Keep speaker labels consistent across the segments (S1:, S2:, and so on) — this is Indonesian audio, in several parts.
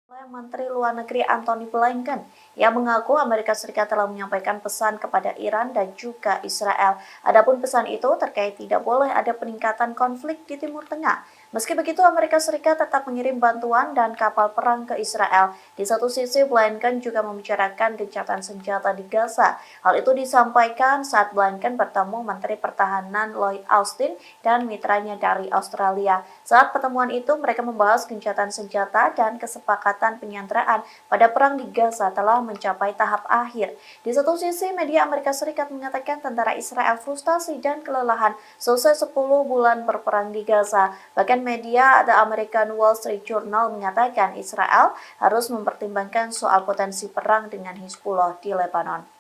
S1: Oleh Menteri Luar Negeri Antony Blinken yang mengaku Amerika Serikat telah menyampaikan pesan kepada Iran dan juga Israel. Adapun pesan itu terkait tidak boleh ada peningkatan konflik di Timur Tengah. Meski begitu, Amerika Serikat tetap mengirim bantuan dan kapal perang ke Israel. Di satu sisi, Blinken juga membicarakan gencatan senjata di Gaza. Hal itu disampaikan saat Blinken bertemu Menteri Pertahanan Lloyd Austin dan mitranya dari Australia. Saat pertemuan itu, mereka membahas gencatan senjata dan kesepakatan penyanderaan pada perang di Gaza telah mencapai tahap akhir. Di satu sisi, media Amerika Serikat mengatakan tentara Israel frustasi dan kelelahan selesai 10 bulan berperang di Gaza. Bahkan media The American Wall Street Journal mengatakan Israel harus mempertimbangkan soal potensi perang dengan Hizbullah di Lebanon.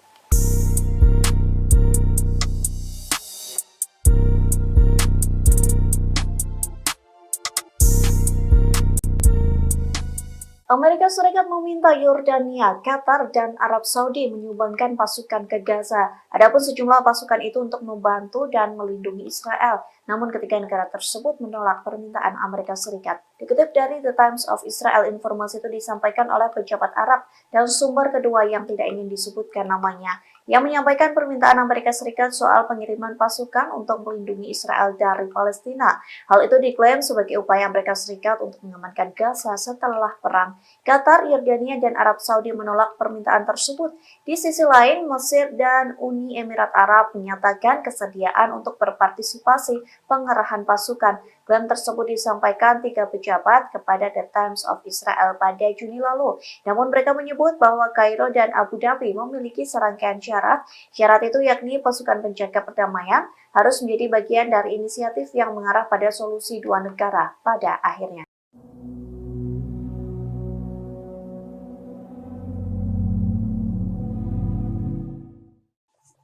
S1: Amerika Serikat meminta Yordania, Qatar, dan Arab Saudi menyumbangkan pasukan ke Gaza. Adapun sejumlah pasukan itu untuk membantu dan melindungi Israel. Namun ketiga negara tersebut menolak permintaan Amerika Serikat. Dikutip dari The Times of Israel, informasi itu disampaikan oleh pejabat Arab dan sumber kedua yang tidak ingin disebutkan namanya, yang menyampaikan permintaan Amerika Serikat soal pengiriman pasukan untuk melindungi Israel dari Palestina. Hal itu diklaim sebagai upaya Amerika Serikat untuk mengamankan Gaza setelah perang. Qatar, Yordania, dan Arab Saudi menolak permintaan tersebut. Di sisi lain, Mesir dan Uni Emirat Arab menyatakan kesediaan untuk berpartisipasi pengerahan pasukan. Klaim tersebut disampaikan tiga pejabat kepada The Times of Israel pada Juni lalu. Namun mereka menyebut bahwa Kairo dan Abu Dhabi memiliki serangkaian syarat. Syarat itu yakni pasukan penjaga perdamaian harus menjadi bagian dari inisiatif yang mengarah pada solusi dua negara pada akhirnya.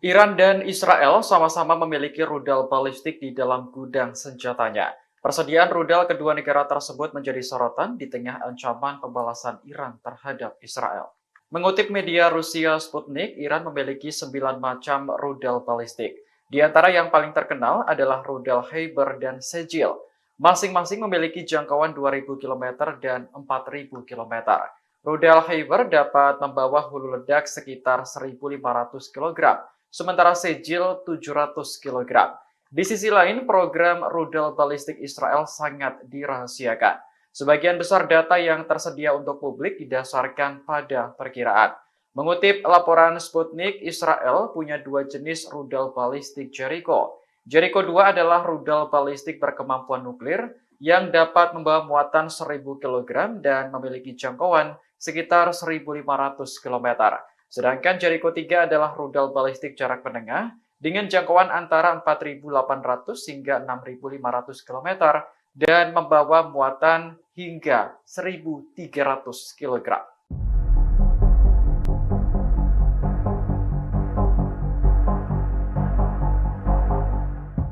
S2: Iran dan Israel sama-sama memiliki rudal balistik di dalam gudang senjatanya. Persediaan rudal kedua negara tersebut menjadi sorotan di tengah ancaman pembalasan Iran terhadap Israel. Mengutip media Rusia Sputnik, Iran memiliki 9 macam rudal balistik. Di antara yang paling terkenal adalah rudal Heiber dan Sejil. Masing-masing memiliki jangkauan 2.000 km dan 4.000 km. Rudal Heiber dapat membawa hulu ledak sekitar 1.500 kg, sementara Sejil 700 kg. Di sisi lain, program rudal balistik Israel sangat dirahasiakan. Sebagian besar data yang tersedia untuk publik didasarkan pada perkiraan. Mengutip laporan Sputnik, Israel punya dua jenis rudal balistik Jericho. Jericho 2 adalah rudal balistik berkemampuan nuklir yang dapat membawa muatan 1.000 kg dan memiliki jangkauan sekitar 1.500 km. Sedangkan Jericho 3 adalah rudal balistik jarak menengah dengan jangkauan antara 4.800 hingga 6.500 km dan membawa muatan hingga 1.300 kg.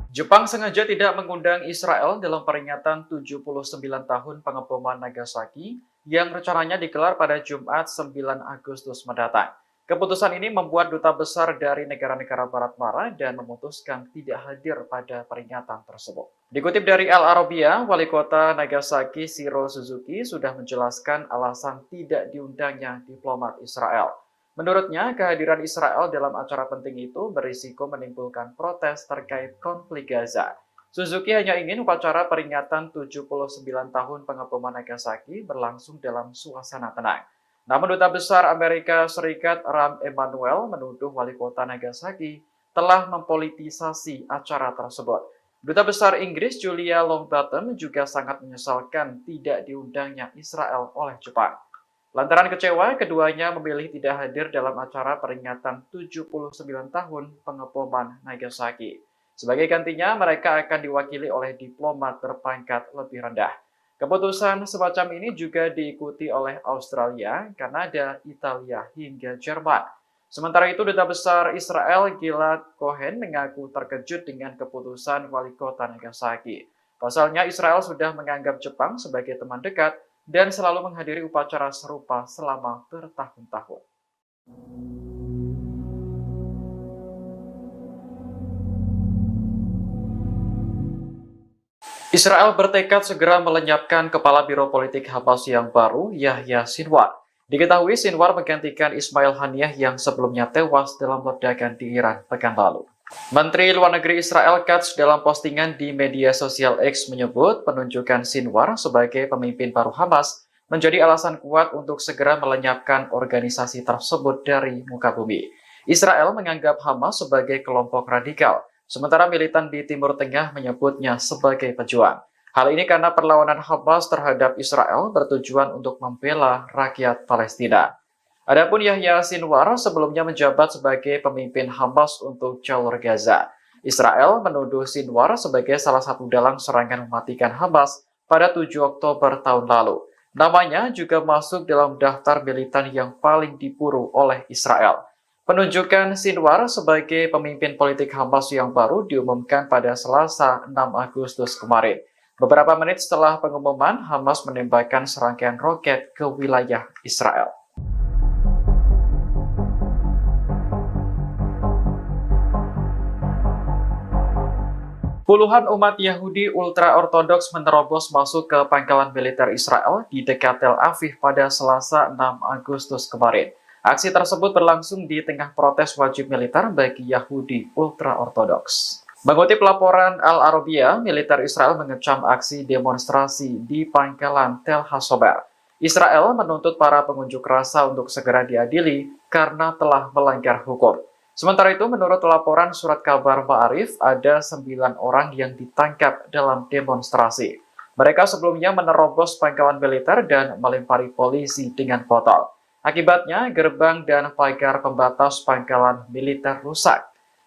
S2: Jepang sengaja tidak mengundang Israel dalam peringatan 79 tahun pengeboman Nagasaki yang rencananya digelar pada Jumat 9 Agustus mendatang. Keputusan ini membuat duta besar dari negara-negara barat marah dan memutuskan tidak hadir pada peringatan tersebut. Dikutip dari Al Arabiya, wali kota Nagasaki Shiro Suzuki sudah menjelaskan alasan tidak diundangnya diplomat Israel. Menurutnya, kehadiran Israel dalam acara penting itu berisiko menimbulkan protes terkait konflik Gaza. Suzuki hanya ingin upacara peringatan 79 tahun pengeboman Nagasaki berlangsung dalam suasana tenang. Namun Duta Besar Amerika Serikat Rahm Emanuel menuduh wali kota Nagasaki telah mempolitisasi acara tersebut. Duta Besar Inggris Julia Longbottom juga sangat menyesalkan tidak diundangnya Israel oleh Jepang. Lantaran kecewa, keduanya memilih tidak hadir dalam acara peringatan 79 tahun pengeboman Nagasaki. Sebagai gantinya, mereka akan diwakili oleh diplomat berpangkat lebih rendah. Keputusan semacam ini juga diikuti oleh Australia, Kanada, Italia, hingga Jerman. Sementara itu, Duta Besar Israel Gilad Cohen mengaku terkejut dengan keputusan wali kota Nagasaki. Pasalnya, Israel sudah menganggap Jepang sebagai teman dekat dan selalu menghadiri upacara serupa selama bertahun-tahun. Israel bertekad segera melenyapkan Kepala Biro Politik Hamas yang baru, Yahya Sinwar. Diketahui Sinwar menggantikan Ismail Haniyeh yang sebelumnya tewas dalam ledakan di Iran pekan lalu. Menteri Luar Negeri Israel Katz dalam postingan di media sosial X menyebut penunjukan Sinwar sebagai pemimpin baru Hamas menjadi alasan kuat untuk segera melenyapkan organisasi tersebut dari muka bumi. Israel menganggap Hamas sebagai kelompok radikal, sementara militan di Timur Tengah menyebutnya sebagai pejuang. Hal ini karena perlawanan Hamas terhadap Israel bertujuan untuk membela rakyat Palestina. Adapun Yahya Sinwar sebelumnya menjabat sebagai pemimpin Hamas untuk Jalur Gaza. Israel menuduh Sinwar sebagai salah satu dalang serangan mematikan Hamas pada 7 Oktober tahun lalu. Namanya juga masuk dalam daftar militan yang paling diburu oleh Israel. Penunjukan Sinwar sebagai pemimpin politik Hamas yang baru diumumkan pada Selasa 6 Agustus kemarin. Beberapa menit setelah pengumuman, Hamas menembakkan serangkaian roket ke wilayah Israel. Puluhan umat Yahudi ultra-ortodoks menerobos masuk ke pangkalan militer Israel di dekat Tel Aviv pada Selasa 6 Agustus kemarin. Aksi tersebut berlangsung di tengah protes wajib militer bagi Yahudi ultra-ortodoks. Mengutip laporan Al-Arabiya, militer Israel mengecam aksi demonstrasi di pangkalan Tel Hasober. Israel menuntut para pengunjuk rasa untuk segera diadili karena telah melanggar hukum. Sementara itu, menurut laporan surat kabar Ma'arif, ada 9 orang yang ditangkap dalam demonstrasi. Mereka sebelumnya menerobos pangkalan militer dan melempari polisi dengan botol. Akibatnya, gerbang dan pagar pembatas pangkalan militer rusak.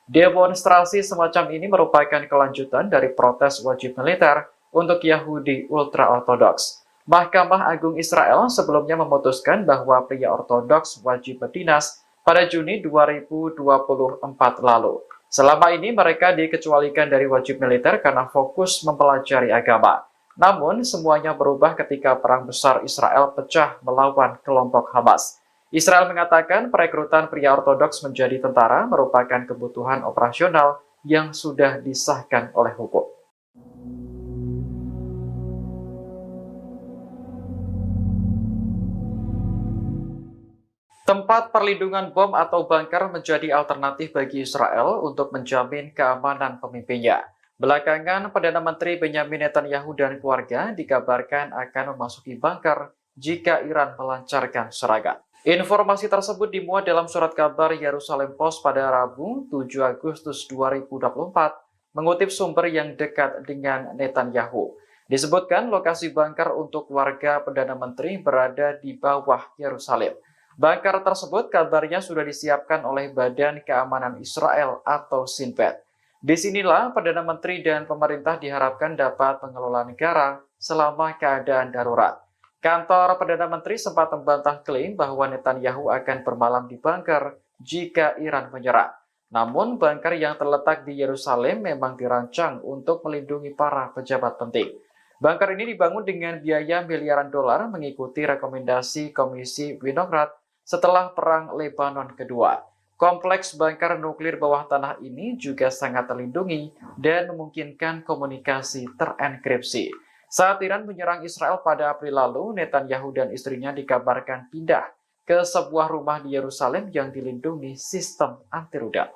S2: Demonstrasi semacam ini merupakan kelanjutan dari protes wajib militer untuk Yahudi ultra-ortodoks. Mahkamah Agung Israel sebelumnya memutuskan bahwa pria ortodoks wajib berdinas pada Juni 2024 lalu. Selama ini mereka dikecualikan dari wajib militer karena fokus mempelajari agama. Namun, semuanya berubah ketika Perang Besar Israel pecah melawan kelompok Hamas. Israel mengatakan perekrutan pria ortodoks menjadi tentara merupakan kebutuhan operasional yang sudah disahkan oleh hukum. Tempat perlindungan bom atau bunker menjadi alternatif bagi Israel untuk menjamin keamanan pemimpinnya. Belakangan, Perdana Menteri Benyamin Netanyahu dan keluarga dikabarkan akan memasuki bunker jika Iran melancarkan serangan. Informasi tersebut dimuat dalam surat kabar Yerusalem Post pada Rabu 7 Agustus 2024, mengutip sumber yang dekat dengan Netanyahu. Disebutkan lokasi bunker untuk keluarga Perdana Menteri berada di bawah Yerusalem. Bunker tersebut kabarnya sudah disiapkan oleh Badan Keamanan Israel atau Shin Bet. Disinilah Perdana Menteri dan pemerintah diharapkan dapat mengelola negara selama keadaan darurat. Kantor Perdana Menteri sempat membantah klaim bahwa Netanyahu akan bermalam di bunker jika Iran menyerang. Namun, bunker yang terletak di Yerusalem memang dirancang untuk melindungi para pejabat penting. Bunker ini dibangun dengan biaya miliaran dolar mengikuti rekomendasi Komisi Winograd setelah Perang Lebanon Kedua. Kompleks bunker nuklir bawah tanah ini juga sangat terlindungi dan memungkinkan komunikasi terenkripsi. Saat Iran menyerang Israel pada April lalu, Netanyahu dan istrinya dikabarkan pindah ke sebuah rumah di Yerusalem yang dilindungi sistem anti rudal.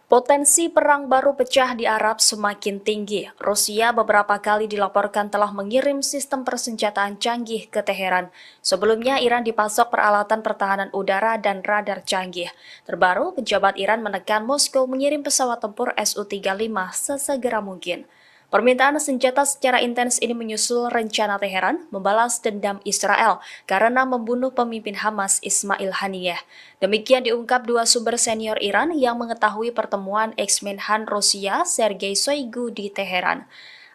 S1: Potensi perang baru pecah di Arab semakin tinggi. Rusia beberapa kali dilaporkan telah mengirim sistem persenjataan canggih ke Teheran. Sebelumnya, Iran dipasok peralatan pertahanan udara dan radar canggih. Terbaru, pejabat Iran menekan Moskow mengirim pesawat tempur Su-35 sesegera mungkin. Permintaan senjata secara intens ini menyusul rencana Teheran membalas dendam Israel karena membunuh pemimpin Hamas Ismail Haniyeh. Demikian diungkap dua sumber senior Iran yang mengetahui pertemuan ex-Menhan Rusia Sergei Shoigu di Teheran.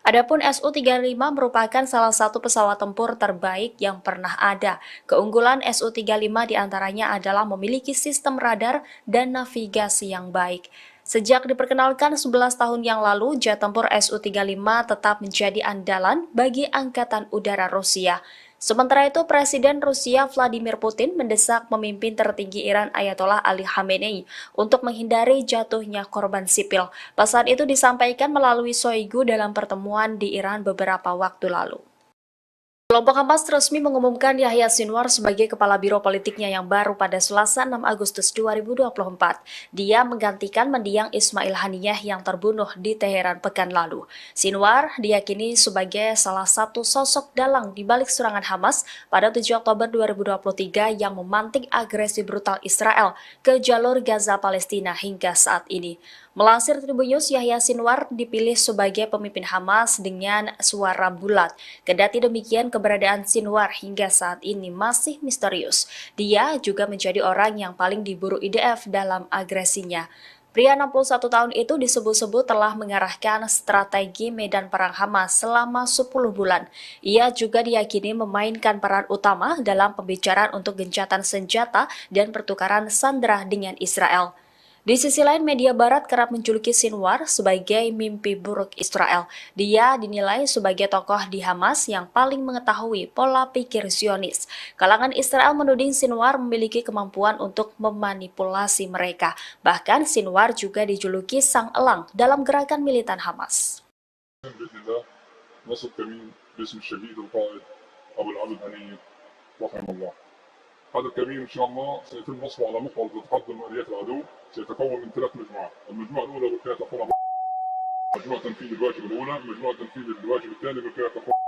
S1: Adapun Su-35 merupakan salah satu pesawat tempur terbaik yang pernah ada. Keunggulan Su-35 diantaranya adalah memiliki sistem radar dan navigasi yang baik. Sejak diperkenalkan 11 tahun yang lalu, jet tempur Su-35 tetap menjadi andalan bagi Angkatan Udara Rusia. Sementara itu, Presiden Rusia Vladimir Putin mendesak pemimpin tertinggi Iran Ayatollah Ali Khamenei untuk menghindari jatuhnya korban sipil. Pesan itu disampaikan melalui Shoigu dalam pertemuan di Iran beberapa waktu lalu. Kelompok Hamas resmi mengumumkan Yahya Sinwar sebagai kepala biro politiknya yang baru pada Selasa 6 Agustus 2024. Dia menggantikan mendiang Ismail Haniyeh yang terbunuh di Teheran pekan lalu. Sinwar diyakini sebagai salah satu sosok dalang di balik serangan Hamas pada 7 Oktober 2023 yang memantik agresi brutal Israel ke jalur Gaza Palestina hingga saat ini. Melansir Tribun News, Yahya Sinwar dipilih sebagai pemimpin Hamas dengan suara bulat. Kendati demikian, keberadaan Sinwar hingga saat ini masih misterius. Dia juga menjadi orang yang paling diburu IDF dalam agresinya. Pria 61 tahun itu disebut-sebut telah mengarahkan strategi medan perang Hamas selama 10 bulan. Ia juga diyakini memainkan peran utama dalam pembicaraan untuk gencatan senjata dan pertukaran sandera dengan Israel. Di sisi lain, media barat kerap menjuluki Sinwar sebagai mimpi buruk Israel. Dia dinilai sebagai tokoh di Hamas yang paling mengetahui pola pikir Zionis. Kalangan Israel menuding Sinwar memiliki kemampuan untuk memanipulasi mereka. Bahkan Sinwar juga dijuluki sang elang dalam gerakan militan Hamas.
S3: هذا الكمين ان شاء الله سيتم نصبه على محور تتقدم اليات العدو سيتكون من 3 مجموعات، المجموعه الاولى بقياده اخونا مجموعه تنفيذ الواجب الاولى، مجموعه تنفيذ الواجب الثاني بقياده اخونا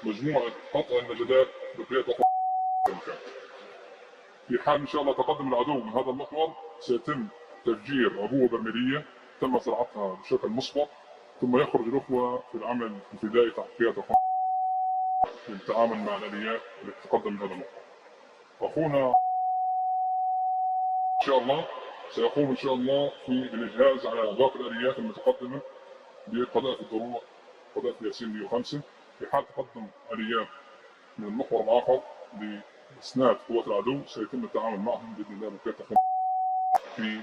S3: مجموعه قطع النجدات بقياده اخونا. في حال ان شاء الله تقدم العدو من هذا المحور سيتم تفجير عبوه برميليه تم زراعتها بشكل مسبق، ثم يخرج الاخوه في العمل الفدائي تحت قياده اخونا للتعامل مع الاليات التي تتقدم من هذا المحور. أخونا إن شاء الله سيقوم إن شاء الله في الإجهاز على باقي الآليات المتقدمة بقذائف الدروع قذائف ياسين 105 في حال تقدم آليات من المحور الآخر لإسناد قوات العدو سيتم التعامل معهم بإذن الله بكافة في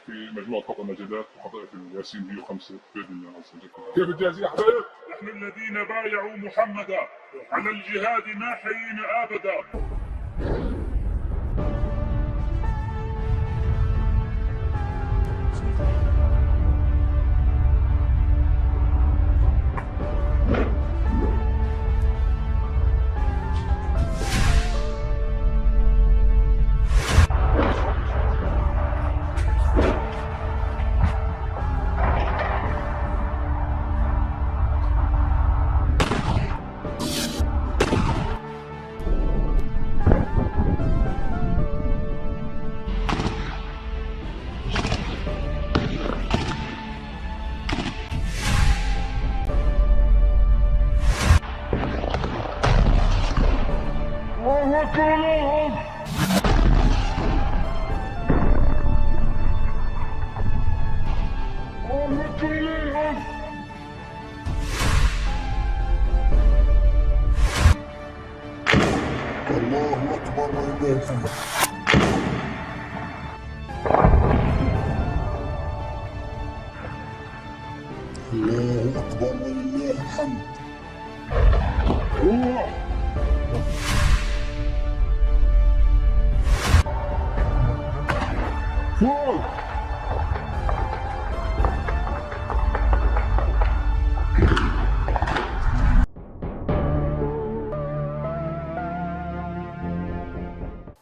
S3: مجموعة قطع النجدات وقذائف الياسين 105 بإذن الله عز وجل. كيف الجاهزية يا حبايب؟ نحن الذين بايعوا محمدا على الجهاد ما حيينا أبدا. الله أكبر ولله الحمد. الله أكبر ولله الحمد. الله فوق.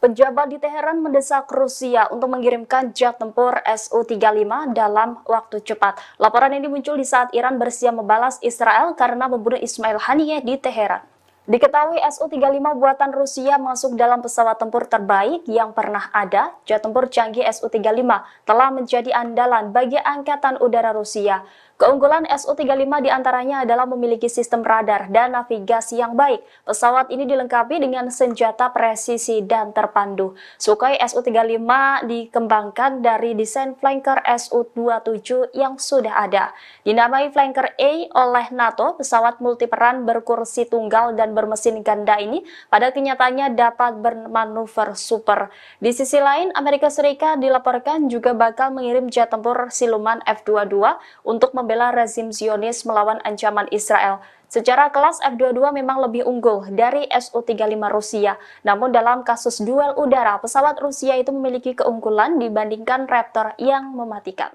S1: Pejabat di Teheran mendesak Rusia untuk mengirimkan jet tempur Su-35 dalam waktu cepat. Laporan ini muncul di saat Iran bersiap membalas Israel karena membunuh Ismail Haniyeh di Teheran. Diketahui Su-35 buatan Rusia masuk dalam pesawat tempur terbaik yang pernah ada. Jet tempur canggih Su-35 telah menjadi andalan bagi Angkatan Udara Rusia. Keunggulan Su-35 diantaranya adalah memiliki sistem radar dan navigasi yang baik. Pesawat ini dilengkapi dengan senjata presisi dan terpandu. Sukhoi Su-35 dikembangkan dari desain flanker Su-27 yang sudah ada. Dinamai flanker A oleh NATO, pesawat multiperan berkursi tunggal dan bermesin ganda ini pada kenyataannya dapat bermanuver super. Di sisi lain, Amerika Serikat dilaporkan juga bakal mengirim jet tempur siluman F-22 untuk membela rezim Zionis melawan ancaman Israel. Secara kelas F-22 memang lebih unggul dari Su-35 Rusia, namun dalam kasus duel udara, pesawat Rusia itu memiliki keunggulan dibandingkan Raptor yang mematikan.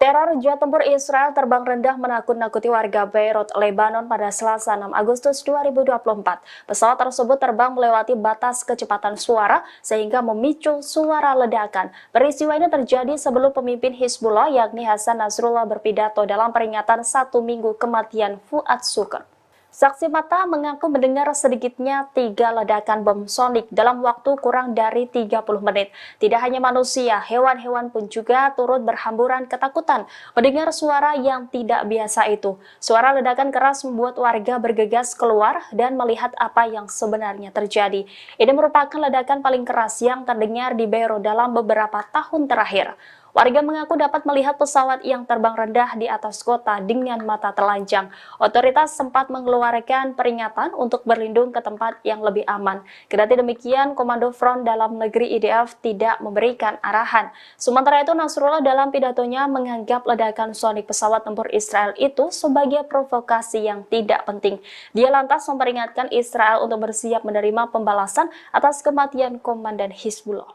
S1: Teror jet tempur Israel terbang rendah menakut-nakuti warga Beirut, Lebanon pada Selasa 6 Agustus 2024. Pesawat tersebut terbang melewati batas kecepatan suara sehingga memicu suara ledakan. Peristiwa ini terjadi sebelum pemimpin Hizbullah yakni Hasan Nasrullah berpidato dalam peringatan 1 minggu kematian Fuad Shukr. Saksi mata mengaku mendengar sedikitnya 3 ledakan bom sonik dalam waktu kurang dari 30 menit. Tidak hanya manusia, hewan-hewan pun juga turut berhamburan ketakutan mendengar suara yang tidak biasa itu. Suara ledakan keras membuat warga bergegas keluar dan melihat apa yang sebenarnya terjadi. Ini merupakan ledakan paling keras yang terdengar di Beirut dalam beberapa tahun terakhir. Warga mengaku dapat melihat pesawat yang terbang rendah di atas kota dengan mata telanjang. Otoritas sempat mengeluarkan peringatan untuk berlindung ke tempat yang lebih aman. Kendati demikian, Komando Front Dalam Negeri IDF tidak memberikan arahan. Sementara itu, Nasrullah dalam pidatonya menganggap ledakan sonik pesawat tempur Israel itu sebagai provokasi yang tidak penting. Dia lantas memperingatkan Israel untuk bersiap menerima pembalasan atas kematian Komandan Hizbullah.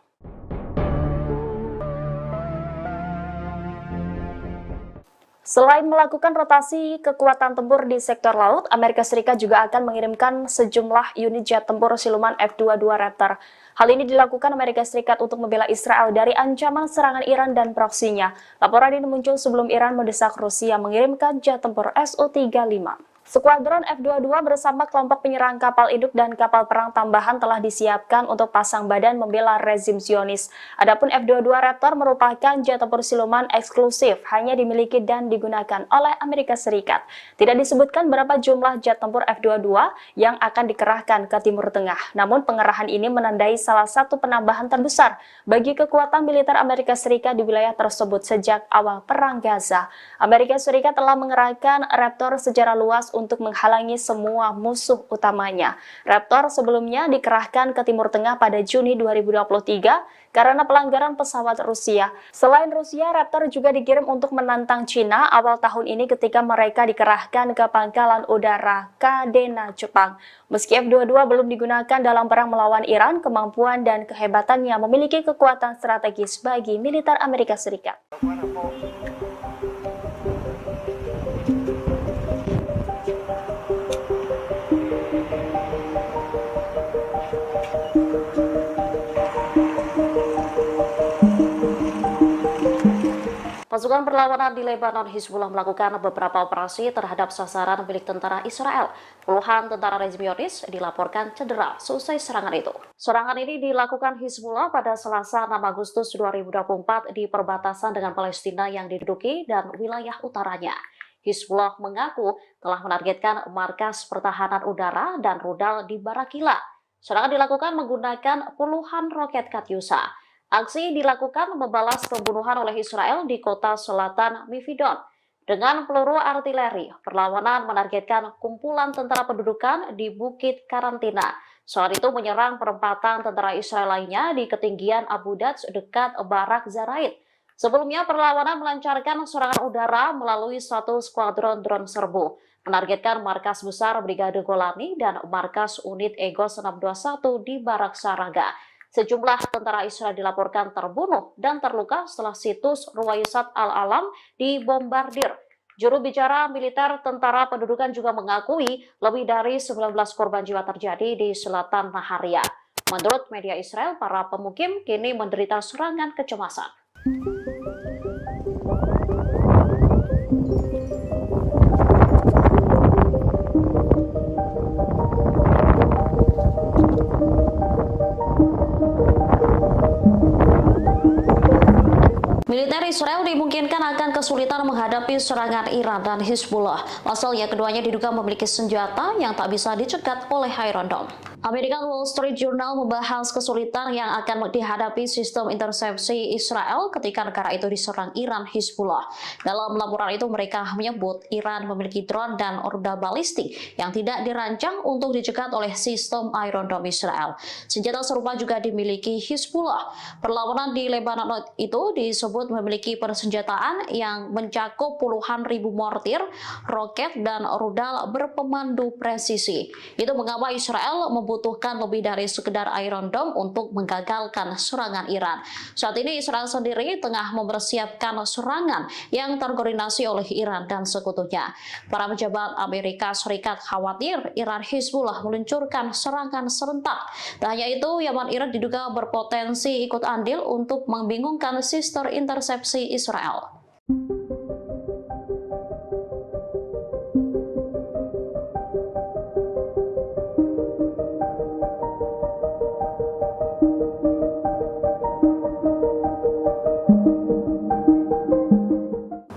S1: Selain melakukan rotasi kekuatan tempur di sektor laut, Amerika Serikat juga akan mengirimkan sejumlah unit jet tempur siluman F-22 Raptor. Hal ini dilakukan Amerika Serikat untuk membela Israel dari ancaman serangan Iran dan proksinya. Laporan ini muncul sebelum Iran mendesak Rusia mengirimkan jet tempur Su-35. Skuadron F-22 bersama kelompok penyerang kapal induk dan kapal perang tambahan telah disiapkan untuk pasang badan membela rezim Zionis. Adapun F-22 Raptor merupakan jet tempur siluman eksklusif, hanya dimiliki dan digunakan oleh Amerika Serikat. Tidak disebutkan berapa jumlah jet tempur F-22 yang akan dikerahkan ke Timur Tengah. Namun pengerahan ini menandai salah satu penambahan terbesar bagi kekuatan militer Amerika Serikat di wilayah tersebut sejak awal Perang Gaza. Amerika Serikat telah mengerahkan Raptor secara luas untuk menghalangi semua musuh utamanya. Raptor sebelumnya dikerahkan ke Timur Tengah pada Juni 2023 karena pelanggaran pesawat Rusia. Selain Rusia, Raptor juga dikirim untuk menantang Cina awal tahun ini ketika mereka dikerahkan ke pangkalan udara Kadena, Jepang. Meski F-22 belum digunakan dalam perang melawan Iran, kemampuan dan kehebatannya memiliki kekuatan strategis bagi militer Amerika Serikat. Pasukan perlawanan di Lebanon Hizbullah melakukan beberapa operasi terhadap sasaran milik tentara Israel. Puluhan tentara rezim Zionis dilaporkan cedera seusai serangan itu. Serangan ini dilakukan Hizbullah pada Selasa 6 Agustus 2024 di perbatasan dengan Palestina yang diduduki dan wilayah utaranya. Hizbullah mengaku telah menargetkan markas pertahanan udara dan rudal di Barakila. Serangan dilakukan menggunakan puluhan roket Katyusha. Aksi dilakukan membalas pembunuhan oleh Israel di kota selatan Mifidon. Dengan peluru artileri, perlawanan menargetkan kumpulan tentara pendudukan di Bukit Karantina. Saat itu menyerang perempatan tentara Israel lainnya di ketinggian Abu Daj dekat Barak Zarait. Sebelumnya perlawanan melancarkan serangan udara melalui satu skuadron drone serbu, menargetkan markas besar Brigade Golani dan markas unit Egos 621 di Barak Saraga. Sejumlah tentara Israel dilaporkan terbunuh dan terluka setelah situs Ruwaysat Al-Alam dibombardir. Juru bicara militer tentara pendudukan juga mengakui lebih dari 19 korban jiwa terjadi di selatan Naharia. Menurut media Israel, para pemukim kini menderita serangan kecemasan. Militer
S4: Militer Israel dimungkinkan akan kesulitan menghadapi serangan Iran dan Hizbullah. Pasalnya keduanya diduga memiliki senjata yang tak bisa dicegat oleh Iron Dome. American Wall Street Journal membahas kesulitan yang akan dihadapi sistem intersepsi Israel ketika negara itu diserang Iran Hizbullah. Dalam laporan itu mereka menyebut Iran memiliki drone dan rudal balistik yang tidak dirancang untuk dicegat oleh sistem Iron Dome Israel. Senjata serupa juga dimiliki Hizbullah. Perlawanan di Lebanon itu disebut memiliki persenjataan yang mencakup puluhan ribu mortir, roket, dan rudal berpemandu presisi. Itu mengapa Israel membutuhkan lebih dari sekedar Iron Dome untuk menggagalkan serangan Iran. Saat ini Israel sendiri tengah mempersiapkan serangan yang terkoordinasi oleh Iran dan sekutunya. Para pejabat Amerika Serikat khawatir Iran Hizbullah meluncurkan serangan serentak. Tak hanya itu, Yaman Iran diduga berpotensi ikut andil untuk membingungkan sistem intersepsi Israel.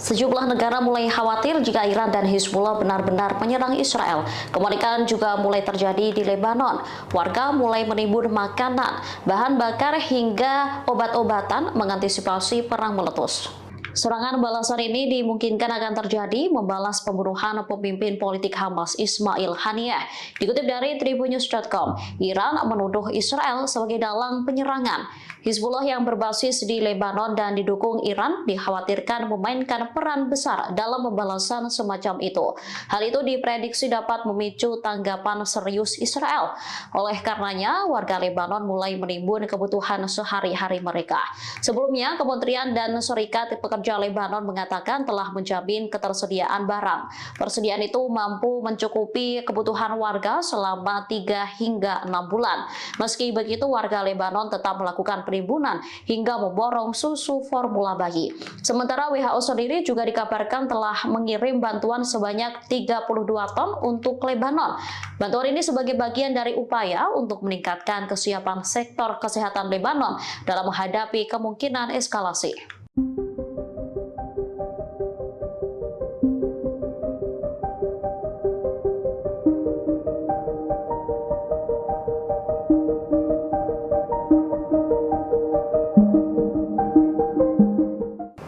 S4: Sejumlah negara mulai khawatir jika Iran dan Hizbullah benar-benar menyerang Israel. Kepanikan juga mulai terjadi di Lebanon. Warga mulai menimbun makanan, bahan bakar hingga obat-obatan mengantisipasi perang meletus. Serangan balasan ini dimungkinkan akan terjadi membalas pembunuhan pemimpin politik Hamas Ismail Haniyeh. Dikutip dari Tribunnews.com, Iran menuduh Israel sebagai dalang penyerangan. Hizbullah yang berbasis di Lebanon dan didukung Iran dikhawatirkan memainkan peran besar dalam pembalasan semacam itu. Hal itu diprediksi dapat memicu tanggapan serius Israel. Oleh karenanya, warga Lebanon mulai menimbun kebutuhan sehari-hari mereka. Sebelumnya, Kementerian dan Serikat Pekerja Lebanon mengatakan telah menjamin ketersediaan barang. Persediaan itu mampu mencukupi kebutuhan warga selama 3 hingga 6 bulan. Meski begitu, warga Lebanon tetap melakukan penimbunan hingga memborong susu formula bayi. Sementara WHO sendiri juga dikabarkan telah mengirim bantuan sebanyak 32 ton untuk Lebanon. Bantuan ini sebagai bagian dari upaya untuk meningkatkan kesiapan sektor kesehatan Lebanon dalam menghadapi kemungkinan eskalasi.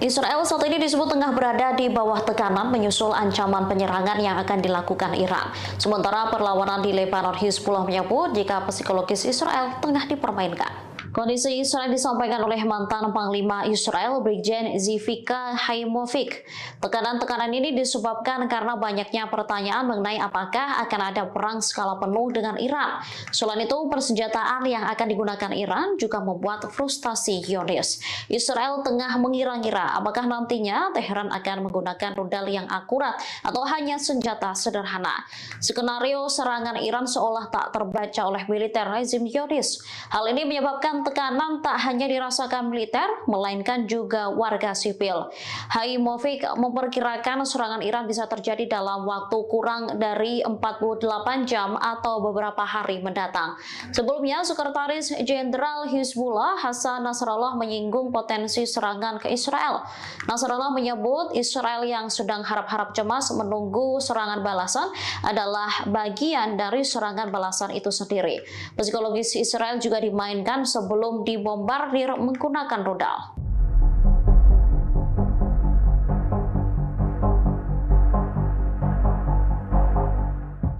S4: Israel saat ini disebut tengah berada di bawah tekanan menyusul ancaman penyerangan yang akan dilakukan Iran. Sementara perlawanan di Lebanon, Hizbullah menyebut jika psikologis Israel tengah dipermainkan. Kondisi Israel disampaikan oleh mantan Panglima Israel, Brigjen Zivika Haimovic. Tekanan-tekanan ini disebabkan karena banyaknya pertanyaan mengenai apakah akan ada perang skala penuh dengan Iran. Selain itu, persenjataan yang akan digunakan Iran juga membuat frustasi Zionis. Israel tengah mengira-ngira apakah nantinya Teheran akan menggunakan rudal yang akurat atau hanya senjata sederhana. Skenario serangan Iran seolah tak terbaca oleh militer rezim Zionis. Hal ini menyebabkan tekanan tak hanya dirasakan militer, melainkan juga warga sipil. Haimovic memperkirakan serangan Iran bisa terjadi dalam waktu kurang dari 48 jam atau beberapa hari mendatang. Sebelumnya, Sekretaris Jenderal Hizbullah Hassan Nasrallah menyinggung potensi serangan ke Israel. Nasrallah menyebut Israel yang sedang harap-harap cemas menunggu serangan balasan adalah bagian dari serangan balasan itu sendiri. Psikologis Israel juga dimainkan sebelum dibombardir menggunakan rudal.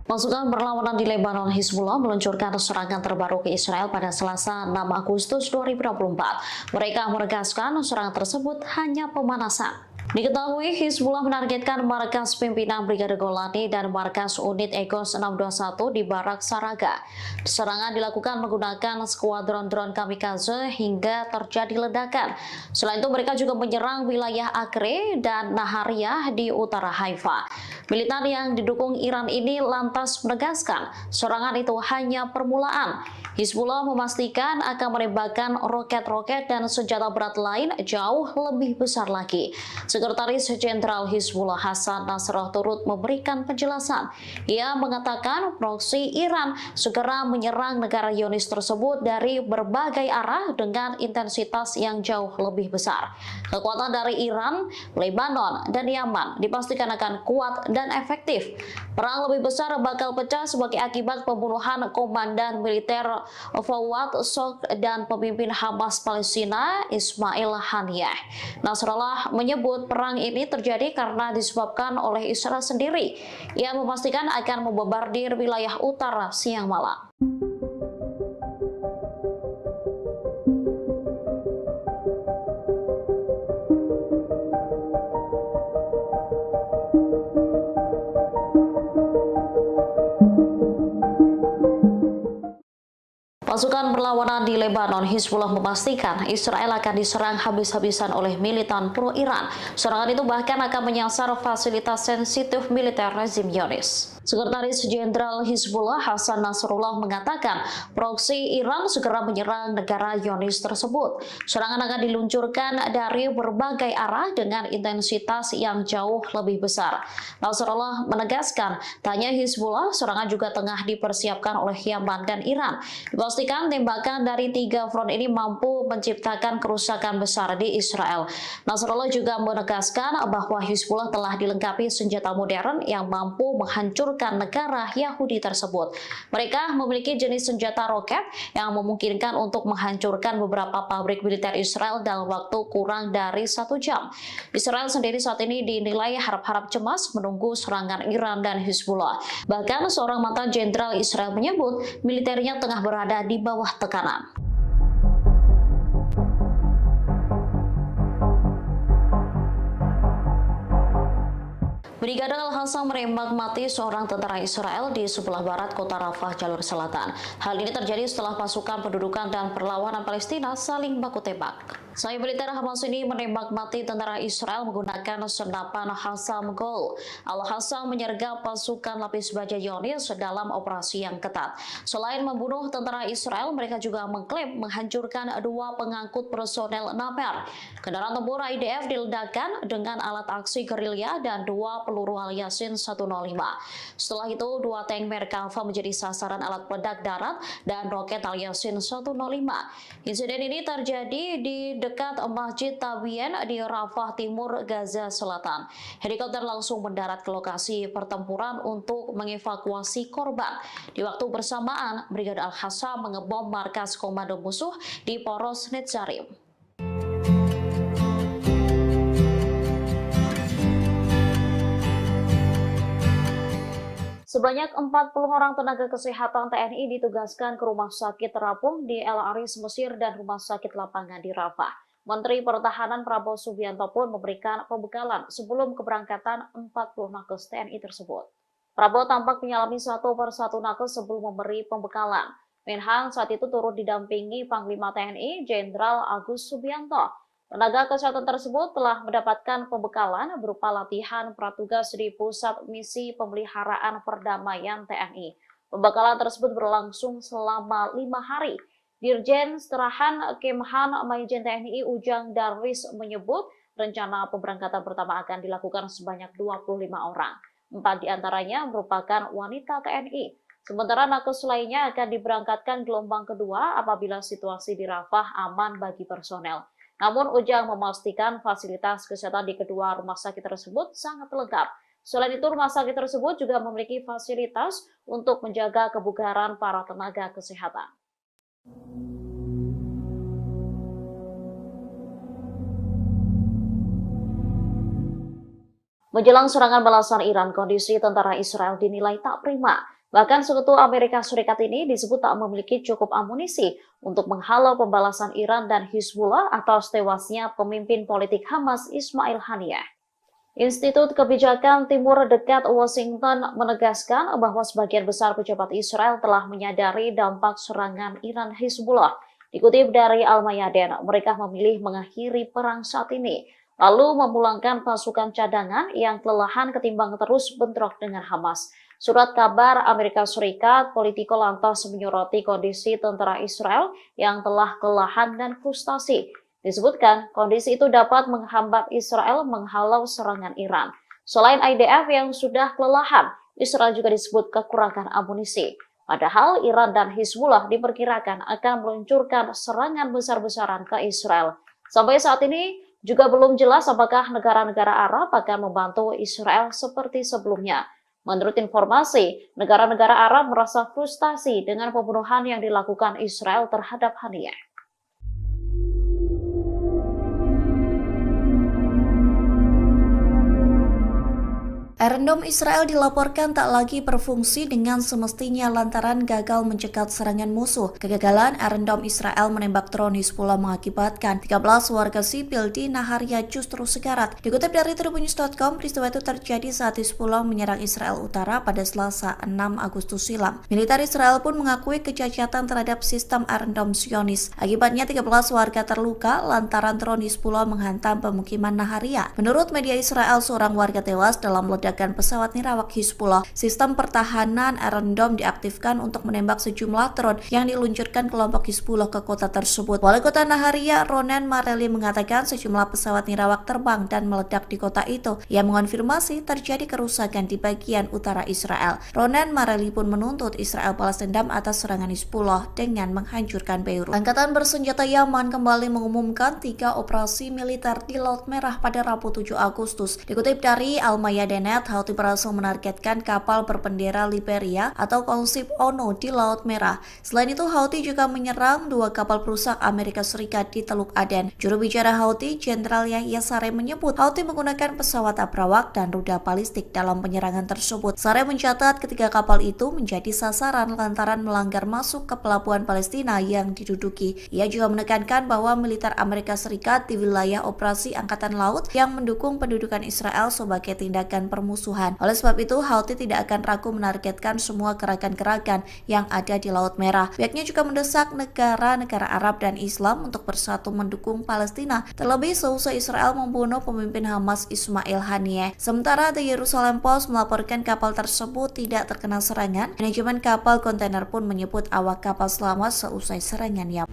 S4: Pasukan perlawanan di Lebanon, Hizbullah meluncurkan serangan terbaru ke Israel pada Selasa 6 Agustus 2024. Mereka menegaskan serangan tersebut hanya pemanasan. Diketahui Hizbullah menargetkan markas pimpinan Brigade Golani dan markas unit Egos 621 di Barak Saraga. Serangan dilakukan menggunakan skuadron drone kamikaze hingga terjadi ledakan. Selain itu mereka juga menyerang wilayah Akre dan Nahariyah di utara Haifa. Militan yang didukung Iran ini lantas menegaskan serangan itu hanya permulaan. Hizbullah memastikan akan menembakkan roket-roket dan senjata berat lain jauh lebih besar lagi. Sekretaris Jenderal Hizbullah Hasan Nasrallah turut memberikan penjelasan. Ia mengatakan proksi Iran segera menyerang negara Zionis tersebut dari berbagai arah dengan intensitas yang jauh lebih besar. Kekuatan dari Iran, Lebanon, dan Yaman dipastikan akan kuat dan efektif. Perang lebih besar bakal pecah sebagai akibat pembunuhan komandan militer Fawad Shokr dan pemimpin Hamas Palestina Ismail Haniyeh. Nasrallah menyebut perang ini terjadi karena disebabkan oleh Israel sendiri. Ia memastikan akan membombardir wilayah utara siang malam. Pasukan perlawanan di Lebanon, Hizbullah memastikan Israel akan diserang habis-habisan oleh militan pro-Iran. Serangan itu bahkan akan menyasar fasilitas sensitif militer rezim Zionis. Sekretaris Jenderal Hizbullah Hasan Nasrallah mengatakan proksi Iran segera menyerang negara Zionis tersebut. Serangan akan diluncurkan dari berbagai arah dengan intensitas yang jauh lebih besar. Nasrallah menegaskan, tanya Hizbullah, serangan juga tengah dipersiapkan oleh Yaman dan Iran. Dipastikan tembakan dari 3 front ini mampu menciptakan kerusakan besar di Israel. Nasrallah juga menegaskan bahwa Hizbullah telah dilengkapi senjata modern yang mampu menghancurkan negara Yahudi tersebut. Mereka memiliki jenis senjata roket yang memungkinkan untuk menghancurkan beberapa pabrik militer Israel dalam waktu kurang dari 1 jam. Israel sendiri saat ini dinilai harap-harap cemas menunggu serangan Iran dan Hizbullah. Bahkan seorang mantan jenderal Israel menyebut militernya tengah berada di bawah tekanan. Brigade Al-Hassam menembak mati seorang tentara Israel di sebelah barat kota Rafah, jalur selatan. Hal ini terjadi setelah pasukan pendudukan dan perlawanan Palestina saling baku tembak. Sayap militer Hamas ini menembak mati tentara Israel menggunakan senapan Hassam Gol. Al-Hassam menyergap pasukan lapis baja Zionis dalam operasi yang ketat. Selain membunuh tentara Israel, mereka juga mengklaim menghancurkan 2 pengangkut personel Namer. Kendaraan tempur IDF diledakkan dengan alat aksi gerilya dan 2 peluru Al-Yasin 105. Setelah itu, 2 tank Merkava menjadi sasaran alat peledak darat dan roket Al-Yasin 105. Insiden ini terjadi di dekat Masjid Tabien di Rafah Timur, Gaza Selatan. Helikopter langsung mendarat ke lokasi pertempuran untuk mengevakuasi korban. Di waktu bersamaan, Brigade Al-Hassam mengebom markas komando musuh di Poros Netzarim. Sebanyak 40 orang tenaga kesehatan TNI ditugaskan ke rumah sakit terapung di El Aris, Mesir dan rumah sakit lapangan di Rafah. Menteri Pertahanan Prabowo Subianto pun memberikan pembekalan sebelum keberangkatan 40 nakes TNI tersebut. Prabowo tampak menyalami satu persatu nakes sebelum memberi pembekalan. Menhan saat itu turut didampingi Panglima TNI Jenderal Agus Subianto. Tenaga kesehatan tersebut telah mendapatkan pembekalan berupa latihan pratugas di Pusat Misi Pemeliharaan Perdamaian TNI. Pembekalan tersebut berlangsung selama 5 hari. Dirjen Seterahan Kemhan Maijen TNI Ujang Darwis menyebut rencana pemberangkatan pertama akan dilakukan sebanyak 25 orang. 4 diantaranya merupakan wanita TNI. Sementara nakes lainnya akan diberangkatkan gelombang kedua apabila situasi di Rafah aman bagi personel. Namun Ujang memastikan fasilitas kesehatan di kedua rumah sakit tersebut sangat lengkap. Selain itu, rumah sakit tersebut juga memiliki fasilitas untuk menjaga kebugaran para tenaga kesehatan. Menjelang serangan balasan Iran, kondisi tentara Israel dinilai tak prima. Bahkan sekutu Amerika Serikat ini disebut tak memiliki cukup amunisi untuk menghalau pembalasan Iran dan Hizbullah atas tewasnya pemimpin politik Hamas Ismail Haniyeh. Institut Kebijakan Timur dekat Washington menegaskan bahwa sebagian besar pejabat Israel telah menyadari dampak serangan Iran Hizbullah. Dikutip dari Al-Mayadin, mereka memilih mengakhiri perang saat ini. lalu memulangkan pasukan cadangan yang kelelahan ketimbang terus bentrok dengan Hamas. Surat kabar Amerika Serikat, Politico lantas menyoroti kondisi tentara Israel yang telah kelelahan dan frustasi. Disebutkan, kondisi itu dapat menghambat Israel menghalau serangan Iran. Selain IDF yang sudah kelelahan, Israel juga disebut kekurangan amunisi. Padahal Iran dan Hizbullah diperkirakan akan meluncurkan serangan besar-besaran ke Israel. Sampai saat ini juga belum jelas apakah negara-negara Arab akan membantu Israel seperti sebelumnya. Menurut informasi, negara-negara Arab merasa frustasi dengan pembunuhan yang dilakukan Israel terhadap Haniyeh.
S1: Iron Dome Israel dilaporkan tak lagi berfungsi dengan semestinya lantaran gagal mencegat serangan musuh. Kegagalan Iron Dome Israel menembak drone Hizbullah mengakibatkan 13 warga sipil di Naharia justru sekarat. Dikutip dari Tribunnews.com, peristiwa itu terjadi saat Hizbullah menyerang Israel Utara pada Selasa 6 Agustus silam. Militer Israel pun mengakui kecacatan terhadap sistem Iron Dome Zionis. Akibatnya 13 warga terluka lantaran drone Hizbullah menghantam pemukiman Naharia. Menurut media Israel, seorang warga tewas dalam ledakan pesawat nirawak Hizbullah. Sistem pertahanan Iron Dome diaktifkan untuk menembak sejumlah drone yang diluncurkan kelompok Hizbullah ke kota tersebut. Wali kota Naharia, Ronen Mareli, mengatakan sejumlah pesawat nirawak terbang dan meledak di kota itu. Ia mengonfirmasi terjadi kerusakan di bagian utara Israel. Ronen Mareli pun menuntut Israel balas dendam atas serangan Hizbullah dengan menghancurkan Beirut. Angkatan bersenjata Yaman kembali mengumumkan 3 operasi militer di Laut Merah pada Rabu 7 Agustus. Dikutip dari Al-Mayadeen, Houthi berhasil menargetkan kapal berbendera Liberia atau konsip ONU di Laut Merah. Selain itu, Houthi juga menyerang 2 kapal perusak Amerika Serikat di Teluk Aden. Juru bicara Houthi, Jenderal Yahya Saree, menyebut Houthi menggunakan pesawat abrawak dan rudal balistik dalam penyerangan tersebut. Saree mencatat ketiga kapal itu menjadi sasaran lantaran melanggar masuk ke pelabuhan Palestina yang diduduki. Ia juga menekankan bahwa militer Amerika Serikat di wilayah operasi Angkatan Laut yang mendukung pendudukan Israel sebagai tindakan permusuhan. Oleh sebab itu, Houthi tidak akan ragu menargetkan semua gerakan-gerakan yang ada di Laut Merah. Pihaknya juga mendesak negara-negara Arab dan Islam untuk bersatu mendukung Palestina, terlebih seusai Israel membunuh pemimpin Hamas Ismail Haniyeh. Sementara The Jerusalem Post melaporkan kapal tersebut tidak terkena serangan. Manajemen kapal kontainer pun menyebut awak kapal selamat seusai serangan Yaman.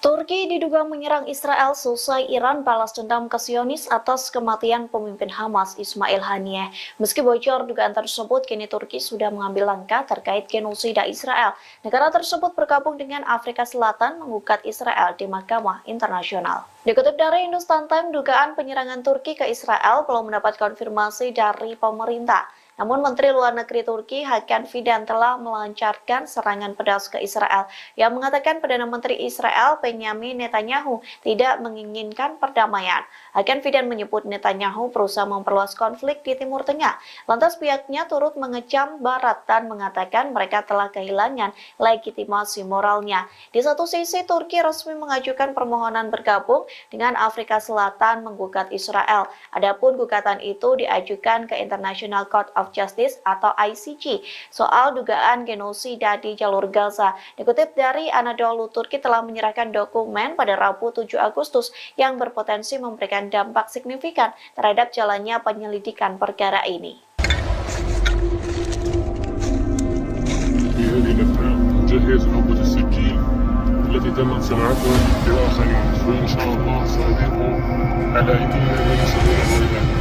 S1: Turki diduga menyerang Israel selesai Iran balas dendam ke Zionis atas kematian pemimpin Hamas Ismail Haniyeh. Meski bocor dugaan tersebut, kini Turki sudah mengambil langkah terkait genosida Israel. Negara tersebut bergabung dengan Afrika Selatan menggugat Israel di Mahkamah Internasional. Dikutip dari Hindustan Times, dugaan penyerangan Turki ke Israel belum mendapat konfirmasi dari pemerintah. Namun Menteri Luar Negeri Turki Hakan Fidan telah melancarkan serangan pedas ke Israel yang mengatakan Perdana Menteri Israel Benjamin Netanyahu tidak menginginkan perdamaian. Hakan Fidan menyebut Netanyahu berusaha memperluas konflik di Timur Tengah. Lantas pihaknya turut mengecam Barat dan mengatakan mereka telah kehilangan legitimasi moralnya. Di satu sisi, Turki resmi mengajukan permohonan bergabung dengan Afrika Selatan menggugat Israel. Adapun gugatan itu diajukan ke International Court of Justice atau ICJ soal dugaan genosida di jalur Gaza. Dikutip dari Anadolu, Turki telah menyerahkan dokumen pada Rabu 7 Agustus yang berpotensi memberikan dampak signifikan terhadap jalannya penyelidikan perkara ini.
S3: التي تم صناعتها لآخرين وإن شاء الله سأضيف على أيدينا ما يسيرون إلى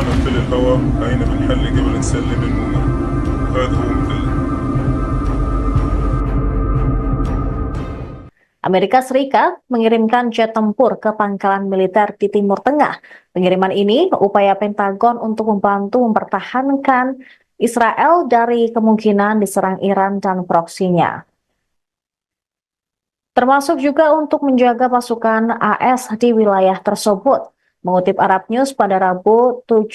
S3: نمتلئ الهواء هينا بنحلي قبل نسلم المويه. هذا هو مثل
S1: Amerika Serikat mengirimkan jet tempur ke pangkalan militer di Timur Tengah. Pengiriman ini upaya Pentagon untuk membantu mempertahankan Israel dari kemungkinan diserang Iran dan proksinya. Termasuk juga untuk menjaga pasukan AS di wilayah tersebut. Mengutip Arab News pada Rabu 7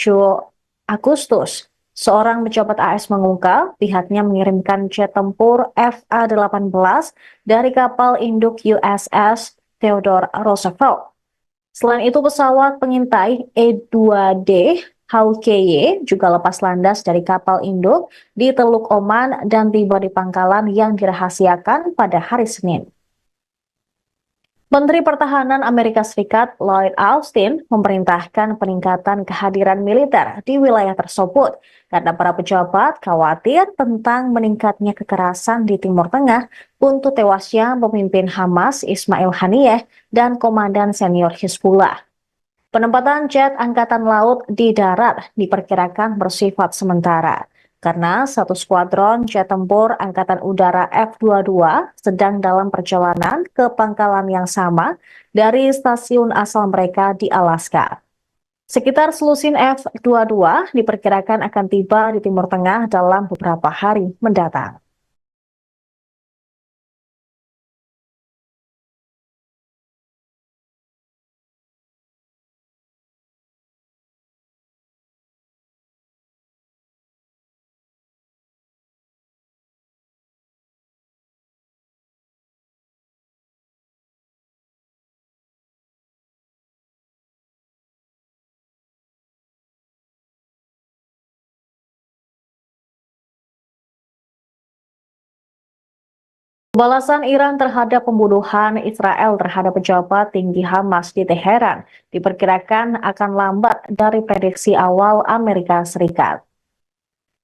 S1: Agustus, seorang pejabat AS mengungkap pihaknya mengirimkan jet tempur FA-18 dari kapal induk USS Theodore Roosevelt. Selain itu, pesawat pengintai E-2D Hawkeye juga lepas landas dari kapal induk di Teluk Oman dan tiba di pangkalan yang dirahasiakan pada hari Senin. Menteri Pertahanan Amerika Serikat Lloyd Austin memerintahkan peningkatan kehadiran militer di wilayah tersebut karena para pejabat khawatir tentang meningkatnya kekerasan di Timur Tengah untuk tewasnya pemimpin Hamas Ismail Haniyeh dan komandan senior Hizbullah. Penempatan jet angkatan laut di darat diperkirakan bersifat sementara karena satu skuadron jet tempur Angkatan Udara F-22 sedang dalam perjalanan ke pangkalan yang sama dari stasiun asal mereka di Alaska. Sekitar selusin F-22 diperkirakan akan tiba di Timur Tengah dalam beberapa hari mendatang. Balasan Iran terhadap pembunuhan Israel terhadap pejabat tinggi Hamas di Teheran diperkirakan akan lambat dari prediksi awal Amerika Serikat.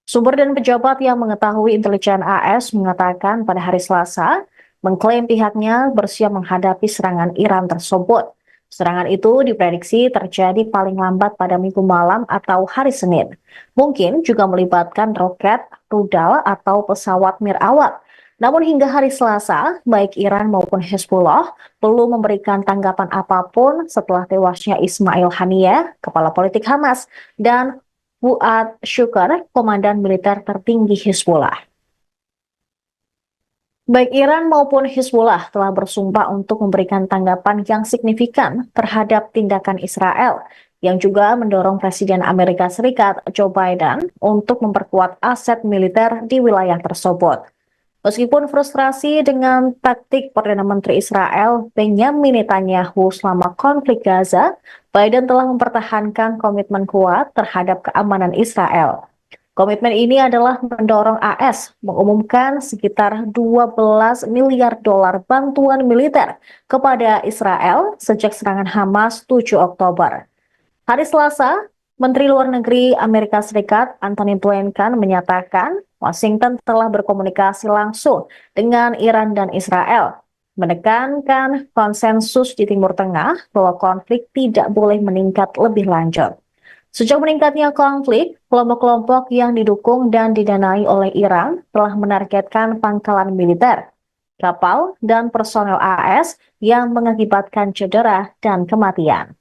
S1: Sumber dan pejabat yang mengetahui intelijen AS mengatakan pada hari Selasa, mengklaim pihaknya bersiap menghadapi serangan Iran tersebut. Serangan itu diprediksi terjadi paling lambat pada Minggu malam atau hari Senin. Mungkin juga melibatkan roket, rudal, atau pesawat mirawat. Namun hingga hari Selasa, baik Iran maupun Hezbollah belum memberikan tanggapan apapun setelah tewasnya Ismail Haniyeh, kepala politik Hamas, dan Fuad Shukr, komandan militer tertinggi Hizbullah. Baik Iran maupun Hizbullah telah bersumpah untuk memberikan tanggapan yang signifikan terhadap tindakan Israel, yang juga mendorong Presiden Amerika Serikat Joe Biden untuk memperkuat aset militer di wilayah tersebut. Meskipun frustrasi dengan taktik Perdana Menteri Israel Benjamin Netanyahu selama konflik Gaza, Biden telah mempertahankan komitmen kuat terhadap keamanan Israel. Komitmen ini adalah mendorong AS mengumumkan sekitar 12 miliar dolar bantuan militer kepada Israel sejak serangan Hamas 7 Oktober. Hari Selasa, Menteri Luar Negeri Amerika Serikat Antony Blinken menyatakan Washington telah berkomunikasi langsung dengan Iran dan Israel, menekankan konsensus di Timur Tengah bahwa konflik tidak boleh meningkat lebih lanjut. Sejak meningkatnya konflik, kelompok-kelompok yang didukung dan didanai oleh Iran telah menargetkan pangkalan militer, kapal, dan personel AS yang mengakibatkan cedera dan kematian.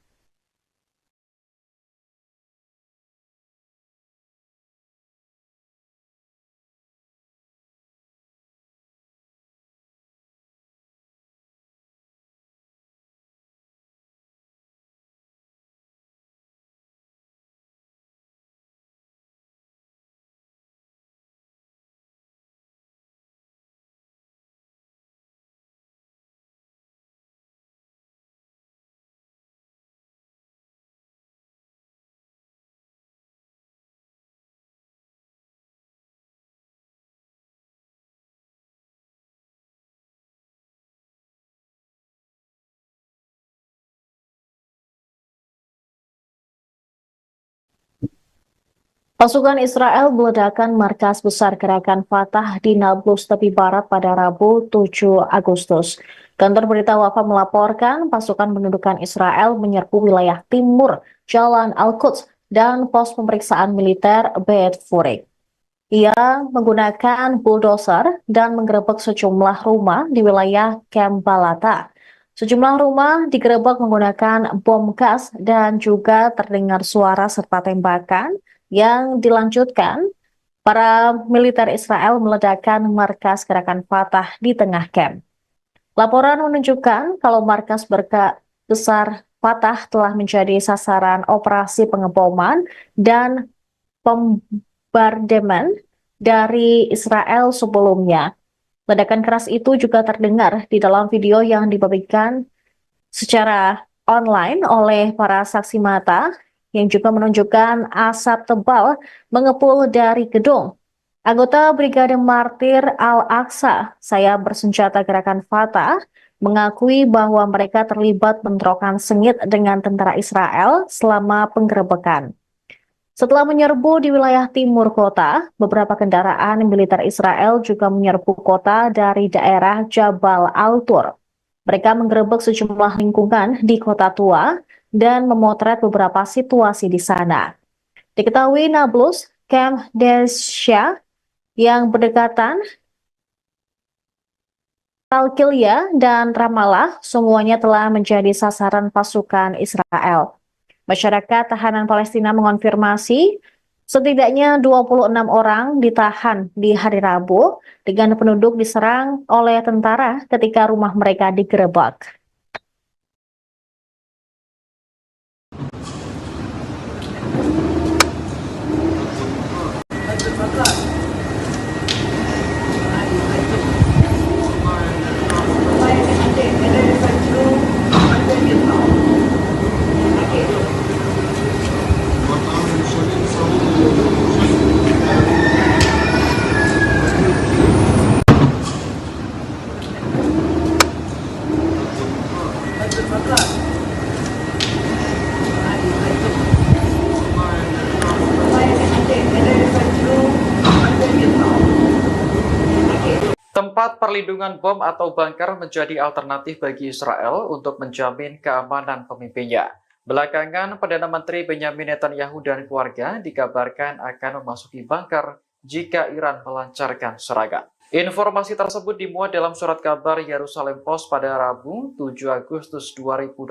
S1: Pasukan Israel meledakan markas besar gerakan Fatah di Nablus tepi barat pada Rabu 7 Agustus. Kantor berita Wafa melaporkan pasukan pendudukan Israel menyerbu wilayah timur Jalan Al-Quds dan pos pemeriksaan militer Beit Furik. Ia menggunakan bulldozer dan menggerebek sejumlah rumah di wilayah Camp Balata. Sejumlah rumah digerebek menggunakan bom gas dan juga terdengar suara serta tembakan yang dilanjutkan. Para militer Israel meledakkan markas gerakan Fatah di tengah camp. Laporan menunjukkan kalau markas besar Fatah telah menjadi sasaran operasi pengeboman dan bombardemen dari Israel sebelumnya. Ledakan keras itu juga terdengar di dalam video yang dibagikan secara online oleh para saksi mata yang juga menunjukkan asap tebal mengepul dari gedung. Anggota Brigade Martir Al-Aqsa, sayap bersenjata gerakan Fatah, mengakui bahwa mereka terlibat bentrokan sengit dengan tentara Israel selama penggerebekan. Setelah menyerbu di wilayah timur kota, beberapa kendaraan militer Israel juga menyerbu kota dari daerah Jabal Al-Tur. Mereka menggerebek sejumlah lingkungan di kota tua dan memotret beberapa situasi di sana. Diketahui Nablus, Camp Desya yang berdekatan, Al-Qilya dan Ramallah semuanya telah menjadi sasaran pasukan Israel. Masyarakat tahanan Palestina mengonfirmasi setidaknya 26 orang ditahan di hari Rabu dengan penduduk diserang oleh tentara ketika rumah mereka digerebek.
S2: Tempat perlindungan bom atau bunker menjadi alternatif bagi Israel untuk menjamin keamanan pemimpinnya. Belakangan, Perdana Menteri Benyamin Netanyahu dan keluarga dikabarkan akan memasuki bunker jika Iran melancarkan serangan. Informasi tersebut dimuat dalam surat kabar Yerusalem Post pada Rabu 7 Agustus 2024,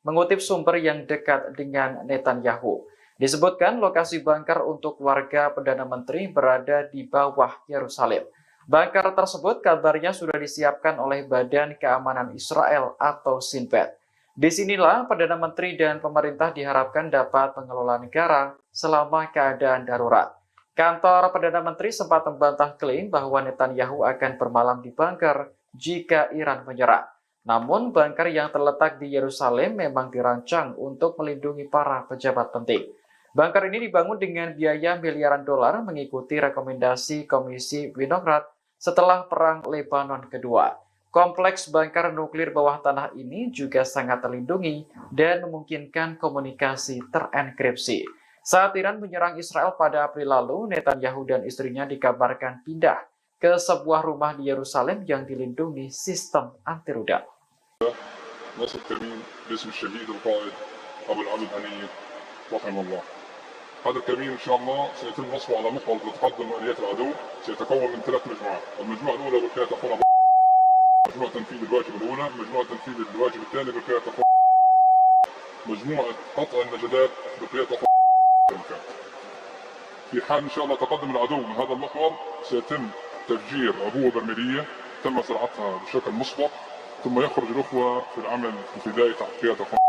S2: mengutip sumber yang dekat dengan Netanyahu. Disebutkan lokasi bunker untuk warga Perdana Menteri berada di bawah Yerusalem. Bunker tersebut kabarnya sudah disiapkan oleh Badan Keamanan Israel atau Shin Bet. Disinilah Perdana Menteri dan pemerintah diharapkan dapat mengelola negara selama keadaan darurat. Kantor Perdana Menteri sempat membantah klaim bahwa Netanyahu akan bermalam di bunker jika Iran menyerang. Namun, bunker yang terletak di Yerusalem memang dirancang untuk melindungi para pejabat penting. Bunker ini dibangun dengan biaya miliaran dolar mengikuti rekomendasi Komisi Winograd setelah Perang Lebanon Kedua. Kompleks bunker nuklir bawah tanah ini juga sangat terlindungi dan memungkinkan komunikasi terenkripsi. Saat Iran menyerang Israel pada April lalu, Netanyahu dan istrinya dikabarkan pindah ke sebuah rumah di Yerusalem yang dilindungi sistem anti rudal.
S3: هذا الكمين ان شاء الله سيتم نصبه على محور لتقدم اليات العدو، سيتكون من 3 مجموعات، المجموعه الاولى بقياده اخونا مجموعه تنفيذ الواجب الاولى، مجموعه تنفيذ الواجب الثاني بقياده اخونا، مجموعه قطع النجدات بقياده اخونا. في حال ان شاء الله تقدم العدو من هذا المحور سيتم تفجير عبوه برميليه تم صناعتها بشكل مسبق، ثم يخرج الاخوه في العمل الفدائي تحت قياده اخونا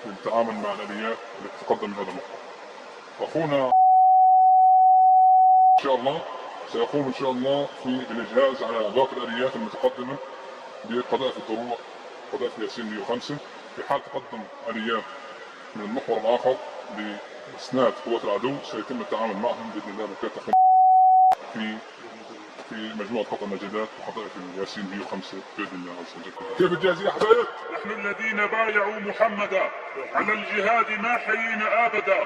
S3: للتعامل مع الاليات التي تقدم من هذا المحور. أخونا إن شاء الله سيقوم إن شاء الله في الإجهاز على باقي الآليات المتقدمة بقذائف الدروع قذائف ياسين 105 في حال تقدم آليات من المحور الآخر لإسناد قوات العدو سيتم التعامل معهم بإذن الله بكافة في مجموعة قطع النجدات وقذائف الياسين 105 بإذن الله عز وجل. كيف الجاهزية حبايب؟
S5: نحن الذين بايعوا محمدا على الجهاد ما حيينا أبدا.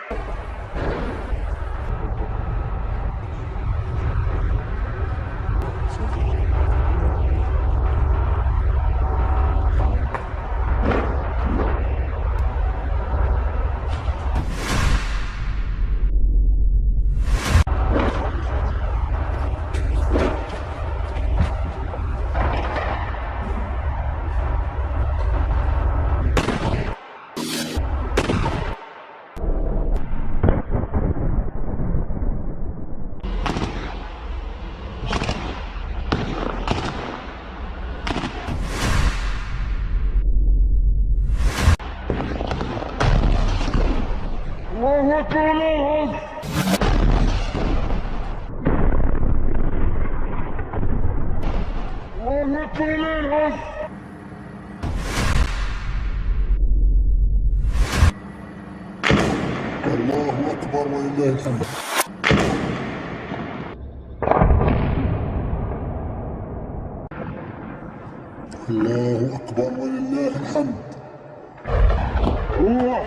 S3: الله أكبر ولله الحمد. الله أكبر ولله الحمد. روح.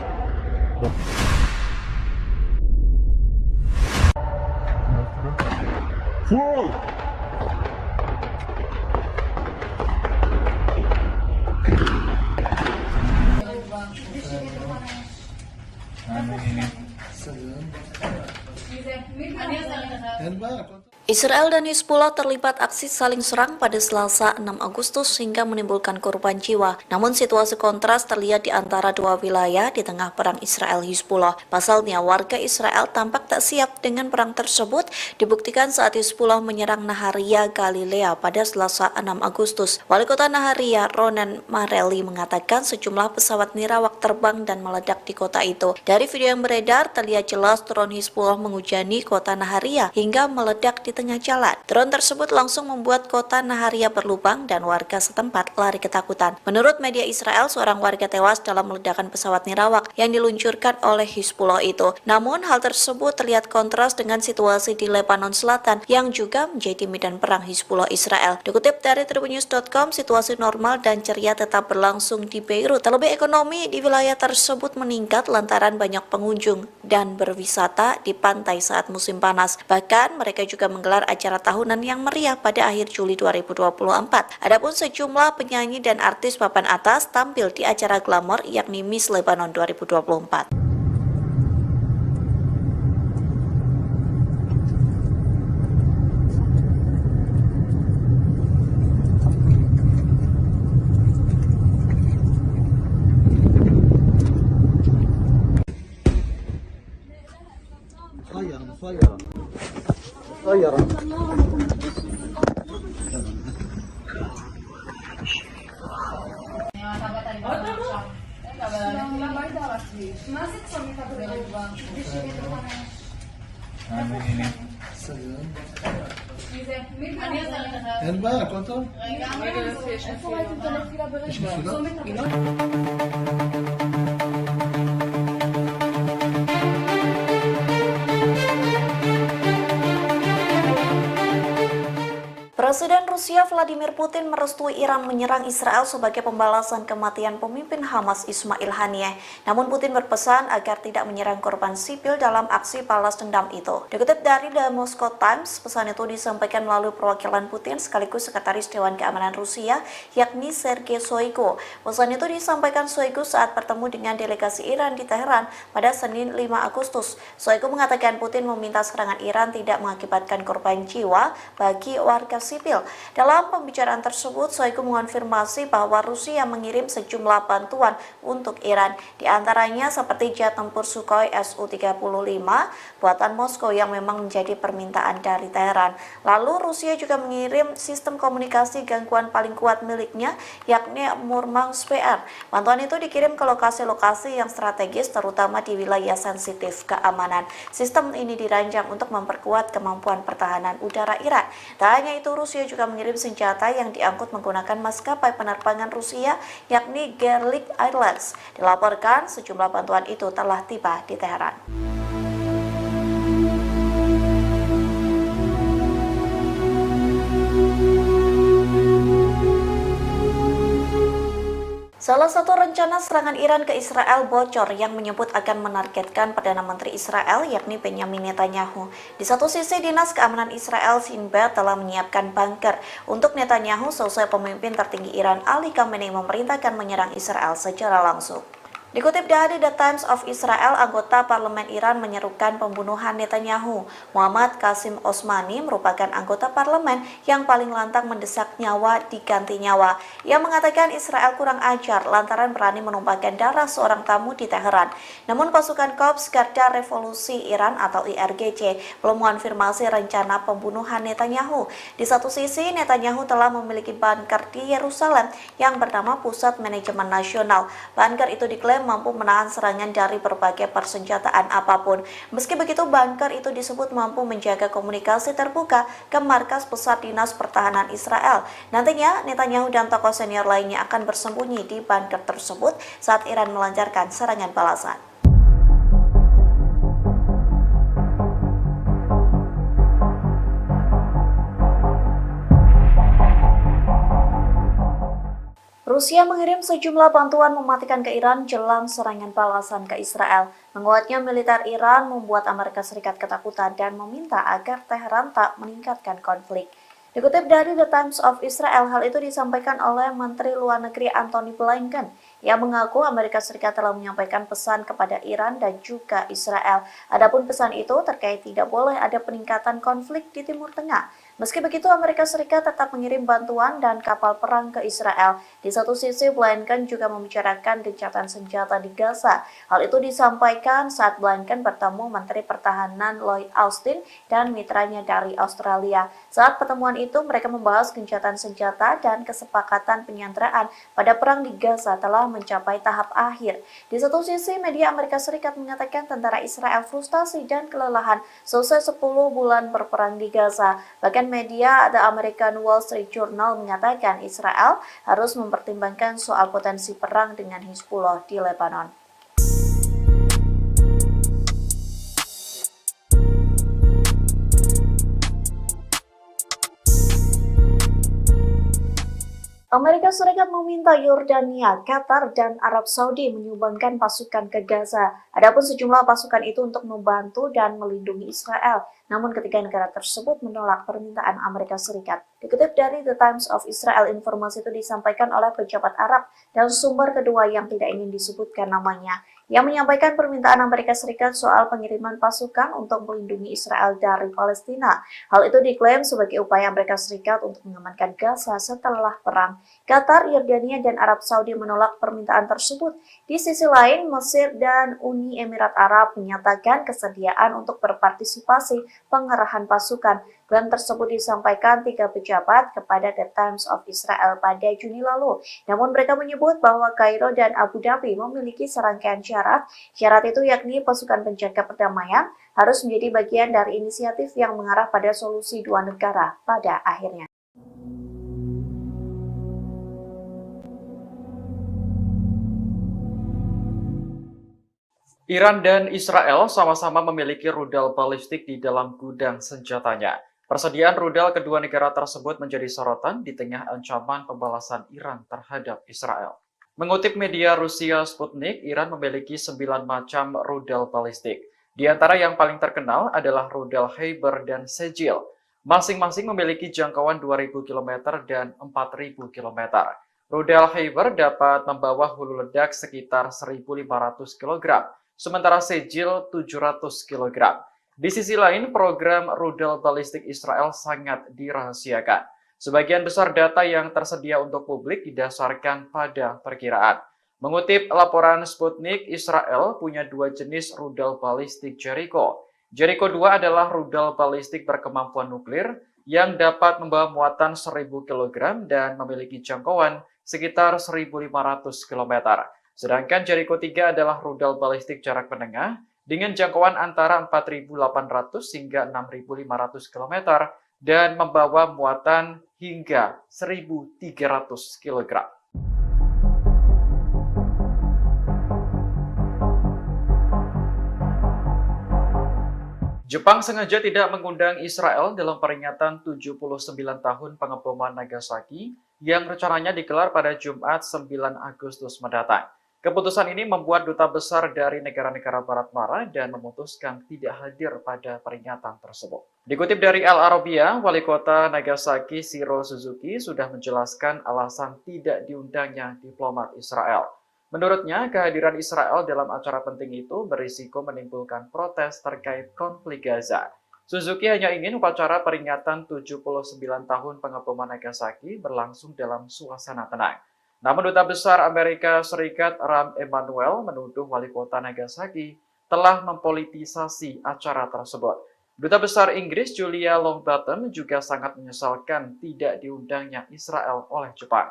S3: فوق.
S1: Israel dan Hizbullah terlibat aksi saling serang pada Selasa 6 Agustus hingga menimbulkan korban jiwa. Namun situasi kontras terlihat di antara dua wilayah di tengah perang Israel-Hizbullah. Pasalnya warga Israel tampak tak siap dengan perang tersebut, dibuktikan saat Hizbullah menyerang Naharia, Galilea pada Selasa 6 Agustus. Wali kota Naharia, Ronen Marelli, mengatakan sejumlah pesawat nirawak terbang dan meledak di kota itu. Dari video yang beredar, terlihat jelas drone Hizbullah menghujani kota Naharia hingga meledak di tengah jalan. Drone tersebut langsung membuat kota Naharia berlubang dan warga setempat lari ketakutan. Menurut media Israel, seorang warga tewas dalam ledakan pesawat nirawak yang diluncurkan oleh Hizbullah itu. Namun, hal tersebut terlihat kontras dengan situasi di Lebanon Selatan yang juga menjadi medan perang Hizbullah Israel. Dikutip dari tribunnews.com, situasi normal dan ceria tetap berlangsung di Beirut. Terlebih ekonomi di wilayah tersebut meningkat lantaran banyak pengunjung dan berwisata di pantai saat musim panas. Bahkan mereka juga menggelar acara tahunan yang meriah pada akhir Juli 2024. Adapun sejumlah penyanyi dan artis papan atas tampil di acara glamor yakni Miss Lebanon 2024. Presiden Rusia Vladimir Putin merestui Iran menyerang Israel sebagai pembalasan kematian pemimpin Hamas Ismail Haniyeh. Namun Putin berpesan agar tidak menyerang korban sipil dalam aksi balas dendam itu. Dikutip dari The Moscow Times, pesan itu disampaikan melalui perwakilan Putin sekaligus Sekretaris Dewan Keamanan Rusia, yakni Sergei Shoigu. Pesan itu disampaikan Shoigu saat bertemu dengan delegasi Iran di Teheran pada Senin 5 Agustus. Shoigu mengatakan Putin meminta serangan Iran tidak mengakibatkan korban jiwa bagi warga sipil. Dalam pembicaraan tersebut, Shoigu mengonfirmasi bahwa Rusia mengirim sejumlah bantuan untuk Iran, di antaranya seperti jet tempur Sukhoi Su-35 buatan Moskow yang memang menjadi permintaan dari Teheran. Lalu Rusia juga mengirim sistem komunikasi gangguan paling kuat miliknya, yakni Murmansk PR. Bantuan itu dikirim ke lokasi-lokasi yang strategis, terutama di wilayah sensitif keamanan. Sistem ini dirancang untuk memperkuat kemampuan pertahanan udara Iran. Tak hanya itu, Rusia juga mengirim senjata yang diangkut menggunakan maskapai penerbangan Rusia, yakni Gerlik Airlines. Dilaporkan sejumlah bantuan itu telah tiba di Teheran. Salah satu rencana serangan Iran ke Israel bocor yang menyebut akan menargetkan Perdana Menteri Israel yakni Benyamin Netanyahu. Di satu sisi, Dinas Keamanan Israel Shin Bet telah menyiapkan bunker untuk Netanyahu seusai pemimpin tertinggi Iran Ali Khamenei memerintahkan menyerang Israel secara langsung. Dikutip dari The Times of Israel, anggota parlemen Iran menyerukan pembunuhan Netanyahu. Muhammad Qasim Osmani merupakan anggota parlemen yang paling lantang mendesak nyawa diganti nyawa. Ia mengatakan Israel kurang ajar lantaran berani menumpahkan darah seorang tamu di Teheran. Namun pasukan Korps Garda Revolusi Iran atau IRGC belum mengonfirmasi rencana pembunuhan Netanyahu. Di satu sisi, Netanyahu telah memiliki bunker di Yerusalem yang bernama Pusat Manajemen Nasional. Bunker itu diklaim mampu menahan serangan dari berbagai persenjataan apapun. Meski begitu, bunker itu disebut mampu menjaga komunikasi terbuka ke markas pusat dinas pertahanan Israel. Nantinya, Netanyahu dan tokoh senior lainnya akan bersembunyi di bunker tersebut saat Iran melancarkan serangan balasan. Rusia mengirim sejumlah bantuan mematikan ke Iran jelang serangan balasan ke Israel. Menguatnya militer Iran membuat Amerika Serikat ketakutan dan meminta agar Teheran tak meningkatkan konflik. Dikutip dari The Times of Israel, hal itu disampaikan oleh Menteri Luar Negeri Antony Blinken. Ia mengaku Amerika Serikat telah menyampaikan pesan kepada Iran dan juga Israel. Adapun pesan itu terkait tidak boleh ada peningkatan konflik di Timur Tengah. Meski begitu, Amerika Serikat tetap mengirim bantuan dan kapal perang ke Israel. Di satu sisi, Blinken juga membicarakan gencatan senjata di Gaza. Hal itu disampaikan saat Blinken bertemu Menteri Pertahanan Lloyd Austin dan mitranya dari Australia. Saat pertemuan itu, mereka membahas gencatan senjata dan kesepakatan penyanderaan pada perang di Gaza telah mencapai tahap akhir. Di satu sisi, media Amerika Serikat mengatakan tentara Israel frustasi dan kelelahan selesai 10 bulan berperang di Gaza. Bahkan media The American Wall Street Journal mengatakan Israel harus mempertimbangkan soal potensi perang dengan Hizbullah di Lebanon. Amerika Serikat meminta Yordania, Qatar, dan Arab Saudi menyumbangkan pasukan ke Gaza. Adapun sejumlah pasukan itu untuk membantu dan melindungi Israel. Namun ketiga negara tersebut menolak permintaan Amerika Serikat. Dikutip dari The Times of Israel, informasi itu disampaikan oleh pejabat Arab dan sumber kedua yang tidak ingin disebutkan namanya. Yang menyampaikan permintaan Amerika Serikat soal pengiriman pasukan untuk melindungi Israel dari Palestina. Hal itu diklaim sebagai upaya Amerika Serikat untuk mengamankan Gaza setelah perang. Qatar, Yordania, dan Arab Saudi menolak permintaan tersebut. Di sisi lain, Mesir dan Uni Emirat Arab menyatakan kesediaan untuk berpartisipasi pengerahan pasukan. Klaim tersebut disampaikan 3 pejabat kepada The Times of Israel pada Juni lalu. Namun mereka menyebut bahwa Kairo dan Abu Dhabi memiliki serangkaian syarat. Syarat itu yakni pasukan penjaga perdamaian harus menjadi bagian dari inisiatif yang mengarah pada solusi dua negara pada akhirnya.
S2: Iran dan Israel sama-sama memiliki rudal balistik di dalam gudang senjatanya. Persediaan rudal kedua negara tersebut menjadi sorotan di tengah ancaman pembalasan Iran terhadap Israel. Mengutip media Rusia Sputnik, Iran memiliki 9 macam rudal balistik. Di antara yang paling terkenal adalah rudal Heiber dan Sejil. Masing-masing memiliki jangkauan 2.000 km dan 4.000 km. Rudal Heiber dapat membawa hulu ledak sekitar 1.500 kg. Sementara Sejil 700 kg. Di sisi lain, program rudal balistik Israel sangat dirahasiakan. Sebagian besar data yang tersedia untuk publik didasarkan pada perkiraan. Mengutip laporan Sputnik, Israel punya 2 jenis rudal balistik Jericho. Jericho 2 adalah rudal balistik berkemampuan nuklir yang dapat membawa muatan 1.000 kg dan memiliki jangkauan sekitar 1.500 km. Sedangkan Jericho 3 adalah rudal balistik jarak menengah dengan jangkauan antara 4.800 hingga 6.500 km dan membawa muatan hingga 1.300 kg. Jepang sengaja tidak mengundang Israel dalam peringatan 79 tahun pengeboman Nagasaki yang rencananya digelar pada Jumat 9 Agustus mendatang. Keputusan ini membuat duta besar dari negara-negara Barat marah dan memutuskan tidak hadir pada peringatan tersebut. Dikutip dari Al Arabiya, Wali Kota Nagasaki Shiro Suzuki sudah menjelaskan alasan tidak diundangnya diplomat Israel. Menurutnya, kehadiran Israel dalam acara penting itu berisiko menimbulkan protes terkait konflik Gaza. Suzuki hanya ingin upacara peringatan 79 tahun pengeboman Nagasaki berlangsung dalam suasana tenang. Namun Duta Besar Amerika Serikat Rahm Emanuel menuduh wali kota Nagasaki telah mempolitisasi acara tersebut. Duta Besar Inggris Julia Longbottom juga sangat menyesalkan tidak diundangnya Israel oleh Jepang.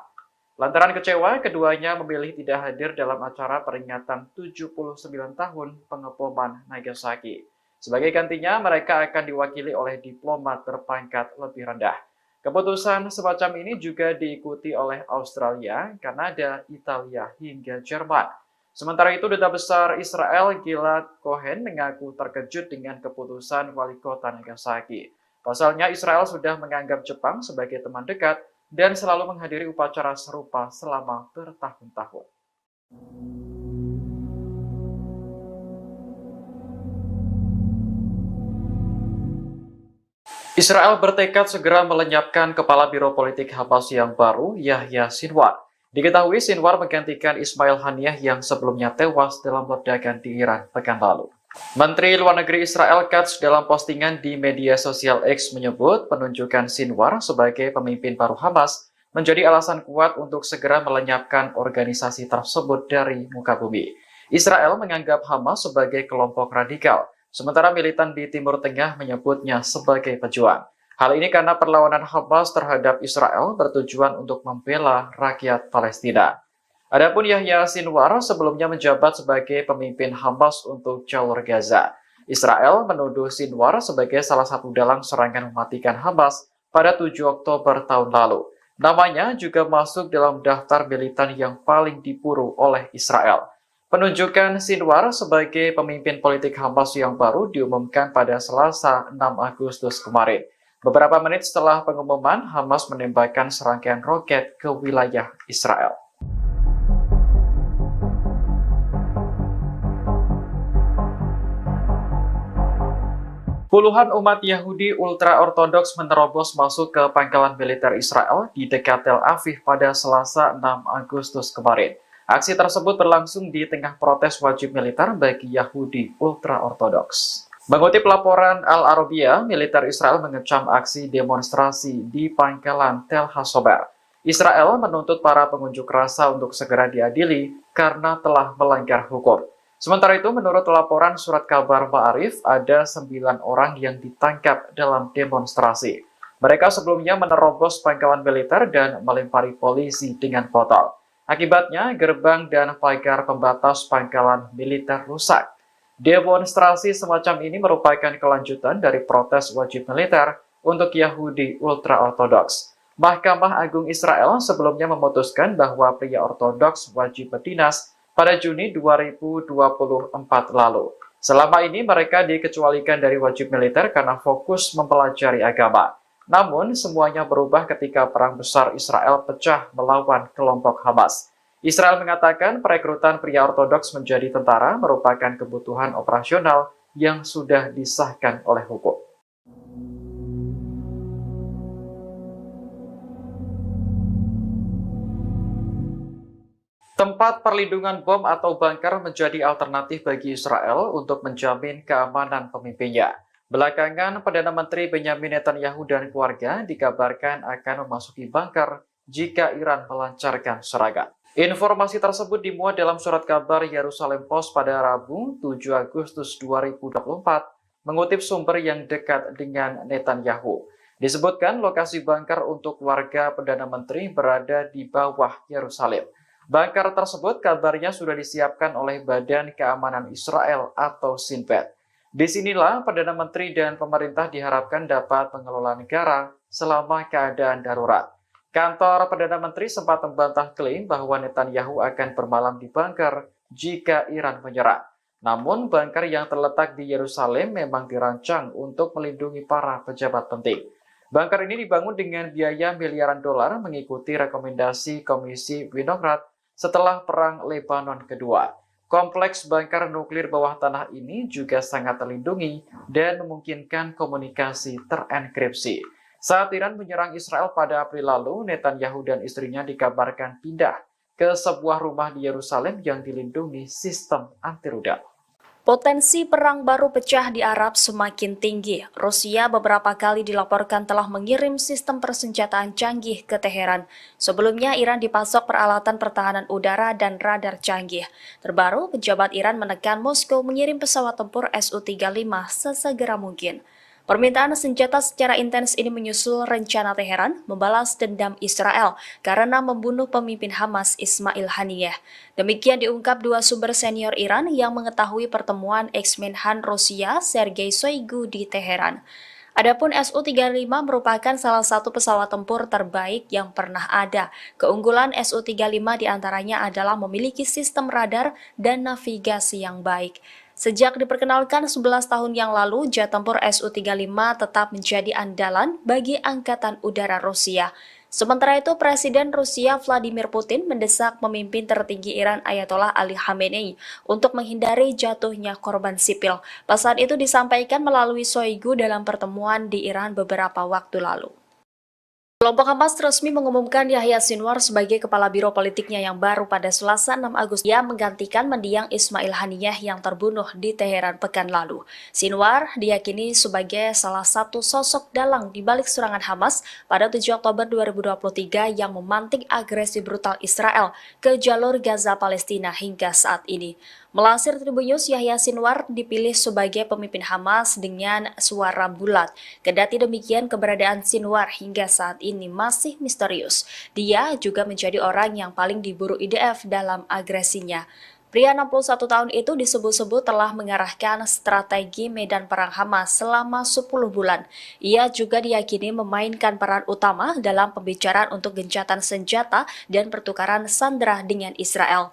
S2: Lantaran kecewa, keduanya memilih tidak hadir dalam acara peringatan 79 tahun pengeboman Nagasaki. Sebagai gantinya, mereka akan diwakili oleh diplomat berpangkat lebih rendah. Keputusan semacam ini juga diikuti oleh Australia, Kanada, Italia, hingga Jerman. Sementara itu, Duta Besar Israel Gilad Cohen mengaku terkejut dengan keputusan wali kota Nagasaki. Pasalnya, Israel sudah menganggap Jepang sebagai teman dekat dan selalu menghadiri upacara serupa selama bertahun-tahun. Israel bertekad segera melenyapkan kepala Biro Politik Hamas yang baru, Yahya Sinwar. Diketahui Sinwar menggantikan Ismail Haniyeh yang sebelumnya tewas dalam ledakan di Iran pekan lalu. Menteri Luar Negeri Israel Katz dalam postingan di media sosial X menyebut penunjukan Sinwar sebagai pemimpin baru Hamas menjadi alasan kuat untuk segera melenyapkan organisasi tersebut dari muka bumi. Israel menganggap Hamas sebagai kelompok radikal, sementara militan di Timur Tengah menyebutnya sebagai pejuang. Hal ini karena perlawanan Hamas terhadap Israel bertujuan untuk membela rakyat Palestina. Adapun Yahya Sinwar sebelumnya menjabat sebagai pemimpin Hamas untuk jalur Gaza. Israel menuduh Sinwar sebagai salah satu dalang serangan mematikan Hamas pada 7 Oktober tahun lalu. Namanya juga masuk dalam daftar militan yang paling diburu oleh Israel. Penunjukan Sinwar sebagai pemimpin politik Hamas yang baru diumumkan pada Selasa 6 Agustus kemarin. Beberapa menit setelah pengumuman, Hamas menembakkan serangkaian roket ke wilayah Israel. Puluhan umat Yahudi ultra-ortodoks menerobos masuk ke pangkalan militer Israel di dekat Tel Aviv pada Selasa 6 Agustus kemarin. Aksi tersebut berlangsung di tengah protes wajib militer bagi Yahudi ultra-ortodoks. Mengutip laporan Al-Arabiya, militer Israel mengecam aksi demonstrasi di pangkalan Tel Hasober. Israel menuntut para pengunjuk rasa untuk segera diadili karena telah melanggar hukum. Sementara itu, menurut laporan surat kabar Ma'arif, ada 9 orang yang ditangkap dalam demonstrasi. Mereka sebelumnya menerobos pangkalan militer dan melempari polisi dengan botol. Akibatnya, gerbang dan pagar pembatas pangkalan militer rusak. Demonstrasi semacam ini merupakan kelanjutan dari protes wajib militer untuk Yahudi ultra-ortodoks. Mahkamah Agung Israel sebelumnya memutuskan bahwa pria ortodoks wajib berdinas pada Juni 2024 lalu. Selama ini mereka dikecualikan dari wajib militer karena fokus mempelajari agama. Namun semuanya berubah ketika perang besar Israel pecah melawan kelompok Hamas. Israel mengatakan perekrutan pria ortodoks menjadi tentara merupakan kebutuhan operasional yang sudah disahkan oleh hukum. Tempat perlindungan bom atau bunker menjadi alternatif bagi Israel untuk menjamin keamanan pemimpinnya. Belakangan, Perdana Menteri Benjamin Netanyahu dan keluarga dikabarkan akan memasuki bunker jika Iran melancarkan serangan. Informasi tersebut dimuat dalam surat kabar Yerusalem Post pada Rabu 7 Agustus 2024, mengutip sumber yang dekat dengan Netanyahu. Disebutkan lokasi bunker untuk warga Perdana Menteri berada di bawah Yerusalem. Bunker tersebut kabarnya sudah disiapkan oleh Badan Keamanan Israel atau Shin Bet. Disinilah Perdana Menteri dan pemerintah diharapkan dapat mengelola negara selama keadaan darurat. Kantor Perdana Menteri sempat membantah klaim bahwa Netanyahu akan bermalam di bunker jika Iran menyerang. Namun, bunker yang terletak di Yerusalem memang dirancang untuk melindungi para pejabat penting. Bunker ini dibangun dengan biaya miliaran dolar mengikuti rekomendasi Komisi Winograd setelah Perang Lebanon Kedua. Kompleks bunker nuklir bawah tanah ini juga sangat terlindungi dan memungkinkan komunikasi terenkripsi. Saat Iran menyerang Israel pada April lalu, Netanyahu dan istrinya dikabarkan pindah ke sebuah rumah di Yerusalem yang dilindungi sistem anti-rudal.
S1: Potensi perang baru pecah di Arab semakin tinggi. Rusia beberapa kali dilaporkan telah mengirim sistem persenjataan canggih ke Teheran. Sebelumnya, Iran dipasok peralatan pertahanan udara dan radar canggih. Terbaru, pejabat Iran menekan Moskow mengirim pesawat tempur Su-35 sesegera mungkin. Permintaan senjata secara intens ini menyusul rencana Teheran membalas dendam Israel karena membunuh pemimpin Hamas Ismail Haniyeh. Demikian diungkap dua sumber senior Iran yang mengetahui pertemuan ex-Menhan Rusia Sergei Shoigu di Teheran. Adapun Su-35 merupakan salah satu pesawat tempur terbaik yang pernah ada. Keunggulan Su-35 diantaranya adalah memiliki sistem radar dan navigasi yang baik. Sejak diperkenalkan 11 tahun yang lalu, jet tempur Su-35 tetap menjadi andalan bagi Angkatan Udara Rusia. Sementara itu, Presiden Rusia Vladimir Putin mendesak pemimpin tertinggi Iran Ayatollah Ali Khamenei untuk menghindari jatuhnya korban sipil. Pesan itu disampaikan melalui Shoigu dalam pertemuan di Iran beberapa waktu lalu. Kelompok Hamas resmi mengumumkan Yahya Sinwar sebagai kepala biro politiknya yang baru pada Selasa 6 Agustus. Ia menggantikan mendiang Ismail Haniyeh yang terbunuh di Teheran pekan lalu. Sinwar diyakini sebagai salah satu sosok dalang di balik serangan Hamas pada 7 Oktober 2023 yang memantik agresi brutal Israel ke jalur Gaza Palestina hingga saat ini. Melansir Tribunnews, Yahya Sinwar dipilih sebagai pemimpin Hamas dengan suara bulat. Kendati demikian, keberadaan Sinwar hingga saat ini masih misterius. Dia juga menjadi orang yang paling diburu IDF dalam agresinya. Pria 61 tahun itu disebut-sebut telah mengarahkan strategi medan perang Hamas selama 10 bulan. Ia juga diyakini memainkan peran utama dalam pembicaraan untuk gencatan senjata dan pertukaran sandera dengan Israel.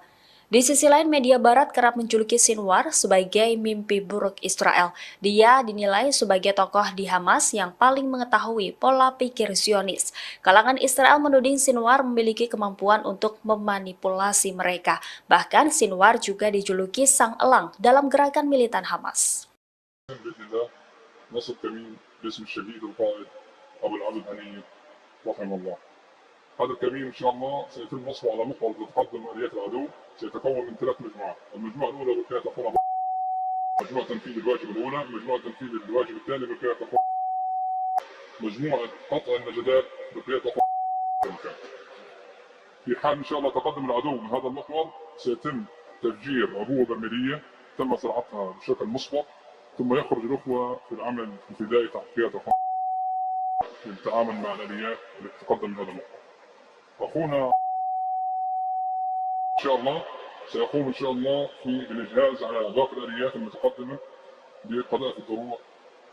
S1: Di sisi lain, media barat kerap menjuluki Sinwar sebagai mimpi buruk Israel. Dia dinilai sebagai tokoh di Hamas yang paling mengetahui pola pikir Zionis. Kalangan Israel menuding Sinwar memiliki kemampuan untuk memanipulasi mereka. Bahkan Sinwar juga dijuluki sang elang dalam gerakan militan Hamas.
S3: هذا الكمين ان شاء الله سيتم نصبه على محور لتقدم اليات العدو سيتكون من 3 مجموعات، المجموعه الاولى بقياده اخونا مجموعه تنفيذ الواجب الاولى، مجموعه تنفيذ الواجب الثاني بقياده اخونا مجموعه قطع النجدات بقياده اخونا. في حال ان شاء الله تقدم العدو من هذا المحور سيتم تفجير عبوه برميليه تم زراعتها بشكل مسبق، ثم يخرج الاخوه في العمل الابتدائي تحت قياده اخونا للتعامل مع الاليات التي تقدم من هذا المحور. أخونا إن شاء الله سيقوم إن شاء الله في الإجهاز على باقي الآليات المتقدمة بقذائف الدروع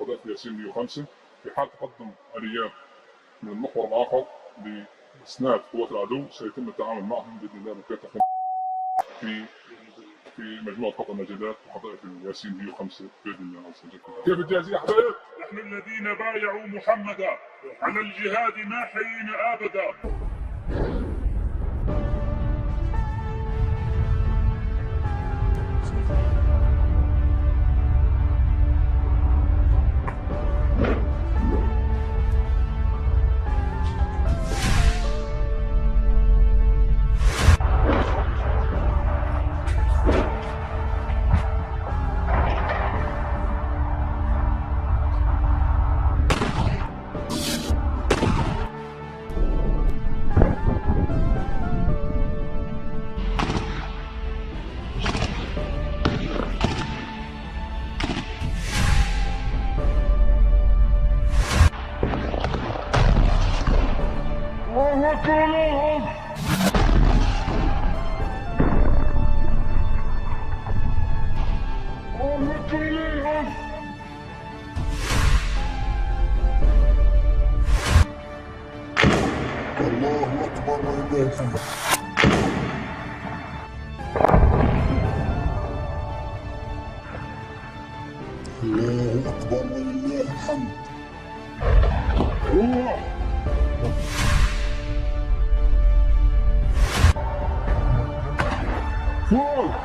S3: قذائف ياسين 105. في حال تقدم آليات من المحور الآخر بإسناد قوات العدو سيتم التعامل معهم بإذن الله بكافة في مجموعة قطع النجدات وقذائف ياسين 105 بإذن الله عز وجل. كيف الجاهزية حبايب؟
S5: نحن الذين بايعوا محمدا على الجهاد ما حيينا أبدا.
S3: الله أكبر ولله الحمد. فوق.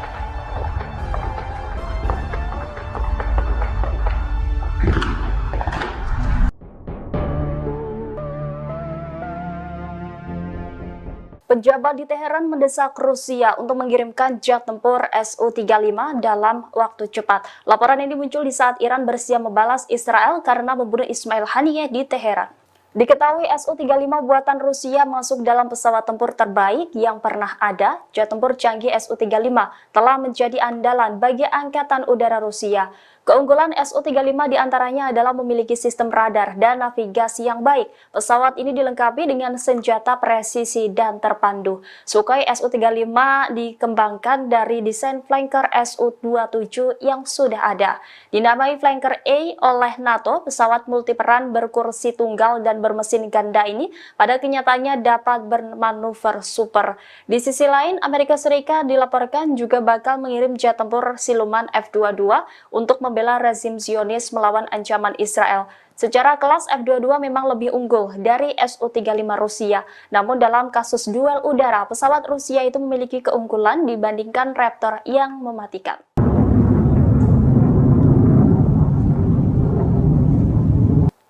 S6: Pejabat di Teheran mendesak Rusia untuk mengirimkan jet tempur Su-35 dalam waktu cepat. Laporan ini muncul di saat Iran bersiap membalas Israel karena membunuh Ismail Haniyeh di Teheran. Diketahui Su-35 buatan Rusia masuk dalam pesawat tempur terbaik yang pernah ada. Jet tempur canggih Su-35 telah menjadi andalan bagi Angkatan Udara Rusia. Keunggulan Su-35 diantaranya adalah memiliki sistem radar dan navigasi yang baik. Pesawat ini dilengkapi dengan senjata presisi dan terpandu. Sukhoi Su-35 dikembangkan dari desain flanker Su-27 yang sudah ada. Dinamai Flanker A oleh NATO, pesawat multiperan berkursi tunggal dan bermesin ganda ini pada kenyataannya dapat bermanuver super. Di sisi lain, Amerika Serikat dilaporkan juga bakal mengirim jet tempur siluman F-22 untuk membela rezim Zionis melawan ancaman Israel. Secara kelas F-22 memang lebih unggul dari Su-35 Rusia. Namun dalam kasus duel udara, pesawat Rusia itu memiliki keunggulan dibandingkan Raptor yang mematikan.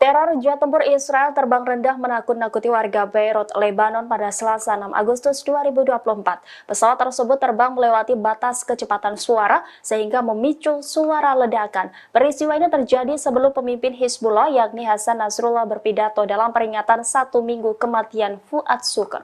S6: Teror jet tempur Israel terbang rendah menakut-nakuti warga Beirut, Lebanon pada Selasa 6 Agustus 2024. Pesawat tersebut terbang melewati batas kecepatan suara sehingga memicu suara ledakan. Peristiwa ini terjadi sebelum pemimpin Hizbullah yakni Hasan Nasrullah berpidato dalam peringatan 1 minggu kematian Fuad Shukr.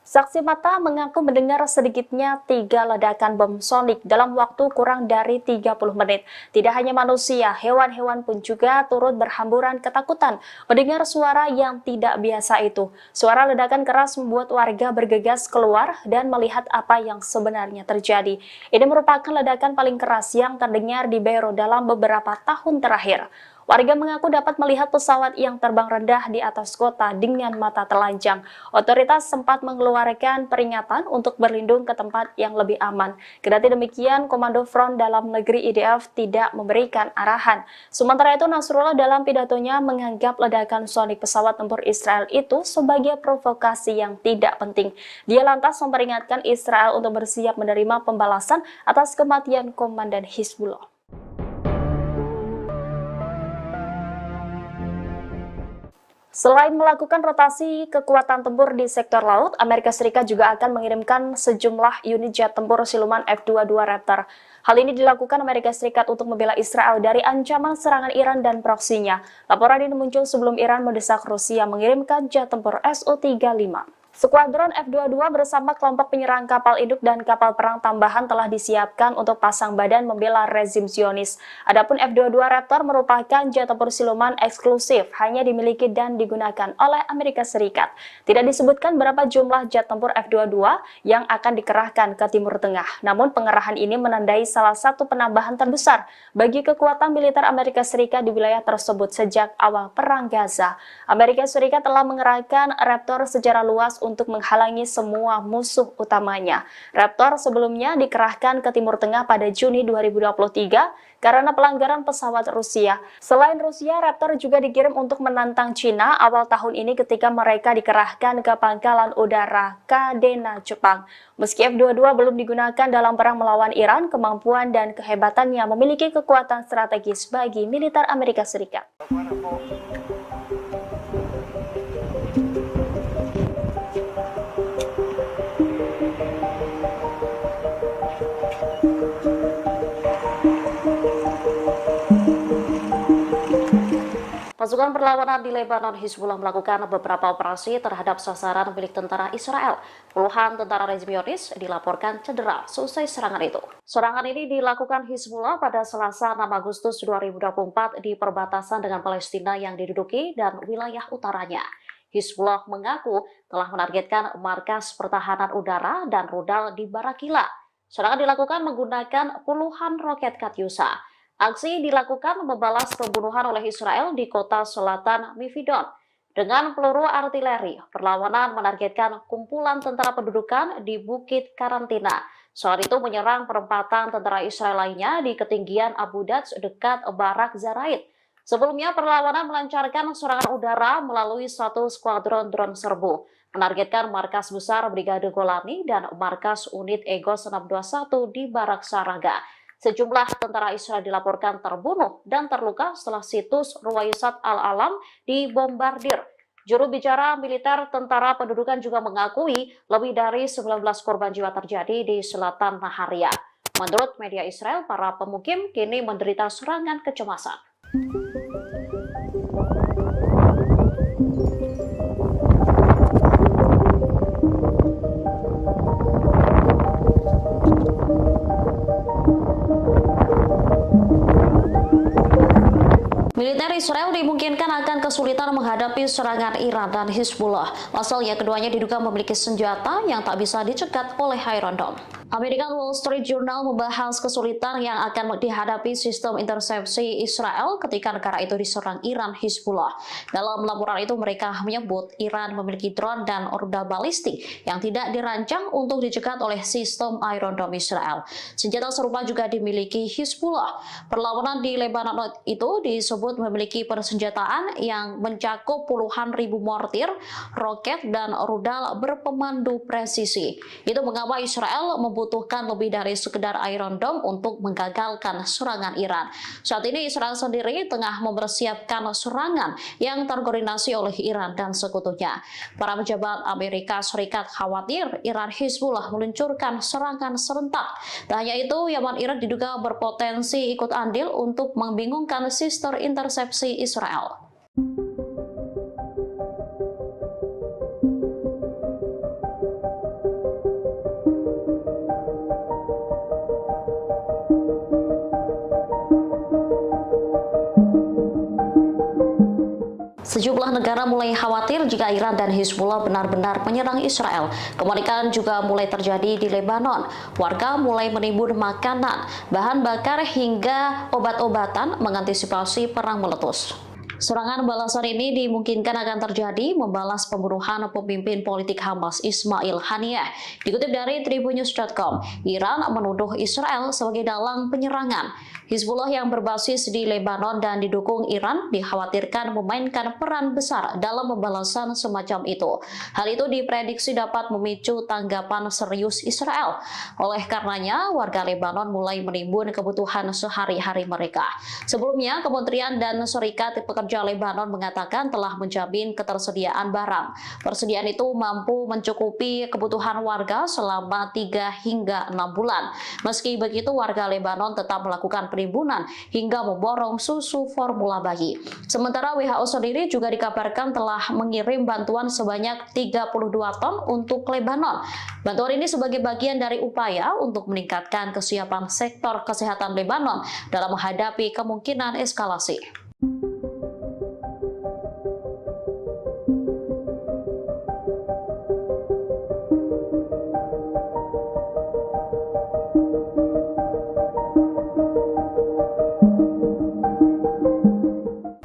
S6: Saksi mata mengaku mendengar sedikitnya 3 ledakan bom sonik dalam waktu kurang dari 30 menit. Tidak hanya manusia, hewan-hewan pun juga turut berhamburan ketakutan mendengar suara yang tidak biasa itu. Suara ledakan keras membuat warga bergegas keluar dan melihat apa yang sebenarnya terjadi. Ini merupakan ledakan paling keras yang terdengar di Beirut dalam beberapa tahun terakhir. Warga mengaku dapat melihat pesawat yang terbang rendah di atas kota dengan mata telanjang. Otoritas sempat mengeluarkan peringatan untuk berlindung ke tempat yang lebih aman. Kendati demikian, Komando Front Dalam Negeri IDF tidak memberikan arahan. Sementara itu, Nasrullah dalam pidatonya menganggap ledakan sonik pesawat tempur Israel itu sebagai provokasi yang tidak penting. Dia lantas memperingatkan Israel untuk bersiap menerima pembalasan atas kematian Komandan Hizbullah. Selain melakukan rotasi kekuatan tempur di sektor laut, Amerika Serikat juga akan mengirimkan sejumlah unit jet tempur siluman F-22 Raptor. Hal ini dilakukan Amerika Serikat untuk membela Israel dari ancaman serangan Iran dan proksinya. Laporan ini muncul sebelum Iran mendesak Rusia mengirimkan jet tempur Su-35. Skuadron F-22 bersama kelompok penyerang kapal induk dan kapal perang tambahan telah disiapkan untuk pasang badan membela rezim Zionis. Adapun F-22 Raptor merupakan jet tempur siluman eksklusif, hanya dimiliki dan digunakan oleh Amerika Serikat. Tidak disebutkan berapa jumlah jet tempur F-22 yang akan dikerahkan ke Timur Tengah. Namun pengerahan ini menandai salah satu penambahan terbesar bagi kekuatan militer Amerika Serikat di wilayah tersebut sejak awal Perang Gaza. Amerika Serikat telah mengerahkan Raptor secara luas untuk menghalangi semua musuh utamanya. Raptor sebelumnya dikerahkan ke Timur Tengah pada Juni 2023 karena pelanggaran pesawat Rusia. Selain Rusia, Raptor juga dikirim untuk menantang Cina awal tahun ini ketika mereka dikerahkan ke pangkalan udara Kadena, Jepang. Meski F-22 belum digunakan dalam perang melawan Iran, kemampuan dan kehebatannya memiliki kekuatan strategis bagi militer Amerika Serikat.
S4: Pasukan perlawanan di Lebanon Hizbullah melakukan beberapa operasi terhadap sasaran milik tentara Israel. Puluhan tentara rezim Zionis dilaporkan cedera seusai serangan itu. Serangan ini dilakukan Hizbullah pada Selasa 6 Agustus 2024 di perbatasan dengan Palestina yang diduduki dan wilayah utaranya. Hizbullah mengaku telah menargetkan markas pertahanan udara dan rudal di Barakila. Serangan dilakukan menggunakan puluhan roket Katyusha. Aksi dilakukan membalas pembunuhan oleh Israel di kota selatan Mifidon. Dengan peluru artileri, perlawanan menargetkan kumpulan tentara pendudukan di Bukit Karantina. Saat itu menyerang perempatan tentara Israel lainnya di ketinggian Abu Daj dekat Barak Zarait. Sebelumnya perlawanan melancarkan serangan udara melalui satu skuadron drone serbu, menargetkan markas besar Brigade Golani dan markas unit Egos 621 di Barak Saraga. Sejumlah tentara Israel dilaporkan terbunuh dan terluka setelah situs Ruwaisat Al-Alam dibombardir. Juru bicara militer Tentara Pendudukan juga mengakui lebih dari 19 korban jiwa terjadi di selatan Naharia. Menurut media Israel, para pemukim kini menderita serangan kecemasan. Militer Israel dimungkinkan akan kesulitan menghadapi serangan Iran dan Hizbullah. Pasalnya keduanya diduga memiliki senjata yang tak bisa dicegat oleh Iron Dome. American Wall Street Journal membahas kesulitan yang akan dihadapi sistem intersepsi Israel ketika negara itu diserang Iran Hizbullah. Dalam laporan itu mereka menyebut Iran memiliki drone dan rudal balistik yang tidak dirancang untuk dicegat oleh sistem Iron Dome Israel. Senjata serupa juga dimiliki Hizbullah. Perlawanan di Lebanon itu disebut memiliki persenjataan yang mencakup puluhan ribu mortir, roket, dan rudal berpemandu presisi. Itu mengapa Israel membutuhkan lebih dari sekedar Iron Dome untuk menggagalkan serangan Iran. Saat ini Israel sendiri tengah mempersiapkan serangan yang terkoordinasi oleh Iran dan sekutunya. Para pejabat Amerika Serikat khawatir Iran Hizbullah meluncurkan serangan serentak. Tak hanya itu, Yaman Iran diduga berpotensi ikut andil untuk membingungkan sistem intersepsi Israel. Sejumlah negara mulai khawatir jika Iran dan Hizbullah benar-benar menyerang Israel. Kepanikan juga mulai terjadi di Lebanon. Warga mulai menimbun makanan, bahan bakar hingga obat-obatan mengantisipasi perang meletus. Serangan balasan ini dimungkinkan akan terjadi membalas pembunuhan pemimpin politik Hamas Ismail Haniyeh. Dikutip dari Tribunnews.com, Iran menuduh Israel sebagai dalang penyerangan. Hizbullah yang berbasis di Lebanon dan didukung Iran dikhawatirkan memainkan peran besar dalam pembalasan semacam itu. Hal itu diprediksi dapat memicu tanggapan serius Israel. Oleh karenanya, warga Lebanon mulai menimbun kebutuhan sehari-hari mereka. Sebelumnya, Kementerian dan Serikat Pekerja Lebanon mengatakan telah menjamin ketersediaan barang. Persediaan itu mampu mencukupi kebutuhan warga selama 3 hingga 6 bulan. Meski begitu, warga Lebanon tetap melakukan penimbunan hingga memborong susu formula bayi. Sementara WHO sendiri juga dikabarkan telah mengirim bantuan sebanyak 32 ton untuk Lebanon. Bantuan ini sebagai bagian dari upaya untuk meningkatkan kesiapan sektor kesehatan Lebanon dalam menghadapi kemungkinan eskalasi.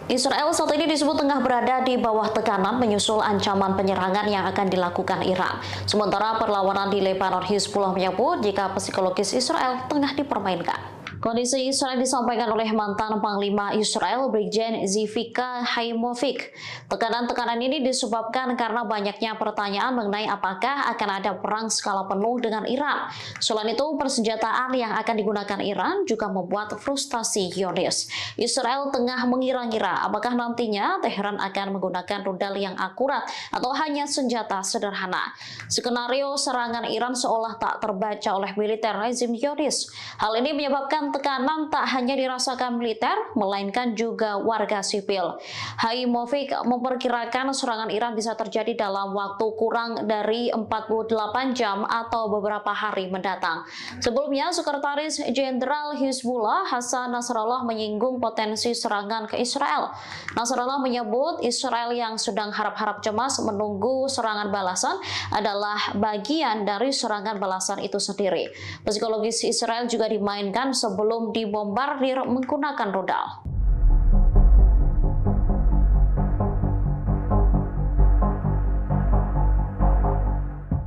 S4: Israel saat ini disebut tengah berada di bawah tekanan menyusul ancaman penyerangan yang akan dilakukan Iran. Sementara perlawanan di Lebanon, Hizbullah menyebut jika psikologis Israel tengah dipermainkan. Kondisi Israel disampaikan oleh mantan Panglima Israel, Brigjen Zivika Haimovic. Tekanan-tekanan ini disebabkan karena banyaknya pertanyaan mengenai apakah akan ada perang skala penuh dengan Iran. Selain itu, persenjataan yang akan digunakan Iran juga membuat frustasi Zionis. Israel tengah mengira-ngira apakah nantinya Teheran akan menggunakan rudal yang akurat atau hanya senjata sederhana. Skenario serangan Iran seolah tak terbaca oleh militer rezim Zionis. Hal ini menyebabkan tekanan tak hanya dirasakan militer, melainkan juga warga sipil. Haimovic memperkirakan serangan Iran bisa terjadi dalam waktu kurang dari 48 jam atau beberapa hari mendatang. Sebelumnya, Sekretaris Jenderal Hizbullah Hassan Nasrallah menyinggung potensi serangan ke Israel. Nasrallah menyebut Israel yang sedang harap-harap cemas menunggu serangan balasan adalah bagian dari serangan balasan itu sendiri. Psikologis Israel juga dimainkan sebelum dibombardir menggunakan rudal.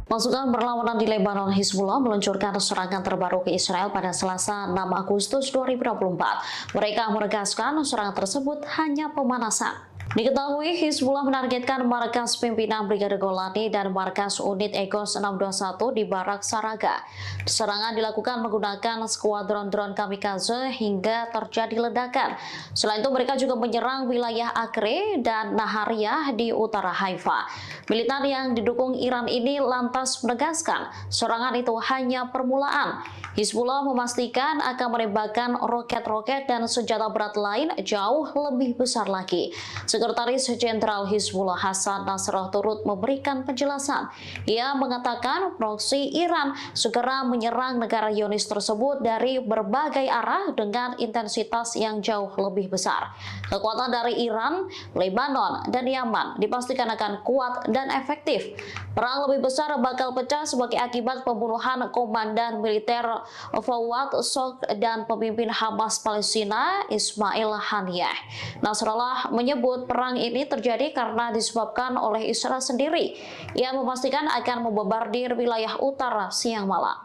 S4: Pasukan berlawanan di Lebanon, Hizbullah meluncurkan serangan terbaru ke Israel pada Selasa 6 Agustus 2024. Mereka menegaskan serangan tersebut hanya pemanasan. Diketahui Hizbullah menargetkan markas pimpinan Brigade Golani dan markas unit Egos 621 di Barak Saraga. Serangan dilakukan menggunakan skuadron drone kamikaze hingga terjadi ledakan. Selain itu mereka juga menyerang wilayah Acre dan Nahariyah di utara Haifa. Militan yang didukung Iran ini lantas menegaskan serangan itu hanya permulaan. Hizbullah memastikan akan menembakkan roket-roket dan senjata berat lain jauh lebih besar lagi. Sekretaris Jenderal Hizbullah Hasan Nasrallah turut memberikan penjelasan. Ia mengatakan proksi Iran segera menyerang negara Zionis tersebut dari berbagai arah dengan intensitas yang jauh lebih besar. Kekuatan dari Iran, Lebanon, dan Yaman dipastikan akan kuat dan efektif. Perang lebih besar bakal pecah sebagai akibat pembunuhan komandan militer Fawad Shokr dan pemimpin Hamas Palestina Ismail Haniyeh. Nasrallah menyebut perang ini terjadi karena disebabkan oleh Israel sendiri. Ia memastikan akan membombardir wilayah utara siang malam.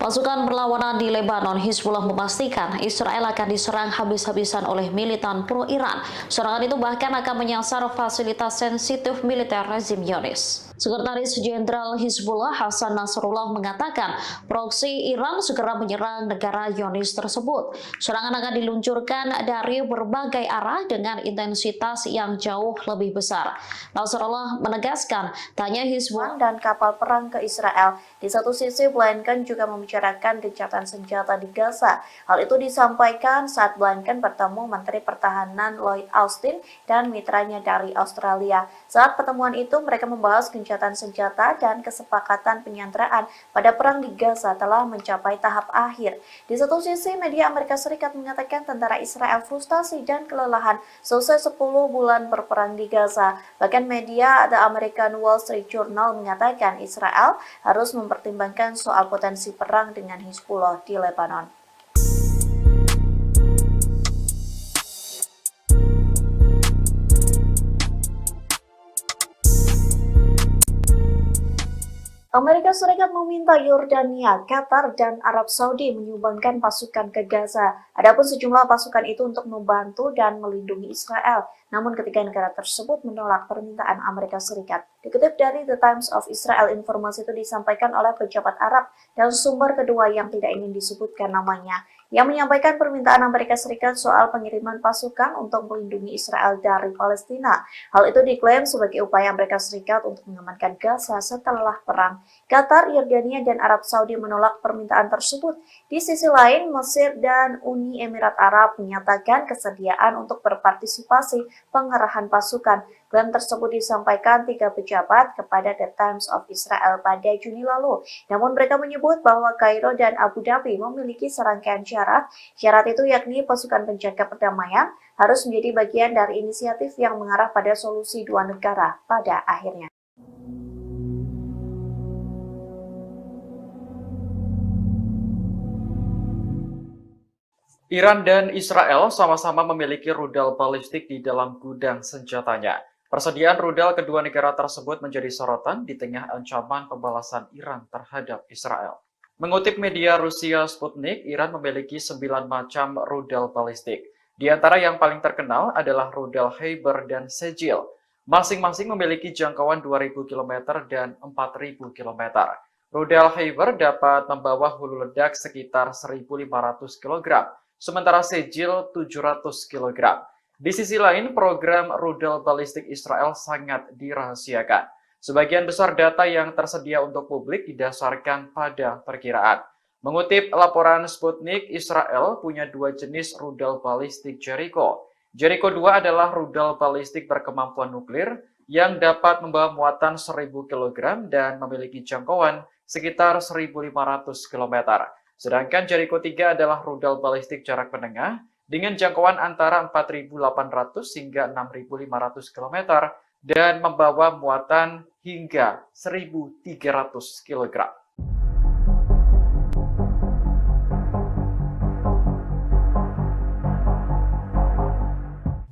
S4: Pasukan perlawanan di Lebanon, Hizbullah memastikan Israel akan diserang habis-habisan oleh militan pro-Iran. Serangan itu bahkan akan menyasar fasilitas sensitif militer rezim Zionis. Sekretaris Jenderal Hizbullah Hasan Nasrallah mengatakan proksi Iran segera menyerang negara Zionis tersebut. Serangan akan diluncurkan dari berbagai arah dengan intensitas yang jauh lebih besar. Nasrallah menegaskan tanya Hizbullah
S1: dan kapal perang ke Israel. Di satu sisi, Blinken juga membicarakan gencatan senjata di Gaza. Hal itu disampaikan saat Blinken bertemu Menteri Pertahanan Lloyd Austin dan mitranya dari Australia. Saat pertemuan itu, mereka membahas gencatan senjata dan kesepakatan penyanderaan pada perang di Gaza telah mencapai tahap akhir. Di satu sisi, media Amerika Serikat mengatakan tentara Israel frustasi dan kelelahan selesai 10 bulan berperang di Gaza. Bahkan media The American Wall Street Journal mengatakan Israel harus mempertimbangkan soal potensi perang dengan Hizbullah di Lebanon. Amerika Serikat meminta Yordania, Qatar, dan Arab Saudi menyumbangkan pasukan ke Gaza. Adapun sejumlah pasukan itu untuk membantu dan melindungi Israel. Namun ketiga negara tersebut menolak permintaan Amerika Serikat. Dikutip dari The Times of Israel, informasi itu disampaikan oleh pejabat Arab dan sumber kedua yang tidak ingin disebutkan namanya, yang menyampaikan permintaan Amerika Serikat soal pengiriman pasukan untuk melindungi Israel dari Palestina. Hal itu diklaim sebagai upaya Amerika Serikat untuk mengamankan Gaza setelah perang. Qatar, Yordania, dan Arab Saudi menolak permintaan tersebut. Di sisi lain, Mesir dan Uni Emirat Arab menyatakan kesediaan untuk berpartisipasi pengerahan pasukan. Klaim tersebut disampaikan 3 pejabat kepada The Times of Israel pada Juni lalu. Namun mereka menyebut bahwa Kairo dan Abu Dhabi memiliki serangkaian syarat. Syarat itu yakni pasukan penjaga perdamaian harus menjadi bagian dari inisiatif yang mengarah pada solusi dua negara pada akhirnya.
S2: Iran dan Israel sama-sama memiliki rudal balistik di dalam gudang senjatanya. Persediaan rudal kedua negara tersebut menjadi sorotan di tengah ancaman pembalasan Iran terhadap Israel. Mengutip media Rusia Sputnik, Iran memiliki 9 macam rudal balistik. Di antara yang paling terkenal adalah rudal Heiber dan Sejil. Masing-masing memiliki jangkauan 2.000 km dan 4.000 km. Rudal Heiber dapat membawa hulu ledak sekitar 1.500 kg. Sementara Sejil 700 kg. Di sisi lain, program rudal balistik Israel sangat dirahasiakan. Sebagian besar data yang tersedia untuk publik didasarkan pada perkiraan. Mengutip laporan Sputnik, Israel punya 2 jenis rudal balistik Jericho. Jericho 2 adalah rudal balistik berkemampuan nuklir yang dapat membawa muatan 1.000 kg dan memiliki jangkauan sekitar 1.500 km. Sedangkan Jericho 3 adalah rudal balistik jarak menengah dengan jangkauan antara 4.800 hingga 6.500 km dan membawa muatan hingga 1.300 kg.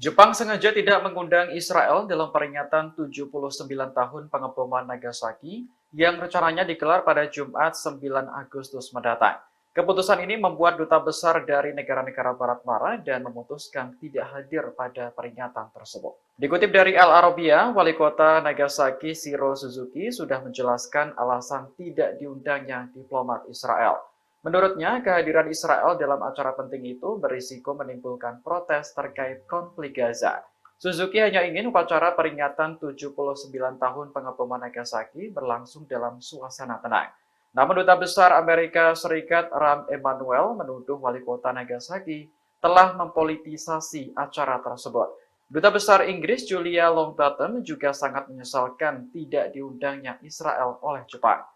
S2: Jepang sengaja tidak mengundang Israel dalam peringatan 79 tahun pengeboman Nagasaki yang rencananya digelar pada Jumat 9 Agustus mendatang. Keputusan ini membuat duta besar dari negara-negara Barat marah dan memutuskan tidak hadir pada peringatan tersebut. Dikutip dari Al Arabiya, Wali Kota Nagasaki Shiro Suzuki sudah menjelaskan alasan tidak diundangnya diplomat Israel. Menurutnya, kehadiran Israel dalam acara penting itu berisiko menimbulkan protes terkait konflik Gaza. Suzuki hanya ingin upacara peringatan 79 tahun pengeboman Nagasaki berlangsung dalam suasana tenang. Namun Duta Besar Amerika Serikat Rahm Emanuel menuduh wali kota Nagasaki telah mempolitisasi acara tersebut. Duta Besar Inggris Julia Longbottom juga sangat menyesalkan tidak diundangnya Israel oleh Jepang.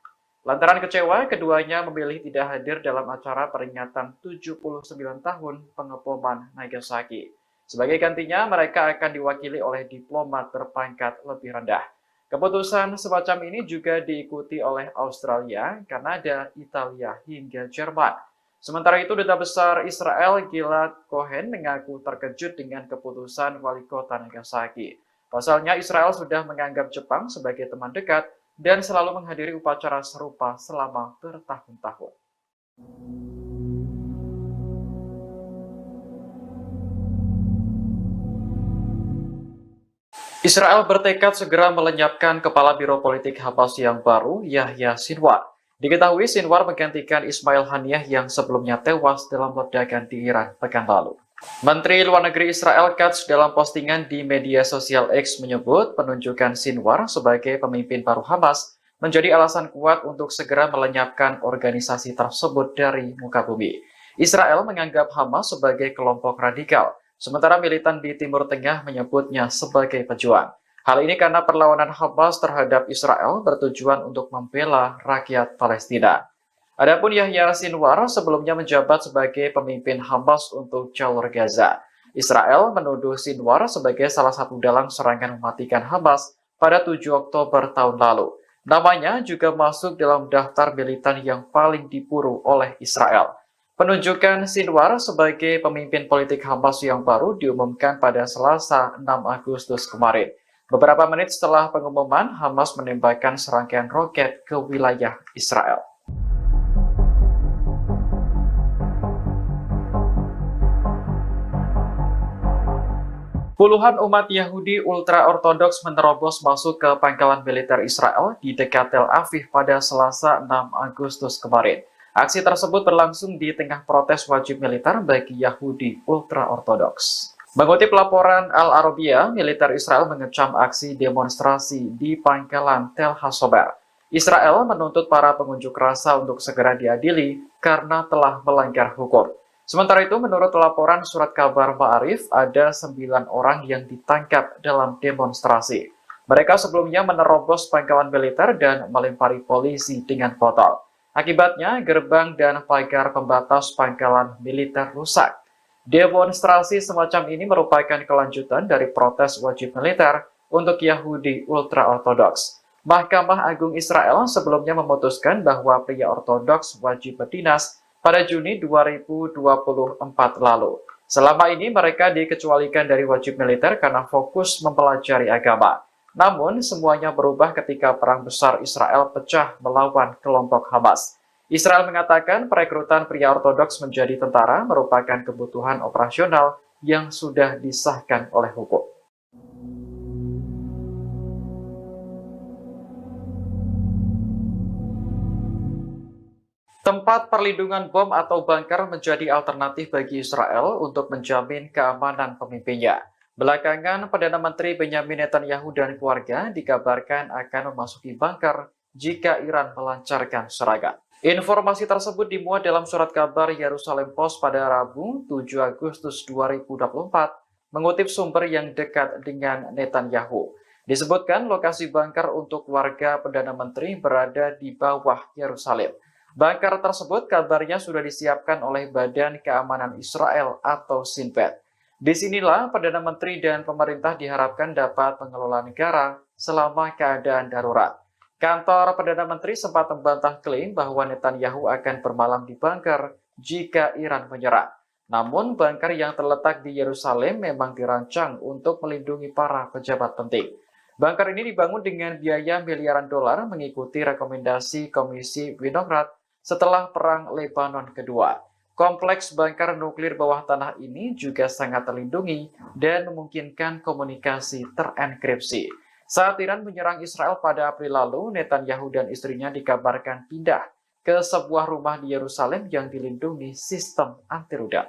S2: Lantaran kecewa, keduanya memilih tidak hadir dalam acara peringatan 79 tahun pengeboman Nagasaki. Sebagai gantinya, mereka akan diwakili oleh diplomat berpangkat lebih rendah. Keputusan semacam ini juga diikuti oleh Australia, Kanada, Italia, hingga Jerman. Sementara itu, Duta Besar Israel Gilad Cohen mengaku terkejut dengan keputusan wali kota Nagasaki. Pasalnya, Israel sudah menganggap Jepang sebagai teman dekat dan selalu menghadiri upacara serupa selama bertahun-tahun. Israel bertekad segera melenyapkan kepala Biro Politik Hamas yang baru, Yahya Sinwar. Diketahui Sinwar menggantikan Ismail Haniyeh yang sebelumnya tewas dalam ledakan di Iran pekan lalu. Menteri Luar Negeri Israel Katz dalam postingan di media sosial X menyebut penunjukan Sinwar sebagai pemimpin baru Hamas menjadi alasan kuat untuk segera melenyapkan organisasi tersebut dari muka bumi. Israel menganggap Hamas sebagai kelompok radikal, sementara militan di Timur Tengah menyebutnya sebagai pejuang. Hal ini karena perlawanan Hamas terhadap Israel bertujuan untuk membela rakyat Palestina. Adapun Yahya Sinwar sebelumnya menjabat sebagai pemimpin Hamas untuk jalur Gaza. Israel menuduh Sinwar sebagai salah satu dalang serangan mematikan Hamas pada 7 Oktober tahun lalu. Namanya juga masuk dalam daftar militan yang paling diburu oleh Israel. Penunjukan Sinwar sebagai pemimpin politik Hamas yang baru diumumkan pada Selasa 6 Agustus kemarin. Beberapa menit setelah pengumuman, Hamas menembakkan serangkaian roket ke wilayah Israel. Puluhan umat Yahudi ultra-ortodoks menerobos masuk ke pangkalan militer Israel di dekat Tel Aviv pada Selasa 6 Agustus kemarin. Aksi tersebut berlangsung di tengah protes wajib militer bagi Yahudi ultra-ortodoks. Mengutip laporan Al Arabiya, militer Israel mengecam aksi demonstrasi di pangkalan Tel Hasober. Israel menuntut para pengunjuk rasa untuk segera diadili karena telah melanggar hukum. Sementara itu, menurut laporan surat kabar Ma'arif, ada 9 orang yang ditangkap dalam demonstrasi. Mereka sebelumnya menerobos pangkalan militer dan melempari polisi dengan botol. Akibatnya, gerbang dan pagar pembatas pangkalan militer rusak. Demonstrasi semacam ini merupakan kelanjutan dari protes wajib militer untuk Yahudi ultra-ortodoks. Mahkamah Agung Israel sebelumnya memutuskan bahwa pria ortodoks wajib berdinas pada Juni 2024 lalu. Selama ini mereka dikecualikan dari wajib militer karena fokus mempelajari agama. Namun semuanya berubah ketika perang besar Israel pecah melawan kelompok Hamas. Israel mengatakan perekrutan pria ortodoks menjadi tentara merupakan kebutuhan operasional yang sudah disahkan oleh hukum. Tempat perlindungan bom atau bunker menjadi alternatif bagi Israel untuk menjamin keamanan pemimpinnya. Belakangan, Perdana Menteri Benjamin Netanyahu dan keluarga dikabarkan akan memasuki bunker jika Iran melancarkan serangan. Informasi tersebut dimuat dalam surat kabar Yerusalem Post pada Rabu 7 Agustus 2024, mengutip sumber yang dekat dengan Netanyahu. Disebutkan lokasi bunker untuk warga Perdana Menteri berada di bawah Yerusalem. Bunker tersebut kabarnya sudah disiapkan oleh Badan Keamanan Israel atau Shin Bet. Disinilah Perdana Menteri dan pemerintah diharapkan dapat mengelola negara selama keadaan darurat. Kantor Perdana Menteri sempat membantah klaim bahwa Netanyahu akan bermalam di bunker jika Iran menyerang. Namun, bunker yang terletak di Yerusalem memang dirancang untuk melindungi para pejabat penting. Bunker ini dibangun dengan biaya miliaran dolar mengikuti rekomendasi Komisi Winograd setelah Perang Lebanon Kedua. Kompleks bunker nuklir bawah tanah ini juga sangat terlindungi dan memungkinkan komunikasi terenkripsi. Saat Iran menyerang Israel pada April lalu, Netanyahu dan istrinya dikabarkan pindah ke sebuah rumah di Yerusalem yang dilindungi sistem anti-rudal.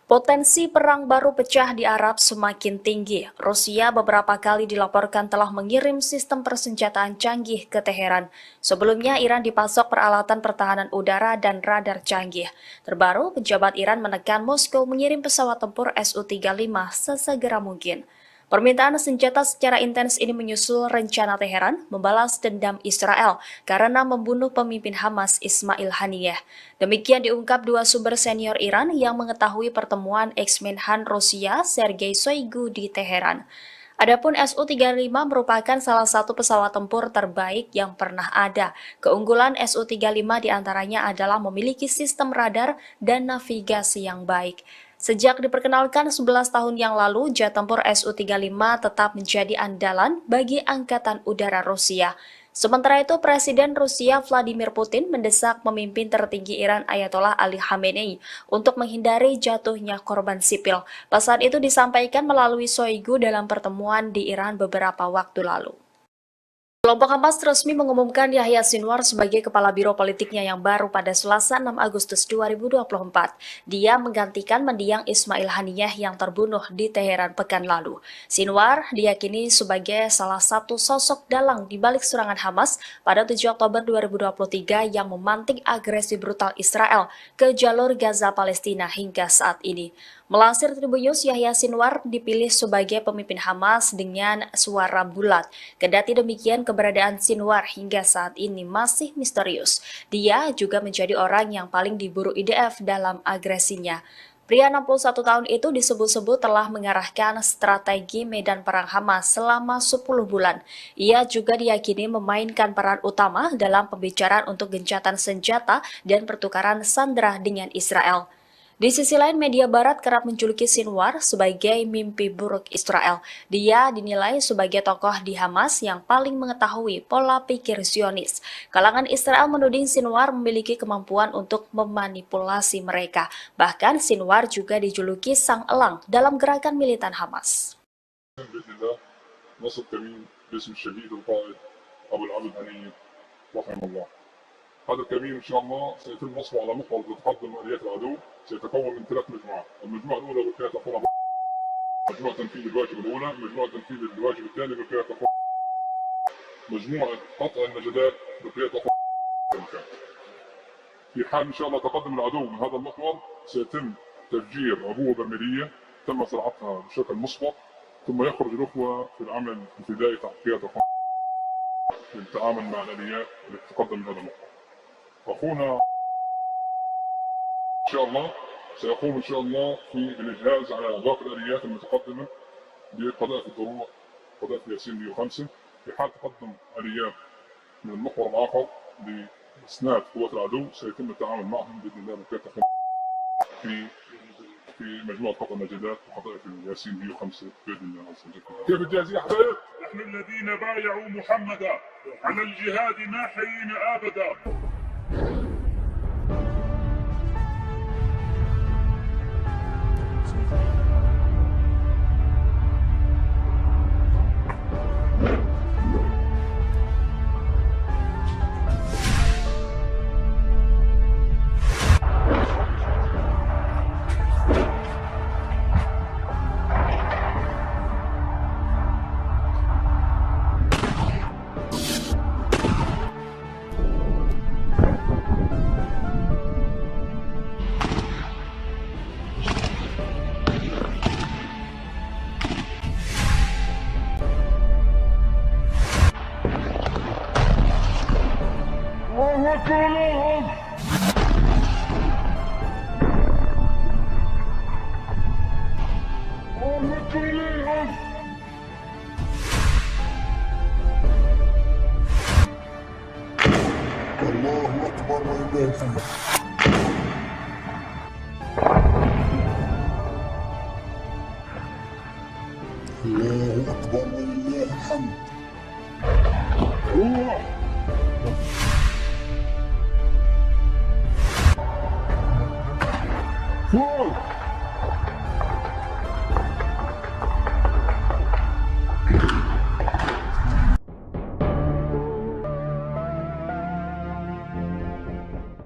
S6: Potensi perang baru pecah di Arab semakin tinggi. Rusia beberapa kali dilaporkan telah mengirim sistem persenjataan canggih ke Teheran. Sebelumnya, Iran dipasok peralatan pertahanan udara dan radar canggih. Terbaru, pejabat Iran menekan Moskow mengirim pesawat tempur Su-35 sesegera mungkin. Permintaan senjata secara intens ini menyusul rencana Teheran membalas dendam Israel karena membunuh pemimpin Hamas Ismail Haniyeh. Demikian diungkap dua sumber senior Iran yang mengetahui pertemuan ex-Menhan Rusia Sergei Shoigu di Teheran. Adapun Su-35 merupakan salah satu pesawat tempur terbaik yang pernah ada. Keunggulan Su-35 diantaranya adalah memiliki sistem radar dan navigasi yang baik. Sejak diperkenalkan 11 tahun yang lalu, jet tempur Su-35 tetap menjadi andalan bagi Angkatan Udara Rusia. Sementara itu, Presiden Rusia Vladimir Putin mendesak pemimpin tertinggi Iran Ayatollah Ali Khamenei untuk menghindari jatuhnya korban sipil. Pesan itu disampaikan melalui Shoigu dalam pertemuan di Iran beberapa waktu lalu. Kelompok Hamas resmi mengumumkan Yahya Sinwar sebagai kepala biro politiknya yang baru pada Selasa 6 Agustus 2024. Dia menggantikan mendiang Ismail Haniyeh yang terbunuh di Teheran pekan lalu. Sinwar diyakini sebagai salah satu sosok dalang di balik serangan Hamas pada 7 Oktober 2023 yang memantik agresi brutal Israel ke jalur Gaza Palestina hingga saat ini. Melansir Tribun News, Yahya Sinwar dipilih sebagai pemimpin Hamas dengan suara bulat. Kendati demikian, keberadaan Sinwar hingga saat ini masih misterius. Dia juga menjadi orang yang paling diburu IDF dalam agresinya. Pria 61 tahun itu disebut-sebut telah mengarahkan strategi medan perang Hamas selama 10 bulan. Ia juga diyakini memainkan peran utama dalam pembicaraan untuk gencatan senjata dan pertukaran sandera dengan Israel. Di sisi lain, media barat kerap menjuluki Sinwar sebagai mimpi buruk Israel. Dia dinilai sebagai tokoh di Hamas yang paling mengetahui pola pikir Zionis. Kalangan Israel menuding Sinwar memiliki kemampuan untuk memanipulasi mereka. Bahkan Sinwar juga dijuluki sang elang dalam gerakan militan Hamas.
S3: هذا الكمين ان شاء الله سيتم نصبه على محور تتقدم اليات العدو سيتكون من 3 مجموعات، المجموعه الاولى بقياده تقوم مجموعه تنفيذ الواجب الاولى، مجموعه تنفيذ الواجب الثاني بقياده تقوم مجموعه قطع النجدات بقياده تقوم. في حال ان شاء الله تقدم العدو من هذا المحور سيتم تفجير عبوه برميليه تم زراعتها بشكل مسبق، ثم يخرج الاخوه في العمل الابتدائي تحت قياده للتعامل مع الاليات التي تقدم من هذا المحور. أخونا إن شاء الله سيقوم إن شاء الله في الإجهاز على باقي الآليات المتقدمة لقذائف الدروع قذائف ياسين 105 في حال تقدم آليات من المحور الآخر لإسناد قوات العدو سيتم التعامل معهم بإذن الله بكافة في مجموعة قطع النجدات وقذائف الياسين 105 بإذن الله عز وجل. كيف الجاهزية حبايب؟
S5: نحن الذين بايعوا محمدا على الجهاد ما حيينا أبدا.
S7: الله أكبر وإليه الحمد.
S3: الله أكبر ولله الحمد. الله فوق.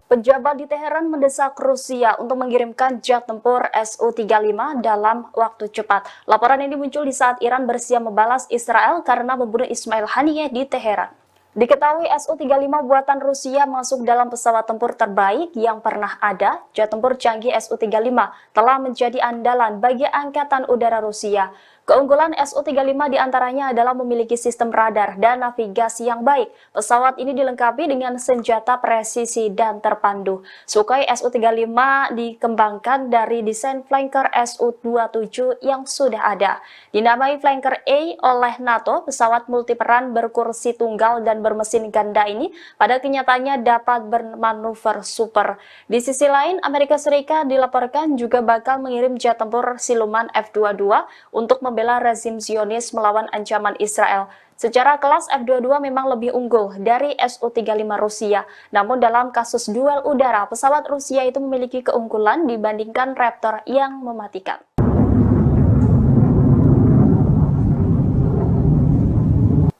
S6: Pejabat di Teheran mendesak Rusia untuk mengirimkan jet tempur Su-35 dalam waktu cepat. Laporan ini muncul di saat Iran bersiap membalas Israel karena membunuh Ismail Haniyeh di Teheran. Diketahui Su-35 buatan Rusia masuk dalam pesawat tempur terbaik yang pernah ada. Jet tempur canggih Su-35 telah menjadi andalan bagi Angkatan Udara Rusia. Keunggulan Su-35 diantaranya adalah memiliki sistem radar dan navigasi yang baik. Pesawat ini dilengkapi dengan senjata presisi dan terpandu. Sukhoi Su-35 dikembangkan dari desain flanker Su-27 yang sudah ada. Dinamai Flanker A oleh NATO, pesawat multiperan berkursi tunggal dan bermesin ganda ini pada kenyataannya dapat bermanuver super. Di sisi lain, Amerika Serikat dilaporkan juga bakal mengirim jet tempur siluman F-22 untuk membela rezim Zionis melawan ancaman Israel. Secara kelas F-22 memang lebih unggul dari Su-35 Rusia. Namun dalam kasus duel udara, pesawat Rusia itu memiliki keunggulan dibandingkan Raptor yang mematikan.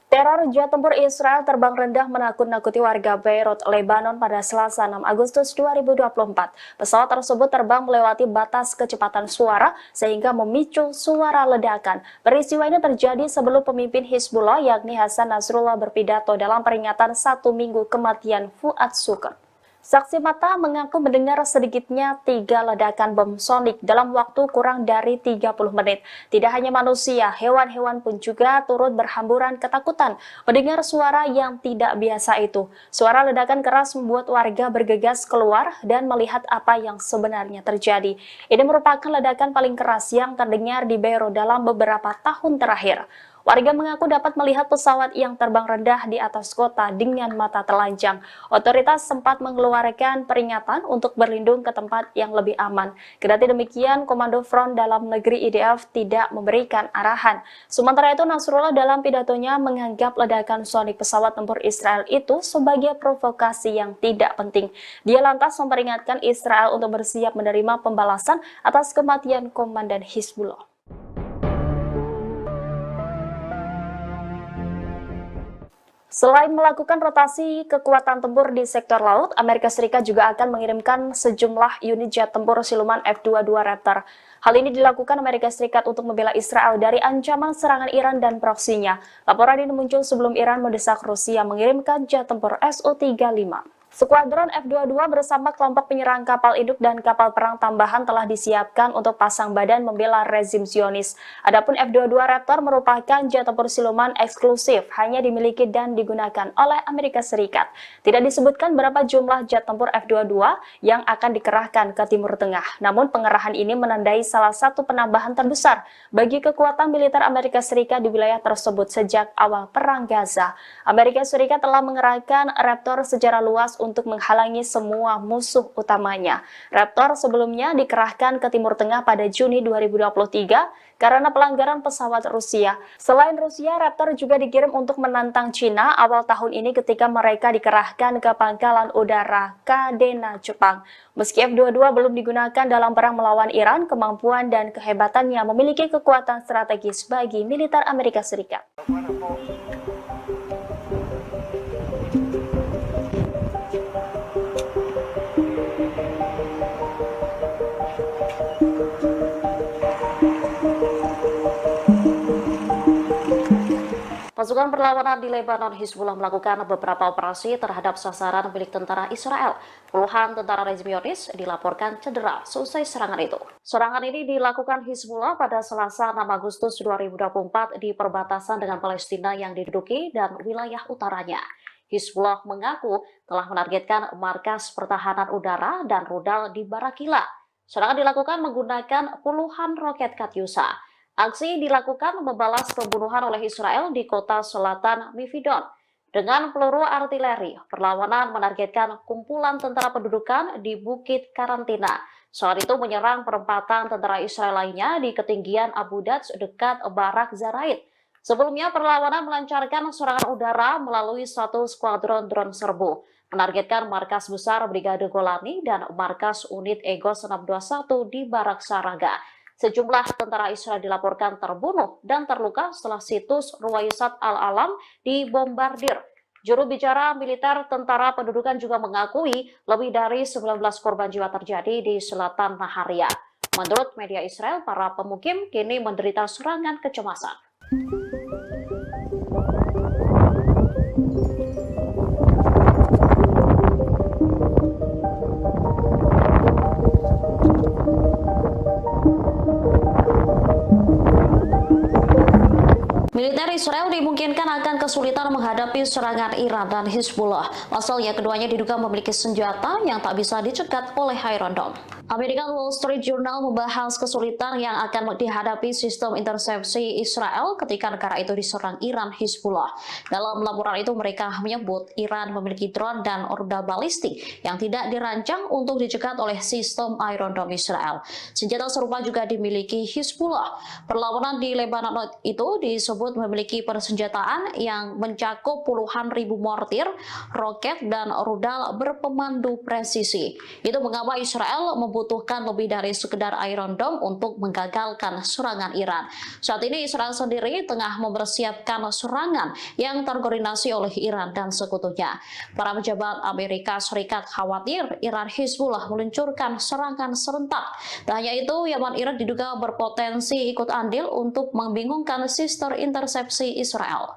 S6: Teror jet tempur Israel terbang rendah menakut-nakuti warga Beirut, Lebanon pada Selasa 6 Agustus 2024. Pesawat tersebut terbang melewati batas kecepatan suara sehingga memicu suara ledakan. Peristiwa ini terjadi sebelum pemimpin Hizbullah yakni Hasan Nasrullah berpidato dalam peringatan 1 minggu kematian Fuad Shukr. Saksi mata mengaku mendengar sedikitnya 3 ledakan bom sonik dalam waktu kurang dari 30 menit. Tidak hanya manusia, hewan-hewan pun juga turut berhamburan ketakutan mendengar suara yang tidak biasa itu. Suara ledakan keras membuat warga bergegas keluar dan melihat apa yang sebenarnya terjadi. Ini merupakan ledakan paling keras yang terdengar di Beirut dalam beberapa tahun terakhir. Warga mengaku dapat melihat pesawat yang terbang rendah di atas kota dengan mata telanjang. Otoritas sempat mengeluarkan peringatan untuk berlindung ke tempat yang lebih aman. Kendati demikian, Komando Front Dalam Negeri IDF tidak memberikan arahan. Sementara itu, Nasrullah dalam pidatonya menganggap ledakan sonik pesawat tempur Israel itu sebagai provokasi yang tidak penting. Dia lantas memperingatkan Israel untuk bersiap menerima pembalasan atas kematian Komandan Hizbullah. Selain melakukan rotasi kekuatan tempur di sektor laut, Amerika Serikat juga akan mengirimkan sejumlah unit jet tempur siluman F-22 Raptor. Hal ini dilakukan Amerika Serikat untuk membela Israel dari ancaman serangan Iran dan proksinya. Laporan ini muncul sebelum Iran mendesak Rusia mengirimkan jet tempur Su-35. Skuadron F-22 bersama kelompok penyerang kapal induk dan kapal perang tambahan telah disiapkan untuk pasang badan membela rezim Zionis. Adapun F-22 Raptor merupakan jet tempur siluman eksklusif, hanya dimiliki dan digunakan oleh Amerika Serikat. Tidak disebutkan berapa jumlah jet tempur F-22 yang akan dikerahkan ke Timur Tengah. Namun pengerahan ini menandai salah satu penambahan terbesar bagi kekuatan militer Amerika Serikat di wilayah tersebut sejak awal Perang Gaza. Amerika Serikat telah mengerahkan Raptor secara luas untuk menghalangi semua musuh utamanya. Raptor sebelumnya dikerahkan ke Timur Tengah pada Juni 2023 karena pelanggaran pesawat Rusia. Selain Rusia, Raptor juga dikirim untuk menantang Cina awal tahun ini ketika mereka dikerahkan ke pangkalan udara Kadena, Jepang. Meski F-22 belum digunakan dalam perang melawan Iran, kemampuan dan kehebatannya memiliki kekuatan strategis bagi militer Amerika Serikat.
S4: Pasukan perlawanan di Lebanon, Hizbullah melakukan beberapa operasi terhadap sasaran milik tentara Israel. Puluhan tentara rezim Zionis dilaporkan cedera selesai serangan itu. Serangan ini dilakukan Hizbullah pada Selasa 6 Agustus 2024 di perbatasan dengan Palestina yang diduduki dan wilayah utaranya. Hizbullah mengaku telah menargetkan markas pertahanan udara dan rudal di Barakila. Serangan dilakukan menggunakan puluhan roket Katyusha. Aksi dilakukan membalas pembunuhan oleh Israel di kota selatan Mifidon. Dengan peluru artileri, perlawanan menargetkan kumpulan tentara pendudukan di Bukit Karantina. Saat itu menyerang perempatan tentara Israel lainnya di ketinggian Abu Daj dekat Barak Zarait. Sebelumnya perlawanan melancarkan serangan udara melalui satu skuadron drone serbu, menargetkan markas besar Brigade Golani dan markas unit Egos 621 di Barak Saraga. Sejumlah tentara Israel dilaporkan terbunuh dan terluka setelah situs Ruwaysat Al-Alam dibombardir. Juru bicara militer tentara pendudukan juga mengakui lebih dari 19 korban jiwa terjadi di selatan Naharia. Menurut media Israel, para pemukim kini menderita serangan kecemasan. Militer Israel dimungkinkan akan kesulitan menghadapi serangan Iran dan Hizbullah. Pasalnya keduanya diduga memiliki senjata yang tak bisa dicegat oleh Iron Dome. American Wall Street Journal membahas kesulitan yang akan dihadapi sistem intersepsi Israel ketika negara itu diserang Iran Hizbullah. Dalam laporan itu mereka menyebut Iran memiliki drone dan rudal balistik yang tidak dirancang untuk dicegat oleh sistem Iron Dome Israel. Senjata serupa juga dimiliki Hizbullah. Perlawanan di Lebanon itu disebut memiliki persenjataan yang mencakup puluhan ribu mortir, roket, dan rudal berpemandu presisi. Itu mengapa Israel membutuhkan lebih dari sekedar Iron Dome untuk menggagalkan serangan Iran. Saat ini Israel sendiri tengah mempersiapkan serangan yang terkoordinasi oleh Iran dan sekutunya. Para pejabat Amerika Serikat khawatir Iran Hizbullah meluncurkan serangan serentak. Tak hanya itu, Yaman Iran diduga berpotensi ikut andil untuk membingungkan sistem intersepsi Israel.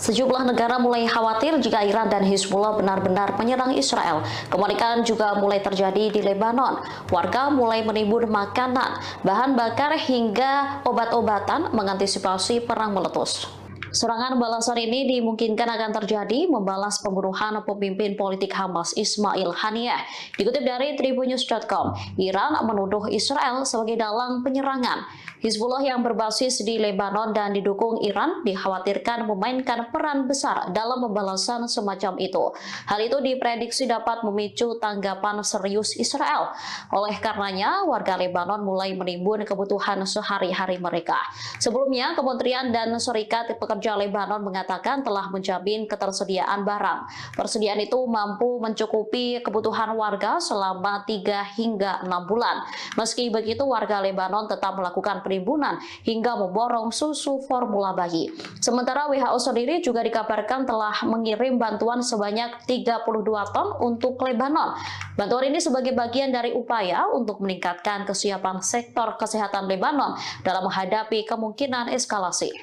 S4: Sejumlah negara mulai khawatir jika Iran dan Hizbullah benar-benar menyerang Israel. Kepanikan juga mulai terjadi di Lebanon. Warga mulai menimbun makanan, bahan bakar hingga obat-obatan mengantisipasi perang meletus. Serangan balasan ini dimungkinkan akan terjadi membalas pembunuhan pemimpin politik Hamas Ismail Haniyeh. Dikutip dari Tribunnews.com, Iran menuduh Israel sebagai dalang penyerangan. Hizbullah yang berbasis di Lebanon dan didukung Iran dikhawatirkan memainkan peran besar dalam pembalasan semacam itu. Hal itu diprediksi dapat memicu tanggapan serius Israel. Oleh karenanya, warga Lebanon mulai menimbun kebutuhan sehari-hari mereka. Sebelumnya, Kementerian dan Serikat Pekerja Lebanon mengatakan telah menjamin ketersediaan barang. Persediaan itu mampu mencukupi kebutuhan warga selama 3 hingga 6 bulan. Meski begitu, warga Lebanon tetap melakukan penimbunan hingga memborong susu formula bayi. Sementara WHO sendiri juga dikabarkan telah mengirim bantuan sebanyak 32 ton untuk Lebanon. Bantuan ini sebagai bagian dari upaya untuk meningkatkan kesiapan sektor kesehatan Lebanon dalam menghadapi kemungkinan eskalasi.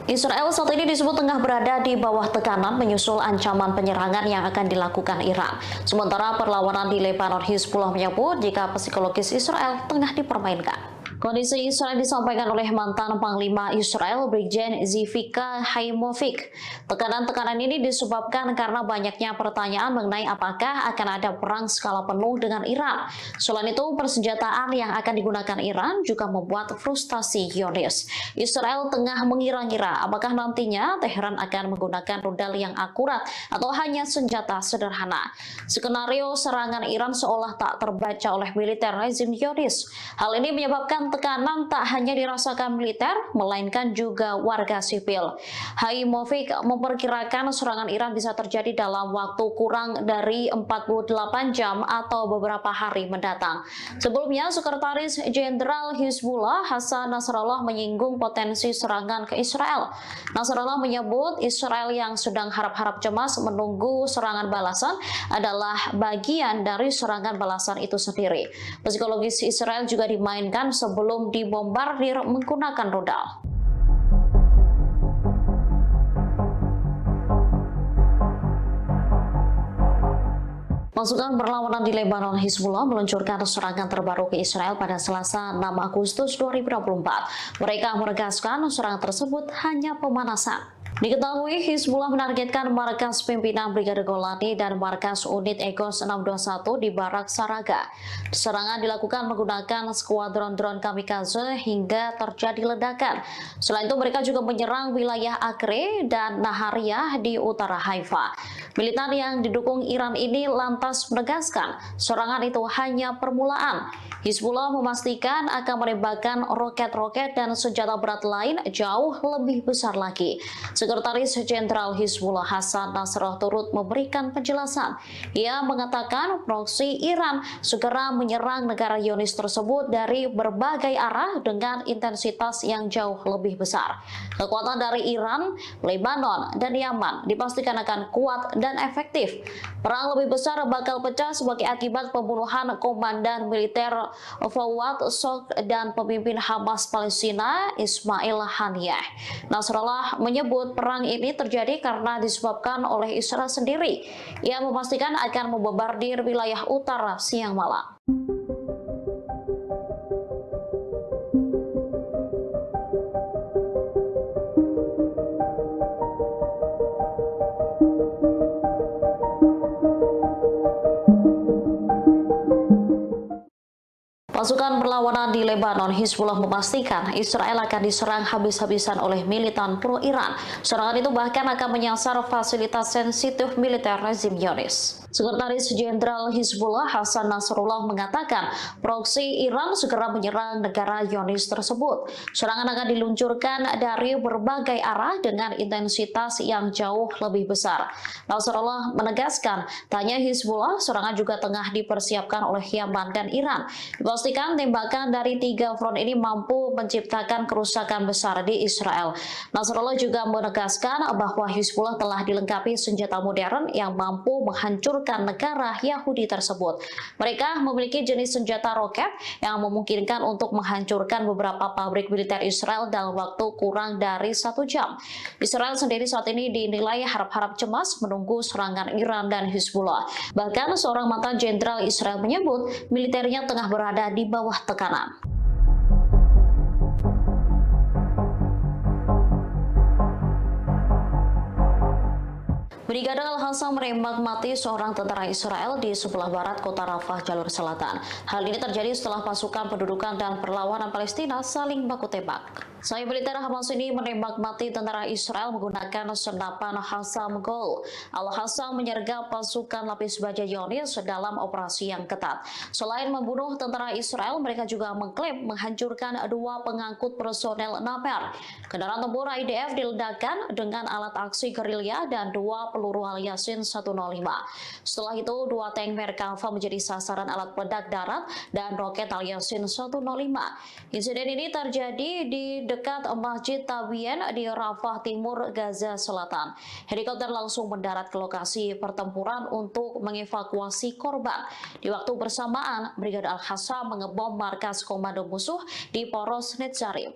S4: Israel saat ini disebut tengah berada di bawah tekanan menyusul ancaman penyerangan yang akan dilakukan Iran. Sementara perlawanan di Lebanon, Hizbullah menyebut jika psikologis Israel tengah dipermainkan. Kondisi Israel disampaikan oleh mantan Panglima Israel, Brigjen Zivika Haimovik. Tekanan-tekanan ini disebabkan karena banyaknya pertanyaan mengenai apakah akan ada perang skala penuh dengan Iran. Selain itu, persenjataan yang akan digunakan Iran juga membuat frustasi Zionis. Israel tengah mengira-ngira apakah nantinya Teheran akan menggunakan rudal yang akurat atau hanya senjata sederhana. Skenario serangan Iran seolah tak terbaca oleh militer rezim Zionis. Hal ini menyebabkan tekanan tak hanya dirasakan militer, melainkan juga warga sipil. Haimovik memperkirakan serangan Iran bisa terjadi dalam waktu kurang dari 48 jam atau beberapa hari mendatang. Sebelumnya, Sekretaris Jenderal Hizbullah Hassan Nasrallah menyinggung potensi serangan ke Israel. Nasrallah menyebut Israel yang sedang harap-harap cemas menunggu serangan balasan adalah bagian dari serangan balasan itu sendiri. Psikologis Israel juga dimainkan sebelum dibombardir menggunakan rudal. Pasukan berlawanan di Lebanon Hizbullah meluncurkan serangan terbaru ke Israel pada Selasa 6 Agustus 2024. Mereka menegaskan serangan tersebut hanya pemanasan. Diketahui Hizbullah menargetkan markas pimpinan Brigade Golani dan markas unit Egos 621 di Barak Saraga. Serangan dilakukan menggunakan skuadron drone kamikaze hingga terjadi ledakan. Selain itu mereka juga menyerang wilayah Acre dan Nahariyah di utara Haifa. Militan yang didukung Iran ini lantas menegaskan serangan itu hanya permulaan. Hizbullah memastikan akan menembakkan roket-roket dan senjata berat lain jauh lebih besar lagi. Sekretaris Jenderal Hizbullah Hasan Nasrallah turut memberikan penjelasan. Ia mengatakan proksi Iran segera menyerang negara Zionis tersebut dari berbagai arah dengan intensitas yang jauh lebih besar. Kekuatan dari Iran, Lebanon, dan Yaman dipastikan akan kuat dan efektif. Perang lebih besar bakal pecah sebagai akibat pembunuhan komandan militer Fawad Shukr dan pemimpin Hamas Palestina Ismail Haniyeh. Nasrallah menyebut perang ini terjadi karena disebabkan oleh Israel sendiri. Ia memastikan akan membombardir wilayah utara siang malam. Pasukan berlawanan di Lebanon Hizbullah memastikan Israel akan diserang habis-habisan oleh militan pro-Iran. Serangan itu bahkan akan menyasar fasilitas sensitif militer rezim Zionis. Sekretaris Jenderal Hizbullah Hasan Nasrallah mengatakan proksi Iran segera menyerang negara Zionis tersebut. Serangan akan diluncurkan dari berbagai arah dengan intensitas yang jauh lebih besar. Nasrallah menegaskan, tanya Hizbullah, serangan juga tengah dipersiapkan oleh Yaman dan Iran. Dipastikan tembakan dari 3 front ini mampu menciptakan kerusakan besar di Israel. Nasrallah juga menegaskan bahwa Hizbullah telah dilengkapi senjata modern yang mampu menghancurkan negara Yahudi tersebut. Mereka memiliki jenis senjata roket yang memungkinkan untuk menghancurkan beberapa pabrik militer Israel dalam waktu kurang dari 1 jam. Israel sendiri saat ini dinilai harap-harap cemas menunggu serangan Iran dan Hizbullah. Bahkan seorang mantan jenderal Israel menyebut militernya tengah berada di bawah tekanan. Brigade Al-Qassam menembak mati seorang tentara Israel di sebelah barat kota Rafah, jalur selatan. Hal ini terjadi setelah pasukan pendudukan dan perlawanan Palestina saling baku tembak. Sayap militer Hamas ini menembak mati tentara Israel menggunakan senapan Qassam Gol. Al-Qassam menyergap pasukan lapis baja Zionis dalam operasi yang ketat. Selain membunuh tentara Israel, mereka juga mengklaim menghancurkan 2 pengangkut personel Napar. Kendaraan tempur IDF diledakkan dengan alat aksi gerilya dan 2 peluru Al-Yasin 105. Setelah itu, 2 tank Merkava menjadi sasaran alat peledak darat dan roket Al-Yasin 105. Insiden ini terjadi di dekat Masjid Tabien di Rafah Timur, Gaza Selatan. Helikopter langsung mendarat ke lokasi pertempuran untuk mengevakuasi korban. Di waktu bersamaan, Brigade Al-Qassam mengebom markas komando musuh di Poros Netzarim.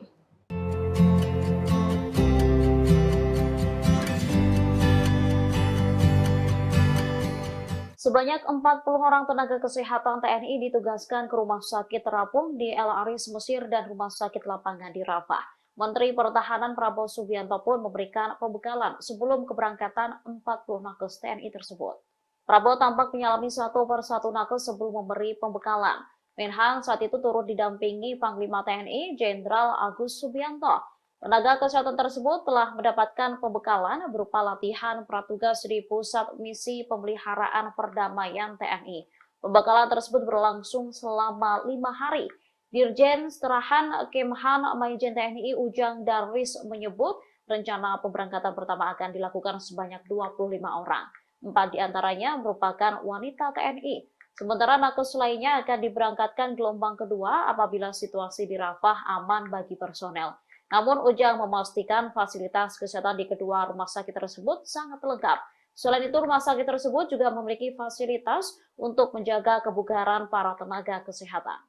S4: Sebanyak 40 orang tenaga kesehatan TNI ditugaskan ke rumah sakit terapung di El Aris, Mesir dan rumah sakit lapangan di Rafah. Menteri Pertahanan Prabowo Subianto pun memberikan pembekalan sebelum keberangkatan 40 nakes TNI tersebut. Prabowo tampak menyalami satu persatu nakes sebelum memberi pembekalan. Menhan saat itu turut didampingi Panglima TNI Jenderal Agus Subianto. Tenaga kesehatan tersebut telah mendapatkan pembekalan berupa latihan pratugas di Pusat Misi Pemeliharaan Perdamaian TNI. Pembekalan tersebut berlangsung selama 5 hari. Dirjen Seterahan Kemhan Maijen TNI Ujang Darwis menyebut rencana pemberangkatan pertama akan dilakukan sebanyak 25 orang. 4 diantaranya merupakan wanita TNI. Sementara nakes lainnya akan diberangkatkan gelombang kedua apabila situasi di Rafah aman bagi personel. Namun Ujang memastikan fasilitas kesehatan di kedua rumah sakit tersebut sangat lengkap. Selain itu, rumah sakit tersebut juga memiliki fasilitas untuk menjaga kebugaran para tenaga kesehatan.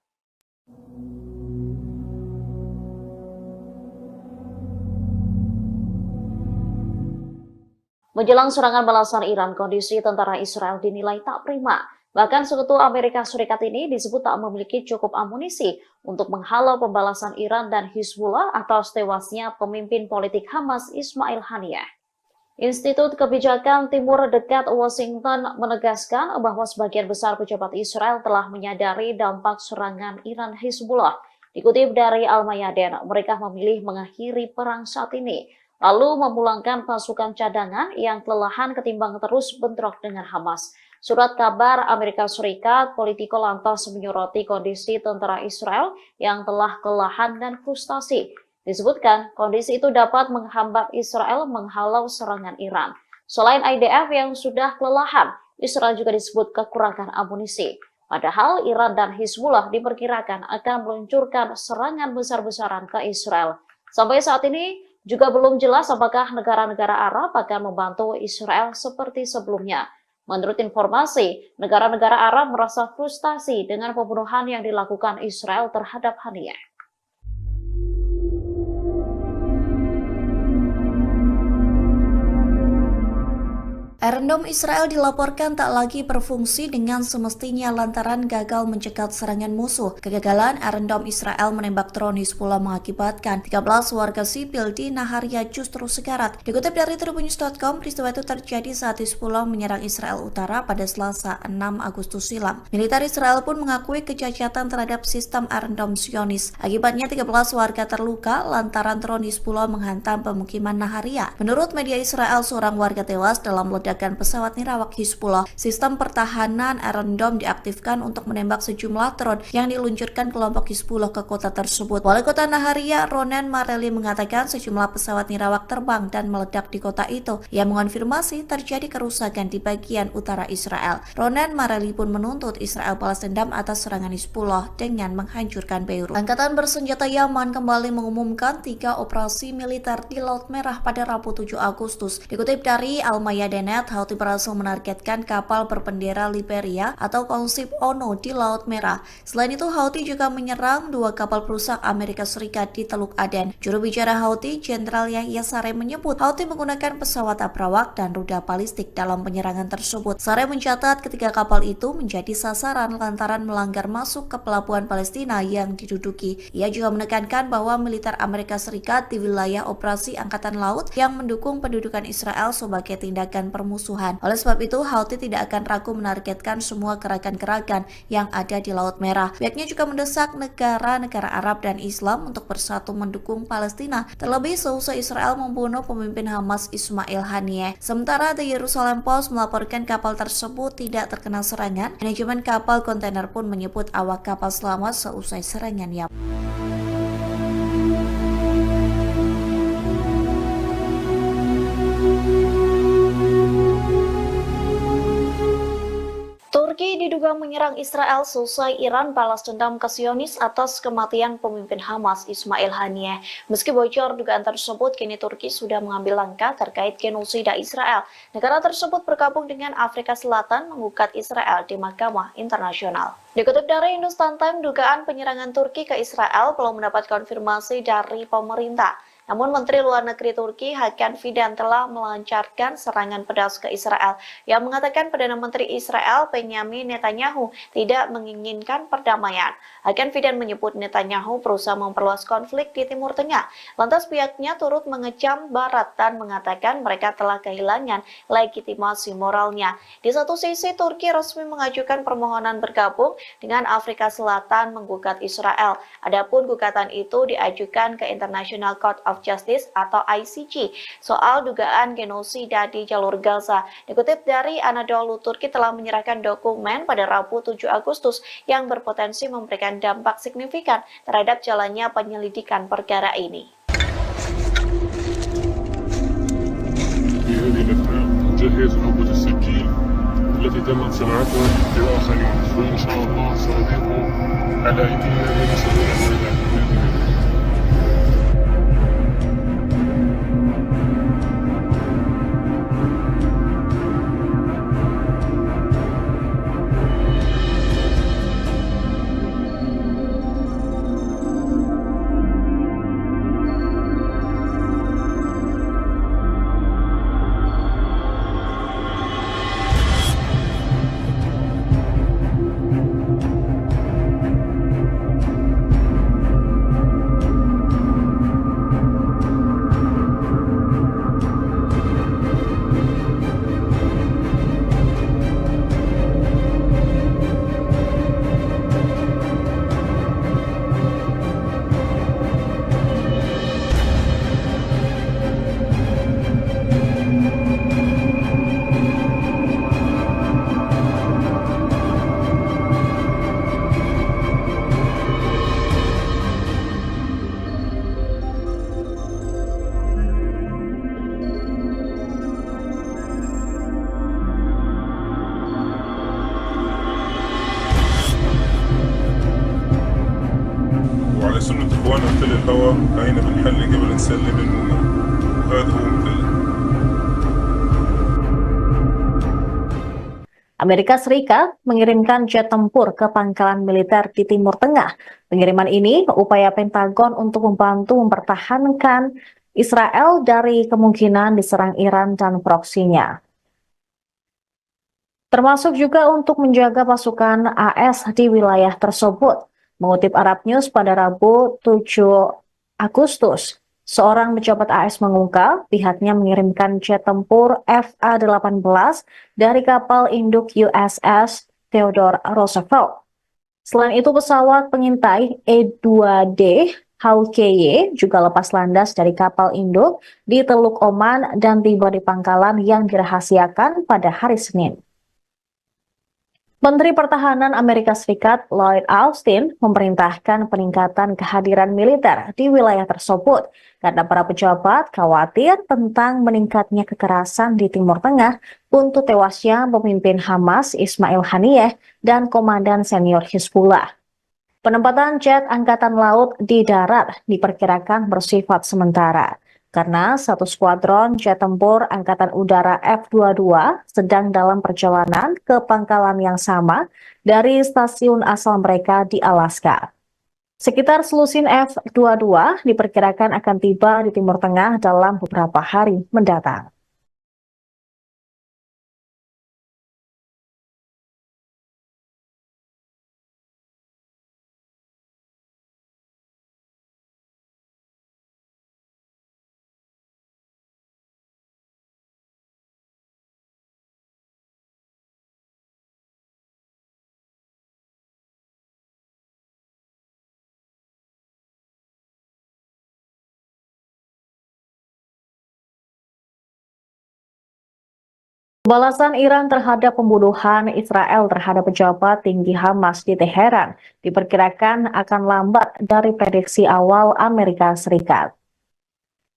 S4: Menjelang serangan balasan Iran, kondisi tentara Israel dinilai tak prima. Bahkan sekutu Amerika Serikat ini disebut tak memiliki cukup amunisi untuk menghalau pembalasan Iran dan Hizbullah atas tewasnya pemimpin politik Hamas Ismail Haniyeh. Institut Kebijakan Timur Dekat Washington menegaskan bahwa sebagian besar pejabat Israel telah menyadari dampak serangan Iran Hizbullah. Dikutip dari Al-Mayadin, mereka memilih mengakhiri perang saat ini, lalu memulangkan pasukan cadangan yang kelelahan ketimbang terus bentrok dengan Hamas. Surat kabar Amerika Serikat, Politico lantas menyoroti kondisi tentara Israel yang telah kelelahan dan frustasi. Disebutkan, kondisi itu dapat menghambat Israel menghalau serangan Iran. Selain IDF yang sudah kelelahan, Israel juga disebut kekurangan amunisi. Padahal Iran dan Hizbullah diperkirakan akan meluncurkan serangan besar-besaran ke Israel. Sampai saat ini juga belum jelas apakah negara-negara Arab akan membantu Israel seperti sebelumnya. Menurut informasi, negara-negara Arab merasa frustasi dengan pembunuhan yang dilakukan Israel terhadap Haniyeh.
S1: Iron Dome Israel dilaporkan tak lagi berfungsi dengan semestinya lantaran gagal mencegat serangan musuh. Kegagalan Iron Dome Israel menembak drone Hizbullah mengakibatkan 13 warga sipil di Naharia justru sekarat. Dikutip dari Tribunnews.com, peristiwa itu terjadi saat Hizbullah menyerang Israel Utara pada Selasa 6 Agustus silam. Militer Israel pun mengakui kecacatan terhadap sistem Iron Dome Zionis. Akibatnya 13 warga terluka lantaran drone Hizbullah menghantam pemukiman Naharia. Menurut media Israel, seorang warga tewas dalam ledakan pesawat nirawak Hizbullah. Sistem pertahanan Iron Dome diaktifkan untuk menembak sejumlah drone yang diluncurkan kelompok Hizbullah ke kota tersebut. Wali kota Naharia, Ronen Mareli, mengatakan sejumlah pesawat nirawak terbang dan meledak di kota itu. Ia mengonfirmasi terjadi kerusakan di bagian utara Israel. Ronen Mareli pun menuntut Israel balas dendam atas serangan Hizbullah dengan menghancurkan Beirut. Angkatan bersenjata Yaman kembali mengumumkan 3 operasi militer di Laut Merah pada Rabu 7 Agustus. Dikutip dari Al-Mayadin, Houthi berhasil menargetkan kapal berbendera Liberia atau konsip ONU di Laut Merah. Selain itu, Houthi juga menyerang 2 kapal perusak Amerika Serikat di Teluk Aden. Juru bicara Houthi, Jenderal Yahya Saree, menyebut Houthi menggunakan pesawat abrawak dan rudal balistik dalam penyerangan tersebut. Saree mencatat ketiga kapal itu menjadi sasaran lantaran melanggar masuk ke pelabuhan Palestina yang diduduki. Ia juga menekankan bahwa militer Amerika Serikat di wilayah operasi Angkatan Laut yang mendukung pendudukan Israel sebagai tindakan permusuhan. Oleh sebab itu, Houthi tidak akan ragu menargetkan semua gerakan-gerakan yang ada di Laut Merah. Pihaknya juga mendesak negara-negara Arab dan Islam untuk bersatu mendukung Palestina, terlebih seusai Israel membunuh pemimpin Hamas Ismail Haniyeh. Sementara The Jerusalem Post melaporkan kapal tersebut tidak terkena serangan. Manajemen kapal kontainer pun menyebut awak kapal selamat seusai serangan Yaman. Turki diduga menyerang Israel selesai Iran balas dendam ke Zionis atas kematian pemimpin Hamas Ismail Haniyeh. Meski bocor dugaan tersebut, kini Turki sudah mengambil langkah terkait genosida Israel. Negara tersebut bergabung dengan Afrika Selatan menggugat Israel di Mahkamah Internasional. Dikutip dari Hindustan Times, dugaan penyerangan Turki ke Israel belum mendapat konfirmasi dari pemerintah. Namun Menteri Luar Negeri Turki Hakan Fidan telah melancarkan serangan pedas ke Israel yang mengatakan Perdana Menteri Israel Benjamin Netanyahu tidak menginginkan perdamaian. Hakan Fidan menyebut Netanyahu berusaha memperluas konflik di Timur Tengah. Lantas pihaknya turut mengecam Barat dan mengatakan mereka telah kehilangan legitimasi moralnya. Di satu sisi, Turki resmi mengajukan permohonan bergabung dengan Afrika Selatan menggugat Israel. Adapun gugatan itu diajukan ke International Court of Justice atau ICJ soal dugaan genosida di jalur Gaza. Dikutip dari Anadolu, Turki telah menyerahkan dokumen pada Rabu 7 Agustus yang berpotensi memberikan dampak signifikan terhadap jalannya penyelidikan perkara ini.
S3: التي تمت صناعتها في آخرين وإن شاء الله سنضيف على أيدينا من سبيل الهواء هينا بنحلي قبل نسلم المهمة وهذا هو مثل
S1: Amerika Serikat mengirimkan jet tempur ke pangkalan militer di Timur Tengah. Pengiriman ini upaya Pentagon untuk membantu mempertahankan Israel dari kemungkinan diserang Iran dan proksinya. Termasuk juga untuk menjaga pasukan AS di wilayah tersebut. Mengutip Arab News pada Rabu 7 Agustus, seorang pejabat AS mengungkap pihaknya mengirimkan jet tempur FA-18 dari kapal induk USS Theodore Roosevelt. Selain itu, pesawat pengintai E-2D Hawkeye juga lepas landas dari kapal induk di Teluk Oman dan tiba di pangkalan yang dirahasiakan pada hari Senin. Menteri Pertahanan Amerika Serikat Lloyd Austin memerintahkan peningkatan kehadiran militer di wilayah tersebut karena para pejabat khawatir tentang meningkatnya kekerasan di Timur Tengah untuk tewasnya pemimpin Hamas Ismail Haniyeh dan komandan senior Hizbullah. Penempatan jet angkatan laut di darat diperkirakan bersifat sementara karena satu skuadron jet tempur Angkatan Udara F-22 sedang dalam perjalanan ke pangkalan yang sama dari stasiun asal mereka di Alaska. Sekitar selusin F-22 diperkirakan akan tiba di Timur Tengah dalam beberapa hari mendatang. Balasan Iran terhadap pembunuhan Israel terhadap pejabat tinggi Hamas di Teheran diperkirakan akan lambat dari prediksi awal Amerika Serikat.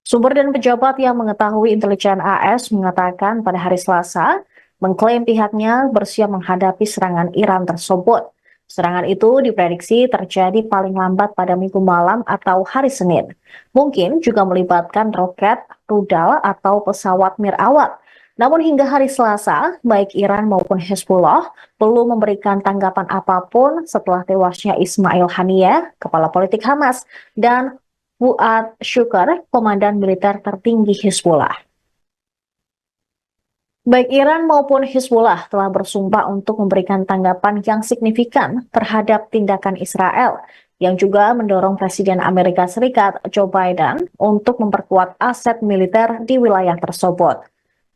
S1: Sumber dan pejabat yang mengetahui intelijen AS mengatakan pada hari Selasa, mengklaim pihaknya bersiap menghadapi serangan Iran tersebut. Serangan itu diprediksi terjadi paling lambat pada Minggu malam atau hari Senin. Mungkin juga melibatkan roket, rudal, atau pesawat mirawat. Namun hingga hari Selasa, baik Iran maupun Hezbollah belum memberikan tanggapan apapun setelah tewasnya Ismail Haniyeh, kepala politik Hamas, dan Fuad Shukr, komandan militer tertinggi Hizbullah. Baik Iran maupun Hizbullah telah bersumpah untuk memberikan tanggapan yang signifikan terhadap tindakan Israel, yang juga mendorong Presiden Amerika Serikat Joe Biden untuk memperkuat aset militer di wilayah tersebut.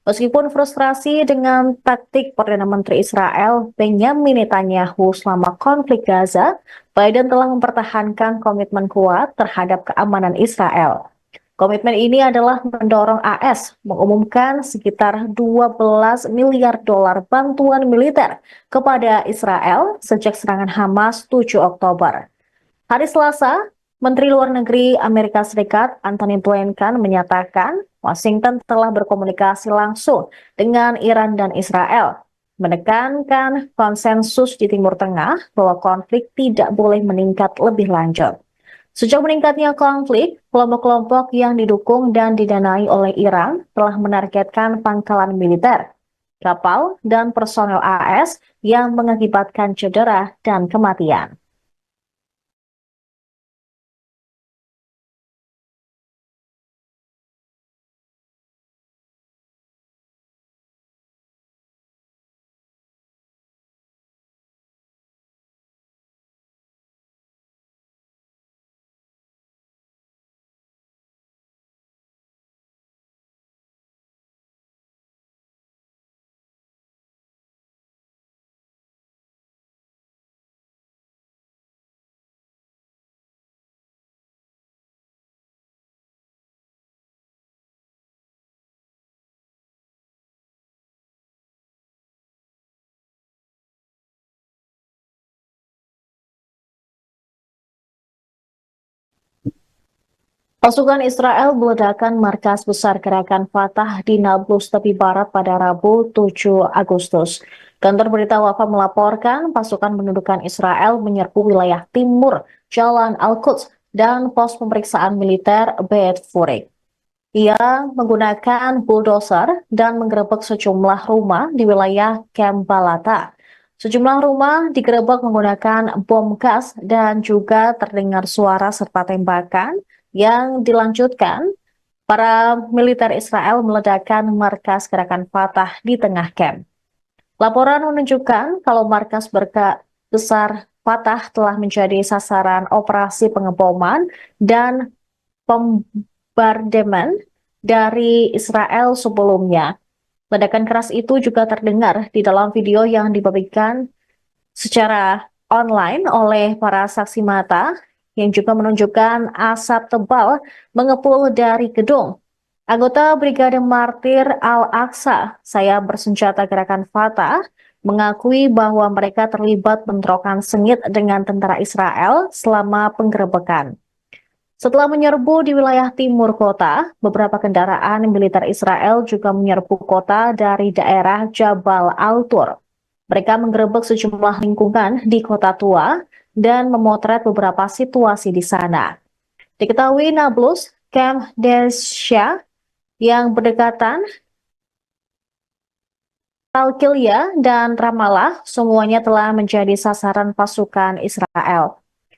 S1: Meskipun frustrasi dengan taktik Perdana Menteri Israel Benjamin Netanyahu selama konflik Gaza, Biden telah mempertahankan komitmen kuat terhadap keamanan Israel. Komitmen ini adalah mendorong AS mengumumkan sekitar 12 miliar dolar bantuan militer kepada Israel sejak serangan Hamas 7 Oktober. Hari Selasa, Menteri Luar Negeri Amerika Serikat Antony Blinken menyatakan Washington telah berkomunikasi langsung dengan Iran dan Israel, menekankan konsensus di Timur Tengah bahwa konflik tidak boleh meningkat lebih lanjut. Sejak meningkatnya konflik, kelompok-kelompok yang didukung dan didanai oleh Iran telah menargetkan pangkalan militer, kapal, dan personel AS yang mengakibatkan cedera dan kematian. Pasukan Israel meledakkan markas besar gerakan Fatah di Nablus tepi barat pada Rabu 7 Agustus. Kantor berita Wafa melaporkan pasukan pendudukan Israel menyerbu wilayah timur Jalan Al-Quds
S4: dan pos pemeriksaan militer Bedford. Ia menggunakan bulldozer dan menggerebek sejumlah rumah di wilayah Camp Balata. Sejumlah rumah digerebek menggunakan bom gas dan juga terdengar suara serta tembakan yang dilanjutkan. Para militer Israel meledakkan markas gerakan Fatah di tengah kamp. Laporan menunjukkan kalau markas besar Fatah telah menjadi sasaran operasi pengeboman dan bombardemen dari Israel sebelumnya. Ledakan keras itu juga terdengar di dalam video yang dibagikan secara online oleh para saksi mata yang juga menunjukkan asap tebal mengepul dari gedung. Anggota Brigade Martir Al-Aqsa, saya bersenjata gerakan Fatah, mengakui bahwa mereka terlibat bentrokan sengit dengan tentara Israel selama penggerebekan. Setelah menyerbu di wilayah timur kota, beberapa kendaraan militer Israel juga menyerbu kota dari daerah Jabal Al-Tur. Mereka menggerebek sejumlah lingkungan di kota tua dan memotret beberapa situasi di sana. Diketahui Nablus, Camp Desya yang berdekatan, Al-Qilya dan Ramallah semuanya telah menjadi sasaran pasukan Israel.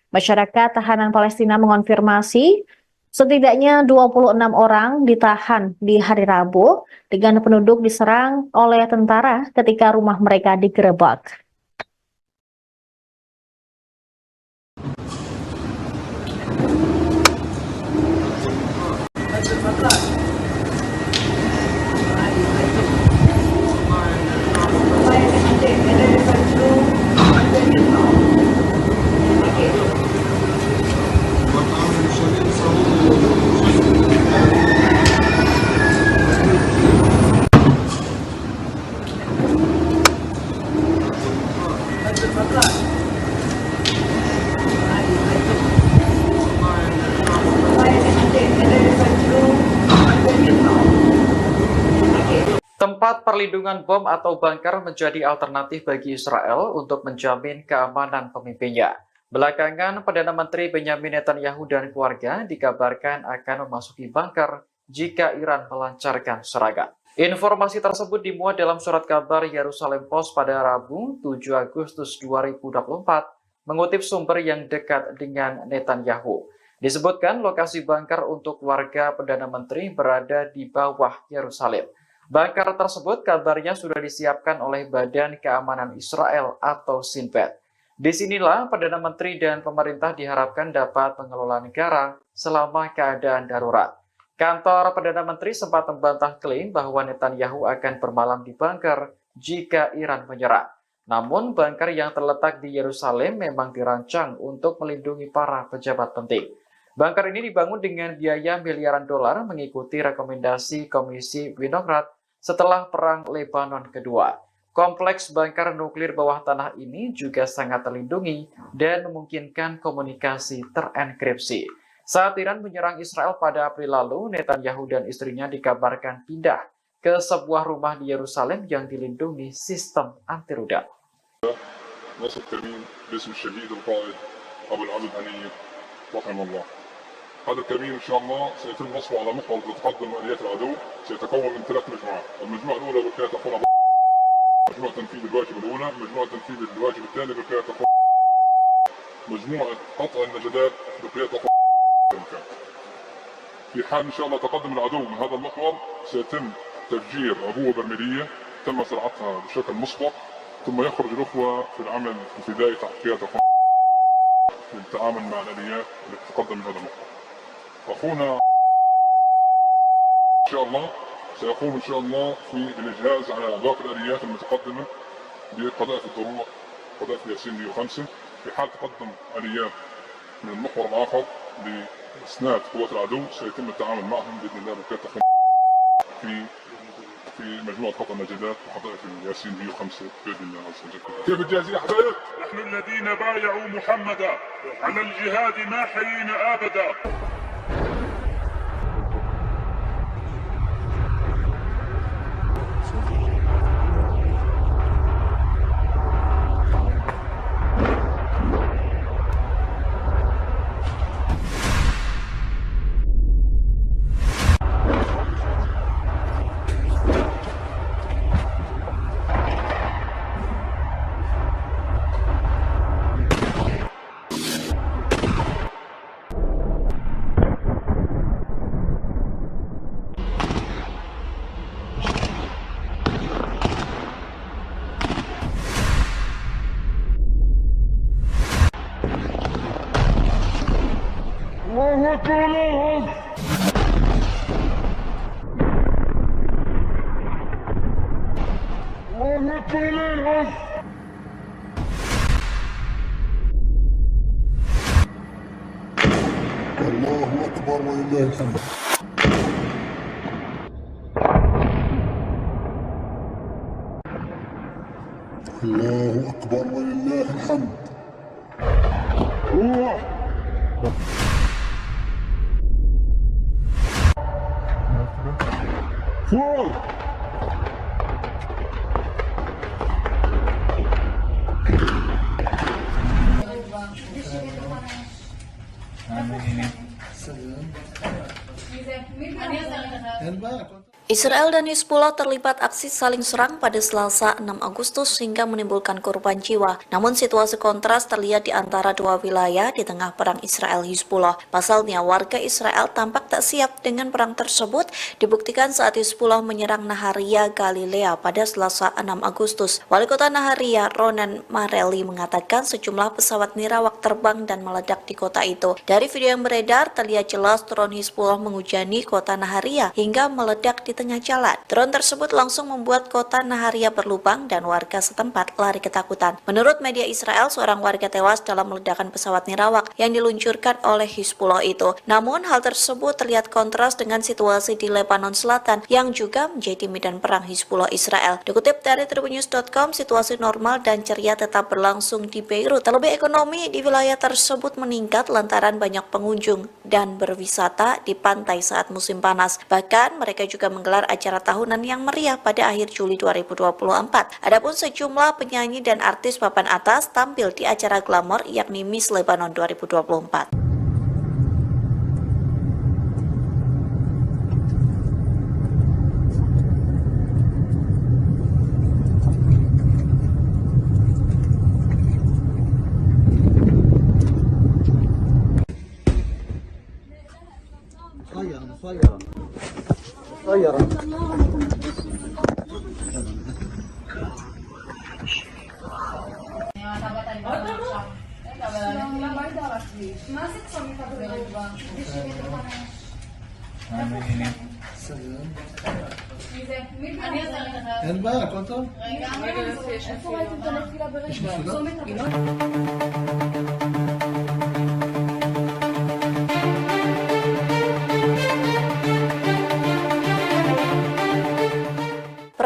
S4: Masyarakat tahanan Palestina mengonfirmasi setidaknya 26 orang ditahan di hari Rabu dengan penduduk diserang oleh tentara ketika rumah mereka digerebek.
S2: Tempat perlindungan bom atau bunker menjadi alternatif bagi Israel untuk menjamin keamanan pemimpinnya. Belakangan, Perdana Menteri Benyamin Netanyahu dan keluarga dikabarkan akan memasuki bunker jika Iran melancarkan serangan. Informasi tersebut dimuat dalam surat kabar Yerusalem Post pada Rabu 7 Agustus 2024, mengutip sumber yang dekat dengan Netanyahu. Disebutkan lokasi bunker untuk keluarga Perdana Menteri berada di bawah Yerusalem. Bunker tersebut kabarnya sudah disiapkan oleh Badan Keamanan Israel atau Shin Bet. Disinilah Perdana Menteri dan pemerintah diharapkan dapat mengelola negara selama keadaan darurat. Kantor Perdana Menteri sempat membantah klaim bahwa Netanyahu akan bermalam di bunker jika Iran menyerang. Namun, bunker yang terletak di Yerusalem memang dirancang untuk melindungi para pejabat penting. Bunker ini dibangun dengan biaya miliaran dolar mengikuti rekomendasi Komisi Winograd setelah Perang Lebanon Kedua. Kompleks bunker nuklir bawah tanah ini juga sangat terlindungi dan memungkinkan komunikasi terenkripsi. Saat Iran menyerang Israel pada April lalu, Netanyahu dan istrinya dikabarkan pindah ke sebuah rumah di Yerusalem yang dilindungi sistem anti rudal.
S3: ناصر كريم باسم الشهيد القائد أبو العبد هنية رحمه الله. هذا الكمين إن شاء الله سيتم نصبه على محور لتقدم آليات العدو، سيتكون من 3 مجموعات، المجموعة الأولى بقيادة أخونا مجموعة تنفيذ الواجب الأولى، مجموعة تنفيذ الواجب الثاني بقيادة أخونا، مجموعة قطع النجدات بقيادة أخونا. في حال إن شاء الله تقدم العدو من هذا المحور سيتم تفجير عبوة برميلية تم زراعتها بشكل مسبق، ثم يخرج الأخوة في العمل الفدائي تحت قيادة أخونا للتعامل مع الآليات التي تقدم من هذا المحور. أخونا إن شاء الله سيقوم إن شاء الله في الإجهاز على باقي الآليات المتقدمة بقذائف الدروع قذائف ياسين 105. في حال تقدم آليات من المحور الآخر لإسناد قوات العدو سيتم التعامل معهم بإذن الله بكافة في مجموعة قطع النجدات وقذائف ياسين 105 بإذن الله عز وجل. كيف الجاهزية يا حبايب؟
S5: نحن الذين بايعوا محمدا على الجهاد ما حيينا أبدا.
S3: الله أكبر ولله الحمد. الله أكبر ولله الحمد. فوق.
S1: Israel dan Hizbullah terlibat aksi saling serang pada Selasa 6 Agustus hingga menimbulkan korban jiwa. Namun situasi kontras terlihat di antara dua wilayah di tengah perang Israel-Hizbullah. Pasalnya warga Israel tampak tak siap dengan perang tersebut, dibuktikan saat Hizbullah menyerang Naharia, Galilea pada Selasa 6 Agustus. Wali kota Naharia, Ronen Marelli, mengatakan sejumlah pesawat nirawak terbang dan meledak di kota itu. Dari video yang beredar, terlihat jelas drone Hizbullah menghujani kota Naharia hingga meledak di tengah jalan. Drone tersebut langsung membuat kota Naharia berlubang dan warga setempat lari ketakutan. Menurut media Israel, seorang warga tewas dalam ledakan pesawat nirawak yang diluncurkan oleh Hizbullah itu. Namun, hal tersebut terlihat kontras dengan situasi di Lebanon Selatan yang juga menjadi medan perang Hizbullah Israel. Dikutip dari tribunnews.com, situasi normal dan ceria tetap berlangsung di Beirut. Terlebih ekonomi di wilayah tersebut meningkat lantaran banyak pengunjung dan berwisata di pantai saat musim panas. Bahkan, mereka juga menggelar acara tahunan yang meriah pada akhir Juli 2024. Adapun sejumlah penyanyi dan artis papan atas tampil di acara glamor yakni Miss Lebanon 2024.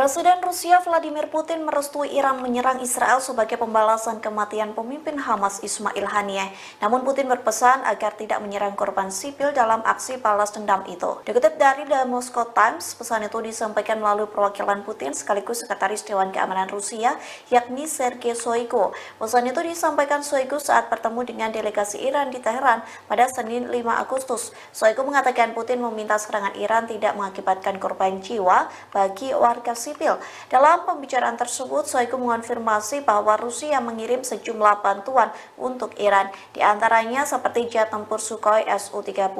S1: Presiden Rusia Vladimir Putin merestui Iran menyerang Israel sebagai pembalasan kematian pemimpin Hamas Ismail Haniyeh. Namun Putin berpesan agar tidak menyerang korban sipil dalam aksi balas dendam itu. Dikutip dari The Moscow Times, pesan itu disampaikan melalui perwakilan Putin sekaligus Sekretaris Dewan Keamanan Rusia, yakni Sergei Shoigu. Pesan itu disampaikan Shoigu saat bertemu dengan delegasi Iran di Teheran pada Senin 5 Agustus. Shoigu mengatakan Putin meminta serangan Iran tidak mengakibatkan korban jiwa bagi warga sipil. Dalam pembicaraan tersebut, Shoigu mengonfirmasi bahwa Rusia mengirim sejumlah bantuan untuk Iran, di antaranya seperti jet tempur Sukhoi Su-35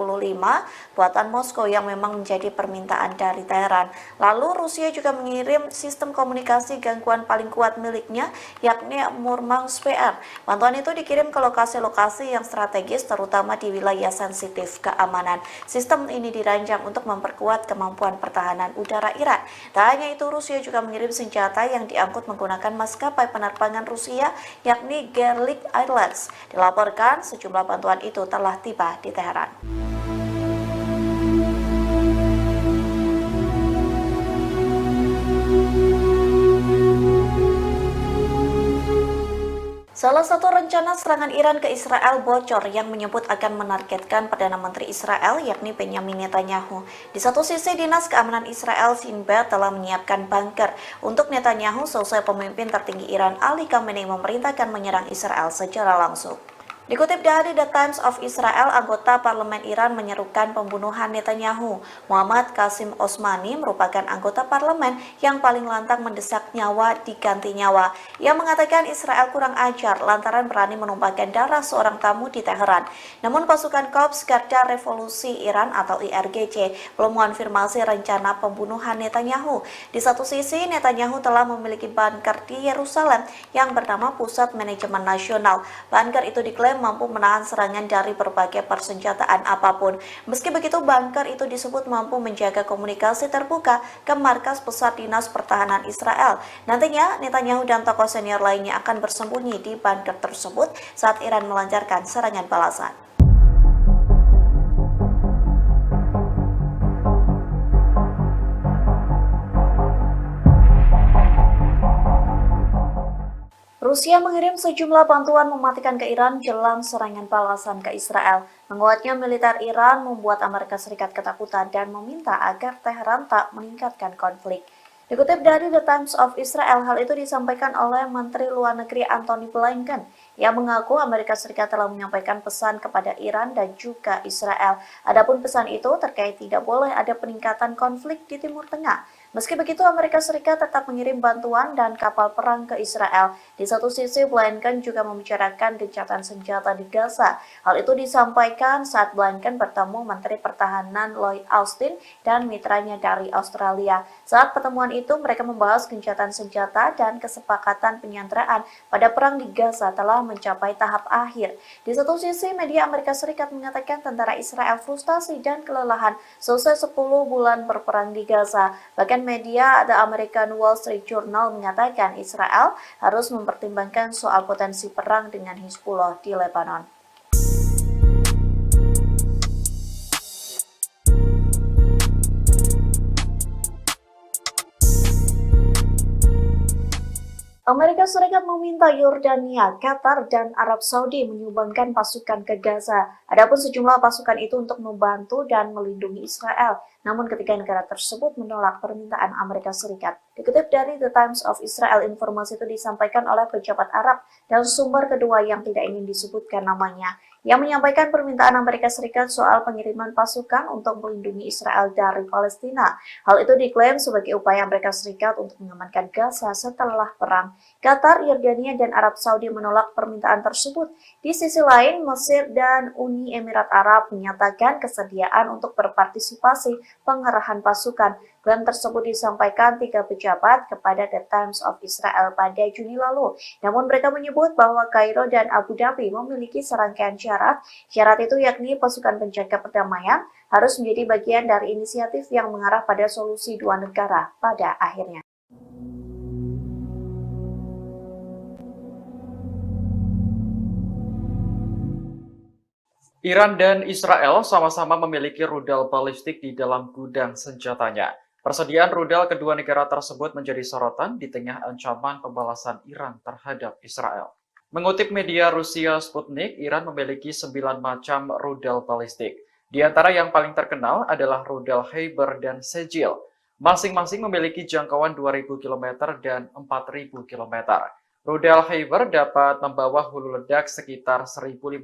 S1: buatan Moskow yang memang menjadi permintaan dari Teheran. Lalu Rusia juga mengirim sistem komunikasi gangguan paling kuat miliknya, yakni Murmansk PR. Bantuan itu dikirim ke lokasi-lokasi yang strategis, terutama di wilayah sensitif keamanan. Sistem ini dirancang untuk memperkuat kemampuan pertahanan udara Iran. Tak hanya itu, Rusia juga mengirim senjata yang diangkut menggunakan maskapai penerbangan Rusia, yakni Gerlik Airlines. Dilaporkan sejumlah bantuan itu telah tiba di Teheran. Salah satu rencana serangan Iran ke Israel bocor yang menyebut akan menargetkan Perdana Menteri Israel yakni Benjamin Netanyahu. Di satu sisi, Dinas Keamanan Israel Shin Bet telah menyiapkan bunker untuk Netanyahu selesai pemimpin tertinggi Iran Ali Khamenei memerintahkan menyerang Israel secara langsung. Dikutip dari The Times of Israel, anggota parlemen Iran menyerukan pembunuhan Netanyahu. Muhammad Qasim Osmani merupakan anggota parlemen yang paling lantang mendesak nyawa diganti nyawa. Ia mengatakan Israel kurang ajar lantaran berani menumpahkan darah seorang tamu di Teheran. Namun pasukan Korps Garda Revolusi Iran atau IRGC belum mengonfirmasi rencana pembunuhan Netanyahu. Di satu sisi, Netanyahu telah memiliki bunker di Yerusalem yang bernama Pusat Manajemen Nasional. Bunker itu diklaim diklaim mampu menahan serangan dari berbagai persenjataan apapun. Meski begitu, bunker itu disebut mampu menjaga komunikasi terbuka ke markas pusat dinas pertahanan Israel. Nantinya, Netanyahu dan tokoh senior lainnya akan bersembunyi di bunker tersebut saat Iran melancarkan serangan balasan. Rusia mengirim sejumlah bantuan mematikan ke Iran jelang serangan balasan ke Israel. Menguatnya militer Iran membuat Amerika Serikat ketakutan dan meminta agar Teheran tak meningkatkan konflik. Dikutip dari The Times of Israel, hal itu disampaikan oleh Menteri Luar Negeri Antony Blinken yang mengaku Amerika Serikat telah menyampaikan pesan kepada Iran dan juga Israel. Adapun pesan itu terkait tidak boleh ada peningkatan konflik di Timur Tengah. Meski begitu, Amerika Serikat tetap mengirim bantuan dan kapal perang ke Israel. Di satu sisi, Blinken juga membicarakan gencatan senjata di Gaza. Hal itu disampaikan saat Blinken bertemu Menteri Pertahanan Lloyd Austin dan mitranya dari Australia. Saat pertemuan itu, mereka membahas gencatan senjata dan kesepakatan penyanderaan pada perang di Gaza telah mencapai tahap akhir. Di satu sisi, media Amerika Serikat mengatakan tentara Israel frustasi dan kelelahan selesai 10 bulan berperang di Gaza. Bahkan media The American Wall Street Journal mengatakan Israel harus mempertimbangkan soal potensi perang dengan Hizbullah di Lebanon. Amerika Serikat meminta Yordania, Qatar, dan Arab Saudi menyumbangkan pasukan ke Gaza. Adapun sejumlah pasukan itu untuk membantu dan melindungi Israel. Namun ketiga negara tersebut menolak permintaan Amerika Serikat. Dikutip dari The Times of Israel, informasi itu disampaikan oleh pejabat Arab dan sumber kedua yang tidak ingin disebutkan namanya, yang menyampaikan permintaan Amerika Serikat soal pengiriman pasukan untuk melindungi Israel dari Palestina. Hal itu diklaim sebagai upaya Amerika Serikat untuk mengamankan Gaza setelah perang. Qatar, Yordania, dan Arab Saudi menolak permintaan tersebut. Di sisi lain, Mesir dan Uni Emirat Arab menyatakan kesediaan untuk berpartisipasi pengerahan pasukan. Klaim tersebut disampaikan tiga pejabat kepada The Times of Israel pada Juni lalu. Namun mereka menyebut bahwa Kairo dan Abu Dhabi memiliki serangkaian syarat. Syarat itu yakni pasukan penjaga perdamaian harus menjadi bagian dari inisiatif yang mengarah pada solusi dua negara pada akhirnya.
S2: Iran dan Israel sama-sama memiliki rudal balistik di dalam gudang senjatanya. Persediaan rudal kedua negara tersebut menjadi sorotan di tengah ancaman pembalasan Iran terhadap Israel. Mengutip media Rusia Sputnik, Iran memiliki 9 macam rudal balistik. Di antara yang paling terkenal adalah rudal Khyber dan Sejil. Masing-masing memiliki jangkauan 2.000 km dan 4.000 km. Rudal Khyber dapat membawa hulu ledak sekitar 1.500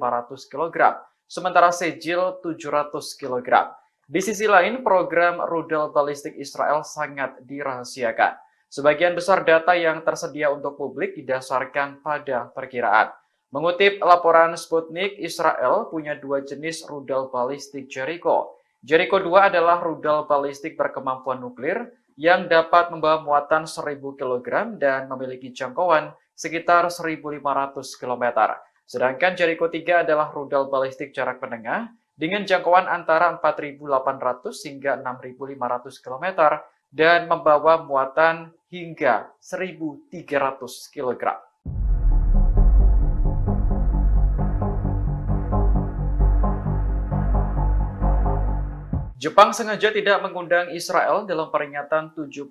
S2: kg. Sementara Sejil 700 kg. Di sisi lain, program rudal balistik Israel sangat dirahasiakan. Sebagian besar data yang tersedia untuk publik didasarkan pada perkiraan. Mengutip laporan Sputnik, Israel punya dua jenis rudal balistik Jericho. Jericho 2 adalah rudal balistik berkemampuan nuklir yang dapat membawa muatan 1.000 kg dan memiliki jangkauan sekitar 1.500 km. Sedangkan Jericho 3 adalah rudal balistik jarak menengah dengan jangkauan antara 4.800 hingga 6.500 km dan membawa muatan hingga 1.300 kg. Jepang sengaja tidak mengundang Israel dalam peringatan 79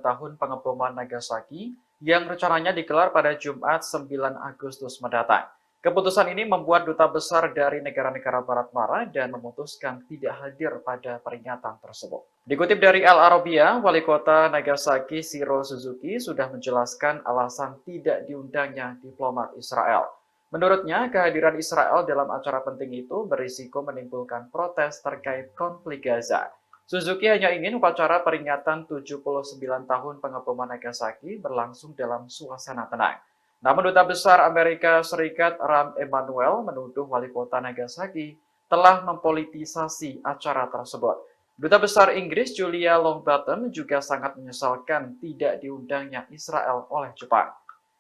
S2: tahun pengeboman Nagasaki yang rencananya digelar pada Jumat 9 Agustus mendatang. Keputusan ini membuat duta besar dari negara-negara Barat marah dan memutuskan tidak hadir pada peringatan tersebut. Dikutip dari Al Arabiya, Wali Kota Nagasaki Shiro Suzuki sudah menjelaskan alasan tidak diundangnya diplomat Israel. Menurutnya, kehadiran Israel dalam acara penting itu berisiko menimbulkan protes terkait konflik Gaza. Suzuki hanya ingin upacara peringatan 79 tahun pengeboman Nagasaki berlangsung dalam suasana tenang. Namun Duta Besar Amerika Serikat Rahm Emanuel menuduh Wali Kota Nagasaki telah mempolitisasi acara tersebut. Duta Besar Inggris Julia Longbottom juga sangat menyesalkan tidak diundangnya Israel oleh Jepang.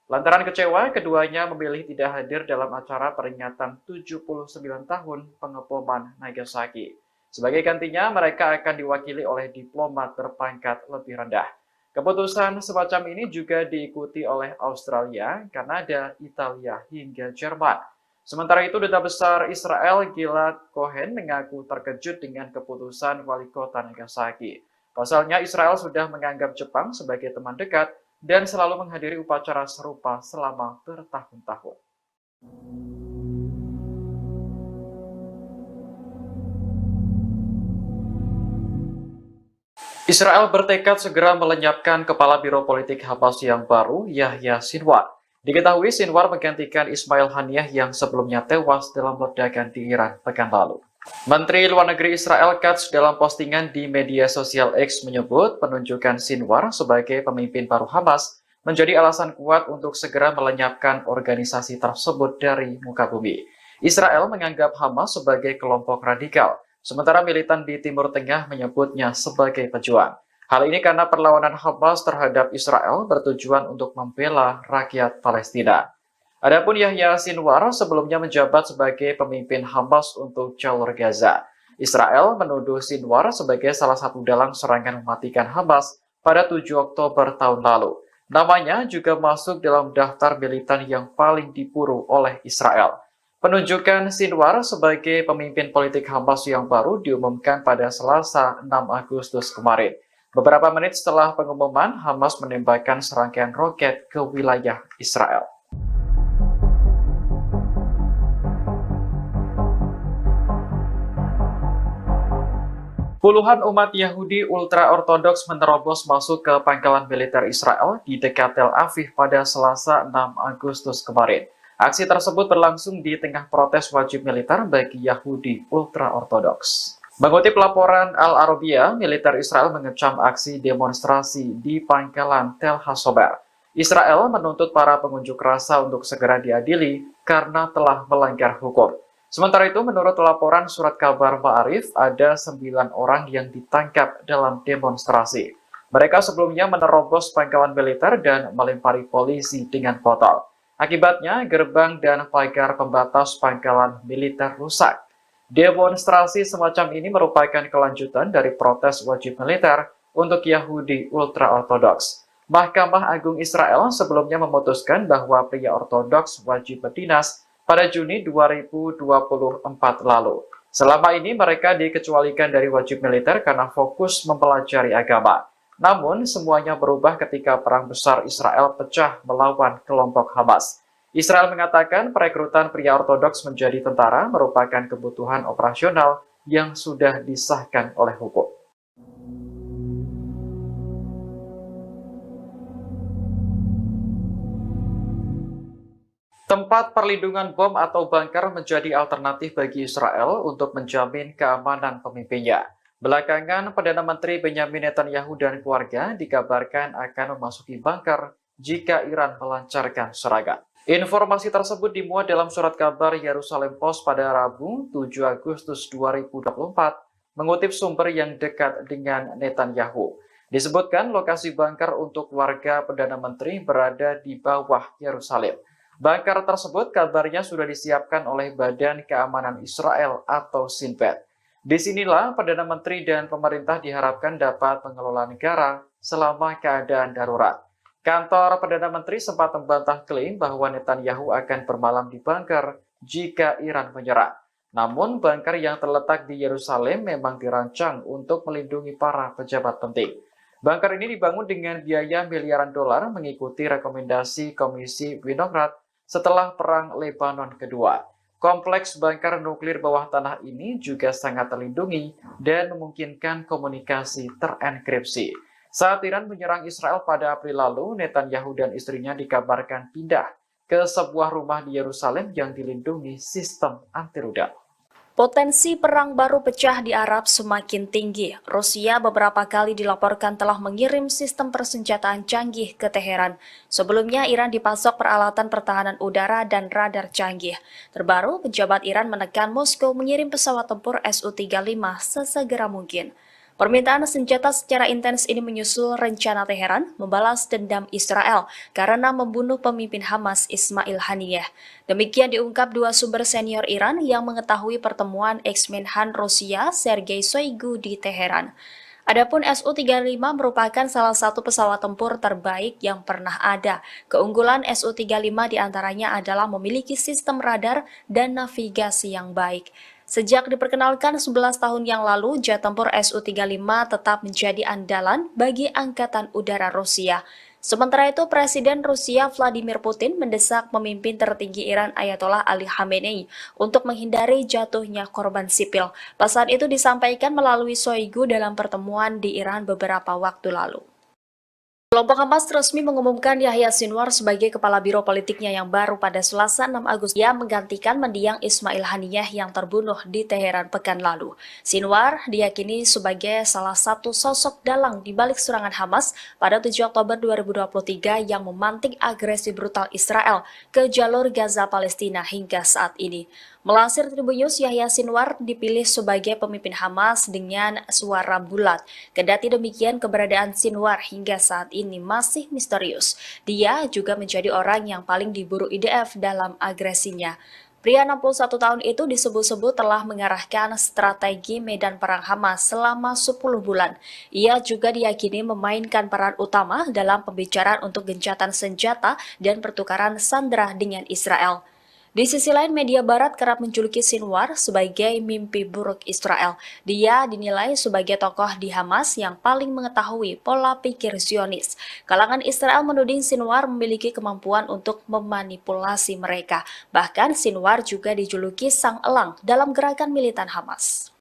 S2: Lantaran kecewa, keduanya memilih tidak hadir dalam acara peringatan 79 tahun pengeboman Nagasaki. Sebagai gantinya, mereka akan diwakili oleh diplomat berpangkat lebih rendah. Keputusan semacam ini juga diikuti oleh Australia, Kanada, Italia, hingga Jerman. Sementara itu, Duta Besar Israel Gilad Cohen mengaku terkejut dengan keputusan wali kota Nagasaki. Pasalnya, Israel sudah menganggap Jepang sebagai teman dekat dan selalu menghadiri upacara serupa selama bertahun-tahun. Israel bertekad segera melenyapkan kepala Biro Politik Hamas yang baru, Yahya Sinwar. Diketahui Sinwar menggantikan Ismail Haniyeh yang sebelumnya tewas dalam ledakan di Iran pekan lalu. Menteri Luar Negeri Israel Katz dalam postingan di media sosial X menyebut penunjukan Sinwar sebagai pemimpin baru Hamas menjadi alasan kuat untuk segera melenyapkan organisasi tersebut dari muka bumi. Israel menganggap Hamas sebagai kelompok radikal, sementara militan di Timur Tengah menyebutnya sebagai pejuang. Hal ini karena perlawanan Hamas terhadap Israel bertujuan untuk membela rakyat Palestina. Adapun Yahya Sinwar sebelumnya menjabat sebagai pemimpin Hamas untuk jalur Gaza. Israel menuduh Sinwar sebagai salah satu dalang serangan mematikan Hamas pada 7 Oktober tahun lalu. Namanya juga masuk dalam daftar militan yang paling diburu oleh Israel. Penunjukan Sinwar sebagai pemimpin politik Hamas yang baru diumumkan pada Selasa 6 Agustus kemarin. Beberapa menit setelah pengumuman, Hamas menembakkan serangkaian roket ke wilayah Israel. Puluhan umat Yahudi ultra-ortodoks menerobos masuk ke pangkalan militer Israel di dekat Tel Aviv pada Selasa 6 Agustus kemarin. Aksi tersebut berlangsung di tengah protes wajib militer bagi Yahudi ultra-ortodoks. Mengutip laporan Al-Arabiya, militer Israel mengecam aksi demonstrasi di pangkalan Tel Hasober. Israel menuntut para pengunjuk rasa untuk segera diadili karena telah melanggar hukum. Sementara itu, menurut laporan surat kabar Ma'arif, ada 9 orang yang ditangkap dalam demonstrasi. Mereka sebelumnya menerobos pangkalan militer dan melempari polisi dengan botol. Akibatnya, gerbang dan pagar pembatas pangkalan militer rusak. Demonstrasi semacam ini merupakan kelanjutan dari protes wajib militer untuk Yahudi ultra-ortodoks. Mahkamah Agung Israel sebelumnya memutuskan bahwa pria ortodoks wajib berdinas pada Juni 2024 lalu. Selama ini mereka dikecualikan dari wajib militer karena fokus mempelajari agama. Namun, semuanya berubah ketika Perang Besar Israel pecah melawan kelompok Hamas. Israel mengatakan perekrutan pria ortodoks menjadi tentara merupakan kebutuhan operasional yang sudah disahkan oleh hukum. Tempat perlindungan bom atau bunker menjadi alternatif bagi Israel untuk menjamin keamanan pemimpinnya. Belakangan, Perdana Menteri Benyamin Netanyahu dan keluarga dikabarkan akan memasuki bunker jika Iran melancarkan serangan. Informasi tersebut dimuat dalam surat kabar Yerusalem Post pada Rabu 7 Agustus 2024, mengutip sumber yang dekat dengan Netanyahu. Disebutkan lokasi bunker untuk keluarga Perdana Menteri berada di bawah Yerusalem. Bunker tersebut kabarnya sudah disiapkan oleh Badan Keamanan Israel atau Shin Bet. Disinilah Perdana Menteri dan pemerintah diharapkan dapat mengelola negara selama keadaan darurat. Kantor Perdana Menteri sempat membantah klaim bahwa Netanyahu akan bermalam di bunker jika Iran menyerang. Namun, bunker yang terletak di Yerusalem memang dirancang untuk melindungi para pejabat penting. Bunker ini dibangun dengan biaya miliaran dolar mengikuti rekomendasi Komisi Winograd setelah Perang Lebanon Kedua. Kompleks bunker nuklir bawah tanah ini juga sangat terlindungi dan memungkinkan komunikasi terenkripsi. Saat Iran menyerang Israel pada April lalu, Netanyahu dan istrinya dikabarkan pindah ke sebuah rumah di Yerusalem yang dilindungi sistem anti-rudal.
S6: Potensi perang baru pecah di Arab semakin tinggi. Rusia beberapa kali dilaporkan telah mengirim sistem persenjataan canggih ke Teheran. Sebelumnya, Iran dipasok peralatan pertahanan udara dan radar canggih. Terbaru, pejabat Iran menekan Moskow mengirim pesawat tempur Su-35 sesegera mungkin. Permintaan senjata secara intens ini menyusul rencana Teheran membalas dendam Israel karena membunuh pemimpin Hamas Ismail Haniyeh. Demikian diungkap dua sumber senior Iran yang mengetahui pertemuan ex-Menhan Rusia Sergei Shoigu di Teheran. Adapun Su-35 merupakan salah satu pesawat tempur terbaik yang pernah ada. Keunggulan Su-35 diantaranya adalah memiliki sistem radar dan navigasi yang baik. Sejak diperkenalkan 11 tahun yang lalu, jet tempur Su-35 tetap menjadi andalan bagi Angkatan Udara Rusia. Sementara itu, Presiden Rusia Vladimir Putin mendesak pemimpin tertinggi Iran Ayatollah Ali Khamenei untuk menghindari jatuhnya korban sipil. Pesan itu disampaikan melalui Shoigu dalam pertemuan di Iran beberapa waktu lalu. Kelompok Hamas resmi mengumumkan Yahya Sinwar sebagai kepala biro politiknya yang baru pada Selasa 6 Agustus. Ia menggantikan mendiang Ismail Haniyeh yang terbunuh di Teheran pekan lalu. Sinwar diyakini sebagai salah satu sosok dalang di balik serangan Hamas pada 7 Oktober 2023 yang memantik agresi brutal Israel ke jalur Gaza Palestina hingga saat ini. Melansir Tribun News, Yahya Sinwar dipilih sebagai pemimpin Hamas dengan suara bulat. Kendati demikian, keberadaan Sinwar hingga saat ini masih misterius. Dia juga menjadi orang yang paling diburu IDF dalam agresinya. Pria 61 tahun itu disebut-sebut telah mengarahkan strategi medan perang Hamas selama 10 bulan. Ia juga diyakini memainkan peran utama dalam pembicaraan untuk gencatan senjata dan pertukaran sandera dengan Israel. Di sisi lain, media barat kerap menjuluki Sinwar sebagai mimpi buruk Israel. Dia dinilai sebagai tokoh di Hamas yang paling mengetahui pola pikir Zionis. Kalangan Israel menuding Sinwar memiliki kemampuan untuk memanipulasi mereka. Bahkan Sinwar juga dijuluki sang elang dalam gerakan militan Hamas.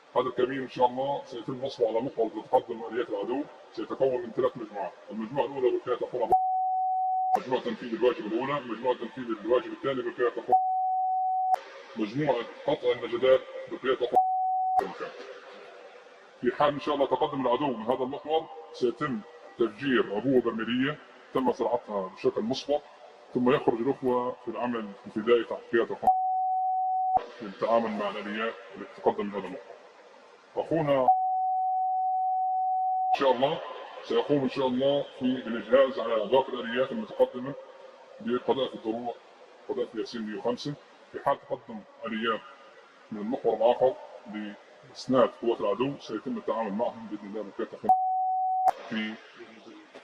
S3: هذا الكمين ان شاء الله سيتم نصبه على محور تتقدم اليات العدو سيتكون من 3 مجموعات، المجموعه الاولى بالفئه تقوم مجموعه تنفيذ الواجب الاولى، مجموعه تنفيذ الواجب الثاني بالفئه تقوم مجموعه قطع النجدات بالفئه تقوم. في حال ان شاء الله تقدم العدو من هذا المحور سيتم تفجير عبوه برميليه تم صناعتها بشكل مسبق، ثم يخرج الاخوه في العمل الابتدائي تحت قياده للتعامل مع الاليات التي تقدم من هذا المحور. أخونا إن شاء الله سيقوم إن شاء الله في الإجهاز على باقي الآليات المتقدمة بقذائف الدروع قذائف ياسين 105 في حال تقدم آليات من المحور الآخر لإسناد قوات العدو سيتم التعامل معهم بإذن الله بالكاتف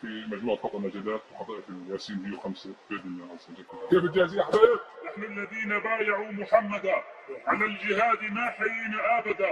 S3: في مجموعة قطع النجدات وقذائف الياسين 105 بإذن الله. كيف الجاهزية يا حبايب؟
S5: نحن الذين بايعوا محمدا على الجهاد ما حيينا أبدا.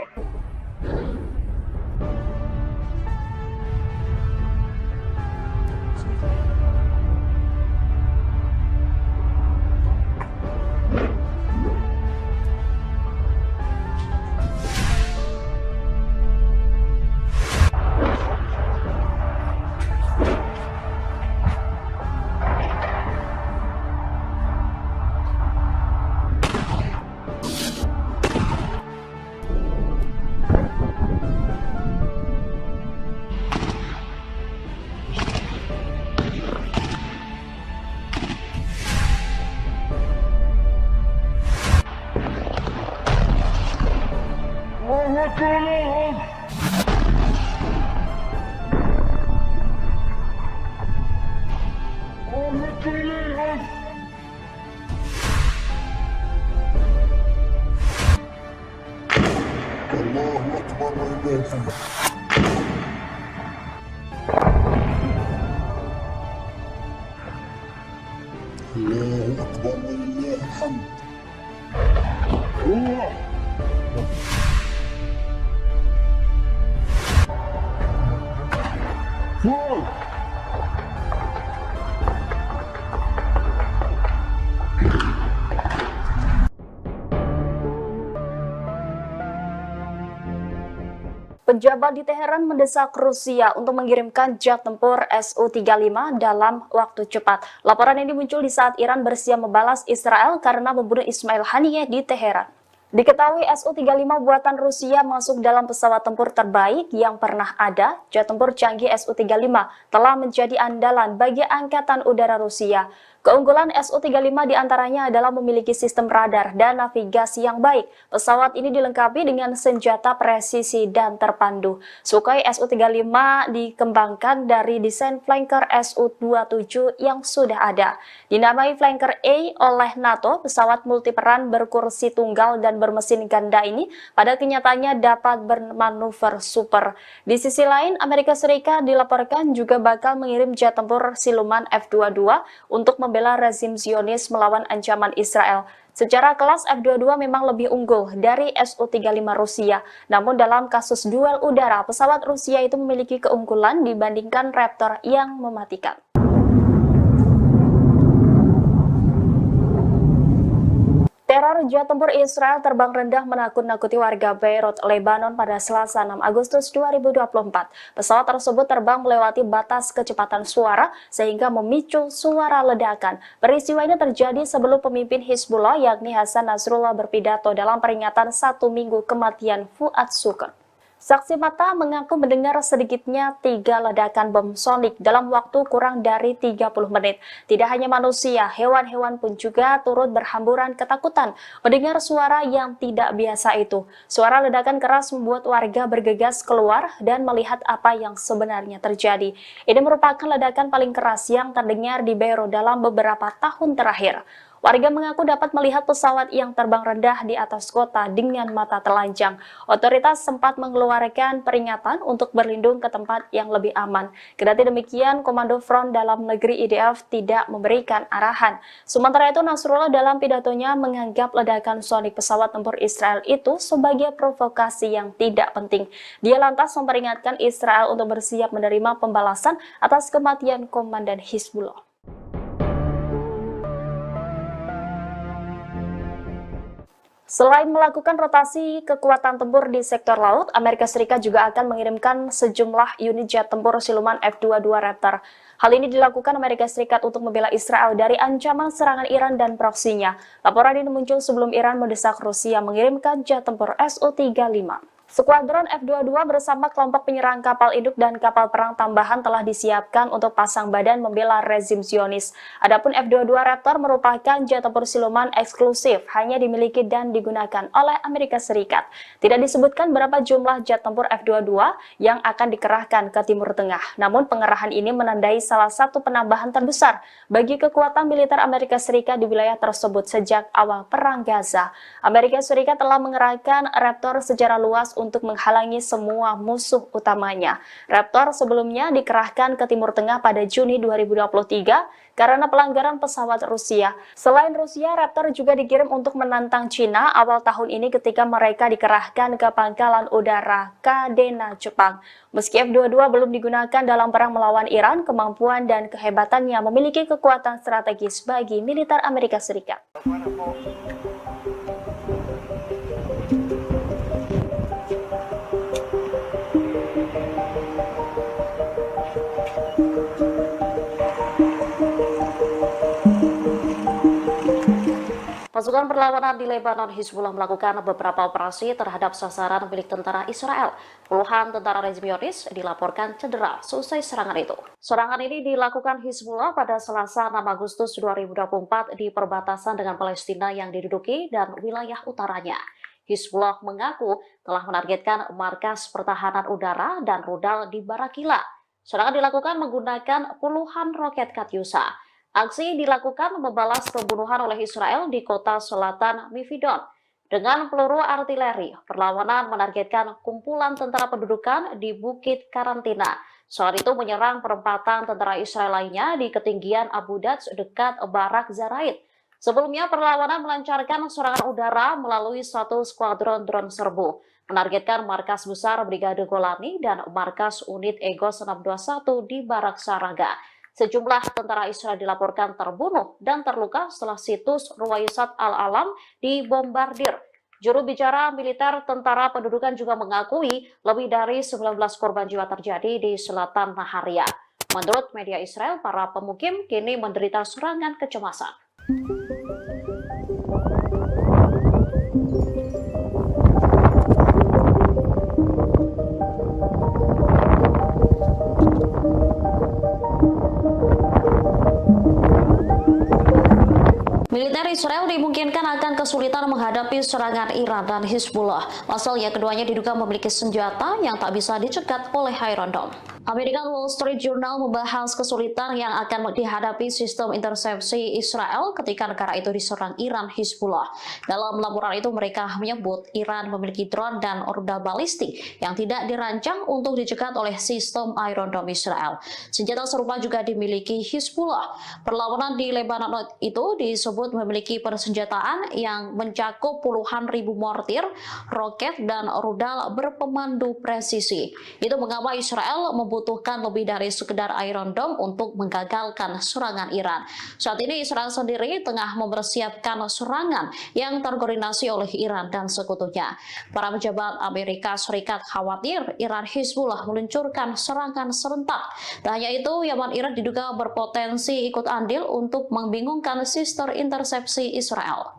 S3: الله أكبر ولله الحمد. الله أكبر ولله الحمد. الله فوق.
S6: Pejabat di Teheran mendesak Rusia untuk mengirimkan jet tempur Su-35 dalam waktu cepat. Laporan ini muncul di saat Iran bersiap membalas Israel karena membunuh Ismail Haniyeh di Teheran. Diketahui Su-35 buatan Rusia masuk dalam pesawat tempur terbaik yang pernah ada. Jet tempur canggih Su-35 telah menjadi andalan bagi Angkatan Udara Rusia. Keunggulan Su-35 diantaranya adalah memiliki sistem radar dan navigasi yang baik. Pesawat ini dilengkapi dengan senjata presisi dan terpandu. Sukhoi Su-35 dikembangkan dari desain flanker Su-27 yang sudah ada. Dinamai Flanker A oleh NATO, pesawat multiperan berkursi tunggal dan bermesin ganda ini pada kenyataannya dapat bermanuver super. Di sisi lain, Amerika Serikat dilaporkan juga bakal mengirim jet tempur siluman F-22 untuk membela rezim Zionis melawan ancaman Israel. Secara kelas F-22 memang lebih unggul dari Su-35 Rusia. Namun dalam kasus duel udara, pesawat Rusia itu memiliki keunggulan dibandingkan Raptor yang mematikan. Teror jet tempur Israel terbang rendah menakut-nakuti warga Beirut, Lebanon pada Selasa 6 Agustus 2024. Pesawat tersebut terbang melewati batas kecepatan suara sehingga memicu suara ledakan. Peristiwa ini terjadi sebelum pemimpin Hizbullah yakni Hasan Nasrullah berpidato dalam peringatan 1 minggu kematian Fuad Shukr. Saksi mata mengaku mendengar sedikitnya 3 ledakan bom sonik dalam waktu kurang dari 30 menit. Tidak hanya manusia, hewan-hewan pun juga turut berhamburan ketakutan mendengar suara yang tidak biasa itu. Suara ledakan keras membuat warga bergegas keluar dan melihat apa yang sebenarnya terjadi. Ini merupakan ledakan paling keras yang terdengar di Beirut dalam beberapa tahun terakhir. Warga mengaku dapat melihat pesawat yang terbang rendah di atas kota dengan mata telanjang. Otoritas sempat mengeluarkan peringatan untuk berlindung ke tempat yang lebih aman. Kendati demikian, Komando Front Dalam Negeri IDF tidak memberikan arahan. Sementara itu, Nasrullah dalam pidatonya menganggap ledakan sonik pesawat tempur Israel itu sebagai provokasi yang tidak penting. Dia lantas memperingatkan Israel untuk bersiap menerima pembalasan atas kematian Komandan Hizbullah. Selain melakukan rotasi kekuatan tempur di sektor laut, Amerika Serikat juga akan mengirimkan sejumlah unit jet tempur siluman F-22 Raptor. Hal ini dilakukan Amerika Serikat untuk membela Israel dari ancaman serangan Iran dan proksinya. Laporan ini muncul sebelum Iran mendesak Rusia mengirimkan jet tempur Su-35. Skuadron F-22 bersama kelompok penyerang kapal induk dan kapal perang tambahan telah disiapkan untuk pasang badan membela rezim Zionis. Adapun F-22 Raptor merupakan jet tempur siluman eksklusif, hanya dimiliki dan digunakan oleh Amerika Serikat. Tidak disebutkan berapa jumlah jet tempur F-22 yang akan dikerahkan ke Timur Tengah. Namun pengerahan ini menandai salah satu penambahan terbesar bagi kekuatan militer Amerika Serikat di wilayah tersebut sejak awal Perang Gaza. Amerika Serikat telah mengerahkan Raptor secara luas untuk menghalangi semua musuh utamanya. Raptor sebelumnya dikerahkan ke Timur Tengah pada Juni 2023 karena pelanggaran pesawat Rusia. Selain Rusia, Raptor juga dikirim untuk menantang Cina awal tahun ini ketika mereka dikerahkan ke pangkalan udara Kadena, Jepang. Meski F-22 belum digunakan dalam perang melawan Iran, kemampuan dan kehebatannya memiliki kekuatan strategis bagi militer Amerika Serikat.
S4: Pasukan perlawanan di Lebanon, Hizbullah melakukan beberapa operasi terhadap sasaran milik tentara Israel. Puluhan tentara rezim Zionis dilaporkan cedera seusai serangan itu. Serangan ini dilakukan Hizbullah pada Selasa 6 Agustus 2024 di perbatasan dengan Palestina yang diduduki dan wilayah utaranya. Hizbullah mengaku telah menargetkan markas pertahanan udara dan rudal di Barakila. Serangan dilakukan menggunakan puluhan roket Katyusha. Aksi dilakukan membalas pembunuhan oleh Israel di kota selatan Mifidon. Dengan peluru artileri, perlawanan menargetkan kumpulan tentara pendudukan di Bukit Karantina. Saat itu menyerang perempatan tentara Israel lainnya di ketinggian Abu Dats dekat Barak Zaraid. Sebelumnya, perlawanan melancarkan serangan udara melalui satu skuadron drone serbu, menargetkan markas besar Brigade Golani dan markas unit Egos 621 di Barak Saraga. Sejumlah tentara Israel dilaporkan terbunuh dan terluka setelah situs Ruwaisat Al-Alam dibombardir. Juru bicara militer tentara pendudukan juga mengakui lebih dari 19 korban jiwa terjadi di selatan Naharia. Menurut media Israel, para pemukim kini menderita serangan kecemasan. Israel dimungkinkan akan kesulitan menghadapi serangan Iran dan Hizbullah. Pasalnya keduanya diduga memiliki senjata yang tak bisa dicegat oleh Iron Dome. American Wall Street Journal membahas kesulitan yang akan dihadapi sistem intersepsi Israel ketika negara itu diserang Iran Hizbullah. Dalam laporan itu mereka menyebut Iran memiliki drone dan rudal balistik yang tidak dirancang untuk dicegat oleh sistem Iron Dome Israel. Senjata serupa juga dimiliki Hizbullah. Perlawanan di Lebanon itu disebut memiliki persenjataan yang mencakup puluhan ribu mortir, roket, dan rudal berpemandu presisi. Itu mengapa Israel membutuhkan lebih dari sekedar Iron Dome untuk menggagalkan serangan Iran. Saat ini Israel sendiri tengah mempersiapkan serangan yang terkoordinasi oleh Iran dan sekutunya. Para pejabat Amerika Serikat khawatir Iran Hizbullah meluncurkan serangan serentak. Tak hanya itu, Yaman Iran diduga berpotensi ikut andil untuk membingungkan sistem intersepsi Israel.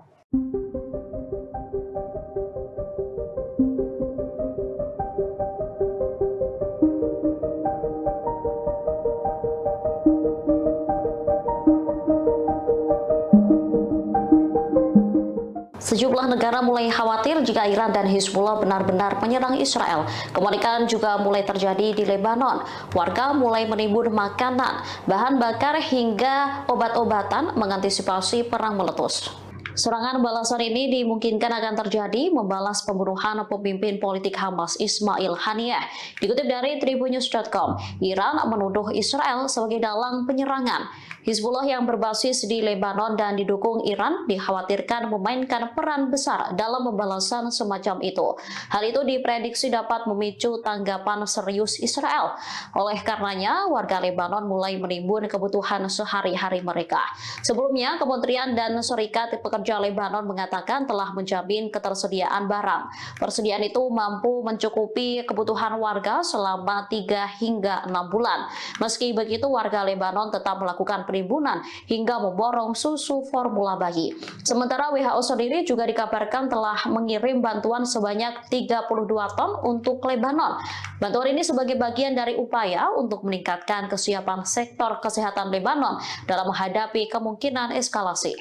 S4: Sejumlah negara mulai khawatir jika Iran dan Hizbullah benar-benar menyerang Israel. Kepanikan juga mulai terjadi di Lebanon. Warga mulai menimbun makanan, bahan bakar hingga obat-obatan mengantisipasi perang meletus. Serangan balasan ini dimungkinkan akan terjadi membalas pembunuhan pemimpin politik Hamas Ismail Haniyeh. Dikutip dari Tribunnews.com, Iran menuduh Israel sebagai dalang penyerangan. Hizbullah yang berbasis di Lebanon dan didukung Iran dikhawatirkan memainkan peran besar dalam pembalasan semacam itu. Hal itu diprediksi dapat memicu tanggapan serius Israel. Oleh karenanya, warga Lebanon mulai menimbun kebutuhan sehari-hari mereka. Sebelumnya, Kementerian dan Serikat Pekerja Lebanon mengatakan telah menjamin ketersediaan barang. Persediaan itu mampu mencukupi kebutuhan warga selama 3 hingga 6 bulan. Meski begitu, warga Lebanon tetap melakukan penimbunan hingga memborong susu formula bayi. Sementara WHO sendiri juga dikabarkan telah mengirim bantuan sebanyak 32 ton untuk Lebanon. Bantuan ini sebagai bagian dari upaya untuk meningkatkan kesiapan sektor kesehatan Lebanon dalam menghadapi kemungkinan eskalasi.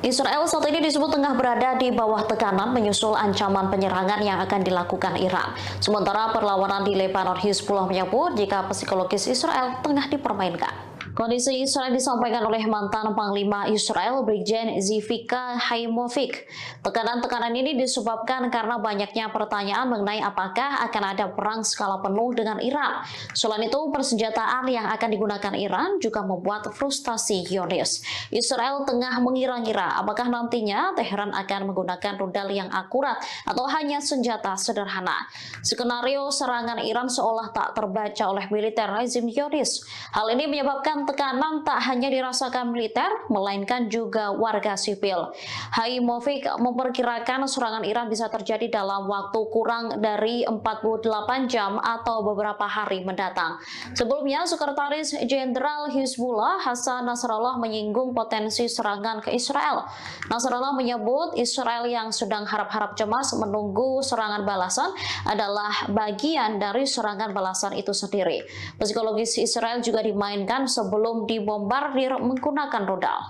S4: Israel saat ini disebut tengah berada di bawah tekanan menyusul ancaman penyerangan yang akan dilakukan Iran. Sementara perlawanan di Lebanon Hizbullah menyebut jika psikologis Israel tengah dipermainkan. Kondisi Israel disampaikan oleh mantan Panglima Israel Brigjen Zivika Haimovik. Tekanan-tekanan ini disebabkan karena banyaknya pertanyaan mengenai apakah akan ada perang skala penuh dengan Iran. Selain itu, persenjataan yang akan digunakan Iran juga membuat frustasi Zionis. Israel tengah mengira-ngira apakah nantinya Teheran akan menggunakan rudal yang akurat atau hanya senjata sederhana. Skenario serangan Iran seolah tak terbaca oleh militer rezim Zionis. Hal ini menyebabkan tekanan tak hanya dirasakan militer, melainkan juga warga sipil. Haimovik memperkirakan serangan Iran bisa terjadi dalam waktu kurang dari 48 jam atau beberapa hari mendatang. Sebelumnya, Sekretaris Jenderal Hizbullah Hasan Nasrallah menyinggung potensi serangan ke Israel. Nasrallah menyebut Israel yang sedang harap-harap cemas menunggu serangan balasan adalah bagian dari serangan balasan itu sendiri. Psikologis Israel juga dimainkan sebelum dibombardir menggunakan rudal.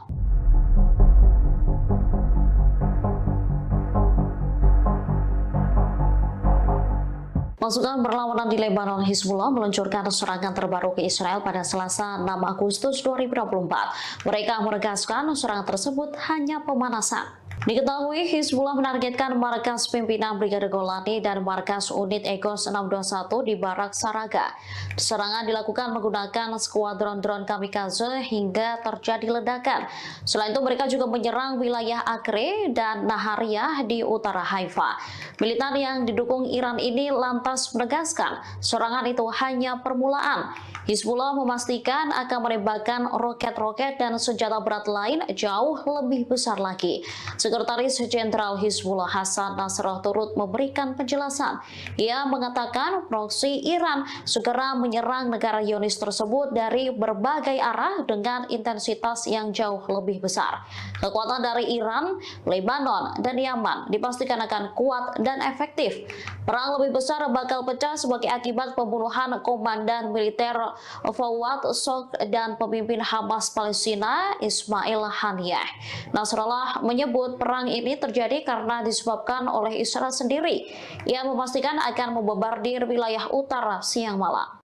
S4: Pasukan perlawanan di Lebanon Hizbullah meluncurkan serangan terbaru ke Israel pada Selasa 6 Agustus 2024. Mereka menegaskan serangan tersebut hanya pemanasan. Diketahui Hizbullah menargetkan markas pimpinan Brigade Golani dan markas unit Egos 621 di Barak Saraga. Serangan dilakukan menggunakan skuadron drone kamikaze hingga terjadi ledakan. Selain itu mereka juga menyerang wilayah Acre dan Nahariya di utara Haifa. Militan yang didukung Iran ini lantas menegaskan serangan itu hanya permulaan. Hizbullah memastikan akan menembakkan roket-roket dan senjata berat lain jauh lebih besar lagi. Sekretaris Jenderal Hizbullah Hasan Nasrallah turut memberikan penjelasan. Ia mengatakan proksi Iran segera menyerang negara Zionis tersebut dari berbagai arah dengan intensitas yang jauh lebih besar. Kekuatan dari Iran, Lebanon, dan Yaman dipastikan akan kuat dan efektif. Perang lebih besar bakal pecah sebagai akibat pembunuhan komandan militer Fawad Shukr dan pemimpin Hamas Palestina Ismail Haniyeh. Nasrallah menyebut perang ini terjadi karena disebabkan oleh Israel sendiri. Ia memastikan akan membombardir wilayah utara siang malam.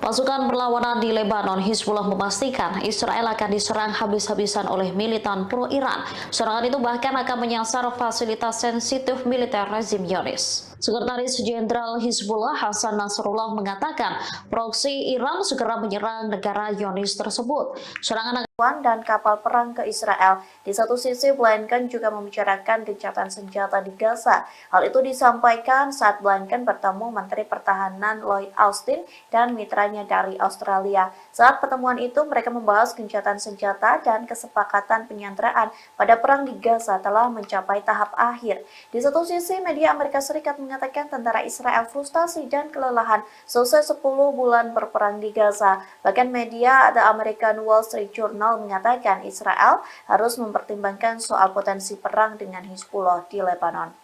S4: Pasukan perlawanan di Lebanon, Hizbullah memastikan Israel akan diserang habis-habisan oleh militan pro-Iran. Serangan itu bahkan akan menyasar fasilitas sensitif militer rezim Zionis. Sekretaris Jenderal Hizbullah Hasan Nasrallah mengatakan proksi Iran segera menyerang negara Zionis tersebut. Serangan
S1: dan kapal perang ke Israel. Di satu sisi, Blinken juga membicarakan gencatan senjata di Gaza. Hal itu disampaikan saat Blinken bertemu Menteri Pertahanan Lloyd Austin dan mitranya dari Australia. Saat pertemuan itu, mereka membahas gencatan senjata dan kesepakatan penyanderaan pada perang di Gaza telah mencapai tahap akhir. Di satu sisi, media Amerika Serikat mengatakan tentara Israel frustasi dan kelelahan selesai 10 bulan berperang di Gaza. Bahkan media The American Wall Street Journal mengatakan Israel harus mempertimbangkan soal potensi perang dengan Hizbullah di Lebanon.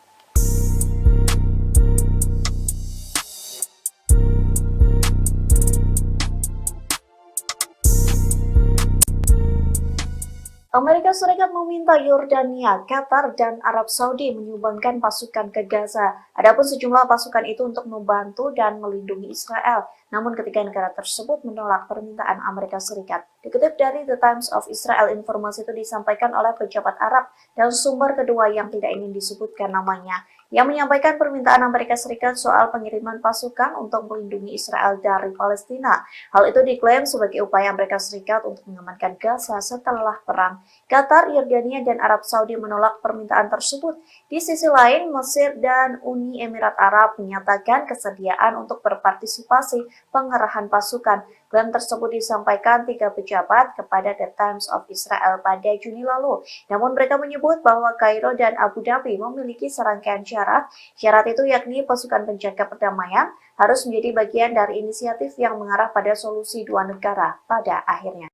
S1: Amerika Serikat meminta Yordania, Qatar, dan Arab Saudi menyumbangkan pasukan ke Gaza. Adapun sejumlah pasukan itu untuk membantu dan melindungi Israel. Namun ketiga negara tersebut menolak permintaan Amerika Serikat. Dikutip dari The Times of Israel, informasi itu disampaikan oleh pejabat Arab dan sumber kedua yang tidak ingin disebutkan namanya, yang menyampaikan permintaan Amerika Serikat soal pengiriman pasukan untuk melindungi Israel dari Palestina. Hal itu diklaim sebagai upaya Amerika Serikat untuk mengamankan Gaza setelah perang. Qatar, Yordania, dan Arab Saudi menolak permintaan tersebut. Di sisi lain, Mesir dan Uni Emirat Arab menyatakan kesediaan untuk berpartisipasi pengerahan pasukan. Klaim tersebut disampaikan 3 pejabat kepada The Times of Israel pada Juni lalu. Namun mereka menyebut bahwa Kairo dan Abu Dhabi memiliki serangkaian syarat. Syarat itu yakni pasukan penjaga perdamaian harus menjadi bagian dari inisiatif yang mengarah pada solusi dua negara pada akhirnya.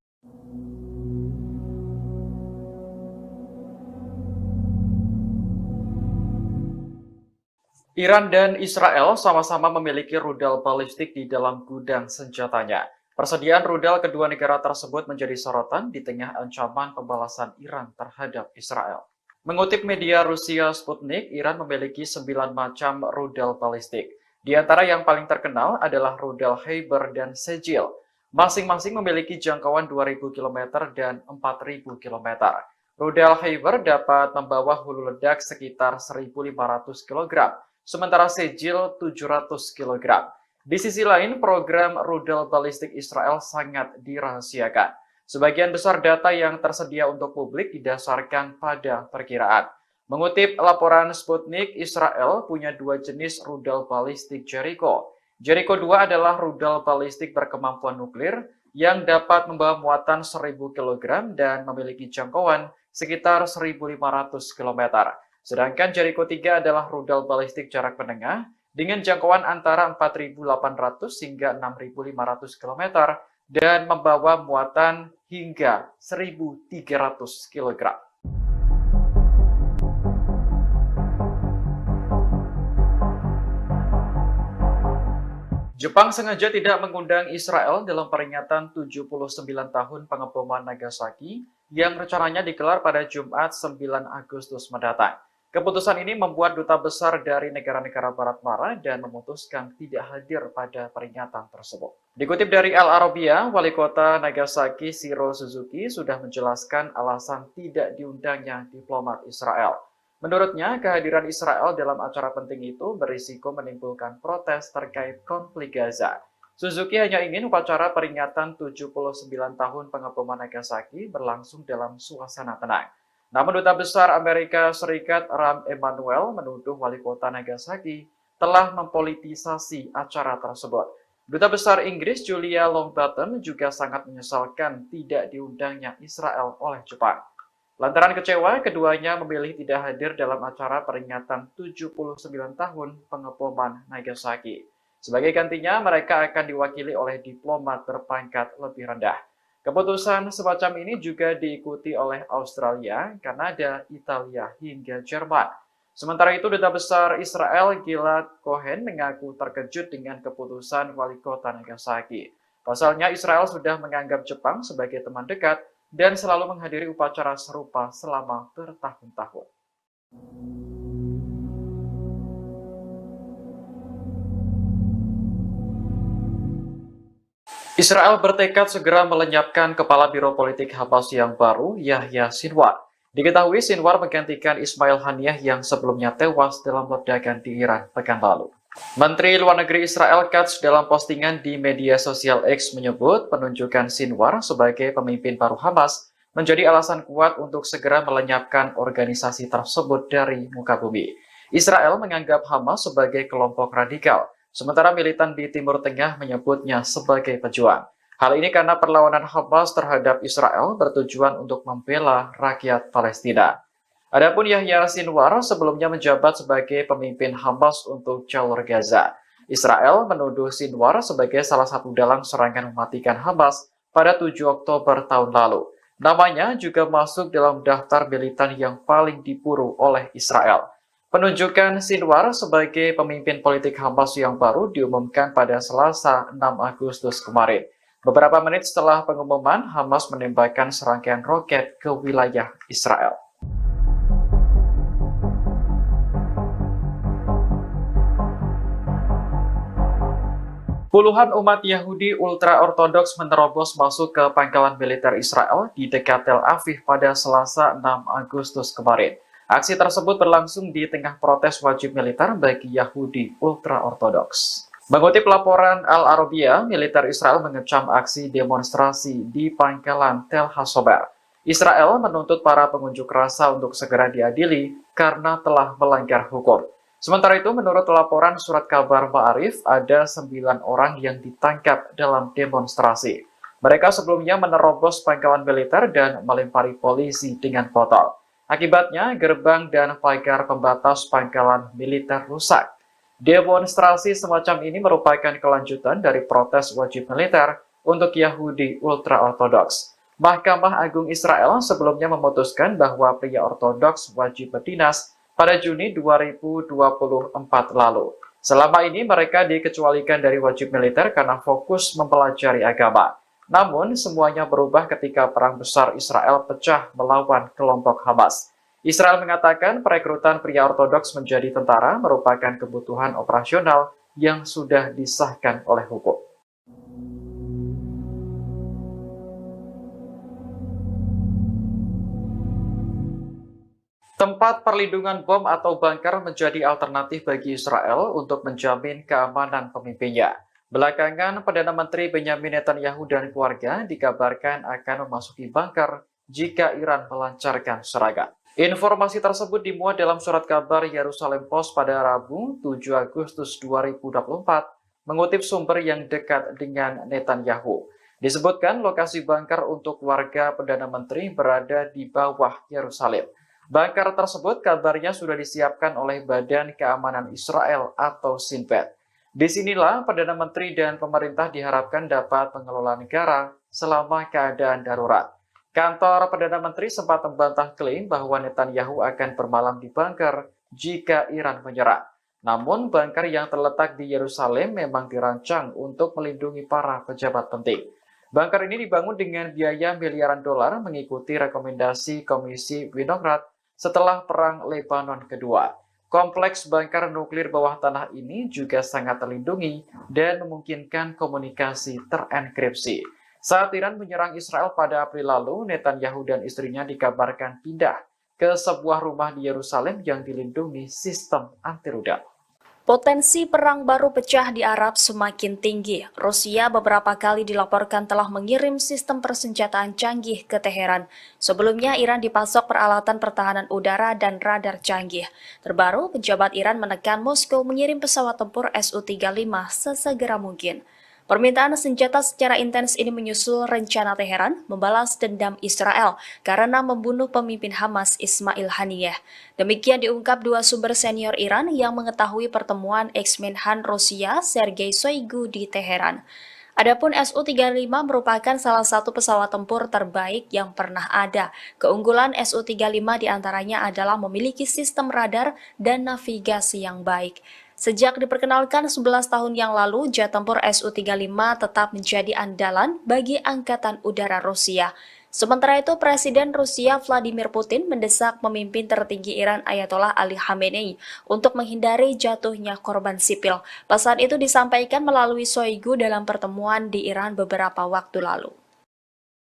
S2: Iran dan Israel sama-sama memiliki rudal balistik di dalam gudang senjatanya. Persediaan rudal kedua negara tersebut menjadi sorotan di tengah ancaman pembalasan Iran terhadap Israel. Mengutip media Rusia Sputnik, Iran memiliki 9 macam rudal balistik. Di antara yang paling terkenal adalah rudal Khyber dan Sejil. Masing-masing memiliki jangkauan 2.000 km dan 4.000 km. Rudal Khyber dapat membawa hulu ledak sekitar 1.500 kg. Sementara Sejil 700 kg. Di sisi lain, program rudal balistik Israel sangat dirahasiakan. Sebagian besar data yang tersedia untuk publik didasarkan pada perkiraan. Mengutip laporan Sputnik, Israel punya 2 jenis rudal balistik Jericho. Jericho 2 adalah rudal balistik berkemampuan nuklir yang dapat membawa muatan 1.000 kg dan memiliki jangkauan sekitar 1.500 km. Sedangkan Jericho 3 adalah rudal balistik jarak menengah dengan jangkauan antara 4.800 hingga 6.500 km dan membawa muatan hingga 1.300 kg. Jepang sengaja tidak mengundang Israel dalam peringatan 79 tahun pengeboman Nagasaki yang rencananya digelar pada Jumat 9 Agustus mendatang. Keputusan ini membuat duta besar dari negara-negara Barat marah dan memutuskan tidak hadir pada peringatan tersebut. Dikutip dari Al Arabiya, Wali Kota Nagasaki Shiro Suzuki sudah menjelaskan alasan tidak diundangnya diplomat Israel. Menurutnya, kehadiran Israel dalam acara penting itu berisiko menimbulkan protes terkait konflik Gaza. Suzuki hanya ingin upacara peringatan 79 tahun pengeboman Nagasaki berlangsung dalam suasana tenang. Namun Duta Besar Amerika Serikat Rahm Emanuel menuduh wali kota Nagasaki telah mempolitisasi acara tersebut. Duta Besar Inggris Julia Longbottom juga sangat menyesalkan tidak diundangnya Israel oleh Jepang. Lantaran kecewa, keduanya memilih tidak hadir dalam acara peringatan 79 tahun pengeboman Nagasaki. Sebagai gantinya, mereka akan diwakili oleh diplomat berpangkat lebih rendah. Keputusan semacam ini juga diikuti oleh Australia, Kanada, Italia, hingga Jerman. Sementara itu, Duta Besar Israel Gilad Cohen mengaku terkejut dengan keputusan wali kota Nagasaki. Pasalnya, Israel sudah menganggap Jepang sebagai teman dekat dan selalu menghadiri upacara serupa selama bertahun-tahun. Israel bertekad segera melenyapkan kepala Biro Politik Hamas yang baru, Yahya Sinwar. Diketahui Sinwar menggantikan Ismail Haniyeh yang sebelumnya tewas dalam ledakan di Iran pekan lalu. Menteri Luar Negeri Israel Katz dalam postingan di media sosial X menyebut penunjukan Sinwar sebagai pemimpin baru Hamas menjadi alasan kuat untuk segera melenyapkan organisasi tersebut dari muka bumi. Israel menganggap Hamas sebagai kelompok radikal, sementara militan di Timur Tengah menyebutnya sebagai pejuang. Hal ini karena perlawanan Hamas terhadap Israel bertujuan untuk membela rakyat Palestina. Adapun Yahya Sinwar sebelumnya menjabat sebagai pemimpin Hamas untuk jalur Gaza. Israel menuduh Sinwar sebagai salah satu dalang serangan mematikan Hamas pada 7 Oktober tahun lalu. Namanya juga masuk dalam daftar militan yang paling diburu oleh Israel. Penunjukan Sinwar sebagai pemimpin politik Hamas yang baru diumumkan pada Selasa 6 Agustus kemarin. Beberapa menit setelah pengumuman, Hamas menembakkan serangkaian roket ke wilayah Israel. Puluhan umat Yahudi ultra-ortodoks menerobos masuk ke pangkalan militer Israel di dekat Tel Aviv pada Selasa 6 Agustus kemarin. Aksi tersebut berlangsung di tengah protes wajib militer bagi Yahudi ultra-ortodoks. Mengutip laporan Al-Arabiya, militer Israel mengecam aksi demonstrasi di pangkalan Tel Hasober. Israel menuntut para pengunjuk rasa untuk segera diadili karena telah melanggar hukum. Sementara itu, menurut laporan surat kabar Ma'arif, ada 9 orang yang ditangkap dalam demonstrasi. Mereka sebelumnya menerobos pangkalan militer dan melempari polisi dengan botol. Akibatnya, gerbang dan pagar pembatas pangkalan militer rusak. Demonstrasi semacam ini merupakan kelanjutan dari protes wajib militer untuk Yahudi ultra-ortodoks. Mahkamah Agung Israel sebelumnya memutuskan bahwa pria ortodoks wajib berdinas pada Juni 2024 lalu. Selama ini mereka dikecualikan dari wajib militer karena fokus mempelajari agama. Namun semuanya berubah ketika perang besar Israel pecah melawan kelompok Hamas. Israel mengatakan perekrutan pria ortodoks menjadi tentara merupakan kebutuhan operasional yang sudah disahkan oleh hukum. Tempat perlindungan bom atau bunker menjadi alternatif bagi Israel untuk menjamin keamanan pemimpinnya. Belakangan, Perdana Menteri Benyamin Netanyahu dan keluarga dikabarkan akan memasuki bunker jika Iran melancarkan serangan. Informasi tersebut dimuat dalam surat kabar Yerusalem Post pada Rabu 7 Agustus 2024, mengutip sumber yang dekat dengan Netanyahu. Disebutkan lokasi bunker untuk warga Perdana Menteri berada di bawah Yerusalem. Bunker tersebut kabarnya sudah disiapkan oleh Badan Keamanan Israel atau Shin Bet. Disinilah Perdana Menteri dan pemerintah diharapkan dapat mengelola negara selama keadaan darurat. Kantor Perdana Menteri sempat membantah klaim bahwa Netanyahu akan bermalam di bunker jika Iran menyerang. Namun, bunker yang terletak di Yerusalem memang dirancang untuk melindungi para pejabat penting. Bunker ini dibangun dengan biaya miliaran dolar mengikuti rekomendasi Komisi Winograd setelah Perang Lebanon Kedua. Kompleks bunker nuklir bawah tanah ini juga sangat terlindungi dan memungkinkan komunikasi terenkripsi. Saat Iran menyerang Israel pada April lalu, Netanyahu dan istrinya dikabarkan pindah ke sebuah rumah di Yerusalem yang dilindungi sistem anti rudal.
S6: Potensi perang baru pecah di Arab semakin tinggi. Rusia beberapa kali dilaporkan telah mengirim sistem persenjataan canggih ke Teheran. Sebelumnya, Iran dipasok peralatan pertahanan udara dan radar canggih. Terbaru, pejabat Iran menekan Moskow mengirim pesawat tempur Su-35 sesegera mungkin. Permintaan senjata secara intens ini menyusul rencana Teheran membalas dendam Israel karena membunuh pemimpin Hamas Ismail Haniyeh. Demikian diungkap dua sumber senior Iran yang mengetahui pertemuan ex-Menhan Rusia Sergei Shoigu di Teheran. Adapun Su-35 merupakan salah satu pesawat tempur terbaik yang pernah ada. Keunggulan Su-35 diantaranya adalah memiliki sistem radar dan navigasi yang baik. Sejak diperkenalkan 11 tahun yang lalu, jet tempur Su-35 tetap menjadi andalan bagi Angkatan Udara Rusia. Sementara itu, Presiden Rusia Vladimir Putin mendesak pemimpin tertinggi Iran Ayatollah Ali Khamenei untuk menghindari jatuhnya korban sipil. Pesan itu disampaikan melalui Shoigu dalam pertemuan di Iran beberapa waktu lalu.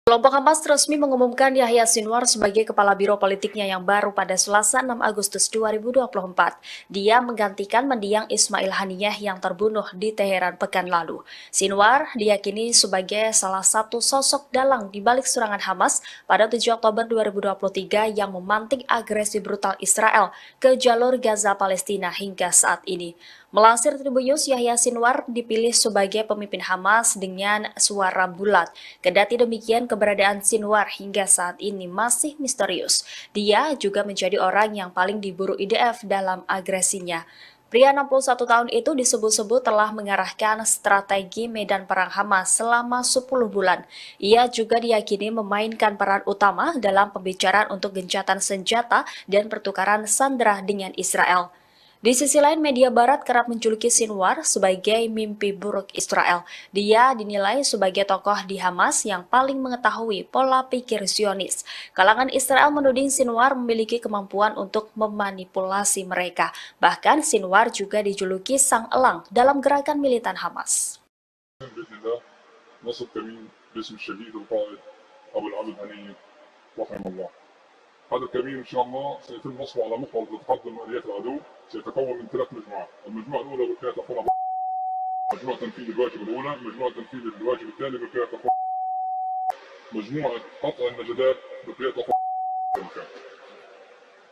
S6: Kelompok Hamas resmi mengumumkan Yahya Sinwar sebagai kepala biro politiknya yang baru pada Selasa 6 Agustus 2024. Dia menggantikan mendiang Ismail Haniyeh yang terbunuh di Teheran pekan lalu. Sinwar diyakini sebagai salah satu sosok dalang di balik serangan Hamas pada 7 Oktober 2023 yang memantik agresi brutal Israel ke jalur Gaza Palestina hingga saat ini. Melansir Tribun News, Yahya Sinwar dipilih sebagai pemimpin Hamas dengan suara bulat. Kendati demikian, keberadaan Sinwar hingga saat ini masih misterius. Dia juga menjadi orang yang paling diburu IDF dalam agresinya. Pria 61 tahun itu disebut-sebut telah mengarahkan strategi medan perang Hamas selama 10 bulan. Ia juga diyakini memainkan peran utama dalam pembicaraan untuk gencatan senjata dan pertukaran sandera dengan Israel. Di sisi lain, media barat kerap menjuluki Sinwar sebagai mimpi buruk Israel. Dia dinilai sebagai tokoh di Hamas yang paling mengetahui pola pikir Zionis. Kalangan Israel menuding Sinwar memiliki kemampuan untuk memanipulasi mereka. Bahkan Sinwar juga dijuluki sang elang dalam gerakan militan Hamas.
S3: هذا الكمين ان شاء الله سيتم نصبه على محور لتقدم اليات العدو، سيتكون من 3 مجموعات، المجموعه الاولى بقياده اخونا مجموعه تنفيذ الواجب الاولى، مجموعه تنفيذ الواجب الثاني بقياده اخونا، مجموعه قطع النجدات بقياده اخونا.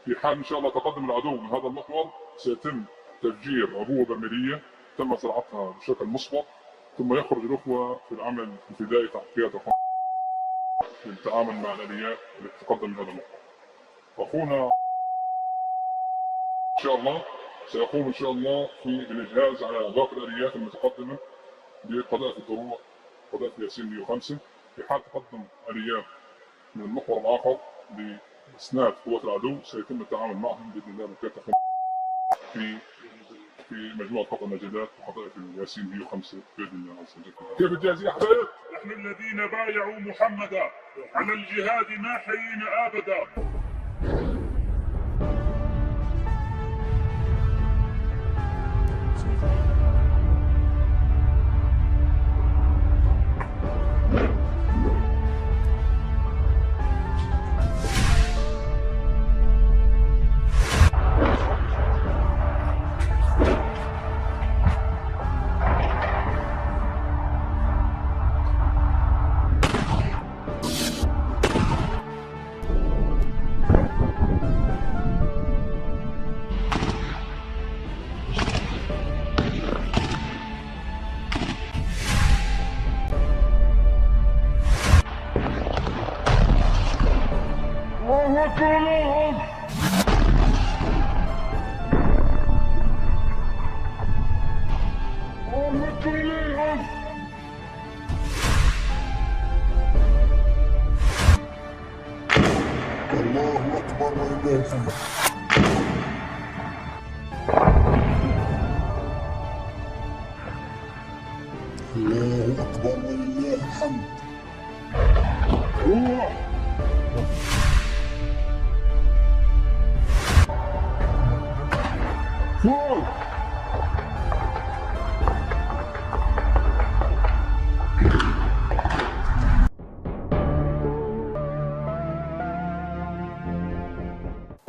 S3: في حال ان شاء الله تقدم العدو من هذا المحور سيتم تفجير عبوه برميليه تم زراعتها بشكل مسبق، ثم يخرج الاخوه في العمل الفدائي تحت قياده اخونا للتعامل مع الاليات التي تقدم من هذا المحور. أخونا إن شاء الله سيقوم إن شاء الله في الإجهاز على باقي الآليات المتقدمة بقذائف الدروع قذائف ياسين 105 في حال تقدم آليات من المحور الآخر لإسناد قوات العدو سيتم التعامل معهم بإذن الله بكافة في مجموعة قطع النجدات وقذائف الياسين 105 بإذن الله عز وجل. كيف الجاهزية حبايب؟
S5: نحن الذين بايعوا محمدا على الجهاد ما حيينا أبدا.
S3: الله أكبر ولله الحمد.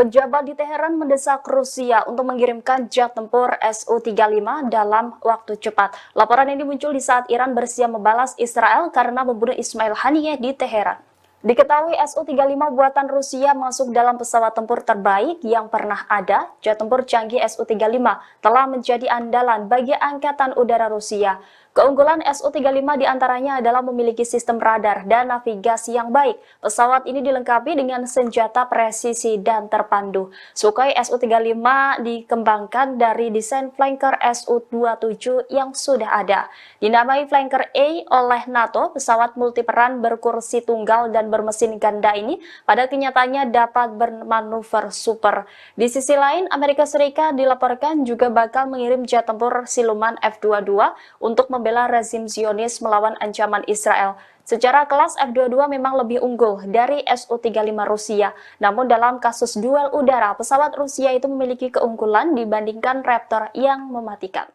S6: Pejabat di Teheran mendesak Rusia untuk mengirimkan jet tempur Su-35 dalam waktu cepat. Laporan ini muncul di saat Iran bersiap membalas Israel karena membunuh Ismail Haniyeh di Teheran. Diketahui Su-35 buatan Rusia masuk dalam pesawat tempur terbaik yang pernah ada. Jet tempur canggih Su-35 telah menjadi andalan bagi Angkatan Udara Rusia. Keunggulan Su-35 diantaranya adalah memiliki sistem radar dan navigasi yang baik. Pesawat ini dilengkapi dengan senjata presisi dan terpandu. Sukhoi Su-35 dikembangkan dari desain flanker Su-27 yang sudah ada. Dinamai Flanker A oleh NATO, pesawat multiperan berkursi tunggal dan bermesin ganda ini pada kenyataannya dapat bermanuver super. Di sisi lain, Amerika Serikat dilaporkan juga bakal mengirim jet tempur siluman F-22 untuk membela rezim Zionis melawan ancaman Israel. Secara kelas F-22 memang lebih unggul dari Su-35 Rusia. Namun dalam kasus duel udara, pesawat Rusia itu memiliki keunggulan dibandingkan Raptor yang mematikan.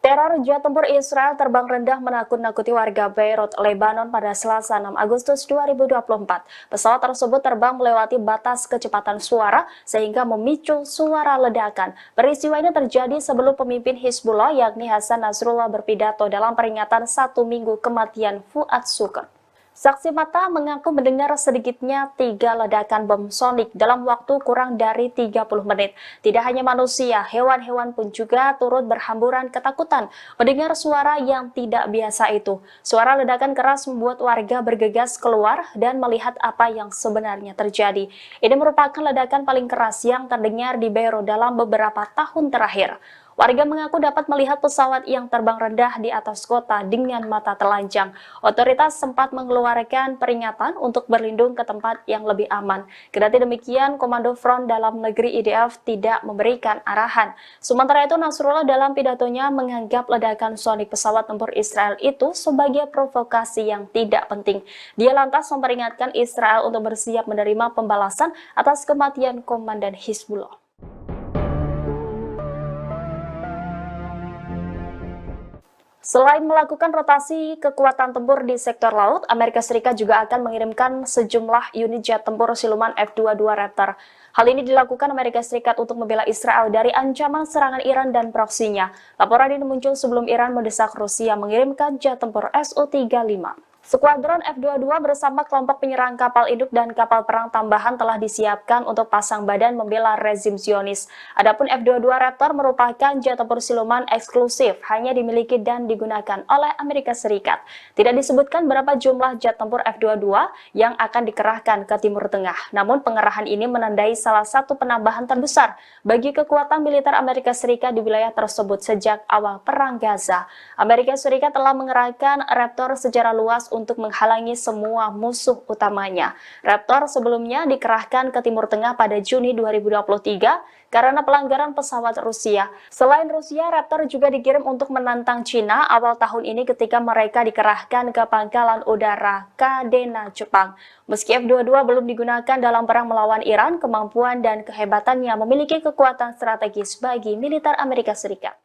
S6: Teror jet tempur Israel terbang rendah menakut-nakuti warga Beirut, Lebanon pada Selasa 6 Agustus 2024. Pesawat tersebut terbang melewati batas kecepatan suara sehingga memicu suara ledakan. Peristiwa ini terjadi sebelum pemimpin Hizbullah yakni Hasan Nasrullah berpidato dalam peringatan 1 minggu kematian Fuad Shukr. Saksi mata mengaku mendengar sedikitnya 3 ledakan bom sonik dalam waktu kurang dari 30 menit. Tidak hanya manusia, hewan-hewan pun juga turut berhamburan ketakutan mendengar suara yang tidak biasa itu. Suara ledakan keras membuat warga bergegas keluar dan melihat apa yang sebenarnya terjadi. Ini merupakan ledakan paling keras yang terdengar di Beirut dalam beberapa tahun terakhir. Warga mengaku dapat melihat pesawat yang terbang rendah di atas kota dengan mata telanjang. Otoritas sempat mengeluarkan peringatan untuk berlindung ke tempat yang lebih aman. Kendati demikian, Komando Front Dalam Negeri IDF tidak memberikan arahan. Sementara itu, Nasrullah dalam pidatonya menganggap ledakan sonik pesawat tempur Israel itu sebagai provokasi yang tidak penting. Dia lantas memperingatkan Israel untuk bersiap menerima pembalasan atas kematian Komandan Hizbullah. Selain melakukan rotasi kekuatan tempur di sektor laut, Amerika Serikat juga akan mengirimkan sejumlah unit jet tempur siluman F-22 Raptor. Hal ini dilakukan Amerika Serikat untuk membela Israel dari ancaman serangan Iran dan proksinya. Laporan ini muncul sebelum Iran mendesak Rusia mengirimkan jet tempur Su-35. Skuadron F-22 bersama kelompok penyerang kapal induk dan kapal perang tambahan telah disiapkan untuk pasang badan membela rezim Zionis. Adapun F-22 Raptor merupakan jet tempur siluman eksklusif, hanya dimiliki dan digunakan oleh Amerika Serikat. Tidak disebutkan berapa jumlah jet tempur F-22 yang akan dikerahkan ke Timur Tengah. Namun pengerahan ini menandai salah satu penambahan terbesar bagi kekuatan militer Amerika Serikat di wilayah tersebut sejak awal Perang Gaza. Amerika Serikat telah mengerahkan Raptor secara luas untuk menghalangi semua musuh utamanya. Raptor sebelumnya dikerahkan ke Timur Tengah pada Juni 2023 karena pelanggaran pesawat Rusia. Selain Rusia, Raptor juga dikirim untuk menantang Cina awal tahun ini ketika mereka dikerahkan ke pangkalan udara Kadena, Jepang. Meski F-22 belum digunakan dalam perang melawan Iran, kemampuan dan kehebatannya memiliki kekuatan strategis bagi militer Amerika Serikat.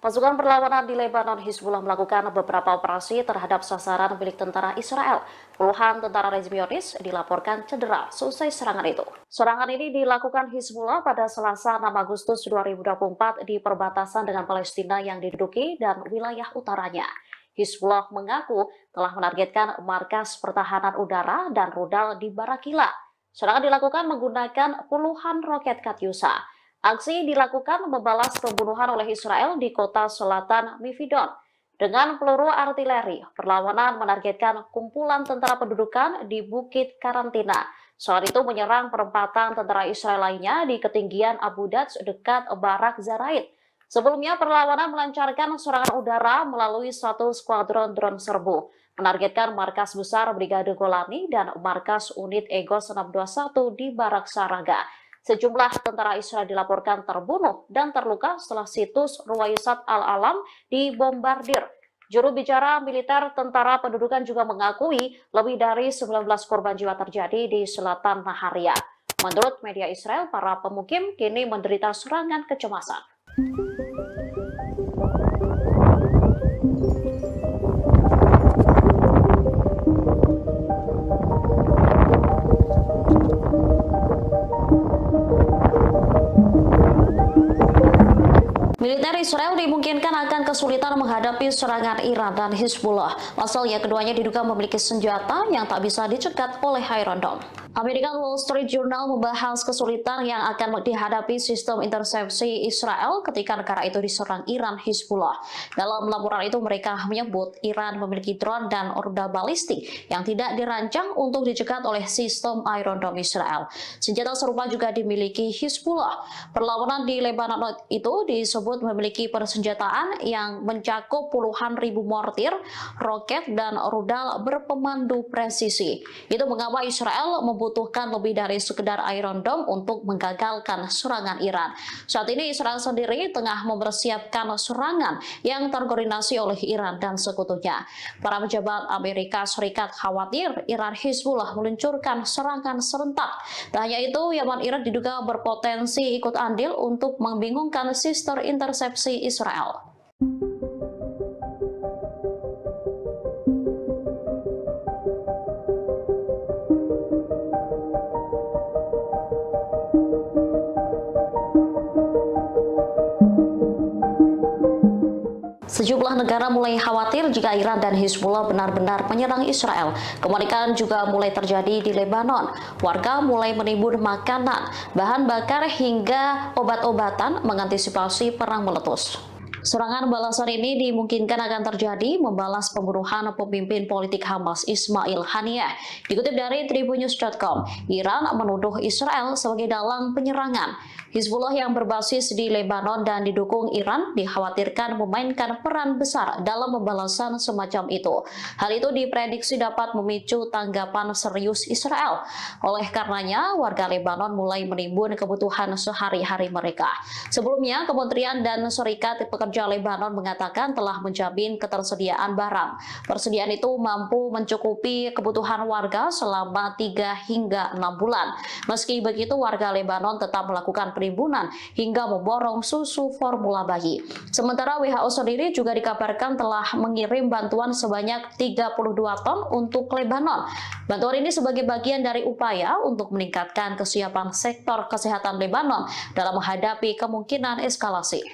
S4: Pasukan perlawanan di Lebanon Hizbullah melakukan beberapa operasi terhadap sasaran milik tentara Israel. Puluhan tentara rezim Zionis dilaporkan cedera selesai serangan itu. Serangan ini dilakukan Hizbullah pada Selasa 6 Agustus 2024 di perbatasan dengan Palestina yang diduduki dan wilayah utaranya. Hizbullah mengaku telah menargetkan markas pertahanan udara dan rudal di Barakila. Serangan dilakukan menggunakan puluhan roket Katyusha. Aksi dilakukan membalas pembunuhan oleh Israel di kota selatan Mifidon. Dengan peluru artileri, perlawanan menargetkan kumpulan tentara pendudukan di Bukit Karantina. Saat itu menyerang perempatan tentara Israel lainnya di ketinggian Abu Daj dekat Barak Zaraid. Sebelumnya perlawanan melancarkan serangan udara melalui satu skuadron drone serbu, menargetkan markas besar Brigade Golani dan markas unit Egos 621 di Barak Saraga. Sejumlah tentara Israel dilaporkan terbunuh dan terluka setelah situs Ruwaisat Al-Alam dibombardir. Juru bicara militer Tentara Pendudukan juga mengakui lebih dari 19 korban jiwa terjadi di selatan Naharia. Menurut media Israel, para pemukim kini menderita serangan kecemasan. Militer Israel dimungkinkan akan kesulitan menghadapi serangan Iran dan Hizbullah. Pasalnya keduanya diduga memiliki senjata yang tak bisa dicegat oleh Iron Dome. American Wall Street Journal membahas kesulitan yang akan dihadapi sistem intersepsi Israel ketika negara itu diserang Iran Hizbullah. Dalam laporan itu mereka menyebut Iran memiliki drone dan rudal balistik yang tidak dirancang untuk dicegat oleh sistem Iron Dome Israel. Senjata serupa juga dimiliki Hizbullah. Perlawanan di Lebanon itu disebut memiliki persenjataan yang mencakup puluhan ribu mortir, roket, dan rudal berpemandu presisi. Itu mengapa Israel membutuhkan lebih dari sekedar Iron Dome untuk menggagalkan serangan Iran. Saat ini Israel sendiri tengah mempersiapkan serangan yang terkoordinasi oleh Iran dan sekutunya. Para pejabat Amerika Serikat khawatir Iran Hizbullah meluncurkan serangan serentak. Tak hanya itu, Yaman Iran diduga berpotensi ikut andil untuk membingungkan sistem intersepsi Israel. Sejumlah negara mulai khawatir jika Iran dan Hizbullah benar-benar menyerang Israel. Kepanikan juga mulai terjadi di Lebanon. Warga mulai menimbun makanan, bahan bakar hingga obat-obatan mengantisipasi perang meletus. Serangan balasan ini dimungkinkan akan terjadi membalas pembunuhan pemimpin politik Hamas Ismail Haniyeh. Dikutip dari Tribunnews.com, Iran menuduh Israel sebagai dalang penyerangan. Hizbullah yang berbasis di Lebanon dan didukung Iran dikhawatirkan memainkan peran besar dalam pembalasan semacam itu. Hal itu diprediksi dapat memicu tanggapan serius Israel. Oleh karenanya, warga Lebanon mulai menimbun kebutuhan sehari-hari mereka. Sebelumnya, Kementerian dan Serikat Pekerja Lebanon mengatakan telah menjamin ketersediaan barang. Persediaan itu mampu mencukupi kebutuhan warga selama 3 hingga 6 bulan. Meski begitu, warga Lebanon tetap melakukan penimbunan hingga memborong susu formula bayi. Sementara WHO sendiri juga dikabarkan telah mengirim bantuan sebanyak 32 ton untuk Lebanon. Bantuan ini sebagai bagian dari upaya untuk meningkatkan kesiapan sektor kesehatan Lebanon dalam menghadapi kemungkinan eskalasi.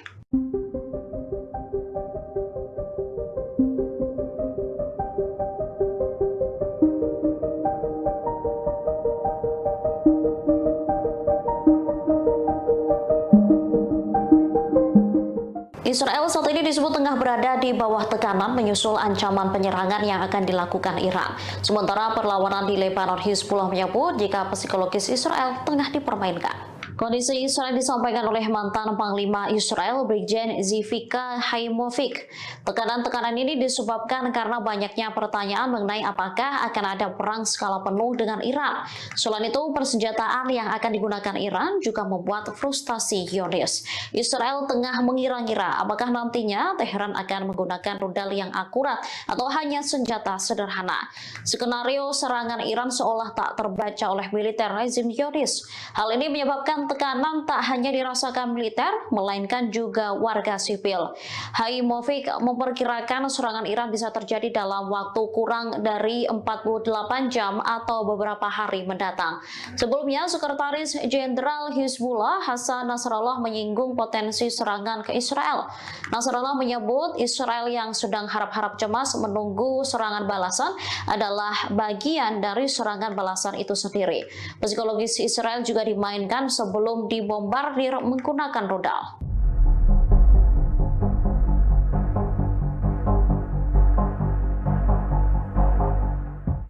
S4: Israel saat ini disebut tengah berada di bawah tekanan menyusul ancaman penyerangan yang akan dilakukan Iran. Sementara perlawanan di Lebanon, Hizbullah menyebut jika psikologis Israel tengah dipermainkan. Kondisi Israel disampaikan oleh mantan Panglima Israel, Brigjen Zivika Haimovic. Tekanan-tekanan ini disebabkan karena banyaknya pertanyaan mengenai apakah akan ada perang skala penuh dengan Iran. Selain itu, persenjataan yang akan digunakan Iran juga membuat frustasi Zionis. Israel tengah mengira-ngira apakah nantinya Teheran akan menggunakan rudal yang akurat atau hanya senjata sederhana. Skenario serangan Iran seolah tak terbaca oleh militer rezim Zionis. Hal ini menyebabkan tekanan tak hanya dirasakan militer, melainkan juga warga sipil. Haimovic memperkirakan serangan Iran bisa terjadi dalam waktu kurang dari 48 jam atau beberapa hari mendatang. Sebelumnya, Sekretaris Jenderal Hizbullah Hassan Nasrallah menyinggung potensi serangan ke Israel. Nasrallah menyebut Israel yang sedang harap-harap cemas menunggu serangan balasan adalah bagian dari serangan balasan itu sendiri. Psikologis Israel juga dimainkan sebelum dibombardir menggunakan rudal.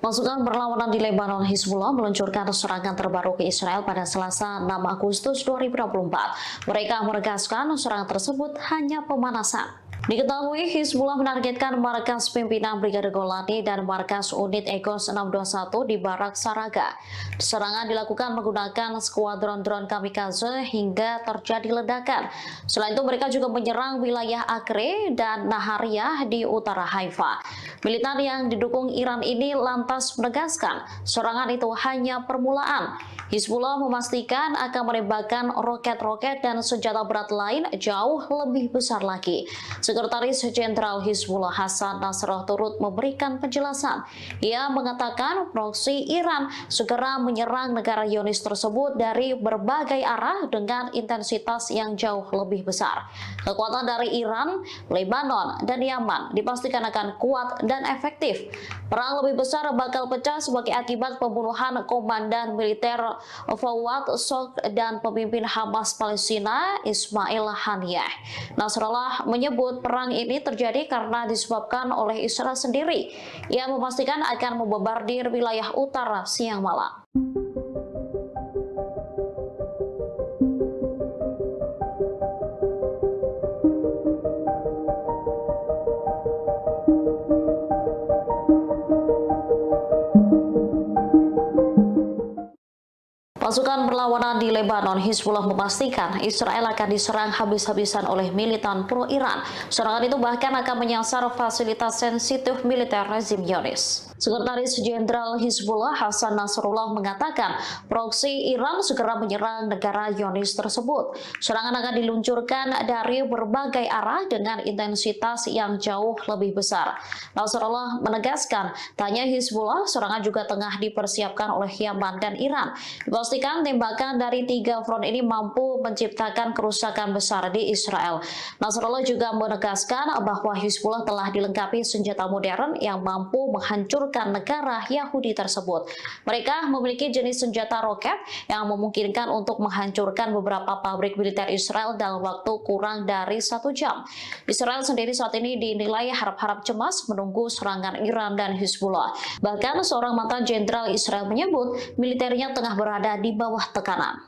S4: Pasukan perlawanan di Lebanon, Hizbullah meluncurkan serangan terbaru ke Israel pada Selasa 6 Agustus 2024. Mereka menegaskan serangan tersebut hanya pemanasan. Diketahui Hizbullah menargetkan markas pimpinan Brigade Golani dan markas unit Egos 621 di Barak Saraga. Serangan dilakukan menggunakan skuadron drone kamikaze hingga terjadi ledakan. Selain itu mereka juga menyerang wilayah Acre dan Nahariyah di utara Haifa. Militan yang didukung Iran ini lantas menegaskan serangan itu hanya permulaan. Hizbullah memastikan akan menembakkan roket-roket dan senjata berat lain jauh lebih besar lagi. Sekretaris Jenderal Hizbullah Hasan Nasrallah turut memberikan penjelasan. Ia mengatakan proksi Iran segera menyerang negara Zionis tersebut dari berbagai arah dengan intensitas yang jauh lebih besar. Kekuatan dari Iran, Lebanon, dan Yaman dipastikan akan kuat dan efektif. Perang lebih besar bakal pecah sebagai akibat pembunuhan komandan militer Fawad Shokr dan pemimpin Hamas Palestina Ismail Haniyeh. Nasrallah menyebut perang ini terjadi karena disebabkan oleh Israel sendiri. Ia memastikan akan membombardir wilayah utara siang malam. Pasukan perlawanan di Lebanon, Hizbullah memastikan Israel akan diserang habis-habisan oleh militan pro-Iran. Serangan itu bahkan akan menyasar fasilitas sensitif militer rezim Zionis. Sekretaris Jenderal Hizbullah Hasan Nasrallah mengatakan proksi Iran segera menyerang negara Zionis tersebut. Serangan akan diluncurkan dari berbagai arah dengan intensitas yang jauh lebih besar. Nasrallah menegaskan, tanya Hizbullah, serangan juga tengah dipersiapkan oleh Yaman dan Iran. Dipastikan tembakan dari 3 front ini mampu menciptakan kerusakan besar di Israel. Nasrallah juga menegaskan bahwa Hizbullah telah dilengkapi senjata modern yang mampu menghancurkan negara Yahudi tersebut. Mereka memiliki jenis senjata roket yang memungkinkan untuk menghancurkan beberapa pabrik militer Israel dalam waktu kurang dari 1 jam. Israel sendiri saat ini dinilai harap-harap cemas menunggu serangan Iran dan Hizbullah. Bahkan seorang mantan jenderal Israel menyebut militernya tengah berada di bawah tekanan.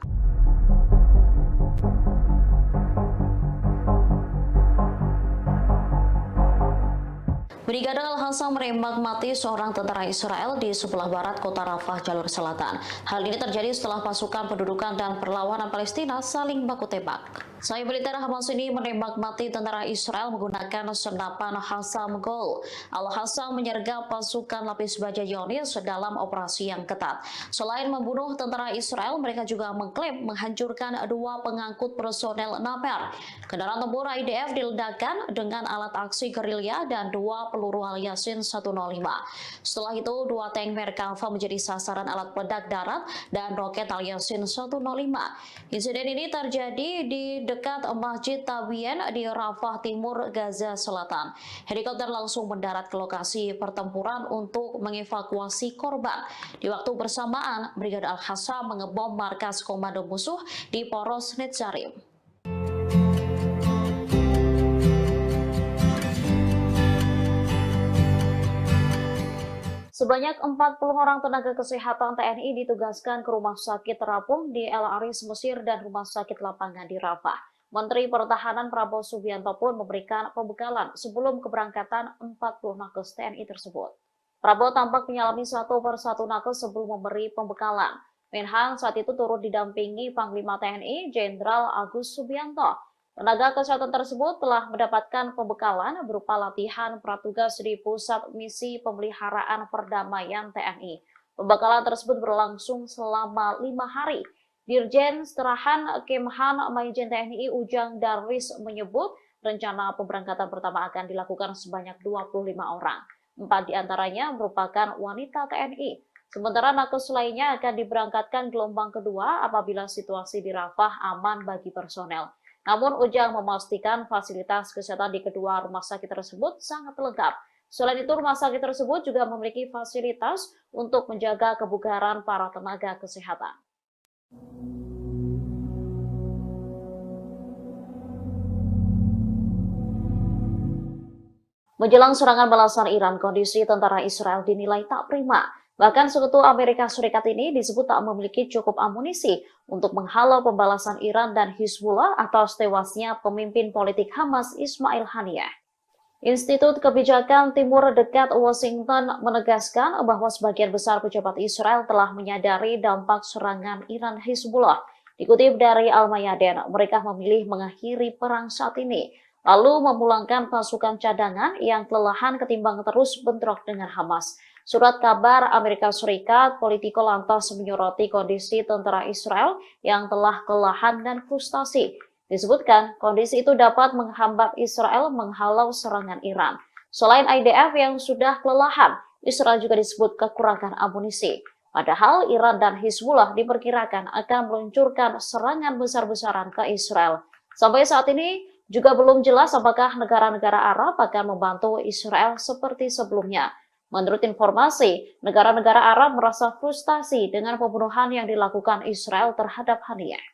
S4: Brigade Al-Hassam menembak mati seorang tentara Israel di sebelah barat kota Rafah, jalur selatan. Hal ini terjadi setelah pasukan pendudukan dan perlawanan Palestina saling baku tembak. Sayap militer Hamas ini menembak mati tentara Israel menggunakan senapan Hassam Gol. Al-Hassam menyergap pasukan lapis baja Zionis dalam operasi yang ketat. Selain membunuh tentara Israel, mereka juga mengklaim menghancurkan 2 pengangkut personel Naper. Kendaraan tempur IDF diledakkan dengan alat aksi gerilya dan 2 peluru Al-Yasin 105. Setelah itu, 2 tank Merkava menjadi sasaran alat peledak darat dan roket Al-Yasin 105. Insiden ini terjadi di dekat Masjid Tabien di Rafah Timur, Gaza Selatan. Helikopter langsung mendarat ke lokasi pertempuran untuk mengevakuasi korban. Di waktu bersamaan, Brigade Al-Hassam mengebom markas komando musuh di Poros Netzarim. Sebanyak 40 orang tenaga kesehatan TNI ditugaskan ke rumah sakit terapung di El Aris, Mesir dan rumah sakit lapangan di Rafah. Menteri Pertahanan Prabowo Subianto pun memberikan pembekalan sebelum keberangkatan 40 nakes TNI tersebut. Prabowo tampak menyalami satu persatu nakes sebelum memberi pembekalan. Menhan saat itu turut didampingi Panglima TNI Jenderal Agus Subianto. Tenaga kesehatan tersebut telah mendapatkan pembekalan berupa latihan pratugas di Pusat Misi Pemeliharaan Perdamaian TNI. Pembekalan tersebut berlangsung selama 5 hari. Dirjen Seterahan Kemhan Maijen TNI Ujang Darwis menyebut rencana pemberangkatan pertama akan dilakukan sebanyak 25 orang. 4 diantaranya merupakan wanita TNI. Sementara nakes lainnya akan diberangkatkan gelombang kedua apabila situasi di Rafah aman bagi personel. Namun Ujang memastikan fasilitas kesehatan di kedua rumah sakit tersebut sangat lengkap. Selain itu, rumah sakit tersebut juga memiliki fasilitas untuk menjaga kebugaran para tenaga kesehatan. Menjelang serangan balasan Iran, kondisi tentara Israel dinilai tak prima. Bahkan sekutu Amerika Serikat ini disebut tak memiliki cukup amunisi untuk menghalau pembalasan Iran dan Hizbullah atas tewasnya pemimpin politik Hamas Ismail Haniyeh. Institut Kebijakan Timur Dekat Washington menegaskan bahwa sebagian besar pejabat Israel telah menyadari dampak serangan Iran Hizbullah. Dikutip dari Al-Mayadin, mereka memilih mengakhiri perang saat ini, lalu memulangkan pasukan cadangan yang kelelahan ketimbang terus bentrok dengan Hamas. Surat kabar Amerika Serikat, Politico lantas menyoroti kondisi tentara Israel yang telah kelelahan dan frustasi. Disebutkan, kondisi itu dapat menghambat Israel menghalau serangan Iran. Selain IDF yang sudah kelelahan, Israel juga disebut kekurangan amunisi. Padahal Iran dan Hizbullah diperkirakan akan meluncurkan serangan besar-besaran ke Israel. Sampai saat ini juga belum jelas apakah negara-negara Arab akan membantu Israel seperti sebelumnya. Menurut informasi, negara-negara Arab merasa frustasi dengan pembunuhan yang dilakukan Israel terhadap Haniyeh.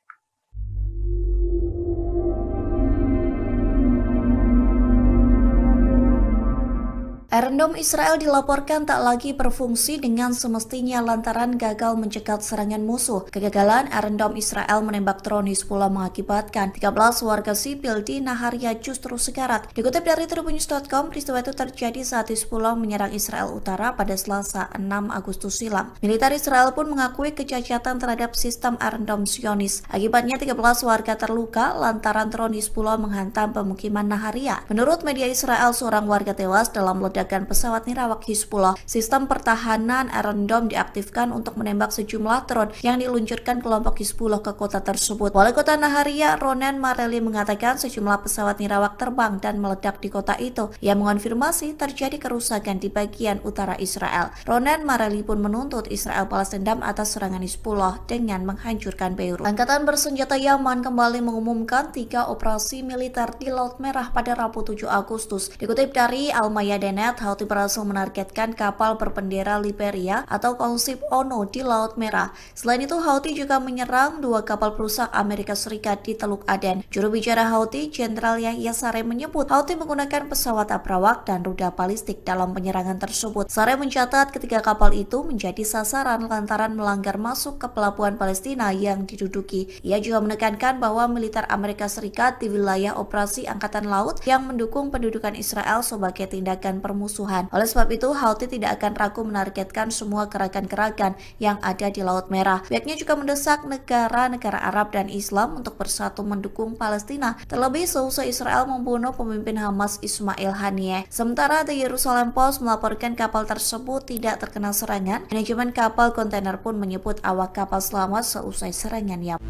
S1: Iron Dome Israel dilaporkan tak lagi berfungsi dengan semestinya lantaran gagal mencegat serangan musuh. Kegagalan Iron Dome Israel menembak drone Hizbullah mengakibatkan 13 warga sipil di Naharia justru sekarat. Dikutip dari Tribunnews.com, peristiwa itu terjadi saat Hizbullah menyerang Israel Utara pada Selasa 6 Agustus silam. Militer Israel pun mengakui kecacatan terhadap sistem Iron Dome Zionis. Akibatnya 13 warga terluka lantaran drone Hizbullah menghantam pemukiman Naharia. Menurut media Israel, seorang warga tewas dalam ledakan pesawat nirawak Hizbullah. Sistem pertahanan Iron Dome diaktifkan untuk menembak sejumlah drone yang diluncurkan kelompok Hizbullah ke kota tersebut. Wali kota Naharia, Ronen Mareli, mengatakan sejumlah pesawat nirawak terbang dan meledak di kota itu. Ia mengonfirmasi terjadi kerusakan di bagian utara Israel. Ronen Mareli pun menuntut Israel balas dendam atas serangan Hizbullah dengan menghancurkan Beirut. Angkatan bersenjata Yaman kembali mengumumkan 3 operasi militer di Laut Merah pada Rabu 7 Agustus. Dikutip dari Al-Mayadin, Houthi berhasil menargetkan kapal berbendera Liberia atau konsip ONU di Laut Merah. Selain itu, Houthi juga menyerang 2 kapal perusak Amerika Serikat di Teluk Aden. Juru bicara Houthi, Jenderal Yahya Saree, menyebut Houthi menggunakan pesawat abrawak dan rudal balistik dalam penyerangan tersebut. Saree mencatat ketiga kapal itu menjadi sasaran lantaran melanggar masuk ke pelabuhan Palestina yang diduduki. Ia juga menekankan bahwa militer Amerika Serikat di wilayah operasi Angkatan Laut yang mendukung pendudukan Israel sebagai tindakan permusuhan. Oleh sebab itu, Houthi tidak akan ragu menargetkan semua gerakan-gerakan yang ada di Laut Merah. Pihaknya juga mendesak negara-negara Arab dan Islam untuk bersatu mendukung Palestina, terlebih seusai Israel membunuh pemimpin Hamas Ismail Haniyeh. Sementara The Jerusalem Post melaporkan kapal tersebut tidak terkena serangan. Manajemen kapal kontainer pun menyebut awak kapal selamat seusai serangan Yaman.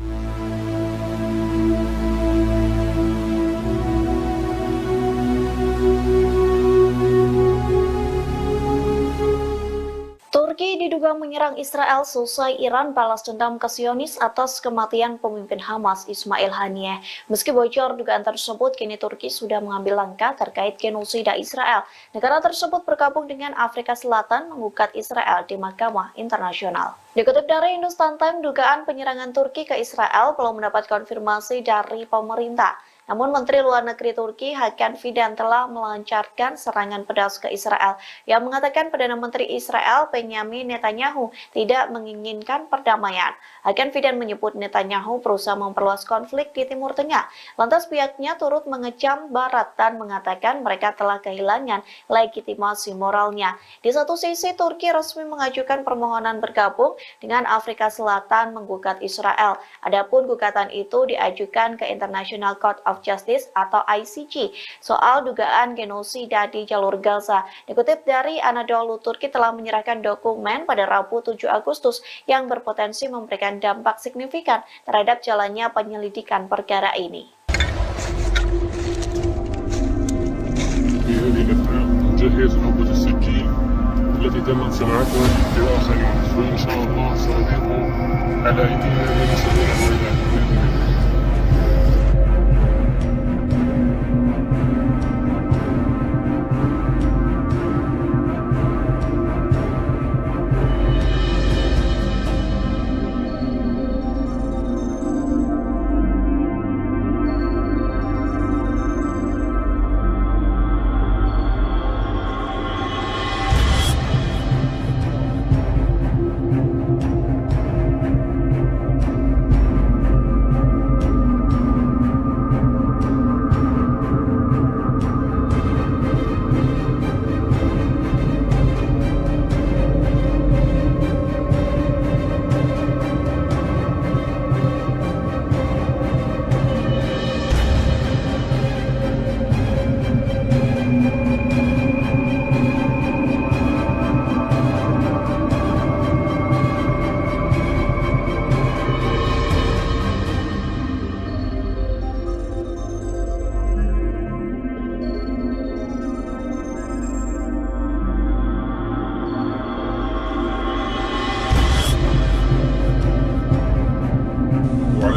S1: Turki diduga menyerang Israel selesai Iran balas dendam ke Zionis atas kematian pemimpin Hamas Ismail Haniyeh. Meski bocor dugaan tersebut, kini Turki sudah mengambil langkah terkait genosida Israel. Negara tersebut bergabung dengan Afrika Selatan menggugat Israel di Mahkamah Internasional. Dikutip dari Hindustan Times, dugaan penyerangan Turki ke Israel belum mendapat konfirmasi dari pemerintah. Namun Menteri Luar Negeri Turki Hakan Fidan telah melancarkan serangan pedas ke Israel yang mengatakan Perdana Menteri Israel Benjamin Netanyahu tidak menginginkan perdamaian. Hakan Fidan menyebut Netanyahu berusaha memperluas konflik di Timur Tengah. Lantas pihaknya turut mengecam Barat dan mengatakan mereka telah kehilangan legitimasi moralnya. Di satu sisi, Turki resmi mengajukan permohonan bergabung dengan Afrika Selatan menggugat Israel. Adapun gugatan itu diajukan ke International Court of Justice atau ICJ soal dugaan genosida di jalur Gaza. Dikutip dari Anadolu, Turki telah menyerahkan dokumen pada Rabu 7 Agustus yang berpotensi memberikan dampak signifikan terhadap jalannya penyelidikan perkara ini.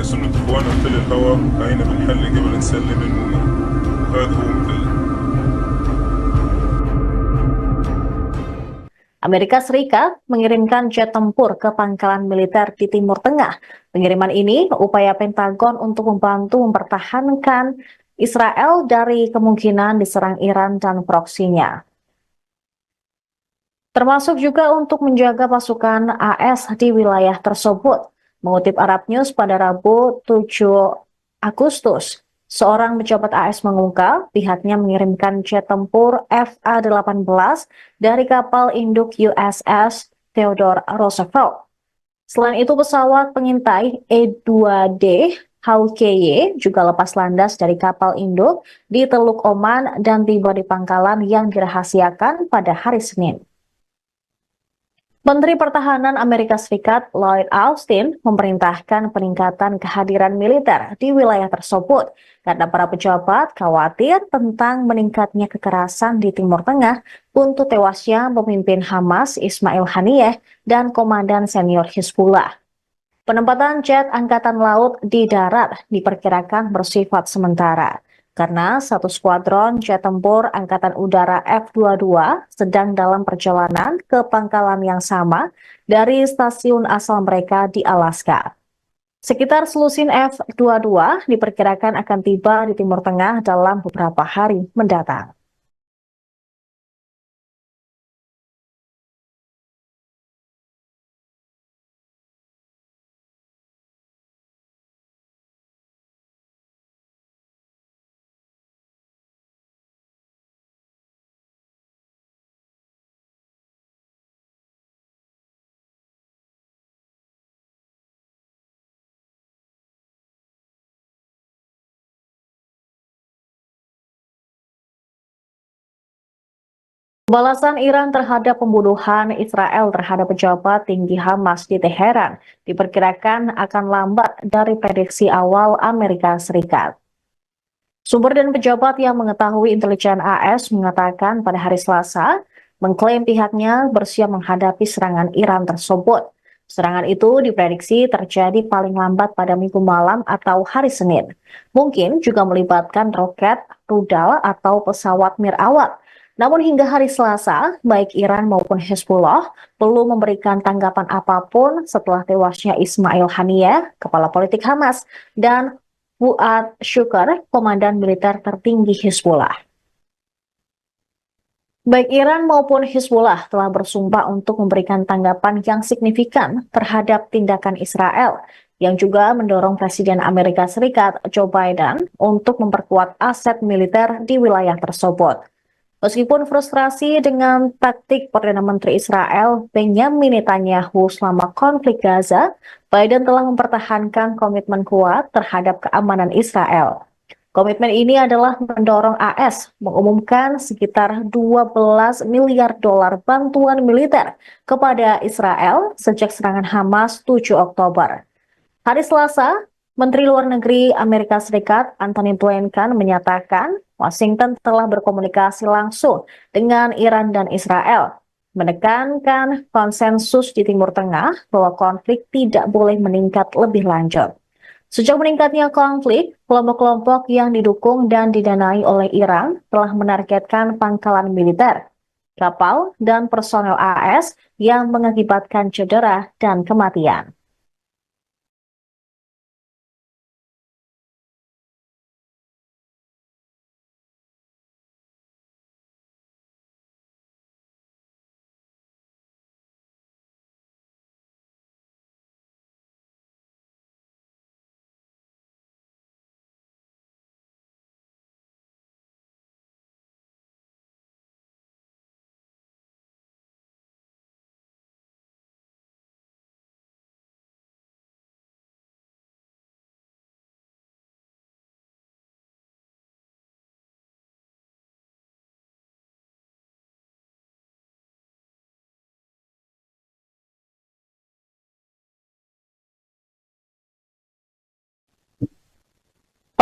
S3: سنة إخواننا مثل الهواء هاينا بنحلي قبل نسلم هذا هو مثل.
S1: Amerika Serikat mengirimkan jet tempur ke pangkalan militer di Timur Tengah. Pengiriman ini upaya Pentagon untuk membantu mempertahankan Israel dari kemungkinan diserang Iran dan proksinya. Termasuk juga untuk menjaga pasukan AS di wilayah tersebut. Mengutip Arab News pada Rabu 7 Agustus, seorang pejabat AS mengungkap pihaknya mengirimkan jet tempur FA-18 dari kapal induk USS Theodore Roosevelt. Selain itu, pesawat pengintai E-2D Hawkeye juga lepas landas dari kapal induk di Teluk Oman dan tiba di pangkalan yang dirahasiakan pada hari Senin. Menteri Pertahanan Amerika Serikat Lloyd Austin memerintahkan peningkatan kehadiran militer di wilayah tersebut karena para pejabat khawatir tentang meningkatnya kekerasan di Timur Tengah untuk tewasnya pemimpin Hamas Ismail Haniyeh dan komandan senior Hizbullah. Penempatan jet angkatan laut di darat diperkirakan bersifat sementara karena satu skuadron jet tempur Angkatan Udara F-22 sedang dalam perjalanan ke pangkalan yang sama dari stasiun asal mereka di Alaska. Sekitar selusin F-22 diperkirakan akan tiba di Timur Tengah dalam beberapa hari mendatang. Balasan Iran terhadap pembunuhan Israel terhadap pejabat tinggi Hamas di Teheran diperkirakan akan lambat dari prediksi awal Amerika Serikat. Sumber dan pejabat yang mengetahui intelijen AS mengatakan pada hari Selasa, mengklaim pihaknya bersiap menghadapi serangan Iran tersebut. Serangan itu diprediksi terjadi paling lambat pada Minggu malam atau hari Senin. Mungkin juga melibatkan roket, rudal, atau pesawat mirawat. Namun hingga hari Selasa, baik Iran maupun Hezbollah belum memberikan tanggapan apapun setelah tewasnya Ismail Haniyeh, kepala politik Hamas, dan Fuad Shukr, komandan militer tertinggi Hizbullah. Baik Iran maupun Hizbullah telah bersumpah untuk memberikan tanggapan yang signifikan terhadap tindakan Israel, yang juga mendorong Presiden Amerika Serikat Joe Biden untuk memperkuat aset militer di wilayah tersebut. Meskipun frustrasi dengan taktik Perdana Menteri Israel Benjamin Netanyahu selama konflik Gaza, Biden telah mempertahankan komitmen kuat terhadap keamanan Israel. Komitmen ini adalah mendorong AS mengumumkan sekitar 12 miliar dolar bantuan militer kepada Israel sejak serangan Hamas 7 Oktober. Hari Selasa, Menteri Luar Negeri Amerika Serikat Antony Blinken menyatakan Washington telah berkomunikasi langsung dengan Iran dan Israel, menekankan konsensus di Timur Tengah bahwa konflik tidak boleh meningkat lebih lanjut. Sejak meningkatnya konflik, kelompok-kelompok yang didukung dan didanai oleh Iran telah menargetkan pangkalan militer, kapal, dan personel AS yang mengakibatkan cedera dan kematian.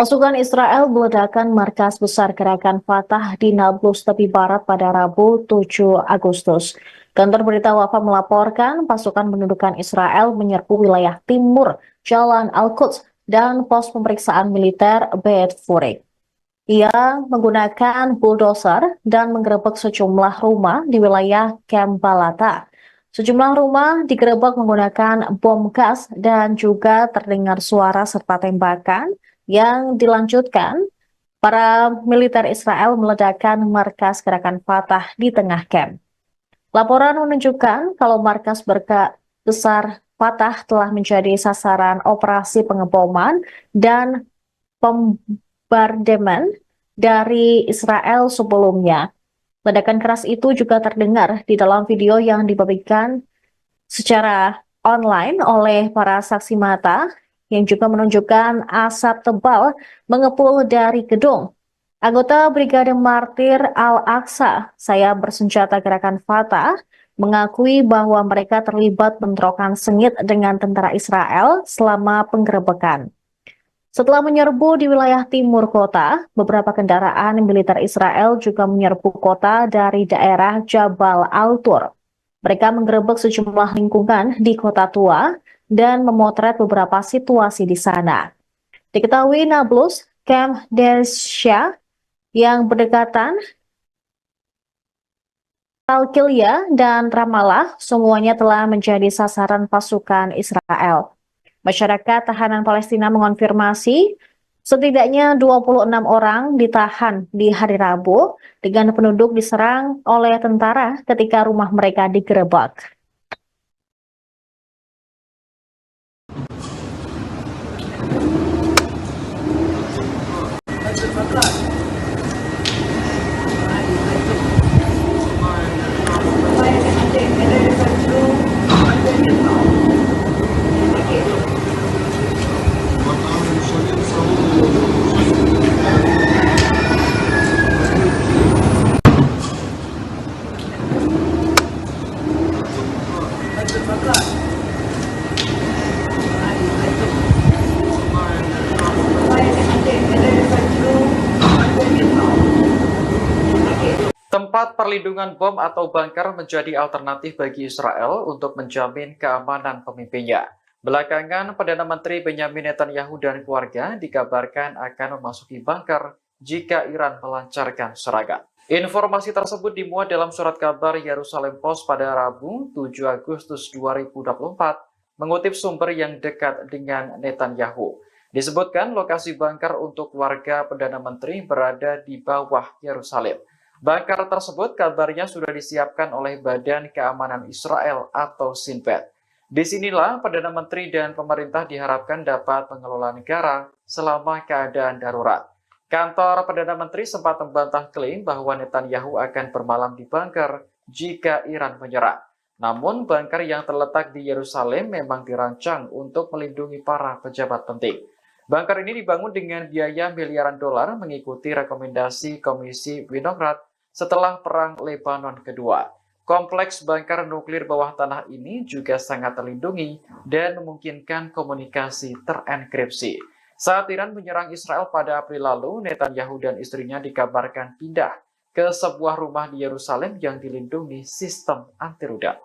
S1: Pasukan Israel meledakkan markas besar gerakan Fatah di Nablus tepi barat pada Rabu 7 Agustus. Kantor berita Wafa melaporkan pasukan mendudukan Israel menyerbu wilayah timur Jalan Al-Quds
S4: dan pos pemeriksaan militer Beit Furik. Ia menggunakan bulldozer dan menggerebek sejumlah rumah di wilayah Camp Balata. Sejumlah rumah digerebek menggunakan bom gas dan juga terdengar suara serta tembakan yang dilanjutkan. Para militer Israel meledakkan markas gerakan Fatah di tengah camp. Laporan menunjukkan kalau markas besar Fatah telah menjadi sasaran operasi pengeboman dan bombardemen dari Israel sebelumnya. Ledakan keras itu juga terdengar di dalam video yang dibagikan secara online oleh para saksi mata yang juga menunjukkan asap tebal mengepul dari gedung. Anggota Brigade Martir Al-Aqsa, saya bersenjata gerakan Fatah, mengakui bahwa mereka terlibat bentrokan sengit dengan tentara Israel selama penggerebekan. Setelah menyerbu di wilayah timur kota, beberapa kendaraan militer Israel juga menyerbu kota dari daerah Jabal Al-Tur. Mereka menggerebek sejumlah lingkungan di kota tua dan memotret beberapa situasi di sana. Diketahui Nablus, Camp Desya yang berdekatan, Al-Qilya dan Ramallah semuanya telah menjadi sasaran pasukan Israel. Masyarakat tahanan Palestina mengonfirmasi setidaknya 26 orang ditahan di hari Rabu dengan penduduk diserang oleh tentara ketika rumah mereka digerebek.
S2: Tempat perlindungan bom atau bunker menjadi alternatif bagi Israel untuk menjamin keamanan pemimpinnya. Belakangan, Perdana Menteri Benyamin Netanyahu dan keluarga dikabarkan akan memasuki bunker jika Iran melancarkan serangan. Informasi tersebut dimuat dalam surat kabar Yerusalem Post pada Rabu 7 Agustus 2024, mengutip sumber yang dekat dengan Netanyahu. Disebutkan lokasi bunker untuk keluarga Perdana Menteri berada di bawah Yerusalem. Bunker tersebut kabarnya sudah disiapkan oleh Badan Keamanan Israel atau Shin Bet. Disinilah Perdana Menteri dan pemerintah diharapkan dapat mengelola negara selama keadaan darurat. Kantor Perdana Menteri sempat membantah klaim bahwa Netanyahu akan bermalam di bunker jika Iran menyerang. Namun, bunker yang terletak di Yerusalem memang dirancang untuk melindungi para pejabat penting. Bunker ini dibangun dengan biaya miliaran dolar mengikuti rekomendasi Komisi Winograd setelah Perang Lebanon Kedua. Kompleks bunker nuklir bawah tanah ini juga sangat terlindungi dan memungkinkan komunikasi terenkripsi. Saat Iran menyerang Israel pada April lalu, Netanyahu dan istrinya dikabarkan pindah ke sebuah rumah di Yerusalem yang dilindungi sistem anti rudal.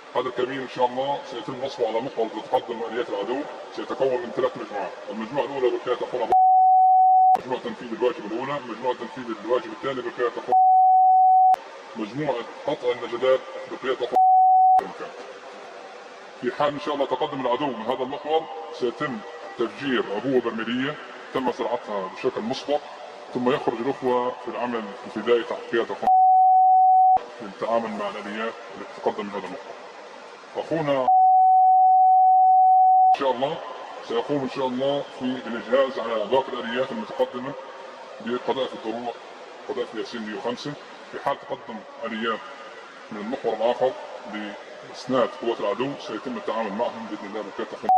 S3: هذا الكمين ان شاء الله سيتم نصبه على محور تتقدم اليات العدو، سيتكون من 3 مجموعات، المجموعه الاولى بقياده اخونا مجموعه تنفيذ الواجب الاولى، مجموعه تنفيذ الواجب الثاني بقياده اخونا، مجموعه قطع النجدات بقياده اخونا. في حال ان شاء الله تقدم العدو من هذا المحور سيتم تفجير عبوه برميليه تم زراعتها بشكل مسبق، ثم يخرج الاخوه في العمل الفدائي تحت قياده اخونا للتعامل مع الاليات التي تتقدم من هذا المحور. أخونا إن شاء الله سيقوم إن شاء الله في الإجهاز على باقي الآليات المتقدمة بقذائف الضروع، قذائف ياسين 105. في حال تقدم آليات من المحور الآخر لإسناد قوات العدو سيتم التعامل معهم بإذن الله بكافة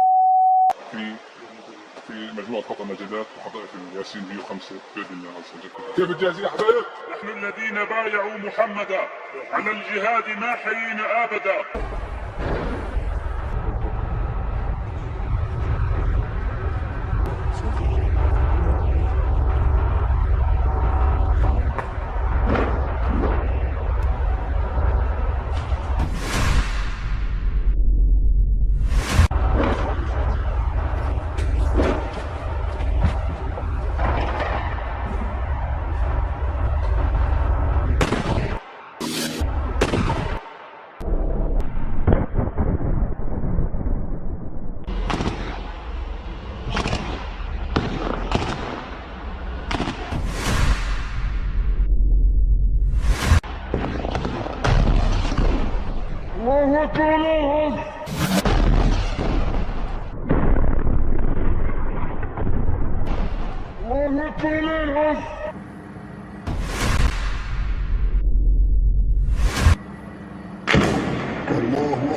S3: في مجموعة قطع النجدات وقذائف الياسين 105 بإذن الله عز وجل. كيف الجاهزية يا حبايب؟
S5: نحن الذين بايعوا محمدا على الجهاد ما حيينا أبدا.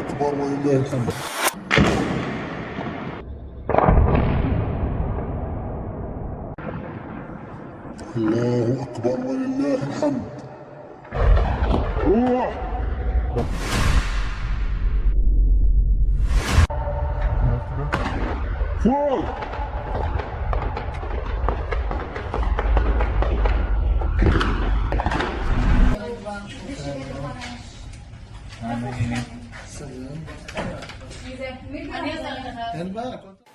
S3: أكبر ولله الحمد. الله أكبر ولله الحمد. فوق.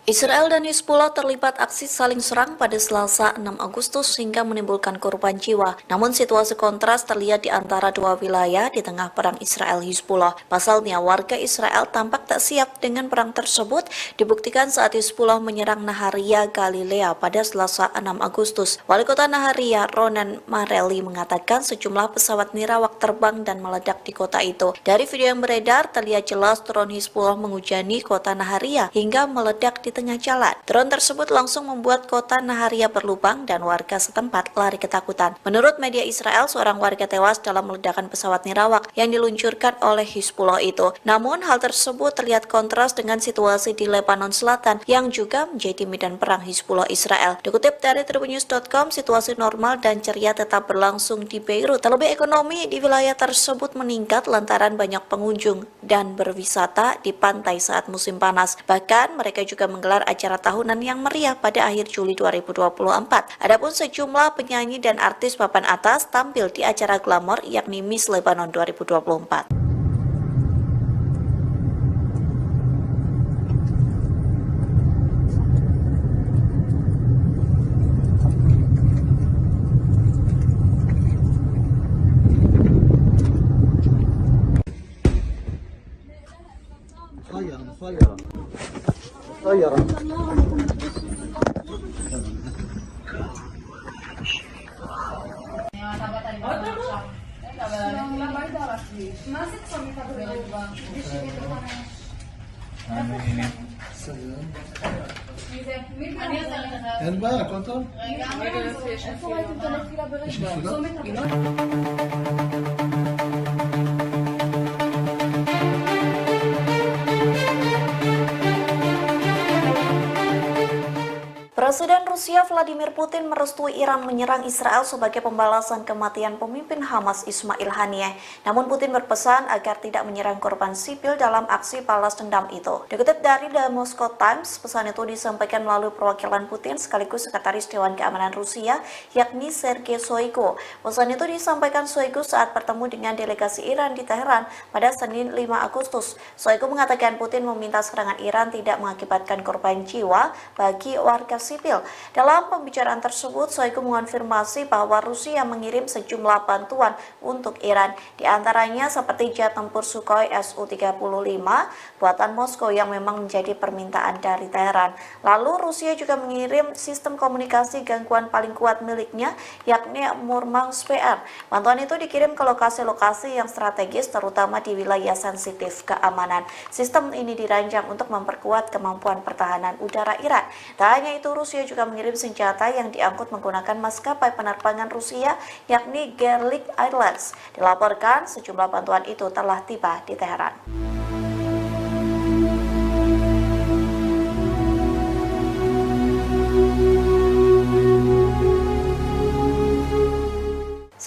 S1: Israel dan Hizbullah terlibat aksi saling serang pada Selasa 6 Agustus hingga menimbulkan korban jiwa. Namun situasi kontras terlihat di antara dua wilayah di tengah perang Israel-Hizbullah. Pasalnya warga Israel tampak tak siap dengan perang tersebut dibuktikan saat Hizbullah menyerang Naharia, Galilea pada Selasa 6 Agustus. Wali kota Naharia, Ronan Marelli, mengatakan sejumlah pesawat nirawak terbang dan meledak di kota itu. Dari video yang beredar terlihat jelas drone Hizbullah menghujani kota Naharia hingga meledak di tengah jalan. Drone tersebut langsung membuat kota Naharia berlubang dan warga setempat lari ketakutan. Menurut media Israel, seorang warga tewas dalam ledakan pesawat nirawak yang diluncurkan oleh Hizbullah itu. Namun, hal tersebut terlihat kontras dengan situasi di Lebanon Selatan yang juga menjadi medan perang Hizbullah Israel. Dikutip dari tribunnews.com, situasi normal dan ceria tetap berlangsung di Beirut. Terlebih ekonomi di wilayah tersebut meningkat lantaran banyak pengunjung dan berwisata di pantai saat musim panas. Bahkan, mereka juga menggelar acara tahunan yang meriah pada akhir Juli 2024. Adapun sejumlah penyanyi dan artis papan atas tampil di acara glamor yakni Miss Lebanon 2024. Presiden Rusia Vladimir Putin merestui Iran menyerang Israel sebagai pembalasan kematian pemimpin Hamas Ismail Haniyeh. Namun Putin berpesan agar tidak menyerang korban sipil dalam aksi balas dendam itu. Dikutip dari The Moscow Times, pesan itu disampaikan melalui perwakilan Putin sekaligus Sekretaris Dewan Keamanan Rusia, yakni Sergei Shoigu. Pesan itu disampaikan Shoigu saat bertemu dengan delegasi Iran di Teheran pada Senin 5 Agustus. Shoigu mengatakan Putin meminta serangan Iran tidak mengakibatkan korban jiwa bagi warga sipil. Dalam pembicaraan tersebut, Shoigu mengonfirmasi bahwa Rusia mengirim sejumlah bantuan untuk Iran, di antaranya seperti jet tempur Sukhoi Su-35 buatan Moskow yang memang menjadi permintaan dari Teheran. Lalu Rusia juga mengirim sistem komunikasi gangguan paling kuat miliknya, yakni Murmansk PR. Bantuan itu dikirim ke lokasi-lokasi yang strategis, terutama di wilayah sensitif keamanan. Sistem ini dirancang untuk memperkuat kemampuan pertahanan udara Iran. Tak hanya itu, Rusia juga mengirim senjata yang diangkut menggunakan maskapai penerbangan Rusia, yakni Gerlik Airlines. Dilaporkan sejumlah bantuan itu telah tiba di Teheran.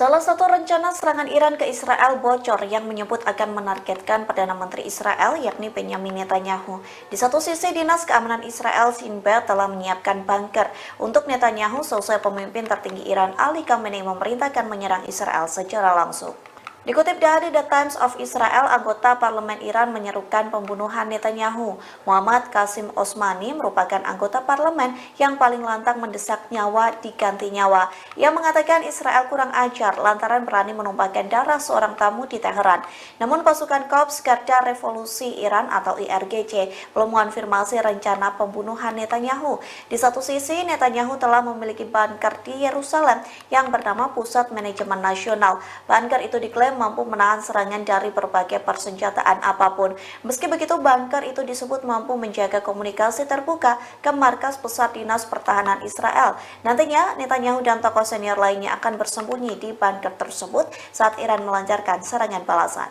S1: Salah satu rencana serangan Iran ke Israel bocor yang menyebut akan menargetkan Perdana Menteri Israel yakni Benjamin Netanyahu. Di satu sisi, Dinas Keamanan Israel Shin Bet telah menyiapkan bunker untuk Netanyahu selesai pemimpin tertinggi Iran Ali Khamenei memerintahkan menyerang Israel secara langsung. Dikutip dari The Times of Israel, anggota parlemen Iran menyerukan pembunuhan Netanyahu. Muhammad Qasim Osmani merupakan anggota parlemen yang paling lantang mendesak nyawa diganti nyawa. Ia mengatakan Israel kurang ajar lantaran berani menumpahkan darah seorang tamu di Teheran. Namun pasukan Korps Garda Revolusi Iran atau IRGC belum mengonfirmasi rencana pembunuhan Netanyahu. Di satu sisi, Netanyahu telah memiliki bunker di Yerusalem yang bernama Pusat Manajemen Nasional. Bunker itu diklaim diklaim mampu menahan serangan dari berbagai persenjataan apapun. Meski begitu, bunker itu disebut mampu menjaga komunikasi terbuka ke markas pusat Dinas Pertahanan Israel. Nantinya, Netanyahu dan tokoh senior lainnya akan bersembunyi di bunker tersebut saat Iran melancarkan serangan balasan.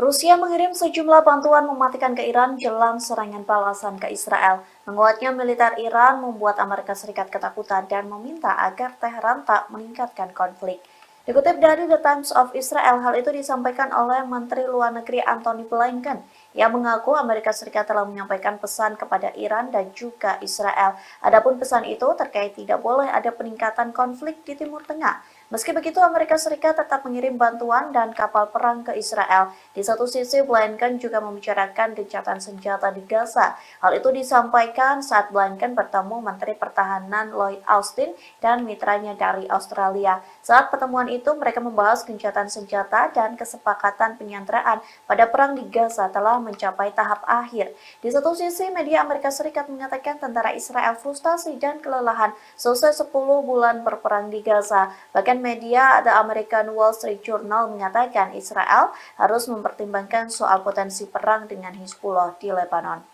S1: Rusia mengirim sejumlah bantuan mematikan ke Iran jelang serangan balasan ke Israel. Menguatnya militer Iran membuat Amerika Serikat ketakutan dan meminta agar Teheran tak meningkatkan konflik. Dikutip dari The Times of Israel, hal itu disampaikan oleh Menteri Luar Negeri Antony Blinken. Ia mengaku Amerika Serikat telah menyampaikan pesan kepada Iran dan juga Israel. Adapun pesan itu terkait tidak boleh ada peningkatan konflik di Timur Tengah. Meski begitu, Amerika Serikat tetap mengirim bantuan dan kapal perang ke Israel. Di satu sisi, Blinken juga membicarakan gencatan senjata di Gaza. Hal itu disampaikan saat Blinken bertemu Menteri Pertahanan Lloyd Austin dan mitranya dari Australia. Saat pertemuan itu, mereka membahas gencatan senjata dan kesepakatan penyanderaan pada perang di Gaza telah mencapai tahap akhir. Di satu sisi, media Amerika Serikat mengatakan tentara Israel frustasi dan kelelahan selesai 10 bulan berperang di Gaza. Bahkan media The American Wall Street Journal mengatakan Israel harus mempertimbangkan soal potensi perang dengan Hizbullah di Lebanon.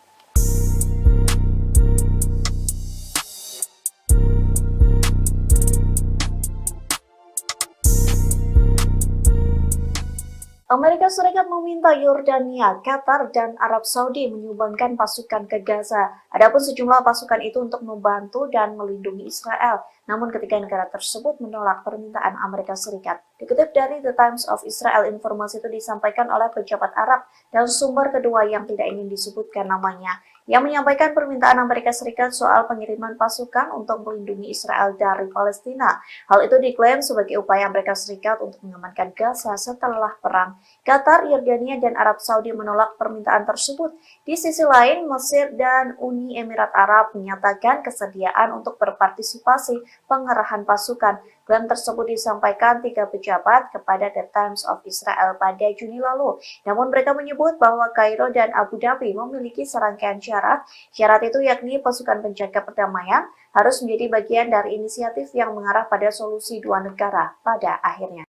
S1: Amerika Serikat meminta Yordania, Qatar, dan Arab Saudi menyumbangkan pasukan ke Gaza. Adapun sejumlah pasukan itu untuk membantu dan melindungi Israel. Namun ketiga negara tersebut menolak permintaan Amerika Serikat. Dikutip dari The Times of Israel, informasi itu disampaikan oleh pejabat Arab dan sumber kedua yang tidak ingin disebutkan namanya, yang menyampaikan permintaan Amerika Serikat soal pengiriman pasukan untuk melindungi Israel dari Palestina. Hal itu diklaim sebagai upaya Amerika Serikat untuk mengamankan Gaza setelah perang. Qatar, Yordania, dan Arab Saudi menolak permintaan tersebut. Di sisi lain, Mesir dan Uni Emirat Arab menyatakan kesediaan untuk berpartisipasi pengerahan pasukan. Klaim tersebut disampaikan 3 pejabat kepada The Times of Israel pada Juni lalu. Namun mereka menyebut bahwa Kairo dan Abu Dhabi memiliki serangkaian syarat. Syarat itu yakni pasukan penjaga perdamaian harus menjadi bagian dari inisiatif yang mengarah pada solusi dua negara pada akhirnya.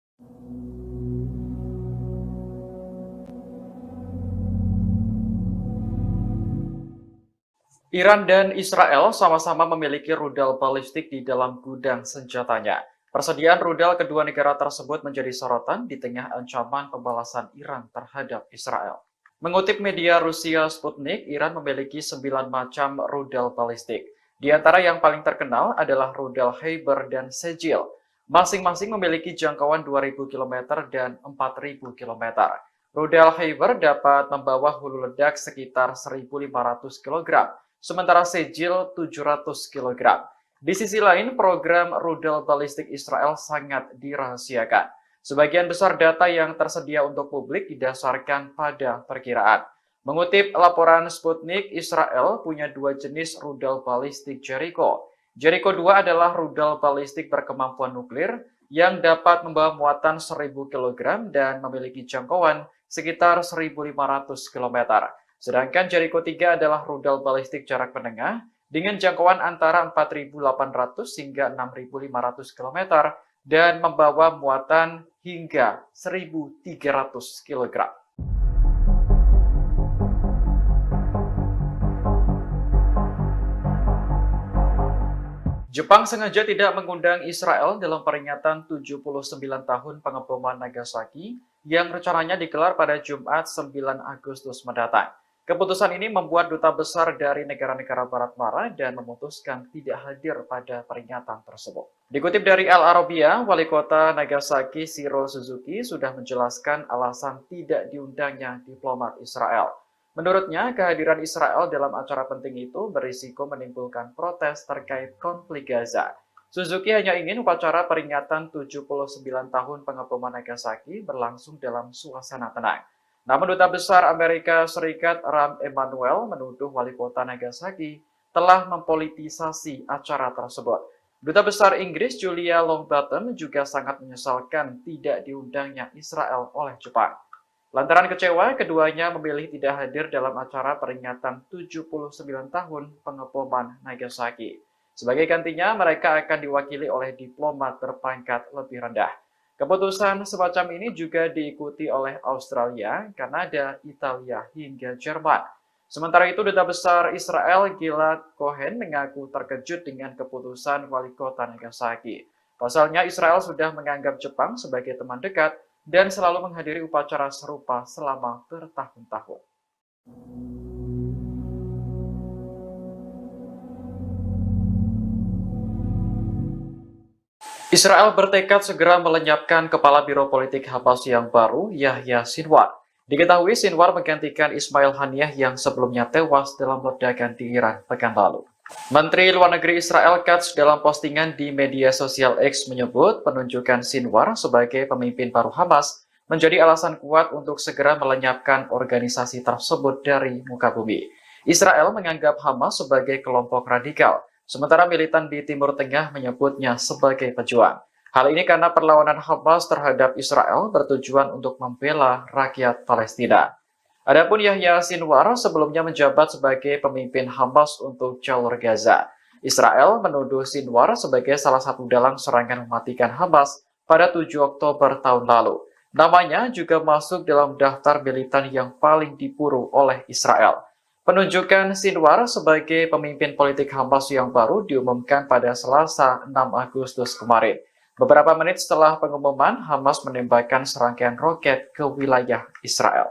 S2: Iran dan Israel sama-sama memiliki rudal balistik di dalam gudang senjatanya. Persediaan rudal kedua negara tersebut menjadi sorotan di tengah ancaman pembalasan Iran terhadap Israel. Mengutip media Rusia Sputnik, Iran memiliki 9 macam rudal balistik. Di antara yang paling terkenal adalah rudal Heiber dan Sejil. Masing-masing memiliki jangkauan 2.000 km dan 4.000 km. Rudal Heiber dapat membawa hulu ledak sekitar 1.500 kg. Sementara Sejil 700 kg. Di sisi lain, program rudal balistik Israel sangat dirahasiakan. Sebagian besar data yang tersedia untuk publik didasarkan pada perkiraan. Mengutip laporan Sputnik, Israel punya 2 jenis rudal balistik Jericho. Jericho 2 adalah rudal balistik berkemampuan nuklir yang dapat membawa muatan 1.000 kg dan memiliki jangkauan sekitar 1.500 km. Sedangkan Jericho 3 adalah rudal balistik jarak menengah dengan jangkauan antara 4.800 hingga 6.500 km dan membawa muatan hingga 1.300 kg. Jepang sengaja tidak mengundang Israel dalam peringatan 79 tahun pengeboman Nagasaki yang rencananya digelar pada Jumat 9 Agustus mendatang. Keputusan ini membuat duta besar dari negara-negara Barat marah dan memutuskan tidak hadir pada peringatan tersebut. Dikutip dari Al Arabiya, Wali Kota Nagasaki Shiro Suzuki sudah menjelaskan alasan tidak diundangnya diplomat Israel. Menurutnya, kehadiran Israel dalam acara penting itu berisiko menimbulkan protes terkait konflik Gaza. Suzuki hanya ingin upacara peringatan 79 tahun pengeboman Nagasaki berlangsung dalam suasana tenang. Namun Duta Besar Amerika Serikat Rahm Emanuel menuduh Wali Kota Nagasaki telah mempolitisasi acara tersebut. Duta Besar Inggris Julia Longbottom juga sangat menyesalkan tidak diundangnya Israel oleh Jepang. Lantaran kecewa, keduanya memilih tidak hadir dalam acara peringatan 79 tahun pengeboman Nagasaki. Sebagai gantinya, mereka akan diwakili oleh diplomat berpangkat lebih rendah. Keputusan semacam ini juga diikuti oleh Australia, Kanada, Italia, hingga Jerman. Sementara itu, Duta Besar Israel Gilad Cohen mengaku terkejut dengan keputusan wali kota Nagasaki. Pasalnya, Israel sudah menganggap Jepang sebagai teman dekat dan selalu menghadiri upacara serupa selama bertahun-tahun. Israel bertekad segera melenyapkan kepala Biro Politik Hamas yang baru, Yahya Sinwar. Diketahui Sinwar menggantikan Ismail Haniyeh yang sebelumnya tewas dalam ledakan di Iran pekan lalu. Menteri Luar Negeri Israel Katz dalam postingan di media sosial X menyebut penunjukan Sinwar sebagai pemimpin baru Hamas menjadi alasan kuat untuk segera melenyapkan organisasi tersebut dari muka bumi. Israel menganggap Hamas sebagai kelompok radikal, sementara militan di Timur Tengah menyebutnya sebagai pejuang. Hal ini karena perlawanan Hamas terhadap Israel bertujuan untuk membela rakyat Palestina. Adapun Yahya Sinwar sebelumnya menjabat sebagai pemimpin Hamas untuk jalur Gaza. Israel menuduh Sinwar sebagai salah satu dalang serangan mematikan Hamas pada 7 Oktober tahun lalu. Namanya juga masuk dalam daftar militan yang paling diburu oleh Israel. Penunjukan Sinwar sebagai pemimpin politik Hamas yang baru diumumkan pada Selasa 6 Agustus kemarin. Beberapa menit setelah pengumuman, Hamas menembakkan serangkaian roket ke wilayah Israel.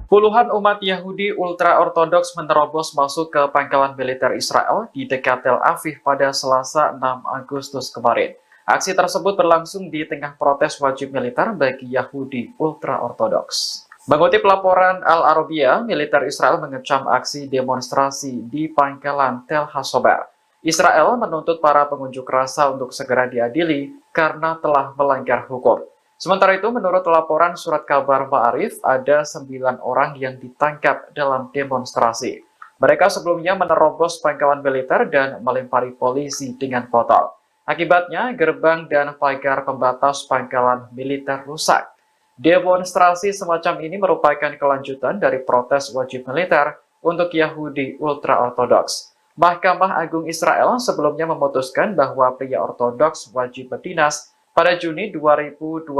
S2: Puluhan umat Yahudi ultra-ortodoks menerobos masuk ke pangkalan militer Israel di dekat Tel Aviv pada Selasa 6 Agustus kemarin. Aksi tersebut berlangsung di tengah protes wajib militer bagi Yahudi ultra-ortodoks. Mengutip laporan Al-Arabiya, militer Israel mengecam aksi demonstrasi di pangkalan Tel Hasober. Israel menuntut para pengunjuk rasa untuk segera diadili karena telah melanggar hukum. Sementara itu, menurut laporan surat kabar Ma'arif, ada 9 orang yang ditangkap dalam demonstrasi. Mereka sebelumnya menerobos pangkalan militer dan melempari polisi dengan botol. Akibatnya, gerbang dan pagar pembatas pangkalan militer rusak. Demonstrasi semacam ini merupakan kelanjutan dari protes wajib militer untuk Yahudi ultra-ortodoks. Mahkamah Agung Israel sebelumnya memutuskan bahwa pria ortodoks wajib berdinas pada Juni 2024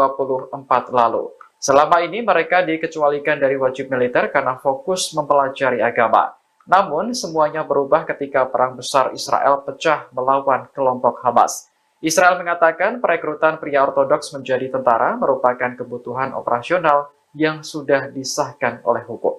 S2: lalu. Selama ini mereka dikecualikan dari wajib militer karena fokus mempelajari agama. Namun, semuanya berubah ketika Perang Besar Israel pecah melawan kelompok Hamas. Israel mengatakan perekrutan pria ortodoks menjadi tentara merupakan kebutuhan operasional yang sudah disahkan oleh hukum.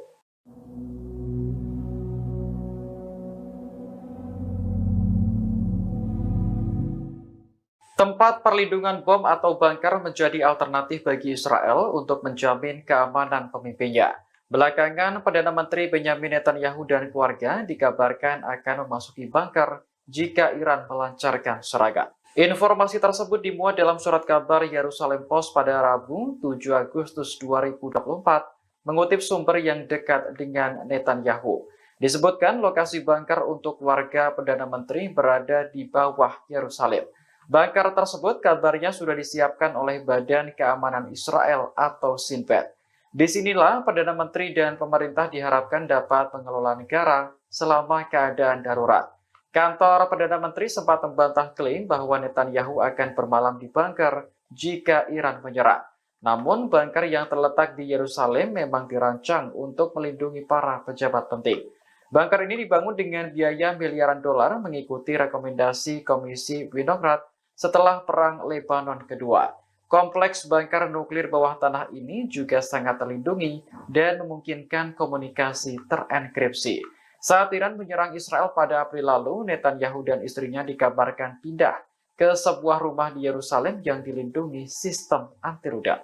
S2: Tempat perlindungan bom atau bunker menjadi alternatif bagi Israel untuk menjamin keamanan pemimpinnya. Belakangan, Perdana Menteri Benjamin Netanyahu dan keluarga dikabarkan akan memasuki bunker jika Iran melancarkan serangan. Informasi tersebut dimuat dalam surat kabar Yerusalem Post pada Rabu 7 Agustus 2024, mengutip sumber yang dekat dengan Netanyahu. Disebutkan lokasi bunker untuk keluarga Perdana Menteri berada di bawah Yerusalem. Bunker tersebut kabarnya sudah disiapkan oleh Badan Keamanan Israel atau Shin Bet. Disinilah Perdana Menteri dan pemerintah diharapkan dapat mengelola negara selama keadaan darurat. Kantor Perdana Menteri sempat membantah klaim bahwa Netanyahu akan bermalam di bunker jika Iran menyerang. Namun, bunker yang terletak di Yerusalem memang dirancang untuk melindungi para pejabat penting. Bunker ini dibangun dengan biaya miliaran dolar mengikuti rekomendasi Komisi Winograd setelah Perang Lebanon Kedua. Kompleks bunker nuklir bawah tanah ini juga sangat terlindungi dan memungkinkan komunikasi terenkripsi. Saat Iran menyerang Israel pada April lalu, Netanyahu dan istrinya dikabarkan pindah ke sebuah rumah di Yerusalem yang dilindungi sistem anti-rudal.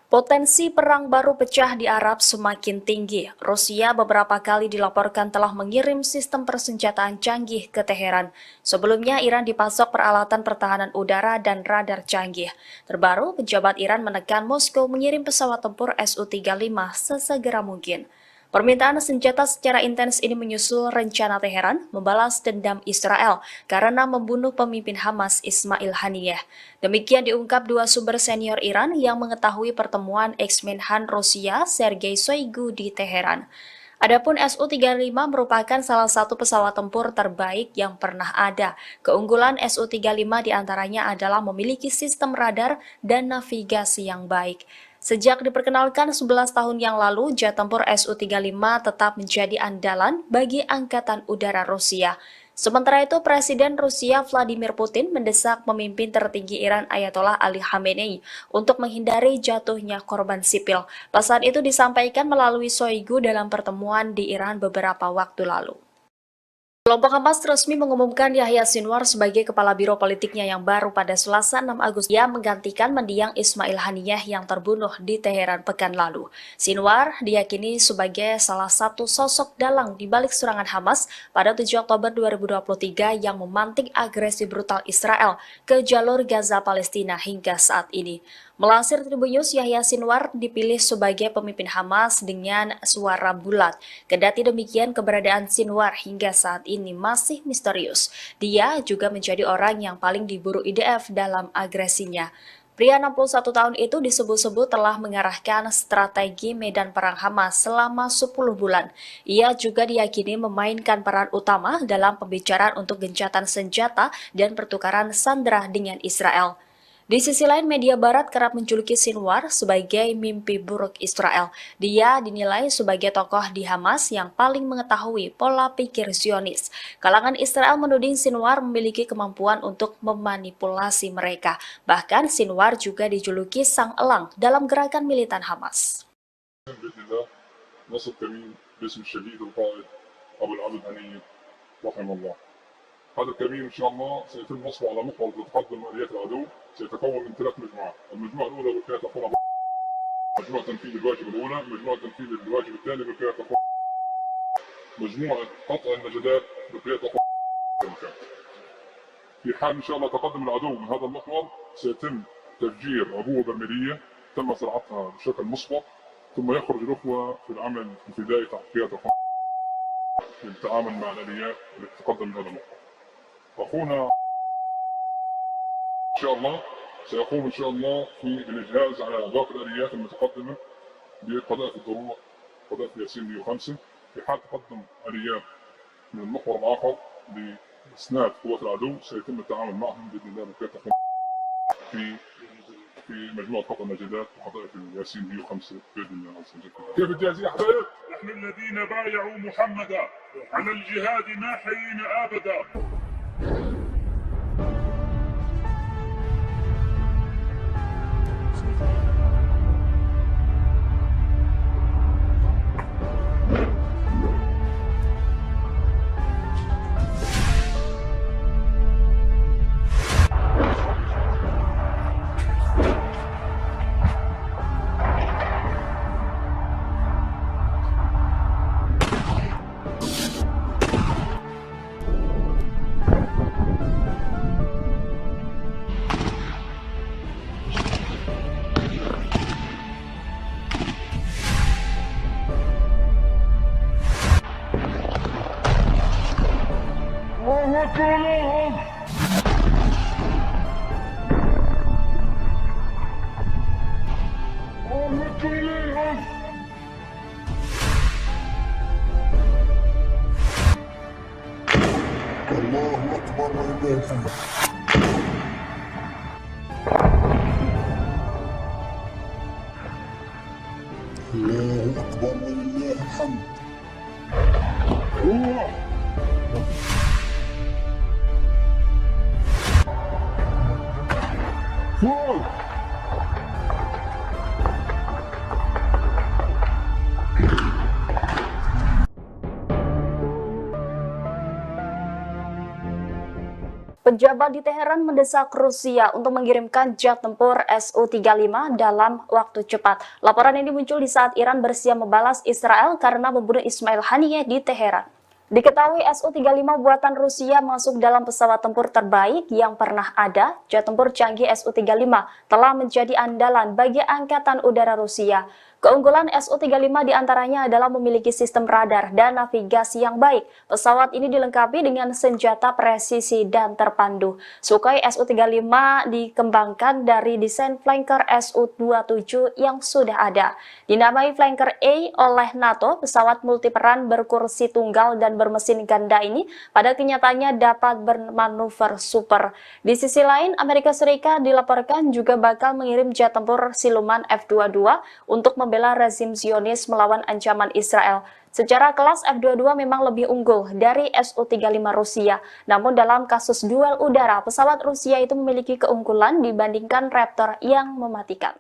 S6: Potensi perang baru pecah di Arab semakin tinggi. Rusia beberapa kali dilaporkan telah mengirim sistem persenjataan canggih ke Teheran. Sebelumnya, Iran dipasok peralatan pertahanan udara dan radar canggih. Terbaru, pejabat Iran menekan Moskow mengirim pesawat tempur Su-35 sesegera mungkin. Permintaan senjata secara intens ini menyusul rencana Teheran membalas dendam Israel karena membunuh pemimpin Hamas Ismail Haniyeh. Demikian diungkap dua sumber senior Iran yang mengetahui pertemuan ex-Menhan Rusia Sergei Shoigu di Teheran. Adapun Su-35 merupakan salah satu pesawat tempur terbaik yang pernah ada. Keunggulan Su-35 diantaranya adalah memiliki sistem radar dan navigasi yang baik. Sejak diperkenalkan 11 tahun yang lalu, jet tempur Su-35 tetap menjadi andalan bagi Angkatan Udara Rusia. Sementara itu, Presiden Rusia Vladimir Putin mendesak pemimpin tertinggi Iran Ayatollah Ali Khamenei untuk menghindari jatuhnya korban sipil. Pesan itu disampaikan melalui Shoigu dalam pertemuan di Iran beberapa waktu lalu. Kelompok Hamas resmi mengumumkan Yahya Sinwar sebagai kepala biro politiknya yang baru pada Selasa 6 Agustus. Ia menggantikan mendiang Ismail Haniyeh yang terbunuh di Teheran pekan lalu. Sinwar diyakini sebagai salah satu sosok dalang di balik serangan Hamas pada 7 Oktober 2023 yang memantik agresi brutal Israel ke jalur Gaza Palestina hingga saat ini. Melansir Tribun News, Yahya Sinwar dipilih sebagai pemimpin Hamas dengan suara bulat. Kendati demikian, keberadaan Sinwar hingga saat ini masih misterius. Dia juga menjadi orang yang paling diburu IDF dalam agresinya. Pria 61 tahun itu disebut-sebut telah mengarahkan strategi medan perang Hamas selama 10 bulan. Ia juga diyakini memainkan peran utama dalam pembicaraan untuk gencatan senjata dan pertukaran sandera dengan Israel. Di sisi lain, media barat kerap menjuluki Sinwar sebagai mimpi buruk Israel. Dia dinilai sebagai tokoh di Hamas yang paling mengetahui pola pikir Zionis. Kalangan Israel menuding Sinwar memiliki kemampuan untuk memanipulasi mereka. Bahkan Sinwar juga dijuluki sang elang dalam gerakan militan Hamas.
S3: هذا الكمين ان شاء الله سيتم نصبه على محور لتقدم اليات العدو، سيتكون من 3 مجموعات، المجموعه الاولى بالقياده تقوم مجموعه تنفيذ الواجب الاولى، مجموعه تنفيذ الواجب الثاني بالقياده تقوم مجموعه قطع النجدات بالقياده تقوم. في حال ان شاء الله تقدم العدو من هذا المحور سيتم تفجير عبوه برميليه تم زراعتها بشكل مسبق، ثم يخرج الاخوه في العمل الفدائي تحت قياده للتعامل مع الاليات التي تقدم من هذا المحور. أخونا إن شاء الله سيقوم إن شاء الله في الإجهاز على باقي الآليات المتقدمة بقذائف الدروع قذائف ياسين 105 في حال تقدم آليات من المحور الآخر لإسناد قوات العدو سيتم التعامل معهم بإذن الله بكافة في مجموعة قطع النجدات وقذائف الياسين 105 بإذن الله عز وجل. كيف الجاهزية حبايب؟
S5: نحن الذين بايعوا محمدا على الجهاد ما حيينا أبدا.
S3: الله أكبر ولله الحمد. الله أكبر ولله الحمد. الله فوق.
S6: Pejabat di Teheran mendesak Rusia untuk mengirimkan jet tempur Su-35 dalam waktu cepat. Laporan ini muncul di saat Iran bersiap membalas Israel karena membunuh Ismail Haniyeh di Teheran. Diketahui Su-35 buatan Rusia masuk dalam pesawat tempur terbaik yang pernah ada. Jet tempur canggih Su-35 telah menjadi andalan bagi Angkatan Udara Rusia. Keunggulan Su-35 diantaranya adalah memiliki sistem radar dan navigasi yang baik. Pesawat ini dilengkapi dengan senjata presisi dan terpandu. Sukhoi Su-35 dikembangkan dari desain flanker Su-27 yang sudah ada. Dinamai Flanker A oleh NATO, pesawat multiperan berkursi tunggal dan bermesin ganda ini pada kenyataannya dapat bermanuver super. Di sisi lain, Amerika Serikat dilaporkan juga bakal mengirim jet tempur siluman F-22 untuk membela rezim Zionis melawan ancaman Israel. Secara kelas F-22 memang lebih unggul dari Su-35 Rusia. Namun dalam kasus duel udara, pesawat Rusia itu memiliki keunggulan dibandingkan Raptor yang mematikan.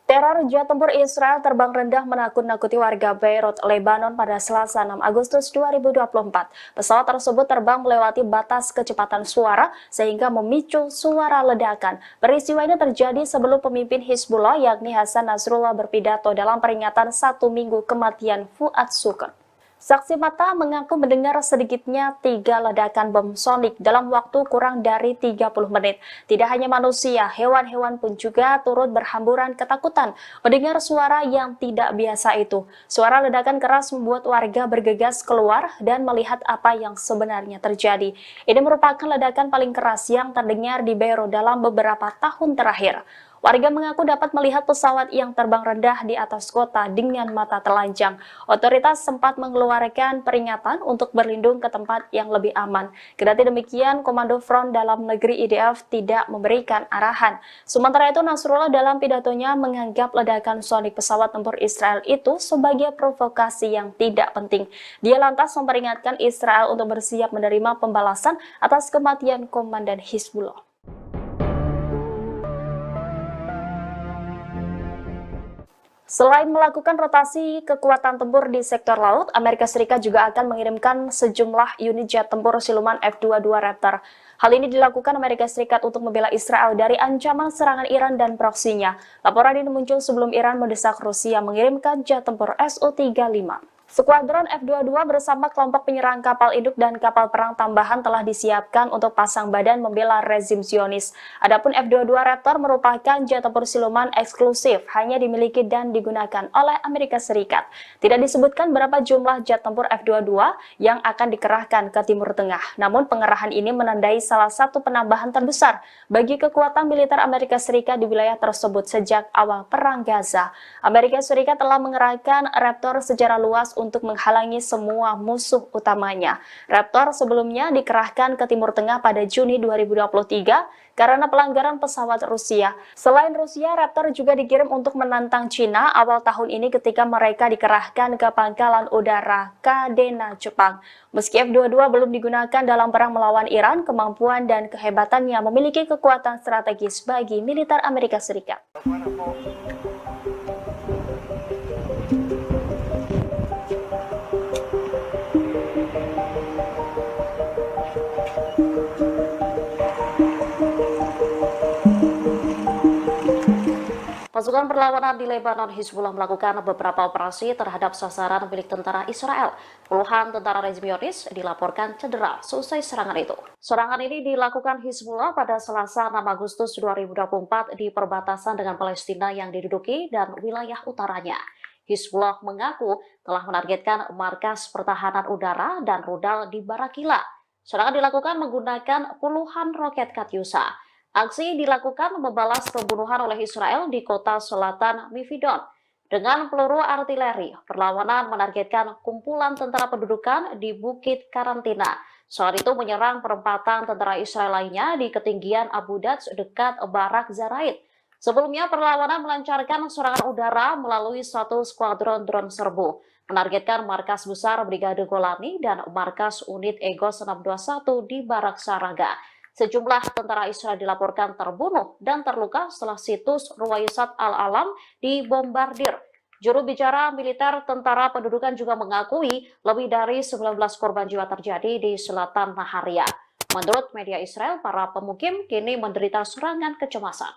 S6: Teror jet tempur Israel terbang rendah menakut-nakuti warga Beirut, Lebanon pada Selasa 6 Agustus 2024. Pesawat tersebut terbang melewati batas kecepatan suara sehingga memicu suara ledakan. Peristiwa ini terjadi sebelum pemimpin Hizbullah yakni Hasan Nasrullah berpidato dalam peringatan 1 minggu kematian Fuad Shukr. Saksi mata mengaku mendengar sedikitnya 3 ledakan bom sonik dalam waktu kurang dari 30 menit. Tidak hanya manusia, hewan-hewan pun juga turut berhamburan ketakutan mendengar suara yang tidak biasa itu. Suara ledakan keras membuat warga bergegas keluar dan melihat apa yang sebenarnya terjadi. Ini merupakan ledakan paling keras yang terdengar di Beirut dalam beberapa tahun terakhir. Warga mengaku dapat melihat pesawat yang terbang rendah di atas kota dengan mata telanjang. Otoritas sempat mengeluarkan peringatan untuk berlindung ke tempat yang lebih aman. Kendati demikian, Komando Front Dalam Negeri IDF tidak memberikan arahan. Sementara itu, Nasrullah dalam pidatonya menganggap ledakan sonik pesawat tempur Israel itu sebagai provokasi yang tidak penting. Dia lantas memperingatkan Israel untuk bersiap menerima pembalasan atas kematian Komandan Hizbullah. Selain melakukan rotasi kekuatan tempur di sektor laut, Amerika Serikat juga akan mengirimkan sejumlah unit jet tempur siluman F-22 Raptor. Hal ini dilakukan Amerika Serikat untuk membela Israel dari ancaman serangan Iran dan proksinya. Laporan ini muncul sebelum Iran mendesak Rusia mengirimkan jet tempur Su-35. Skuadron F-22 bersama kelompok penyerang kapal induk dan kapal perang tambahan telah disiapkan untuk pasang badan membela rezim Zionis. Adapun F-22 Raptor merupakan jet tempur siluman eksklusif, hanya dimiliki dan digunakan oleh Amerika Serikat. Tidak disebutkan berapa jumlah jet tempur F-22 yang akan dikerahkan ke Timur Tengah. Namun pengerahan ini menandai salah satu penambahan terbesar bagi kekuatan militer Amerika Serikat di wilayah tersebut sejak awal Perang Gaza. Amerika Serikat telah mengerahkan Raptor secara luas untuk menghalangi semua musuh utamanya. Raptor sebelumnya dikerahkan ke Timur Tengah pada Juni 2023 karena pelanggaran pesawat Rusia. Selain Rusia, Raptor juga dikirim untuk menantang Cina awal tahun ini ketika mereka dikerahkan ke pangkalan udara Kadena, Jepang. Meski F-22 belum digunakan dalam perang melawan Iran, kemampuan dan kehebatannya memiliki kekuatan strategis bagi militer Amerika Serikat.
S4: Pasukan perlawanan di Lebanon, Hizbullah melakukan beberapa operasi terhadap sasaran milik tentara Israel. Puluhan tentara rezim Zionis dilaporkan cedera seusai serangan itu. Serangan ini dilakukan Hizbullah pada Selasa 6 Agustus 2024 di perbatasan dengan Palestina yang diduduki dan wilayah utaranya. Hizbullah mengaku telah menargetkan markas pertahanan udara dan rudal di Barakila. Serangan dilakukan menggunakan puluhan roket Katyusha. Aksi dilakukan membalas pembunuhan oleh Israel di kota selatan Mifidon. Dengan peluru artileri, perlawanan menargetkan kumpulan tentara pendudukan di Bukit Karantina. Saat itu menyerang perempatan tentara Israel lainnya di ketinggian Abu Daj dekat Barak Zaraid. Sebelumnya, perlawanan melancarkan serangan udara melalui satu skuadron drone serbu, menargetkan markas besar Brigade Golani dan markas unit Egos 621 di Barak Saraga. Sejumlah tentara Israel dilaporkan terbunuh dan terluka setelah situs Ruwaysat Al-Alam dibombardir. Juru bicara militer tentara pendudukan juga mengakui lebih dari 19 korban jiwa terjadi di selatan Naharia. Menurut media Israel, para pemukim kini menderita serangan kecemasan.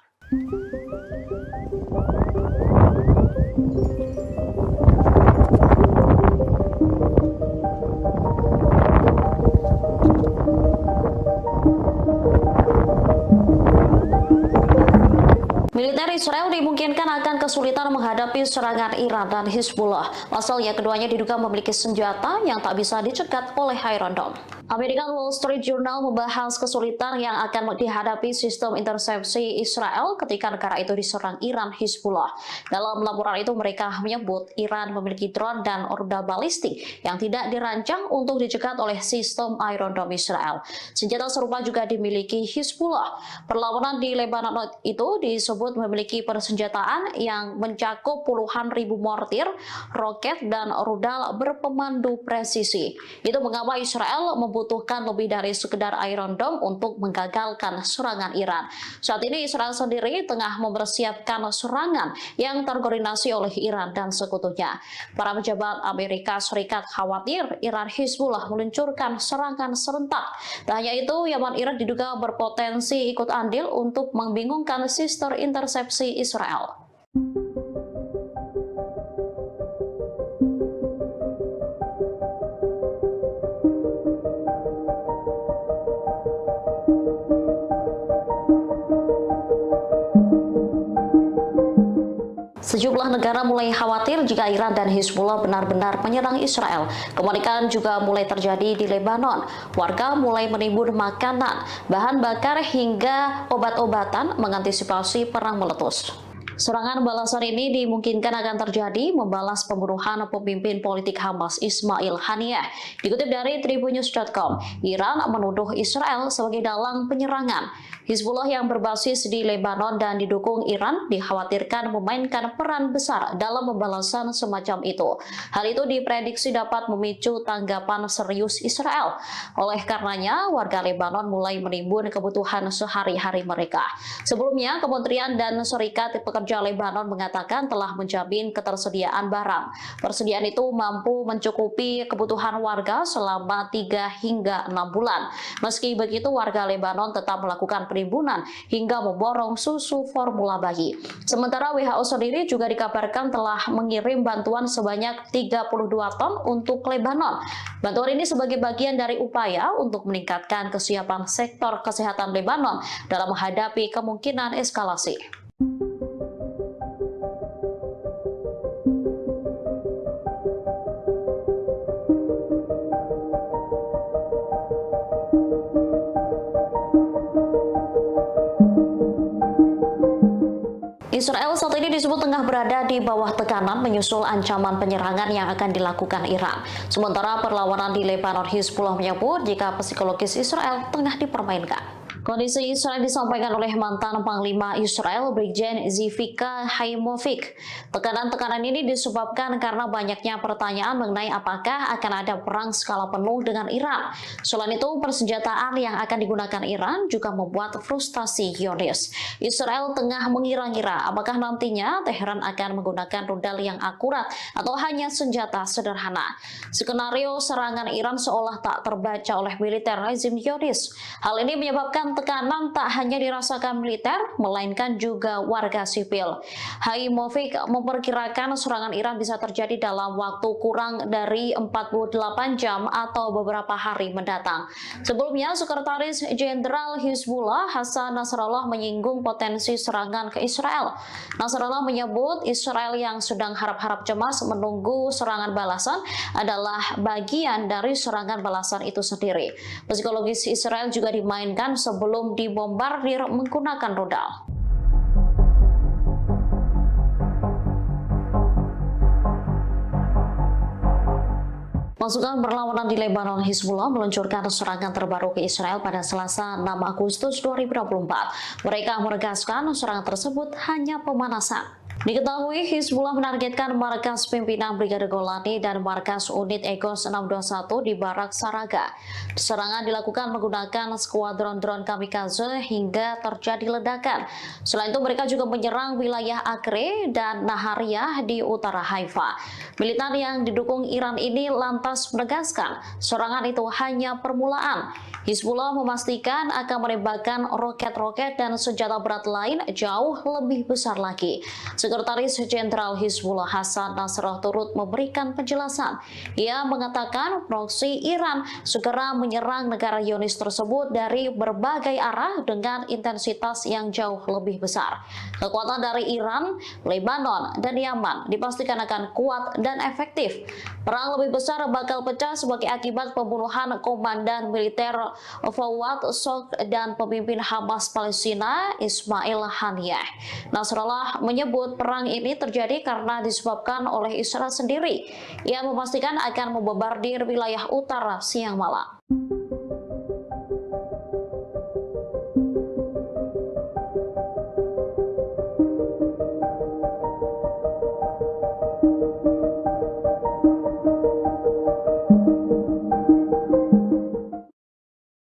S4: Militer Israel dimungkinkan akan kesulitan menghadapi serangan Iran dan Hizbullah. Pasalnya keduanya diduga memiliki senjata yang tak bisa dicegat oleh Iron Dome. American Wall Street Journal membahas kesulitan yang akan dihadapi sistem intersepsi Israel ketika negara itu diserang Iran Hizbullah. Dalam laporan itu mereka menyebut Iran memiliki drone dan rudal balistik yang tidak dirancang untuk dicegat oleh sistem Iron Dome Israel. Senjata serupa juga dimiliki Hizbullah. Perlawanan di Lebanon itu disebut memiliki persenjataan yang mencakup puluhan ribu mortir, roket, dan rudal berpemandu presisi. Itu mengapa Israel membutuhkan lebih dari sekedar Iron Dome untuk menggagalkan serangan Iran. Saat ini Israel sendiri tengah mempersiapkan serangan yang terkoordinasi oleh Iran dan sekutunya. Para pejabat Amerika Serikat khawatir Iran Hizbullah meluncurkan serangan serentak. Tak hanya itu, Yaman Iran diduga berpotensi ikut andil untuk membingungkan sistem intersepsi Israel. Sejumlah negara mulai khawatir jika Iran dan Hizbullah benar-benar menyerang Israel. Kepanikan juga mulai terjadi di Lebanon. Warga mulai menimbun makanan, bahan bakar hingga obat-obatan mengantisipasi perang meletus. Serangan balasan ini dimungkinkan akan terjadi membalas pembunuhan pemimpin politik Hamas Ismail Haniyeh. Dikutip dari Tribunnews.com, Iran menuduh Israel sebagai dalang penyerangan. Hizbullah yang berbasis di Lebanon dan didukung Iran dikhawatirkan memainkan peran besar dalam pembalasan semacam itu. Hal itu diprediksi dapat memicu tanggapan serius Israel. Oleh karenanya, warga Lebanon mulai menimbun kebutuhan sehari-hari mereka. Sebelumnya, Kementerian dan Serikat Pekerja Lebanon mengatakan telah menjamin ketersediaan barang. Persediaan itu mampu mencukupi kebutuhan warga selama 3 hingga 6 bulan. Meski begitu, warga Lebanon tetap melakukan penimbunan hingga memborong susu formula bayi. Sementara WHO sendiri juga dikabarkan telah mengirim bantuan sebanyak 32 ton untuk Lebanon. Bantuan ini sebagai bagian dari upaya untuk meningkatkan kesiapan sektor kesehatan Lebanon dalam menghadapi kemungkinan eskalasi. Israel saat ini disebut tengah berada di bawah tekanan menyusul ancaman penyerangan yang akan dilakukan Iran. Sementara perlawanan di Lebanon Hizbullah menyebut jika psikologis Israel tengah dipermainkan. Kondisi Israel disampaikan oleh mantan Panglima Israel Brigjen Zivika Haymovik. Tekanan-tekanan ini disebabkan karena banyaknya pertanyaan mengenai apakah akan ada perang skala penuh dengan Iran. Selain itu, persenjataan yang akan digunakan Iran juga membuat frustasi Zionis. Israel tengah mengira-ngira apakah nantinya Teheran akan menggunakan rudal yang akurat atau hanya senjata sederhana. Skenario serangan Iran seolah tak terbaca oleh militer rezim Zionis. Hal ini menyebabkan tekanan tak hanya dirasakan militer, melainkan juga warga sipil. Haymovik memperkirakan serangan Iran bisa terjadi dalam waktu kurang dari 48 jam atau beberapa hari mendatang. Sebelumnya, Sekretaris Jenderal Hizbullah Hassan Nasrallah menyinggung potensi serangan ke Israel. Nasrallah menyebut Israel yang sedang harap-harap cemas menunggu serangan balasan adalah bagian dari serangan balasan itu sendiri. Psikologis Israel juga dimainkan sebelum dibombardir menggunakan rudal. Pasukan berlawanan di Lebanon Hizbullah meluncurkan serangan terbaru ke Israel pada Selasa 6 Agustus 2024. Mereka menegaskan serangan tersebut hanya pemanasan. Diketahui Hizbullah menargetkan markas pimpinan Brigade Golani dan markas unit Egos 621 di Barak Saraga. Serangan dilakukan menggunakan skuadron drone kamikaze hingga terjadi ledakan. Selain itu mereka juga menyerang wilayah Acre dan Nahariyah di utara Haifa. Militan yang didukung Iran ini lantas menegaskan serangan itu hanya permulaan. Hizbullah memastikan akan menembakkan roket-roket dan senjata berat lain jauh lebih besar lagi. Sekretaris Jenderal Hizbullah Hasan Nasrallah turut memberikan penjelasan. Ia mengatakan proksi Iran segera menyerang negara Zionis tersebut dari berbagai arah dengan intensitas yang jauh lebih besar. Kekuatan dari Iran, Lebanon, dan Yaman dipastikan akan kuat dan efektif. Perang lebih besar bakal pecah sebagai akibat pembunuhan komandan militer Fawad Shukr dan pemimpin Hamas Palestina Ismail Haniyeh. Nasrallah menyebut perang ini terjadi karena disebabkan oleh Israel sendiri. Ia memastikan akan membombardir wilayah utara siang malam.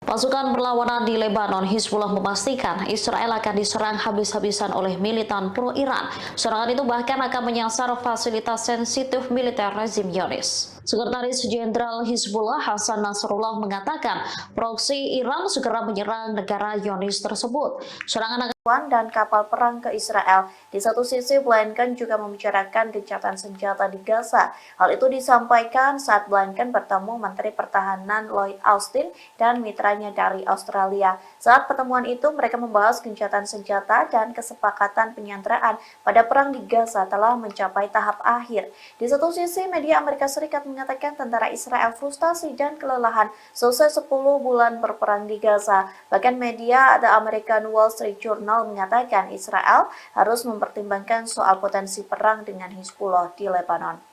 S4: Pasukan perlawanan di Lebanon, Hizbullah memastikan Israel akan diserang habis-habisan oleh militan pro-Iran. Serangan itu bahkan akan menyasar fasilitas sensitif militer rezim Zionis. Sekretaris Jenderal Hizbullah Hasan Nasrallah mengatakan proksi Iran segera menyerang negara Zionis tersebut. Serangan
S1: dan kapal perang ke Israel. Di satu sisi, Blinken juga membicarakan gencatan senjata di Gaza. Hal itu disampaikan saat Blinken bertemu Menteri Pertahanan Lloyd Austin dan mitranya dari Australia. Saat pertemuan itu, mereka membahas gencatan senjata dan kesepakatan penyanderaan pada perang di Gaza telah mencapai tahap akhir. Di satu sisi, media Amerika Serikat mengatakan tentara Israel frustasi dan kelelahan selesai 10 bulan berperang di Gaza. Bahkan media The American Wall Street Journal mengatakan Israel harus mempertimbangkan soal potensi perang dengan Hizbullah di Lebanon.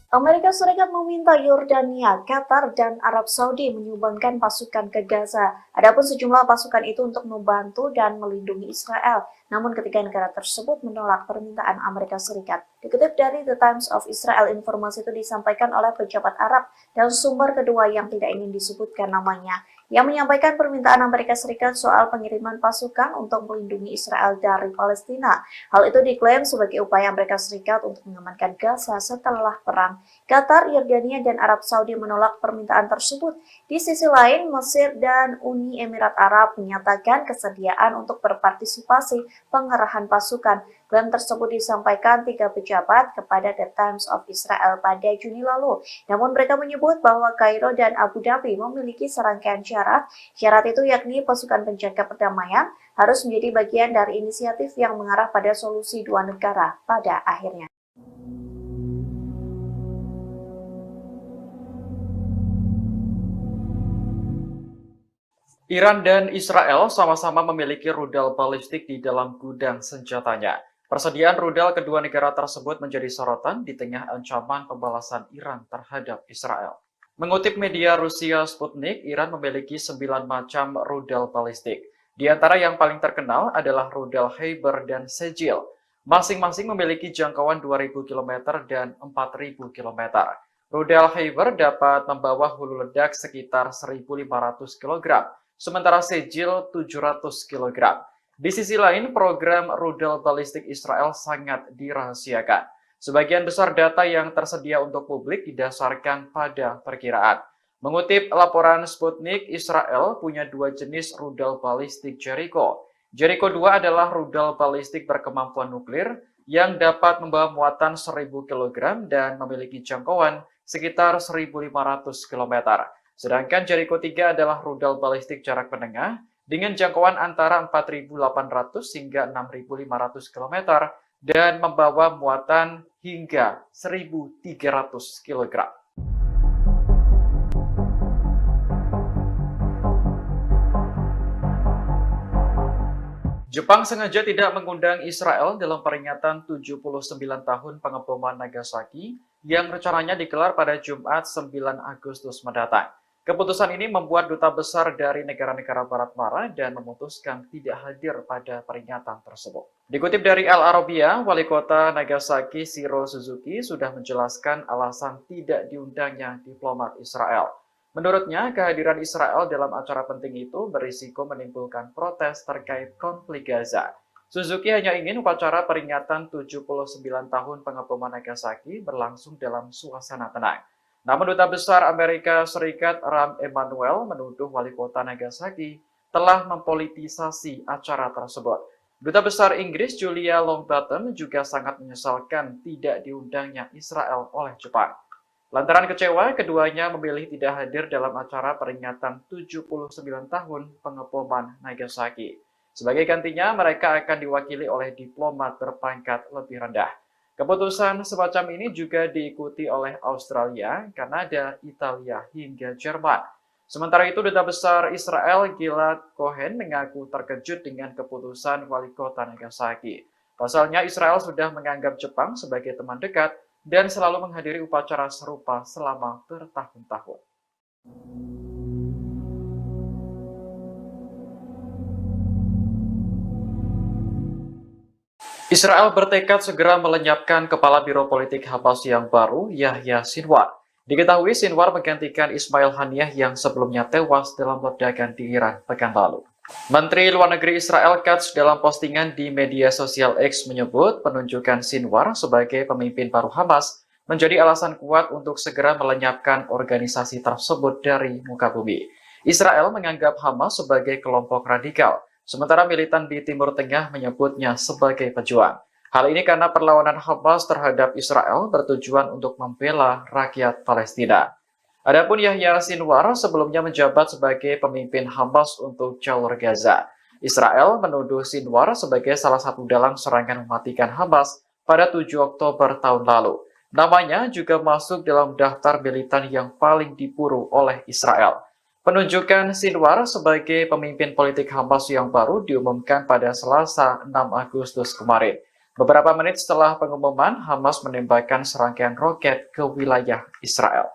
S1: Amerika Serikat meminta Yordania, Qatar, dan Arab Saudi menyumbangkan pasukan ke Gaza. Adapun sejumlah pasukan itu untuk membantu dan melindungi Israel. Namun ketiga negara tersebut menolak permintaan Amerika Serikat. Dikutip dari The Times of Israel, informasi itu disampaikan oleh pejabat Arab dan sumber kedua yang tidak ingin disebutkan namanya, yang menyampaikan permintaan Amerika Serikat soal pengiriman pasukan untuk melindungi Israel dari Palestina. Hal itu diklaim sebagai upaya Amerika Serikat untuk mengamankan Gaza setelah perang. Qatar, Yordania, dan Arab Saudi menolak permintaan tersebut. Di sisi lain, Mesir dan Uni Emirat Arab menyatakan kesediaan untuk berpartisipasi pengerahan pasukan. Klaim tersebut disampaikan 3 pejabat kepada The Times of Israel pada Juni lalu. Namun mereka menyebut bahwa Kairo dan Abu Dhabi memiliki serangkaian syarat. Syarat itu yakni pasukan penjaga perdamaian harus menjadi bagian dari inisiatif yang mengarah pada solusi dua negara pada akhirnya.
S2: Iran dan Israel sama-sama memiliki rudal balistik di dalam gudang senjatanya. Persediaan rudal kedua negara tersebut menjadi sorotan di tengah ancaman pembalasan Iran terhadap Israel. Mengutip media Rusia Sputnik, Iran memiliki 9 macam rudal balistik. Di antara yang paling terkenal adalah rudal Khyber dan Sejil. Masing-masing memiliki jangkauan 2.000 km dan 4.000 km. Rudal Khyber dapat membawa hulu ledak sekitar 1.500 kg. Sementara Sejil 700 kg. Di sisi lain, program rudal balistik Israel sangat dirahasiakan. Sebagian besar data yang tersedia untuk publik didasarkan pada perkiraan. Mengutip laporan Sputnik, Israel punya 2 jenis rudal balistik Jericho. Jericho 2 adalah rudal balistik berkemampuan nuklir yang dapat membawa muatan 1.000 kg dan memiliki jangkauan sekitar 1.500 km. Sedangkan Jericho 3 adalah rudal balistik jarak menengah dengan jangkauan antara 4.800 hingga 6.500 km dan membawa muatan hingga 1.300 kg. Jepang sengaja tidak mengundang Israel dalam peringatan 79 tahun pengeboman Nagasaki yang rencananya digelar pada Jumat 9 Agustus mendatang. Keputusan ini membuat duta besar dari negara-negara Barat marah dan memutuskan tidak hadir pada peringatan tersebut. Dikutip dari Al Arabiya, Wali Kota Nagasaki Shiro Suzuki sudah menjelaskan alasan tidak diundangnya diplomat Israel. Menurutnya, kehadiran Israel dalam acara penting itu berisiko menimbulkan protes terkait konflik Gaza. Suzuki hanya ingin upacara peringatan 79 tahun pengeboman Nagasaki berlangsung dalam suasana tenang. Namun Duta Besar Amerika Serikat Rahm Emanuel menuduh wali kota Nagasaki telah mempolitisasi acara tersebut. Duta Besar Inggris Julia Longbottom juga sangat menyesalkan tidak diundangnya Israel oleh Jepang. Lantaran kecewa, keduanya memilih tidak hadir dalam acara peringatan 79 tahun pengeboman Nagasaki. Sebagai gantinya, mereka akan diwakili oleh diplomat berpangkat lebih rendah. Keputusan semacam ini juga diikuti oleh Australia, Kanada, Italia, hingga Jerman. Sementara itu, Duta Besar Israel Gilad Cohen mengaku terkejut dengan keputusan wali kota Nagasaki. Pasalnya, Israel sudah menganggap Jepang sebagai teman dekat dan selalu menghadiri upacara serupa selama bertahun-tahun. Israel bertekad segera melenyapkan kepala Biro Politik Hamas yang baru, Yahya Sinwar. Diketahui Sinwar menggantikan Ismail Haniyeh yang sebelumnya tewas dalam ledakan di Iran pekan lalu. Menteri Luar Negeri Israel Katz dalam postingan di media sosial X menyebut penunjukan Sinwar sebagai pemimpin baru Hamas menjadi alasan kuat untuk segera melenyapkan organisasi tersebut dari muka bumi. Israel menganggap Hamas sebagai kelompok radikal, sementara militan di Timur Tengah menyebutnya sebagai pejuang. Hal ini karena perlawanan Hamas terhadap Israel bertujuan untuk membela rakyat Palestina. Adapun Yahya Sinwar sebelumnya menjabat sebagai pemimpin Hamas untuk jalur Gaza. Israel menuduh Sinwar sebagai salah satu dalang serangan mematikan Hamas pada 7 Oktober tahun lalu. Namanya juga masuk dalam daftar militan yang paling diburu oleh Israel. Penunjukan Sinwar sebagai pemimpin politik Hamas yang baru diumumkan pada Selasa 6 Agustus kemarin. Beberapa menit setelah pengumuman, Hamas menembakkan serangkaian roket ke wilayah Israel.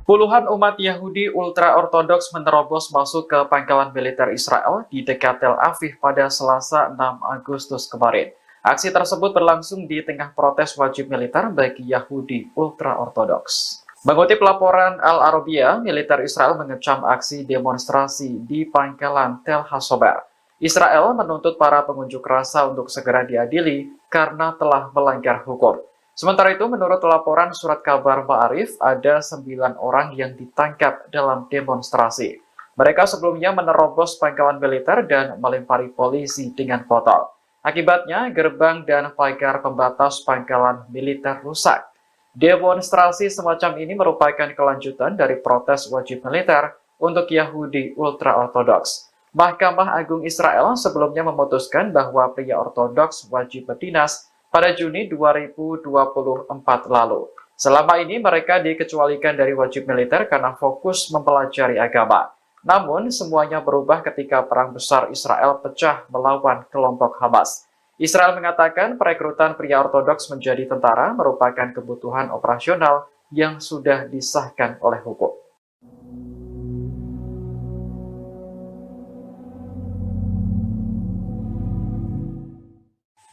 S2: Puluhan umat Yahudi ultra-ortodoks menerobos masuk ke pangkalan militer Israel di dekat Tel Aviv pada Selasa 6 Agustus kemarin. Aksi tersebut berlangsung di tengah protes wajib militer bagi Yahudi ultra-ortodoks. Mengutip laporan Al-Arabiya, militer Israel mengecam aksi demonstrasi di pangkalan Tel Hasober. Israel menuntut para pengunjuk rasa untuk segera diadili karena telah melanggar hukum. Sementara itu, menurut laporan surat kabar Ma'arif, ada 9 orang yang ditangkap dalam demonstrasi. Mereka sebelumnya menerobos pangkalan militer dan melempari polisi dengan botol. Akibatnya, gerbang dan pagar pembatas pangkalan militer rusak. Demonstrasi semacam ini merupakan kelanjutan dari protes wajib militer untuk Yahudi ultra-ortodoks. Mahkamah Agung Israel sebelumnya memutuskan bahwa pria ortodoks wajib berdinas pada Juni 2024 lalu. Selama ini mereka dikecualikan dari wajib militer karena fokus mempelajari agama. Namun semuanya berubah ketika perang besar Israel pecah melawan kelompok Hamas. Israel mengatakan perekrutan pria ortodoks menjadi tentara merupakan kebutuhan operasional yang sudah disahkan oleh hukum.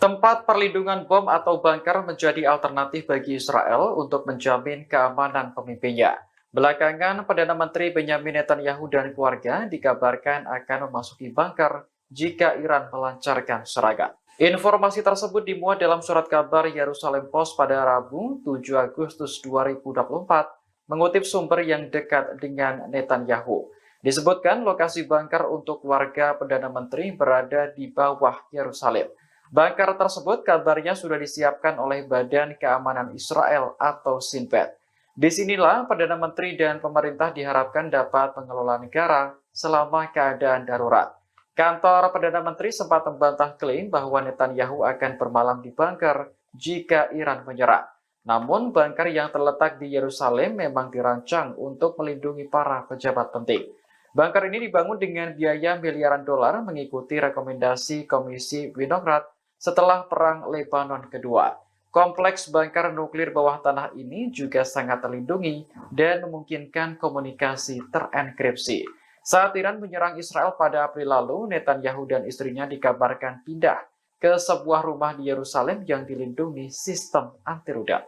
S2: Tempat perlindungan bom atau bunker menjadi alternatif bagi Israel untuk menjamin keamanan pemimpinnya. Belakangan, Perdana Menteri Benyamin Netanyahu dan keluarga dikabarkan akan memasuki bunker jika Iran melancarkan serangan. Informasi tersebut dimuat dalam surat kabar Yerusalem Post pada Rabu 7 Agustus 2024, mengutip sumber yang dekat dengan Netanyahu. Disebutkan lokasi bunker untuk warga Perdana Menteri berada di bawah Yerusalem. Bunker tersebut kabarnya sudah disiapkan oleh Badan Keamanan Israel atau Shin Bet. Disinilah Perdana Menteri dan pemerintah diharapkan dapat mengelola negara selama keadaan darurat. Kantor Perdana Menteri sempat membantah klaim bahwa Netanyahu akan bermalam di bunker jika Iran menyerang. Namun, bunker yang terletak di Yerusalem memang dirancang untuk melindungi para pejabat penting. Bunker ini dibangun dengan biaya miliaran dolar mengikuti rekomendasi Komisi Winograd setelah Perang Lebanon Kedua. Kompleks bunker nuklir bawah tanah ini juga sangat terlindungi dan memungkinkan komunikasi terenkripsi. Saat Iran menyerang Israel pada April lalu, Netanyahu dan istrinya dikabarkan pindah ke sebuah rumah di Yerusalem yang dilindungi sistem anti rudal.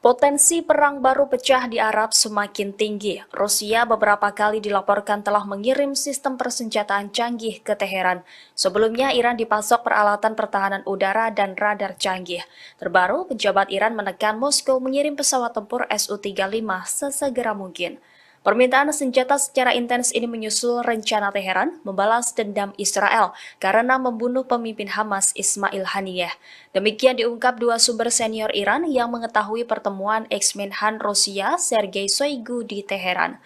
S6: Potensi perang baru pecah di Arab semakin tinggi. Rusia beberapa kali dilaporkan telah mengirim sistem persenjataan canggih ke Teheran. Sebelumnya, Iran dipasok peralatan pertahanan udara dan radar canggih. Terbaru, pejabat Iran menekan Moskow mengirim pesawat tempur Su-35 sesegera mungkin. Permintaan senjata secara intens ini menyusul rencana Teheran membalas dendam Israel karena membunuh pemimpin Hamas Ismail Haniyeh. Demikian diungkap dua sumber senior Iran yang mengetahui pertemuan ex-Menhan Rusia Sergei Shoigu di Teheran.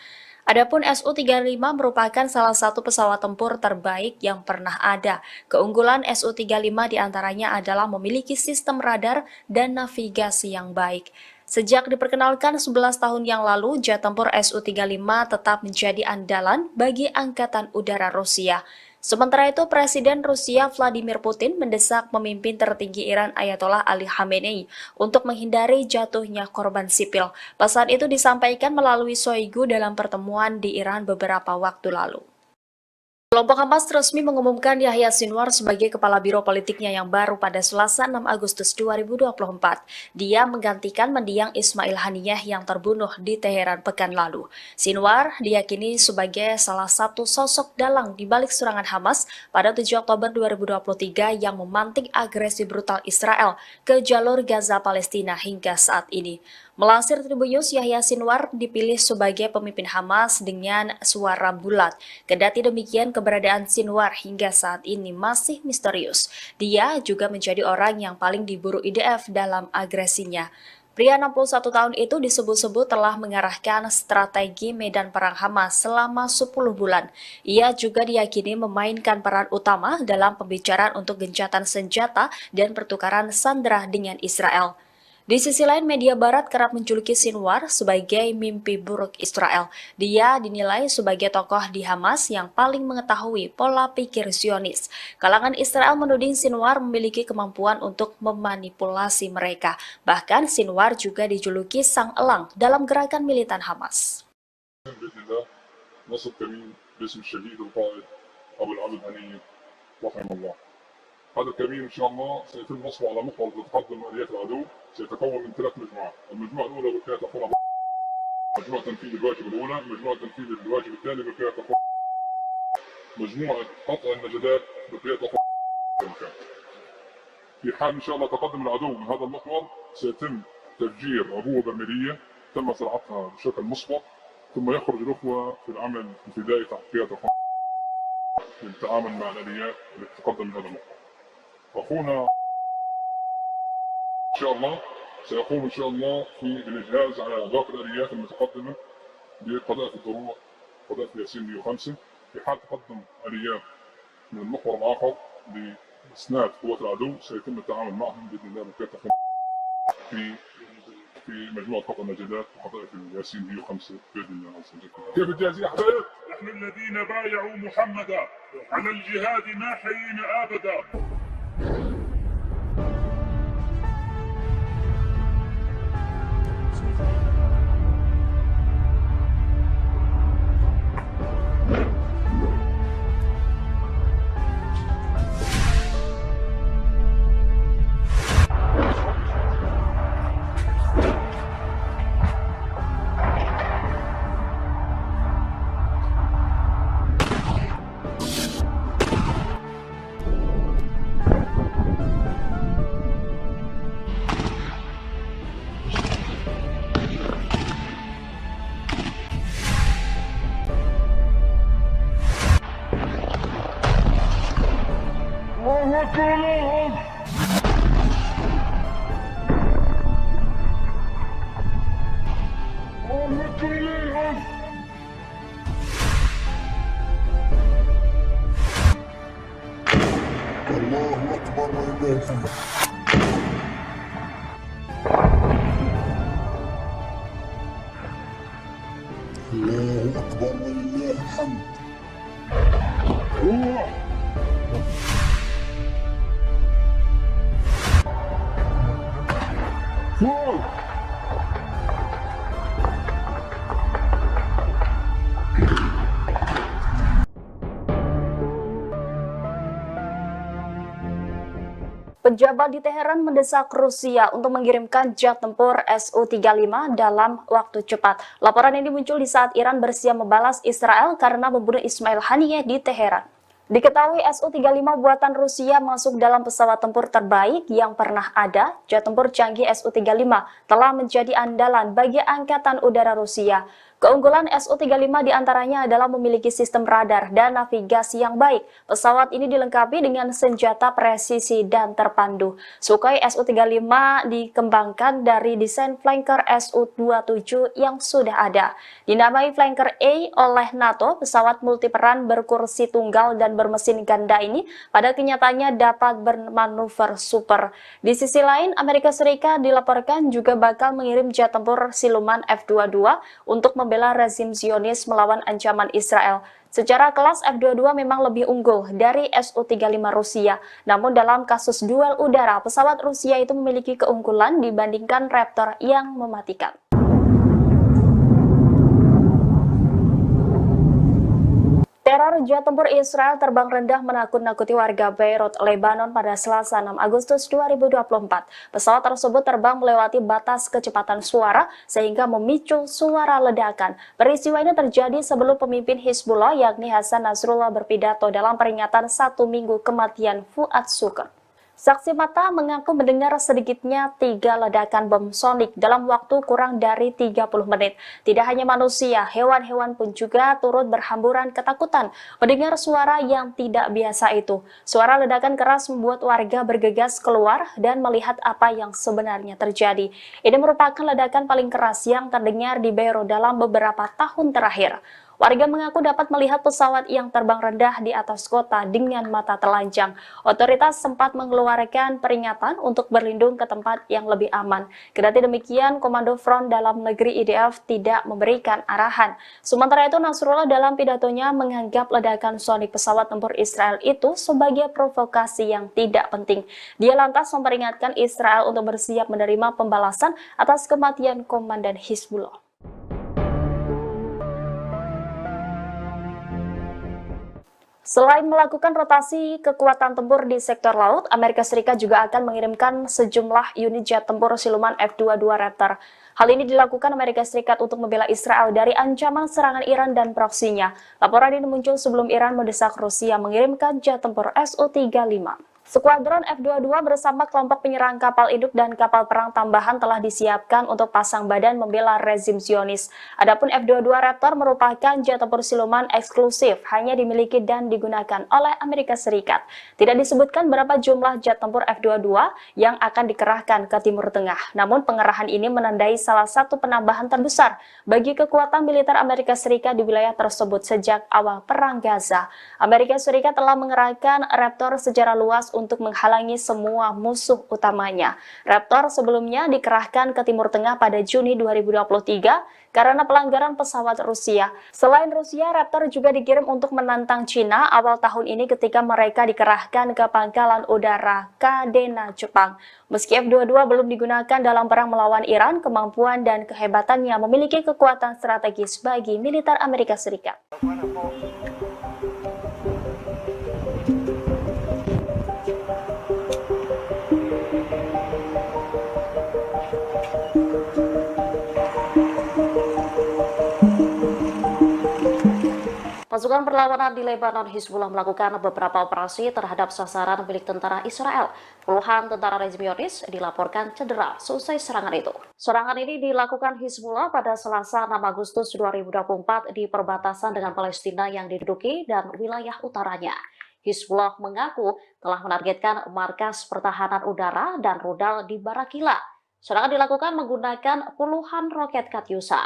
S6: Adapun Su-35 merupakan salah satu pesawat tempur terbaik yang pernah ada. Keunggulan Su-35 diantaranya adalah memiliki sistem radar dan navigasi yang baik. Sejak diperkenalkan 11 tahun yang lalu, jet tempur Su-35 tetap menjadi andalan bagi Angkatan Udara Rusia. Sementara itu, Presiden Rusia Vladimir Putin mendesak pemimpin tertinggi Iran Ayatollah Ali Khamenei untuk menghindari jatuhnya korban sipil. Pesan itu disampaikan melalui Shoigu dalam pertemuan di Iran beberapa waktu lalu. Kelompok Hamas resmi mengumumkan Yahya Sinwar sebagai kepala biro politiknya yang baru pada Selasa 6 Agustus 2024. Dia menggantikan mendiang Ismail Haniyeh yang terbunuh di Teheran pekan lalu. Sinwar diyakini sebagai salah satu sosok dalang di balik serangan Hamas pada 7 Oktober 2023 yang memantik agresi brutal Israel ke jalur Gaza Palestina hingga saat ini. Melansir Tribun News, Yahya Sinwar dipilih sebagai pemimpin Hamas dengan suara bulat. Kendati demikian, keberadaan Sinwar hingga saat ini masih misterius. Dia juga menjadi orang yang paling diburu IDF dalam agresinya. Pria 61 tahun itu disebut-sebut telah mengarahkan strategi medan perang Hamas selama 10 bulan. Ia juga diyakini memainkan peran utama dalam pembicaraan untuk gencatan senjata dan pertukaran sandera dengan Israel. Di sisi lain, media barat kerap menjuluki Sinwar sebagai mimpi buruk Israel. Dia dinilai sebagai tokoh di Hamas yang paling mengetahui pola pikir Zionis. Kalangan Israel menuding Sinwar memiliki kemampuan untuk memanipulasi mereka. Bahkan Sinwar juga dijuluki sang elang dalam gerakan militan Hamas.
S3: هذا الكمين ان شاء الله سيتم نصبه على محور لتقدم اليات العدو، سيتكون من 3 مجموعات، المجموعه الاولى بقياده تقوم مجموعه تنفيذ الواجب الاولى، مجموعه تنفيذ الواجب الثاني بقياده تقوم مجموعه قطع النجدات بقياده تقوم. في حال ان شاء الله تقدم العدو من هذا المحور سيتم تفجير عبوه برميليه تم زراعتها بشكل مسبق، ثم يخرج الاخوه في العمل الفدائي تحت قياده للتعامل مع الاليات التي تقدم من هذا المحور. أخونا إن شاء الله سيقوم إن شاء الله في الإجهاز على باقي الآليات المتقدمة بقذائف الدروع قذائف ياسين 105 في حال تقدم آليات من المحور الآخر لإسناد قوات العدو سيتم التعامل معهم بإذن الله بكافة في مجموعة قطع النجدات وقذائف الياسين 105 بإذن الله عز وجل. كيف الجاهزية حبايب؟
S5: نحن الذين بايعوا محمدا على الجهاد ما حيينا أبدا.
S3: الله أكبر ولله الحمد. الله أكبر ولله الحمد.
S6: Pejabat di Teheran mendesak Rusia untuk mengirimkan jet tempur Su-35 dalam waktu cepat. Laporan ini muncul di saat Iran bersiap membalas Israel karena membunuh Ismail Haniyeh di Teheran. Diketahui Su-35 buatan Rusia masuk dalam pesawat tempur terbaik yang pernah ada. Jet tempur canggih Su-35 telah menjadi andalan bagi Angkatan Udara Rusia. Keunggulan Su-35 diantaranya adalah memiliki sistem radar dan navigasi yang baik. Pesawat ini dilengkapi dengan senjata presisi dan terpandu. Sukhoi Su-35 dikembangkan dari desain flanker Su-27 yang sudah ada. Dinamai Flanker A oleh NATO, pesawat multiperan berkursi tunggal dan bermesin ganda ini pada kenyataannya dapat bermanuver super. Di sisi lain, Amerika Serikat dilaporkan juga bakal mengirim jet tempur siluman F-22 untuk membela rezim Zionis melawan ancaman Israel. Secara kelas F-22 memang lebih unggul dari Su-35 Rusia. Namun dalam kasus duel udara, pesawat Rusia itu memiliki keunggulan dibandingkan Raptor yang mematikan. Teror jet tempur Israel terbang rendah menakut-nakuti warga Beirut, Lebanon pada Selasa 6 Agustus 2024. Pesawat tersebut terbang melewati batas kecepatan suara sehingga memicu suara ledakan. Peristiwa ini terjadi sebelum pemimpin Hizbullah yakni Hasan Nasrullah berpidato dalam peringatan 1 minggu kematian Fuad Shukr. Saksi mata mengaku mendengar sedikitnya 3 ledakan bom sonik dalam waktu kurang dari 30 menit. Tidak hanya manusia, hewan-hewan pun juga turut berhamburan ketakutan mendengar suara yang tidak biasa itu. Suara ledakan keras membuat warga bergegas keluar dan melihat apa yang sebenarnya terjadi. Ini merupakan ledakan paling keras yang terdengar di Beirut dalam beberapa tahun terakhir. Warga mengaku dapat melihat pesawat yang terbang rendah di atas kota dengan mata telanjang. Otoritas sempat mengeluarkan peringatan untuk berlindung ke tempat yang lebih aman. Kendati demikian, Komando Front Dalam Negeri IDF tidak memberikan arahan. Sementara itu, Nasrullah dalam pidatonya menganggap ledakan sonik pesawat tempur Israel itu sebagai provokasi yang tidak penting. Dia lantas memperingatkan Israel untuk bersiap menerima pembalasan atas kematian Komandan Hizbullah. Selain melakukan rotasi kekuatan tempur di sektor laut, Amerika Serikat juga akan mengirimkan sejumlah unit jet tempur siluman F-22 Raptor. Hal ini dilakukan Amerika Serikat untuk membela Israel dari ancaman serangan Iran dan proksinya. Laporan ini muncul sebelum Iran mendesak Rusia mengirimkan jet tempur Su-35. Skuadron F-22 bersama kelompok penyerang kapal induk dan kapal perang tambahan telah disiapkan untuk pasang badan membela rezim Zionis. Adapun F-22 Raptor merupakan jet tempur siluman eksklusif, hanya dimiliki dan digunakan oleh Amerika Serikat. Tidak disebutkan berapa jumlah jet tempur F-22 yang akan dikerahkan ke Timur Tengah. Namun pengerahan ini menandai salah satu penambahan terbesar bagi kekuatan militer Amerika Serikat di wilayah tersebut sejak awal Perang Gaza. Amerika Serikat telah mengerahkan Raptor secara luas untuk menghalangi semua musuh utamanya. Raptor sebelumnya dikerahkan ke Timur Tengah pada Juni 2023 karena pelanggaran pesawat Rusia. Selain Rusia, Raptor juga dikirim untuk menantang Cina awal tahun ini ketika mereka dikerahkan ke pangkalan udara Kadena, Jepang. Meski F-22 belum digunakan dalam perang melawan Iran, kemampuan dan kehebatannya memiliki kekuatan strategis bagi militer Amerika Serikat.
S4: Pasukan perlawanan di Lebanon Hizbullah melakukan beberapa operasi terhadap sasaran milik tentara Israel. Puluhan tentara rezim Zionis dilaporkan cedera selesai serangan itu. Serangan ini dilakukan Hizbullah pada Selasa 6 Agustus 2024 di perbatasan dengan Palestina yang diduduki dan wilayah utaranya. Hizbullah mengaku telah menargetkan markas pertahanan udara dan rudal di Barakila. Serangan dilakukan menggunakan puluhan roket Katyusha.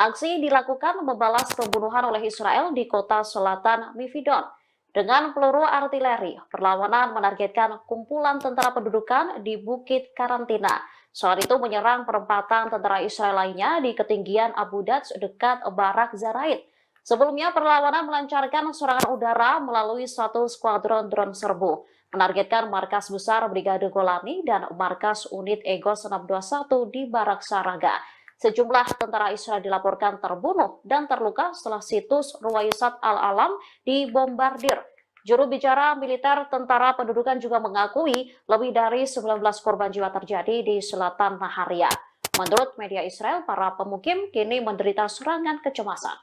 S4: Aksi dilakukan membalas pembunuhan oleh Israel di kota selatan Mifidon. Dengan peluru artileri, perlawanan menargetkan kumpulan tentara pendudukan di Bukit Karantina. Saat itu menyerang perempatan tentara Israel lainnya di ketinggian Abu Daj dekat Barak Zaraid. Sebelumnya perlawanan melancarkan serangan udara melalui satu skuadron drone serbu, menargetkan markas besar Brigade Golani dan markas unit Egos 621 di Barak Saraga. Sejumlah tentara Israel dilaporkan terbunuh dan terluka setelah situs Ruwaisat Al-Alam dibombardir. Juru bicara militer Tentara Pendudukan juga mengakui lebih dari 19 korban jiwa terjadi di selatan Naharia. Menurut media Israel, para pemukim kini menderita serangan kecemasan.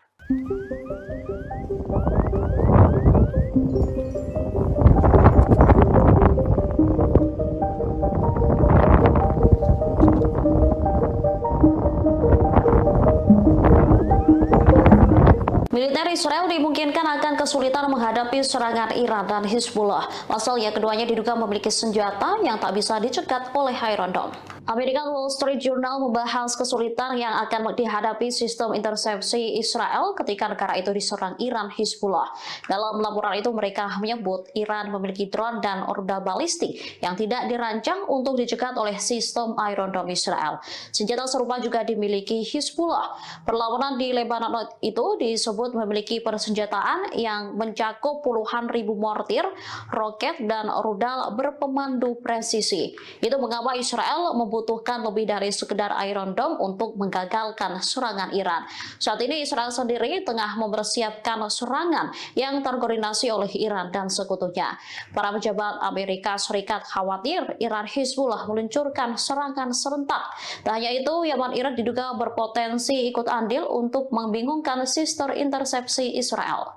S4: Militer Israel dimungkinkan akan kesulitan menghadapi serangan Iran dan Hizbullah. Pasalnya keduanya diduga memiliki senjata yang tak bisa dicegat oleh Iron Dome. American Wall Street Journal membahas kesulitan yang akan dihadapi sistem intersepsi Israel ketika negara itu diserang Iran Hizbullah. Dalam laporan itu mereka menyebut Iran memiliki drone dan rudal balistik yang tidak dirancang untuk dicegat oleh sistem Iron Dome Israel. Senjata serupa juga dimiliki Hizbullah. Perlawanan di Lebanon itu disebut memiliki persenjataan yang mencakup puluhan ribu mortir, roket, dan rudal berpemandu presisi. Itu mengapa Israel membutuhkan lebih dari sekedar Iron Dome untuk menggagalkan serangan Iran. Saat ini Israel sendiri tengah mempersiapkan serangan yang terkoordinasi oleh Iran dan sekutunya. Para pejabat Amerika Serikat khawatir Iran Hizbullah meluncurkan serangan serentak. Tak hanya itu, Yaman Iran diduga berpotensi ikut andil untuk membingungkan sistem intersepsi Israel.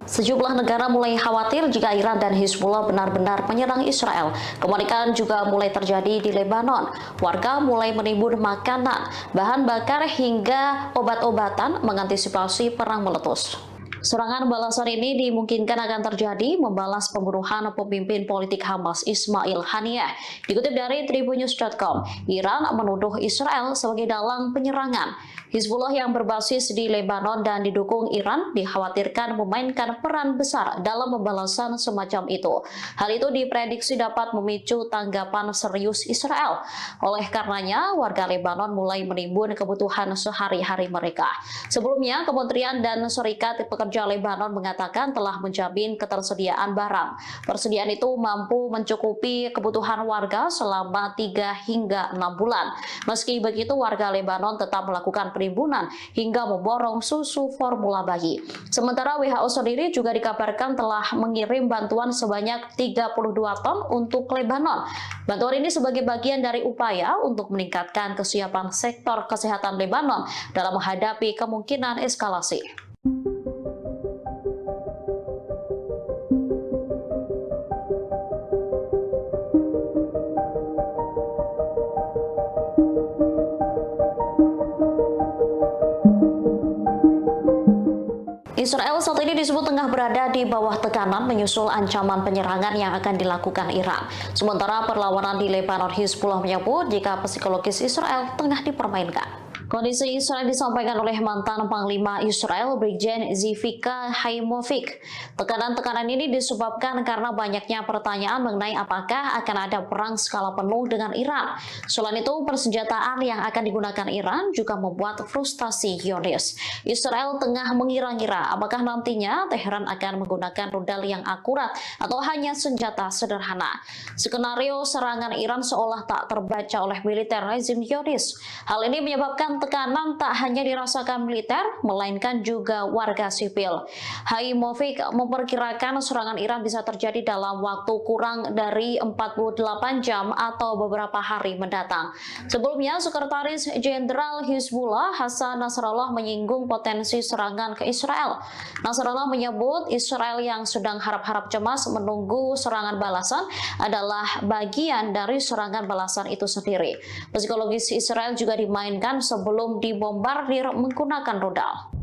S4: Sejumlah negara mulai khawatir jika Iran dan Hizbullah benar-benar menyerang Israel. Kepanikan juga mulai terjadi di Lebanon. Warga mulai menimbun makanan, bahan bakar hingga obat-obatan mengantisipasi perang meletus. Serangan balasan ini dimungkinkan akan terjadi membalas pembunuhan pemimpin politik Hamas Ismail Haniyeh. Dikutip dari Tribunnews.com, Iran menuduh Israel sebagai dalang penyerangan. Hizbullah yang berbasis di Lebanon dan didukung Iran dikhawatirkan memainkan peran besar dalam pembalasan semacam itu. Hal itu diprediksi dapat memicu tanggapan serius Israel. Oleh karenanya, warga Lebanon mulai menimbun kebutuhan sehari-hari mereka. Sebelumnya, Kementerian dan Serikat Pekerja Lebanon mengatakan telah menjamin ketersediaan barang. Persediaan itu mampu mencukupi kebutuhan warga selama 3 hingga 6 bulan. Meski begitu, warga Lebanon tetap melakukan penimbunan hingga memborong susu formula bayi. Sementara WHO sendiri juga dikabarkan telah mengirim bantuan sebanyak 32 ton untuk Lebanon. Bantuan ini sebagai bagian dari upaya untuk meningkatkan kesiapan sektor kesehatan Lebanon dalam menghadapi kemungkinan eskalasi. Israel saat ini disebut tengah berada di bawah tekanan menyusul ancaman penyerangan yang akan dilakukan Iran. Sementara perlawanan di Lebanon, Hizbullah menyebut jika psikologis Israel tengah dipermainkan. Kondisi Israel disampaikan oleh mantan Panglima Israel, Brigjen Zivika Haimovic. Tekanan-tekanan ini disebabkan karena banyaknya pertanyaan mengenai apakah akan ada perang skala penuh dengan Iran. Selain itu, persenjataan yang akan digunakan Iran juga membuat frustasi Zionis. Israel tengah mengira-ngira apakah nantinya Teheran akan menggunakan rudal yang akurat atau hanya senjata sederhana. Skenario serangan Iran seolah tak terbaca oleh militer rezim Zionis. Hal ini menyebabkan tekanan tak hanya dirasakan militer, melainkan juga warga sipil. Haimovic memperkirakan serangan Iran bisa terjadi dalam waktu kurang dari 48 jam atau beberapa hari mendatang. Sebelumnya, Sekretaris Jenderal Hizbullah Hassan Nasrallah menyinggung potensi serangan ke Israel. Nasrallah menyebut Israel yang sedang harap-harap cemas menunggu serangan balasan adalah bagian dari serangan balasan itu sendiri. Psikologis Israel juga dimainkan sebelum dibombardir menggunakan rudal.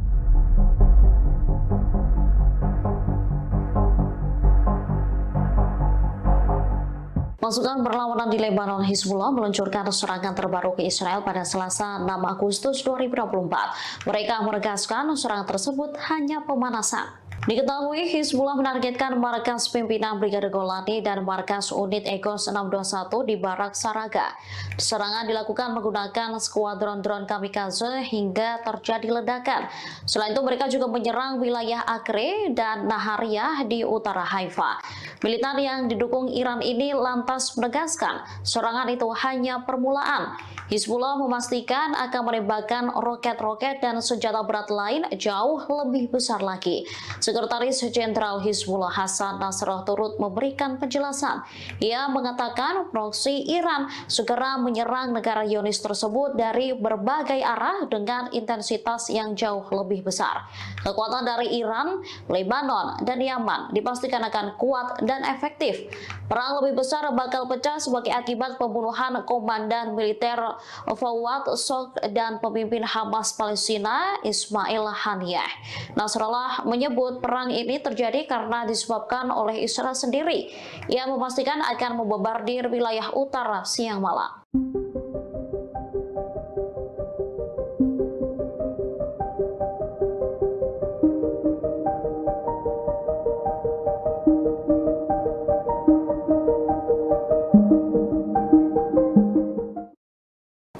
S4: Pasukan perlawanan di Lebanon, Hizbullah meluncurkan serangan terbaru ke Israel pada Selasa 6 Agustus 2024. Mereka menegaskan serangan tersebut hanya pemanasan. Diketahui Hizbullah menargetkan markas pimpinan Brigade Golani dan markas unit Egos 621 di Barak Saraga. Serangan dilakukan menggunakan skuadron drone kamikaze hingga terjadi ledakan. Selain itu mereka juga menyerang wilayah Acre dan Nahariyah di utara Haifa. Militan yang didukung Iran ini lantas menegaskan serangan itu hanya permulaan. Hizbullah memastikan akan menembakkan roket-roket dan senjata berat lain jauh lebih besar lagi. Sekretaris Jenderal Hizbullah Hasan Nasrallah turut memberikan penjelasan. Ia mengatakan proksi Iran segera menyerang negara Zionis tersebut dari berbagai arah dengan intensitas yang jauh lebih besar. Kekuatan dari Iran, Lebanon, dan Yaman dipastikan akan kuat dan efektif. Perang lebih besar bakal pecah sebagai akibat pembunuhan komandan militer Fawad Shokr dan pemimpin Hamas Palestina Ismail Haniyeh. Nasrallah menyebut perang ini terjadi karena disebabkan oleh Israel sendiri. Ia memastikan akan membombardir wilayah utara siang malam.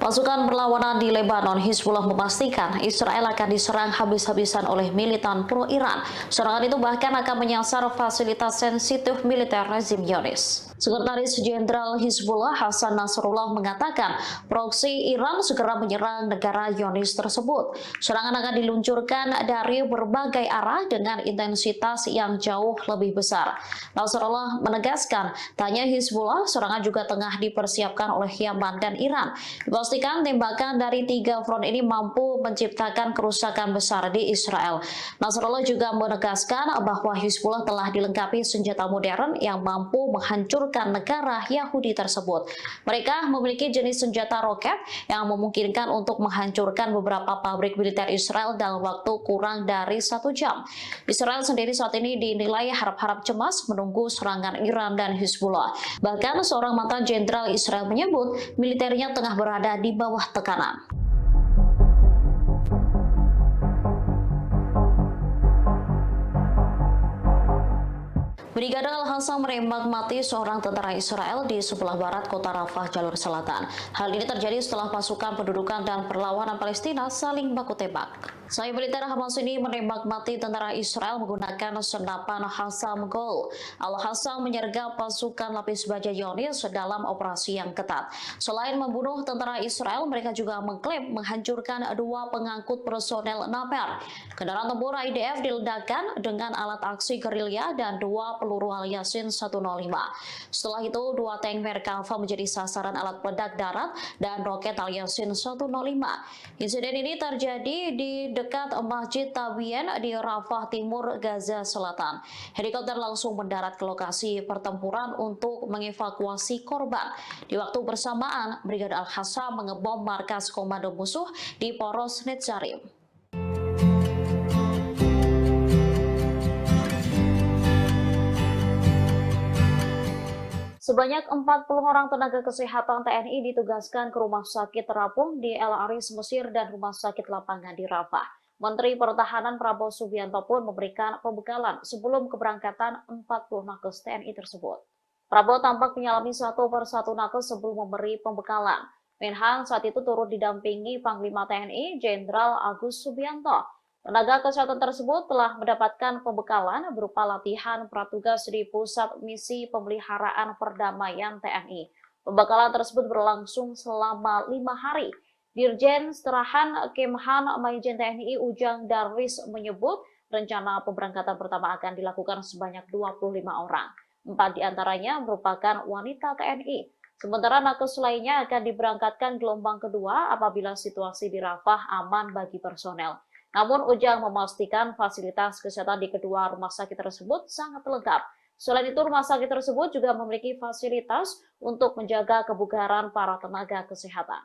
S4: Pasukan perlawanan di Lebanon, Hizbullah memastikan Israel akan diserang habis-habisan oleh militan pro-Iran. Serangan itu bahkan akan menyasar fasilitas sensitif militer rezim Zionis. Sekretaris Jenderal Hizbullah Hasan Nasrallah mengatakan proksi Iran segera menyerang negara Zionis tersebut. Serangan akan diluncurkan dari berbagai arah dengan intensitas yang jauh lebih besar. Nasrallah menegaskan, tanya Hizbullah, serangan juga tengah dipersiapkan oleh Yaman dan Iran. Dipastikan tembakan dari 3 front ini mampu menciptakan kerusakan besar di Israel. Nasrallah juga menegaskan bahwa Hizbullah telah dilengkapi senjata modern yang mampu menghancurkan negara Yahudi tersebut. Mereka memiliki jenis senjata roket yang memungkinkan untuk menghancurkan beberapa pabrik militer Israel dalam waktu kurang dari 1 jam. Israel sendiri saat ini dinilai harap-harap cemas menunggu serangan Iran dan Hizbullah. Bahkan seorang mantan jenderal Israel menyebut militernya tengah berada di bawah tekanan. Brigade Al-Hassam menembak mati seorang tentara Israel di sebelah barat kota Rafah, jalur selatan. Hal ini terjadi setelah pasukan pendudukan dan perlawanan Palestina saling baku tembak. Sayap militer Hamas ini menembak mati tentara Israel menggunakan senapan Hassam Gol. Al-Hassam menyergap pasukan lapis baja Zionis dalam operasi yang ketat. Selain membunuh tentara Israel, mereka juga mengklaim menghancurkan 2 pengangkut personel Naper. Kendaraan tempur IDF diledakkan dengan alat aksi gerilya dan 2 peluru Al-Yasin 105. Setelah itu, 2 tank Merkava menjadi sasaran alat peledak darat dan roket Al-Yasin 105. Insiden ini terjadi di dekat Masjid Tabien di Rafah Timur, Gaza Selatan. Helikopter langsung mendarat ke lokasi pertempuran untuk mengevakuasi korban. Di waktu bersamaan, Brigade Al-Hassam mengebom markas komando musuh di Poros Netzarim. Sebanyak 40 orang tenaga kesehatan TNI ditugaskan ke rumah sakit terapung di El Aris, Mesir dan rumah sakit lapangan di Rafah. Menteri Pertahanan Prabowo Subianto pun memberikan pembekalan sebelum keberangkatan 40 nakes TNI tersebut. Prabowo tampak menyalami satu persatu nakes sebelum memberi pembekalan. Menhan saat itu turut didampingi Panglima TNI Jenderal Agus Subianto. Tenaga kesehatan tersebut telah mendapatkan pembekalan berupa latihan pratugas di Pusat Misi Pemeliharaan Perdamaian TNI. Pembekalan tersebut berlangsung selama 5 hari. Dirjen Seterahan Kemhan Maijen TNI Ujang Darwis menyebut rencana pemberangkatan pertama akan dilakukan sebanyak 25 orang. 4 diantaranya merupakan wanita TNI. Sementara nakes lainnya akan diberangkatkan gelombang kedua apabila situasi di Rafah aman bagi personel. Namun Ujang memastikan fasilitas kesehatan di kedua rumah sakit tersebut sangat lengkap. Selain itu, rumah sakit tersebut juga memiliki fasilitas untuk menjaga kebugaran para tenaga kesehatan.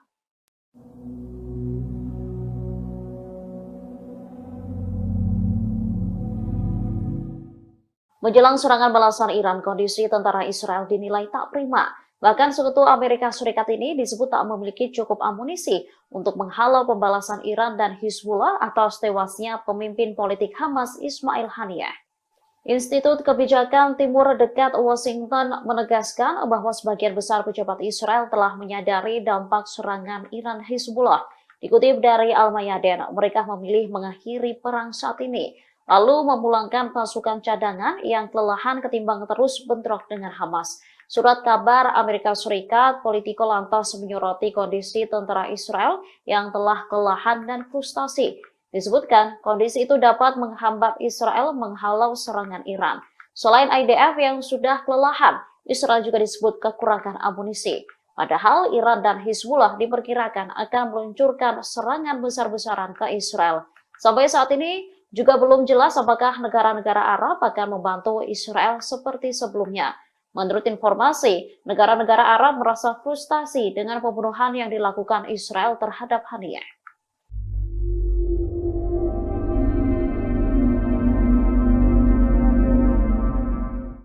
S4: Menjelang serangan balasan Iran, kondisi tentara Israel dinilai tak prima. Bahkan sekutu Amerika Serikat ini disebut tak memiliki cukup amunisi untuk menghalau pembalasan Iran dan Hizbullah atas tewasnya pemimpin politik Hamas Ismail Haniyeh. Institut Kebijakan Timur Dekat Washington menegaskan bahwa sebagian besar pejabat Israel telah menyadari dampak serangan Iran Hizbullah. Dikutip dari Al-Mayadin, mereka memilih mengakhiri perang saat ini, lalu memulangkan pasukan cadangan yang kelelahan ketimbang terus bentrok dengan Hamas. Surat kabar Amerika Serikat, Politico lantas menyoroti kondisi tentara Israel yang telah kelelahan dan frustasi. Disebutkan, kondisi itu dapat menghambat Israel menghalau serangan Iran. Selain IDF yang sudah kelelahan, Israel juga disebut kekurangan amunisi. Padahal Iran dan Hizbullah diperkirakan akan meluncurkan serangan besar-besaran ke Israel. Sampai saat ini juga belum jelas apakah negara-negara Arab akan membantu Israel seperti sebelumnya. Menurut informasi, negara-negara Arab merasa frustasi dengan pembunuhan yang dilakukan Israel terhadap Haniyeh.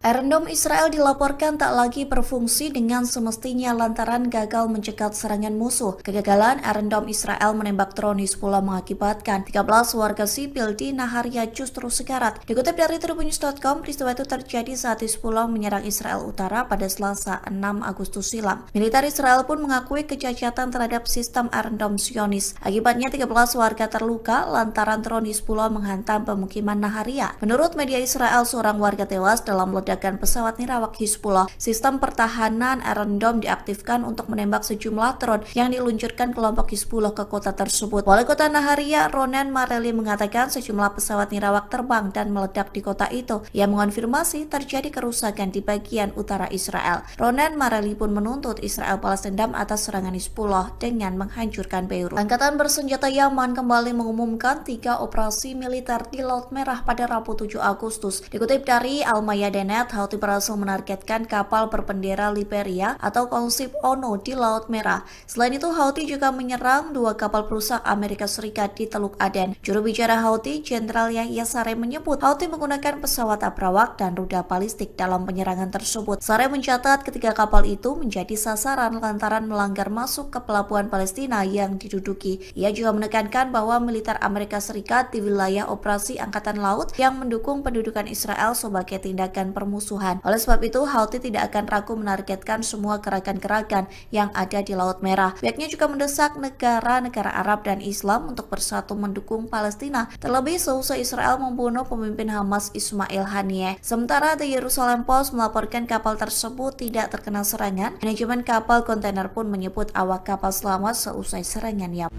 S1: Iron Dome Israel dilaporkan tak lagi berfungsi dengan semestinya lantaran gagal mencegat serangan musuh. Kegagalan Iron Dome Israel menembak drone Hizbullah mengakibatkan 13 warga sipil di Naharia justru sekarat. Dikutip dari tribunnews.com, peristiwa itu terjadi saat Hizbullah menyerang Israel Utara pada Selasa 6 Agustus silam. Militer Israel pun mengakui kecacatan terhadap sistem Iron Dome Zionis. Akibatnya 13 warga terluka lantaran drone Hizbullah menghantam pemukiman Naharia. Menurut media Israel, seorang warga tewas dalam ledakan pesawat nirawak Hizbullah. Sistem pertahanan Iron Dome diaktifkan untuk menembak sejumlah drone yang diluncurkan kelompok Hizbullah ke kota tersebut. Wali kota Naharia, Ronen Mareli, mengatakan sejumlah pesawat nirawak terbang dan meledak di kota itu. Ia mengonfirmasi terjadi kerusakan di bagian utara Israel. Ronen Mareli pun menuntut Israel balas dendam atas serangan Hizbullah dengan menghancurkan Beirut. Angkatan bersenjata Yaman kembali mengumumkan 3 operasi militer di Laut Merah pada Rabu 7 Agustus. Dikutip dari Al-Mayadin, Houthi berhasil menargetkan kapal berbendera Liberia atau konsip ONU di Laut Merah. Selain itu, Houthi juga menyerang 2 kapal perusak Amerika Serikat di Teluk Aden. Juru bicara Houthi, Jenderal Yahya Saree, menyebut Houthi menggunakan pesawat abrawak dan rudal balistik dalam penyerangan tersebut. Saree mencatat ketiga kapal itu menjadi sasaran lantaran melanggar masuk ke pelabuhan Palestina yang diduduki. Ia juga menekankan bahwa militer Amerika Serikat di wilayah operasi Angkatan Laut yang mendukung pendudukan Israel sebagai tindakan permusuhan. Oleh sebab itu, Houthi tidak akan ragu menargetkan semua gerakan-gerakan yang ada di Laut Merah. Pihaknya juga mendesak negara-negara Arab dan Islam untuk bersatu mendukung Palestina, terlebih seusai Israel membunuh pemimpin Hamas Ismail Haniyeh. Sementara The Jerusalem Post melaporkan kapal tersebut tidak terkena serangan. Manajemen kapal kontainer pun menyebut awak kapal selamat seusai serangan Yaman.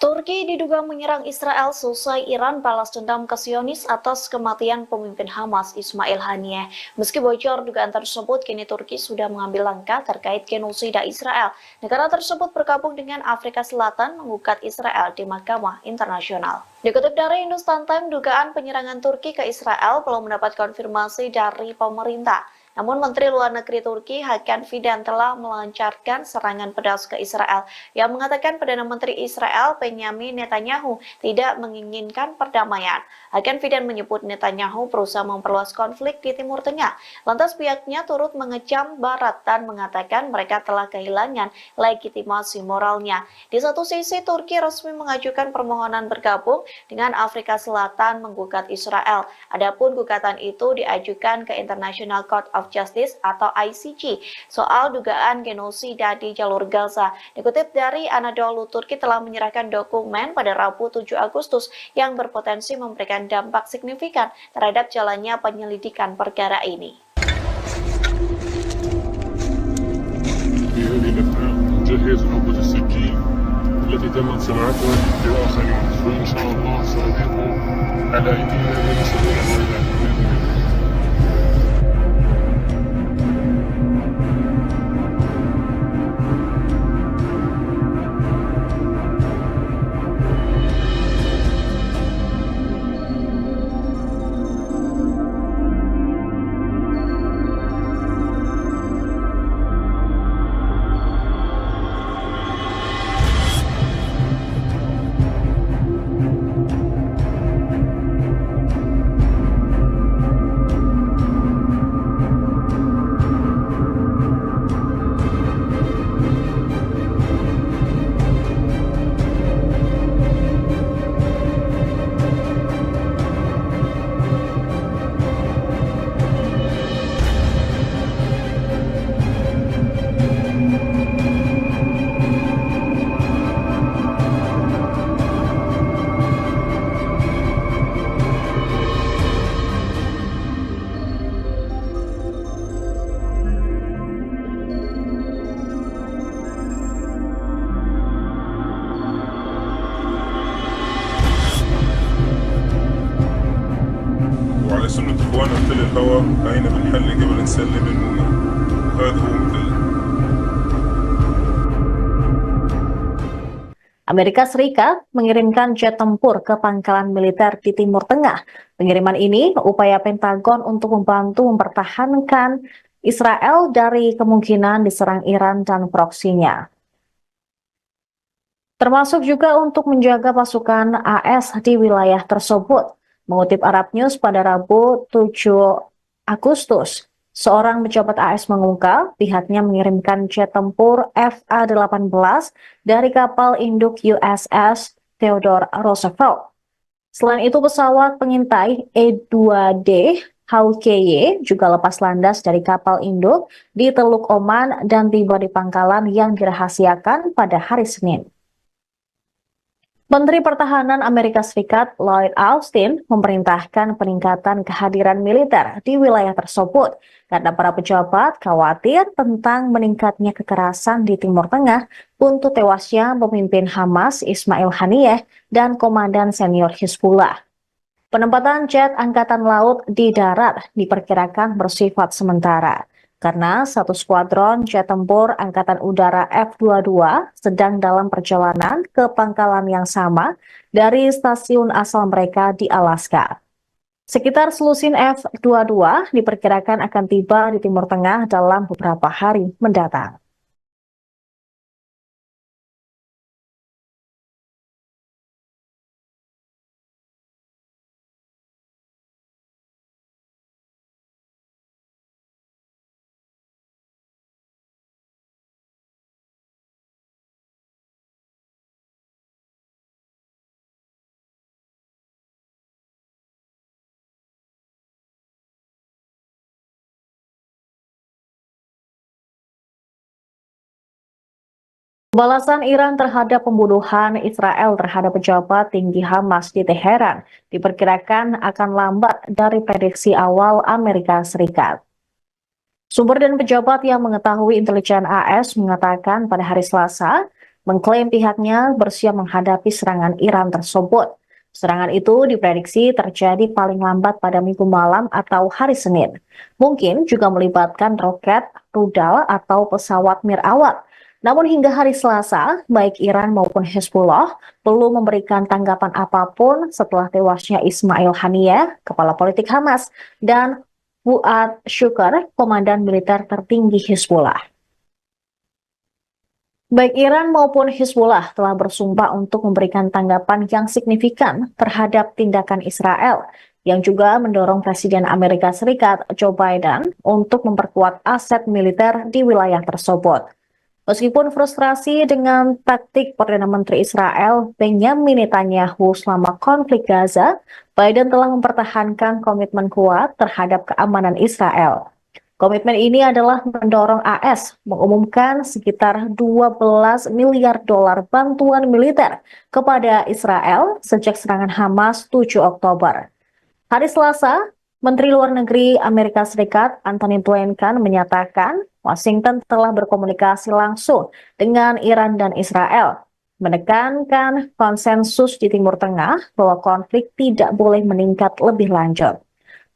S1: Turki diduga menyerang Israel selesai Iran balas dendam ke Zionis atas kematian pemimpin Hamas Ismail Haniyeh. Meski bocor dugaan tersebut, kini Turki sudah mengambil langkah terkait genosida Israel. Negara tersebut bergabung dengan Afrika Selatan menggugat Israel di Mahkamah Internasional. Dikutip dari Hindustan Times, dugaan penyerangan Turki ke Israel belum mendapat konfirmasi dari pemerintah. Namun Menteri Luar Negeri Turki Hakan Fidan telah melancarkan serangan pedas ke Israel yang mengatakan Perdana Menteri Israel Benjamin Netanyahu tidak menginginkan perdamaian. Hakan Fidan menyebut Netanyahu berusaha memperluas konflik di Timur Tengah. Lantas pihaknya turut mengecam Barat dan mengatakan mereka telah kehilangan legitimasi moralnya. Di satu sisi, Turki resmi mengajukan permohonan bergabung dengan Afrika Selatan menggugat Israel. Adapun gugatan itu diajukan ke International Court of Justice atau ICJ soal dugaan genosida di jalur Gaza. Dikutip dari Anadolu, Turki telah menyerahkan dokumen pada Rabu 7 Agustus yang berpotensi memberikan dampak signifikan terhadap jalannya penyelidikan perkara ini.
S3: سنة إخوانا ابتلى الهوى هاينا بنحل قبل نسلم هذا هو مثل.
S1: Amerika Serikat mengirimkan jet tempur ke pangkalan militer di Timur Tengah. Pengiriman ini upaya Pentagon untuk membantu mempertahankan Israel dari kemungkinan diserang Iran dan proksinya. Termasuk juga untuk menjaga pasukan AS di wilayah tersebut. Mengutip Arab News pada Rabu 7 Agustus, seorang pejabat AS mengungkap pihaknya mengirimkan jet tempur FA-18 dari kapal induk USS Theodore Roosevelt. Selain itu, pesawat pengintai E-2D Hawkeye juga lepas landas dari kapal induk di Teluk Oman dan tiba di pangkalan yang dirahasiakan pada hari Senin. Menteri Pertahanan Amerika Serikat Lloyd Austin memerintahkan peningkatan kehadiran militer di wilayah tersebut karena para pejabat khawatir tentang meningkatnya kekerasan di Timur Tengah untuk tewasnya pemimpin Hamas Ismail Haniyeh dan komandan senior Hizbullah. Penempatan jet angkatan laut di darat diperkirakan bersifat sementara karena satu skuadron jet tempur Angkatan Udara F-22 sedang dalam perjalanan ke pangkalan yang sama dari stasiun asal mereka di Alaska. Sekitar selusin F-22 diperkirakan akan tiba di Timur Tengah dalam beberapa hari mendatang. Balasan Iran terhadap pembunuhan Israel terhadap pejabat tinggi Hamas di Teheran diperkirakan akan lambat dari prediksi awal Amerika Serikat. Sumber dan pejabat yang mengetahui intelijen AS mengatakan pada hari Selasa, mengklaim pihaknya bersiap menghadapi serangan Iran tersebut. Serangan itu diprediksi terjadi paling lambat pada Minggu malam atau hari Senin. Mungkin juga melibatkan roket, rudal, atau pesawat mirawat. Namun hingga hari Selasa, baik Iran maupun Hezbollah belum memberikan tanggapan apapun setelah tewasnya Ismail Haniyeh, kepala politik Hamas, dan Fuad Shukr, komandan militer tertinggi Hezbollah. Baik Iran maupun Hezbollah telah bersumpah untuk memberikan tanggapan yang signifikan terhadap tindakan Israel, yang juga mendorong Presiden Amerika Serikat Joe Biden untuk memperkuat aset militer di wilayah tersebut. Meskipun frustrasi dengan taktik Perdana Menteri Israel Benjamin Netanyahu selama konflik Gaza, Biden telah mempertahankan komitmen kuat terhadap keamanan Israel. Komitmen ini adalah mendorong AS mengumumkan sekitar 12 miliar dolar bantuan militer kepada Israel sejak serangan Hamas 7 Oktober. Hari Selasa, Menteri Luar Negeri Amerika Serikat Antony Blinken menyatakan Washington telah berkomunikasi langsung dengan Iran dan Israel, menekankan konsensus di Timur Tengah bahwa konflik tidak boleh meningkat lebih lanjut.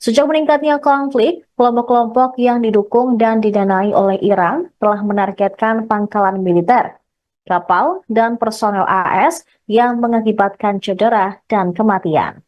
S1: Sejak meningkatnya konflik, kelompok-kelompok yang didukung dan didanai oleh Iran telah menargetkan pangkalan militer, kapal, dan personel AS yang mengakibatkan cedera dan kematian.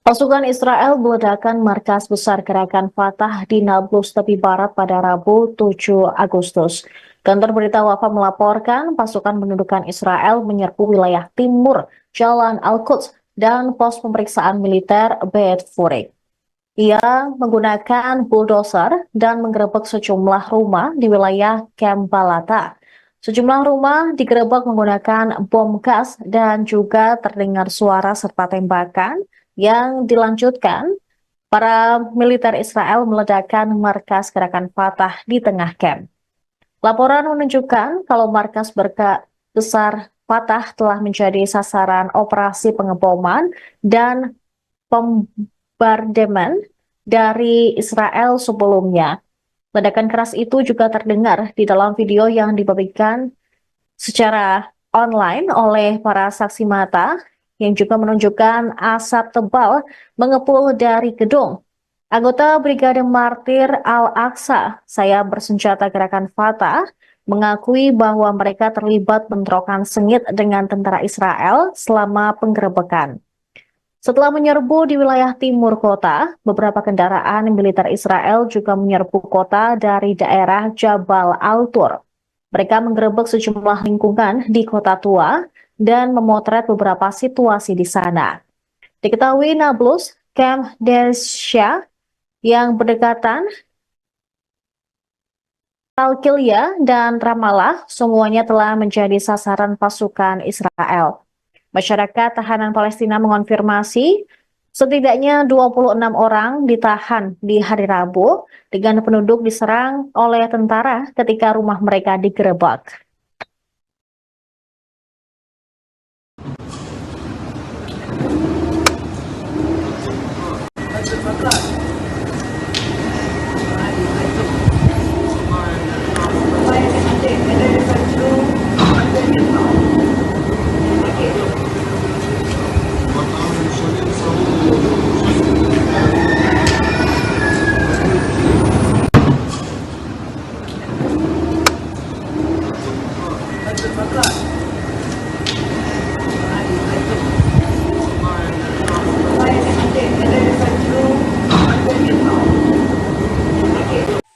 S1: Pasukan Israel meledakan markas besar gerakan Fatah di Nablus tepi barat pada Rabu 7 Agustus. Kantor berita Wafa melaporkan pasukan pendudukan Israel menyerbu wilayah timur Jalan Al-Quds
S4: dan pos pemeriksaan militer Beit Furik. Ia menggunakan bulldozer dan menggerebek sejumlah rumah di wilayah Camp Balata. Sejumlah rumah digerebek menggunakan bom gas dan juga terdengar suara serta tembakan yang dilanjutkan para militer Israel meledakkan markas gerakan Fatah di tengah camp. Laporan menunjukkan kalau markas besar Fatah telah menjadi sasaran operasi pengeboman dan bombardemen dari Israel sebelumnya. Ledakan keras itu juga terdengar di dalam video yang dibagikan secara online oleh para saksi mata yang juga menunjukkan asap tebal mengepul dari gedung. Anggota Brigade Martir Al-Aqsa, saya bersenjata gerakan Fatah, mengakui bahwa mereka terlibat bentrokan sengit dengan tentara Israel selama penggerebekan. Setelah menyerbu di wilayah timur kota, beberapa kendaraan militer Israel juga menyerbu kota dari daerah Jabal Al-Tur. Mereka menggerebek sejumlah lingkungan di kota tua dan memotret beberapa situasi di sana. Diketahui Nablus, Camp Desya yang berdekatan, Al-Qilya dan Ramallah semuanya telah menjadi sasaran pasukan Israel. Masyarakat tahanan Palestina mengonfirmasi setidaknya 26 orang ditahan di hari Rabu dengan penduduk diserang oleh tentara ketika rumah mereka digerebek.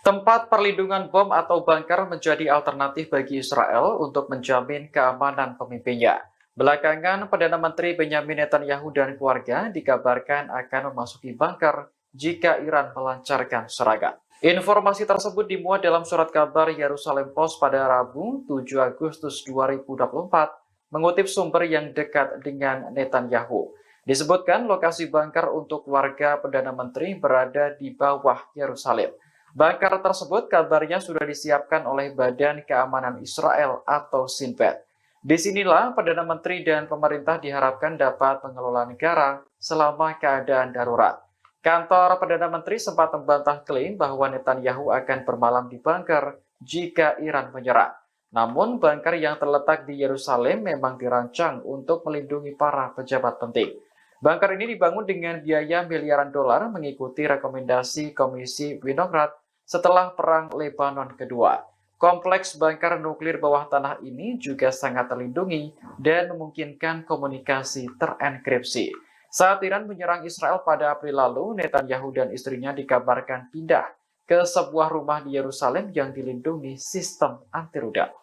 S2: Tempat perlindungan bom atau bunker menjadi alternatif bagi Israel untuk menjamin keamanan pemimpinnya. Belakangan, Perdana Menteri Benyamin Netanyahu dan keluarga dikabarkan akan memasuki bunker jika Iran melancarkan serangan. Informasi tersebut dimuat dalam surat kabar Yerusalem Post pada Rabu 7 Agustus 2024, mengutip sumber yang dekat dengan Netanyahu. Disebutkan lokasi bunker untuk keluarga Perdana Menteri berada di bawah Yerusalem. Bunker tersebut kabarnya sudah disiapkan oleh Badan Keamanan Israel atau Shin Bet. Disinilah Perdana Menteri dan pemerintah diharapkan dapat mengelola negara selama keadaan darurat. Kantor Perdana Menteri sempat membantah klaim bahwa Netanyahu akan bermalam di bunker jika Iran menyerang. Namun, bunker yang terletak di Yerusalem memang dirancang untuk melindungi para pejabat penting. Bunker ini dibangun dengan biaya miliaran dolar mengikuti rekomendasi Komisi Winograd setelah Perang Lebanon Kedua. Kompleks bunker nuklir bawah tanah ini juga sangat terlindungi dan memungkinkan komunikasi terenkripsi. Saat Iran menyerang Israel pada April lalu, Netanyahu dan istrinya dikabarkan pindah ke sebuah rumah di Yerusalem yang dilindungi sistem anti rudal.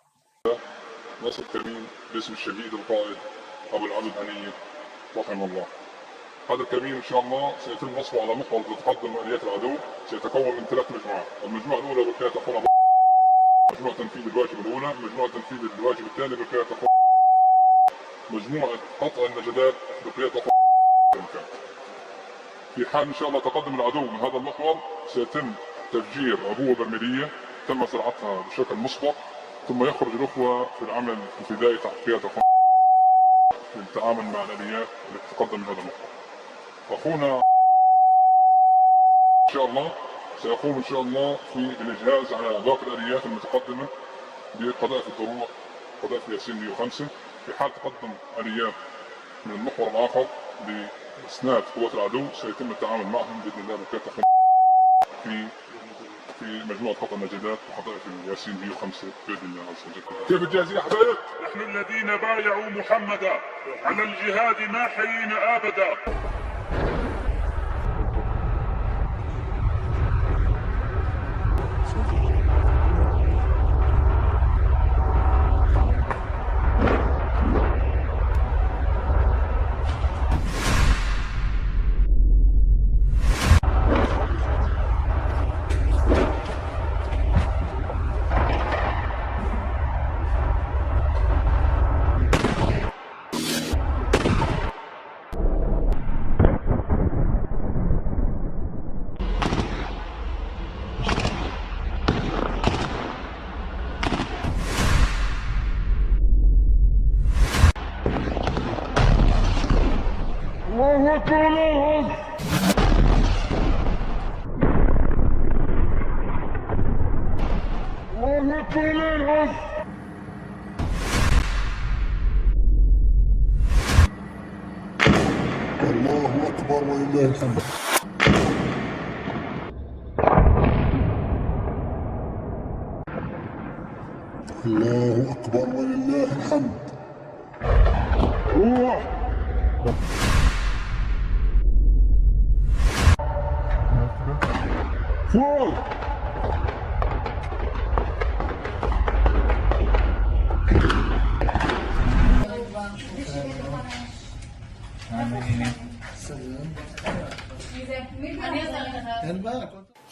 S3: هذا الكمين ان شاء الله سيتم نصبه على محور تتقدم اليات العدو، سيتكون من 3 مجموعات، المجموعه الاولى بقياده اخونا مجموعه تنفيذ الواجب الاولى، مجموعه تنفيذ الواجب الثاني بقياده اخونا، مجموعه قطع النجدات بقياده اخونا. في حال ان شاء الله تقدم العدو من هذا المحور سيتم تفجير عبوه برميليه تم زراعتها بشكل مسبق، ثم يخرج الاخوه في العمل الابتدائي تحت قياده اخونا للتعامل مع الاليات التي تتقدم من هذا المحور. أخونا إن شاء الله سيقوم إن شاء الله في الإجهاز على باقي الآليات المتقدمة بقذائف الدروع، قذائف ياسين 105. في حال تقدم آليات من المحور الآخر لإسناد قوات العدو سيتم التعامل معهم بإذن الله بكافة في مجموعة خط النجدات وقذائف ياسين 105 بإذن الله عز وجل. كيف الجاهزية يا حبايب؟
S5: نحن الذين بايعوا محمدا على الجهاد ما حيينا أبدا.
S3: الله أكبر ولله الحمد. الله أكبر ولله الحمد. الله فوق.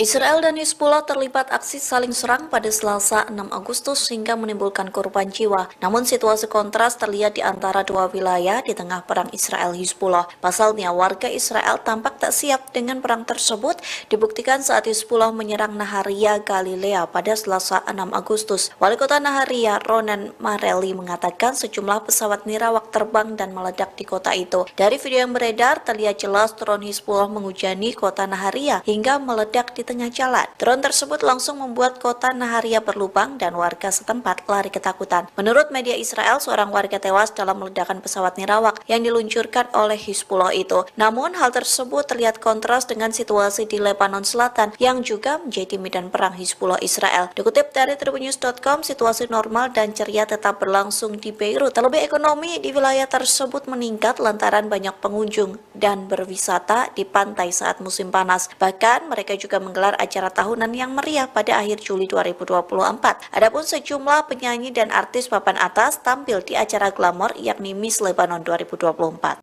S1: Israel dan Hizbullah terlibat aksi saling serang pada Selasa 6 Agustus hingga menimbulkan korban jiwa. Namun situasi kontras terlihat di antara dua wilayah di tengah perang Israel-Hizbullah. Pasalnya warga Israel tampak tak siap dengan perang tersebut, dibuktikan saat Hizbullah menyerang Naharia, Galilea pada Selasa 6 Agustus. Wali kota Naharia, Ronen Marelli, mengatakan sejumlah pesawat nirawak terbang dan meledak di kota itu. Dari video yang beredar, terlihat jelas drone Hizbullah menghujani kota Naharia hingga meledak di tengah jalan. Drone tersebut langsung membuat kota Naharia berlubang dan warga setempat lari ketakutan. Menurut media Israel, seorang warga tewas dalam ledakan pesawat nirawak yang diluncurkan oleh Hizbullah itu. Namun, hal tersebut terlihat kontras dengan situasi di Lebanon Selatan yang juga menjadi medan perang Hizbullah Israel. Dikutip dari tribunnews.com, situasi normal dan ceria tetap berlangsung di Beirut. Terlebih ekonomi di wilayah tersebut meningkat lantaran banyak pengunjung dan berwisata di pantai saat musim panas. Bahkan, mereka juga menggelar acara tahunan yang meriah pada akhir Juli 2024. Adapun sejumlah penyanyi dan artis papan atas tampil di acara glamor yakni Miss Lebanon 2024.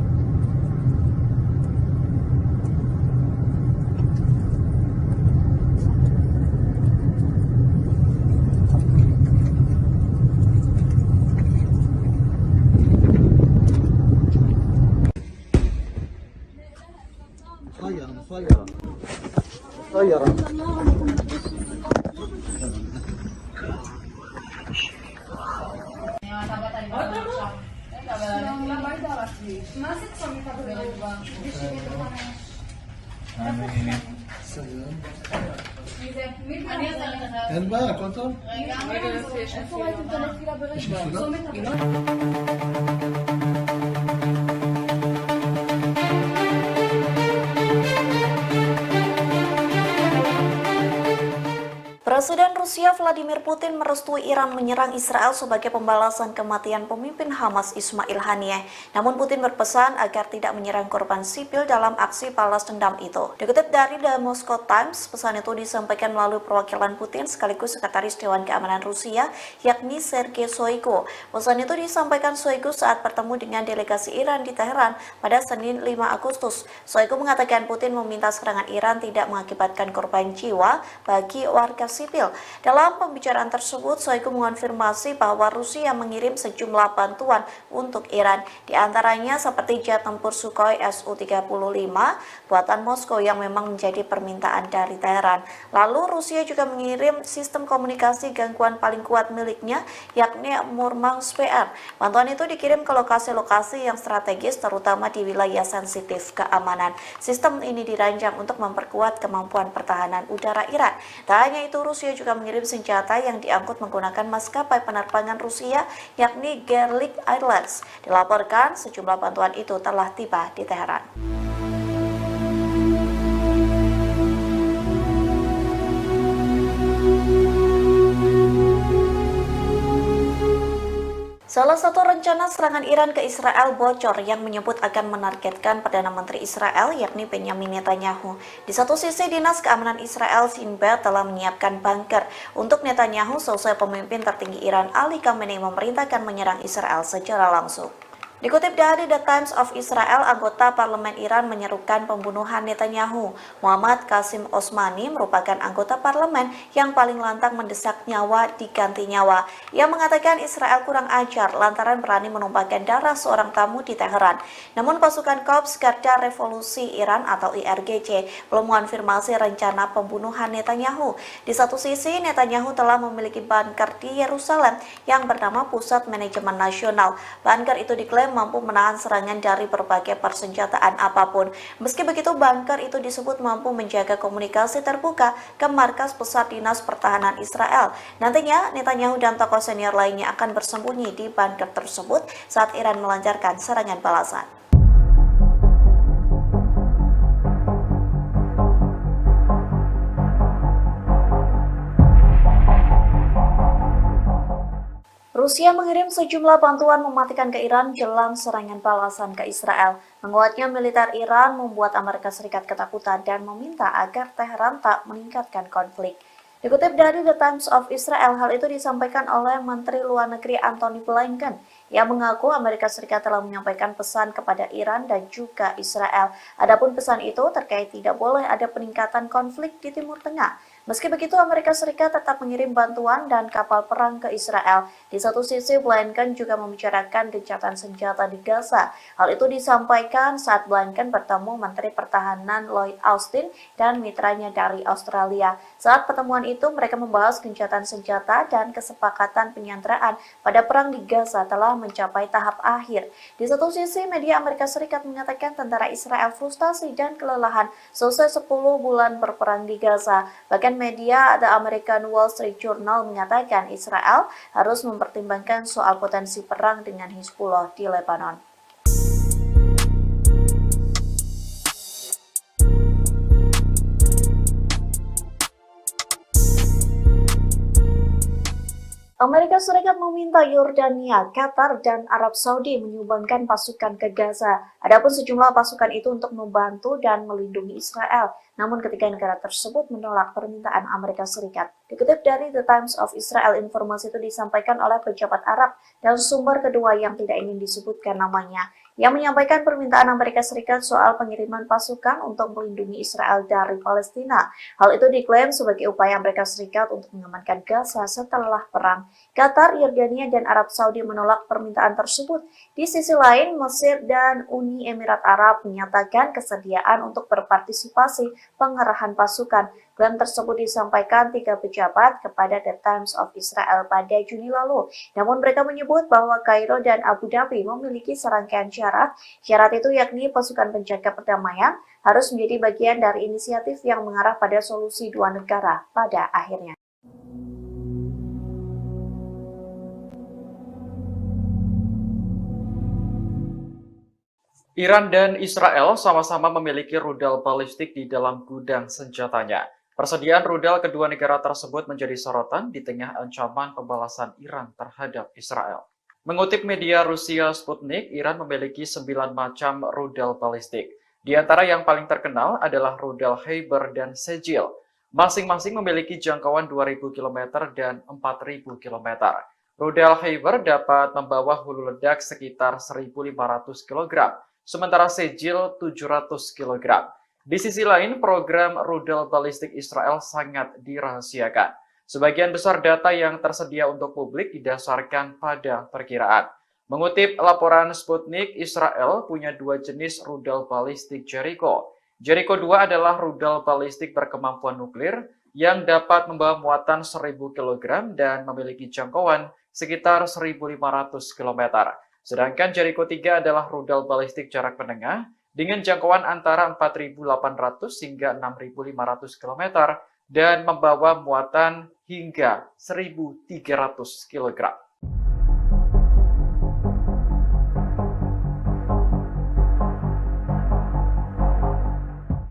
S1: Presiden Rusia Vladimir Putin merestui Iran menyerang Israel sebagai pembalasan kematian pemimpin Hamas Ismail Haniyeh. Namun Putin berpesan agar tidak menyerang korban sipil dalam aksi balas dendam itu. Dikutip dari The Moscow Times, pesan itu disampaikan melalui perwakilan Putin sekaligus Sekretaris Dewan Keamanan Rusia, yakni Sergei Shoigu. Pesan itu disampaikan Shoigu saat bertemu dengan delegasi Iran di Teheran pada Senin 5 Agustus. Shoigu mengatakan Putin meminta serangan Iran tidak mengakibatkan korban jiwa bagi warga sipil. Dalam pembicaraan tersebut, Shoigu mengonfirmasi bahwa Rusia mengirim sejumlah bantuan untuk Iran, di antaranya seperti jet tempur Sukhoi Su-35 buatan Moskow yang memang menjadi permintaan dari Teheran. Lalu Rusia juga mengirim sistem komunikasi gangguan paling kuat miliknya, yakni Murmansk PR. Bantuan itu dikirim ke lokasi-lokasi yang strategis, terutama di wilayah sensitif keamanan. Sistem ini dirancang untuk memperkuat kemampuan pertahanan udara Iran. Tak hanya itu, Rusia juga mengirim senjata yang diangkut menggunakan maskapai penerbangan Rusia, yakni Gerlik Airlines. Dilaporkan sejumlah bantuan itu telah tiba di Teheran. Salah satu rencana serangan Iran ke Israel bocor yang menyebut akan menargetkan Perdana Menteri Israel yakni Benjamin Netanyahu. Di satu sisi, Dinas Keamanan Israel Shin Bet telah menyiapkan bunker untuk Netanyahu selesai pemimpin tertinggi Iran Ali Khamenei memerintahkan menyerang Israel secara langsung. Dikutip dari The Times of Israel, anggota parlemen Iran menyerukan pembunuhan Netanyahu. Muhammad Qasim Osmani merupakan anggota parlemen yang paling lantang mendesak nyawa diganti nyawa. Ia mengatakan Israel kurang ajar lantaran berani menumpahkan darah seorang tamu di Teheran. Namun pasukan Korps Garda Revolusi Iran atau IRGC belum mengonfirmasi rencana pembunuhan Netanyahu. Di satu sisi, Netanyahu telah memiliki bunker di Yerusalem yang bernama Pusat Manajemen Nasional. Bunker itu diklaim diklaim mampu menahan serangan dari berbagai persenjataan apapun. Meski begitu, bunker itu disebut mampu menjaga komunikasi terbuka ke markas pusat Dinas Pertahanan Israel. Nantinya, Netanyahu dan tokoh senior lainnya akan bersembunyi di bunker tersebut saat Iran melancarkan serangan balasan. Rusia mengirim sejumlah bantuan mematikan ke Iran jelang serangan balasan ke Israel. Menguatnya militer Iran membuat Amerika Serikat ketakutan dan meminta agar Teheran tak meningkatkan konflik. Dikutip dari The Times of Israel, hal itu disampaikan oleh Menteri Luar Negeri Antony Blinken. Ia mengaku Amerika Serikat telah menyampaikan pesan kepada Iran dan juga Israel. Adapun pesan itu terkait tidak boleh ada peningkatan konflik di Timur Tengah. Meski begitu, Amerika Serikat tetap mengirim bantuan dan kapal perang ke Israel. Di satu sisi, Blinken juga membicarakan gencatan senjata di Gaza. Hal itu disampaikan saat Blinken bertemu Menteri Pertahanan Lloyd Austin dan mitranya dari Australia. Saat pertemuan itu, mereka membahas gencatan senjata dan kesepakatan penyanderaan pada perang di Gaza telah mencapai tahap akhir. Di satu sisi, media Amerika Serikat mengatakan tentara Israel frustasi dan kelelahan selesai 10 bulan berperang di Gaza. Bahkan media The American Wall Street Journal mengatakan Israel harus mempertimbangkan soal potensi perang dengan Hizbullah di Lebanon. Amerika Serikat meminta Yordania, Qatar, dan Arab Saudi menyumbangkan pasukan ke Gaza. Adapun sejumlah pasukan itu untuk membantu dan melindungi Israel. Namun ketiga negara tersebut menolak permintaan Amerika Serikat. Dikutip dari The Times of Israel, informasi itu disampaikan oleh pejabat Arab dan sumber kedua yang tidak ingin disebutkan namanya, yang menyampaikan permintaan Amerika Serikat soal pengiriman pasukan untuk melindungi Israel dari Palestina. Hal itu diklaim sebagai upaya Amerika Serikat untuk mengamankan Gaza setelah perang. Qatar, Yordania, dan Arab Saudi menolak permintaan tersebut. Di sisi lain, Mesir dan Uni Emirat Arab menyatakan kesediaan untuk berpartisipasi pengerahan pasukan. Klaim tersebut disampaikan 3 pejabat kepada The Times of Israel pada Juni lalu. Namun mereka menyebut bahwa Kairo dan Abu Dhabi memiliki serangkaian syarat. Syarat itu yakni pasukan penjaga perdamaian harus menjadi bagian dari inisiatif yang mengarah pada solusi dua negara pada akhirnya.
S2: Iran dan Israel sama-sama memiliki rudal balistik di dalam gudang senjatanya. Persediaan rudal kedua negara tersebut menjadi sorotan di tengah ancaman pembalasan Iran terhadap Israel. Mengutip media Rusia Sputnik, Iran memiliki 9 macam rudal balistik. Di antara yang paling terkenal adalah rudal Heiber dan Sejil. Masing-masing memiliki jangkauan 2.000 km dan 4.000 km. Rudal Heiber dapat membawa hulu ledak sekitar 1.500 kg. Sementara Sejil 700 kg. Di sisi lain, program rudal balistik Israel sangat dirahasiakan. Sebagian besar data yang tersedia untuk publik didasarkan pada perkiraan. Mengutip laporan Sputnik, Israel punya 2 jenis rudal balistik Jericho. Jericho 2 adalah rudal balistik berkemampuan nuklir yang dapat membawa muatan 1.000 kg dan memiliki jangkauan sekitar 1.500 km. Sedangkan Jericho 3 adalah rudal balistik jarak menengah dengan jangkauan antara 4.800 hingga 6.500 km dan membawa muatan hingga 1.300 kg.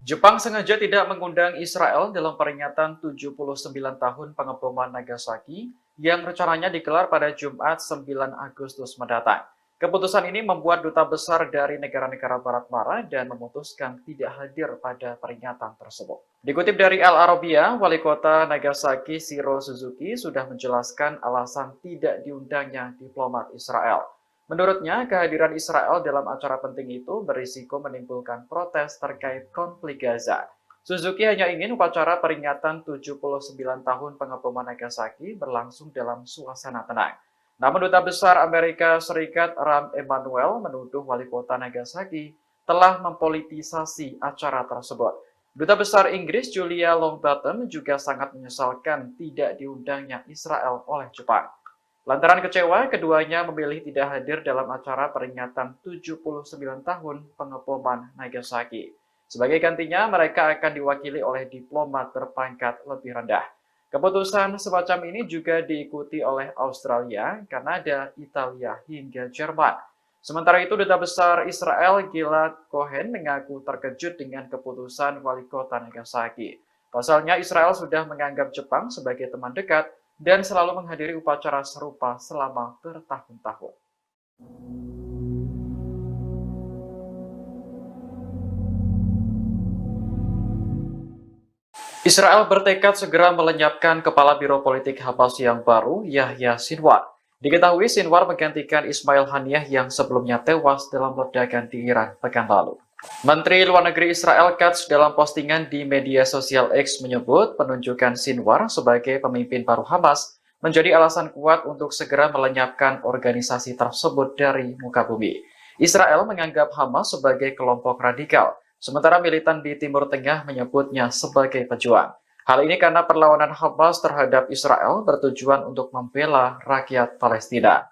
S2: Jepang sengaja tidak mengundang Israel dalam peringatan 79 tahun pengeboman Nagasaki yang rencananya digelar pada Jumat 9 Agustus mendatang. Keputusan ini membuat duta besar dari negara-negara Barat marah dan memutuskan tidak hadir pada peringatan tersebut. Dikutip dari Al Arabiya, Wali Kota Nagasaki Shiro Suzuki sudah menjelaskan alasan tidak diundangnya diplomat Israel. Menurutnya, kehadiran Israel dalam acara penting itu berisiko menimbulkan protes terkait konflik Gaza. Suzuki hanya ingin upacara peringatan 79 tahun pengeboman Nagasaki berlangsung dalam suasana tenang. Namun Duta Besar Amerika Serikat Rahm Emanuel menuduh Wali Kota Nagasaki telah mempolitisasi acara tersebut. Duta Besar Inggris Julia Longbottom juga sangat menyesalkan tidak diundangnya Israel oleh Jepang. Lantaran kecewa, keduanya memilih tidak hadir dalam acara peringatan 79 tahun pengeboman Nagasaki. Sebagai gantinya, mereka akan diwakili oleh diplomat berpangkat lebih rendah. Keputusan semacam ini juga diikuti oleh Australia, Kanada, Italia, hingga Jerman. Sementara itu, Duta Besar Israel Gilad Cohen mengaku terkejut dengan keputusan wali kota Nagasaki. Pasalnya, Israel sudah menganggap Jepang sebagai teman dekat dan selalu menghadiri upacara serupa selama bertahun-tahun. Israel bertekad segera melenyapkan kepala Biro Politik Hamas yang baru, Yahya Sinwar. Diketahui Sinwar menggantikan Ismail Haniyeh yang sebelumnya tewas dalam ledakan di Iran pekan lalu. Menteri Luar Negeri Israel Katz dalam postingan di media sosial X menyebut penunjukan Sinwar sebagai pemimpin baru Hamas menjadi alasan kuat untuk segera melenyapkan organisasi tersebut dari muka bumi. Israel menganggap Hamas sebagai kelompok radikal, sementara militan di Timur Tengah menyebutnya sebagai pejuang. Hal ini karena perlawanan Hamas terhadap Israel bertujuan untuk membela rakyat Palestina.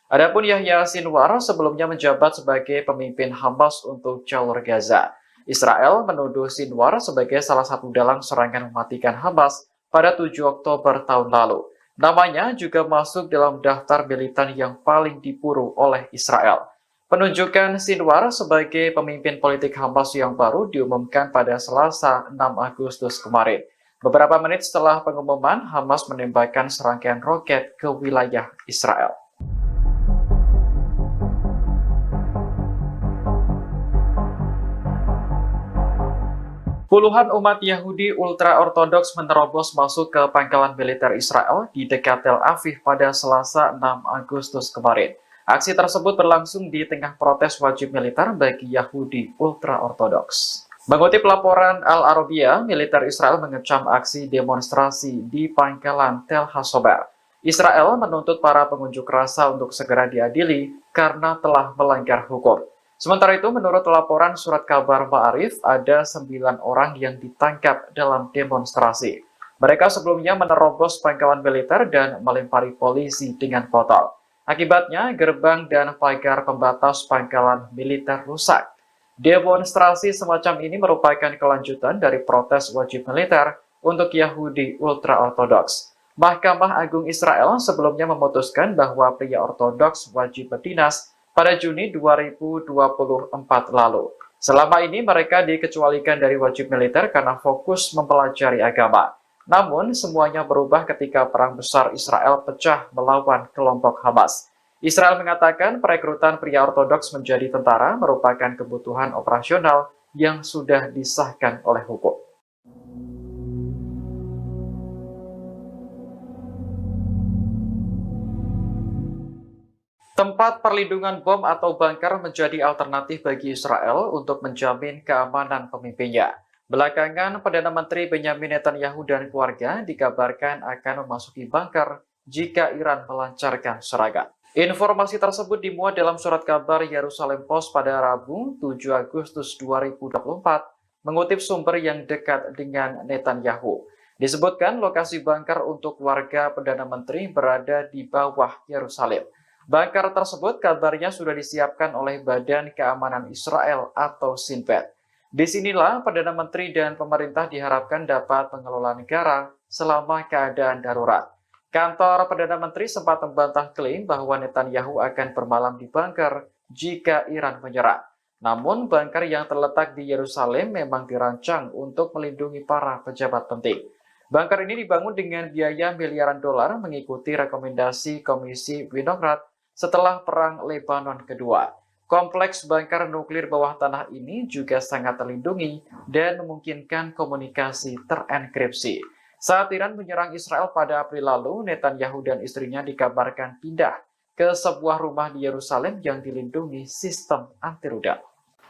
S2: Adapun Yahya Sinwar sebelumnya menjabat sebagai pemimpin Hamas untuk jalur Gaza. Israel menuduh Sinwar sebagai salah satu dalang serangan mematikan Hamas pada 7 Oktober tahun lalu. Namanya juga masuk dalam daftar militan yang paling diburu oleh Israel. Penunjukan Sinwar sebagai pemimpin politik Hamas yang baru diumumkan pada Selasa 6 Agustus kemarin. Beberapa menit setelah pengumuman, Hamas menembakkan serangkaian roket ke wilayah Israel. Puluhan umat Yahudi ultra-ortodoks menerobos masuk ke pangkalan militer Israel di dekat Tel Aviv pada Selasa 6 Agustus kemarin. Aksi tersebut berlangsung di tengah protes wajib militer bagi Yahudi ultra-ortodoks. Mengutip laporan Al Arabiya, militer Israel mengecam aksi demonstrasi di pangkalan Tel Hasober. Israel menuntut para pengunjuk rasa untuk segera diadili karena telah melanggar hukum. Sementara itu, menurut laporan surat kabar Ma'arif, ada 9 orang yang ditangkap dalam demonstrasi. Mereka sebelumnya menerobos pangkalan militer dan melempari polisi dengan botol. Akibatnya, gerbang dan pagar pembatas pangkalan militer rusak. Demonstrasi semacam ini merupakan kelanjutan dari protes wajib militer untuk Yahudi ultra-ortodoks. Mahkamah Agung Israel sebelumnya memutuskan bahwa pria ortodoks wajib berdinas pada Juni 2024 lalu. Selama ini mereka dikecualikan dari wajib militer karena fokus mempelajari agama. Namun, semuanya berubah ketika Perang Besar Israel pecah melawan kelompok Hamas. Israel mengatakan perekrutan pria ortodoks menjadi tentara merupakan kebutuhan operasional yang sudah disahkan oleh hukum. Tempat perlindungan bom atau bunker menjadi alternatif bagi Israel untuk menjamin keamanan pemimpinnya. Belakangan, Perdana Menteri Benjamin Netanyahu dan keluarga dikabarkan akan memasuki bunker jika Iran melancarkan serangan. Informasi tersebut dimuat dalam surat kabar Yerusalem Post pada Rabu 7 Agustus 2024, mengutip sumber yang dekat dengan Netanyahu. Disebutkan lokasi bunker untuk warga Perdana Menteri berada di bawah Yerusalem. Bunker tersebut kabarnya sudah disiapkan oleh Badan Keamanan Israel atau Shin Bet. Disinilah Perdana Menteri dan pemerintah diharapkan dapat mengelola negara selama keadaan darurat. Kantor Perdana Menteri sempat membantah klaim bahwa Netanyahu akan bermalam di bunker jika Iran menyerang. Namun, bunker yang terletak di Yerusalem memang dirancang untuk melindungi para pejabat penting. Bunker ini dibangun dengan biaya miliaran dolar mengikuti rekomendasi Komisi Winograd setelah Perang Lebanon Kedua. Kompleks bunker nuklir bawah tanah ini juga sangat terlindungi dan memungkinkan komunikasi terenkripsi. Saat Iran menyerang Israel pada April lalu, Netanyahu dan istrinya dikabarkan pindah ke sebuah rumah di Yerusalem yang dilindungi sistem anti rudal.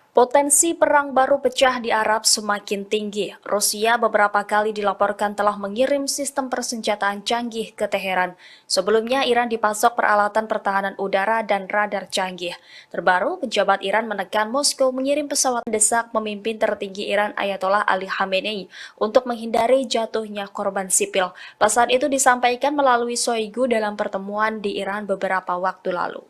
S6: Potensi perang baru pecah di Arab semakin tinggi. Rusia beberapa kali dilaporkan telah mengirim sistem persenjataan canggih ke Teheran. Sebelumnya, Iran dipasok peralatan pertahanan udara dan radar canggih. Terbaru, pejabat Iran menekan Moskow mengirim pesawat mendesak pemimpin tertinggi Iran Ayatollah Ali Khamenei untuk menghindari jatuhnya korban sipil. Pesan itu disampaikan melalui Shoigu dalam pertemuan di Iran beberapa waktu lalu.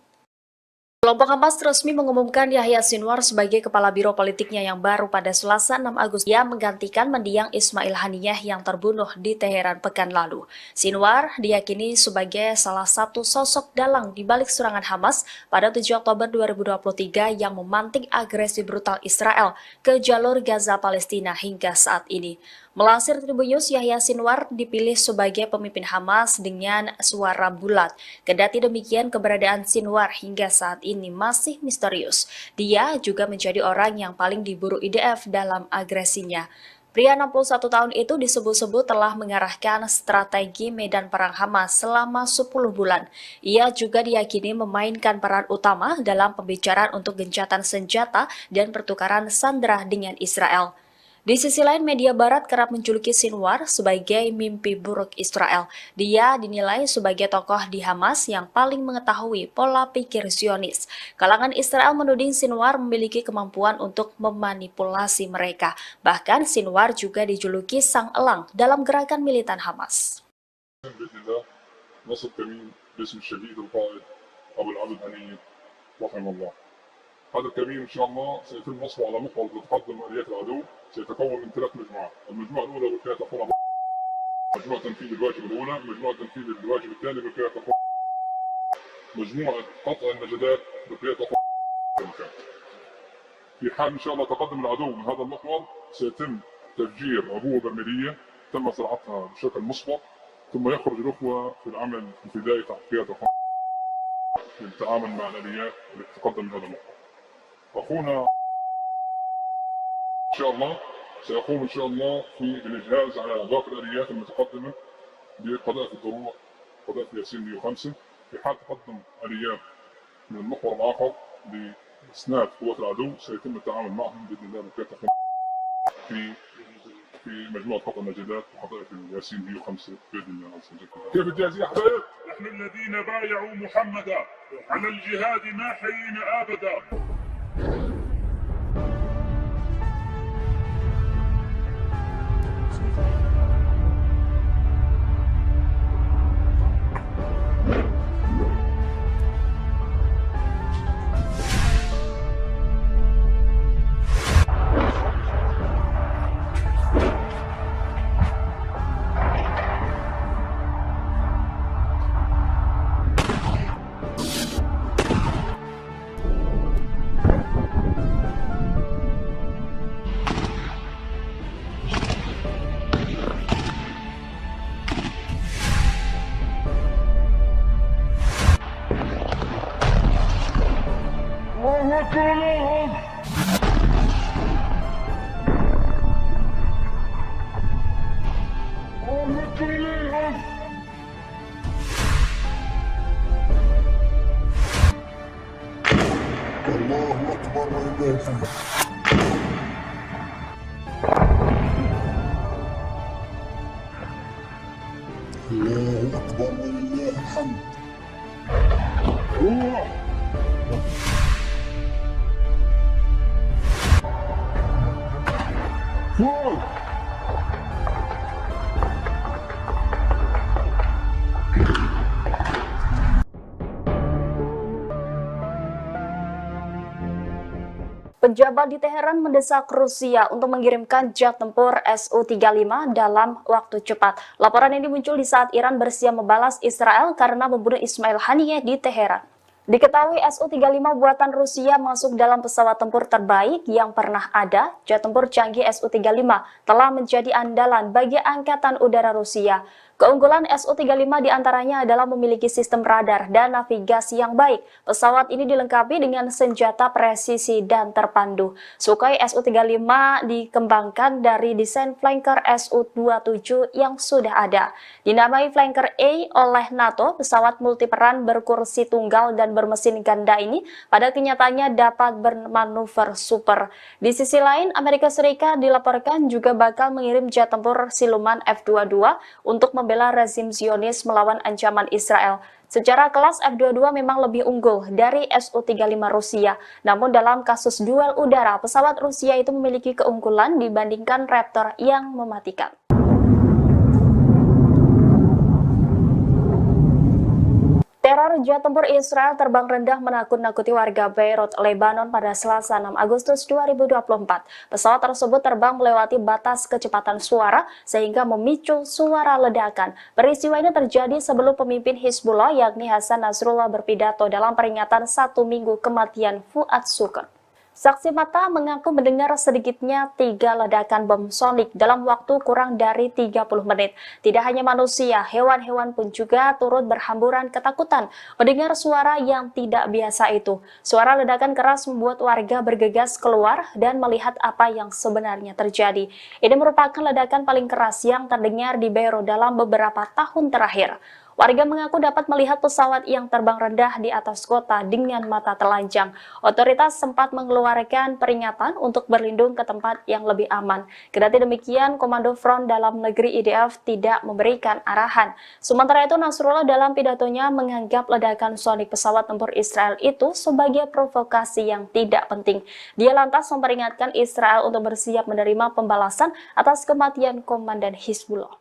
S6: Kelompok Hamas resmi mengumumkan Yahya Sinwar sebagai kepala biro politiknya yang baru pada Selasa 6 Agustus. Ia menggantikan mendiang Ismail Haniyeh yang terbunuh di Teheran pekan lalu. Sinwar diyakini sebagai salah satu sosok dalang di balik serangan Hamas pada 7 Oktober 2023 yang memantik agresi brutal Israel ke jalur Gaza Palestina hingga saat ini. Melansir Tribun News, Yahya Sinwar dipilih sebagai pemimpin Hamas dengan suara bulat. Kendati demikian, keberadaan Sinwar hingga saat ini masih misterius. Dia juga menjadi orang yang paling diburu IDF dalam agresinya. Pria 61 tahun itu disebut-sebut telah mengarahkan strategi medan perang Hamas selama 10 bulan. Ia juga diyakini memainkan peran utama dalam pembicaraan untuk gencatan senjata dan pertukaran sandera dengan Israel. Di sisi lain, media barat kerap menjuluki Sinwar sebagai mimpi buruk Israel. Dia dinilai sebagai tokoh di Hamas yang paling mengetahui pola pikir Zionis. Kalangan Israel menuding Sinwar memiliki kemampuan untuk memanipulasi mereka. Bahkan Sinwar juga dijuluki sang elang dalam gerakan militan Hamas.
S3: بإذن الله نصر كمين باسم الشهيد القائد أبو العبد هنية رحمه الله. هذا الكمين إن شاء الله سيتم نصبه على محور تتقدم آليات العدو، سيتكون من 3 مجموعات، المجموعة الأولى بالقيادة تقوم مجموعة تنفيذ الواجب الأولى، مجموعة تنفيذ الواجب الثاني بالقيادة تقوم مجموعة قطع النجدات بالقيادة تقوم. في حال إن شاء الله تقدم العدو من هذا المحور سيتم تفجير عبوة برميلية تم زراعتها بشكل مسبق، ثم يخرج الأخوة في العمل الفدائي تحت قيادة للتعامل مع الآليات التي تقدم من هذا المحور. أخونا إن شاء الله سيقوم إن شاء الله في الإجهاز على باقي الآليات المتقدمة بقذائف الدروع قذائف ياسين 105. في حال تقدم آليات من المحور الآخر لإسناد قوات العدو سيتم التعامل معهم بإذن الله بالكاتف في مجموعة قطع النجدات وقذائف ياسين 105 بإذن الله عز وجل. كيف الجاهزية يا حبايب؟
S5: نحن الذين بايعوا محمدا على الجهاد ما حيينا أبدا.
S3: الله أكبر ولله الحمد. الله أكبر ولله الحمد. الله فوق.
S6: Pejabat di Teheran mendesak Rusia untuk mengirimkan jet tempur Su-35 dalam waktu cepat. Laporan ini muncul di saat Iran bersiap membalas Israel karena membunuh Ismail Haniyeh di Teheran. Diketahui Su-35 buatan Rusia masuk dalam pesawat tempur terbaik yang pernah ada. Jet tempur canggih Su-35 telah menjadi andalan bagi Angkatan Udara Rusia. Keunggulan Su-35 diantaranya adalah memiliki sistem radar dan navigasi yang baik. Pesawat ini dilengkapi dengan senjata presisi dan terpandu. Sukhoi Su-35 dikembangkan dari desain flanker Su-27 yang sudah ada. Dinamai Flanker A oleh NATO, pesawat multiperan berkursi tunggal dan bermesin ganda ini pada kenyataannya dapat bermanuver super. Di sisi lain, Amerika Serikat dilaporkan juga bakal mengirim jet tempur siluman F-22 untuk membela rezim Zionis melawan ancaman Israel. Secara kelas F-22 memang lebih unggul dari Su-35 Rusia. Namun dalam kasus duel udara, pesawat Rusia itu memiliki keunggulan dibandingkan Raptor yang mematikan. Teror jet tempur Israel terbang rendah menakut-nakuti warga Beirut, Lebanon pada Selasa 6 Agustus 2024. Pesawat tersebut terbang melewati batas kecepatan suara sehingga memicu suara ledakan. Peristiwa ini terjadi sebelum pemimpin Hizbullah yakni Hasan Nasrullah berpidato dalam peringatan 1 minggu kematian Fuad Shukr. Saksi mata mengaku mendengar sedikitnya 3 ledakan bom sonik dalam waktu kurang dari 30 menit. Tidak hanya manusia, hewan-hewan pun juga turut berhamburan ketakutan mendengar suara yang tidak biasa itu. Suara ledakan keras membuat warga bergegas keluar dan melihat apa yang sebenarnya terjadi. Ini merupakan ledakan paling keras yang terdengar di Beirut dalam beberapa tahun terakhir. Warga mengaku dapat melihat pesawat yang terbang rendah di atas kota dengan mata telanjang. Otoritas sempat mengeluarkan peringatan untuk berlindung ke tempat yang lebih aman. Kendati demikian, Komando Front Dalam Negeri IDF tidak memberikan arahan. Sementara itu, Nasrullah dalam pidatonya menganggap ledakan sonik pesawat tempur Israel itu sebagai provokasi yang tidak penting. Dia lantas memperingatkan Israel untuk bersiap menerima pembalasan atas kematian Komandan Hizbullah.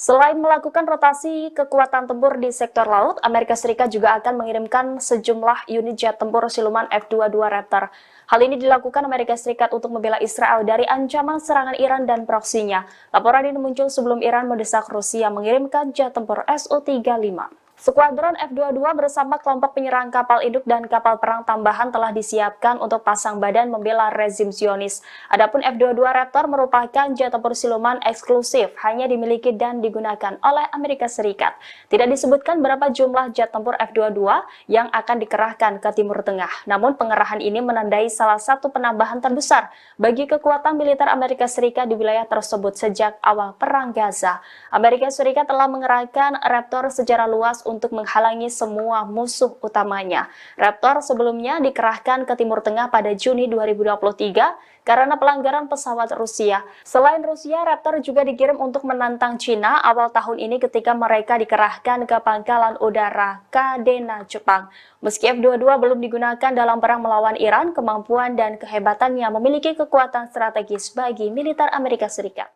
S6: Selain melakukan rotasi kekuatan tempur di sektor laut, Amerika Serikat juga akan mengirimkan sejumlah unit jet tempur siluman F-22 Raptor. Hal ini dilakukan Amerika Serikat untuk membela Israel dari ancaman serangan Iran dan proksinya. Laporan ini muncul sebelum Iran mendesak Rusia mengirimkan jet tempur Su-35. Skuadron F-22 bersama kelompok penyerang kapal induk dan kapal perang tambahan telah disiapkan untuk pasang badan membela rezim Zionis. Adapun F-22 Raptor merupakan jet tempur siluman eksklusif, hanya dimiliki dan digunakan oleh Amerika Serikat. Tidak disebutkan berapa jumlah jet tempur F-22 yang akan dikerahkan ke Timur Tengah. Namun pengerahan ini menandai salah satu penambahan terbesar bagi kekuatan militer Amerika Serikat di wilayah tersebut sejak awal Perang Gaza. Amerika Serikat telah mengerahkan Raptor secara luas untuk menghalangi semua musuh utamanya. Raptor sebelumnya dikerahkan ke Timur Tengah pada Juni 2023 karena pelanggaran pesawat Rusia. Selain Rusia, Raptor juga dikirim untuk menantang Cina awal tahun ini ketika mereka dikerahkan ke pangkalan udara Kadena, Jepang. Meski F-22 belum digunakan dalam perang melawan Iran, kemampuan dan kehebatannya memiliki kekuatan strategis bagi militer Amerika Serikat.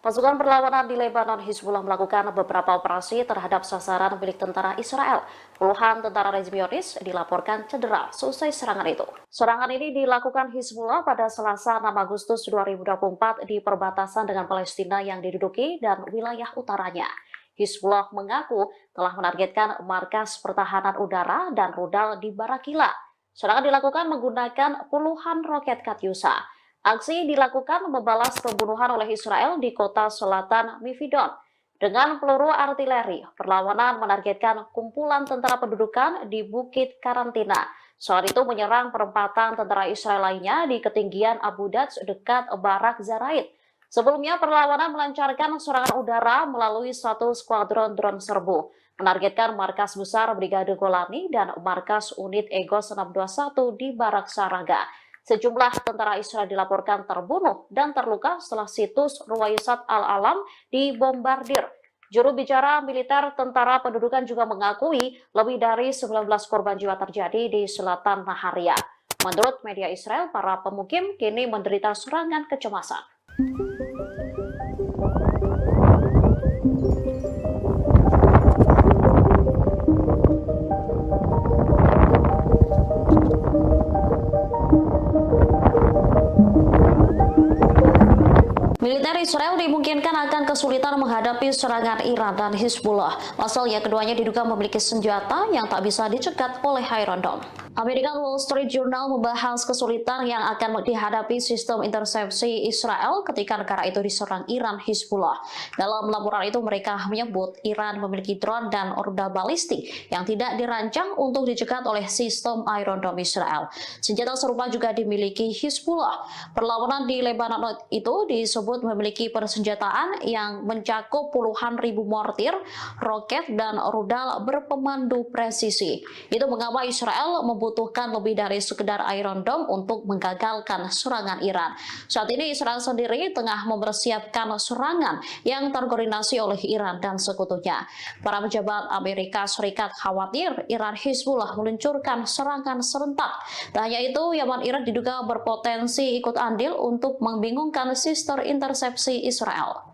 S4: Pasukan perlawanan di Lebanon, Hizbullah melakukan beberapa operasi terhadap sasaran milik tentara Israel. Puluhan tentara rezim Zionis dilaporkan cedera selesai serangan itu. Serangan ini dilakukan Hizbullah pada Selasa 6 Agustus 2024 di perbatasan dengan Palestina yang diduduki dan wilayah utaranya. Hizbullah mengaku telah menargetkan markas pertahanan udara dan rudal di Barakila. Serangan dilakukan menggunakan puluhan roket Katyusha. Aksi dilakukan membalas pembunuhan oleh Israel di kota selatan Mifidon. Dengan peluru artileri, perlawanan menargetkan kumpulan tentara pendudukan di Bukit Karantina. Saat itu menyerang perempatan tentara Israel lainnya di ketinggian Abu Dats dekat Barak Zaraid. Sebelumnya, perlawanan melancarkan serangan udara melalui satu skuadron drone serbu, menargetkan markas besar Brigade Golani dan markas unit Egos 621 di Barak Saraga. Sejumlah tentara Israel dilaporkan terbunuh dan terluka setelah situs Ruwaysat Al-Alam dibombardir. Juru bicara militer tentara pendudukan juga mengakui lebih dari 19 korban jiwa terjadi di selatan Naharia. Menurut media Israel, para pemukim kini menderita serangan kecemasan. Militer Israel dimungkinkan akan kesulitan menghadapi serangan Iran dan Hizbullah. Pasalnya keduanya diduga memiliki senjata yang tak bisa dicegat oleh Iron Dome. American Wall Street Journal membahas kesulitan yang akan dihadapi sistem intersepsi Israel ketika negara itu diserang Iran Hizbullah. Dalam laporan itu mereka menyebut Iran memiliki drone dan rudal balistik yang tidak dirancang untuk dicegat oleh sistem Iron Dome Israel. Senjata serupa juga dimiliki Hizbullah. Perlawanan di Lebanon itu disebut memiliki persenjataan yang mencakup puluhan ribu mortir, roket, dan rudal berpemandu presisi. Itu mengapa Israel membutuhkan lebih dari sekedar Iron Dome untuk menggagalkan serangan Iran. Saat ini Israel sendiri tengah mempersiapkan serangan yang terkoordinasi oleh Iran dan sekutunya. Para pejabat Amerika Serikat khawatir Iran Hizbullah meluncurkan serangan serentak. Tak hanya itu, Yaman Iran diduga berpotensi ikut andil untuk membingungkan sistem intersepsi Israel.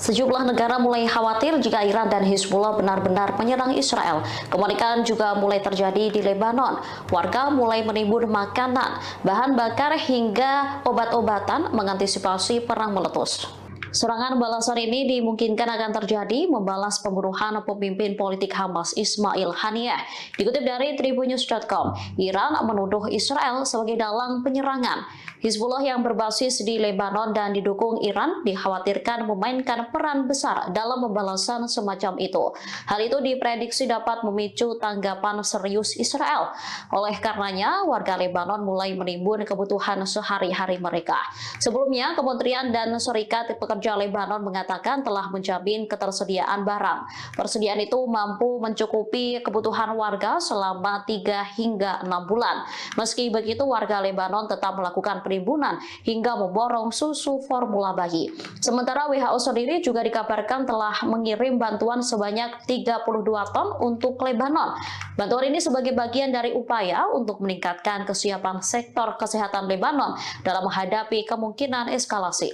S4: Sejumlah negara mulai khawatir jika Iran dan Hizbullah benar-benar menyerang Israel. Kepanikan juga mulai terjadi di Lebanon. Warga mulai menimbun makanan, bahan bakar hingga obat-obatan mengantisipasi perang meletus. Serangan balasan ini dimungkinkan akan terjadi membalas pembunuhan pemimpin politik Hamas Ismail Haniyeh. Dikutip dari Tribunnews.com, Iran menuduh Israel sebagai dalang penyerangan. Hizbullah yang berbasis di Lebanon dan didukung Iran dikhawatirkan memainkan peran besar dalam pembalasan semacam itu. Hal itu diprediksi dapat memicu tanggapan serius Israel. Oleh karenanya, warga Lebanon mulai menimbun kebutuhan sehari-hari mereka. Sebelumnya, Kementerian dan Serikat Pekerja Lebanon mengatakan telah menjamin ketersediaan barang. Persediaan itu mampu mencukupi kebutuhan warga selama 3 hingga 6 bulan. Meski begitu, warga Lebanon tetap melakukan penimbunan hingga memborong susu formula bayi. Sementara WHO sendiri juga dikabarkan telah mengirim bantuan sebanyak 32 ton untuk Lebanon. Bantuan ini sebagai bagian dari upaya untuk meningkatkan kesiapan sektor kesehatan Lebanon dalam menghadapi kemungkinan eskalasi.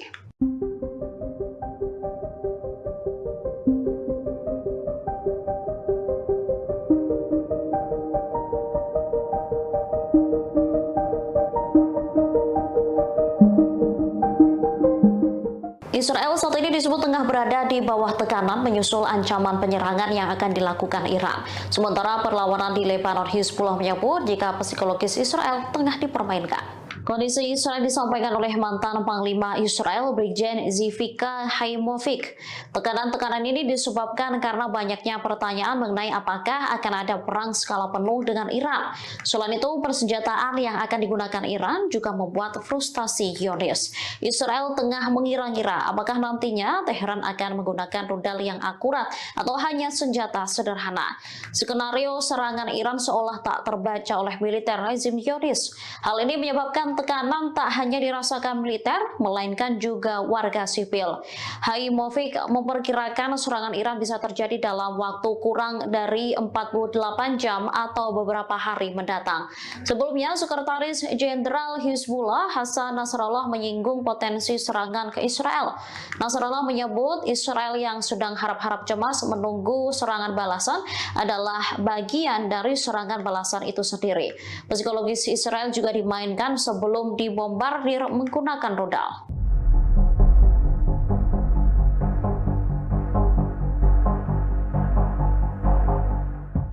S4: Israel saat ini disebut tengah berada di bawah tekanan menyusul ancaman penyerangan yang akan dilakukan Iran. Sementara perlawanan di Lebanon Hizbullah menyebut jika psikologis Israel tengah dipermainkan. Kondisi Israel disampaikan oleh mantan Panglima Israel Brigjen Zivika Haimovik. Tekanan-tekanan ini disebabkan karena banyaknya pertanyaan mengenai apakah akan ada perang skala penuh dengan Iran. Selain itu, persenjataan yang akan digunakan Iran juga membuat frustasi Zionis. Israel tengah mengira-ngira apakah nantinya Teheran akan menggunakan rudal yang akurat atau hanya senjata sederhana. Skenario serangan Iran seolah tak terbaca oleh militer rezim Zionis. Hal ini menyebabkan tekanan tak hanya dirasakan militer, melainkan juga warga sipil. Haimovik memperkirakan serangan Iran bisa terjadi dalam waktu kurang dari 48 jam atau beberapa hari mendatang. Sebelumnya, Sekretaris Jenderal Hizbullah Hasan Nasrallah menyinggung potensi serangan ke Israel. Nasrallah menyebut Israel yang sedang harap-harap cemas menunggu serangan balasan adalah bagian dari serangan balasan itu sendiri. Psikologis Israel juga dimainkan sebelum dibombardir menggunakan rudal.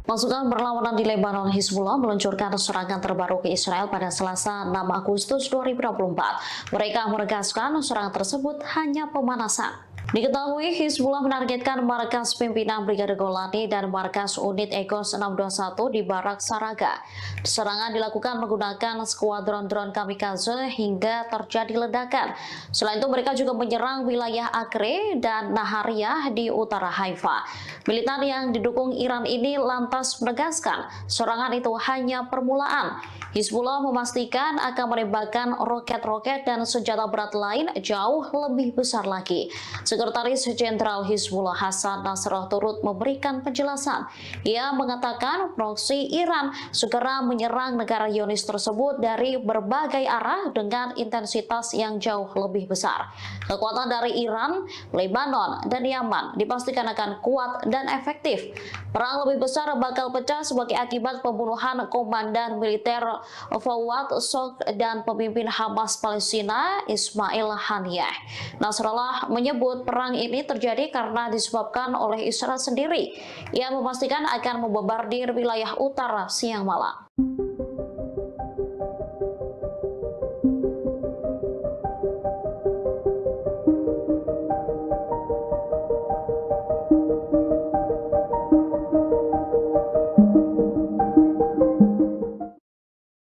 S4: Pasukan perlawanan di Lebanon Hizbullah meluncurkan serangan terbaru ke Israel pada Selasa 6 Agustus 2024. Mereka menegaskan serangan tersebut hanya pemanasan. Diketahui Hizbullah menargetkan markas pimpinan Brigade Golani dan markas unit Egos 621 di Barak Saraga. Serangan dilakukan menggunakan skuadron drone kamikaze hingga terjadi ledakan. Selain itu mereka juga menyerang wilayah Akre dan Nahariyah di utara Haifa. Militan yang didukung Iran ini lantas menegaskan serangan itu hanya permulaan. Hizbullah memastikan akan menembakkan roket-roket dan senjata berat lain jauh lebih besar lagi. Sekretaris Jenderal Hizbullah Hasan Nasrallah turut memberikan penjelasan. Ia mengatakan proksi Iran segera menyerang negara Zionis tersebut dari berbagai arah dengan intensitas yang jauh lebih besar. Kekuatan dari Iran, Lebanon, dan Yaman dipastikan akan kuat dan efektif. Perang lebih besar bakal pecah sebagai akibat pembunuhan komandan militer Fawad Shukr dan pemimpin Hamas Palestina Ismail Haniyeh. Nasrallah menyebut perang ini terjadi karena disebabkan oleh Israel sendiri. Ia memastikan akan membombardir wilayah utara siang malam.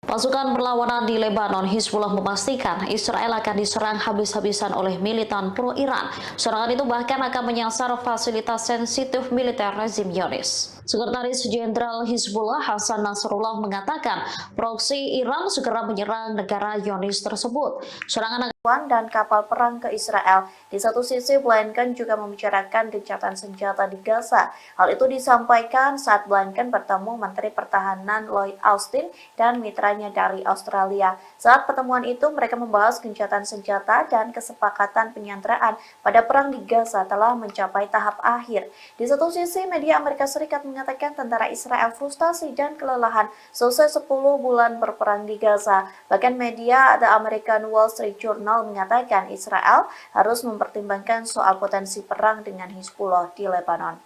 S4: Pasukan perlawanan di Lebanon, Hizbullah memastikan Israel akan diserang habis-habisan oleh militan pro-Iran. Serangan itu bahkan akan menyasar fasilitas sensitif militer rezim Zionis. Sekretaris Jenderal Hizbullah Hasan Nasrallah mengatakan proksi Iran segera menyerang negara Zionis tersebut. Serangan
S1: dan kapal perang ke Israel. Di satu sisi, Blinken juga membicarakan gencatan senjata di Gaza. Hal itu disampaikan saat Blinken bertemu Menteri Pertahanan Lloyd Austin dan mitranya dari Australia. Saat pertemuan itu, mereka membahas gencatan senjata dan kesepakatan penyanderaan pada perang di Gaza telah mencapai tahap akhir. Di satu sisi, media Amerika Serikat mengatakan tentara Israel frustasi dan kelelahan selesai 10 bulan berperang di Gaza. Bahkan media The American Wall Street Journal mengatakan Israel harus mempertimbangkan soal potensi perang dengan Hizbullah di Lebanon.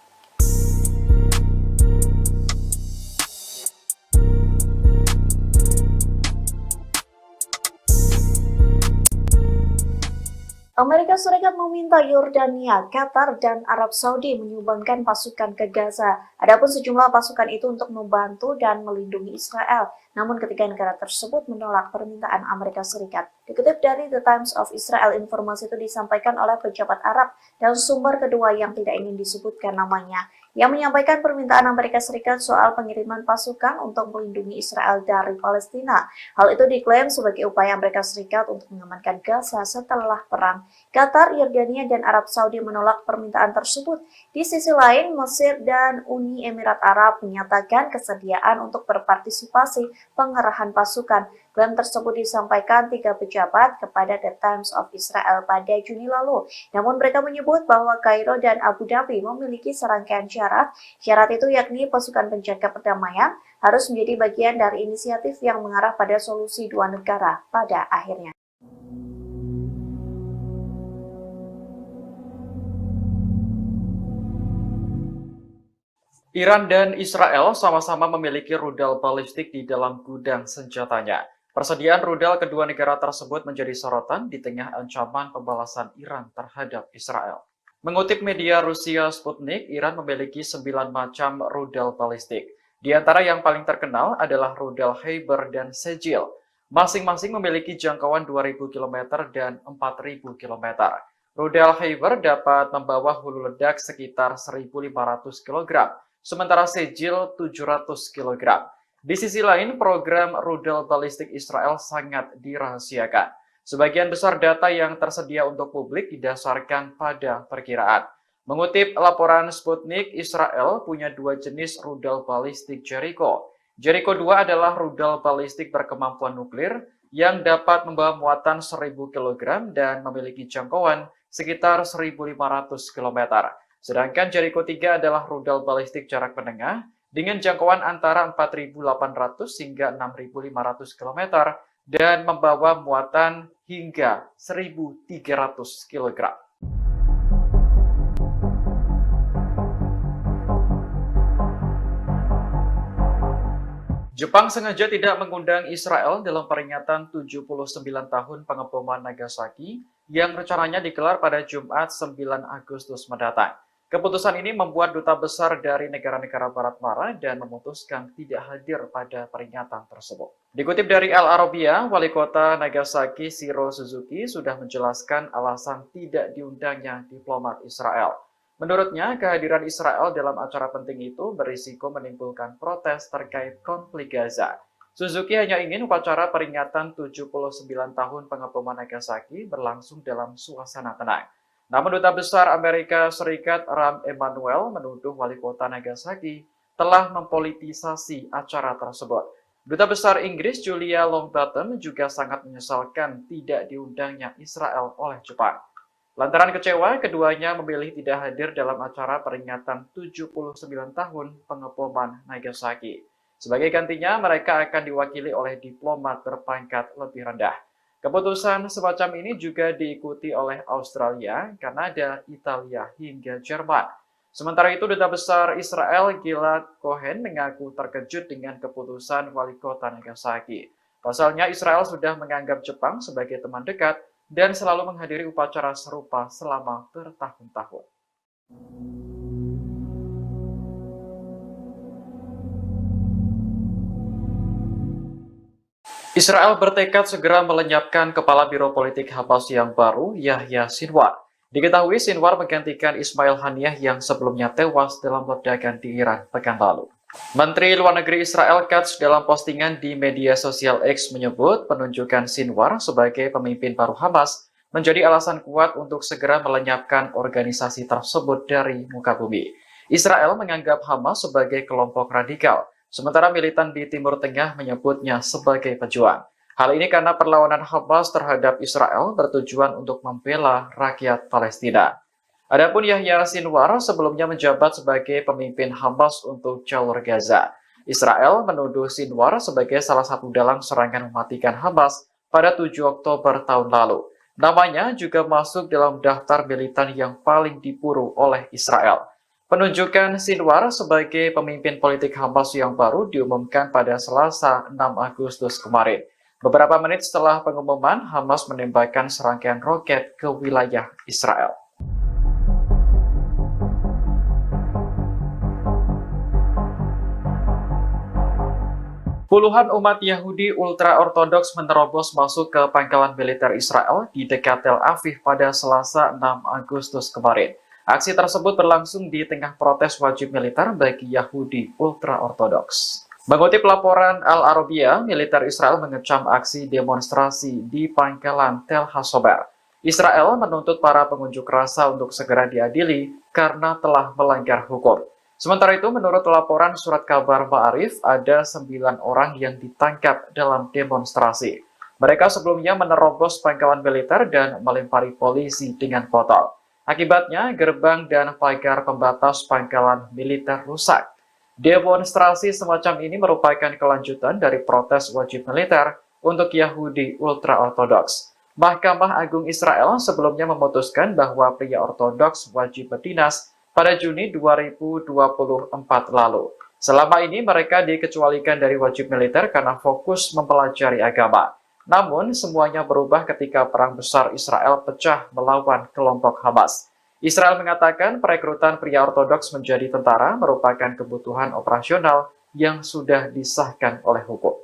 S1: Amerika Serikat meminta Yordania, Qatar, dan Arab Saudi menyumbangkan pasukan ke Gaza. Adapun sejumlah pasukan itu untuk membantu dan melindungi Israel. Namun ketiga negara tersebut menolak permintaan Amerika Serikat. Dikutip dari The Times of Israel, informasi itu disampaikan oleh pejabat Arab dan sumber kedua yang tidak ingin disebutkan namanya, yang menyampaikan permintaan Amerika Serikat soal pengiriman pasukan untuk melindungi Israel dari Palestina. Hal itu diklaim sebagai upaya Amerika Serikat untuk mengamankan Gaza setelah perang. Qatar, Yordania, dan Arab Saudi menolak permintaan tersebut. Di sisi lain, Mesir dan Uni Emirat Arab menyatakan kesediaan untuk berpartisipasi pengerahan pasukan. Klaim tersebut disampaikan 3 pejabat kepada The Times of Israel pada Juni lalu. Namun mereka menyebut bahwa Kairo dan Abu Dhabi memiliki serangkaian syarat. Syarat itu yakni pasukan penjaga perdamaian harus menjadi bagian dari inisiatif yang mengarah pada solusi dua negara pada akhirnya.
S2: Iran dan Israel sama-sama memiliki rudal balistik di dalam gudang senjatanya. Persediaan rudal kedua negara tersebut menjadi sorotan di tengah ancaman pembalasan Iran terhadap Israel. Mengutip media Rusia Sputnik, Iran memiliki 9 macam rudal balistik. Di antara yang paling terkenal adalah rudal Khyber dan Sejil. Masing-masing memiliki jangkauan 2.000 km dan 4.000 km. Rudal Khyber dapat membawa hulu ledak sekitar 1.500 kg. Sementara Sejil 700 kg. Di sisi lain, program rudal balistik Israel sangat dirahasiakan. Sebagian besar data yang tersedia untuk publik didasarkan pada perkiraan. Mengutip laporan Sputnik, Israel punya 2 jenis rudal balistik Jericho. Jericho 2 adalah rudal balistik berkemampuan nuklir yang dapat membawa muatan 1.000 kg dan memiliki jangkauan sekitar 1.500 km. Sedangkan Jericho 3 adalah rudal balistik jarak menengah dengan jangkauan antara 4.800 hingga 6.500 km dan membawa muatan hingga 1.300 kg. Jepang sengaja tidak mengundang Israel dalam peringatan 79 tahun pengeboman Nagasaki yang rencananya digelar pada Jumat 9 Agustus mendatang. Keputusan ini membuat duta besar dari negara-negara Barat marah dan memutuskan tidak hadir pada peringatan tersebut. Dikutip dari Al Arabiya, Wali Kota Nagasaki Shiro Suzuki sudah menjelaskan alasan tidak diundangnya diplomat Israel. Menurutnya, kehadiran Israel dalam acara penting itu berisiko menimbulkan protes terkait konflik Gaza. Suzuki hanya ingin upacara peringatan 79 tahun pengeboman Nagasaki berlangsung dalam suasana tenang. Namun Duta Besar Amerika Serikat Rahm Emanuel menuduh wali kota Nagasaki telah mempolitisasi acara tersebut. Duta Besar Inggris Julia Longbottom juga sangat menyesalkan tidak diundangnya Israel oleh Jepang. Lantaran kecewa, keduanya memilih tidak hadir dalam acara peringatan 79 tahun pengeboman Nagasaki. Sebagai gantinya, mereka akan diwakili oleh diplomat berpangkat lebih rendah. Keputusan semacam ini juga diikuti oleh Australia, Kanada, Italia, hingga Jerman. Sementara itu, Duta Besar Israel Gilad Cohen mengaku terkejut dengan keputusan wali kota Nagasaki. Pasalnya, Israel sudah menganggap Jepang sebagai teman dekat dan selalu menghadiri upacara serupa selama bertahun-tahun. Israel bertekad segera melenyapkan kepala Biro Politik Hamas yang baru, Yahya Sinwar. Diketahui Sinwar menggantikan Ismail Haniyeh yang sebelumnya tewas dalam ledakan di Iran pekan lalu. Menteri Luar Negeri Israel Katz dalam postingan di media sosial X menyebut penunjukan Sinwar sebagai pemimpin baru Hamas menjadi alasan kuat untuk segera melenyapkan organisasi tersebut dari muka bumi. Israel menganggap Hamas sebagai kelompok radikal, sementara militan di Timur Tengah menyebutnya sebagai pejuang. Hal ini karena perlawanan Hamas terhadap Israel bertujuan untuk membela rakyat Palestina. Adapun Yahya Sinwar sebelumnya menjabat sebagai pemimpin Hamas untuk jalur Gaza. Israel menuduh Sinwar sebagai salah satu dalang serangan mematikan Hamas pada 7 Oktober tahun lalu. Namanya juga masuk dalam daftar militan yang paling diburu oleh Israel. Penunjukan Sinwar sebagai pemimpin politik Hamas yang baru diumumkan pada Selasa 6 Agustus kemarin. Beberapa menit setelah pengumuman, Hamas menembakkan serangkaian roket ke wilayah Israel. Puluhan umat Yahudi ultra-ortodoks menerobos masuk ke pangkalan militer Israel di dekat Tel Aviv pada Selasa 6 Agustus kemarin. Aksi tersebut berlangsung di tengah protes wajib militer bagi Yahudi ultra-ortodoks. Mengutip laporan Al-Arabiya, militer Israel mengecam aksi demonstrasi di pangkalan Tel Hasober. Israel menuntut para pengunjuk rasa untuk segera diadili karena telah melanggar hukum. Sementara itu, menurut laporan surat kabar Ma'arif, ada 9 orang yang ditangkap dalam demonstrasi. Mereka sebelumnya menerobos pangkalan militer dan melempari polisi dengan botol. Akibatnya, gerbang dan pagar pembatas pangkalan militer rusak. Demonstrasi semacam ini merupakan kelanjutan dari protes wajib militer untuk Yahudi ultra-ortodoks. Mahkamah Agung Israel sebelumnya memutuskan bahwa pria ortodoks wajib berdinas pada Juni 2024 lalu. Selama ini mereka dikecualikan dari wajib militer karena fokus mempelajari agama. Namun semuanya berubah ketika perang besar Israel pecah melawan kelompok Hamas. Israel mengatakan perekrutan pria ortodoks menjadi tentara merupakan kebutuhan operasional yang sudah disahkan oleh hukum.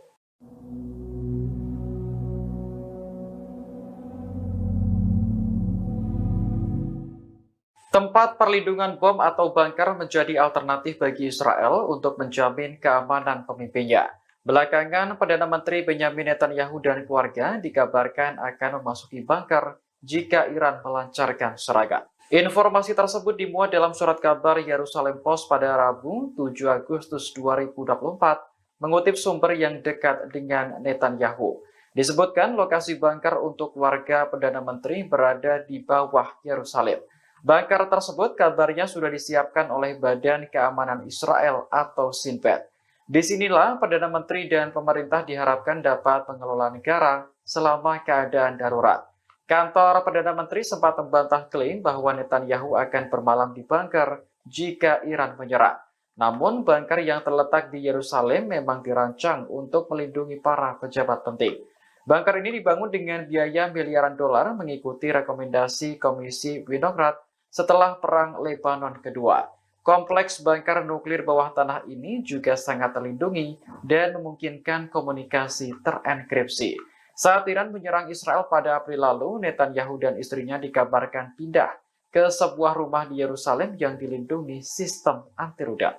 S2: Tempat perlindungan bom atau bunker menjadi alternatif bagi Israel untuk menjamin keamanan pemimpinnya. Belakangan, Perdana Menteri Benyamin Netanyahu dan keluarga dikabarkan akan memasuki bunker jika Iran melancarkan serangan. Informasi tersebut dimuat dalam surat kabar Yerusalem Post pada Rabu 7 Agustus 2024, mengutip sumber yang dekat dengan Netanyahu. Disebutkan lokasi bunker untuk warga Perdana Menteri berada di bawah Yerusalem. Bunker tersebut kabarnya sudah disiapkan oleh Badan Keamanan Israel atau Shin Bet. Disinilah Perdana Menteri dan pemerintah diharapkan dapat mengelola negara selama keadaan darurat. Kantor Perdana Menteri sempat membantah klaim bahwa Netanyahu akan bermalam di bunker jika Iran menyerang. Namun, bunker yang terletak di Yerusalem memang dirancang untuk melindungi para pejabat penting. Bunker ini dibangun dengan biaya miliaran dolar mengikuti rekomendasi Komisi Winograd setelah Perang Lebanon Kedua. Kompleks bunker nuklir bawah tanah ini juga sangat terlindungi dan memungkinkan komunikasi terenkripsi. Saat Iran menyerang Israel pada April lalu, Netanyahu dan istrinya dikabarkan pindah ke sebuah rumah di Yerusalem yang dilindungi sistem anti rudal.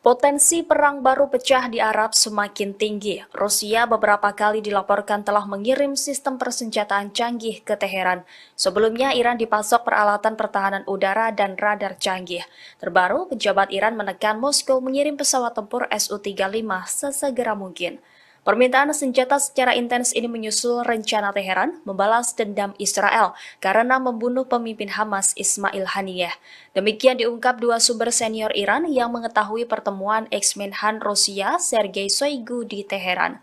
S6: Potensi perang baru pecah di Arab semakin tinggi. Rusia beberapa kali dilaporkan telah mengirim sistem persenjataan canggih ke Teheran. Sebelumnya, Iran dipasok peralatan pertahanan udara dan radar canggih. Terbaru, pejabat Iran menekan Moskow mengirim pesawat tempur Su-35 sesegera mungkin. Permintaan senjata secara intens ini menyusul rencana Teheran membalas dendam Israel karena membunuh pemimpin Hamas Ismail Haniyeh. Demikian diungkap dua sumber senior Iran yang mengetahui pertemuan ex-Menhan Rusia Sergei Shoigu di Teheran.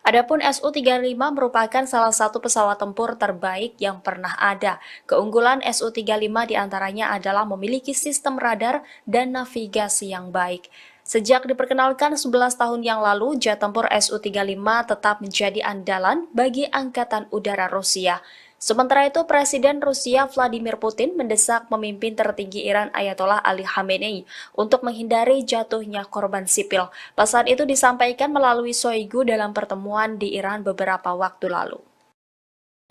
S6: Adapun Su-35 merupakan salah satu pesawat tempur terbaik yang pernah ada. Keunggulan Su-35 diantaranya adalah memiliki sistem radar dan navigasi yang baik. Sejak diperkenalkan 11 tahun yang lalu, jet tempur Su-35 tetap menjadi andalan bagi Angkatan Udara Rusia. Sementara itu, Presiden Rusia Vladimir Putin mendesak pemimpin tertinggi Iran Ayatollah Ali Khamenei untuk menghindari jatuhnya korban sipil. Pesan itu disampaikan melalui Shoigu dalam pertemuan di Iran beberapa waktu lalu.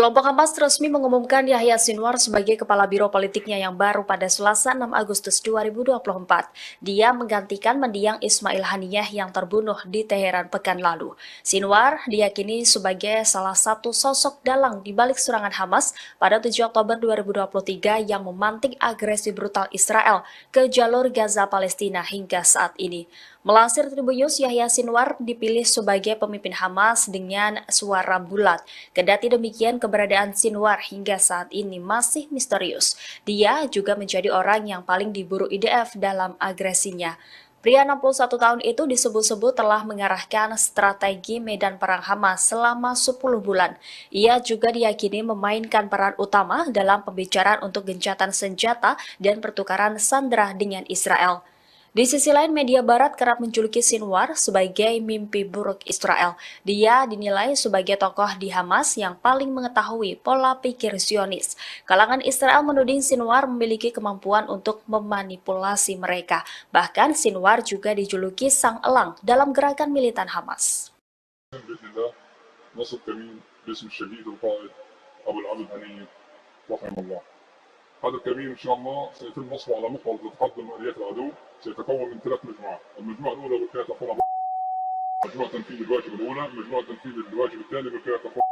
S6: Kelompok Hamas resmi mengumumkan Yahya Sinwar sebagai kepala biro politiknya yang baru pada Selasa 6 Agustus 2024. Dia menggantikan mendiang Ismail Haniyeh yang terbunuh di Teheran pekan lalu. Sinwar diyakini sebagai salah satu sosok dalang di balik serangan Hamas pada 7 Oktober 2023 yang memantik agresi brutal Israel ke jalur Gaza Palestina hingga saat ini. Melansir Tribun News, Yahya Sinwar dipilih sebagai pemimpin Hamas dengan suara bulat. Kendati demikian, keberadaan Sinwar hingga saat ini masih misterius. Dia juga menjadi orang yang paling diburu IDF dalam agresinya. Pria 61 tahun itu disebut-sebut telah mengarahkan strategi medan perang Hamas selama 10 bulan. Ia juga diyakini memainkan peran utama dalam pembicaraan untuk gencatan senjata dan pertukaran sandera dengan Israel. Di sisi lain, media barat kerap menjuluki Sinwar sebagai mimpi buruk Israel. Dia dinilai sebagai tokoh di Hamas yang paling mengetahui pola pikir Zionis. Kalangan Israel menuding Sinwar memiliki kemampuan untuk memanipulasi mereka. Bahkan Sinwar juga dijuluki sang elang dalam gerakan militan Hamas.
S3: هذا الكمين ان شاء الله سيتم نصبه على محور لتقدم اليات العدو، سيتكون من 3 مجموعات، المجموعه الاولى بقياده اخونا مجموعه تنفيذ الواجب الاولى، مجموعه تنفيذ الواجب الثاني بقياده اخونا،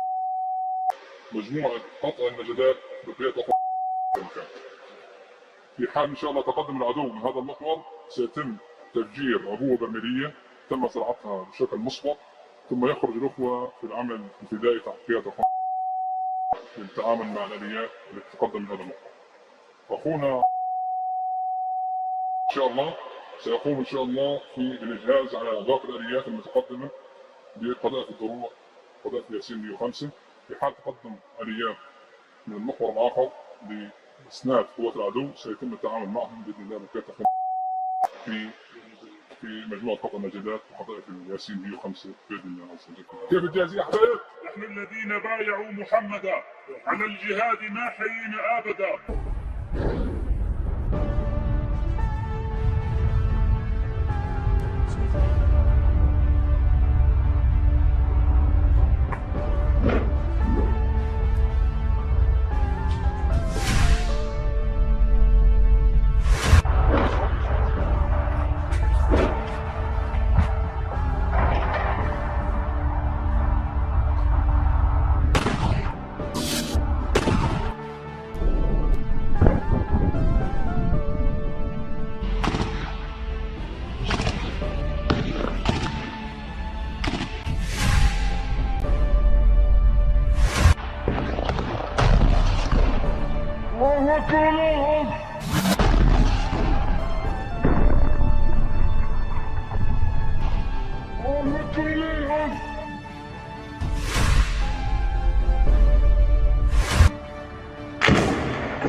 S3: مجموعه قطع النجدات بقياده اخونا. في حال ان شاء الله تقدم العدو من هذا المحور سيتم تفجير عبوه برميليه تم زراعتها بشكل مسبق، ثم يخرج الاخوه في العمل الفدائي تحت قياده اخونا للتعامل مع الاليات التي تقدم من هذا المحور. أخونا إن شاء الله سيقوم إن شاء الله في الإجهاز على باقي الآليات المتقدمة بقذائف الدروع قذائف ياسين 105 في حال تقدم آليات من المحور الآخر لإسناد قوات العدو سيتم التعامل معهم بإذن الله بكافة في مجموعة قطع النجدات وقذائف الياسين 105 بإذن الله عز وجل. كيف الجاهزية حضرتك؟
S5: نحن الذين بايعوا محمدا على الجهاد ما حيينا أبدا.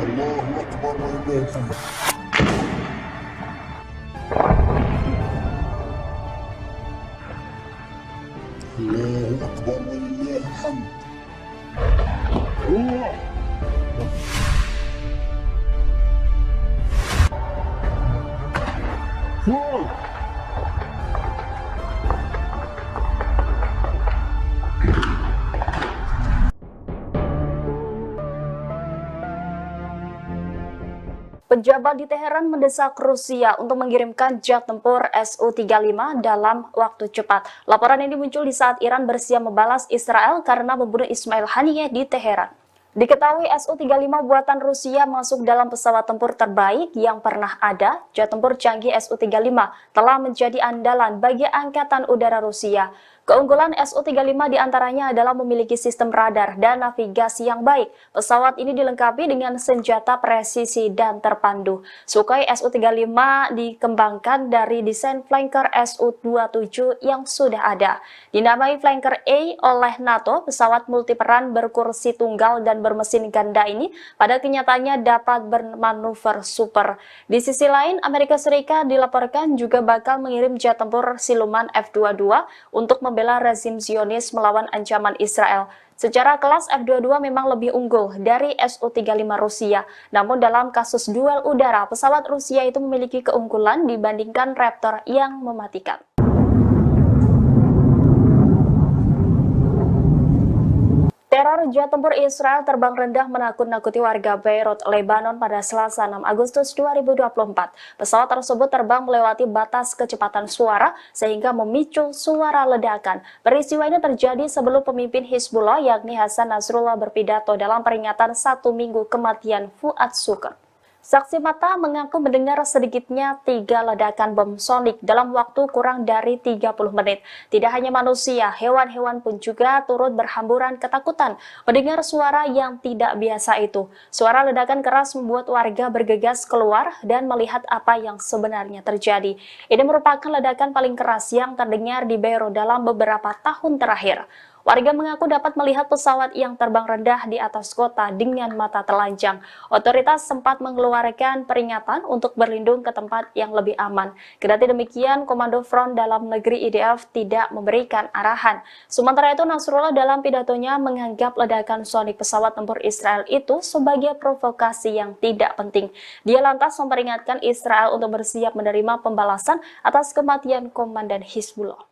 S3: الله أكبر ولله الحمد. الله أكبر ولله الحمد.
S6: Pejabat di Teheran mendesak Rusia untuk mengirimkan jet tempur Su-35 dalam waktu cepat. Laporan ini muncul di saat Iran bersiap membalas Israel karena membunuh Ismail Haniyeh di Teheran. Diketahui Su-35 buatan Rusia masuk dalam pesawat tempur terbaik yang pernah ada. Jet tempur canggih Su-35 telah menjadi andalan bagi Angkatan Udara Rusia. Keunggulan Su-35 diantaranya adalah memiliki sistem radar dan navigasi yang baik. Pesawat ini dilengkapi dengan senjata presisi dan terpandu. Sukhoi Su-35 dikembangkan dari desain flanker Su-27 yang sudah ada. Dinamai Flanker A oleh NATO, pesawat multiperan berkursi tunggal dan bermesin ganda ini pada kenyataannya dapat bermanuver super. Di sisi lain, Amerika Serikat dilaporkan juga bakal mengirim jet tempur siluman F-22 untuk membela rezim Zionis melawan ancaman Israel. Secara kelas F-22 memang lebih unggul dari Su-35 Rusia. Namun dalam kasus duel udara, pesawat Rusia itu memiliki keunggulan dibandingkan Raptor yang mematikan. Teror jet tempur Israel terbang rendah menakut-nakuti warga Beirut, Lebanon pada Selasa 6 Agustus 2024. Pesawat tersebut terbang melewati batas kecepatan suara sehingga memicu suara ledakan. Peristiwa ini terjadi sebelum pemimpin Hizbullah yakni Hasan Nasrullah berpidato dalam peringatan 1 minggu kematian Fuad Shukr. Saksi mata mengaku mendengar sedikitnya 3 ledakan bom sonik dalam waktu kurang dari 30 menit. Tidak hanya manusia, hewan-hewan pun juga turut berhamburan ketakutan mendengar suara yang tidak biasa itu. Suara ledakan keras membuat warga bergegas keluar dan melihat apa yang sebenarnya terjadi. Ini merupakan ledakan paling keras yang terdengar di Beirut dalam beberapa tahun terakhir. Warga mengaku dapat melihat pesawat yang terbang rendah di atas kota dengan mata telanjang. Otoritas sempat mengeluarkan peringatan untuk berlindung ke tempat yang lebih aman. Kendati demikian, Komando Front Dalam Negeri IDF tidak memberikan arahan. Sementara itu, Nasrullah dalam pidatonya menganggap ledakan sonik pesawat tempur Israel itu sebagai provokasi yang tidak penting. Dia lantas memperingatkan Israel untuk bersiap menerima pembalasan atas kematian Komandan Hizbullah.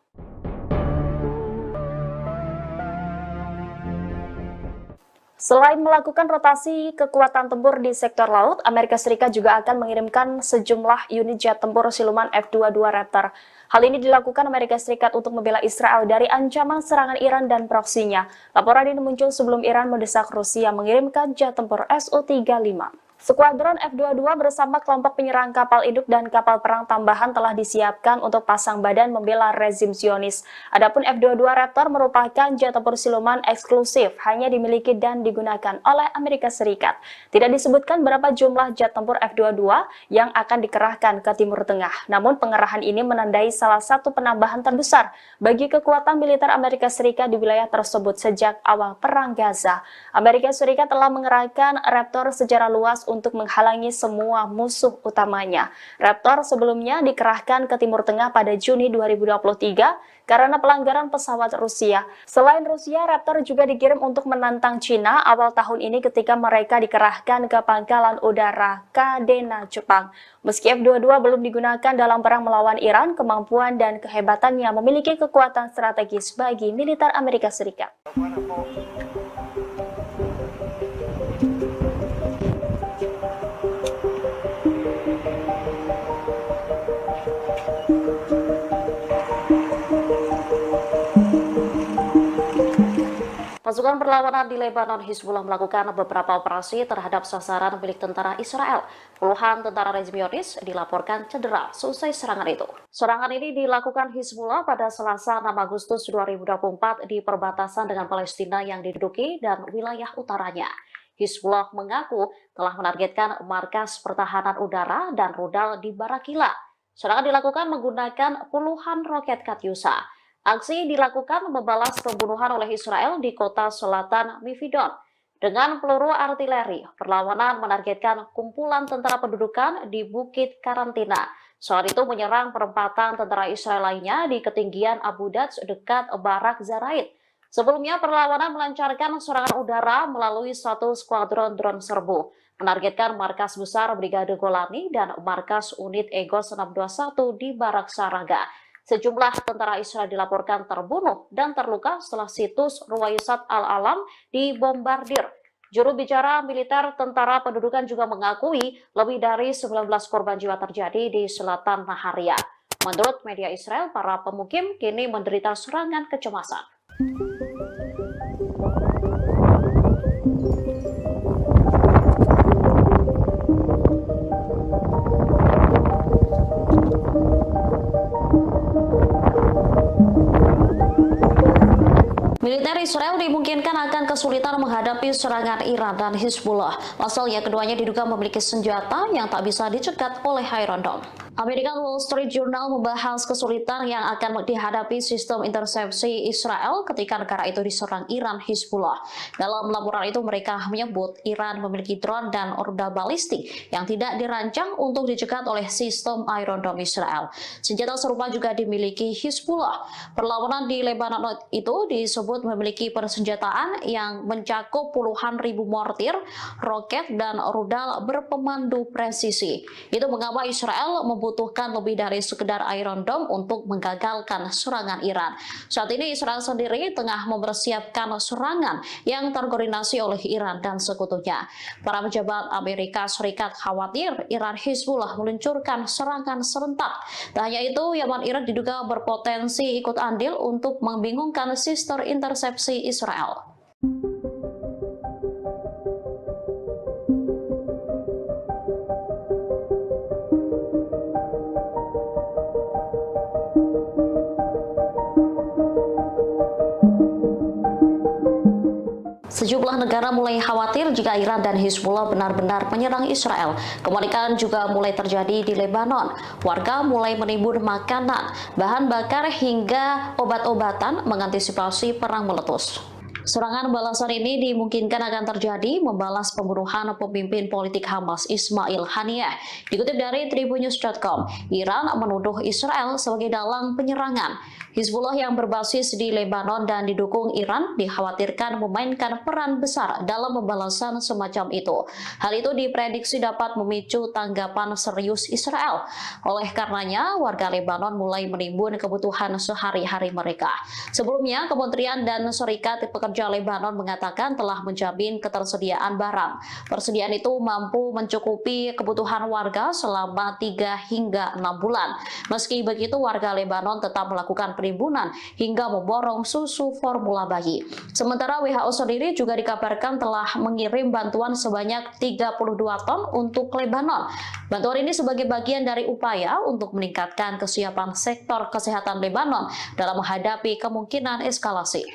S6: Selain melakukan rotasi kekuatan tempur di sektor laut, Amerika Serikat juga akan mengirimkan sejumlah unit jet tempur siluman F-22 Raptor. Hal ini dilakukan Amerika Serikat untuk membela Israel dari ancaman serangan Iran dan proksinya. Laporan ini muncul sebelum Iran mendesak Rusia mengirimkan jet tempur Su-35. Skuadron F-22 bersama kelompok penyerang kapal induk dan kapal perang tambahan telah disiapkan untuk pasang badan membela rezim Zionis. Adapun F-22 Raptor merupakan jet tempur siluman eksklusif, hanya dimiliki dan digunakan oleh Amerika Serikat. Tidak disebutkan berapa jumlah jet tempur F-22 yang akan dikerahkan ke Timur Tengah. Namun pengerahan ini menandai salah satu penambahan terbesar bagi kekuatan militer Amerika Serikat di wilayah tersebut sejak awal Perang Gaza. Amerika Serikat telah mengerahkan Raptor secara luas untuk menghalangi semua musuh utamanya. Raptor sebelumnya dikerahkan ke Timur Tengah pada Juni 2023 karena pelanggaran pesawat Rusia. Selain Rusia, Raptor juga dikirim untuk menantang Cina awal tahun ini ketika mereka dikerahkan ke pangkalan udara Kadena, Jepang. Meski F-22 belum digunakan dalam perang melawan Iran, kemampuan dan kehebatannya memiliki kekuatan strategis bagi militer Amerika Serikat.
S4: Pasukan perlawanan di Lebanon, Hizbullah melakukan beberapa operasi terhadap sasaran milik tentara Israel. Puluhan tentara rezim Zionis dilaporkan cedera selesai serangan itu. Serangan ini dilakukan Hizbullah pada Selasa 6 Agustus 2024 di perbatasan dengan Palestina yang diduduki dan wilayah utaranya. Hizbullah mengaku telah menargetkan markas pertahanan udara dan rudal di Barakila. Serangan dilakukan menggunakan puluhan roket Katyusha. Aksi dilakukan membalas pembunuhan oleh Israel di kota selatan Mifidon. Dengan peluru artileri, perlawanan menargetkan kumpulan tentara pendudukan di Bukit Karantina. Saat itu menyerang perempatan tentara Israel lainnya di ketinggian Abu Daj dekat Barak Zaraid. Sebelumnya, perlawanan melancarkan serangan udara melalui satu skuadron drone serbu, menargetkan markas besar Brigade Golani dan markas unit Egos 621 di Barak Saraga. Sejumlah tentara Israel dilaporkan terbunuh dan terluka setelah situs Ruwaisat Al-Alam dibombardir. Juru bicara militer Tentara Pendudukan juga mengakui lebih dari 19 korban jiwa terjadi di selatan Naharia. Menurut media Israel, para pemukim kini menderita serangan kecemasan. Militer Israel dimungkinkan akan kesulitan menghadapi serangan Iran dan Hizbullah. Pasalnya keduanya diduga memiliki senjata yang tak bisa dicegat oleh Iron Dome. American Wall Street Journal membahas kesulitan yang akan dihadapi sistem intersepsi Israel ketika negara itu diserang Iran Hizbullah. Dalam laporan itu mereka menyebut Iran memiliki drone dan rudal balistik yang tidak dirancang untuk dicegat oleh sistem Iron Dome Israel. Senjata serupa juga dimiliki Hizbullah. Perlawanan di Lebanon itu disebut memiliki persenjataan yang mencakup puluhan ribu mortir, roket, dan rudal berpemandu presisi. Itu mengapa Israel membutuhkan lebih dari sekedar Iron Dome untuk menggagalkan serangan Iran. Saat ini Israel sendiri tengah mempersiapkan serangan yang terkoordinasi oleh Iran dan sekutunya. Para pejabat Amerika Serikat khawatir Iran Hizbullah meluncurkan serangan serentak. Tak hanya itu, Yaman Irak diduga berpotensi ikut andil untuk membingungkan sistem intersepsi Israel. Sejumlah negara mulai khawatir jika Iran dan Hizbullah benar-benar menyerang Israel. Kepanikan juga mulai terjadi di Lebanon. Warga mulai menimbun makanan, bahan bakar hingga obat-obatan mengantisipasi perang meletus. Serangan balasan ini dimungkinkan akan terjadi membalas pembunuhan pemimpin politik Hamas Ismail Haniyeh. Dikutip dari Tribunnews.com, Iran menuduh Israel sebagai dalang penyerangan. Hizbullah yang berbasis di Lebanon dan didukung Iran dikhawatirkan memainkan peran besar dalam pembalasan semacam itu. Hal itu diprediksi dapat memicu tanggapan serius Israel. Oleh karenanya, warga Lebanon mulai menimbun kebutuhan sehari-hari mereka. Sebelumnya, Kementerian dan Serikat Pekerja Lebanon mengatakan telah menjamin ketersediaan barang. Persediaan itu mampu mencukupi kebutuhan warga selama 3 hingga 6 bulan. Meski begitu, warga Lebanon tetap melakukan penimbunan hingga memborong susu formula bayi. Sementara WHO sendiri juga dikabarkan telah mengirim bantuan sebanyak 32 ton untuk Lebanon. Bantuan ini sebagai bagian dari upaya untuk meningkatkan kesiapan sektor kesehatan Lebanon dalam menghadapi kemungkinan eskalasi.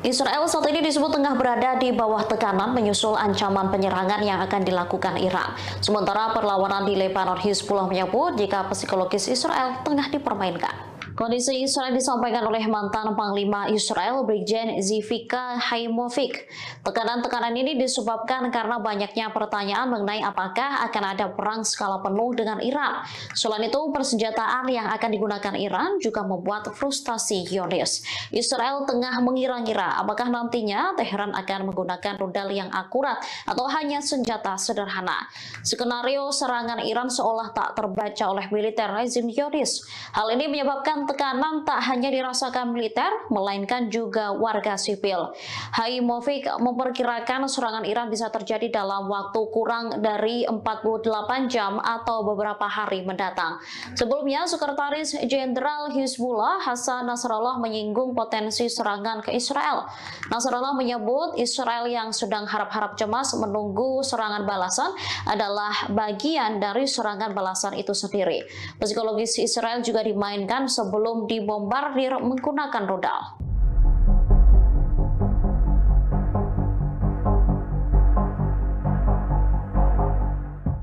S4: Israel saat ini disebut tengah berada di bawah tekanan menyusul ancaman penyerangan yang akan dilakukan Iran. Sementara perlawanan di Lebanon, Hizbullah menyebut jika psikologis Israel tengah dipermainkan. Kondisi Israel disampaikan oleh mantan Panglima Israel, Brigjen Zivika Haimovic. Tekanan-tekanan ini disebabkan karena banyaknya pertanyaan mengenai apakah akan ada perang skala penuh dengan Iran. Selain itu, persenjataan yang akan digunakan Iran juga membuat frustasi Zionis. Israel tengah mengira-ngira apakah nantinya Teheran akan menggunakan rudal yang akurat atau hanya senjata sederhana. Skenario serangan Iran seolah tak terbaca oleh militer rezim Zionis. Hal ini menyebabkan tekanan tak hanya dirasakan militer, melainkan juga warga sipil. Haimovic memperkirakan serangan Iran bisa terjadi dalam waktu kurang dari 48 jam atau beberapa hari mendatang. Sebelumnya, Sekretaris Jenderal Hizbullah Hassan Nasrallah menyinggung potensi serangan ke Israel. Nasrallah menyebut Israel yang sedang harap-harap cemas menunggu serangan balasan adalah bagian dari serangan balasan itu sendiri. Psikologis Israel juga dimainkan sebelum dibombardir menggunakan rudal.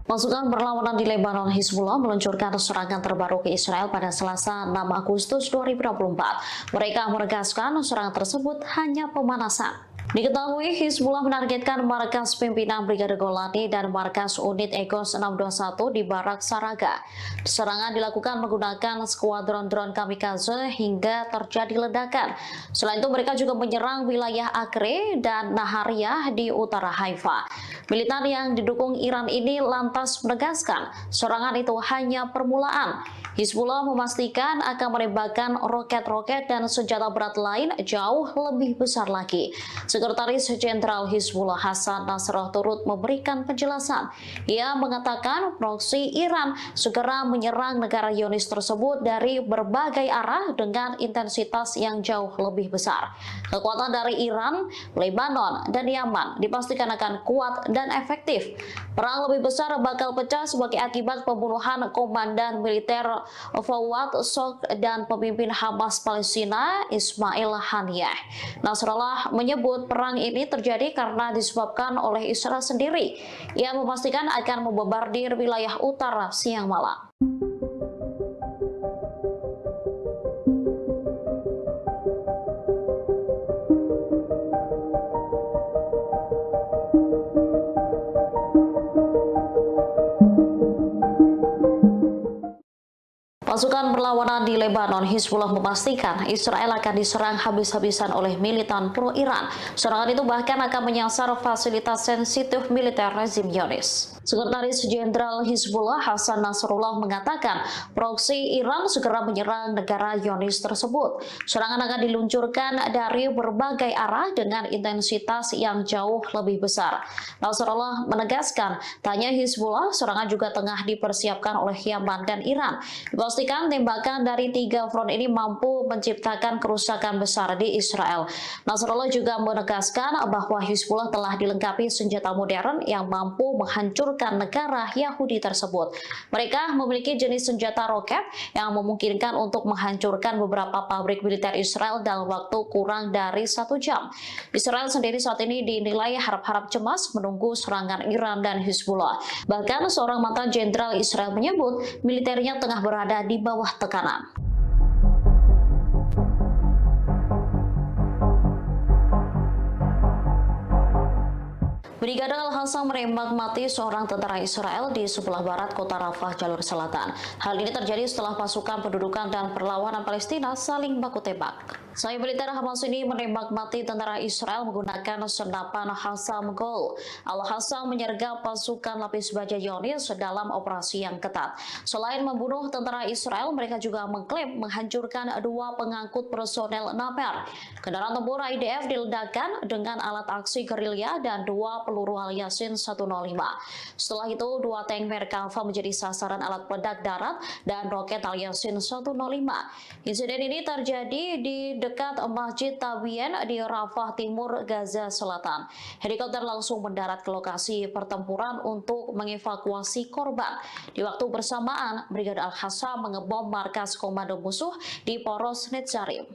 S4: Pasukan perlawanan di Lebanon, Hizbullah meluncurkan serangan terbaru ke Israel pada Selasa 6 Agustus 2024. Mereka menegaskan serangan tersebut hanya pemanasan. Diketahui Hizbullah menargetkan markas pimpinan Brigade Golani dan markas unit Egos 621 di Barak Saraga. Serangan dilakukan menggunakan skuadron drone kamikaze hingga terjadi ledakan. Selain itu mereka juga menyerang wilayah Acre dan Nahariyah di utara Haifa. Militan yang didukung Iran ini lantas menegaskan serangan itu hanya permulaan. Hizbullah memastikan akan menembakkan roket-roket dan senjata berat lain jauh lebih besar lagi. Sekretaris Jenderal Hizbullah Hasan Nasrallah turut memberikan penjelasan. Ia mengatakan proksi Iran segera menyerang negara Zionis tersebut dari berbagai arah dengan intensitas yang jauh lebih besar. Kekuatan dari Iran, Lebanon, dan Yaman dipastikan akan kuat dan efektif. Perang lebih besar bakal pecah sebagai akibat pembunuhan komandan militer Fawad Shok dan pemimpin Hamas Palestina Ismail Haniyeh. Nasrallah menyebut perang ini terjadi karena disebabkan oleh Israel sendiri. Ia memastikan akan membombardir wilayah utara siang malam. Pasukan perlawanan di Lebanon, Hizbullah memastikan Israel akan diserang habis-habisan oleh militan pro-Iran. Serangan itu bahkan akan menyasar fasilitas sensitif militer rezim Zionis. Sekretaris Jenderal Hizbullah Hasan Nasrallah mengatakan proksi Iran segera menyerang negara Zionis tersebut. Serangan akan diluncurkan dari berbagai arah dengan intensitas yang jauh lebih besar. Nasrallah menegaskan, tanya Hizbullah, serangan juga tengah dipersiapkan oleh Yaman dan Iran. Dipastikan tembakan dari 3 front ini mampu menciptakan kerusakan besar di Israel. Nasrallah juga menegaskan bahwa Hizbullah telah dilengkapi senjata modern yang mampu menghancurkan negara Yahudi tersebut. Mereka memiliki jenis senjata roket yang memungkinkan untuk menghancurkan beberapa pabrik militer Israel dalam waktu kurang dari 1 jam. Israel sendiri saat ini dinilai harap-harap cemas menunggu serangan Iran dan Hizbullah. Bahkan seorang mantan jenderal Israel menyebut militernya tengah berada di bawah tekanan. Brigade Al-Hassam menembak mati seorang tentara Israel di sebelah barat kota Rafah, jalur selatan. Hal ini terjadi setelah pasukan pendudukan dan perlawanan Palestina saling baku tembak. Sayap militer Hamas ini menembak mati tentara Israel menggunakan senapan Hassam Gol. Al-Hassam menyergap pasukan lapis baja Zionis dalam operasi yang ketat. Selain membunuh tentara Israel, mereka juga mengklaim menghancurkan 2 pengangkut personel Naper. Kendaraan tempur IDF diledakkan dengan alat aksi gerilya dan 2 peluru Al-Yasin 105. Setelah itu, 2 tank Merkava menjadi sasaran alat peledak darat dan roket Al-Yasin 105. Insiden ini terjadi di dekat Masjid Tabien di Rafah Timur, Gaza Selatan. Helikopter langsung mendarat ke lokasi pertempuran untuk mengevakuasi korban. Di waktu bersamaan, Brigade Al-Hassam mengebom markas komando musuh di Poros Netzarim.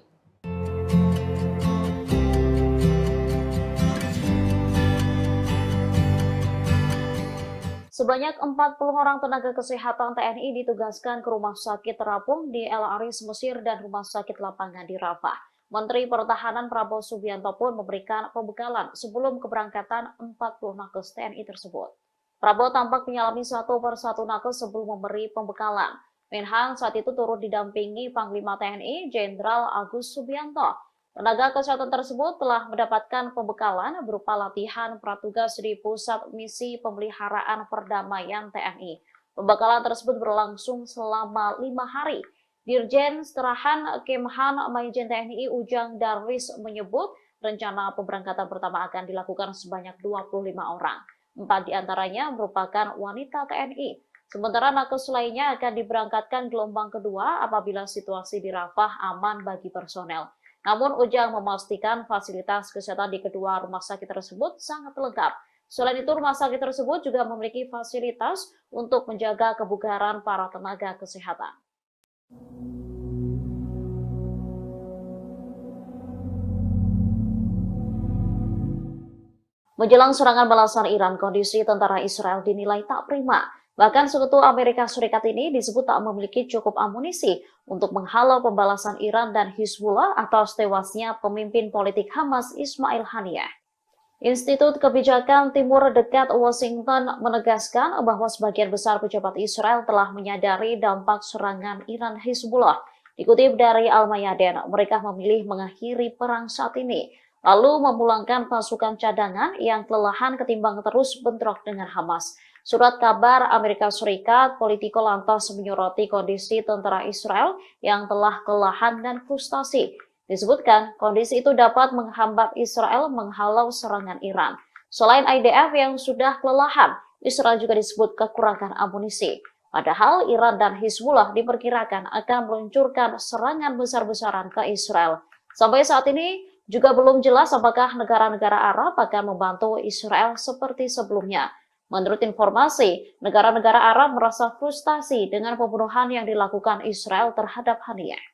S4: Sebanyak 40 orang tenaga kesehatan TNI ditugaskan ke rumah sakit terapung di El Aris, Mesir dan rumah sakit lapangan di Rafah. Menteri Pertahanan Prabowo Subianto pun memberikan pembekalan sebelum keberangkatan 40 nakes TNI tersebut. Prabowo tampak menyalami satu persatu nakes sebelum memberi pembekalan. Menhan saat itu turut didampingi Panglima TNI Jenderal Agus Subianto. Tenaga kesehatan tersebut telah mendapatkan pembekalan berupa latihan pratugas di Pusat Misi Pemeliharaan Perdamaian TNI. Pembekalan tersebut berlangsung selama 5 hari. Dirjen Seterahan Kemhan Maijen TNI Ujang Darwis menyebut rencana pemberangkatan pertama akan dilakukan sebanyak 25 orang. 4 diantaranya merupakan wanita TNI. Sementara nakes lainnya akan diberangkatkan gelombang kedua apabila situasi di Rafah aman bagi personel. Namun Ujang memastikan fasilitas kesehatan di kedua rumah sakit tersebut sangat lengkap. Selain itu, rumah sakit tersebut juga memiliki fasilitas untuk menjaga kebugaran para tenaga kesehatan. Menjelang serangan balasan Iran, kondisi tentara Israel dinilai tak prima. Bahkan sekutu Amerika Serikat ini disebut tak memiliki cukup amunisi untuk menghalau pembalasan Iran dan Hizbullah atas tewasnya pemimpin politik Hamas Ismail Haniyeh. Institut Kebijakan Timur Dekat Washington menegaskan bahwa sebagian besar pejabat Israel telah menyadari dampak serangan Iran Hizbullah. Dikutip dari Al-Mayadin, mereka memilih mengakhiri perang saat ini, lalu memulangkan pasukan cadangan yang kelelahan ketimbang terus bentrok dengan Hamas. Surat kabar Amerika Serikat, Politico lantas menyoroti kondisi tentara Israel yang telah kelelahan dan frustasi. Disebutkan, kondisi itu dapat menghambat Israel menghalau serangan Iran. Selain IDF yang sudah kelelahan, Israel juga disebut kekurangan amunisi. Padahal Iran dan Hizbullah diperkirakan akan meluncurkan serangan besar-besaran ke Israel. Sampai saat ini juga belum jelas apakah negara-negara Arab akan membantu Israel seperti sebelumnya. Menurut informasi, negara-negara Arab merasa frustasi dengan pembunuhan yang dilakukan Israel terhadap Haniyeh.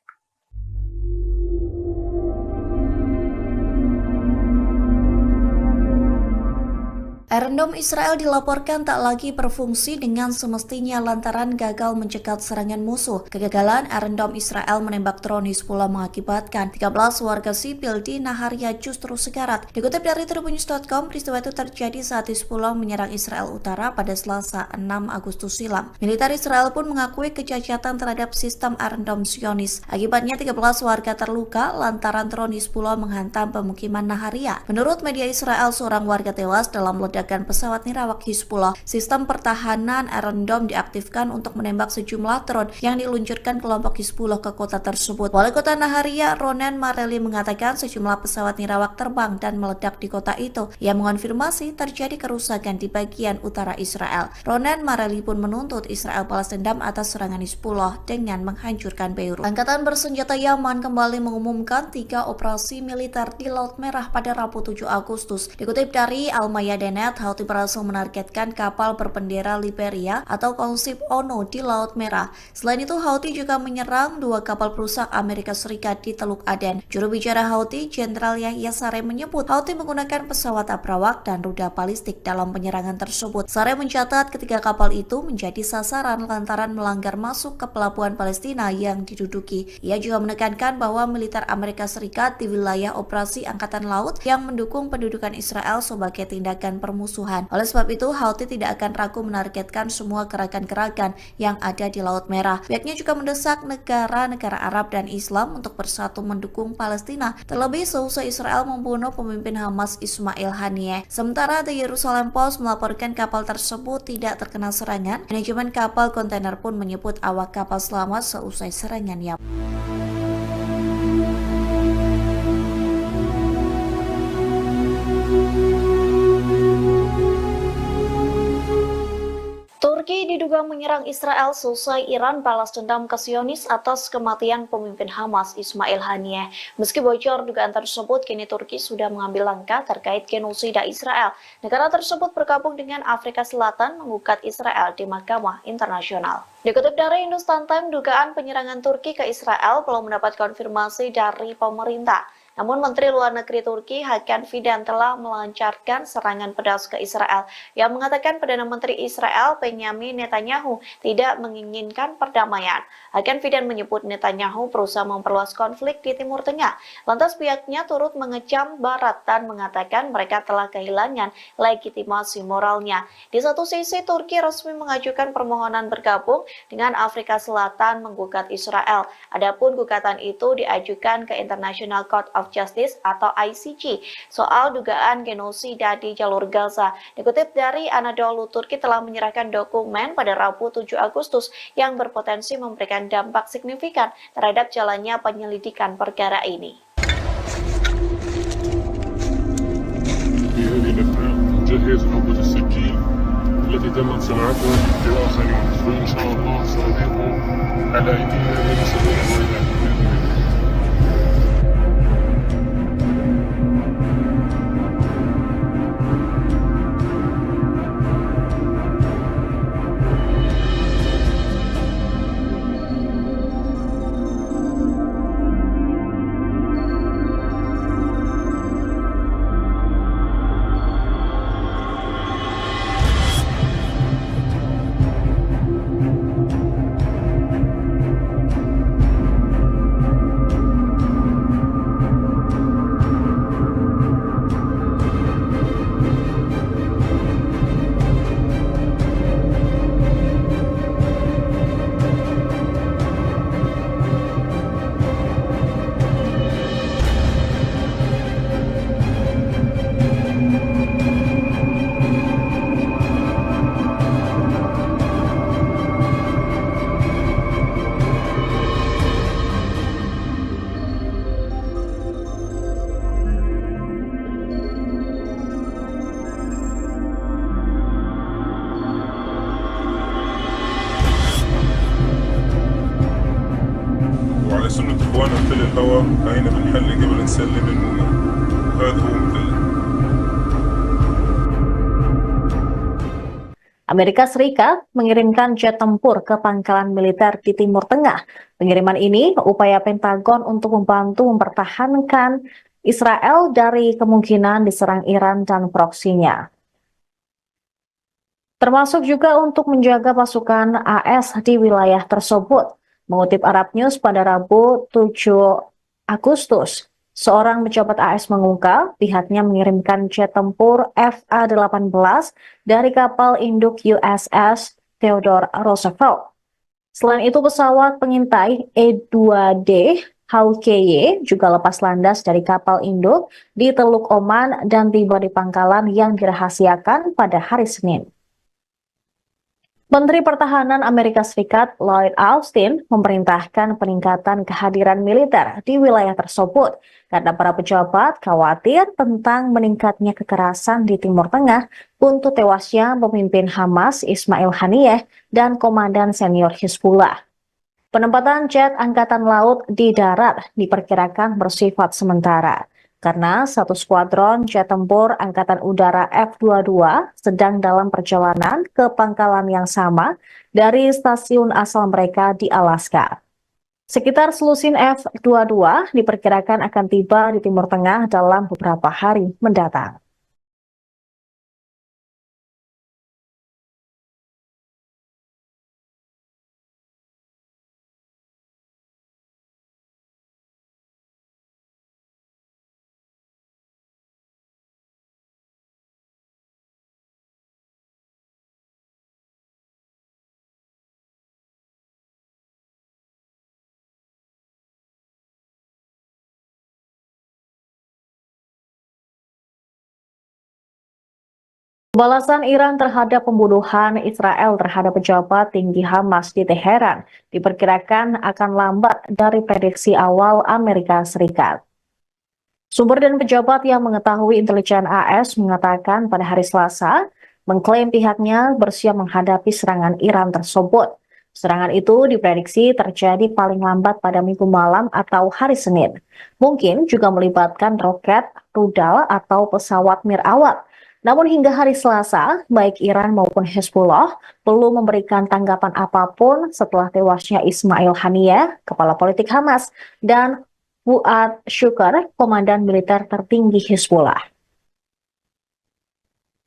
S1: Iron Dome Israel dilaporkan tak lagi berfungsi dengan semestinya lantaran gagal mencegat serangan musuh. Kegagalan Iron Dome Israel menembak drone Hizbullah mengakibatkan 13 warga sipil di Naharia justru sekarat. Dikutip dari Tribunnews.com, peristiwa itu terjadi saat Hizbullah menyerang Israel Utara pada Selasa 6 Agustus silam. Militer Israel pun mengakui kecacatan terhadap sistem Iron Dome Zionis. Akibatnya 13 warga terluka lantaran drone Hizbullah menghantam pemukiman Naharia. Menurut media Israel, seorang warga tewas dalam ledakan pesawat nirawak Hizbullah. Sistem pertahanan Iron Dome diaktifkan untuk menembak sejumlah drone yang diluncurkan kelompok Hizbullah ke kota tersebut. Wali kota Naharia, Ronen Mareli, mengatakan sejumlah pesawat nirawak terbang dan meledak di kota itu. Ia mengonfirmasi terjadi kerusakan di bagian utara Israel. Ronen Mareli pun menuntut Israel balas dendam atas serangan Hizbullah dengan menghancurkan Beirut. Angkatan bersenjata Yaman kembali mengumumkan 3 operasi militer di Laut Merah pada Rabu 7 Agustus. Dikutip dari Al-Mayadin, Houthi berhasil menargetkan kapal berbendera Liberia atau konsip ONU di Laut Merah. Selain itu, Houthi juga menyerang 2 kapal perusak Amerika Serikat di Teluk Aden. Juru bicara Houthi, Jenderal Yahya Saree, menyebut Houthi menggunakan pesawat abrawak dan rudal balistik dalam penyerangan tersebut. Saree mencatat ketiga kapal itu menjadi sasaran lantaran melanggar masuk ke pelabuhan Palestina yang diduduki. Ia juga menekankan bahwa militer Amerika Serikat di wilayah operasi Angkatan Laut yang mendukung pendudukan Israel sebagai tindakan permusuhan. Oleh sebab itu, Houthi tidak akan ragu menargetkan semua gerakan-gerakan yang ada di Laut Merah. Pihaknya juga mendesak negara-negara Arab dan Islam untuk bersatu mendukung Palestina, terlebih seusai Israel membunuh pemimpin Hamas Ismail Haniyeh. Sementara The Jerusalem Post melaporkan kapal tersebut tidak terkena serangan. Manajemen kapal kontainer pun menyebut awak kapal selamat seusai serangan Yaman. Turki diduga menyerang Israel selesai Iran balas dendam ke Zionis atas kematian pemimpin Hamas Ismail Haniyeh. Meski bocor dugaan tersebut, kini Turki sudah mengambil langkah terkait genosida Israel. Negara tersebut bergabung dengan Afrika Selatan menggugat Israel di Mahkamah Internasional. Dikutip dari Hindustan Times, dugaan penyerangan Turki ke Israel belum mendapat konfirmasi dari pemerintah. Namun Menteri Luar Negeri Turki Hakan Fidan telah melancarkan serangan pedas ke Israel yang mengatakan Perdana Menteri Israel Benjamin Netanyahu tidak menginginkan perdamaian. Hakan Fidan menyebut Netanyahu berusaha memperluas konflik di Timur Tengah. Lantas pihaknya turut mengecam Barat dan mengatakan mereka telah kehilangan legitimasi moralnya. Di satu sisi, Turki resmi mengajukan permohonan bergabung dengan Afrika Selatan menggugat Israel. Adapun gugatan itu diajukan ke International Court of Justice atau ICJ soal dugaan genosida di jalur Gaza. Dikutip dari Anadolu, Turki telah menyerahkan dokumen pada Rabu 7 Agustus yang berpotensi memberikan dampak signifikan terhadap jalannya penyelidikan perkara ini.
S3: التي تم صناعتها للآخرين وإن شاء الله سنضيف على أيدينا من سبيل الولايات. سنة إخواننا مثل الهواء هاينا بنحلي قبل نسلم المؤمن هذا هو مثل.
S1: Amerika Serikat mengirimkan jet tempur ke pangkalan militer di Timur Tengah. Pengiriman ini upaya Pentagon untuk membantu mempertahankan Israel dari kemungkinan diserang Iran dan proksinya. Termasuk juga untuk menjaga pasukan AS di wilayah tersebut. Mengutip Arab News pada Rabu 7 Agustus, seorang pejabat AS mengungkap pihaknya mengirimkan jet tempur FA-18 dari kapal induk USS Theodore Roosevelt. Selain itu, pesawat pengintai E-2D Hawkeye juga lepas landas dari kapal induk di Teluk Oman dan tiba di pangkalan yang dirahasiakan pada hari Senin. Menteri Pertahanan Amerika Serikat Lloyd Austin memerintahkan peningkatan kehadiran militer di wilayah tersebut karena para pejabat khawatir tentang meningkatnya kekerasan di Timur Tengah untuk tewasnya pemimpin Hamas Ismail Haniyeh dan komandan senior Hizbullah. Penempatan jet angkatan laut di darat diperkirakan bersifat sementara karena satu skuadron jet tempur Angkatan Udara F-22 sedang dalam perjalanan ke pangkalan yang sama dari stasiun asal mereka di Alaska. Sekitar selusin F-22 diperkirakan akan tiba di Timur Tengah dalam beberapa hari mendatang. Balasan Iran terhadap pembunuhan Israel terhadap pejabat tinggi Hamas di Teheran diperkirakan akan lambat dari prediksi awal Amerika Serikat. Sumber dan pejabat yang mengetahui intelijen AS mengatakan pada hari Selasa, mengklaim pihaknya bersiap menghadapi serangan Iran tersebut. Serangan itu diprediksi terjadi paling lambat pada Minggu malam atau hari Senin. Mungkin juga melibatkan roket, rudal, atau pesawat mirawat. Namun hingga hari Selasa, baik Iran maupun Hezbollah belum memberikan tanggapan apapun setelah tewasnya Ismail Haniyeh, kepala politik Hamas, dan Fuad Shukr, komandan militer tertinggi Hizbullah.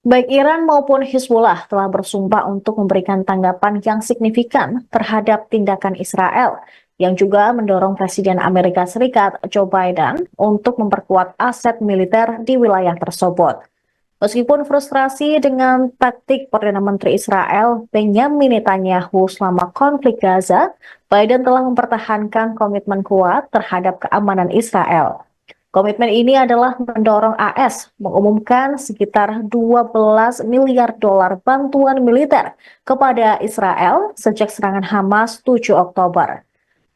S1: Baik Iran maupun Hizbullah telah bersumpah untuk memberikan tanggapan yang signifikan terhadap tindakan Israel, yang juga mendorong Presiden Amerika Serikat Joe Biden untuk memperkuat aset militer di wilayah tersebut. Meskipun frustrasi dengan taktik Perdana Menteri Israel Benjamin Netanyahu selama konflik Gaza, Biden telah mempertahankan komitmen kuat terhadap keamanan Israel. Komitmen ini adalah mendorong AS mengumumkan sekitar 12 miliar dolar bantuan militer kepada Israel sejak serangan Hamas 7 Oktober.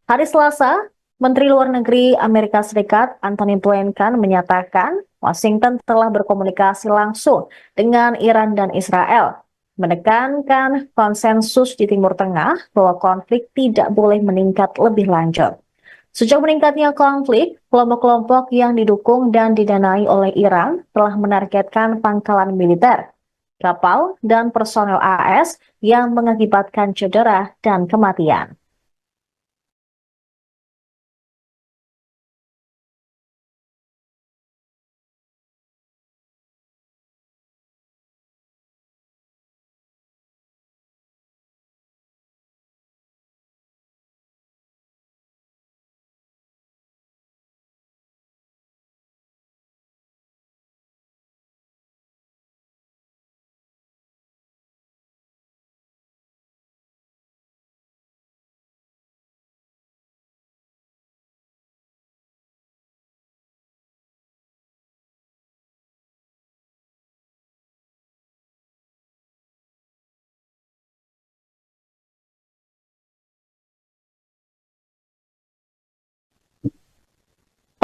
S1: Hari Selasa, Menteri Luar Negeri Amerika Serikat Antony Blinken menyatakan Washington telah berkomunikasi langsung dengan Iran dan Israel, menekankan konsensus di Timur Tengah bahwa konflik tidak boleh meningkat lebih lanjut. Sejak meningkatnya konflik, kelompok-kelompok yang didukung dan didanai oleh Iran telah menargetkan pangkalan militer, kapal, dan personel AS yang mengakibatkan cedera dan kematian.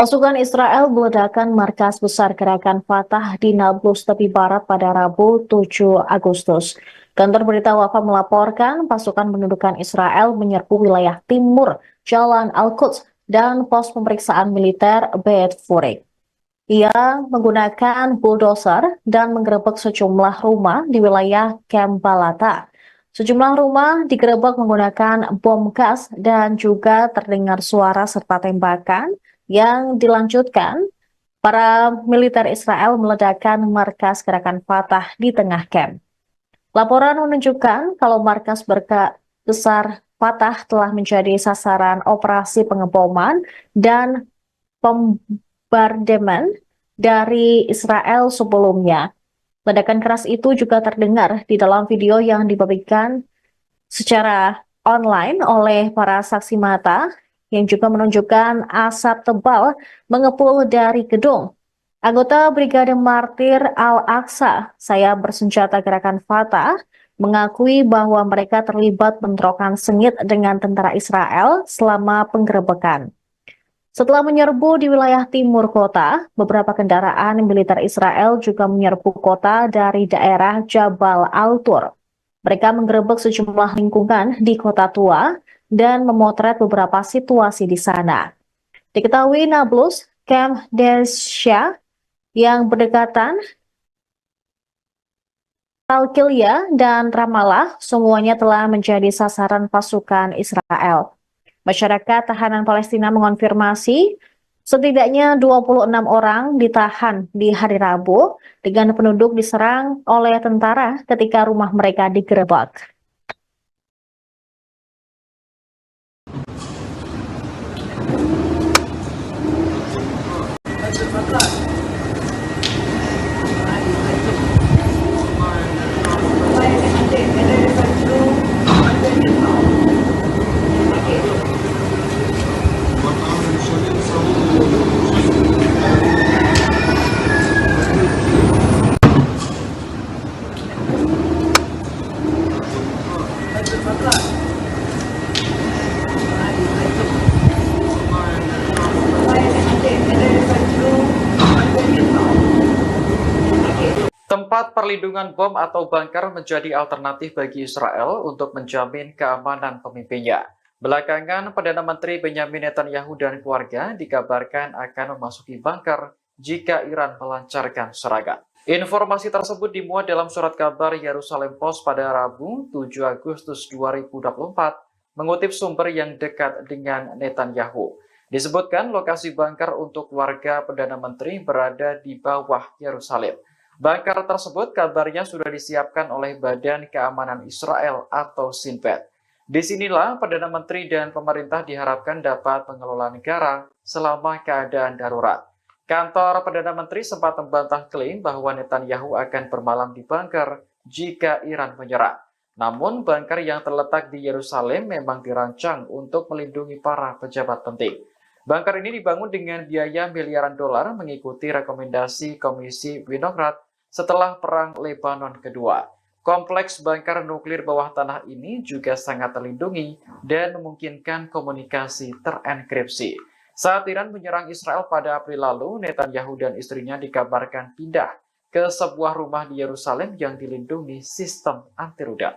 S1: Pasukan Israel meledakkan markas besar gerakan Fatah di Nablus tepi barat pada Rabu 7 Agustus. Kantor berita Wafa melaporkan pasukan pendudukan Israel menyerbu wilayah timur Jalan Al-Quds
S4: dan pos pemeriksaan militer Beit Furik. Ia menggunakan bulldozer dan menggerebek sejumlah rumah di wilayah Camp Balata. Sejumlah rumah digerebek menggunakan bom gas dan juga terdengar suara serta tembakan yang dilanjutkan. Para militer Israel meledakkan markas gerakan Fatah di tengah kamp. Laporan menunjukkan kalau markas besar Fatah telah menjadi sasaran operasi pengeboman dan bombardemen dari Israel sebelumnya. Ledakan keras itu juga terdengar di dalam video yang dibagikan secara online oleh para saksi mata yang juga menunjukkan asap tebal mengepul dari gedung. Anggota Brigade Martir Al-Aqsa, saya bersenjata gerakan Fatah, mengakui bahwa mereka terlibat bentrokan sengit dengan tentara Israel selama penggerebekan. Setelah menyerbu di wilayah timur kota, beberapa kendaraan militer Israel juga menyerbu kota dari daerah Jabal Al-Tur. Mereka menggerebek sejumlah lingkungan di kota tua dan memotret beberapa situasi di sana. Diketahui Nablus, Camp Desya yang berdekatan, Al-Qilya dan Ramallah semuanya telah menjadi sasaran pasukan Israel. Masyarakat tahanan Palestina mengonfirmasi setidaknya 26 orang ditahan di hari Rabu dengan penduduk diserang oleh tentara ketika rumah mereka digerebek.
S2: Tempat perlindungan bom atau bunker menjadi alternatif bagi Israel untuk menjamin keamanan pemimpinnya. Belakangan, Perdana Menteri Benyamin Netanyahu dan keluarga dikabarkan akan memasuki bunker jika Iran melancarkan serangan. Informasi tersebut dimuat dalam surat kabar Yerusalem Post pada Rabu 7 Agustus 2024, mengutip sumber yang dekat dengan Netanyahu. Disebutkan lokasi bunker untuk warga Perdana Menteri berada di bawah Yerusalem. Bunker tersebut kabarnya sudah disiapkan oleh Badan Keamanan Israel atau Shin Bet. Disinilah Perdana Menteri dan pemerintah diharapkan dapat mengelola negara selama keadaan darurat. Kantor Perdana Menteri sempat membantah klaim bahwa Netanyahu akan bermalam di bunker jika Iran menyerang. Namun, bunker yang terletak di Yerusalem memang dirancang untuk melindungi para pejabat penting. Bunker ini dibangun dengan biaya miliaran dolar mengikuti rekomendasi Komisi Winograd setelah Perang Lebanon Kedua. Kompleks bunker nuklir bawah tanah ini juga sangat terlindungi dan memungkinkan komunikasi terenkripsi. Saat Iran menyerang Israel pada April lalu, Netanyahu dan istrinya dikabarkan pindah ke sebuah rumah di Yerusalem yang dilindungi sistem anti rudal.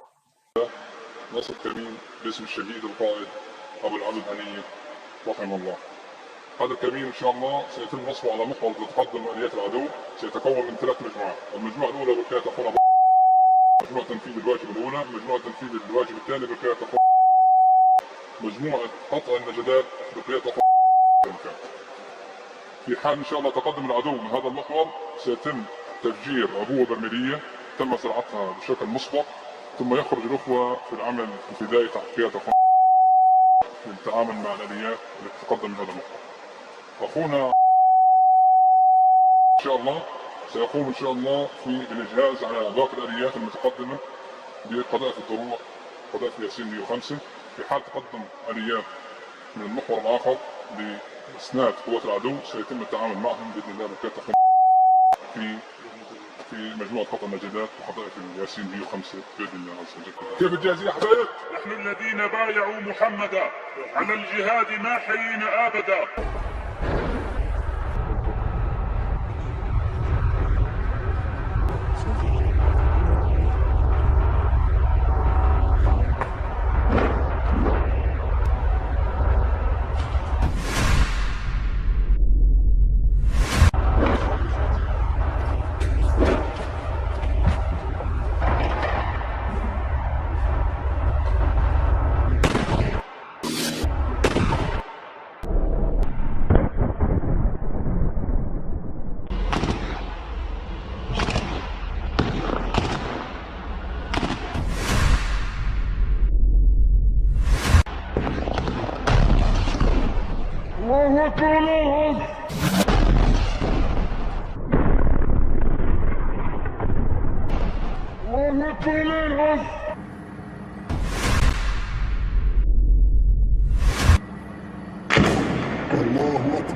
S3: هذا الكمين ان شاء الله سيتم نصبه على محور لتقدم اليات العدو، سيتكون من 3 مجموعات، المجموعه الاولى بقياده اخونا مجموعه تنفيذ الواجب الاولى، مجموعه تنفيذ الواجب الثاني بقياده اخونا، مجموعه قطع النجدات بقياده اخونا. في حال ان شاء الله تقدم العدو من هذا المحور سيتم تفجير عبوه برميليه تم زراعتها بشكل مسبق، ثم يخرج الاخوه في العمل الفدائي تحت قياده اخونا للتعامل مع الاليات التي تقدم من هذا المحور. أخونا إن شاء الله سيقوم إن شاء الله في الإجهاز على باقي الآليات المتقدمة بقذائف الدروع، قذائف ياسين 105. في حال تقدم آليات من المحور الآخر لإسناد قوات العدو سيتم التعامل معهم بإذن الله بكافة في مجموعة خط النجدات وقذائف الياسين 105 بإذن الله عز وجل. كيف الجاهزية حبايب؟
S5: نحن الذين بايعوا محمدا على الجهاد ما حيينا أبدا.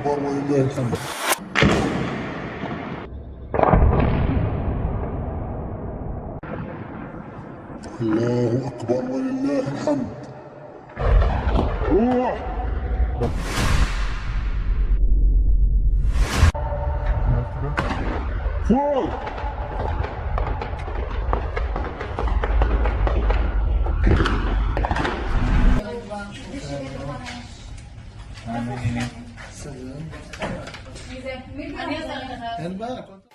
S3: أكبر ولله الحمد. الله أكبر ولله الحمد. روح. فوق.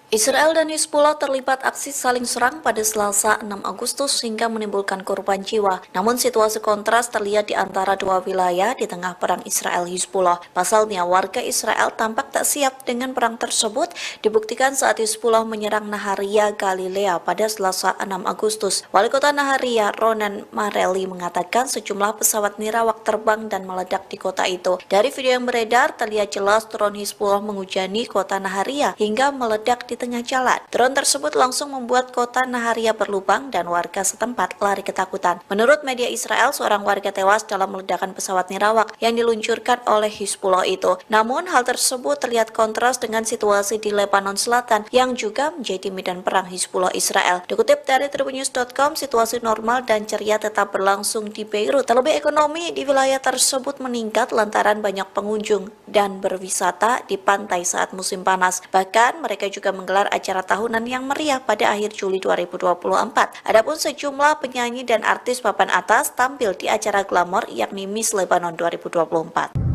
S1: Israel dan Hizbullah terlibat aksi saling serang pada Selasa 6 Agustus hingga menimbulkan korban jiwa. Namun situasi kontras terlihat di antara dua wilayah di tengah perang Israel-Hizbullah. Pasalnya warga Israel tampak tak siap dengan perang tersebut, dibuktikan saat Hizbullah menyerang Naharia, Galilea pada Selasa 6 Agustus. Wali kota Naharia, Ronen Marelli, mengatakan sejumlah pesawat nirawak terbang dan meledak di kota itu. Dari video yang beredar, terlihat jelas drone Hizbullah menghujani kota Naharia hingga meledak di tengah jalan. Drone tersebut langsung membuat kota Naharia berlubang dan warga setempat lari ketakutan. Menurut media Israel, seorang warga tewas dalam ledakan pesawat nirawak yang diluncurkan oleh Hizbullah itu. Namun, hal tersebut terlihat kontras dengan situasi di Lebanon Selatan yang juga menjadi medan perang Hizbullah Israel. Dikutip dari tribunnews.com, situasi normal dan ceria tetap berlangsung di Beirut. Terlebih ekonomi di wilayah tersebut meningkat lantaran banyak pengunjung dan berwisata di pantai saat musim panas. Bahkan mereka juga menggelar acara tahunan yang meriah pada akhir Juli 2024. Adapun sejumlah penyanyi dan artis papan atas tampil di acara glamor yakni Miss Lebanon 2024.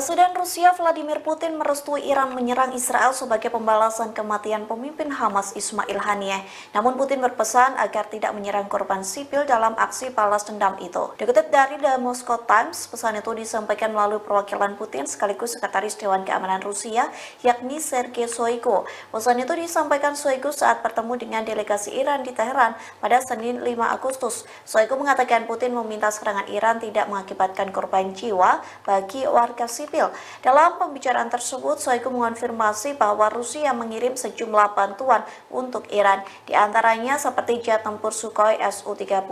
S1: Presiden Rusia Vladimir Putin merestui Iran menyerang Israel sebagai pembalasan kematian pemimpin Hamas Ismail Haniyeh. Namun Putin berpesan agar tidak menyerang korban sipil dalam aksi balas dendam itu. Dikutip dari The Moscow Times, pesan itu disampaikan melalui perwakilan Putin sekaligus Sekretaris Dewan Keamanan Rusia, yakni Sergei Shoigu. Pesan itu disampaikan Shoigu saat bertemu dengan delegasi Iran di Teheran pada Senin 5 Agustus. Shoigu mengatakan Putin meminta serangan Iran tidak mengakibatkan korban jiwa bagi warga sipil. Dalam pembicaraan tersebut, Shoigu mengonfirmasi bahwa Rusia mengirim sejumlah bantuan untuk Iran, di antaranya seperti jet tempur Sukhoi Su-35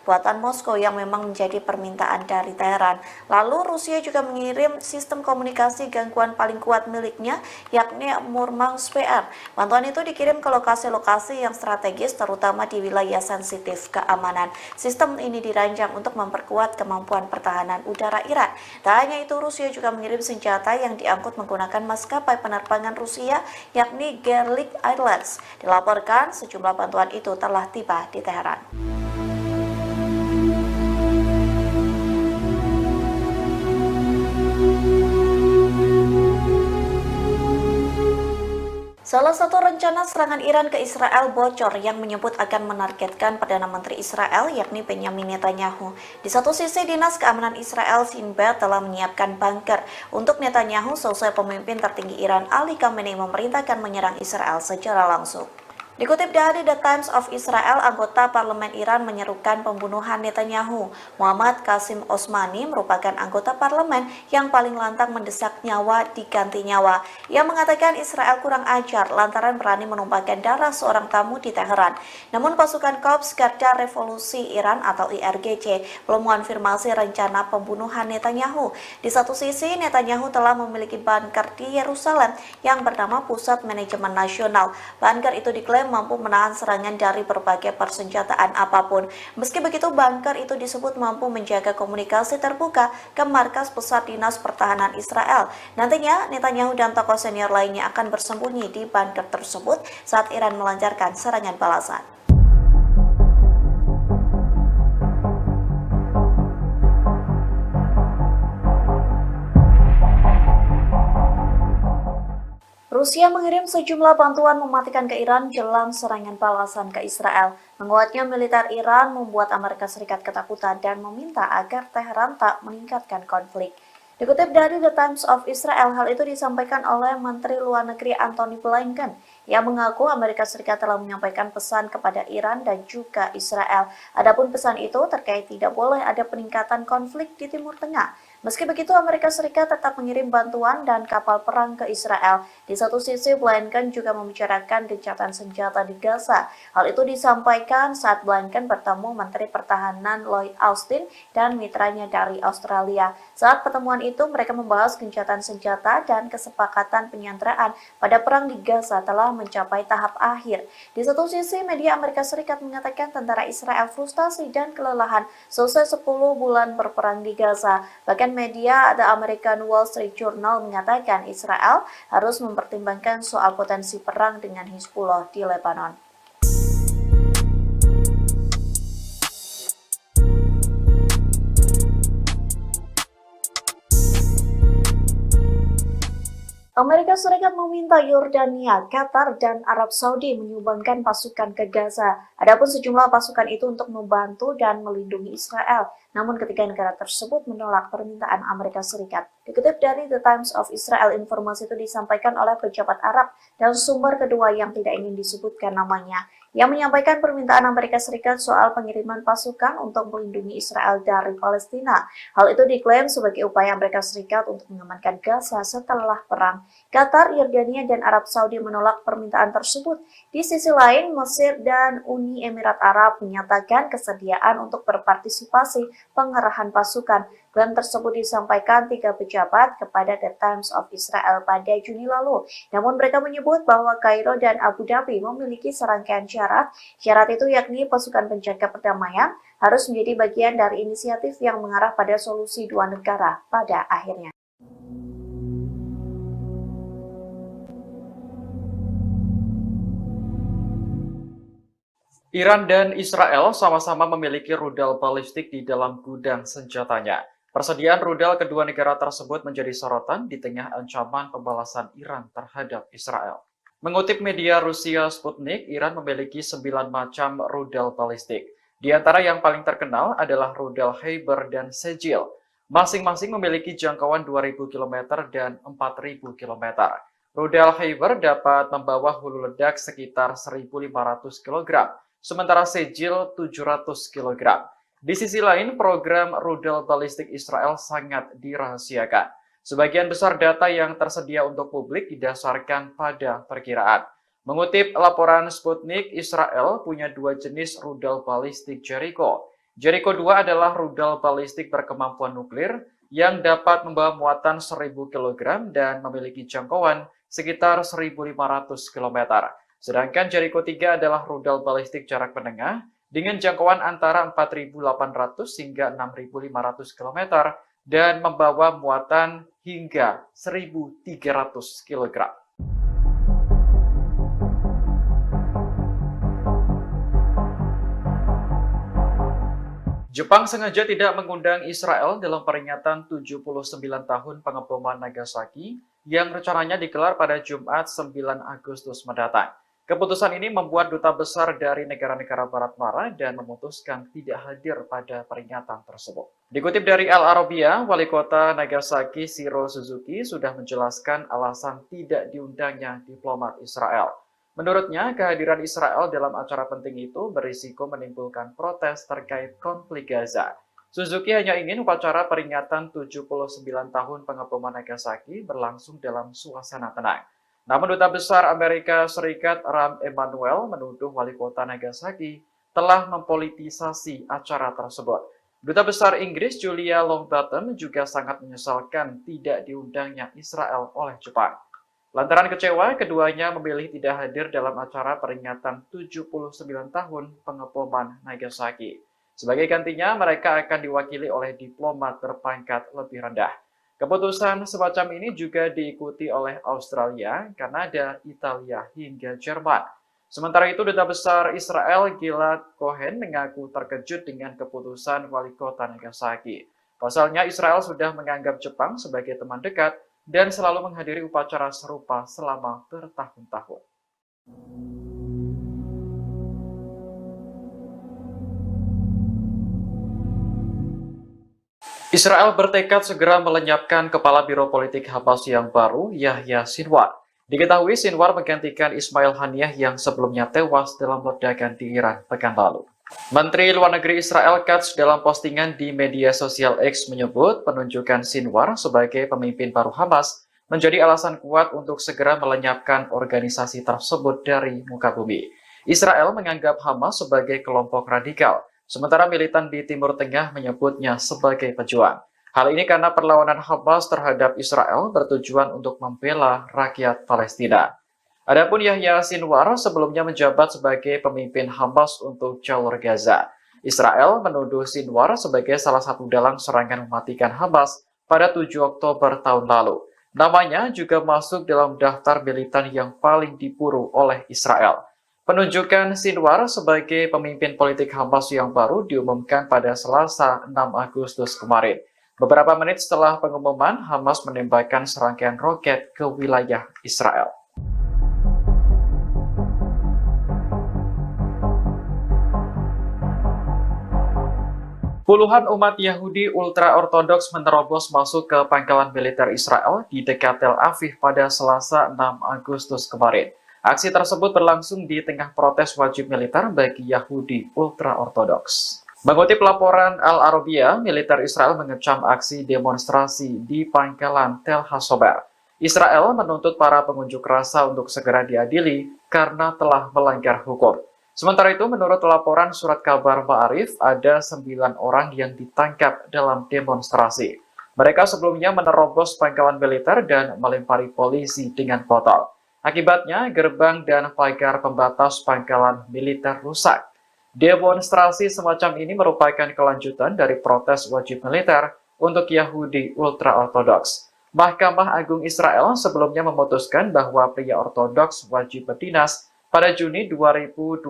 S1: buatan Moskow yang memang menjadi permintaan dari Teheran. Lalu Rusia juga mengirim sistem komunikasi gangguan paling kuat miliknya, yakni Murmansk PR. Bantuan itu dikirim ke lokasi-lokasi yang strategis, terutama di wilayah sensitif keamanan. Sistem ini dirancang untuk memperkuat kemampuan pertahanan udara Iran. Tak hanya itu, Rusia juga mengirim senjata yang diangkut menggunakan maskapai penerbangan Rusia, yakni Gerlik Airlines. Dilaporkan sejumlah bantuan itu telah tiba di Teheran. Salah satu rencana serangan Iran ke Israel bocor yang menyebut akan menargetkan Perdana Menteri Israel yakni Benjamin Netanyahu. Di satu sisi, Dinas Keamanan Israel Shin Bet telah menyiapkan bunker untuk Netanyahu seusai pemimpin tertinggi Iran Ali Khamenei memerintahkan menyerang Israel secara langsung. Dikutip dari The Times of Israel, anggota parlemen Iran menyerukan pembunuhan Netanyahu. Muhammad Qasim Osmani merupakan anggota parlemen yang paling lantang mendesak nyawa diganti nyawa. Ia mengatakan Israel kurang ajar lantaran berani menumpahkan darah seorang tamu di Teheran. Namun pasukan Korps Garda Revolusi Iran atau IRGC belum mengonfirmasi rencana pembunuhan Netanyahu. Di satu sisi, Netanyahu telah memiliki bunker di Yerusalem yang bernama Pusat Manajemen Nasional. Bunker itu diklaim diklaim mampu menahan serangan dari berbagai persenjataan apapun. Meski begitu, bunker itu disebut mampu menjaga komunikasi terbuka ke markas pusat Dinas Pertahanan Israel. Nantinya, Netanyahu dan tokoh senior lainnya akan bersembunyi di bunker tersebut saat Iran melancarkan serangan balasan. Rusia mengirim sejumlah bantuan mematikan ke Iran jelang serangan balasan ke Israel. Menguatnya militer Iran membuat Amerika Serikat ketakutan dan meminta agar Teheran tak meningkatkan konflik. Dikutip dari The Times of Israel, hal itu disampaikan oleh Menteri Luar Negeri Antony Blinken. Ia mengaku Amerika Serikat telah menyampaikan pesan kepada Iran dan juga Israel. Adapun pesan itu terkait tidak boleh ada peningkatan konflik di Timur Tengah. Meski begitu, Amerika Serikat tetap mengirim bantuan dan kapal perang ke Israel. Di satu sisi, Blinken juga membicarakan gencatan senjata di Gaza. Hal itu disampaikan saat Blinken bertemu Menteri Pertahanan Lloyd Austin dan mitranya dari Australia. Saat pertemuan itu, mereka membahas gencatan senjata dan kesepakatan penyanderaan pada perang di Gaza telah mencapai tahap akhir. Di satu sisi, media Amerika Serikat mengatakan tentara Israel frustasi dan kelelahan selesai 10 bulan berperang di Gaza. Bahkan media The American Wall Street Journal mengatakan Israel harus mempertimbangkan soal potensi perang dengan Hizbullah di Lebanon. Amerika Serikat meminta Yordania, Qatar, dan Arab Saudi menyumbangkan pasukan ke Gaza. Adapun sejumlah pasukan itu untuk membantu dan melindungi Israel. Namun ketiga negara tersebut menolak permintaan Amerika Serikat. Dikutip dari The Times of Israel, informasi itu disampaikan oleh pejabat Arab dan sumber kedua yang tidak ingin disebutkan namanya, yang menyampaikan permintaan Amerika Serikat soal pengiriman pasukan untuk melindungi Israel dari Palestina. Hal itu diklaim sebagai upaya Amerika Serikat untuk mengamankan Gaza setelah perang. Qatar, Yordania, dan Arab Saudi menolak permintaan tersebut. Di sisi lain, Mesir dan Uni Emirat Arab menyatakan kesediaan untuk berpartisipasi pengerahan pasukan. Klaim tersebut disampaikan 3 pejabat kepada The Times of Israel pada Juni lalu. Namun mereka menyebut bahwa Kairo dan Abu Dhabi memiliki serangkaian syarat. Syarat itu yakni pasukan penjaga perdamaian harus menjadi bagian dari inisiatif yang mengarah pada solusi dua negara pada akhirnya.
S2: Iran dan Israel sama-sama memiliki rudal balistik di dalam gudang senjatanya. Persediaan rudal kedua negara tersebut menjadi sorotan di tengah ancaman pembalasan Iran terhadap Israel. Mengutip media Rusia Sputnik, Iran memiliki 9 macam rudal balistik. Di antara yang paling terkenal adalah rudal Heiber dan Sejil. Masing-masing memiliki jangkauan 2.000 km dan 4.000 km. Rudal Heiber dapat membawa hulu ledak sekitar 1.500 kg. Sementara Sejil 700 kg. Di sisi lain, program rudal balistik Israel sangat dirahasiakan. Sebagian besar data yang tersedia untuk publik didasarkan pada perkiraan. Mengutip laporan Sputnik, Israel punya 2 jenis rudal balistik Jericho. Jericho 2 adalah rudal balistik berkemampuan nuklir yang dapat membawa muatan 1.000 kg dan memiliki jangkauan sekitar 1.500 km. Sedangkan Jericho 3 adalah rudal balistik jarak menengah dengan jangkauan antara 4.800 hingga 6.500 km dan membawa muatan hingga 1.300 kg. Jepang sengaja tidak mengundang Israel dalam peringatan 79 tahun pengeboman Nagasaki yang rencananya digelar pada Jumat 9 Agustus mendatang. Keputusan ini membuat duta besar dari negara-negara Barat marah dan memutuskan tidak hadir pada peringatan tersebut. Dikutip dari Al Arabiya, Wali Kota Nagasaki Shiro Suzuki sudah menjelaskan alasan tidak diundangnya diplomat Israel. Menurutnya, kehadiran Israel dalam acara penting itu berisiko menimbulkan protes terkait konflik Gaza. Suzuki hanya ingin upacara peringatan 79 tahun pengeboman Nagasaki berlangsung dalam suasana tenang. Namun Duta Besar Amerika Serikat Rahm Emanuel menuduh wali kota Nagasaki telah mempolitisasi acara tersebut. Duta Besar Inggris Julia Longbottom juga sangat menyesalkan tidak diundangnya Israel oleh Jepang. Lantaran kecewa, keduanya memilih tidak hadir dalam acara peringatan 79 tahun pengeboman Nagasaki. Sebagai gantinya, mereka akan diwakili oleh diplomat berpangkat lebih rendah. Keputusan semacam ini juga diikuti oleh Australia, Kanada, Italia, hingga Jerman. Sementara itu, Duta Besar Israel Gilad Cohen mengaku terkejut dengan keputusan wali kota Nagasaki. Pasalnya, Israel sudah menganggap Jepang sebagai teman dekat dan selalu menghadiri upacara serupa selama bertahun-tahun. Israel bertekad segera melenyapkan kepala Biro Politik Hamas yang baru, Yahya Sinwar. Diketahui Sinwar menggantikan Ismail Haniyeh yang sebelumnya tewas dalam ledakan di Iran pekan lalu. Menteri Luar Negeri Israel Katz dalam postingan di media sosial X menyebut penunjukan Sinwar sebagai pemimpin baru Hamas menjadi alasan kuat untuk segera melenyapkan organisasi tersebut dari muka bumi. Israel menganggap Hamas sebagai kelompok radikal, sementara militan di Timur Tengah menyebutnya sebagai pejuang. Hal ini karena perlawanan Hamas terhadap Israel bertujuan untuk membela rakyat Palestina. Adapun Yahya Sinwar sebelumnya menjabat sebagai pemimpin Hamas untuk jalur Gaza. Israel menuduh Sinwar sebagai salah satu dalang serangan mematikan Hamas pada 7 Oktober tahun lalu. Namanya juga masuk dalam daftar militan yang paling diburu oleh Israel. Penunjukan Sinwar sebagai pemimpin politik Hamas yang baru diumumkan pada Selasa 6 Agustus kemarin. Beberapa menit setelah pengumuman, Hamas menembakkan serangkaian roket ke wilayah Israel. Puluhan umat Yahudi ultra-ortodoks menerobos masuk ke pangkalan militer Israel di dekat Tel Aviv pada Selasa 6 Agustus kemarin. Aksi tersebut berlangsung di tengah protes wajib militer bagi Yahudi ultra-ortodoks. Mengutip laporan Al Arabiya, militer Israel mengecam aksi demonstrasi di pangkalan Tel Hasober. Israel menuntut para pengunjuk rasa untuk segera diadili karena telah melanggar hukum. Sementara itu, menurut laporan surat kabar Ma'arif, ada 9 orang yang ditangkap dalam demonstrasi. Mereka sebelumnya menerobos pangkalan militer dan melempari polisi dengan botol. Akibatnya, gerbang dan pagar pembatas pangkalan militer rusak. Demonstrasi semacam ini merupakan kelanjutan dari protes wajib militer untuk Yahudi ultra-ortodoks. Mahkamah Agung Israel sebelumnya memutuskan bahwa pria ortodoks wajib berdinas pada Juni 2024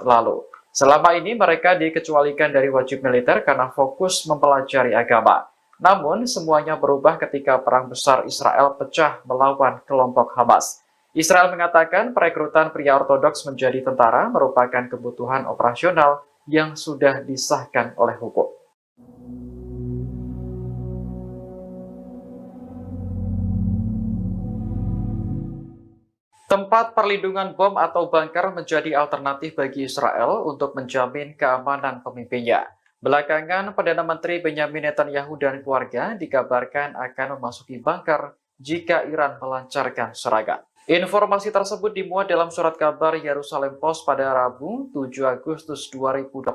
S2: lalu. Selama ini mereka dikecualikan dari wajib militer karena fokus mempelajari agama. Namun semuanya berubah ketika perang besar Israel pecah melawan kelompok Hamas. Israel mengatakan perekrutan pria ortodoks menjadi tentara merupakan kebutuhan operasional yang sudah disahkan oleh hukum. Tempat perlindungan bom atau bunker menjadi alternatif bagi Israel untuk menjamin keamanan pemimpinnya. Belakangan, Perdana Menteri Benjamin Netanyahu dan keluarga dikabarkan akan memasuki bunker jika Iran melancarkan serangan. Informasi tersebut dimuat dalam surat kabar Yerusalem Post pada Rabu 7 Agustus 2024,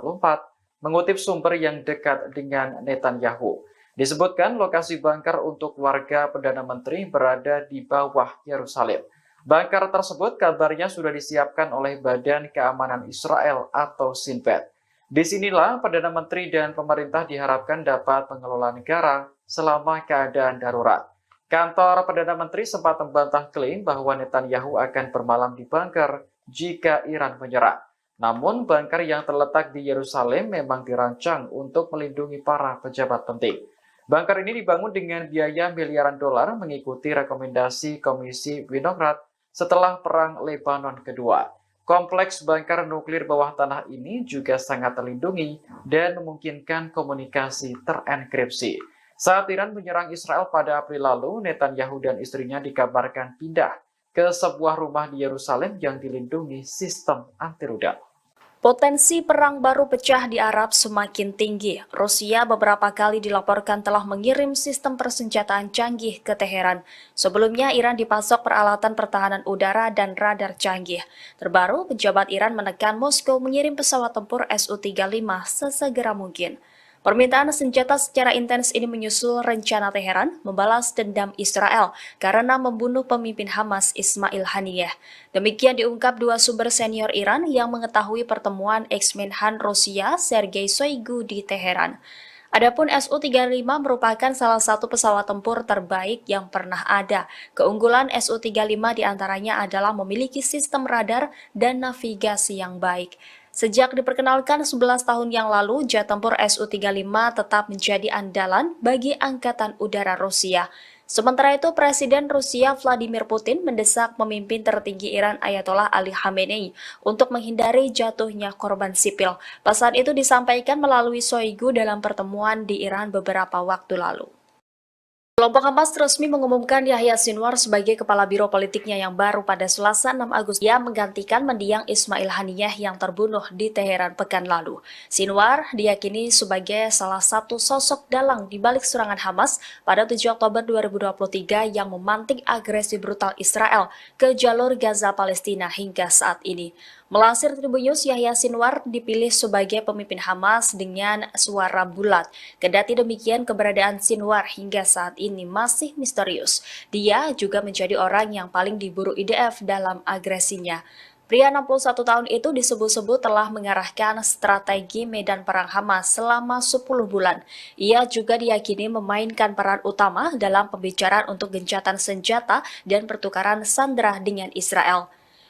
S2: mengutip sumber yang dekat dengan Netanyahu. Disebutkan lokasi bunker untuk warga Perdana Menteri berada di bawah Yerusalem. Bunker tersebut kabarnya sudah disiapkan oleh Badan Keamanan Israel atau Shin Bet. Disinilah Perdana Menteri dan pemerintah diharapkan dapat mengelola negara selama keadaan darurat. Kantor Perdana Menteri sempat membantah klaim bahwa Netanyahu akan bermalam di bunker jika Iran menyerang. Namun, bunker yang terletak di Yerusalem memang dirancang untuk melindungi para pejabat penting. Bunker ini dibangun dengan biaya miliaran dolar mengikuti rekomendasi Komisi Winograd setelah Perang Lebanon Kedua. Kompleks bunker nuklir bawah tanah ini juga sangat terlindungi dan memungkinkan komunikasi terenkripsi. Saat Iran menyerang Israel pada April lalu, Netanyahu dan istrinya dikabarkan pindah ke sebuah rumah di Yerusalem yang dilindungi sistem anti-rudal.
S6: Potensi perang baru pecah di Arab semakin tinggi. Rusia beberapa kali dilaporkan telah mengirim sistem persenjataan canggih ke Teheran. Sebelumnya, Iran dipasok peralatan pertahanan udara dan radar canggih. Terbaru, pejabat Iran menekan Moskow mengirim pesawat tempur Su-35 sesegera mungkin. Permintaan senjata secara intens ini menyusul rencana Teheran membalas dendam Israel karena membunuh pemimpin Hamas Ismail Haniyeh. Demikian diungkap dua sumber senior Iran yang mengetahui pertemuan ex-Menhan Rusia Sergei Shoigu di Teheran. Adapun Su-35 merupakan salah satu pesawat tempur terbaik yang pernah ada. Keunggulan Su-35 diantaranya adalah memiliki sistem radar dan navigasi yang baik. Sejak diperkenalkan 11 tahun yang lalu, jet tempur Su-35 tetap menjadi andalan bagi Angkatan Udara Rusia. Sementara itu, Presiden Rusia Vladimir Putin mendesak pemimpin tertinggi Iran Ayatollah Ali Khamenei untuk menghindari jatuhnya korban sipil. Pesan itu disampaikan melalui Shoigu dalam pertemuan di Iran beberapa waktu lalu. Kelompok Hamas resmi mengumumkan Yahya Sinwar sebagai kepala biro politiknya yang baru pada Selasa 6 Agustus. Ia menggantikan mendiang Ismail Haniyeh yang terbunuh di Teheran pekan lalu. Sinwar diyakini sebagai salah satu sosok dalang di balik serangan Hamas pada 7 Oktober 2023 yang memantik agresi brutal Israel ke jalur Gaza Palestina hingga saat ini. Melansir Tribun News, Yahya Sinwar dipilih sebagai pemimpin Hamas dengan suara bulat. Kendati demikian, keberadaan Sinwar hingga saat ini masih misterius. Dia juga menjadi orang yang paling diburu IDF dalam agresinya. Pria 61 tahun itu disebut-sebut telah mengarahkan strategi medan perang Hamas selama 10 bulan. Ia juga diyakini memainkan peran utama dalam pembicaraan untuk gencatan senjata dan pertukaran sandera dengan Israel.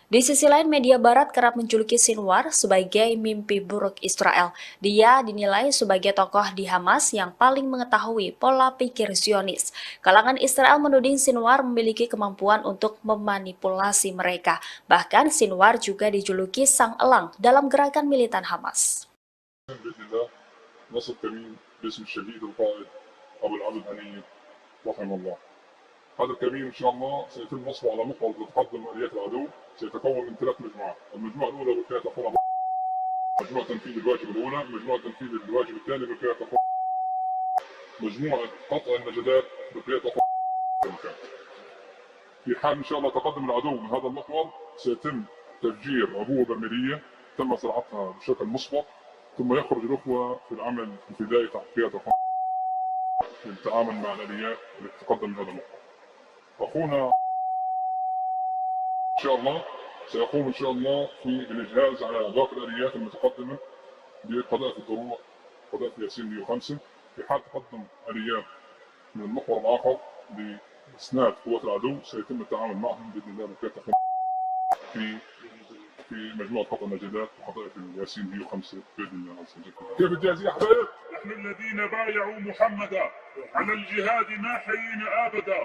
S6: Di sisi lain, media barat kerap menjuluki Sinwar sebagai mimpi buruk Israel. Dia dinilai sebagai tokoh di Hamas yang paling mengetahui pola pikir Zionis. Kalangan Israel menuding Sinwar memiliki kemampuan untuk memanipulasi mereka. Bahkan Sinwar juga dijuluki sang elang dalam gerakan militan Hamas.
S3: بإذن الله نصر كريم باسم الشهيد القائد أبو العبد هنية رحمه الله. هذا الكمين إن شاء الله سيتم نصبه على محور لتقدم آليات العدو، سيتكون من 3 مجموعات، المجموعة الأولى بالكيان تقوم مجموعة تنفيذ الواجب الأولى، مجموعة تنفيذ الواجب الثاني بالكيان تقوم مجموعة قطع النجدات بالكيان تقوم. في حال إن شاء الله تقدم العدو من هذا المحور سيتم تفجير عبوة برميلية تم زراعتها بشكل مسبق، ثم يخرج الأخوة في العمل الفدائي تحت قيادة تقوم للتعامل مع الآليات التي تقدم من هذا المحور. أخونا إن شاء الله سيقوم إن شاء الله في الإجهاز على باقي الآليات المتقدمة بقذائف الدروع قذائف ياسين 105. في حال تقدم آليات من المحور الآخر لإسناد قوات العدو سيتم التعامل معهم بإذن الله بكافة في مجموعة قطع النجدات وقذائف الياسين 105 بإذن الله عز وجل. كيف الجاهزية يا حبايب؟
S5: نحن الذين بايعوا محمدا على الجهاد ما حيينا أبدا.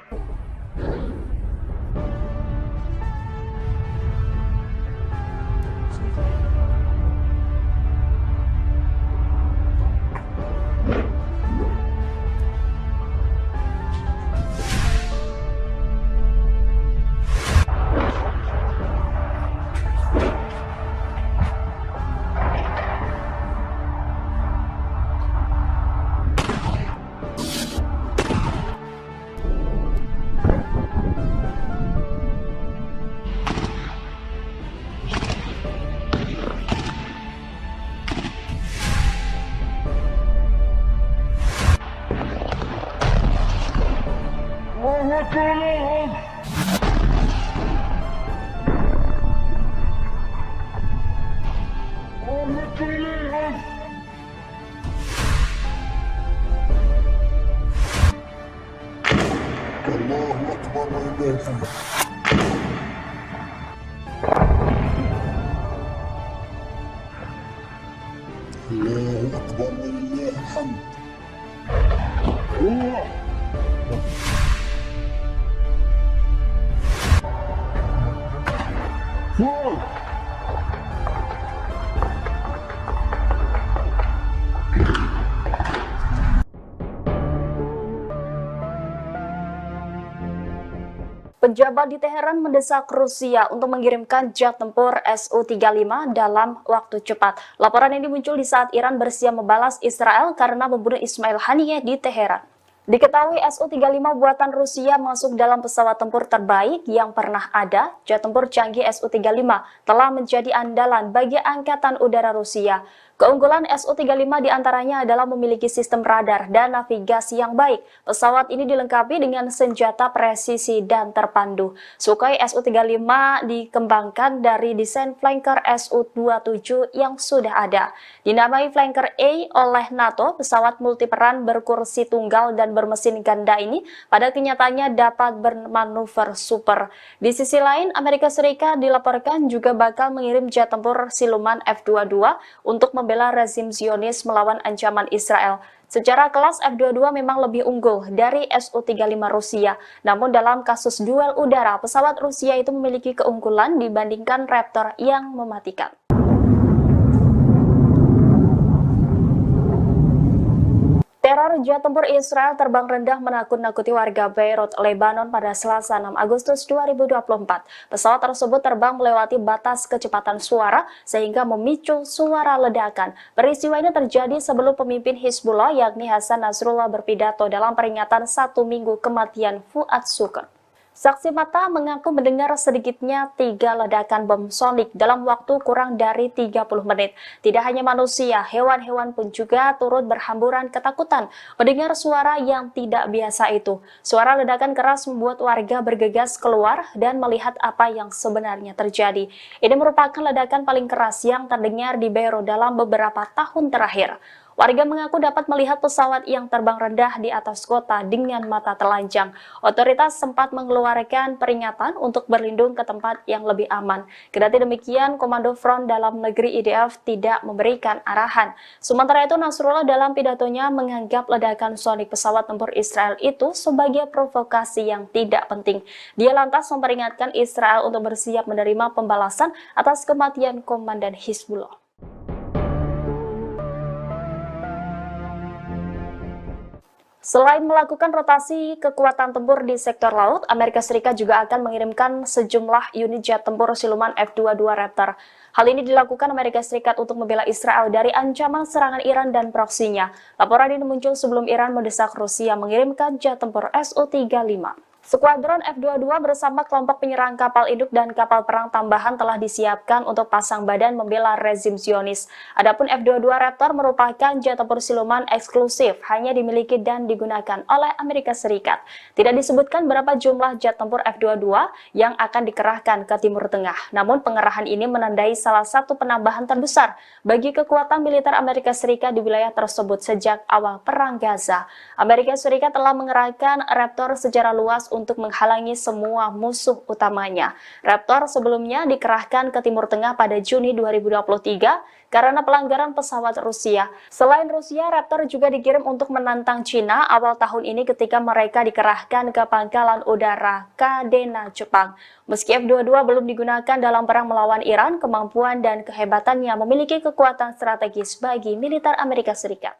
S3: الله أكبر ولله الحمد. الله أكبر ولله الحمد. الله فوق.
S6: Pejabat di Teheran mendesak Rusia untuk mengirimkan jet tempur Su-35 dalam waktu cepat. Laporan ini muncul di saat Iran bersiap membalas Israel karena membunuh Ismail Haniyeh di Teheran. Diketahui Su-35 buatan Rusia masuk dalam pesawat tempur terbaik yang pernah ada. Jet tempur canggih Su-35 telah menjadi andalan bagi Angkatan Udara Rusia. Keunggulan Su-35 diantaranya adalah memiliki sistem radar dan navigasi yang baik. Pesawat ini dilengkapi dengan senjata presisi dan terpandu. Sukhoi Su-35 dikembangkan dari desain flanker Su-27 yang sudah ada. Dinamai Flanker A oleh NATO, pesawat multiperan berkursi tunggal dan bermesin ganda ini pada kenyataannya dapat bermanuver super. Di sisi lain, Amerika Serikat dilaporkan juga bakal mengirim jet tempur siluman F-22 untuk membela rezim Zionis melawan ancaman Israel. Secara kelas F-22 memang lebih unggul dari Su-35 Rusia, namun dalam kasus duel udara, pesawat Rusia itu memiliki keunggulan dibandingkan Raptor yang mematikan. Teror jet tempur Israel terbang rendah menakut-nakuti warga Beirut, Lebanon pada Selasa 6 Agustus 2024. Pesawat tersebut terbang melewati batas kecepatan suara sehingga memicu suara ledakan. Peristiwa ini terjadi sebelum pemimpin Hizbullah yakni Hasan Nasrullah berpidato dalam peringatan 1 minggu kematian Fuad Shukr. Saksi mata mengaku mendengar sedikitnya 3 ledakan bom sonik dalam waktu kurang dari 30 menit. Tidak hanya manusia, hewan-hewan pun juga turut berhamburan ketakutan mendengar suara yang tidak biasa itu. Suara ledakan keras membuat warga bergegas keluar dan melihat apa yang sebenarnya terjadi. Ini merupakan ledakan paling keras yang terdengar di Beirut dalam beberapa tahun terakhir. Warga mengaku dapat melihat pesawat yang terbang rendah di atas kota dengan mata telanjang. Otoritas sempat mengeluarkan peringatan untuk berlindung ke tempat yang lebih aman. Kendati demikian, Komando Front Dalam Negeri IDF tidak memberikan arahan. Sementara itu, Nasrullah dalam pidatonya menganggap ledakan sonik pesawat tempur Israel itu sebagai provokasi yang tidak penting. Dia lantas memperingatkan Israel untuk bersiap menerima pembalasan atas kematian Komandan Hizbullah. Selain melakukan rotasi kekuatan tempur di sektor laut, Amerika Serikat juga akan mengirimkan sejumlah unit jet tempur siluman F-22 Raptor. Hal ini dilakukan Amerika Serikat untuk membela Israel dari ancaman serangan Iran dan proksinya. Laporan ini muncul sebelum Iran mendesak Rusia mengirimkan jet tempur Su-35. Skuadron F-22 bersama kelompok penyerang kapal induk dan kapal perang tambahan telah disiapkan untuk pasang badan membela rezim Zionis. Adapun F-22 Raptor merupakan jet tempur siluman eksklusif, hanya dimiliki dan digunakan oleh Amerika Serikat. Tidak disebutkan berapa jumlah jet tempur F-22 yang akan dikerahkan ke Timur Tengah. Namun pengerahan ini menandai salah satu penambahan terbesar bagi kekuatan militer Amerika Serikat di wilayah tersebut sejak awal Perang Gaza. Amerika Serikat telah mengerahkan Raptor secara luas untuk menghalangi semua musuh utamanya. Raptor sebelumnya dikerahkan ke Timur Tengah pada Juni 2023 karena pelanggaran pesawat Rusia. Selain Rusia, Raptor juga dikirim untuk menantang Cina awal tahun ini ketika mereka dikerahkan ke pangkalan udara Kadena, Jepang. Meski F-22 belum digunakan dalam perang melawan Iran, kemampuan dan kehebatannya memiliki kekuatan strategis bagi militer Amerika Serikat.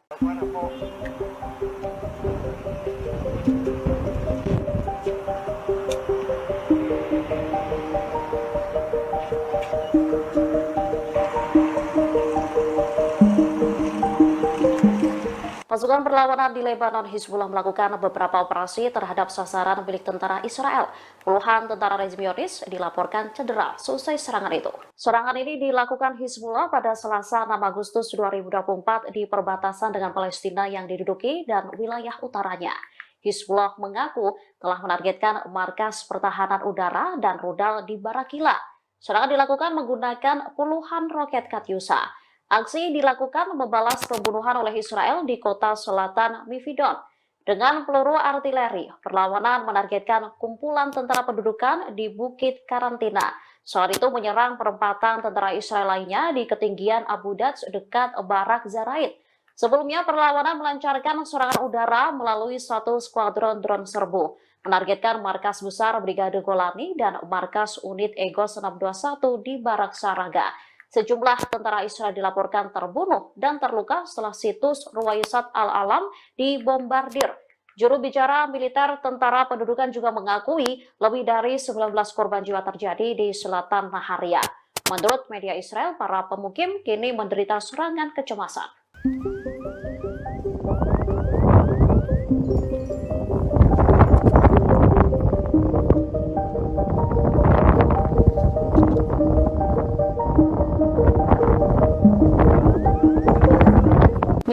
S4: Pasukan perlawanan di Lebanon, Hizbullah melakukan beberapa operasi terhadap sasaran milik tentara Israel. Puluhan tentara rezim Zionis dilaporkan cedera selesai serangan itu. Serangan ini dilakukan Hizbullah pada Selasa 6 Agustus 2024 di perbatasan dengan Palestina yang diduduki dan wilayah utaranya. Hizbullah mengaku telah menargetkan markas pertahanan udara dan rudal di Barakila. Serangan dilakukan menggunakan puluhan roket Katyusha. Aksi dilakukan membalas pembunuhan oleh Israel di kota selatan Mifidon. Dengan peluru artileri, perlawanan menargetkan kumpulan tentara pendudukan di Bukit Karantina. Saat itu menyerang perempatan tentara Israel lainnya di ketinggian Abu Daj dekat Barak Zaraid. Sebelumnya perlawanan melancarkan serangan udara melalui satu skuadron drone serbu, menargetkan markas besar Brigade Golani dan markas unit Egos 621 di Barak Saraga. Sejumlah tentara Israel dilaporkan terbunuh dan terluka setelah situs Ruwaisat Al-Alam dibombardir. Juru bicara militer tentara pendudukan juga mengakui lebih dari 19 korban jiwa terjadi di selatan Naharia. Menurut media Israel, para pemukim kini menderita serangan kecemasan.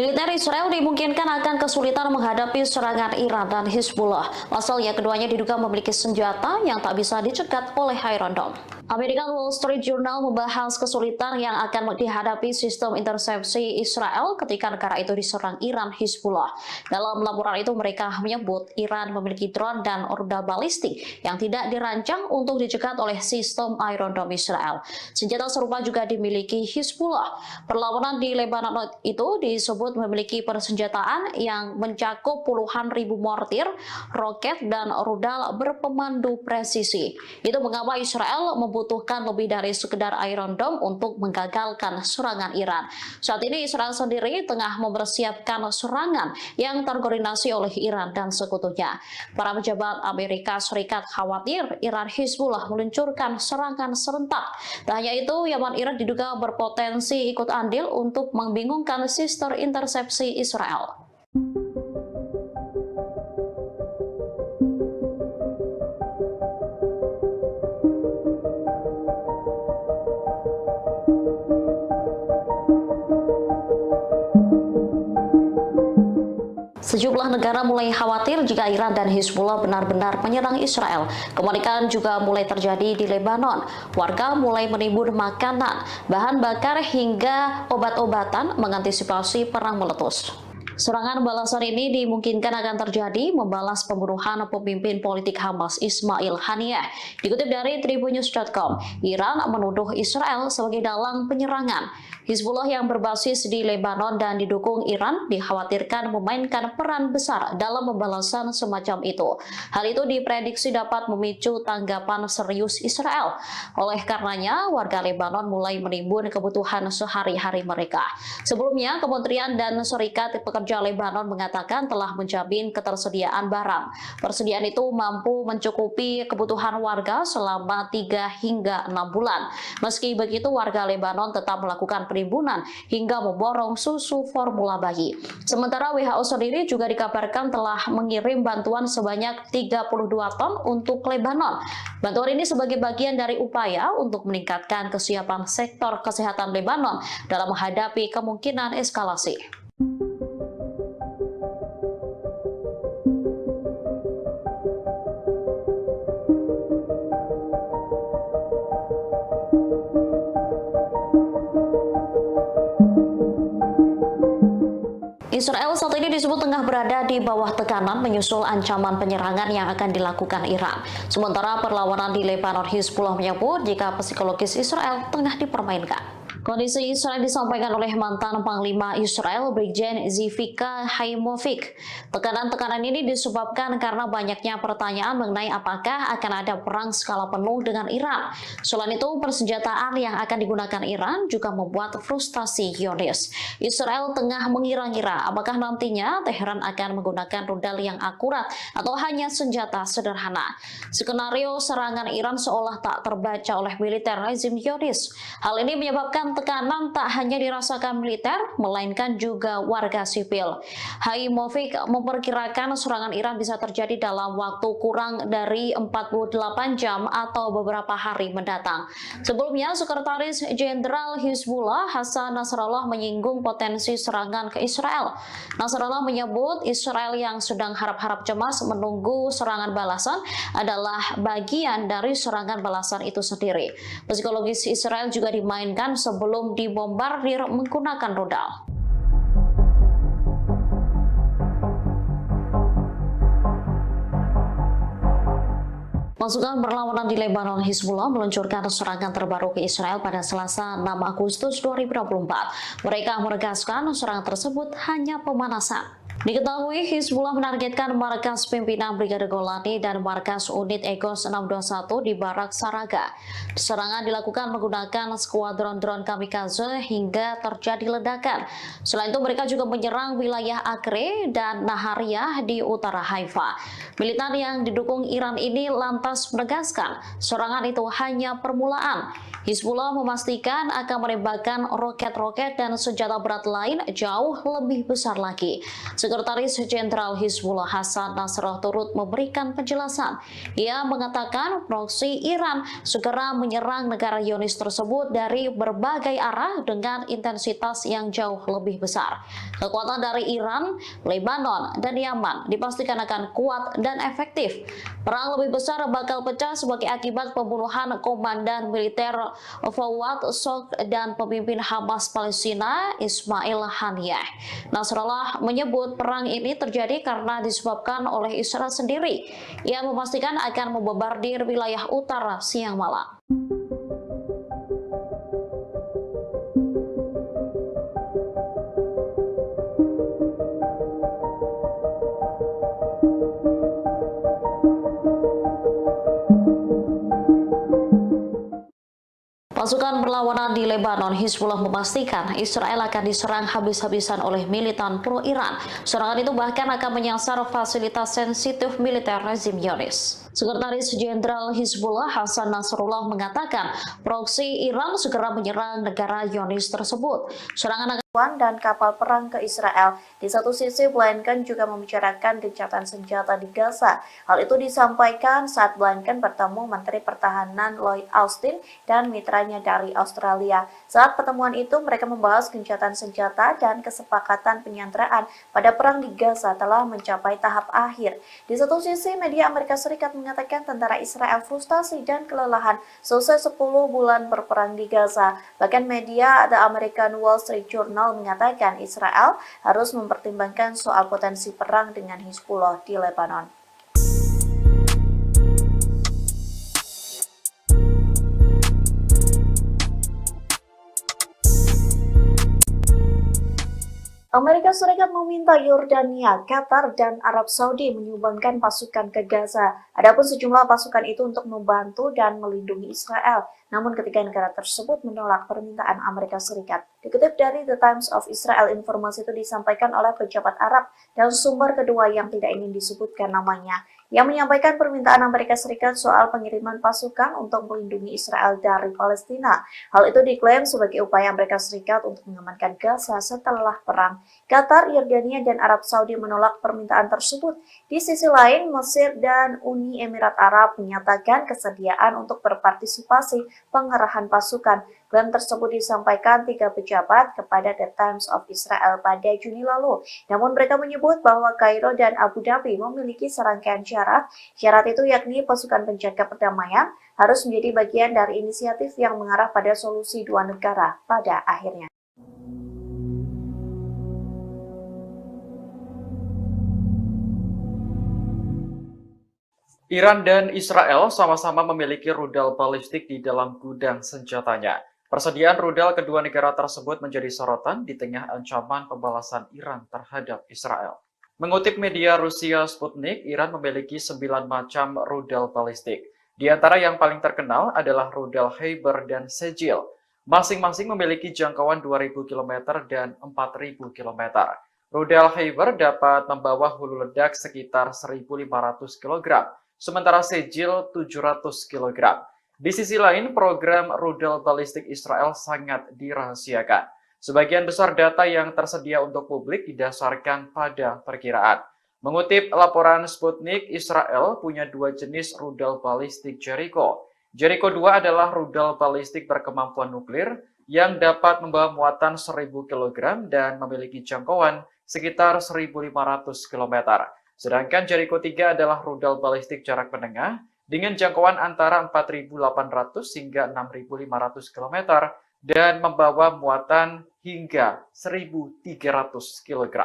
S4: Militer Israel dimungkinkan akan kesulitan menghadapi serangan Iran dan Hizbullah. Pasalnya keduanya diduga memiliki senjata yang tak bisa dicegat oleh Iron Dome. American Wall Street Journal membahas kesulitan yang akan dihadapi sistem intersepsi Israel ketika negara itu diserang Iran Hizbullah. Dalam laporan itu mereka menyebut Iran memiliki drone dan rudal balistik yang tidak dirancang untuk dicegat oleh sistem Iron Dome Israel. Senjata serupa juga dimiliki Hizbullah. Perlawanan di Lebanon itu disebut memiliki persenjataan yang mencakup puluhan ribu mortir, roket, dan rudal berpemandu presisi. Itu mengapa Israel membutuhkan lebih dari sekedar Iron Dome untuk menggagalkan serangan Iran. Saat ini Israel sendiri tengah mempersiapkan serangan yang terkoordinasi oleh Iran dan sekutunya. Para pejabat Amerika Serikat khawatir Iran Hizbullah meluncurkan serangan serentak. Tak hanya itu, Yaman Iran diduga berpotensi ikut andil untuk membingungkan sistem intersepsi Israel. Sejumlah negara mulai khawatir jika Iran dan Hizbullah benar-benar menyerang Israel. Kepanikan juga mulai terjadi di Lebanon. Warga mulai menimbun makanan, bahan bakar hingga obat-obatan mengantisipasi perang meletus. Serangan balasan ini dimungkinkan akan terjadi membalas pembunuhan pemimpin politik Hamas Ismail Haniyeh. Dikutip dari Tribunnews.com, Iran menuduh Israel sebagai dalang penyerangan. Hizbullah yang berbasis di Lebanon dan didukung Iran dikhawatirkan memainkan peran besar dalam pembalasan semacam itu. Hal itu diprediksi dapat memicu tanggapan serius Israel. Oleh karenanya, warga Lebanon mulai menimbun kebutuhan sehari-hari mereka. Sebelumnya, Kementerian dan Serikat Pekerja Lebanon mengatakan telah menjamin ketersediaan barang. Persediaan itu mampu mencukupi kebutuhan warga selama 3 hingga 6 bulan. Meski begitu, warga Lebanon tetap melakukan penimbunan hingga memborong susu formula bayi. Sementara WHO sendiri juga dikabarkan telah mengirim bantuan sebanyak 32 ton untuk Lebanon. Bantuan ini sebagai bagian dari upaya untuk meningkatkan kesiapan sektor kesehatan Lebanon dalam menghadapi kemungkinan eskalasi. Israel saat ini disebut tengah berada di bawah tekanan menyusul ancaman penyerangan yang akan dilakukan Iran. Sementara perlawanan di Lebanon, Hizbullah menyebut jika psikologis Israel tengah dipermainkan. Kondisi Israel disampaikan oleh mantan Panglima Israel, Brigjen Zivika Haimovic. Tekanan-tekanan ini disebabkan karena banyaknya pertanyaan mengenai apakah akan ada perang skala penuh dengan Iran. Selain itu, persenjataan yang akan digunakan Iran juga membuat frustasi Zionis. Israel tengah mengira-ngira apakah nantinya Teheran akan menggunakan rudal yang akurat atau hanya senjata sederhana. Skenario serangan Iran seolah tak terbaca oleh militer rezim Zionis. Hal ini menyebabkan tekanan tak hanya dirasakan militer, melainkan juga warga sipil. Haimovic memperkirakan serangan Iran bisa terjadi dalam waktu kurang dari 48 jam atau beberapa hari mendatang. Sebelumnya, Sekretaris Jenderal Hizbullah Hassan Nasrallah menyinggung potensi serangan ke Israel. Nasrallah menyebut Israel yang sedang harap-harap cemas menunggu serangan balasan adalah bagian dari serangan balasan itu sendiri. Psikologis Israel juga dimainkan sebelum dibombardir menggunakan rudal. Pasukan perlawanan di Lebanon, Hizbullah meluncurkan serangan terbaru ke Israel pada Selasa 6 Agustus 2024. Mereka menegaskan serangan tersebut hanya pemanasan. Diketahui Hizbullah menargetkan markas pimpinan Brigade Golani dan markas unit Egos 621 di Barak Saraga. Serangan dilakukan menggunakan skuadron drone kamikaze hingga terjadi ledakan. Selain itu mereka juga menyerang wilayah Acre dan Nahariya di utara Haifa. Militan yang didukung Iran ini lantas menegaskan serangan itu hanya permulaan. Hizbullah memastikan akan menembakkan roket-roket dan senjata berat lain jauh lebih besar lagi. Sekretaris Jenderal Hizbullah Hasan Nasrallah turut memberikan penjelasan. Ia mengatakan proksi Iran segera menyerang negara Zionis tersebut dari berbagai arah dengan intensitas yang jauh lebih besar. Kekuatan dari Iran, Lebanon, dan Yaman dipastikan akan kuat dan efektif. Perang lebih besar bakal pecah sebagai akibat pembunuhan komandan militer Fawad Shokr dan pemimpin Hamas Palestina Ismail Haniyeh. Nasrallah menyebut perang ini terjadi karena disebabkan oleh Israel sendiri. Ia memastikan akan membombardir wilayah utara siang malam. Pasukan perlawanan di Lebanon, Hizbullah memastikan Israel akan diserang habis-habisan oleh militan pro-Iran. Serangan itu bahkan akan menyasar fasilitas sensitif militer rezim Zionis. Sekretaris Jenderal Hizbullah Hasan Nasrallah mengatakan proksi Iran segera menyerang negara Zionis tersebut. Serangan
S1: dan kapal perang ke Israel. Di satu sisi, Blinken juga membicarakan gencatan senjata di Gaza. Hal itu disampaikan saat Blinken bertemu Menteri Pertahanan Lloyd Austin dan mitranya dari Australia. Saat pertemuan itu, mereka membahas gencatan senjata dan kesepakatan penyanderaan pada perang di Gaza telah mencapai tahap akhir. Di satu sisi, media Amerika Serikat mengatakan tentara Israel frustasi dan kelelahan selesai 10 bulan berperang di Gaza. Bahkan media The American Wall Street Journal mengatakan Israel harus mempertimbangkan soal potensi perang dengan Hizbullah di Lebanon. Amerika Serikat meminta Yordania, Qatar, dan Arab Saudi menyumbangkan pasukan ke Gaza. Adapun sejumlah pasukan itu untuk membantu dan melindungi Israel. Namun ketiga negara tersebut menolak permintaan Amerika Serikat. Dikutip dari The Times of Israel, informasi itu disampaikan oleh pejabat Arab dan sumber kedua yang tidak ingin disebutkan namanya, yang menyampaikan permintaan Amerika Serikat soal pengiriman pasukan untuk melindungi Israel dari Palestina. Hal itu diklaim sebagai upaya Amerika Serikat untuk mengamankan Gaza setelah perang. Qatar, Yordania, dan Arab Saudi menolak permintaan tersebut. Di sisi lain, Mesir dan Uni Emirat Arab menyatakan kesediaan untuk berpartisipasi pengerahan pasukan. Klaim tersebut disampaikan 3 pejabat kepada The Times of Israel pada Juni lalu. Namun mereka menyebut bahwa Kairo dan Abu Dhabi memiliki serangkaian syarat. Syarat itu yakni pasukan penjaga perdamaian harus menjadi bagian dari inisiatif yang mengarah pada solusi dua negara pada akhirnya.
S2: Iran dan Israel sama-sama memiliki rudal balistik di dalam gudang senjatanya. Persediaan rudal kedua negara tersebut menjadi sorotan di tengah ancaman pembalasan Iran terhadap Israel. Mengutip media Rusia Sputnik, Iran memiliki 9 macam rudal balistik. Di antara yang paling terkenal adalah rudal Heiber dan Sejil. Masing-masing memiliki jangkauan 2.000 km dan 4.000 km. Rudal Heiber dapat membawa hulu ledak sekitar 1.500 kg. Sementara Sejil 700 kg. Di sisi lain, program rudal balistik Israel sangat dirahasiakan. Sebagian besar data yang tersedia untuk publik didasarkan pada perkiraan. Mengutip laporan Sputnik, Israel punya 2 jenis rudal balistik Jericho. Jericho 2 adalah rudal balistik berkemampuan nuklir yang dapat membawa muatan 1.000 kg dan memiliki jangkauan sekitar 1.500 km. Sedangkan Jericho 3 adalah rudal balistik jarak menengah dengan jangkauan antara 4.800 hingga 6.500 km dan membawa muatan hingga 1.300 kg.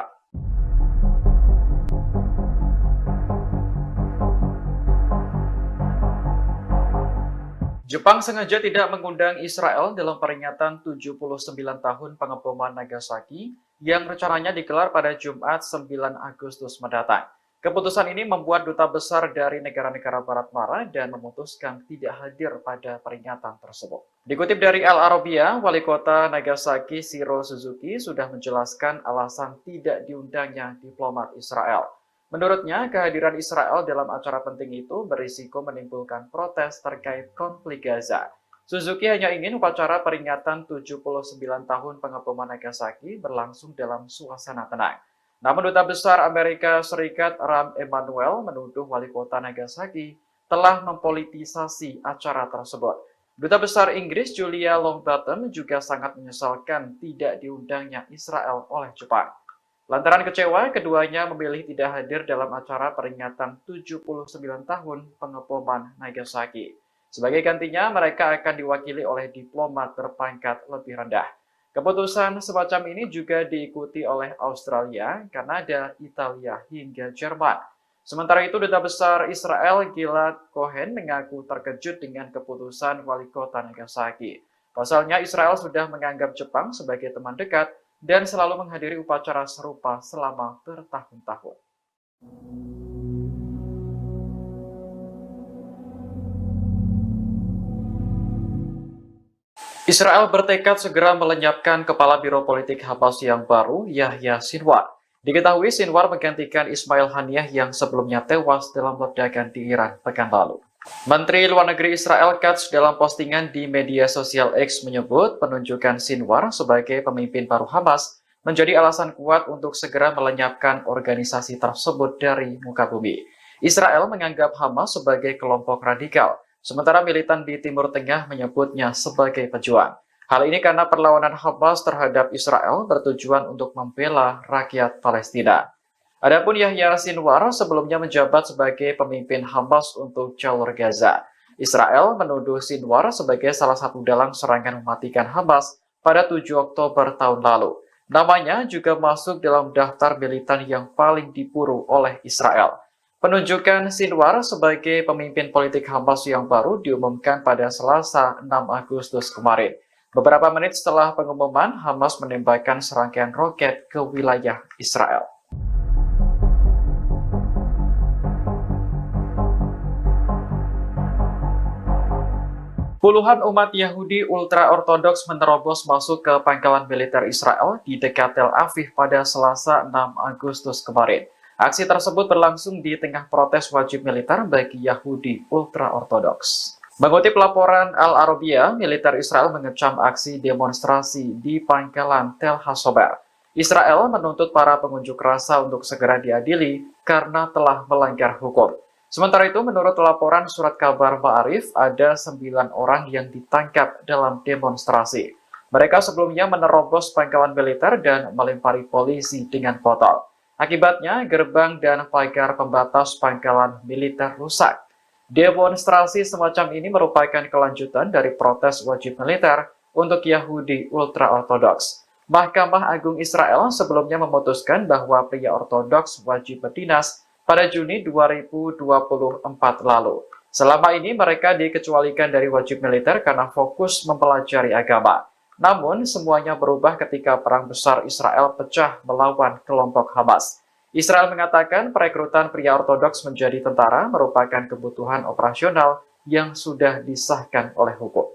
S2: Jepang sengaja tidak mengundang Israel dalam peringatan 79 tahun pengeboman Nagasaki yang rencananya digelar pada Jumat 9 Agustus mendatang. Keputusan ini membuat duta besar dari negara-negara Barat marah dan memutuskan tidak hadir pada peringatan tersebut. Dikutip dari Al Arabiya, Wali Kota Nagasaki Shiro Suzuki sudah menjelaskan alasan tidak diundangnya diplomat Israel. Menurutnya, kehadiran Israel dalam acara penting itu berisiko menimbulkan protes terkait konflik Gaza. Suzuki hanya ingin upacara peringatan 79 tahun pengeboman Nagasaki berlangsung dalam suasana tenang. Namun Duta Besar Amerika Serikat Rahm Emanuel menuduh wali kota Nagasaki telah mempolitisasi acara tersebut. Duta Besar Inggris Julia Longbottom juga sangat menyesalkan tidak diundangnya Israel oleh Jepang. Lantaran kecewa, keduanya memilih tidak hadir dalam acara peringatan 79 tahun pengeboman Nagasaki. Sebagai gantinya, mereka akan diwakili oleh diplomat berpangkat lebih rendah. Keputusan semacam ini juga diikuti oleh Australia, Kanada, Italia, hingga Jerman. Sementara itu, Duta Besar Israel Gilad Cohen mengaku terkejut dengan keputusan wali kota Nagasaki. Pasalnya, Israel sudah menganggap Jepang sebagai teman dekat dan selalu menghadiri upacara serupa selama bertahun-tahun. Israel bertekad segera melenyapkan kepala Biro Politik Hamas yang baru, Yahya Sinwar. Diketahui Sinwar menggantikan Ismail Haniyeh yang sebelumnya tewas dalam ledakan di Iran pekan lalu. Menteri Luar Negeri Israel Katz dalam postingan di media sosial X menyebut penunjukan Sinwar sebagai pemimpin baru Hamas menjadi alasan kuat untuk segera melenyapkan organisasi tersebut dari muka bumi. Israel menganggap Hamas sebagai kelompok radikal, sementara militan di Timur Tengah menyebutnya sebagai pejuang. Hal ini karena perlawanan Hamas terhadap Israel bertujuan untuk membela rakyat Palestina. Adapun Yahya Sinwar sebelumnya menjabat sebagai pemimpin Hamas untuk jalur Gaza. Israel menuduh Sinwar sebagai salah satu dalang serangan mematikan Hamas pada 7 Oktober tahun lalu. Namanya juga masuk dalam daftar militan yang paling diburu oleh Israel. Penunjukan Sinwar sebagai pemimpin politik Hamas yang baru diumumkan pada Selasa 6 Agustus kemarin. Beberapa menit setelah pengumuman, Hamas menembakkan serangkaian roket ke wilayah Israel. Puluhan umat Yahudi ultra-ortodoks menerobos masuk ke pangkalan militer Israel di dekat Tel Aviv pada Selasa 6 Agustus kemarin. Aksi tersebut berlangsung di tengah protes wajib militer bagi Yahudi ultra-ortodoks. Mengutip laporan Al-Arabiya, militer Israel mengecam aksi demonstrasi di pangkalan Tel Hasober. Israel menuntut para pengunjuk rasa untuk segera diadili karena telah melanggar hukum. Sementara itu, menurut laporan surat kabar Ma'arif, ada 9 orang yang ditangkap dalam demonstrasi. Mereka sebelumnya menerobos pangkalan militer dan melempari polisi dengan botol. Akibatnya, gerbang dan pagar pembatas pangkalan militer rusak. Demonstrasi semacam ini merupakan kelanjutan dari protes wajib militer untuk Yahudi ultra-ortodoks. Mahkamah Agung Israel sebelumnya memutuskan bahwa pria ortodoks wajib berdinas pada Juni 2024 lalu. Selama ini mereka dikecualikan dari wajib militer karena fokus mempelajari agama. Namun, semuanya berubah ketika Perang Besar Israel pecah melawan kelompok Hamas. Israel mengatakan perekrutan pria ortodoks menjadi tentara merupakan kebutuhan operasional yang sudah disahkan oleh hukum.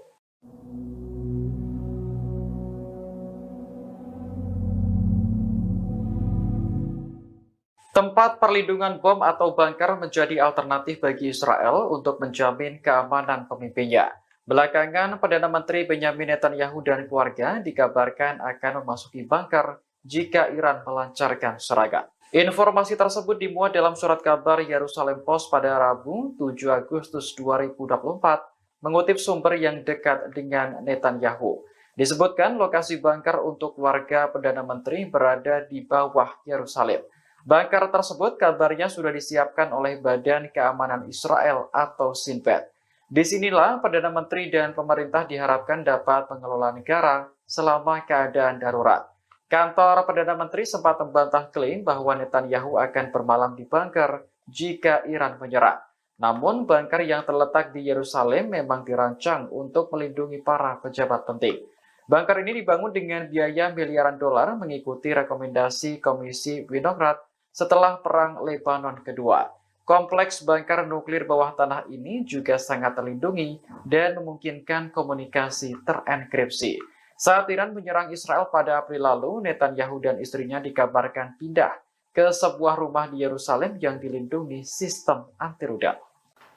S2: Tempat perlindungan bom atau bunker menjadi alternatif bagi Israel untuk menjamin keamanan pemimpinnya. Belakangan, Perdana Menteri Benyamin Netanyahu dan keluarga dikabarkan akan memasuki bunker jika Iran melancarkan serangan. Informasi tersebut dimuat dalam surat kabar Yerusalem Post pada Rabu 7 Agustus 2024, mengutip sumber yang dekat dengan Netanyahu. Disebutkan lokasi bunker untuk keluarga Perdana Menteri berada di bawah Yerusalem. Bunker tersebut kabarnya sudah disiapkan oleh Badan Keamanan Israel atau Shin Bet. Disinilah Perdana Menteri dan pemerintah diharapkan dapat mengelola negara selama keadaan darurat. Kantor Perdana Menteri sempat membantah klaim bahwa Netanyahu akan bermalam di bunker jika Iran menyerang. Namun, bunker yang terletak di Yerusalem memang dirancang untuk melindungi para pejabat penting. Bunker ini dibangun dengan biaya miliaran dolar mengikuti rekomendasi Komisi Winograd setelah Perang Lebanon Kedua. Kompleks bunker nuklir bawah tanah ini juga sangat terlindungi dan memungkinkan komunikasi terenkripsi. Saat Iran menyerang Israel pada April lalu, Netanyahu dan istrinya dikabarkan pindah ke sebuah rumah di Yerusalem yang dilindungi sistem anti rudal.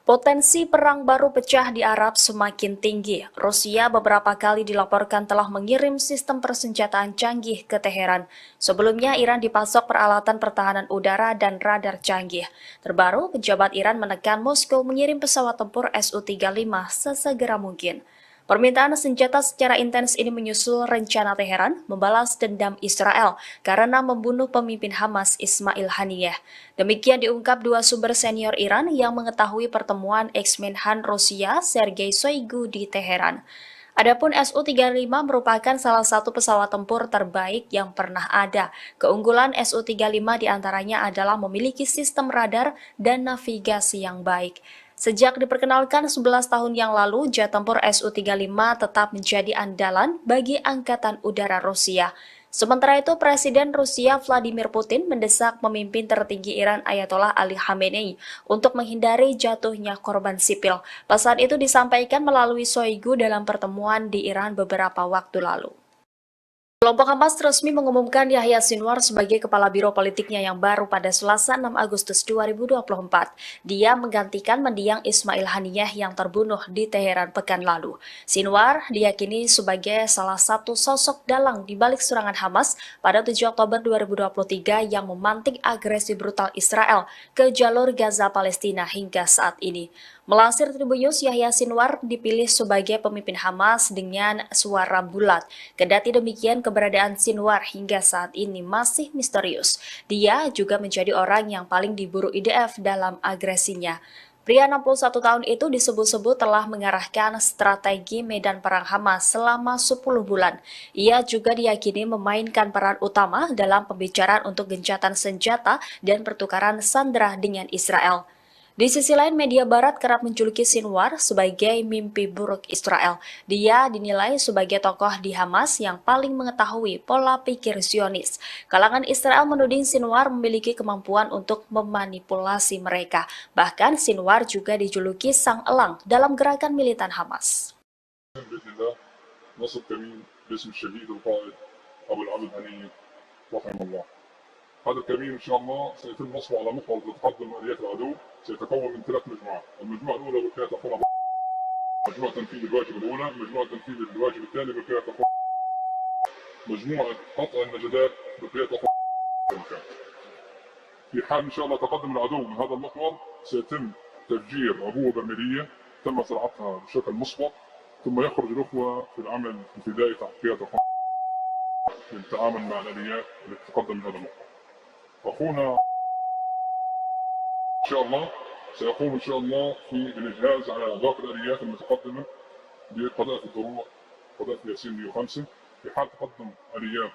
S6: Potensi perang baru pecah di Arab semakin tinggi. Rusia beberapa kali dilaporkan telah mengirim sistem persenjataan canggih ke Teheran. Sebelumnya, Iran dipasok peralatan pertahanan udara dan radar canggih. Terbaru, pejabat Iran menekan Moskow mengirim pesawat tempur Su-35 sesegera mungkin. Permintaan senjata secara intens ini menyusul rencana Teheran membalas dendam Israel karena membunuh pemimpin Hamas Ismail Haniyeh. Demikian diungkap dua sumber senior Iran yang mengetahui pertemuan ex-Menhan Rusia Sergei Shoigu di Teheran. Adapun Su-35 merupakan salah satu pesawat tempur terbaik yang pernah ada. Keunggulan Su-35 diantaranya adalah memiliki sistem radar dan navigasi yang baik. Sejak diperkenalkan 11 tahun yang lalu, jet tempur Su-35 tetap menjadi andalan bagi Angkatan Udara Rusia. Sementara itu, Presiden Rusia Vladimir Putin mendesak pemimpin tertinggi Iran Ayatollah Ali Khamenei untuk menghindari jatuhnya korban sipil. Pesan itu disampaikan melalui Shoigu dalam pertemuan di Iran beberapa waktu lalu. Kelompok Hamas resmi mengumumkan Yahya Sinwar sebagai kepala biro politiknya yang baru pada Selasa 6 Agustus 2024. Dia menggantikan mendiang Ismail Haniyeh yang terbunuh di Teheran pekan lalu. Sinwar diyakini sebagai salah satu sosok dalang di balik serangan Hamas pada 7 Oktober 2023 yang memantik agresi brutal Israel ke jalur Gaza Palestina hingga saat ini. Melansir Tribunnews, Yahya Sinwar dipilih sebagai pemimpin Hamas dengan suara bulat. Kendati demikian, keberadaan Sinwar hingga saat ini masih misterius. Dia juga menjadi orang yang paling diburu IDF dalam agresinya. Pria 61 tahun itu disebut-sebut telah mengarahkan strategi medan perang Hamas selama 10 bulan. Ia juga diyakini memainkan peran utama dalam pembicaraan untuk gencatan senjata dan pertukaran sandera dengan Israel. Di sisi lain, media barat kerap menjuluki Sinwar sebagai mimpi buruk Israel. Dia dinilai sebagai tokoh di Hamas yang paling mengetahui pola pikir Zionis. Kalangan Israel menuding Sinwar memiliki kemampuan untuk memanipulasi mereka. Bahkan Sinwar juga dijuluki sang elang dalam gerakan militan Hamas.
S3: هذا الكمين ان شاء الله سيتم نصبه على محور لتقدم اليات العدو سيتكون من 3 مجموعات، المجموعه الاولى بالكيان تقوم مجموعه تنفيذ الواجب الاولى، مجموعه تنفيذ الواجب الثاني بالكيان تقوم مجموعه قطع النجدات بالكيان تقوم. في حال ان شاء الله تقدم العدو من هذا المحور سيتم تفجير عبوه برميليه تم زراعتها بشكل مسبق، ثم يخرج الاخوه في العمل الفدائي تحت قياده للتعامل مع الاليات التي تقدم من هذا المحور. أخونا إن شاء الله سيقوم إن شاء الله في الإجهاز على باقي الآليات المتقدمة بقذائف الدروع قذائف ياسين 105. في حال تقدم آليات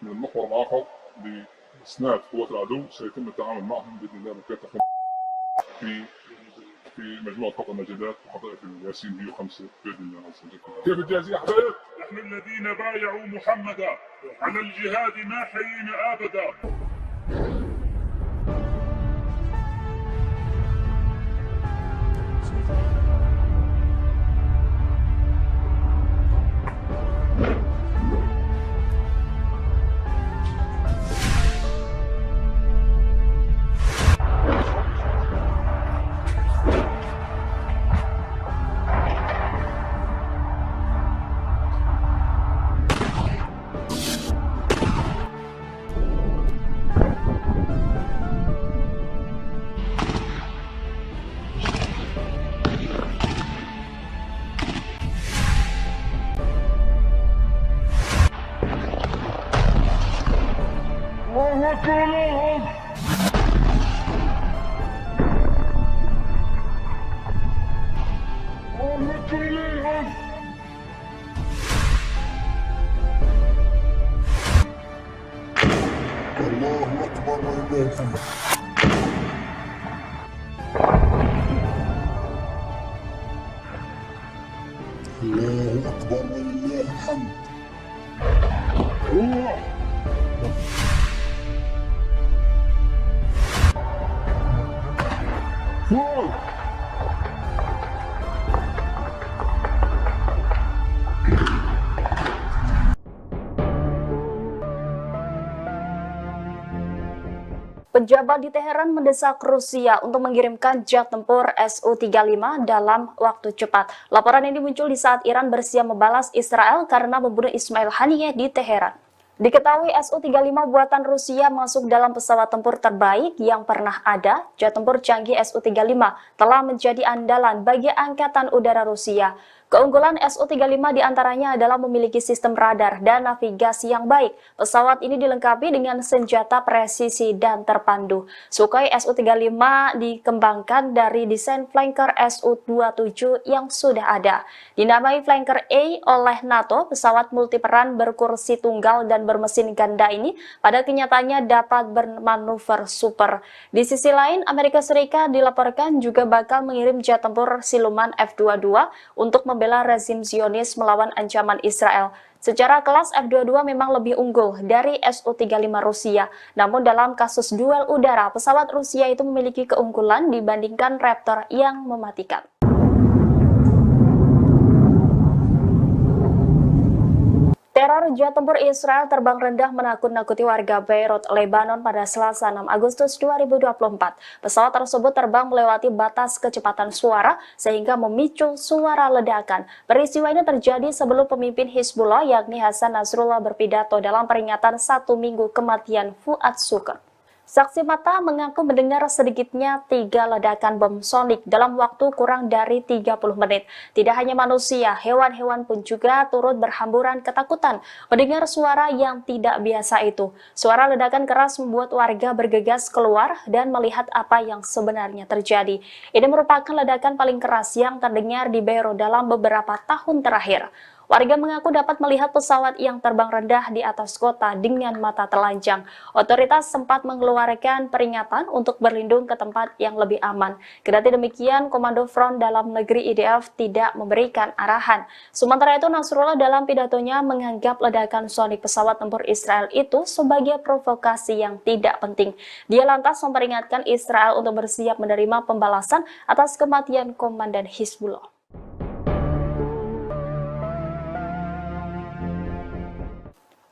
S3: من المحور الآخر لإسناد قوات العدو سيتم التعامل معهم بإذن الله بالكاتف في مجموعة قطع النجدات وقذائف الياسين 105 بإذن الله عز وجل. كيف الجاهزية يا حبايب؟
S5: نحن الذين بايعوا محمدا على الجهاد ما حيينا أبدا.
S3: الله أكبر ولله الحمد.
S6: Pejabat di Teheran mendesak Rusia untuk mengirimkan jet tempur Su-35 dalam waktu cepat. Laporan ini muncul di saat Iran bersiap membalas Israel karena membunuh Ismail Haniyeh di Teheran. Diketahui Su-35 buatan Rusia masuk dalam pesawat tempur terbaik yang pernah ada. Jet tempur canggih Su-35 telah menjadi andalan bagi Angkatan Udara Rusia. Keunggulan Su-35 diantaranya adalah memiliki sistem radar dan navigasi yang baik. Pesawat ini dilengkapi dengan senjata presisi dan terpandu. Sukhoi Su-35 dikembangkan dari desain flanker Su-27 yang sudah ada. Dinamai flanker A oleh NATO, pesawat multiperan berkursi tunggal dan bermesin ganda ini pada kenyataannya dapat bermanuver super. Di sisi lain, Amerika Serikat dilaporkan juga bakal mengirim jet tempur siluman F-22 untuk membela rezim Zionis melawan ancaman Israel. Secara kelas F-22 memang lebih unggul dari Su-35 Rusia. Namun dalam kasus duel udara, pesawat Rusia itu memiliki keunggulan dibandingkan Raptor yang mematikan. Teror jet tempur Israel terbang rendah menakut-nakuti warga Beirut, Lebanon pada Selasa 6 Agustus 2024. Pesawat tersebut terbang melewati batas kecepatan suara sehingga memicu suara ledakan. Peristiwa ini terjadi sebelum pemimpin Hizbullah yakni Hasan Nasrullah berpidato dalam peringatan 1 minggu kematian Fuad Shukr. Saksi mata mengaku mendengar sedikitnya 3 ledakan bom sonik dalam waktu kurang dari 30 menit. Tidak hanya manusia, hewan-hewan pun juga turut berhamburan ketakutan mendengar suara yang tidak biasa itu. Suara ledakan keras membuat warga bergegas keluar dan melihat apa yang sebenarnya terjadi. Ini merupakan ledakan paling keras yang terdengar di Beirut dalam beberapa tahun terakhir. Warga mengaku dapat melihat pesawat yang terbang rendah di atas kota dengan mata telanjang. Otoritas sempat mengeluarkan peringatan untuk berlindung ke tempat yang lebih aman. Kendati demikian, Komando Front Dalam Negeri IDF tidak memberikan arahan. Sementara itu, Nasrullah dalam pidatonya menganggap ledakan sonik pesawat tempur Israel itu sebagai provokasi yang tidak penting. Dia lantas memperingatkan Israel untuk bersiap menerima pembalasan atas kematian Komandan Hizbullah.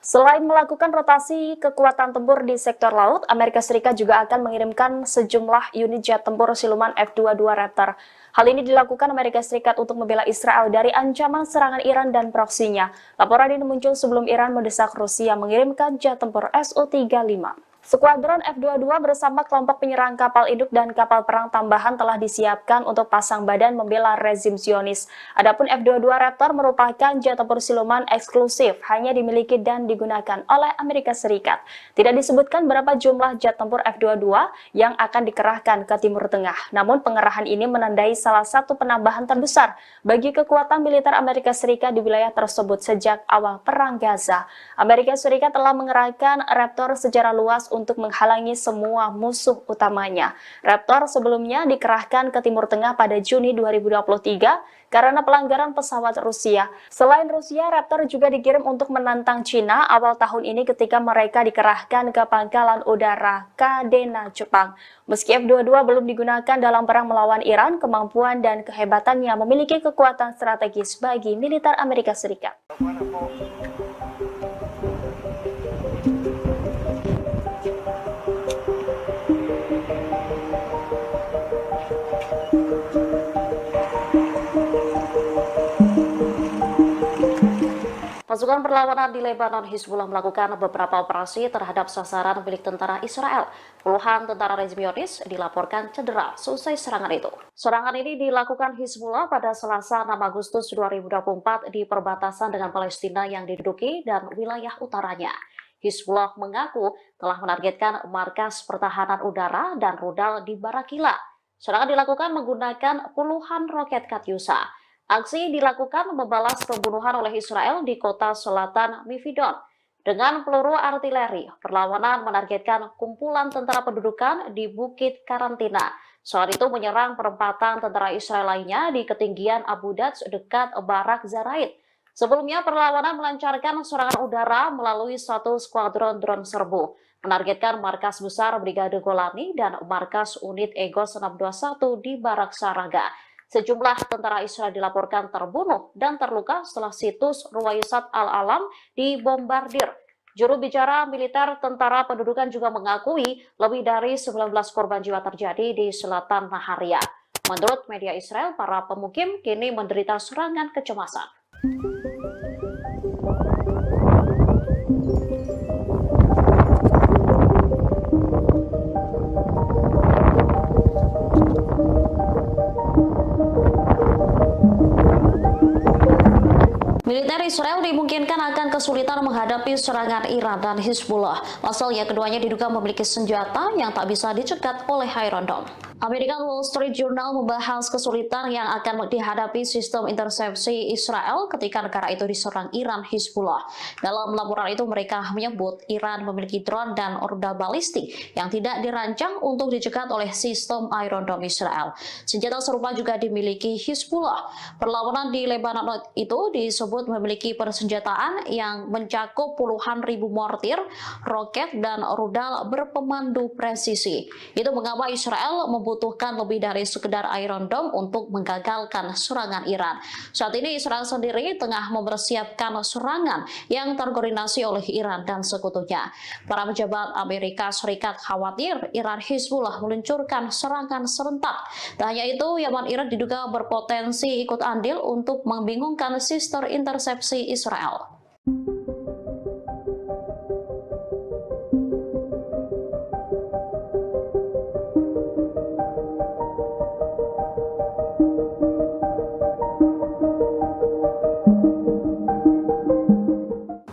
S6: Selain melakukan rotasi kekuatan tempur di sektor laut, Amerika Serikat juga akan mengirimkan sejumlah unit jet tempur siluman F-22 Raptor. Hal ini dilakukan Amerika Serikat untuk membela Israel dari ancaman serangan Iran dan proksinya. Laporan ini muncul sebelum Iran mendesak Rusia mengirimkan jet tempur Su-35. Skuadron F-22 bersama kelompok penyerang kapal induk dan kapal perang tambahan telah disiapkan untuk pasang badan membela rezim Zionis. Adapun F-22 Raptor merupakan jet tempur siluman eksklusif, hanya dimiliki dan digunakan oleh Amerika Serikat. Tidak disebutkan berapa jumlah jet tempur F-22 yang akan dikerahkan ke Timur Tengah. Namun pengerahan ini menandai salah satu penambahan terbesar bagi kekuatan militer Amerika Serikat di wilayah tersebut sejak awal Perang Gaza. Amerika Serikat telah mengerahkan Raptor secara luas untuk menghalangi semua musuh utamanya. Raptor sebelumnya dikerahkan ke Timur Tengah pada Juni 2023 karena pelanggaran pesawat Rusia. Selain Rusia, Raptor juga dikirim untuk menantang Cina awal tahun ini ketika mereka dikerahkan ke pangkalan udara Kadena, Jepang. Meski F-22 belum digunakan dalam perang melawan Iran, kemampuan dan kehebatannya memiliki kekuatan strategis bagi militer Amerika Serikat.
S4: Pasukan perlawanan di Lebanon Hizbullah melakukan beberapa operasi terhadap sasaran milik tentara Israel. Puluhan tentara rezim Zionis dilaporkan cedera seusai serangan itu. Serangan ini dilakukan Hizbullah pada Selasa 6 Agustus 2024 di perbatasan dengan Palestina yang diduduki dan wilayah utaranya. Hizbullah mengaku telah menargetkan markas pertahanan udara dan rudal di Barakila. Serangan dilakukan menggunakan puluhan roket Katyusha. Aksi dilakukan membalas pembunuhan oleh Israel di kota selatan Mifidon. Dengan peluru artileri, perlawanan menargetkan kumpulan tentara pendudukan di Bukit Karantina. Saat itu menyerang perempatan tentara Israel lainnya di ketinggian Abu Daj dekat Barak Zaraid. Sebelumnya perlawanan melancarkan serangan udara melalui satu skuadron drone serbu, menargetkan markas besar Brigade Golani dan markas unit Egos 621 di Barak Saraga. Sejumlah tentara Israel dilaporkan terbunuh dan terluka setelah situs Ruwaisat Al-Alam dibombardir. Juru bicara militer Tentara Pendudukan juga mengakui lebih dari 19 korban jiwa terjadi di selatan Naharia. Menurut media Israel, para pemukim kini menderita serangan kecemasan. Militer Israel dimungkinkan akan kesulitan menghadapi serangan Iran dan Hizbullah. Pasalnya keduanya diduga memiliki senjata yang tak bisa dicegat oleh Iron Dome. American Wall Street Journal membahas kesulitan yang akan dihadapi sistem intersepsi Israel ketika negara itu diserang Iran Hizbullah. Dalam laporan itu mereka menyebut Iran memiliki drone dan rudal balistik yang tidak dirancang untuk dicegat oleh sistem Iron Dome Israel. Senjata serupa juga dimiliki Hizbullah. Perlawanan di Lebanon itu disebut memiliki persenjataan yang mencakup puluhan ribu mortir, roket, dan rudal berpemandu presisi. Itu mengapa Israel membutuhkan lebih dari sekedar Iron Dome untuk menggagalkan serangan Iran. Saat ini Israel sendiri tengah mempersiapkan serangan yang terkoordinasi oleh Iran dan sekutunya. Para pejabat Amerika Serikat khawatir Iran Hizbullah meluncurkan serangan serentak. Tak hanya itu, Yaman Iran diduga berpotensi ikut andil untuk membingungkan sistem intersepsi Israel.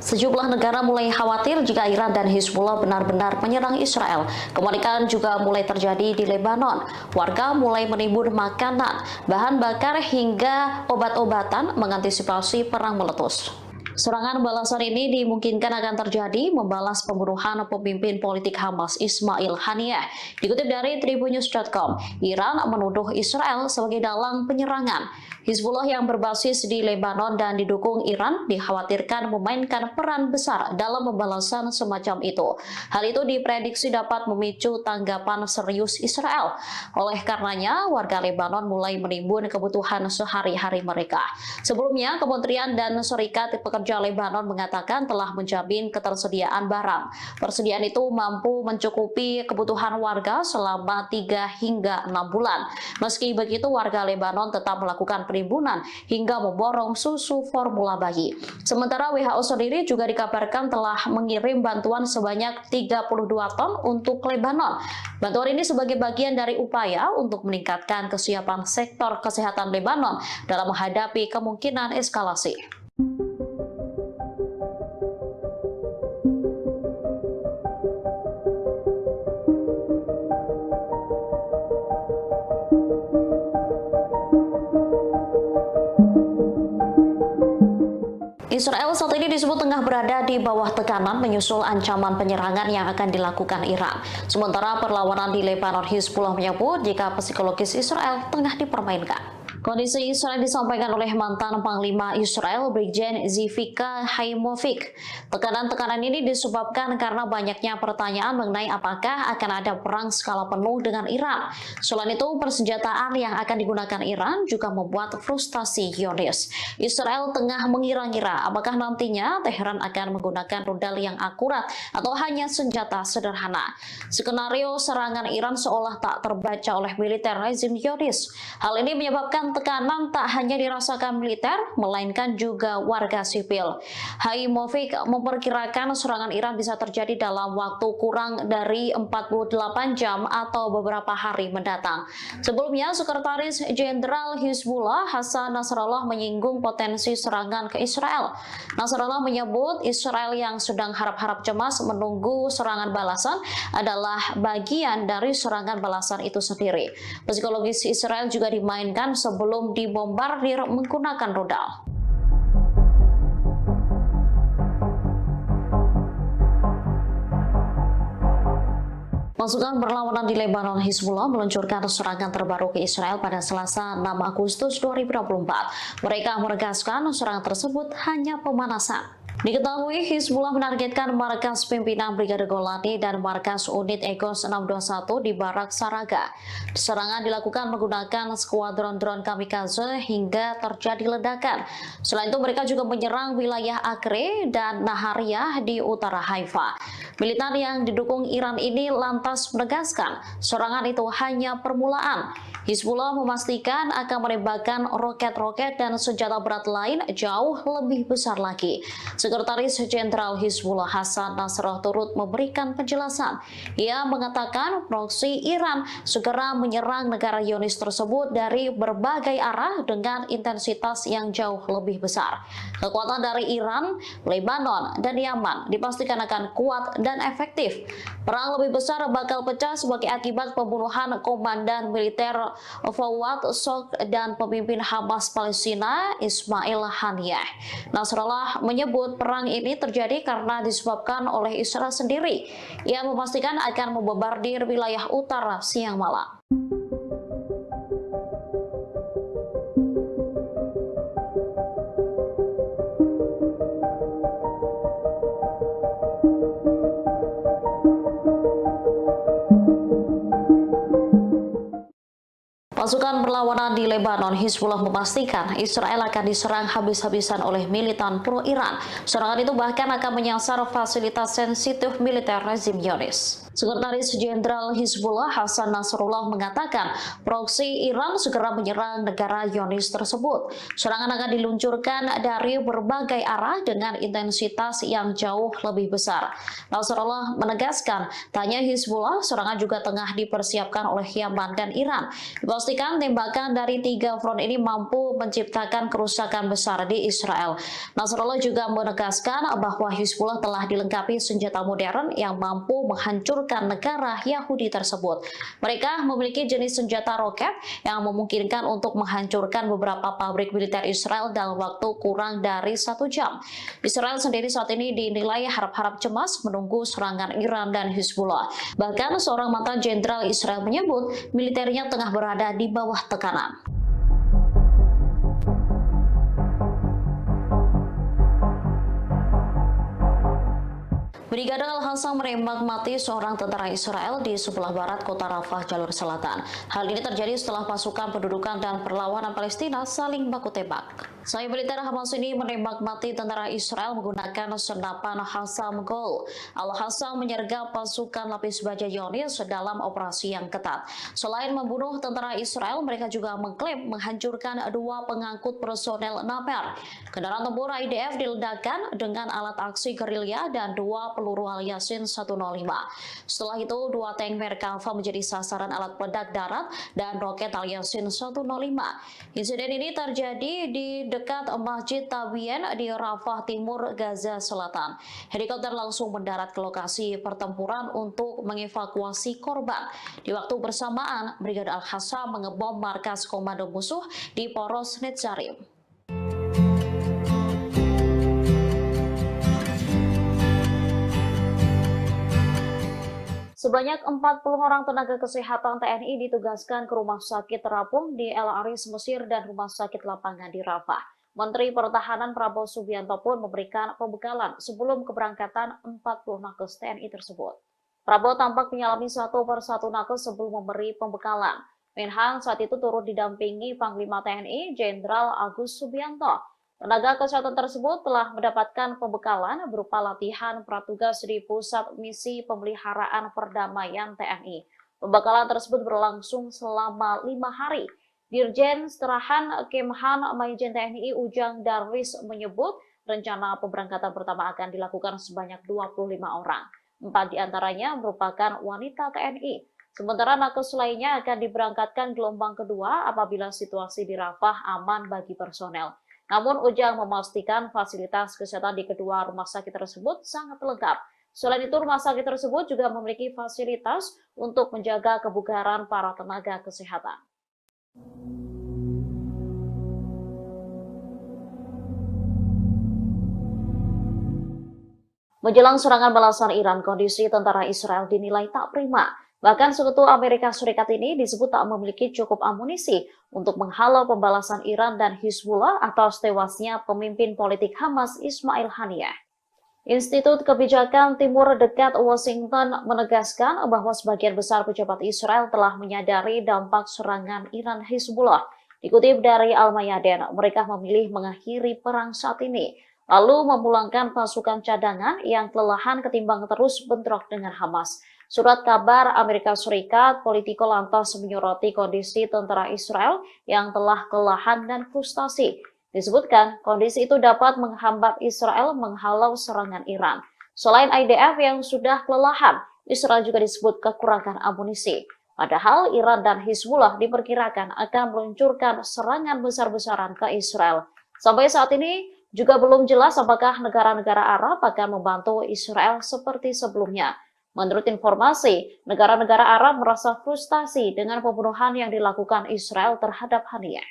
S4: Sejumlah negara mulai khawatir jika Iran dan Hizbullah benar-benar menyerang Israel. Kepanikan juga mulai terjadi di Lebanon. Warga mulai menimbun makanan, bahan bakar hingga obat-obatan mengantisipasi perang meletus. Serangan balasan ini dimungkinkan akan terjadi membalas pembunuhan pemimpin politik Hamas Ismail Haniyeh. Dikutip dari Tribunnews.com, Iran menuduh Israel sebagai dalang penyerangan. Hizbullah yang berbasis di Lebanon dan didukung Iran dikhawatirkan memainkan peran besar dalam pembalasan semacam itu. Hal itu diprediksi dapat memicu tanggapan serius Israel. Oleh karenanya, warga Lebanon mulai menimbun kebutuhan sehari-hari mereka. Sebelumnya, Kementerian dan Serikat Pekerja Lebanon mengatakan telah menjamin ketersediaan barang. Persediaan itu mampu mencukupi kebutuhan warga selama 3 hingga 6 bulan. Meski begitu, warga Lebanon tetap melakukan penimbunan hingga memborong susu formula bayi. Sementara WHO sendiri juga dikabarkan telah mengirim bantuan sebanyak 32 ton untuk Lebanon. Bantuan ini sebagai bagian dari upaya untuk meningkatkan kesiapan sektor kesehatan Lebanon dalam menghadapi kemungkinan eskalasi. Israel saat ini disebut tengah berada di bawah tekanan menyusul ancaman penyerangan yang akan dilakukan Iran. Sementara perlawanan di Lebanon, Hizbullah menyebut jika psikologis Israel tengah dipermainkan. Kondisi Israel disampaikan oleh mantan Panglima Israel, Brigjen Zivika Haimovic. Tekanan-tekanan ini disebabkan karena banyaknya pertanyaan mengenai apakah akan ada perang skala penuh dengan Iran. Selain itu, persenjataan yang akan digunakan Iran juga membuat frustasi Zionis. Israel tengah mengira-ngira apakah nantinya Teheran akan menggunakan rudal yang akurat atau hanya senjata sederhana. Skenario serangan Iran seolah tak terbaca oleh militer rezim Zionis. Hal ini menyebabkan tekanan tak hanya dirasakan militer, melainkan juga warga sipil. Haimovic memperkirakan serangan Iran bisa terjadi dalam waktu kurang dari 48 jam atau beberapa hari mendatang. Sebelumnya, Sekretaris Jenderal Hizbullah Hassan Nasrallah menyinggung potensi serangan ke Israel. Nasrallah menyebut Israel yang sedang harap-harap cemas menunggu serangan balasan adalah bagian dari serangan balasan itu sendiri. Psikologis Israel juga dimainkan sebelum dibombardir menggunakan rudal. Pasukan perlawanan di Lebanon, Hizbullah meluncurkan serangan terbaru ke Israel pada Selasa 6 Agustus 2024. Mereka menegaskan serangan tersebut hanya pemanasan. Diketahui Hizbullah menargetkan markas pimpinan Brigade Golani dan markas unit Egos 621 di Barak Saraga. Serangan dilakukan menggunakan skuadron drone kamikaze hingga terjadi ledakan. Selain itu mereka juga menyerang wilayah Acre dan Nahariyah di utara Haifa. Militan yang didukung Iran ini lantas menegaskan serangan itu hanya permulaan. Hizbullah memastikan akan menembakkan roket-roket dan senjata berat lain jauh lebih besar lagi. Sekretaris Jenderal Hizbullah Hasan Nasrallah turut memberikan penjelasan. Ia mengatakan proksi Iran segera menyerang negara Zionis tersebut dari berbagai arah dengan intensitas yang jauh lebih besar. Kekuatan dari Iran, Lebanon, dan Yaman dipastikan akan kuat dan efektif. Perang lebih besar bakal pecah sebagai akibat pembunuhan komandan militer Fawad Shokr dan pemimpin Hamas Palestina Ismail Haniyeh. Nasrallah menyebut perang ini terjadi karena disebabkan oleh Israel sendiri. Ia memastikan akan membombardir wilayah utara siang malam. Pasukan perlawanan di Lebanon, Hizbullah memastikan Israel akan diserang habis-habisan oleh militan pro-Iran. Serangan itu bahkan akan menyasar fasilitas sensitif militer rezim Zionis. Sekretaris Jenderal Hizbullah Hasan Nasrallah mengatakan proksi Iran segera menyerang negara Zionis tersebut. Serangan akan diluncurkan dari berbagai arah dengan intensitas yang jauh lebih besar. Nasrallah menegaskan, tanya Hizbullah, serangan juga tengah dipersiapkan oleh Yaman dan Iran. Dipastikan tembakan dari 3 front ini mampu menciptakan kerusakan besar di Israel. Nasrallah juga menegaskan bahwa Hizbullah telah dilengkapi senjata modern yang mampu menghancurkan negara Yahudi tersebut. Mereka memiliki jenis senjata roket yang memungkinkan untuk menghancurkan beberapa pabrik militer Israel dalam waktu kurang dari 1 jam. Israel sendiri saat ini dinilai harap-harap cemas menunggu serangan Iran dan Hizbullah. Bahkan seorang mantan jenderal Israel menyebut militernya tengah berada di bawah tekanan. Brigade Al-Hassam menembak mati seorang tentara Israel di sebelah barat kota Rafah, jalur selatan. Hal ini terjadi setelah pasukan pendudukan dan perlawanan Palestina saling baku tembak. Sayap militer Hamas ini menembak mati tentara Israel menggunakan senapan Hassam Gol. Al-Hassam menyergap pasukan lapis baja Zionis dalam operasi yang ketat. Selain membunuh tentara Israel, mereka juga mengklaim menghancurkan 2 pengangkut personel Naper. Kendaraan tempur IDF diledakkan dengan alat aksi gerilya dan 2 peluru Al-Yasin 105. Setelah itu, 2 tank Merkava menjadi sasaran alat peledak darat dan roket Al-Yasin 105. Insiden ini terjadi di dekat Masjid Tabien di Rafah Timur, Gaza Selatan. Helikopter langsung mendarat ke lokasi pertempuran untuk mengevakuasi korban. Di waktu bersamaan, Brigade Al-Hassam mengebom markas komando musuh di Poros Netzarim. Sebanyak 40 orang tenaga kesehatan TNI ditugaskan ke rumah sakit terapung di El Aris, Mesir dan rumah sakit lapangan di Rafah. Menteri Pertahanan Prabowo Subianto pun memberikan pembekalan sebelum keberangkatan 40 nakes TNI tersebut. Prabowo tampak menyalami satu persatu nakes sebelum memberi pembekalan. Menhan saat itu turut didampingi Panglima TNI Jenderal Agus Subianto. Tenaga kesehatan tersebut telah mendapatkan pembekalan berupa latihan pratugas di Pusat Misi Pemeliharaan Perdamaian TNI. Pembekalan tersebut berlangsung selama 5 hari. Dirjen Seterahan Kemhan Maijen TNI Ujang Darwis menyebut rencana pemberangkatan pertama akan dilakukan sebanyak 25 orang. 4 diantaranya merupakan wanita TNI. Sementara nakes lainnya akan diberangkatkan gelombang kedua apabila situasi di Rafah aman bagi personel. Namun Ujang memastikan fasilitas kesehatan di kedua rumah sakit tersebut sangat lengkap. Selain itu, rumah sakit tersebut juga memiliki fasilitas untuk menjaga kebugaran para tenaga kesehatan. Menjelang serangan balasan Iran, kondisi tentara Israel dinilai tak prima. Bahkan sekutu Amerika Serikat ini disebut tak memiliki cukup amunisi untuk menghalau pembalasan Iran dan Hizbullah atas tewasnya pemimpin politik Hamas Ismail Haniyeh. Institut Kebijakan Timur Dekat Washington menegaskan bahwa sebagian besar pejabat Israel telah menyadari dampak serangan Iran Hizbullah. Dikutip dari Al-Mayadin, mereka memilih mengakhiri perang saat ini, lalu memulangkan pasukan cadangan yang kelelahan ketimbang terus bentrok dengan Hamas. Surat kabar Amerika Serikat, Politico lantas menyoroti kondisi tentara Israel yang telah kelelahan dan frustasi. Disebutkan, kondisi itu dapat menghambat Israel menghalau serangan Iran. Selain IDF yang sudah kelelahan, Israel juga disebut kekurangan amunisi. Padahal Iran dan Hizbullah diperkirakan akan meluncurkan serangan besar-besaran ke Israel. Sampai saat ini juga belum jelas apakah negara-negara Arab akan membantu Israel seperti sebelumnya. Menurut informasi, negara-negara Arab merasa frustasi dengan pembunuhan yang dilakukan Israel terhadap Haniyeh.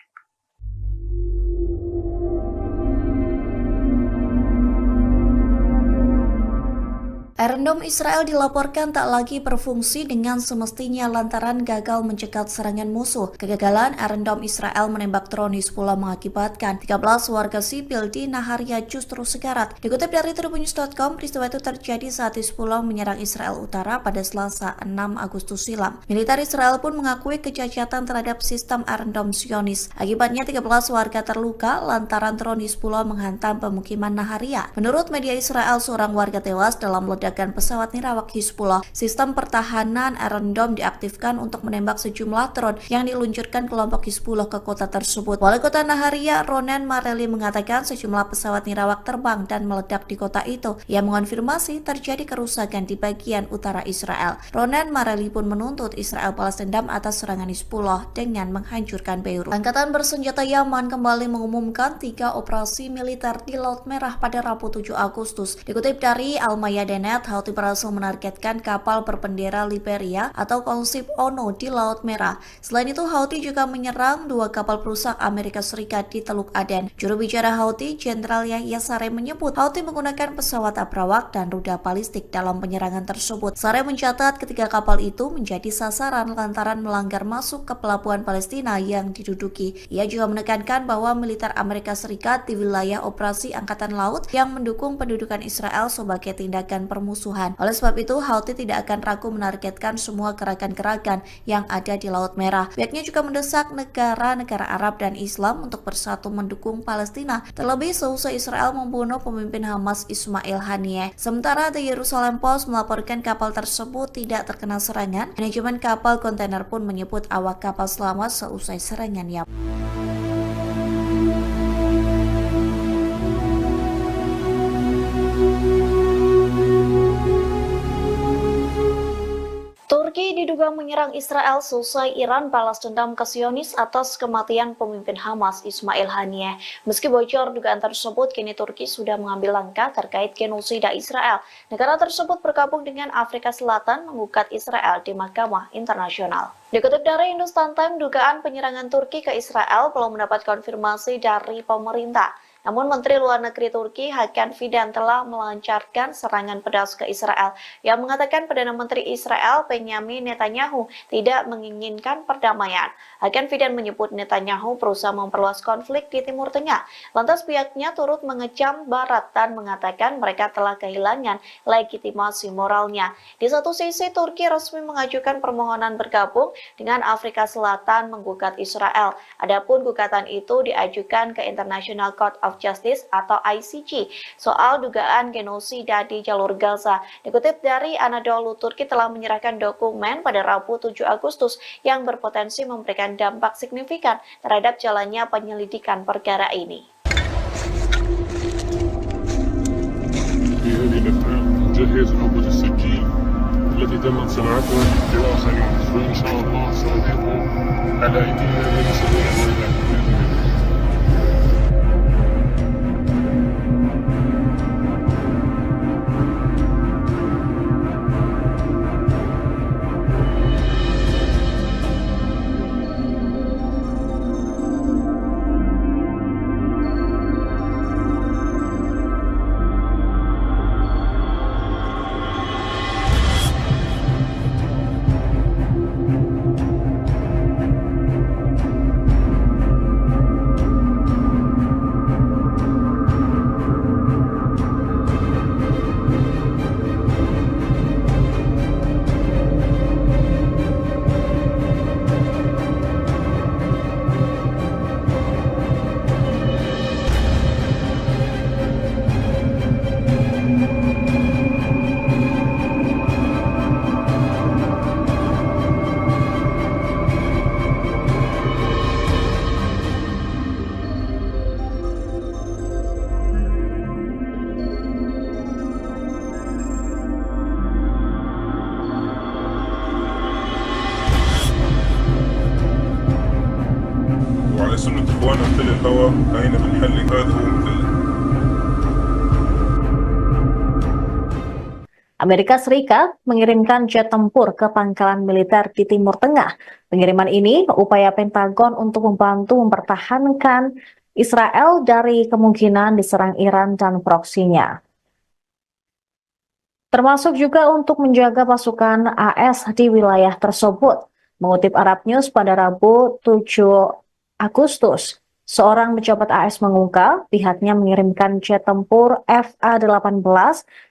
S1: Iron Dome Israel dilaporkan tak lagi berfungsi dengan semestinya lantaran gagal mencegat serangan musuh. Kegagalan Iron Dome Israel menembak drone Hizbullah mengakibatkan 13 warga sipil di Naharia justru sekarat. Dikutip dari tribunnews.com, peristiwa itu terjadi saat Hizbullah menyerang Israel Utara pada Selasa 6 Agustus silam. Militer Israel pun mengakui kecacatan terhadap sistem Iron Dome Zionis. Akibatnya 13 warga terluka lantaran drone Hizbullah menghantam pemukiman Naharia. Menurut media Israel, seorang warga tewas dalam ledakan pesawat nirawak Hizbullah. Sistem pertahanan Iron Dome diaktifkan untuk menembak sejumlah drone yang diluncurkan kelompok Hizbullah ke kota tersebut. Wali kota Naharia, Ronen Mareli, mengatakan sejumlah pesawat nirawak terbang dan meledak di kota itu. Ia mengonfirmasi terjadi kerusakan di bagian utara Israel. Ronen Mareli pun menuntut Israel balas dendam atas serangan Hizbullah dengan menghancurkan Beirut. Angkatan bersenjata Yaman kembali mengumumkan 3 operasi militer di Laut Merah pada Rabu 7 Agustus. Dikutip dari Al-Mayadin, Houthi berhasil menargetkan kapal berbendera Liberia atau konsip ONU di Laut Merah. Selain itu, Houthi juga menyerang 2 kapal perusak Amerika Serikat di Teluk Aden. Juru bicara Houthi, Jenderal Yahya Saree, menyebut Houthi menggunakan pesawat abrawak dan rudal balistik dalam penyerangan tersebut. Saree mencatat ketiga kapal itu menjadi sasaran lantaran melanggar masuk ke pelabuhan Palestina yang diduduki. Ia juga menekankan bahwa militer Amerika Serikat di wilayah operasi Angkatan Laut yang mendukung pendudukan Israel sebagai tindakan permusuhan. Oleh sebab itu, Houthi tidak akan ragu menargetkan semua gerakan-gerakan yang ada di Laut Merah. Pihaknya juga mendesak negara-negara Arab dan Islam untuk bersatu mendukung Palestina, terlebih seusai Israel membunuh pemimpin Hamas Ismail Haniyeh. Sementara The Jerusalem Post melaporkan kapal tersebut tidak terkena serangan. Manajemen kapal kontainer pun menyebut awak kapal selamat seusai serangan Yaman. Turki diduga menyerang Israel selesai Iran balas dendam ke Zionis atas kematian pemimpin Hamas Ismail Haniyeh. Meski bocor dugaan tersebut, kini Turki sudah mengambil langkah terkait genosida Israel. Negara tersebut bergabung dengan Afrika Selatan menggugat Israel di Mahkamah Internasional. Dikutip dari Hindustan Times, dugaan penyerangan Turki ke Israel belum mendapat konfirmasi dari pemerintah. Namun Menteri Luar Negeri Turki Hakan Fidan telah melancarkan serangan pedas ke Israel yang mengatakan Perdana Menteri Israel Benjamin Netanyahu tidak menginginkan perdamaian. Hakan Fidan menyebut Netanyahu berusaha memperluas konflik di Timur Tengah. Lantas pihaknya turut mengecam Barat dan mengatakan mereka telah kehilangan legitimasi moralnya. Di satu sisi, Turki resmi mengajukan permohonan bergabung dengan Afrika Selatan menggugat Israel. Adapun gugatan itu diajukan ke International Court of Justice atau ICJ soal dugaan genosida di jalur Gaza. Dikutip dari Anadolu, Turki telah menyerahkan dokumen pada Rabu 7 Agustus yang berpotensi memberikan dampak signifikan terhadap jalannya penyelidikan perkara ini.
S3: التي تمت صناعتها لآخرين وإن شاء الله سأضيفه على أيدينا من الأسبوع القادم بإذن الله. نمتلئ الهواء هينا بنحلق هذا هو مثل
S1: Amerika Serikat mengirimkan jet tempur ke pangkalan militer di Timur Tengah. Pengiriman ini upaya Pentagon untuk membantu mempertahankan Israel dari kemungkinan diserang Iran dan proksinya. Termasuk juga untuk menjaga pasukan AS di wilayah tersebut. Mengutip Arab News pada Rabu 7 Agustus, seorang pejabat AS mengungkap pihaknya mengirimkan jet tempur FA-18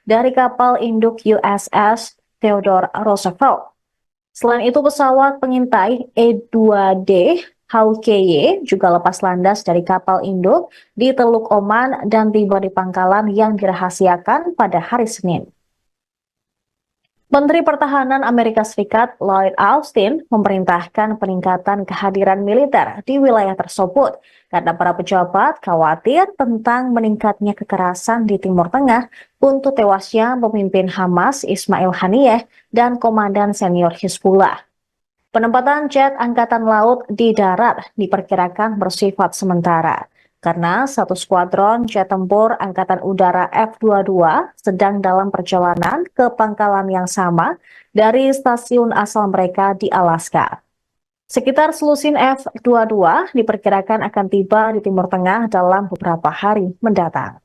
S1: dari kapal induk USS Theodore Roosevelt. Selain itu, pesawat pengintai E-2D Hawkeye juga lepas landas dari kapal induk di Teluk Oman dan tiba di pangkalan yang dirahasiakan pada hari Senin. Menteri Pertahanan Amerika Serikat Lloyd Austin memerintahkan peningkatan kehadiran militer di wilayah tersebut karena para pejabat khawatir tentang meningkatnya kekerasan di Timur Tengah untuk tewasnya pemimpin Hamas Ismail Haniyeh dan komandan senior Hizbullah. Penempatan jet angkatan laut di darat diperkirakan bersifat sementara karena satu skuadron jet tempur Angkatan Udara F-22 sedang dalam perjalanan ke pangkalan yang sama dari stasiun asal mereka di Alaska. Sekitar selusin F-22 diperkirakan akan tiba di Timur Tengah dalam beberapa hari mendatang.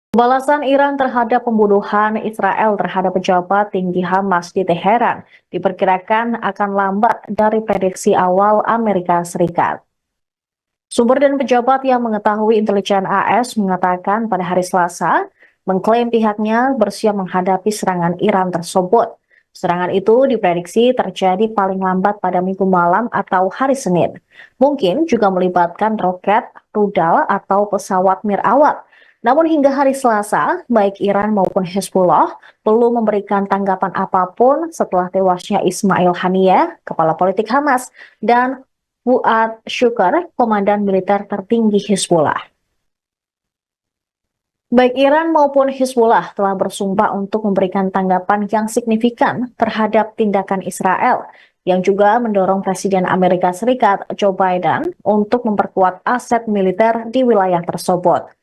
S1: Balasan Iran terhadap pembunuhan Israel terhadap pejabat tinggi Hamas di Teheran diperkirakan akan lambat dari prediksi awal Amerika Serikat. Sumber dan pejabat yang mengetahui intelijen AS mengatakan pada hari Selasa, mengklaim pihaknya bersiap menghadapi serangan Iran tersebut. Serangan itu diprediksi terjadi paling lambat pada Minggu malam atau hari Senin. Mungkin juga melibatkan roket, rudal, atau pesawat mirawat. Namun hingga hari Selasa, baik Iran maupun Hezbollah belum memberikan tanggapan apapun setelah tewasnya Ismail Haniyeh, kepala politik Hamas, dan Fuad Shukr, komandan militer tertinggi Hizbullah. Baik Iran maupun Hizbullah telah bersumpah untuk memberikan tanggapan yang signifikan terhadap tindakan Israel, yang juga mendorong Presiden Amerika Serikat Joe Biden untuk memperkuat aset militer di wilayah tersebut.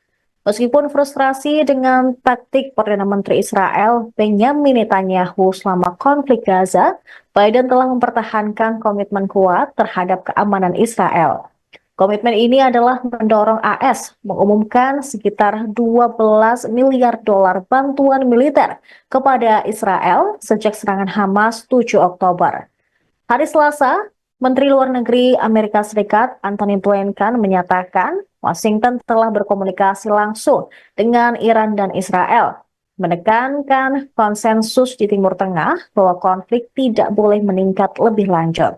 S1: Meskipun frustrasi dengan taktik Perdana Menteri Israel Benjamin Netanyahu selama konflik Gaza, Biden telah mempertahankan komitmen kuat terhadap keamanan Israel. Komitmen ini adalah mendorong AS mengumumkan sekitar 12 miliar dolar bantuan militer kepada Israel sejak serangan Hamas 7 Oktober. Hari Selasa, Menteri Luar Negeri Amerika Serikat Antony Blinken menyatakan Washington telah berkomunikasi langsung dengan Iran dan Israel, menekankan konsensus di Timur Tengah bahwa konflik tidak boleh meningkat lebih lanjut.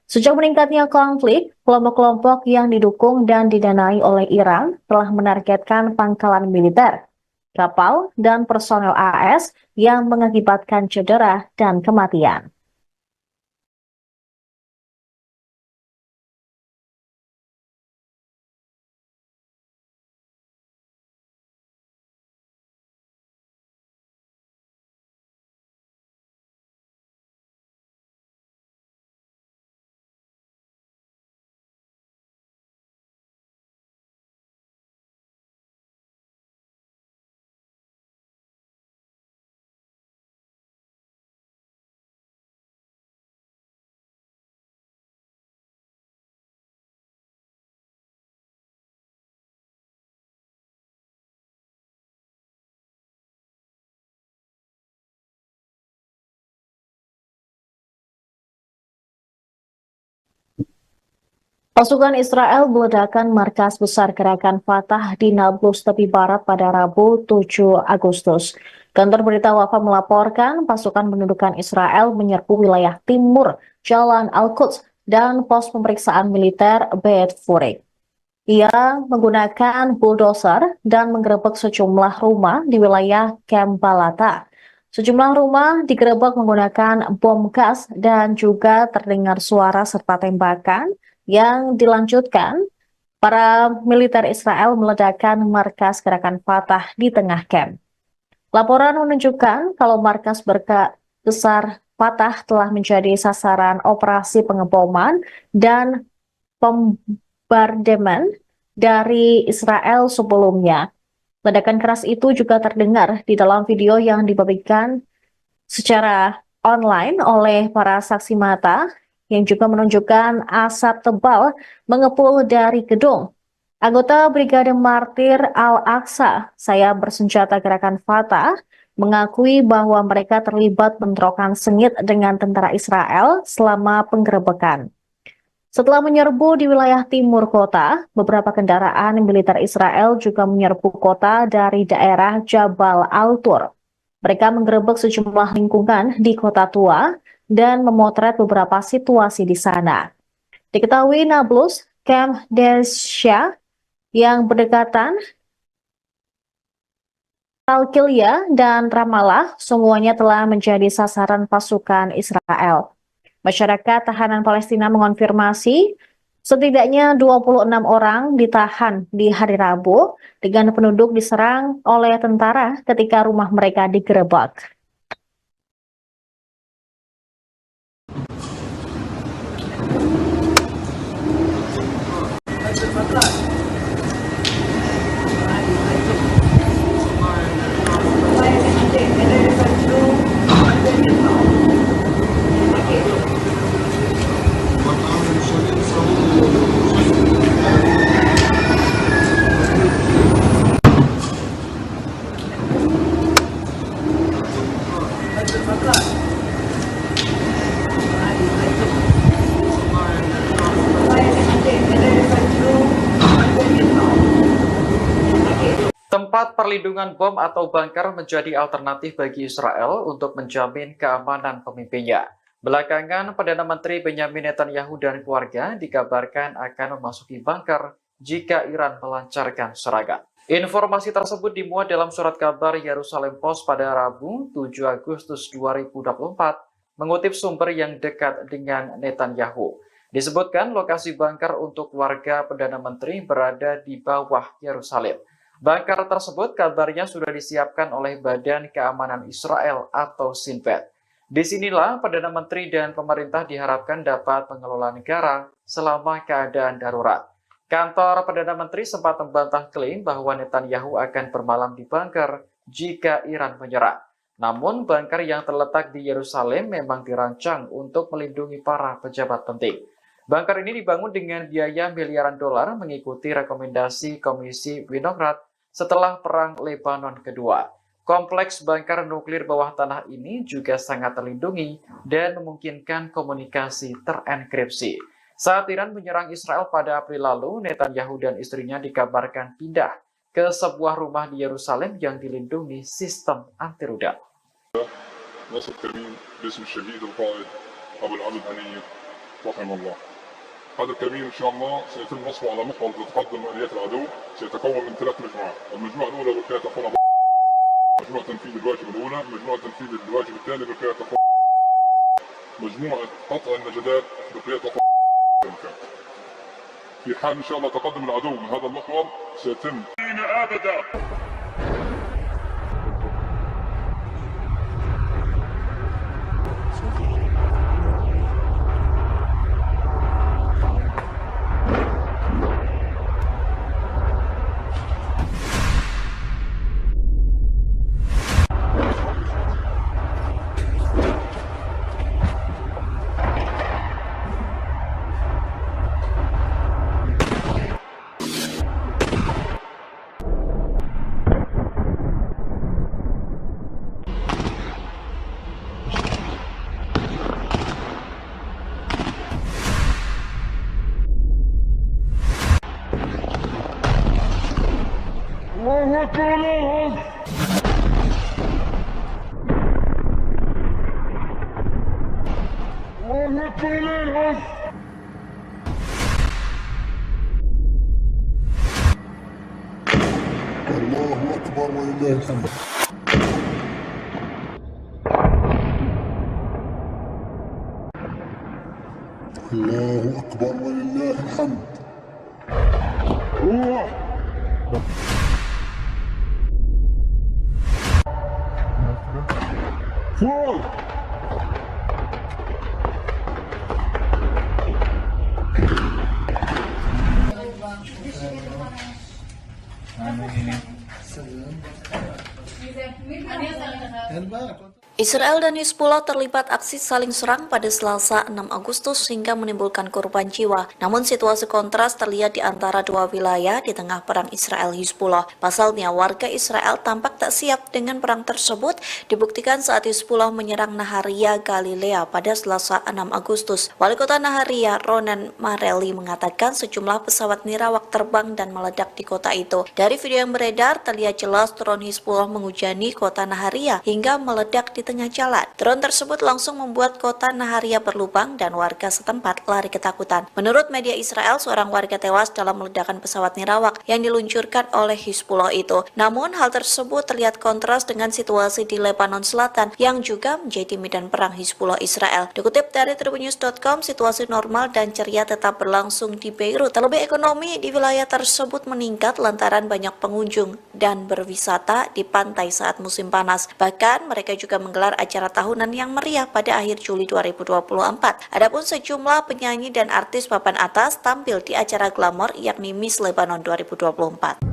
S1: Sejak meningkatnya konflik, kelompok-kelompok yang didukung dan didanai oleh Iran telah menargetkan pangkalan militer, kapal, dan personel AS yang mengakibatkan cedera dan kematian. Pasukan Israel meledakkan markas besar gerakan Fatah di Nablus tepi barat pada Rabu 7 Agustus. Kantor berita Wafa melaporkan pasukan pendudukan Israel menyerbu wilayah timur Jalan Al-Quds
S4: dan pos pemeriksaan militer Beit Furik. Ia menggunakan bulldozer dan menggerebek sejumlah rumah di wilayah Camp Balata. Sejumlah rumah digerebek menggunakan bom gas dan juga terdengar suara serta tembakan yang dilanjutkan. Para militer Israel meledakkan markas gerakan Fatah di tengah camp. Laporan menunjukkan kalau markas besar Fatah telah menjadi sasaran operasi pengeboman dan bombardemen dari Israel sebelumnya. Ledakan keras itu juga terdengar di dalam video yang dibagikan secara online oleh para saksi mata yang juga menunjukkan asap tebal mengepul dari gedung. Anggota Brigade Martir Al-Aqsa, saya bersenjata gerakan Fatah, mengakui bahwa mereka terlibat bentrokan sengit dengan tentara Israel selama penggerebekan. Setelah menyerbu di wilayah timur kota, beberapa kendaraan militer Israel juga menyerbu kota dari daerah Jabal Al-Tur. Mereka menggerebek sejumlah lingkungan di kota tua dan memotret beberapa situasi di sana. Diketahui Nablus, Camp Desya yang berdekatan, Al-Qilya dan Ramallah semuanya telah menjadi sasaran pasukan Israel. Masyarakat tahanan Palestina mengonfirmasi setidaknya 26 orang ditahan di hari Rabu dengan penduduk diserang oleh tentara ketika rumah mereka digerebek.
S2: Tempat perlindungan bom atau bunker menjadi alternatif bagi Israel untuk menjamin keamanan pemimpinnya. Belakangan, Perdana Menteri Benyamin Netanyahu dan keluarga dikabarkan akan memasuki bunker jika Iran melancarkan serangan. Informasi tersebut dimuat dalam surat kabar Yerusalem Post pada Rabu 7 Agustus 2024, mengutip sumber yang dekat dengan Netanyahu. Disebutkan lokasi bunker untuk keluarga Perdana Menteri berada di bawah Yerusalem. Bunker tersebut kabarnya sudah disiapkan oleh Badan Keamanan Israel atau Shin Bet. Disinilah Perdana Menteri dan pemerintah diharapkan dapat mengelola negara selama keadaan darurat. Kantor Perdana Menteri sempat membantah klaim bahwa Netanyahu akan bermalam di bunker jika Iran menyerang. Namun, bunker yang terletak di Yerusalem memang dirancang untuk melindungi para pejabat penting. Bunker ini dibangun dengan biaya miliaran dolar mengikuti rekomendasi Komisi Winograd setelah Perang Lebanon Kedua. Kompleks bunker nuklir bawah tanah ini juga sangat terlindungi dan memungkinkan komunikasi terenkripsi. Saat Iran menyerang Israel pada April lalu, Netanyahu dan istrinya dikabarkan pindah ke sebuah rumah di Yerusalem yang dilindungi sistem anti rudal.
S3: ناصر كريم باسم الشهيد القائد أبو العبد هنية رحمه الله. هذا الكمين إن شاء الله سيتم نصبه على محور تتقدم آليات العدو، سيتكون من 3 مجموعات، المجموعة الأولى بقيادة أخونا مجموعة تنفيذ الواجب الأولى، مجموعة تنفيذ الواجب الثاني بقيادة أخونا، مجموعة قطع النجدات بقيادة أخونا. في حال إن شاء الله تقدم العدو من هذا المحور سيتم
S5: أبدا.
S3: الله أكبر ولله الحمد. الله أكبر ولله الحمد. فوق.
S1: Israel dan Hizbullah terlibat aksi saling serang pada Selasa 6 Agustus hingga menimbulkan korban jiwa. Namun situasi kontras terlihat di antara dua wilayah di tengah perang Israel-Hizbullah. Pasalnya warga Israel tampak tak siap dengan perang tersebut, dibuktikan saat Hizbullah menyerang Naharia, Galilea pada Selasa 6 Agustus. Wali kota Naharia, Ronen Marelli, mengatakan sejumlah pesawat nirawak terbang dan meledak di kota itu. Dari video yang beredar, terlihat jelas drone Hizbullah menghujani kota Naharia hingga meledak di tengah jalan. Drone tersebut langsung membuat kota Naharia berlubang dan warga setempat lari ketakutan. Menurut media Israel, seorang warga tewas dalam ledakan pesawat nirawak yang diluncurkan oleh Hizbullah itu. Namun, hal tersebut terlihat kontras dengan situasi di Lebanon Selatan yang juga menjadi medan perang Hizbullah Israel. Dikutip dari tribunnews.com, situasi normal dan ceria tetap berlangsung di Beirut. Terlebih ekonomi di wilayah tersebut meningkat lantaran banyak pengunjung dan berwisata di pantai saat musim panas. Bahkan, mereka juga menggelar acara tahunan yang meriah pada akhir Juli 2024. Adapun sejumlah penyanyi dan artis papan atas tampil di acara glamor yakni Miss Lebanon 2024.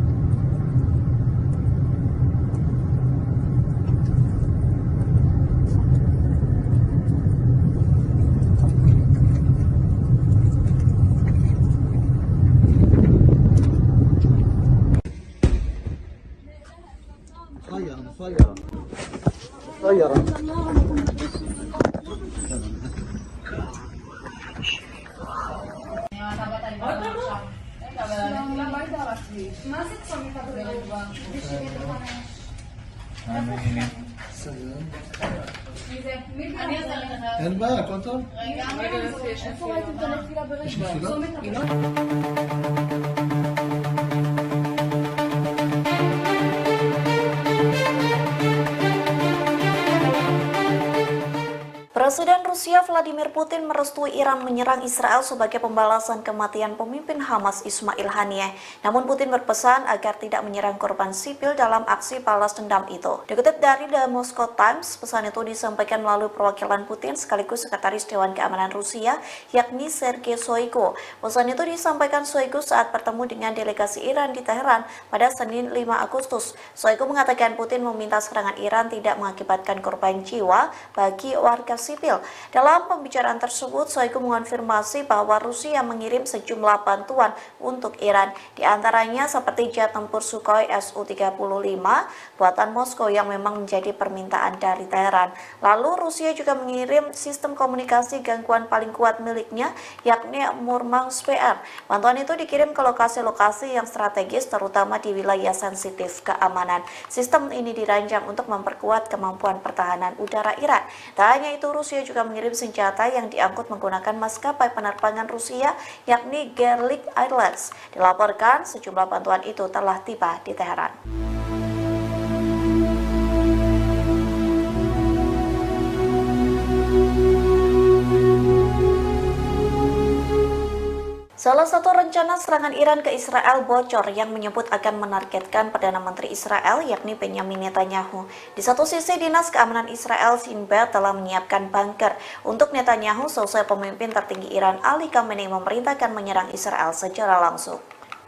S1: Presiden Rusia Vladimir Putin merestui Iran menyerang Israel sebagai pembalasan kematian pemimpin Hamas Ismail Haniyeh. Namun Putin berpesan agar tidak menyerang korban sipil dalam aksi balas dendam itu. Dikutip dari The Moscow Times, pesan itu disampaikan melalui perwakilan Putin sekaligus Sekretaris Dewan Keamanan Rusia, yakni Sergei Shoigu. Pesan itu disampaikan Shoigu saat bertemu dengan delegasi Iran di Teheran pada Senin 5 Agustus. Shoigu mengatakan Putin meminta serangan Iran tidak mengakibatkan korban jiwa bagi warga sipil. Dalam pembicaraan tersebut, Shoigu mengonfirmasi bahwa Rusia mengirim sejumlah bantuan untuk Iran, di antaranya seperti jet tempur Sukhoi Su-35 buatan Moskow yang memang menjadi permintaan dari Teheran. Lalu Rusia juga mengirim sistem komunikasi gangguan paling kuat miliknya, yakni Murmansk PR. Bantuan itu dikirim ke lokasi-lokasi yang strategis, terutama di wilayah sensitif keamanan. Sistem ini dirancang untuk memperkuat kemampuan pertahanan udara Iran. Tak hanya itu, Rusia juga mengirim senjata yang diangkut menggunakan maskapai penerbangan Rusia, yakni Gerlik Airlines. Dilaporkan sejumlah bantuan itu telah tiba di Teheran. Salah satu rencana serangan Iran ke Israel bocor yang menyebut akan menargetkan Perdana Menteri Israel yakni Benjamin Netanyahu. Di satu sisi, Dinas Keamanan Israel Shin Bet telah menyiapkan bunker untuk Netanyahu selesai pemimpin tertinggi Iran Ali Khamenei memerintahkan menyerang Israel secara langsung.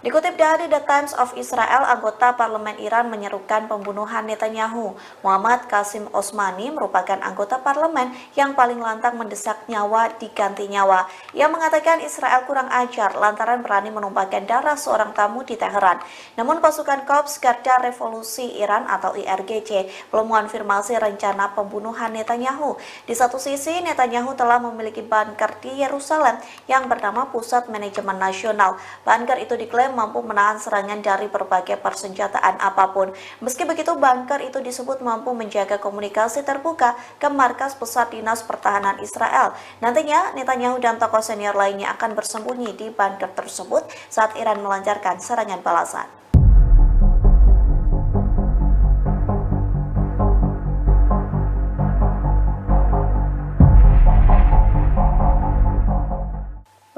S1: Dikutip dari The Times of Israel, anggota parlemen Iran menyerukan pembunuhan Netanyahu. Muhammad Qasim Osmani merupakan anggota parlemen yang paling lantang mendesak nyawa diganti nyawa. Ia mengatakan Israel kurang ajar lantaran berani menumpahkan darah seorang tamu di Teheran. Namun pasukan Korps Garda Revolusi Iran atau IRGC belum mengonfirmasi rencana pembunuhan Netanyahu. Di satu sisi, Netanyahu telah memiliki bunker di Yerusalem yang bernama Pusat Manajemen Nasional. Bunker itu diklaim mampu menahan serangan dari berbagai persenjataan apapun. Meski begitu, bunker itu disebut mampu menjaga komunikasi terbuka ke markas pusat Dinas Pertahanan Israel. Nantinya, Netanyahu dan tokoh senior lainnya akan bersembunyi di bunker tersebut saat Iran melancarkan serangan balasan.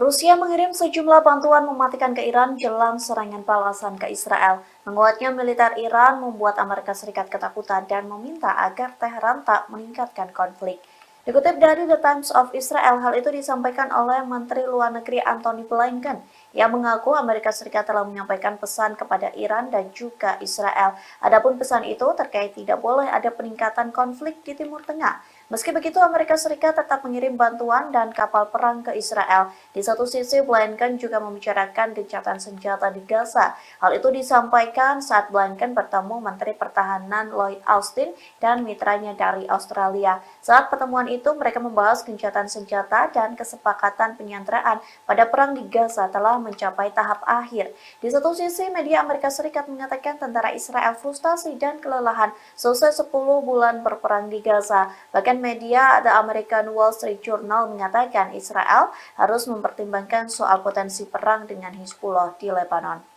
S1: Rusia mengirim sejumlah bantuan mematikan ke Iran jelang serangan balasan ke Israel. Menguatnya militer Iran membuat Amerika Serikat ketakutan dan meminta agar Teheran tak meningkatkan konflik. Dikutip dari The Times of Israel, hal itu disampaikan oleh Menteri Luar Negeri Antony Blinken yang mengaku Amerika Serikat telah menyampaikan pesan kepada Iran dan juga Israel. Adapun pesan itu terkait tidak boleh ada peningkatan konflik di Timur Tengah. Meski begitu, Amerika Serikat tetap mengirim bantuan dan kapal perang ke Israel. Di satu sisi, Blinken juga membicarakan gencatan senjata di Gaza. Hal itu disampaikan saat Blinken bertemu Menteri Pertahanan Lloyd Austin dan mitranya dari Australia. Saat pertemuan itu, mereka membahas gencatan senjata dan kesepakatan penyanderaan pada perang di Gaza telah mencapai tahap akhir. Di satu sisi, media Amerika Serikat mengatakan tentara Israel frustasi dan kelelahan selesai 10 bulan berperang di Gaza. Bahkan media The American Wall Street Journal mengatakan Israel harus mempertimbangkan soal potensi perang dengan Hizbullah di Lebanon.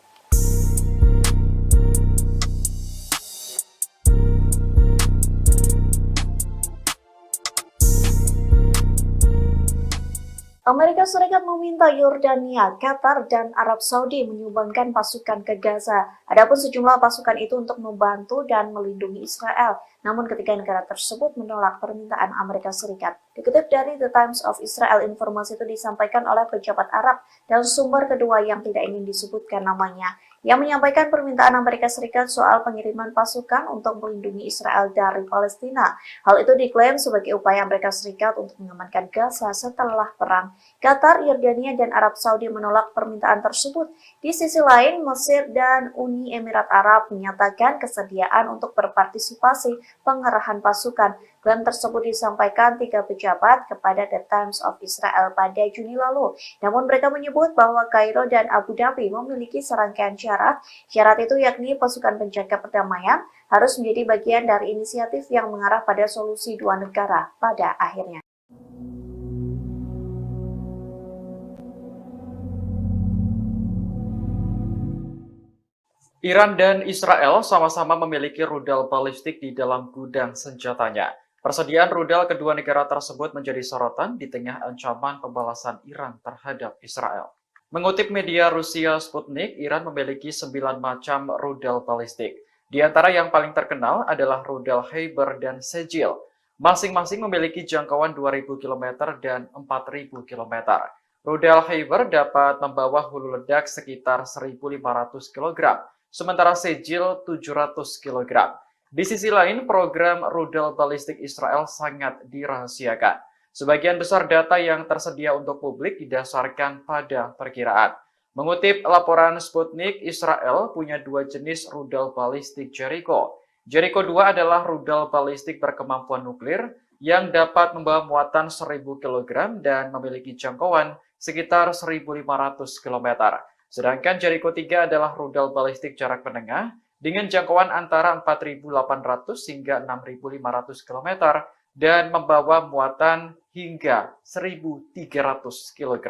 S1: Amerika Serikat meminta Yordania, Qatar, dan Arab Saudi menyumbangkan pasukan ke Gaza. Adapun sejumlah pasukan itu untuk membantu dan melindungi Israel. Namun ketiga negara tersebut menolak permintaan Amerika Serikat. Dikutip dari The Times of Israel, informasi itu disampaikan oleh pejabat Arab dan sumber kedua yang tidak ingin disebutkan namanya, yang menyampaikan permintaan Amerika Serikat soal pengiriman pasukan untuk melindungi Israel dari Palestina. Hal itu diklaim sebagai upaya Amerika Serikat untuk mengamankan Gaza setelah perang. Qatar, Yordania, dan Arab Saudi menolak permintaan tersebut. Di sisi lain, Mesir dan Uni Emirat Arab menyatakan kesediaan untuk berpartisipasi pengerahan pasukan. Klaim tersebut disampaikan tiga pejabat kepada The Times of Israel pada Juni lalu. Namun mereka menyebut bahwa Kairo dan Abu Dhabi memiliki serangkaian syarat. Syarat itu yakni pasukan penjaga perdamaian harus menjadi bagian dari inisiatif yang mengarah pada solusi dua negara pada akhirnya.
S2: Iran dan Israel sama-sama memiliki rudal balistik di dalam gudang senjatanya. Persediaan rudal kedua negara tersebut menjadi sorotan di tengah ancaman pembalasan Iran terhadap Israel. Mengutip media Rusia Sputnik, Iran memiliki 9 macam rudal balistik. Di antara yang paling terkenal adalah rudal Heiber dan Sejil. Masing-masing memiliki jangkauan 2.000 km dan 4.000 km. Rudal Heiber dapat membawa hulu ledak sekitar 1.500 kg. Sementara Sejil 700 kg. Di sisi lain, program rudal balistik Israel sangat dirahasiakan. Sebagian besar data yang tersedia untuk publik didasarkan pada perkiraan. Mengutip laporan Sputnik, Israel punya dua jenis rudal balistik Jericho. Jericho 2 adalah rudal balistik berkemampuan nuklir yang dapat membawa muatan 1.000 kg dan memiliki jangkauan sekitar 1.500 km. Sedangkan Jericho 3 adalah rudal balistik jarak menengah dengan jangkauan antara 4.800 hingga 6.500 km dan membawa muatan hingga 1.300 kg.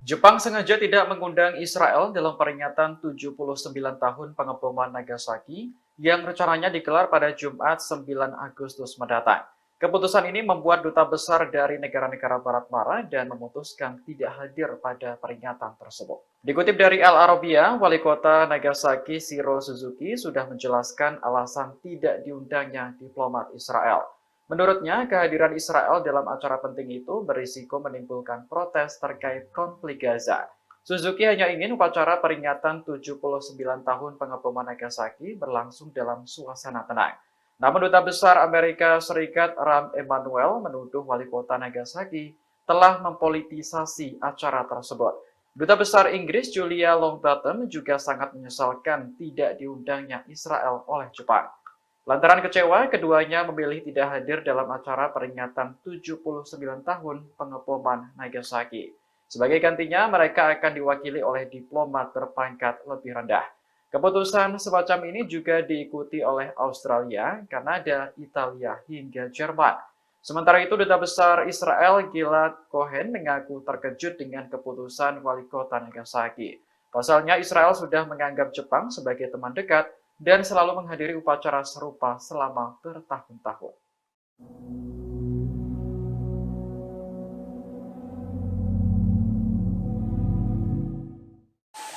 S2: Jepang sengaja tidak mengundang Israel dalam peringatan 79 tahun pengeboman Nagasaki yang rencananya digelar pada Jumat 9 Agustus mendatang. Keputusan ini membuat duta besar dari negara-negara Barat marah dan memutuskan tidak hadir pada peringatan tersebut. Dikutip dari Al Arabiya, Wali Kota Nagasaki Shiro Suzuki sudah menjelaskan alasan tidak diundangnya diplomat Israel. Menurutnya, kehadiran Israel dalam acara penting itu berisiko menimbulkan protes terkait konflik Gaza. Suzuki hanya ingin upacara peringatan 79 tahun pengeboman Nagasaki berlangsung dalam suasana tenang. Namun Duta Besar Amerika Serikat Rahm Emanuel menuduh wali kota Nagasaki telah mempolitisasi acara tersebut. Duta Besar Inggris Julia Longbottom juga sangat menyesalkan tidak diundangnya Israel oleh Jepang. Lantaran kecewa, keduanya memilih tidak hadir dalam acara peringatan 79 tahun pengeboman Nagasaki. Sebagai gantinya, mereka akan diwakili oleh diplomat berpangkat lebih rendah. Keputusan semacam ini juga diikuti oleh Australia, Kanada, Italia, hingga Jerman. Sementara itu, Duta Besar Israel Gilad Cohen mengaku terkejut dengan keputusan wali kota Nagasaki. Pasalnya, Israel sudah menganggap Jepang sebagai teman dekat dan selalu menghadiri upacara serupa selama bertahun-tahun.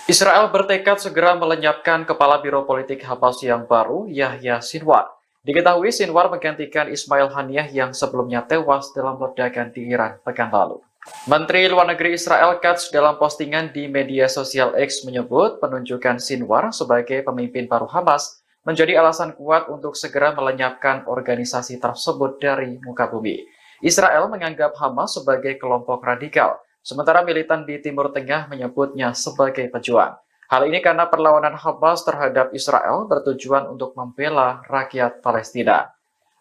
S2: Israel bertekad segera melenyapkan kepala Biro Politik Hamas yang baru, Yahya Sinwar. Diketahui Sinwar menggantikan Ismail Haniyeh yang sebelumnya tewas dalam ledakan di Iran pekan lalu. Menteri Luar Negeri Israel Katz dalam postingan di media sosial X menyebut penunjukan Sinwar sebagai pemimpin baru Hamas menjadi alasan kuat untuk segera melenyapkan organisasi tersebut dari muka bumi. Israel menganggap Hamas sebagai kelompok radikal, sementara militan di Timur Tengah menyebutnya sebagai pejuang. Hal ini karena perlawanan Hamas terhadap Israel bertujuan untuk membela rakyat Palestina.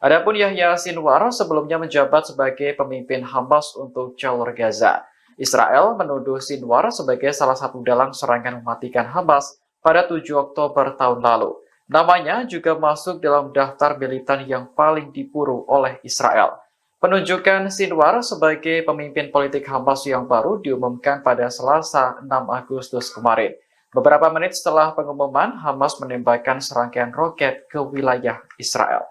S2: Adapun Yahya Sinwar sebelumnya menjabat sebagai pemimpin Hamas untuk jalur Gaza. Israel menuduh Sinwar sebagai salah satu dalang serangan mematikan Hamas pada 7 Oktober tahun lalu. Namanya juga masuk dalam daftar militan yang paling diburu oleh Israel. Penunjukan Sinwar sebagai pemimpin politik Hamas yang baru diumumkan pada Selasa 6 Agustus kemarin. Beberapa menit setelah pengumuman, Hamas menembakkan serangkaian roket ke wilayah Israel.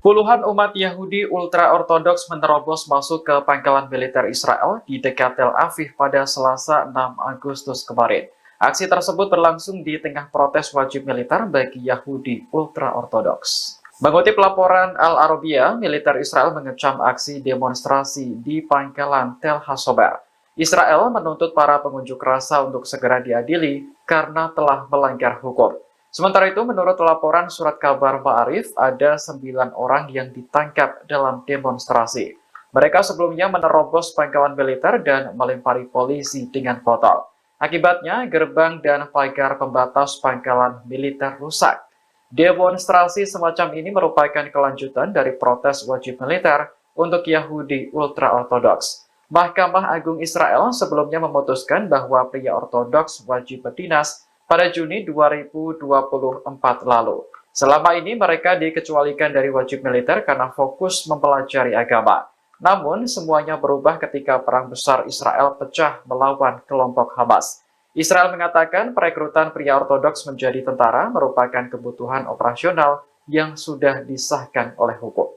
S2: Puluhan umat Yahudi ultra-ortodoks menerobos masuk ke pangkalan militer Israel di dekat Tel Aviv pada Selasa 6 Agustus kemarin. Aksi tersebut berlangsung di tengah protes wajib militer bagi Yahudi ultra-ortodoks. Mengutip laporan Al-Arabiya, militer Israel mengecam aksi demonstrasi di pangkalan Tel Hasober. Israel menuntut para pengunjuk rasa untuk segera diadili karena telah melanggar hukum. Sementara itu, menurut laporan surat kabar Ma'arif, ada 9 orang yang ditangkap dalam demonstrasi. Mereka sebelumnya menerobos pangkalan militer dan melempari polisi dengan botol. Akibatnya, gerbang dan pagar pembatas pangkalan militer rusak. Demonstrasi semacam ini merupakan kelanjutan dari protes wajib militer untuk Yahudi ultra-ortodoks. Mahkamah Agung Israel sebelumnya memutuskan bahwa pria ortodoks wajib berdinas pada Juni 2024 lalu. Selama ini mereka dikecualikan dari wajib militer karena fokus mempelajari agama. Namun, semuanya berubah ketika Perang Besar Israel pecah melawan kelompok Hamas. Israel mengatakan perekrutan pria ortodoks menjadi tentara merupakan kebutuhan operasional yang sudah disahkan oleh hukum.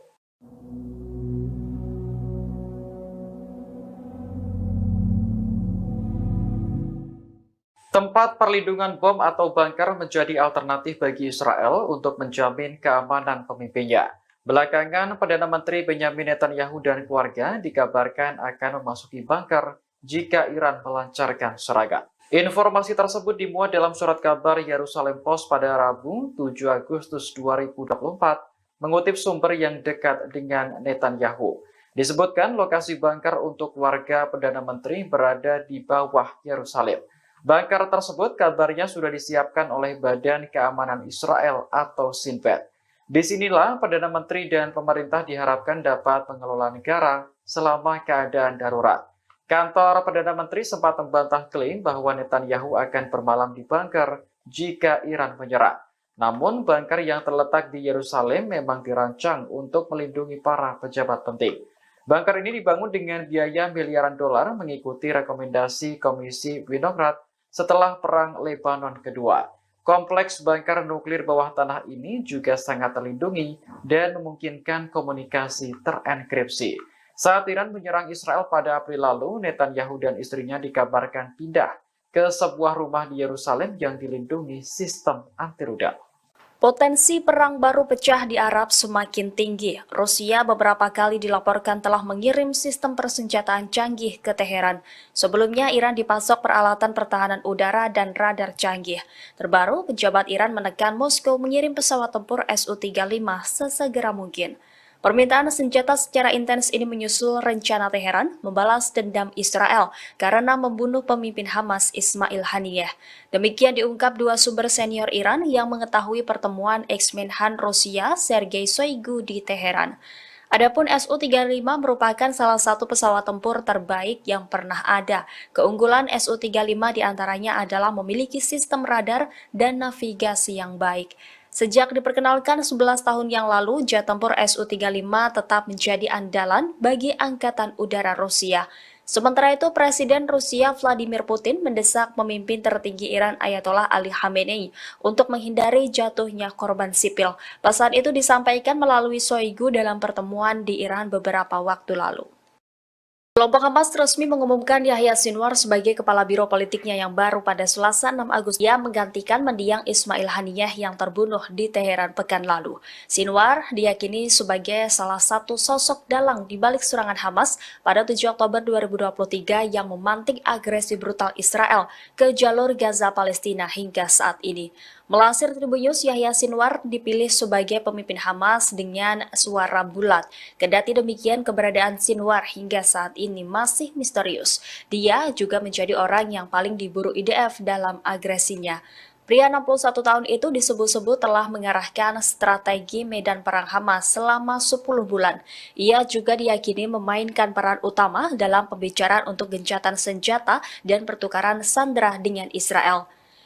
S2: Tempat perlindungan bom atau bunker menjadi alternatif bagi Israel untuk menjamin keamanan pemimpinnya. Belakangan, Perdana Menteri Benjamin Netanyahu dan keluarga dikabarkan akan memasuki bunker jika Iran melancarkan serangan. Informasi tersebut dimuat dalam surat kabar Yerusalem Post pada Rabu 7 Agustus 2024, mengutip sumber yang dekat dengan Netanyahu. Disebutkan lokasi bunker untuk warga Perdana Menteri berada di bawah Yerusalem. Bunker tersebut kabarnya sudah disiapkan oleh Badan Keamanan Israel atau Shin Bet. Disinilah Perdana Menteri dan pemerintah diharapkan dapat mengelola negara selama keadaan darurat. Kantor Perdana Menteri sempat membantah klaim bahwa Netanyahu akan bermalam di bunker jika Iran menyerang. Namun, bunker yang terletak di Yerusalem memang dirancang untuk melindungi para pejabat penting. Bunker ini dibangun dengan biaya miliaran dolar mengikuti rekomendasi Komisi Winograd setelah Perang Lebanon Kedua. Kompleks bunker nuklir bawah tanah ini juga sangat terlindungi dan memungkinkan komunikasi terenkripsi. Saat Iran menyerang Israel pada April lalu, Netanyahu dan istrinya dikabarkan pindah ke sebuah rumah di Yerusalem yang dilindungi sistem anti-rudal.
S6: Potensi perang baru pecah di Arab semakin tinggi. Rusia beberapa kali dilaporkan telah mengirim sistem persenjataan canggih ke Teheran. Sebelumnya, Iran dipasok peralatan pertahanan udara dan radar canggih. Terbaru, pejabat Iran menekan Moskow mengirim pesawat tempur Su-35 sesegera mungkin. Permintaan senjata secara intens ini menyusul rencana Teheran membalas dendam Israel karena membunuh pemimpin Hamas Ismail Haniyeh. Demikian diungkap dua sumber senior Iran yang mengetahui pertemuan ex-Menhan Rusia Sergei Shoigu di Teheran. Adapun Su-35 merupakan salah satu pesawat tempur terbaik yang pernah ada. Keunggulan Su-35 diantaranya adalah memiliki sistem radar dan navigasi yang baik. Sejak diperkenalkan 11 tahun yang lalu, jet tempur Su-35 tetap menjadi andalan bagi Angkatan Udara Rusia. Sementara itu, Presiden Rusia Vladimir Putin mendesak pemimpin tertinggi Iran Ayatollah Ali Khamenei untuk menghindari jatuhnya korban sipil. Pesan itu disampaikan melalui Shoigu dalam pertemuan di Iran beberapa waktu lalu. Kelompok Hamas resmi mengumumkan Yahya Sinwar sebagai kepala biro politiknya yang baru pada Selasa 6 Agustus. Ia menggantikan mendiang Ismail Haniyeh yang terbunuh di Teheran pekan lalu. Sinwar diyakini sebagai salah satu sosok dalang di balik serangan Hamas pada 7 Oktober 2023 yang memantik agresi brutal Israel ke jalur Gaza Palestina hingga saat ini. Melansir Tribun News, Yahya Sinwar dipilih sebagai pemimpin Hamas dengan suara bulat. Kendati demikian, keberadaan Sinwar hingga saat ini masih misterius. Dia juga menjadi orang yang paling diburu IDF dalam agresinya. Pria 61 tahun itu disebut-sebut telah mengarahkan strategi medan perang Hamas selama 10 bulan. Ia juga diyakini memainkan peran utama dalam pembicaraan untuk gencatan senjata dan pertukaran sandera dengan Israel.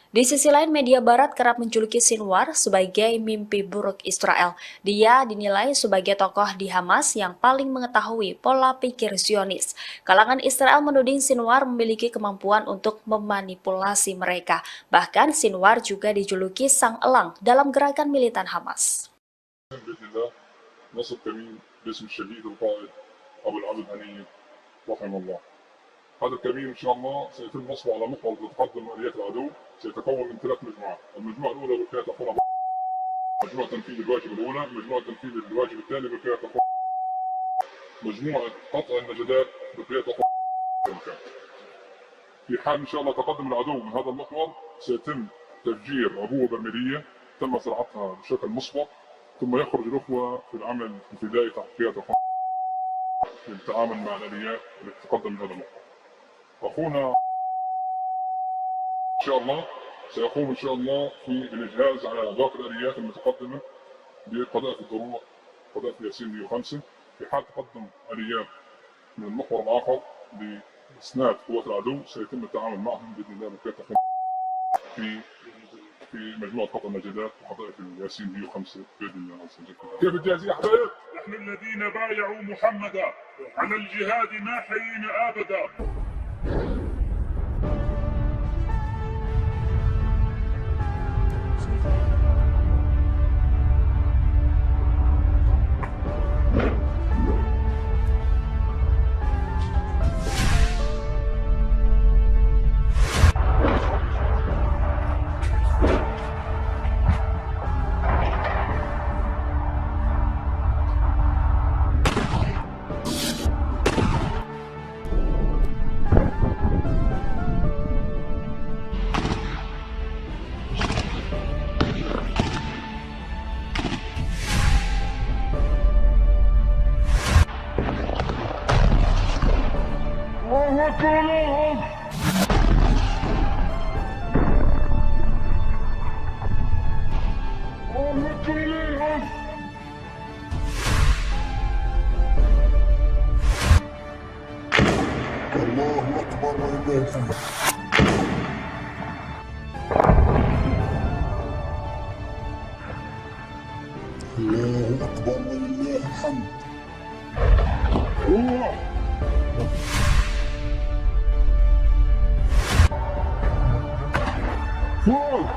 S6: Di sisi lain, media barat kerap menjuluki Sinwar sebagai mimpi buruk Israel. Dia dinilai sebagai tokoh di Hamas yang paling mengetahui pola pikir Zionis. Kalangan Israel menuding Sinwar memiliki kemampuan untuk memanipulasi mereka. Bahkan Sinwar juga dijuluki sang elang dalam gerakan militan Hamas.
S3: هذا الكمين ان شاء الله سيتم نصبه على محور لتقدم اليات العدو، سيتكون من 3 مجموعات، المجموعه الاولى بالقياده تقوم مجموعه تنفيذ الواجب الاولى، مجموعه تنفيذ الواجب الثاني بالقياده تقوم مجموعه قطع النجدات بالقياده تقوم. في حال ان شاء الله تقدم العدو من هذا المحور سيتم تفجير عبوه برميليه تم زراعتها بشكل مسبق، ثم يخرج الاخوه في العمل الفدائي تحت قياده للتعامل مع الاليات التي تقدم من هذا المحور. أخونا إن شاء الله سيقوم إن شاء الله في الإجهاز على باقي الآليات المتقدمة بقذائف الدروع، قذائف ياسين 105. في حال تقدم آليات من المحور الآخر لإسناد قوات العدو سيتم التعامل معهم بإذن الله بكافة في مجموعة قطع النجدات وقذائف الياسين 105 بإذن الله عز وجل. كيف الجاهزية حبايب؟
S5: نحن الذين بايعوا محمدا على الجهاد ما حيينا أبدا.
S3: الله أكبر ولله الحمد. الله أكبر ولله الحمد. الله فوق.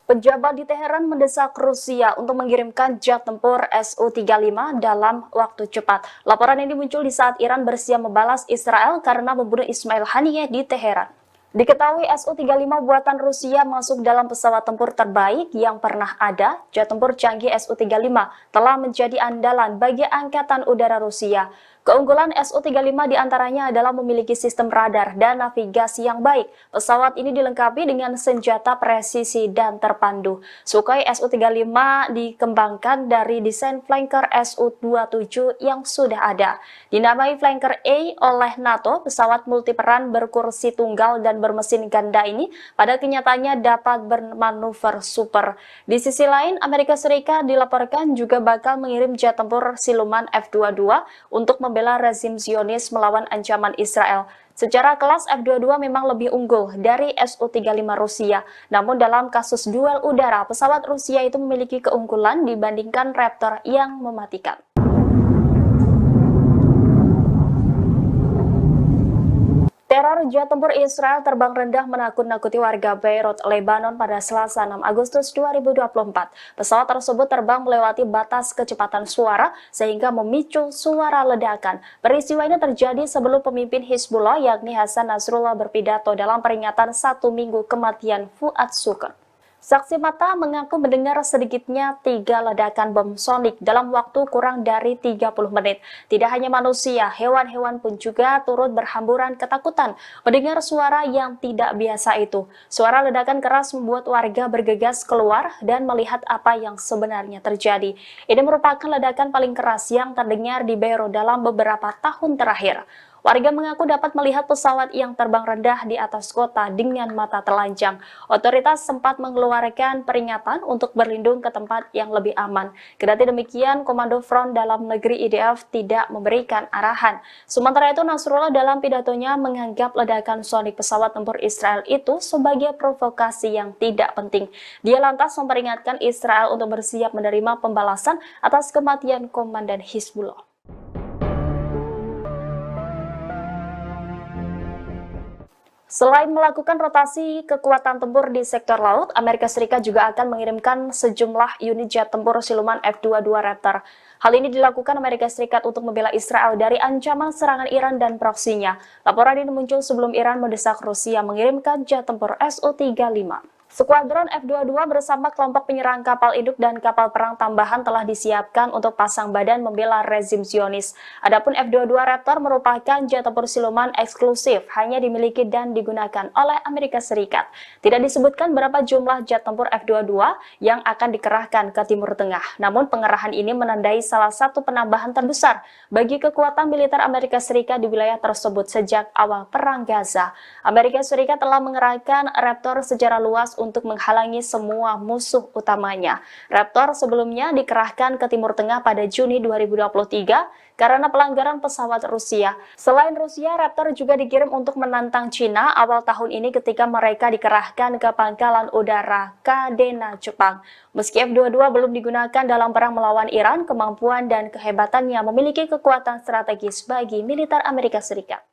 S6: Pejabat di Teheran mendesak Rusia untuk mengirimkan jet tempur Su-35 dalam waktu cepat. Laporan ini muncul di saat Iran bersiap membalas Israel karena membunuh Ismail Haniyeh di Teheran. Diketahui Su-35 buatan Rusia masuk dalam pesawat tempur terbaik yang pernah ada. Jet tempur canggih Su-35 telah menjadi andalan bagi Angkatan Udara Rusia. Keunggulan Su-35 diantaranya adalah memiliki sistem radar dan navigasi yang baik. Pesawat ini dilengkapi dengan senjata presisi dan terpandu. Sukhoi Su-35 dikembangkan dari desain flanker Su-27 yang sudah ada. Dinamai Flanker A oleh NATO, pesawat multiperan berkursi tunggal dan bermesin ganda ini pada kenyataannya dapat bermanuver super. Di sisi lain, Amerika Serikat dilaporkan juga bakal mengirim jet tempur siluman F-22 untuk membela rezim Zionis melawan ancaman Israel. Secara kelas F-22 memang lebih unggul dari Su-35 Rusia. Namun dalam kasus duel udara, pesawat Rusia itu memiliki keunggulan dibandingkan Raptor yang mematikan. Teror jet tempur Israel terbang rendah menakut-nakuti warga Beirut, Lebanon pada Selasa 6 Agustus 2024. Pesawat tersebut terbang melewati batas kecepatan suara sehingga memicu suara ledakan. Peristiwa ini terjadi sebelum pemimpin Hizbullah yakni Hasan Nasrullah berpidato dalam peringatan 1 minggu kematian Fuad Shukr. Saksi mata mengaku mendengar sedikitnya 3 ledakan bom sonik dalam waktu kurang dari 30 menit. Tidak hanya manusia, hewan-hewan pun juga turut berhamburan ketakutan mendengar suara yang tidak biasa itu. Suara ledakan keras membuat warga bergegas keluar dan melihat apa yang sebenarnya terjadi. Ini merupakan ledakan paling keras yang terdengar di Beirut dalam beberapa tahun terakhir. Warga mengaku dapat melihat pesawat yang terbang rendah di atas kota dengan mata telanjang. Otoritas sempat mengeluarkan peringatan untuk berlindung ke tempat yang lebih aman. Kendati demikian, Komando Front Dalam Negeri IDF tidak memberikan arahan. Sementara itu, Nasrullah dalam pidatonya menganggap ledakan sonik pesawat tempur Israel itu sebagai provokasi yang tidak penting. Dia lantas memperingatkan Israel untuk bersiap menerima pembalasan atas kematian Komandan Hizbullah. Selain melakukan rotasi kekuatan tempur di sektor laut, Amerika Serikat juga akan mengirimkan sejumlah unit jet tempur siluman F-22 Raptor. Hal ini dilakukan Amerika Serikat untuk membela Israel dari ancaman serangan Iran dan proksinya. Laporan ini muncul sebelum Iran mendesak Rusia mengirimkan jet tempur Su-35. Skuadron F-22 bersama kelompok penyerang kapal induk dan kapal perang tambahan telah disiapkan untuk pasang badan membela rezim Zionis. Adapun F-22 Raptor merupakan jet tempur siluman eksklusif, hanya dimiliki dan digunakan oleh Amerika Serikat. Tidak disebutkan berapa jumlah jet tempur F-22 yang akan dikerahkan ke Timur Tengah. Namun pengerahan ini menandai salah satu penambahan terbesar bagi kekuatan militer Amerika Serikat di wilayah tersebut sejak awal Perang Gaza. Amerika Serikat telah mengerahkan Raptor secara luas untuk menghalangi semua musuh utamanya. Raptor sebelumnya dikerahkan ke Timur Tengah pada Juni 2023 karena pelanggaran pesawat Rusia. Selain Rusia, Raptor juga dikirim untuk menantang Cina awal tahun ini ketika mereka dikerahkan ke pangkalan udara Kadena, Jepang. Meski F-22 belum digunakan dalam perang melawan Iran, kemampuan dan kehebatannya memiliki kekuatan strategis bagi militer Amerika Serikat.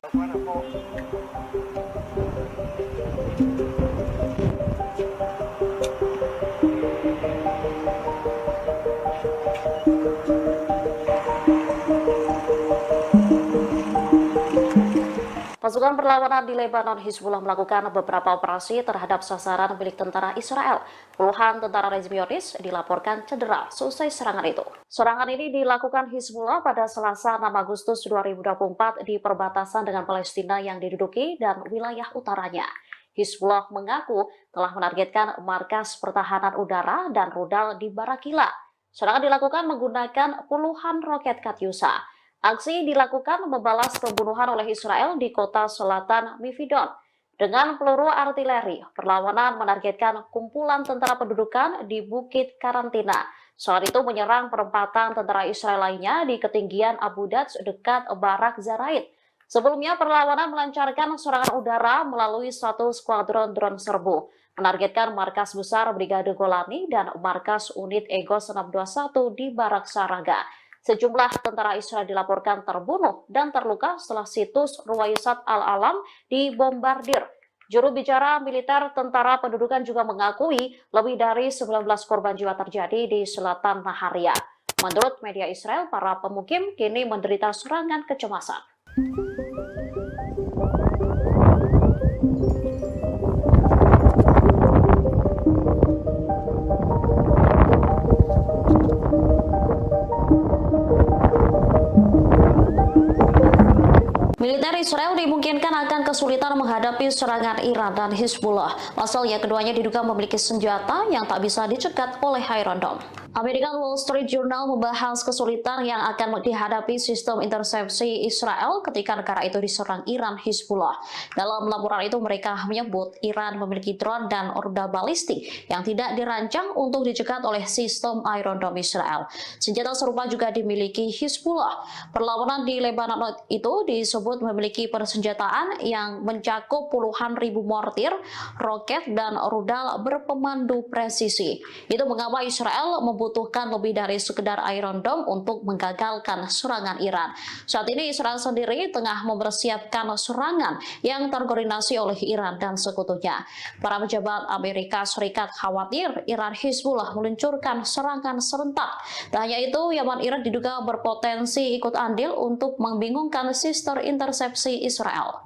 S4: Pasukan perlawanan di Lebanon, Hizbullah melakukan beberapa operasi terhadap sasaran milik tentara Israel. Puluhan tentara rezim Zionis dilaporkan cedera selesai serangan itu. Serangan ini dilakukan Hizbullah pada Selasa 6 Agustus 2024 di perbatasan dengan Palestina yang diduduki dan wilayah utaranya. Hizbullah mengaku telah menargetkan markas pertahanan udara dan rudal di Barakila. Serangan dilakukan menggunakan puluhan roket Katyusha. Aksi dilakukan membalas pembunuhan oleh Israel di kota selatan Mifidon. Dengan peluru artileri, perlawanan menargetkan kumpulan tentara pendudukan di Bukit Karantina. Saat itu menyerang perempatan tentara Israel lainnya di ketinggian Abu Daj dekat Barak Zaraid. Sebelumnya perlawanan melancarkan serangan udara melalui satu skuadron drone serbu, menargetkan markas besar Brigade Golani dan markas unit Egos 621 di Barak Saraga. Sejumlah tentara Israel dilaporkan terbunuh dan terluka setelah situs Ruwaisat Al-Alam dibombardir. Juru bicara militer tentara pendudukan juga mengakui lebih dari 19 korban jiwa terjadi di selatan Naharia. Menurut media Israel, para pemukim kini menderita serangan kecemasan. Israel dimungkinkan akan kesulitan menghadapi serangan Iran dan Hizbullah. Pasalnya keduanya diduga memiliki senjata yang tak bisa dicegat oleh Iron Dome. American Wall Street Journal membahas kesulitan yang akan dihadapi sistem intersepsi Israel ketika negara itu diserang Iran Hizbullah. Dalam laporan itu mereka menyebut Iran memiliki drone dan rudal balistik yang tidak dirancang untuk dicegat oleh sistem Iron Dome Israel. Senjata serupa juga dimiliki Hizbullah. Perlawanan di Lebanon itu disebut memiliki persenjataan yang mencakup puluhan ribu mortir, roket, dan rudal berpemandu presisi. Itu mengapa Israel membutuhkan lebih dari sekedar Iron Dome untuk menggagalkan serangan Iran. Saat ini Israel sendiri tengah mempersiapkan serangan yang terkoordinasi oleh Iran dan sekutunya. Para pejabat Amerika Serikat khawatir Iran Hizbullah meluncurkan serangan serentak. Tak hanya itu, Yaman Iran diduga berpotensi ikut andil untuk membingungkan sistem intersepsi Israel.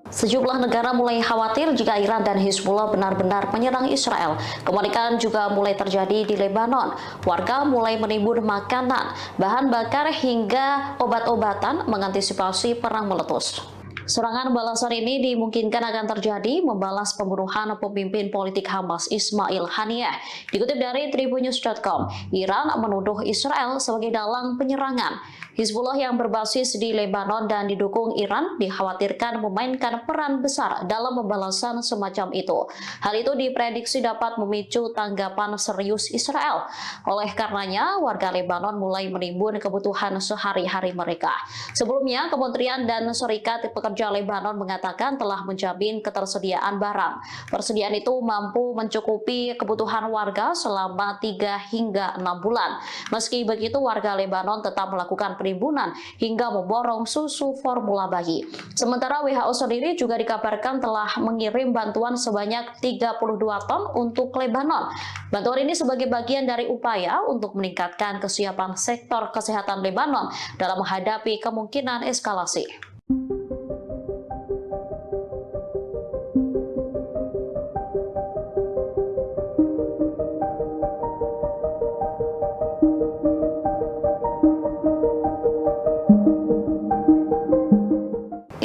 S4: Sejumlah negara mulai khawatir jika Iran dan Hizbullah benar-benar menyerang Israel. Kepanikan juga mulai terjadi di Lebanon. Warga mulai menimbun makanan, bahan bakar hingga obat-obatan mengantisipasi perang meletus. Serangan balasan ini dimungkinkan akan terjadi membalas pembunuhan pemimpin politik Hamas Ismail Haniyeh. Dikutip dari Tribunnews.com, Iran menuduh Israel sebagai dalang penyerangan. Hizbullah yang berbasis di Lebanon dan didukung Iran dikhawatirkan memainkan peran besar dalam pembalasan semacam itu. Hal itu diprediksi dapat memicu tanggapan serius Israel. Oleh karenanya, warga Lebanon mulai menimbun kebutuhan sehari-hari mereka. Sebelumnya, Kementerian dan Serikat Pekerja Lebanon mengatakan telah menjamin ketersediaan barang. Persediaan itu mampu mencukupi kebutuhan warga selama 3 hingga 6 bulan. Meski begitu, warga Lebanon tetap melakukan penimbunan hingga memborong susu formula bayi. Sementara WHO sendiri juga dikabarkan telah mengirim bantuan sebanyak 32 ton untuk Lebanon. Bantuan ini sebagai bagian dari upaya untuk meningkatkan kesiapan sektor kesehatan Lebanon dalam menghadapi kemungkinan eskalasi.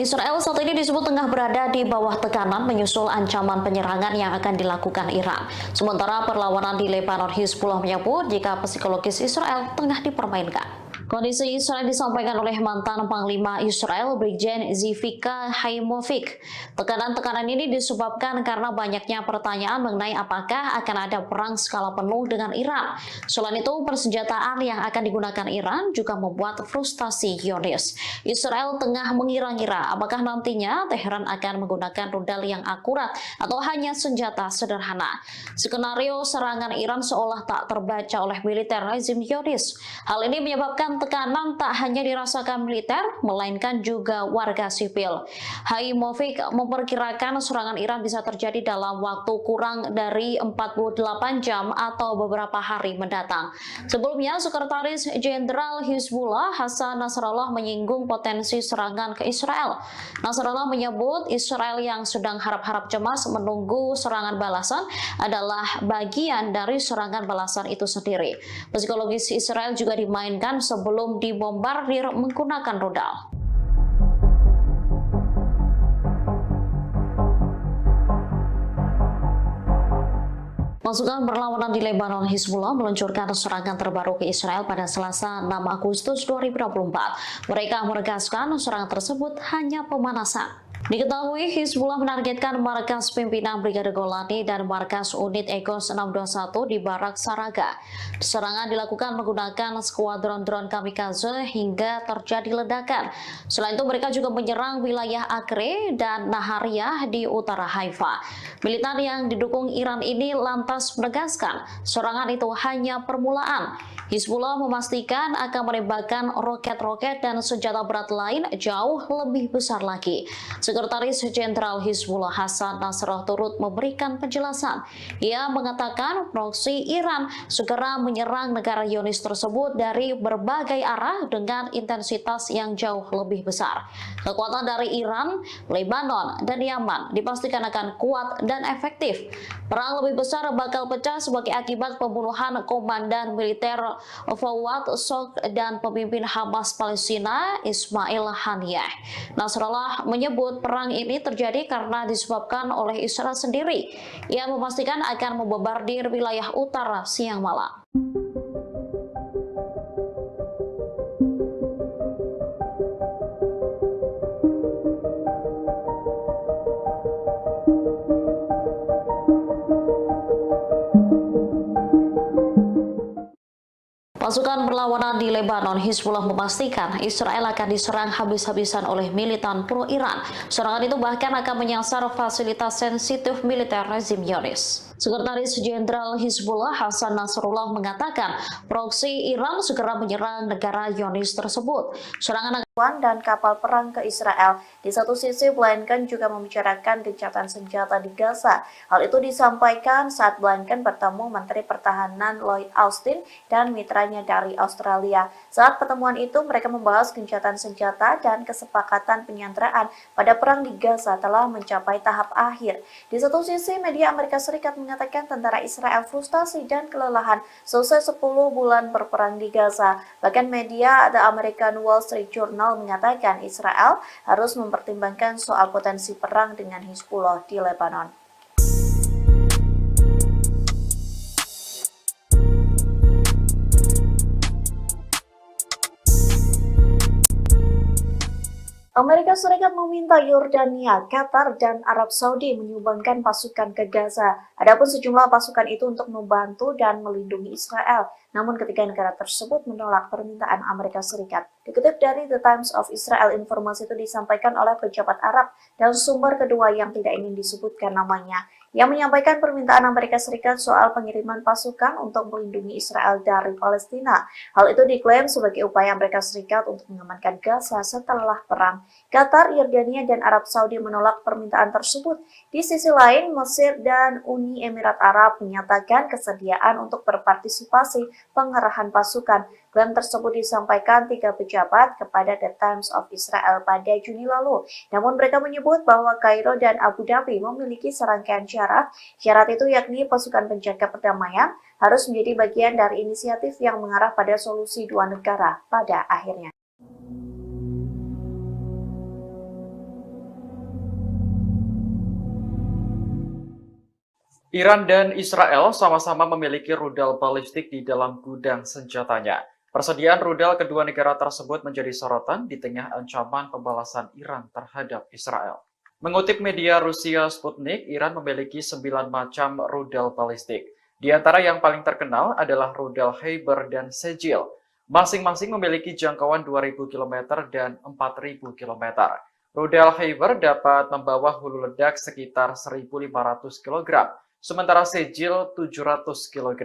S4: Israel saat ini disebut tengah berada di bawah tekanan menyusul ancaman penyerangan yang akan dilakukan Iran. Sementara perlawanan di Lebanon, Hizbullah menyebut jika psikologis Israel tengah dipermainkan. Kondisi Israel disampaikan oleh mantan Panglima Israel, Brigjen Zivika Haimovic. Tekanan-tekanan ini disebabkan karena banyaknya pertanyaan mengenai apakah akan ada perang skala penuh dengan Iran. Selain itu, persenjataan yang akan digunakan Iran juga membuat frustasi Zionis. Israel tengah mengira-ngira apakah nantinya Teheran akan menggunakan rudal yang akurat atau hanya senjata sederhana. Skenario serangan Iran seolah tak terbaca oleh militer rezim Zionis. Hal ini menyebabkan tekanan tak hanya dirasakan militer, melainkan juga warga sipil. Haimovic memperkirakan serangan Iran bisa terjadi dalam waktu kurang dari 48 jam atau beberapa hari mendatang. Sebelumnya, Sekretaris Jenderal Hizbullah Hasan Nasrallah menyinggung potensi serangan ke Israel. Nasrallah menyebut Israel yang sedang harap-harap cemas menunggu serangan balasan adalah bagian dari serangan balasan itu sendiri. Psikologis Israel juga dimainkan sebelum dibombardir menggunakan rudal. Pasukan berlawanan di Lebanon, Hizbullah meluncurkan serangan terbaru ke Israel pada Selasa 6 Agustus 2024. Mereka menegaskan serangan tersebut hanya pemanasan. Diketahui Hizbullah menargetkan markas pimpinan Brigade Golani dan markas unit Egos 621 di Barak Saraga. Serangan dilakukan menggunakan skuadron drone kamikaze hingga terjadi ledakan. Selain itu mereka juga menyerang wilayah Acre dan Nahariyah di utara Haifa. Militan yang didukung Iran ini lantas menegaskan serangan itu hanya permulaan. Hizbullah memastikan akan menembakkan roket-roket dan senjata berat lain jauh lebih besar lagi. Sekretaris Jenderal Hizbullah Hasan Nasrallah turut memberikan penjelasan. Ia mengatakan proksi Iran segera menyerang negara Zionis tersebut dari berbagai arah dengan intensitas yang jauh lebih besar. Kekuatan dari Iran, Lebanon, dan Yaman dipastikan akan kuat dan efektif. Perang lebih besar bakal pecah sebagai akibat pembunuhan komandan militer Fawad Shokr dan pemimpin Hamas Palestina Ismail Haniyeh. Nasrallah menyebut perang ini terjadi karena disebabkan oleh Israel sendiri. Ia memastikan akan membombardir wilayah utara siang malam. Pasukan perlawanan di Lebanon, Hizbullah memastikan Israel akan diserang habis-habisan oleh militan pro-Iran. Serangan itu bahkan akan menyasar fasilitas sensitif militer rezim Zionis. Sekretaris Jenderal Hizbullah Hasan Nasrallah mengatakan proksi Iran segera menyerang negara Zionis tersebut. Serangan
S1: dan kapal perang ke Israel. Di satu sisi, Blinken juga membicarakan gencatan senjata di Gaza. Hal itu disampaikan saat Blinken bertemu Menteri Pertahanan Lloyd Austin dan mitranya dari Australia. Saat pertemuan itu, mereka membahas gencatan senjata dan kesepakatan penyanderaan pada perang di Gaza telah mencapai tahap akhir. Di satu sisi, media Amerika Serikat mengatakan tentara Israel frustasi dan kelelahan selesai 10 bulan berperang di Gaza. Bahkan media The American Wall Street Journal mengatakan Israel harus mempertimbangkan soal potensi perang dengan Hizbullah di Lebanon. Amerika Serikat meminta Yordania, Qatar, dan Arab Saudi menyumbangkan pasukan ke Gaza. Adapun sejumlah pasukan itu untuk membantu dan melindungi Israel. Namun ketiga negara tersebut menolak permintaan Amerika Serikat. Dikutip dari The Times of Israel, informasi itu disampaikan oleh pejabat Arab dan sumber kedua yang tidak ingin disebutkan namanya, yang menyampaikan permintaan Amerika Serikat soal pengiriman pasukan untuk melindungi Israel dari Palestina. Hal itu diklaim sebagai upaya Amerika Serikat untuk mengamankan Gaza setelah perang. Qatar, Yordania, dan Arab Saudi menolak permintaan tersebut. Di sisi lain, Mesir dan Uni Emirat Arab menyatakan kesediaan untuk berpartisipasi pengerahan pasukan. Klaim tersebut disampaikan 3 pejabat kepada The Times of Israel pada Juni lalu. Namun mereka menyebut bahwa Kairo dan Abu Dhabi memiliki serangkaian syarat. Syarat itu yakni pasukan penjaga perdamaian harus menjadi bagian dari inisiatif yang mengarah pada solusi dua negara pada akhirnya.
S2: Iran dan Israel sama-sama memiliki rudal balistik di dalam gudang senjatanya. Persediaan rudal kedua negara tersebut menjadi sorotan di tengah ancaman pembalasan Iran terhadap Israel. Mengutip media Rusia Sputnik, Iran memiliki 9 macam rudal balistik. Di antara yang paling terkenal adalah rudal Khyber dan Sejil. Masing-masing memiliki jangkauan 2.000 km dan 4.000 km. Rudal Khyber dapat membawa hulu ledak sekitar 1.500 kg. Sementara Sejil 700 kg.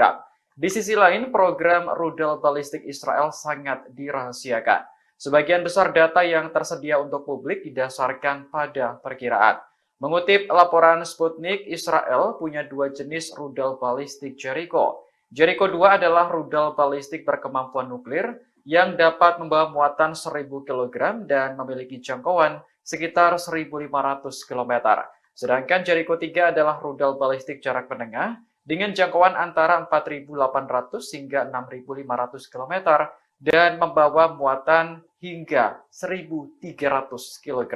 S2: Di sisi lain, program rudal balistik Israel sangat dirahasiakan. Sebagian besar data yang tersedia untuk publik didasarkan pada perkiraan. Mengutip laporan Sputnik, Israel punya 2 jenis rudal balistik Jericho. Jericho 2 adalah rudal balistik berkemampuan nuklir yang dapat membawa muatan 1.000 kg dan memiliki jangkauan sekitar 1.500 km. Sedangkan Jericho 3 adalah rudal balistik jarak menengah dengan jangkauan antara 4.800 hingga 6.500 km dan membawa muatan hingga 1.300 kg.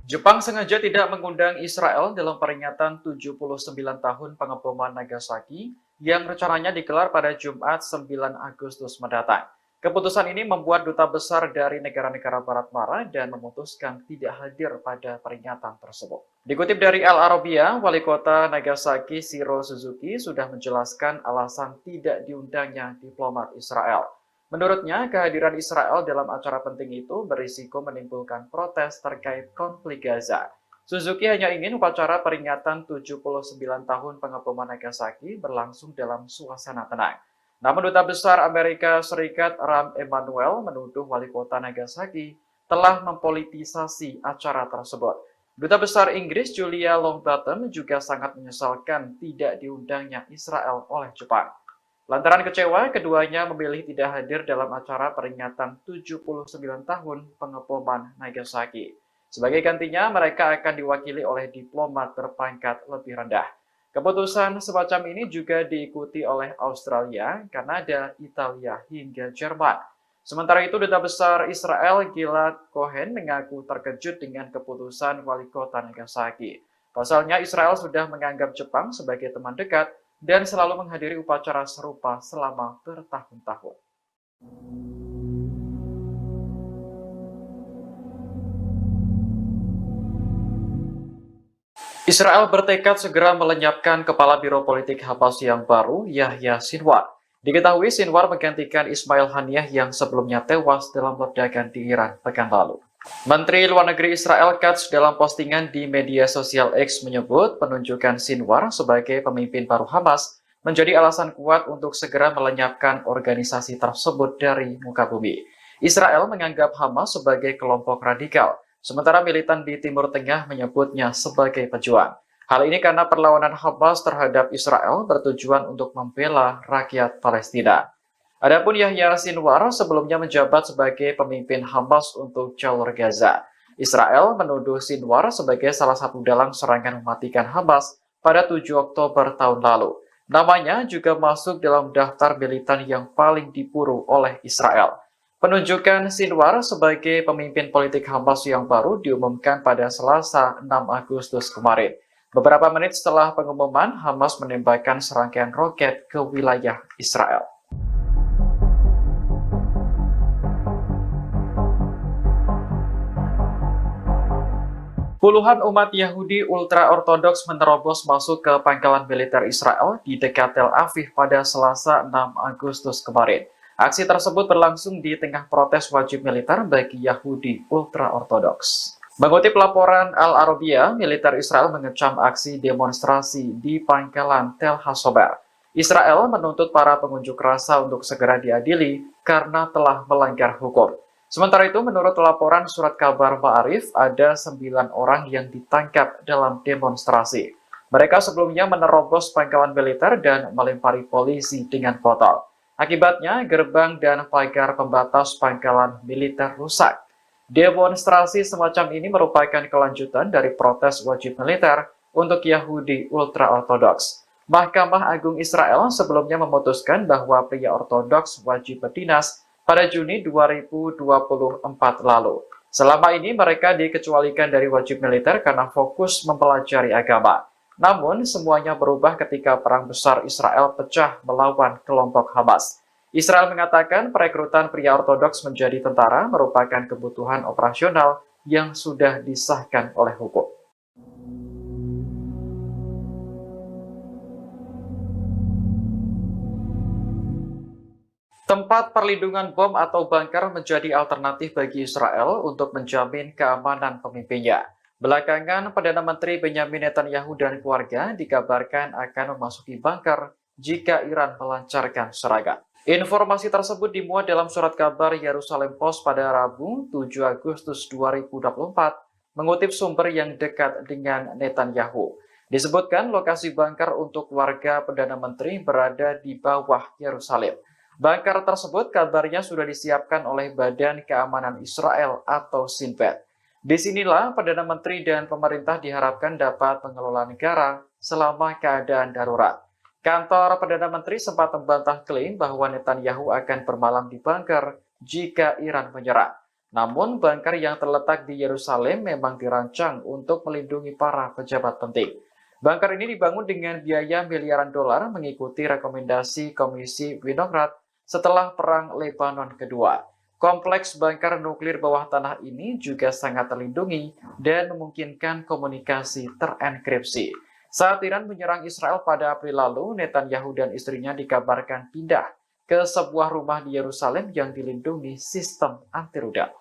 S2: Jepang sengaja tidak mengundang Israel dalam peringatan 79 tahun pengeboman Nagasaki yang rencananya digelar pada Jumat 9 Agustus mendatang. Keputusan ini membuat duta besar dari negara-negara Barat marah dan memutuskan tidak hadir pada peringatan tersebut. Dikutip dari Al Arabiya, Wali Kota Nagasaki Shiro Suzuki sudah menjelaskan alasan tidak diundangnya diplomat Israel. Menurutnya, kehadiran Israel dalam acara penting itu berisiko menimbulkan protes terkait konflik Gaza. Suzuki hanya ingin upacara peringatan 79 tahun pengeboman Nagasaki berlangsung dalam suasana tenang. Namun Duta Besar Amerika Serikat Rahm Emanuel menuduh wali kota Nagasaki telah mempolitisasi acara tersebut. Duta Besar Inggris Julia Longbottom juga sangat menyesalkan tidak diundangnya Israel oleh Jepang. Lantaran kecewa, keduanya memilih tidak hadir dalam acara peringatan 79 tahun pengeboman Nagasaki. Sebagai gantinya, mereka akan diwakili oleh diplomat berpangkat lebih rendah. Keputusan semacam ini juga diikuti oleh Australia, Kanada, Italia, hingga Jerman. Sementara itu, Duta Besar Israel Gilad Cohen mengaku terkejut dengan keputusan wali kota Nagasaki. Pasalnya, Israel sudah menganggap Jepang sebagai teman dekat dan selalu menghadiri upacara serupa selama bertahun-tahun. Israel bertekad segera melenyapkan kepala Biro Politik Hamas yang baru, Yahya Sinwar. Diketahui Sinwar menggantikan Ismail Haniyeh yang sebelumnya tewas dalam ledakan di Iran pekan lalu. Menteri Luar Negeri Israel Katz dalam postingan di media sosial X menyebut penunjukan Sinwar sebagai pemimpin baru Hamas menjadi alasan kuat untuk segera melenyapkan organisasi tersebut dari muka bumi. Israel menganggap Hamas sebagai kelompok radikal, sementara militan di Timur Tengah menyebutnya sebagai pejuang. Hal ini karena perlawanan Hamas terhadap Israel bertujuan untuk membela rakyat Palestina. Adapun Yahya Sinwar sebelumnya menjabat sebagai pemimpin Hamas untuk jalur Gaza. Israel menuduh Sinwar sebagai salah satu dalang serangan mematikan Hamas pada 7 Oktober tahun lalu. Namanya juga masuk dalam daftar militan yang paling diburu oleh Israel. Penunjukan Sinwar sebagai pemimpin politik Hamas yang baru diumumkan pada Selasa 6 Agustus kemarin. Beberapa menit setelah pengumuman, Hamas menembakkan serangkaian roket ke wilayah Israel. Puluhan umat Yahudi ultra-ortodoks menerobos masuk ke pangkalan militer Israel di dekat Tel Aviv pada Selasa 6 Agustus kemarin. Aksi tersebut berlangsung di tengah protes wajib militer bagi Yahudi ultra-ortodoks. Mengutip laporan Al-Arabiya, militer Israel mengecam aksi demonstrasi di pangkalan Tel Hasober. Israel menuntut para pengunjuk rasa untuk segera diadili karena telah melanggar hukum. Sementara itu, menurut laporan surat kabar Ma'arif, ada 9 orang yang ditangkap dalam demonstrasi. Mereka sebelumnya menerobos pangkalan militer dan melempari polisi dengan botol. Akibatnya, gerbang dan pagar pembatas pangkalan militer rusak. Demonstrasi semacam ini merupakan kelanjutan dari protes wajib militer untuk Yahudi ultra-ortodoks. Mahkamah Agung Israel sebelumnya memutuskan bahwa pria ortodoks wajib berdinas pada Juni 2024 lalu. Selama ini mereka dikecualikan dari wajib militer karena fokus mempelajari agama. Namun, semuanya berubah ketika Perang Besar Israel pecah melawan kelompok Hamas. Israel mengatakan perekrutan pria ortodoks menjadi tentara merupakan kebutuhan operasional yang sudah disahkan oleh hukum. Tempat perlindungan bom atau bunker menjadi alternatif bagi Israel untuk menjamin keamanan pemimpinnya. Belakangan, Perdana Menteri Benyamin Netanyahu dan keluarga dikabarkan akan memasuki bunker jika Iran melancarkan serangan. Informasi tersebut dimuat dalam surat kabar Yerusalem Post pada Rabu 7 Agustus 2024, mengutip sumber yang dekat dengan Netanyahu. Disebutkan lokasi bunker untuk keluarga Perdana Menteri berada di bawah Yerusalem. Bunker tersebut kabarnya sudah disiapkan oleh Badan Keamanan Israel atau Shin Bet. Disinilah Perdana Menteri dan pemerintah diharapkan dapat mengelola negara selama keadaan darurat. Kantor Perdana Menteri sempat membantah klaim bahwa Netanyahu akan bermalam di bunker jika Iran menyerang. Namun, bunker yang terletak di Yerusalem memang dirancang untuk melindungi para pejabat penting. Bunker ini dibangun dengan biaya miliaran dolar mengikuti rekomendasi Komisi Winograd setelah Perang Lebanon Kedua. Kompleks bunker nuklir bawah tanah ini juga sangat terlindungi dan memungkinkan komunikasi terenkripsi. Saat Iran menyerang Israel pada April lalu, Netanyahu dan istrinya dikabarkan pindah ke sebuah rumah di Yerusalem yang dilindungi sistem anti rudal.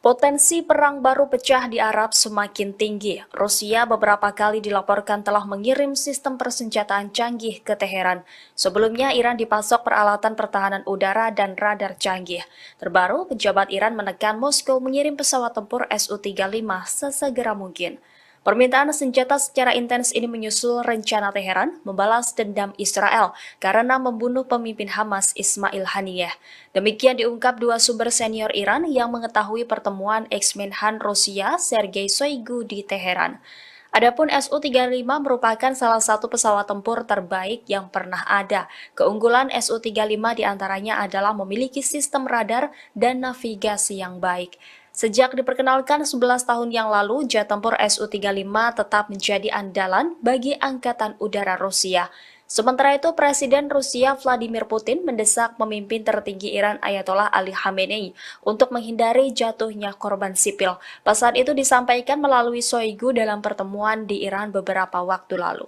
S6: Potensi perang baru pecah di Arab semakin tinggi. Rusia beberapa kali dilaporkan telah mengirim sistem persenjataan canggih ke Teheran. Sebelumnya, Iran dipasok peralatan pertahanan udara dan radar canggih. Terbaru, pejabat Iran menekan Moskow mengirim pesawat tempur Su-35 sesegera mungkin. Permintaan senjata secara intens ini menyusul rencana Teheran membalas dendam Israel karena membunuh pemimpin Hamas Ismail Haniyeh. Demikian diungkap dua sumber senior Iran yang mengetahui pertemuan ex-Menhan Rusia Sergei Shoigu di Teheran. Adapun Su-35 merupakan salah satu pesawat tempur terbaik yang pernah ada. Keunggulan Su-35 diantaranya adalah memiliki sistem radar dan navigasi yang baik. Sejak diperkenalkan 11 tahun yang lalu, jet tempur Su-35 tetap menjadi andalan bagi Angkatan Udara Rusia. Sementara itu, Presiden Rusia Vladimir Putin mendesak pemimpin tertinggi Iran Ayatollah Ali Khamenei untuk menghindari jatuhnya korban sipil. Pesan itu disampaikan melalui Shoigu dalam pertemuan di Iran beberapa waktu lalu.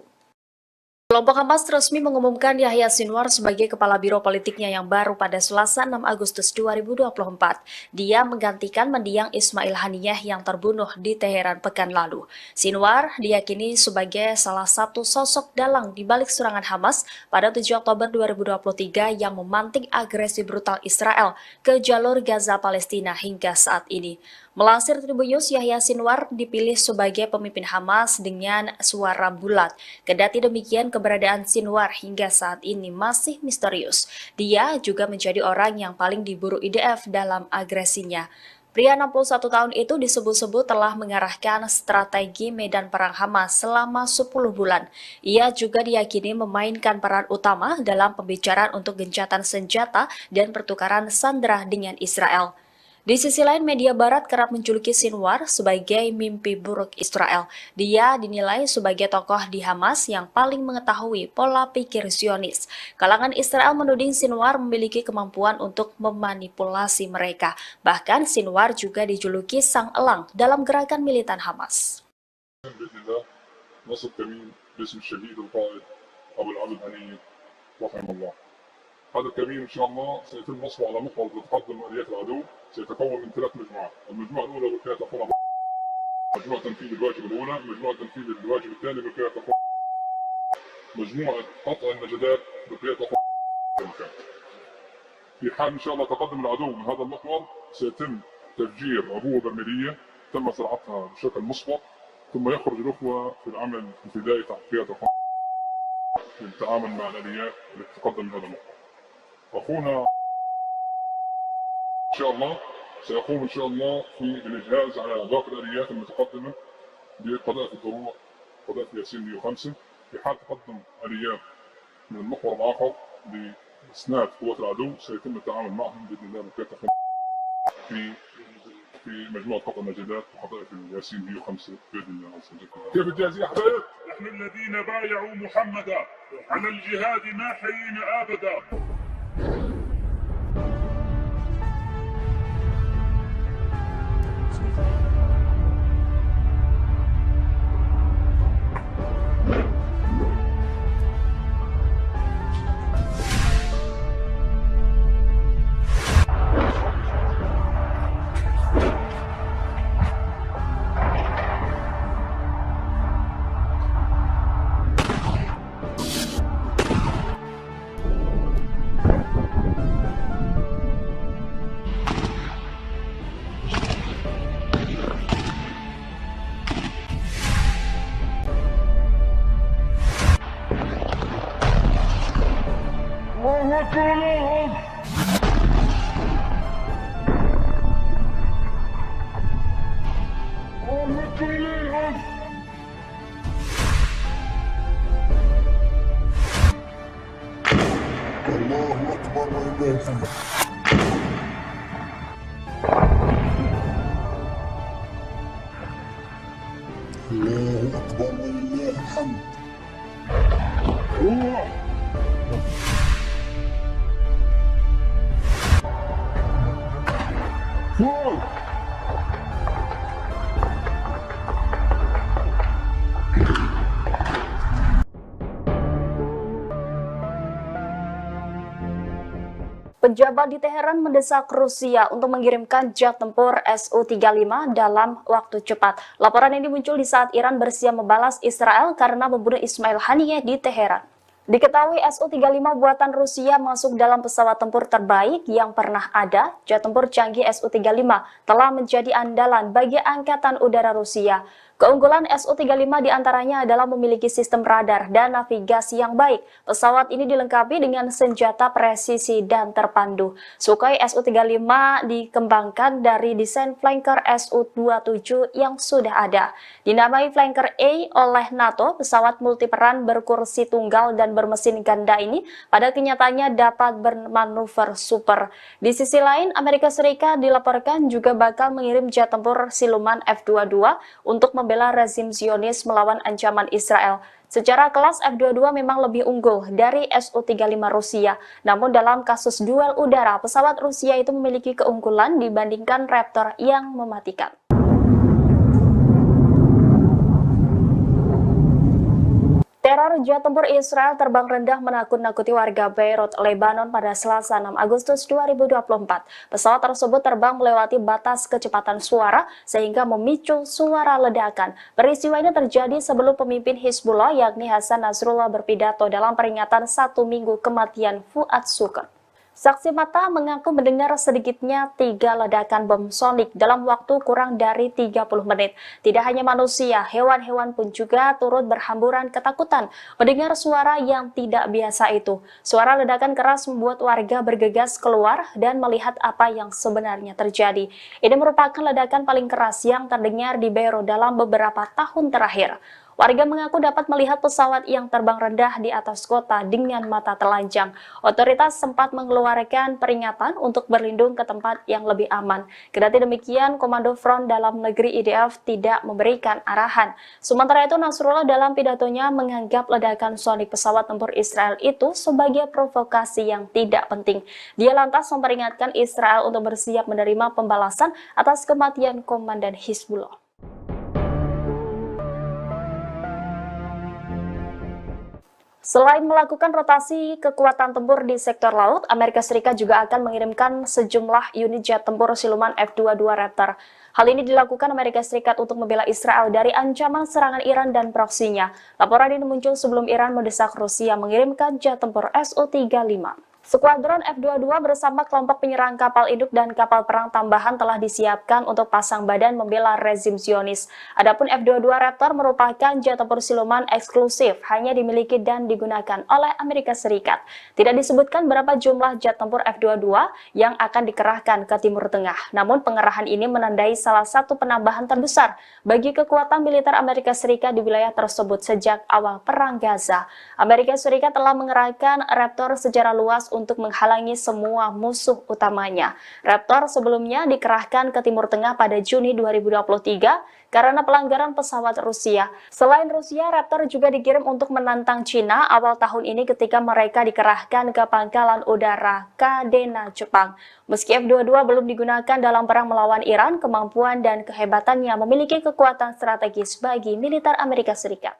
S6: Kelompok Hamas resmi mengumumkan Yahya Sinwar sebagai kepala biro politiknya yang baru pada Selasa 6 Agustus 2024. Dia menggantikan mendiang Ismail Haniyeh yang terbunuh di Teheran pekan lalu. Sinwar diyakini sebagai salah satu sosok dalang di balik serangan Hamas pada 7 Oktober 2023 yang memantik agresi brutal Israel ke jalur Gaza Palestina hingga saat ini. Melansir Tribun News, Yahya Sinwar dipilih sebagai pemimpin Hamas dengan suara bulat. Kendati demikian, keberadaan Sinwar hingga saat ini masih misterius. Dia juga menjadi orang yang paling diburu IDF dalam agresinya. Pria 61 tahun itu disebut-sebut telah mengarahkan strategi medan perang Hamas selama 10 bulan. Ia juga diyakini memainkan peran utama dalam pembicaraan untuk gencatan senjata dan pertukaran sandera dengan Israel. Di sisi lain, media barat kerap menjuluki Sinwar sebagai mimpi buruk Israel. Dia dinilai sebagai tokoh di Hamas yang paling mengetahui pola pikir Zionis. Kalangan Israel menuding Sinwar memiliki kemampuan untuk memanipulasi mereka. Bahkan Sinwar juga dijuluki sang elang dalam gerakan militan Hamas.
S3: هذا الكمين ان شاء الله سيتم نصبه على محور تقدم اليات العدو سيتكون من 3 مجموعات، المجموعه الاولى بقياده اخونا مجموعه تنفيذ الواجب الاولى، مجموعه تنفيذ الواجب الثاني بقياده اخونا مجموعه قطع النجدات بقياده اخونا المكان. في حال ان شاء الله تقدم العدو من هذا المحور سيتم تفجير عبوه برميليه تم صناعتها بشكل مسبق، ثم يخرج الاخوه في العمل الفدائي تحت قياده اخونا للتعامل مع الاليات التي تقدم من هذا المحور. أخونا إن شاء الله سيقوم إن شاء الله في الإجهاز على باقي الآليات المتقدمة بقذائف الضروع قذائف ياسين 105. في حال تقدم آليات من المحور الآخر لإسناد قوات العدو سيتم التعامل معهم بإذن الله بكافة في مجموعة قطع النجدات وقذائف الياسين 105 بإذن الله عز وجل. كيف الجاهزية يا حبايب؟
S5: نحن الذين بايعوا محمدا على الجهاد ما حيينا أبدا.
S3: الله أكبر ولله الحمد.
S6: Pejabat di Teheran mendesak Rusia untuk mengirimkan jet tempur Su-35 dalam waktu cepat. Laporan ini muncul di saat Iran bersiap membalas Israel karena membunuh Ismail Haniyeh di Teheran. Diketahui Su-35 buatan Rusia masuk dalam pesawat tempur terbaik yang pernah ada. Jet tempur canggih Su-35 telah menjadi andalan bagi Angkatan Udara Rusia. Keunggulan Su-35 diantaranya adalah memiliki sistem radar dan navigasi yang baik. Pesawat ini dilengkapi dengan senjata presisi dan terpandu. Sukhoi Su-35 dikembangkan dari desain flanker Su-27 yang sudah ada. Dinamai flanker A oleh NATO, pesawat multiperan berkursi tunggal dan bermesin ganda ini pada kenyataannya dapat bermanuver super. Di sisi lain, Amerika Serikat dilaporkan juga bakal mengirim jet tempur siluman F-22 untuk membela rezim Zionis melawan ancaman Israel. Secara kelas F-22 memang lebih unggul dari Su-35 Rusia. Namun dalam kasus duel udara, pesawat Rusia itu memiliki keunggulan dibandingkan Raptor yang mematikan. Teror jet tempur Israel terbang rendah menakut-nakuti warga Beirut, Lebanon pada Selasa 6 Agustus 2024. Pesawat tersebut terbang melewati batas kecepatan suara sehingga memicu suara ledakan. Peristiwa ini terjadi sebelum pemimpin Hizbullah yakni Hasan Nasrullah berpidato dalam peringatan 1 minggu kematian Fuad Shukr. Saksi mata mengaku mendengar sedikitnya 3 ledakan bom sonik dalam waktu kurang dari 30 menit. Tidak hanya manusia, hewan-hewan pun juga turut berhamburan ketakutan mendengar suara yang tidak biasa itu. Suara ledakan keras membuat warga bergegas keluar dan melihat apa yang sebenarnya terjadi. Ini merupakan ledakan paling keras yang terdengar di Beirut dalam beberapa tahun terakhir. Warga mengaku dapat melihat pesawat yang terbang rendah di atas kota dengan mata telanjang. Otoritas sempat mengeluarkan peringatan untuk berlindung ke tempat yang lebih aman. Kendati demikian, Komando Front Dalam Negeri IDF tidak memberikan arahan. Sementara itu, Nasrullah dalam pidatonya menganggap ledakan sonik pesawat tempur Israel itu sebagai provokasi yang tidak penting. Dia lantas memperingatkan Israel untuk bersiap menerima pembalasan atas kematian Komandan Hizbullah. Selain melakukan rotasi kekuatan tempur di sektor laut, Amerika Serikat juga akan mengirimkan sejumlah unit jet tempur siluman F-22 Raptor. Hal ini dilakukan Amerika Serikat untuk membela Israel dari ancaman serangan Iran dan proksinya. Laporan ini muncul sebelum Iran mendesak Rusia mengirimkan jet tempur Su-35. Skuadron F-22 bersama kelompok penyerang kapal induk dan kapal perang tambahan telah disiapkan untuk pasang badan membela rezim Zionis. Adapun F-22 Raptor merupakan jet tempur siluman eksklusif, hanya dimiliki dan digunakan oleh Amerika Serikat. Tidak disebutkan berapa jumlah jet tempur F-22 yang akan dikerahkan ke Timur Tengah. Namun pengerahan ini menandai salah satu penambahan terbesar bagi kekuatan militer Amerika Serikat di wilayah tersebut sejak awal Perang Gaza. Amerika Serikat telah mengerahkan Raptor secara luas untuk menghalangi semua musuh utamanya. Raptor sebelumnya dikerahkan ke Timur Tengah pada Juni 2023 karena pelanggaran pesawat Rusia. Selain Rusia, Raptor juga dikirim untuk menantang Cina awal tahun ini ketika mereka dikerahkan ke pangkalan udara Kadena, Jepang. Meski F-22 belum digunakan dalam perang melawan Iran, kemampuan dan kehebatannya memiliki kekuatan strategis bagi militer Amerika Serikat.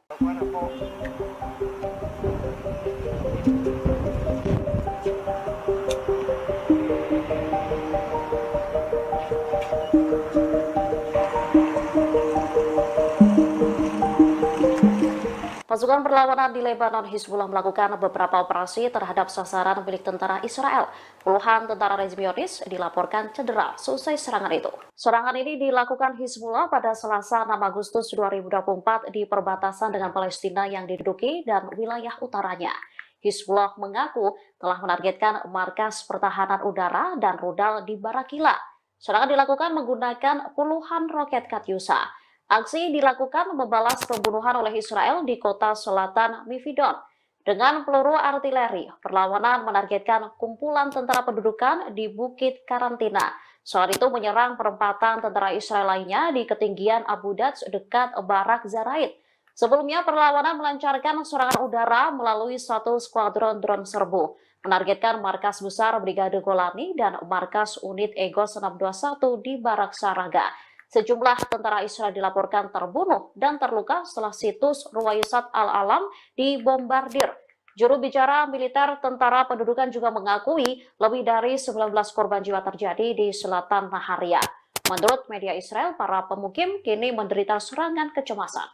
S4: Pasukan perlawanan di Lebanon Hizbullah melakukan beberapa operasi terhadap sasaran milik tentara Israel. Puluhan tentara rezim Zionis dilaporkan cedera seusai serangan itu. Serangan ini dilakukan Hizbullah pada Selasa 6 Agustus 2024 di perbatasan dengan Palestina yang diduduki dan wilayah utaranya. Hizbullah mengaku telah menargetkan markas pertahanan udara dan rudal di Barakila. Serangan dilakukan menggunakan puluhan roket Katyusha. Aksi dilakukan membalas pembunuhan oleh Israel di kota selatan Mifidon. Dengan peluru artileri, perlawanan menargetkan kumpulan tentara pendudukan di Bukit Karantina. Soal itu menyerang perempatan tentara Israel lainnya di ketinggian Abu Daj dekat Barak Zarait. Sebelumnya perlawanan melancarkan serangan udara melalui satu skuadron drone serbu, menargetkan markas besar Brigade Golani dan markas unit Egos 621 di Barak Saraga. Sejumlah tentara Israel dilaporkan terbunuh dan terluka setelah situs Ruwayat Al-Alam dibombardir. Juru bicara militer Tentara Pendudukan juga mengakui lebih dari 19 korban jiwa terjadi di selatan Naharia. Menurut media Israel, para pemukim kini menderita serangan kecemasan.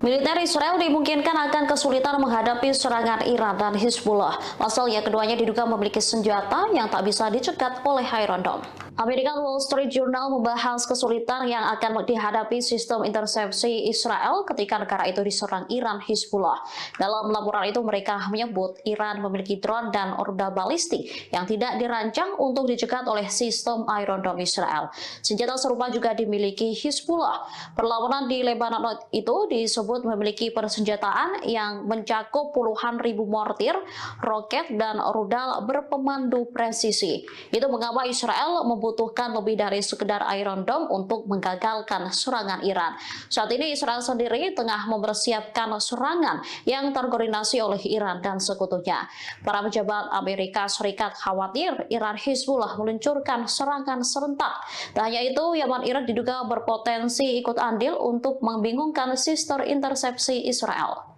S4: Militer Israel dimungkinkan akan kesulitan menghadapi serangan Iran dan Hizbullah. Pasalnya keduanya diduga memiliki senjata yang tak bisa dicegat oleh Iron Dome. American Wall Street Journal membahas kesulitan yang akan dihadapi sistem intersepsi Israel ketika negara itu diserang Iran Hizbullah. Dalam laporan itu mereka menyebut Iran memiliki drone dan rudal balistik yang tidak dirancang untuk dicegat oleh sistem Iron Dome Israel. Senjata serupa juga dimiliki Hizbullah. Perlawanan di Lebanon itu disebut memiliki persenjataan yang mencakup puluhan ribu mortir, roket, dan rudal berpemandu presisi. Itu mengapa Israel membutuhkan lebih dari sekedar Iron Dome untuk menggagalkan serangan Iran. Saat ini Israel sendiri tengah mempersiapkan serangan yang terkoordinasi oleh Iran dan sekutunya. Para pejabat Amerika Serikat khawatir Iran Hizbullah meluncurkan serangan serentak. Tak hanya itu, Yaman Iran diduga berpotensi ikut andil untuk membingungkan sistem intersepsi Israel.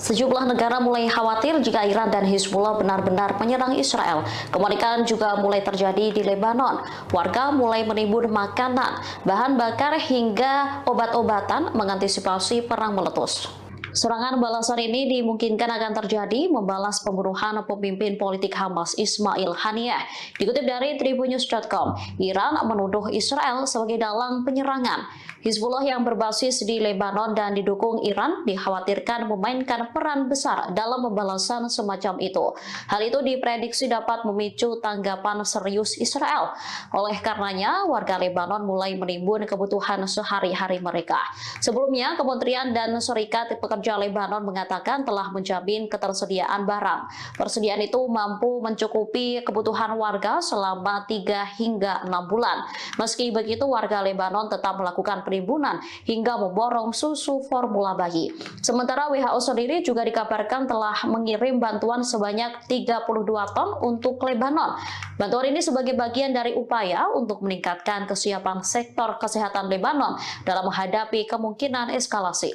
S4: Sejumlah negara mulai khawatir jika Iran dan Hizbullah benar-benar menyerang Israel. Kepanikan juga mulai terjadi di Lebanon. Warga mulai menimbun makanan, bahan bakar hingga obat-obatan mengantisipasi perang meletus. Serangan balasan ini dimungkinkan akan terjadi membalas pembunuhan pemimpin politik Hamas Ismail Haniyeh. Dikutip dari Tribunnews.com, Iran menuduh Israel sebagai dalang penyerangan. Hizbullah yang berbasis di Lebanon dan didukung Iran dikhawatirkan memainkan peran besar dalam pembalasan semacam itu. Hal itu diprediksi dapat memicu tanggapan serius Israel. Oleh karenanya, warga Lebanon mulai menimbun kebutuhan sehari-hari mereka. Sebelumnya, Kementerian dan Serikat Pekerja Lebanon mengatakan telah menjamin ketersediaan barang. Persediaan itu mampu mencukupi kebutuhan warga selama 3 hingga 6 bulan. Meski begitu, warga Lebanon tetap melakukan penimbunan hingga memborong susu formula bayi. Sementara WHO sendiri juga dikabarkan telah mengirim bantuan sebanyak 32 ton untuk Lebanon. Bantuan ini sebagai bagian dari upaya untuk meningkatkan kesiapan sektor kesehatan Lebanon dalam menghadapi kemungkinan eskalasi.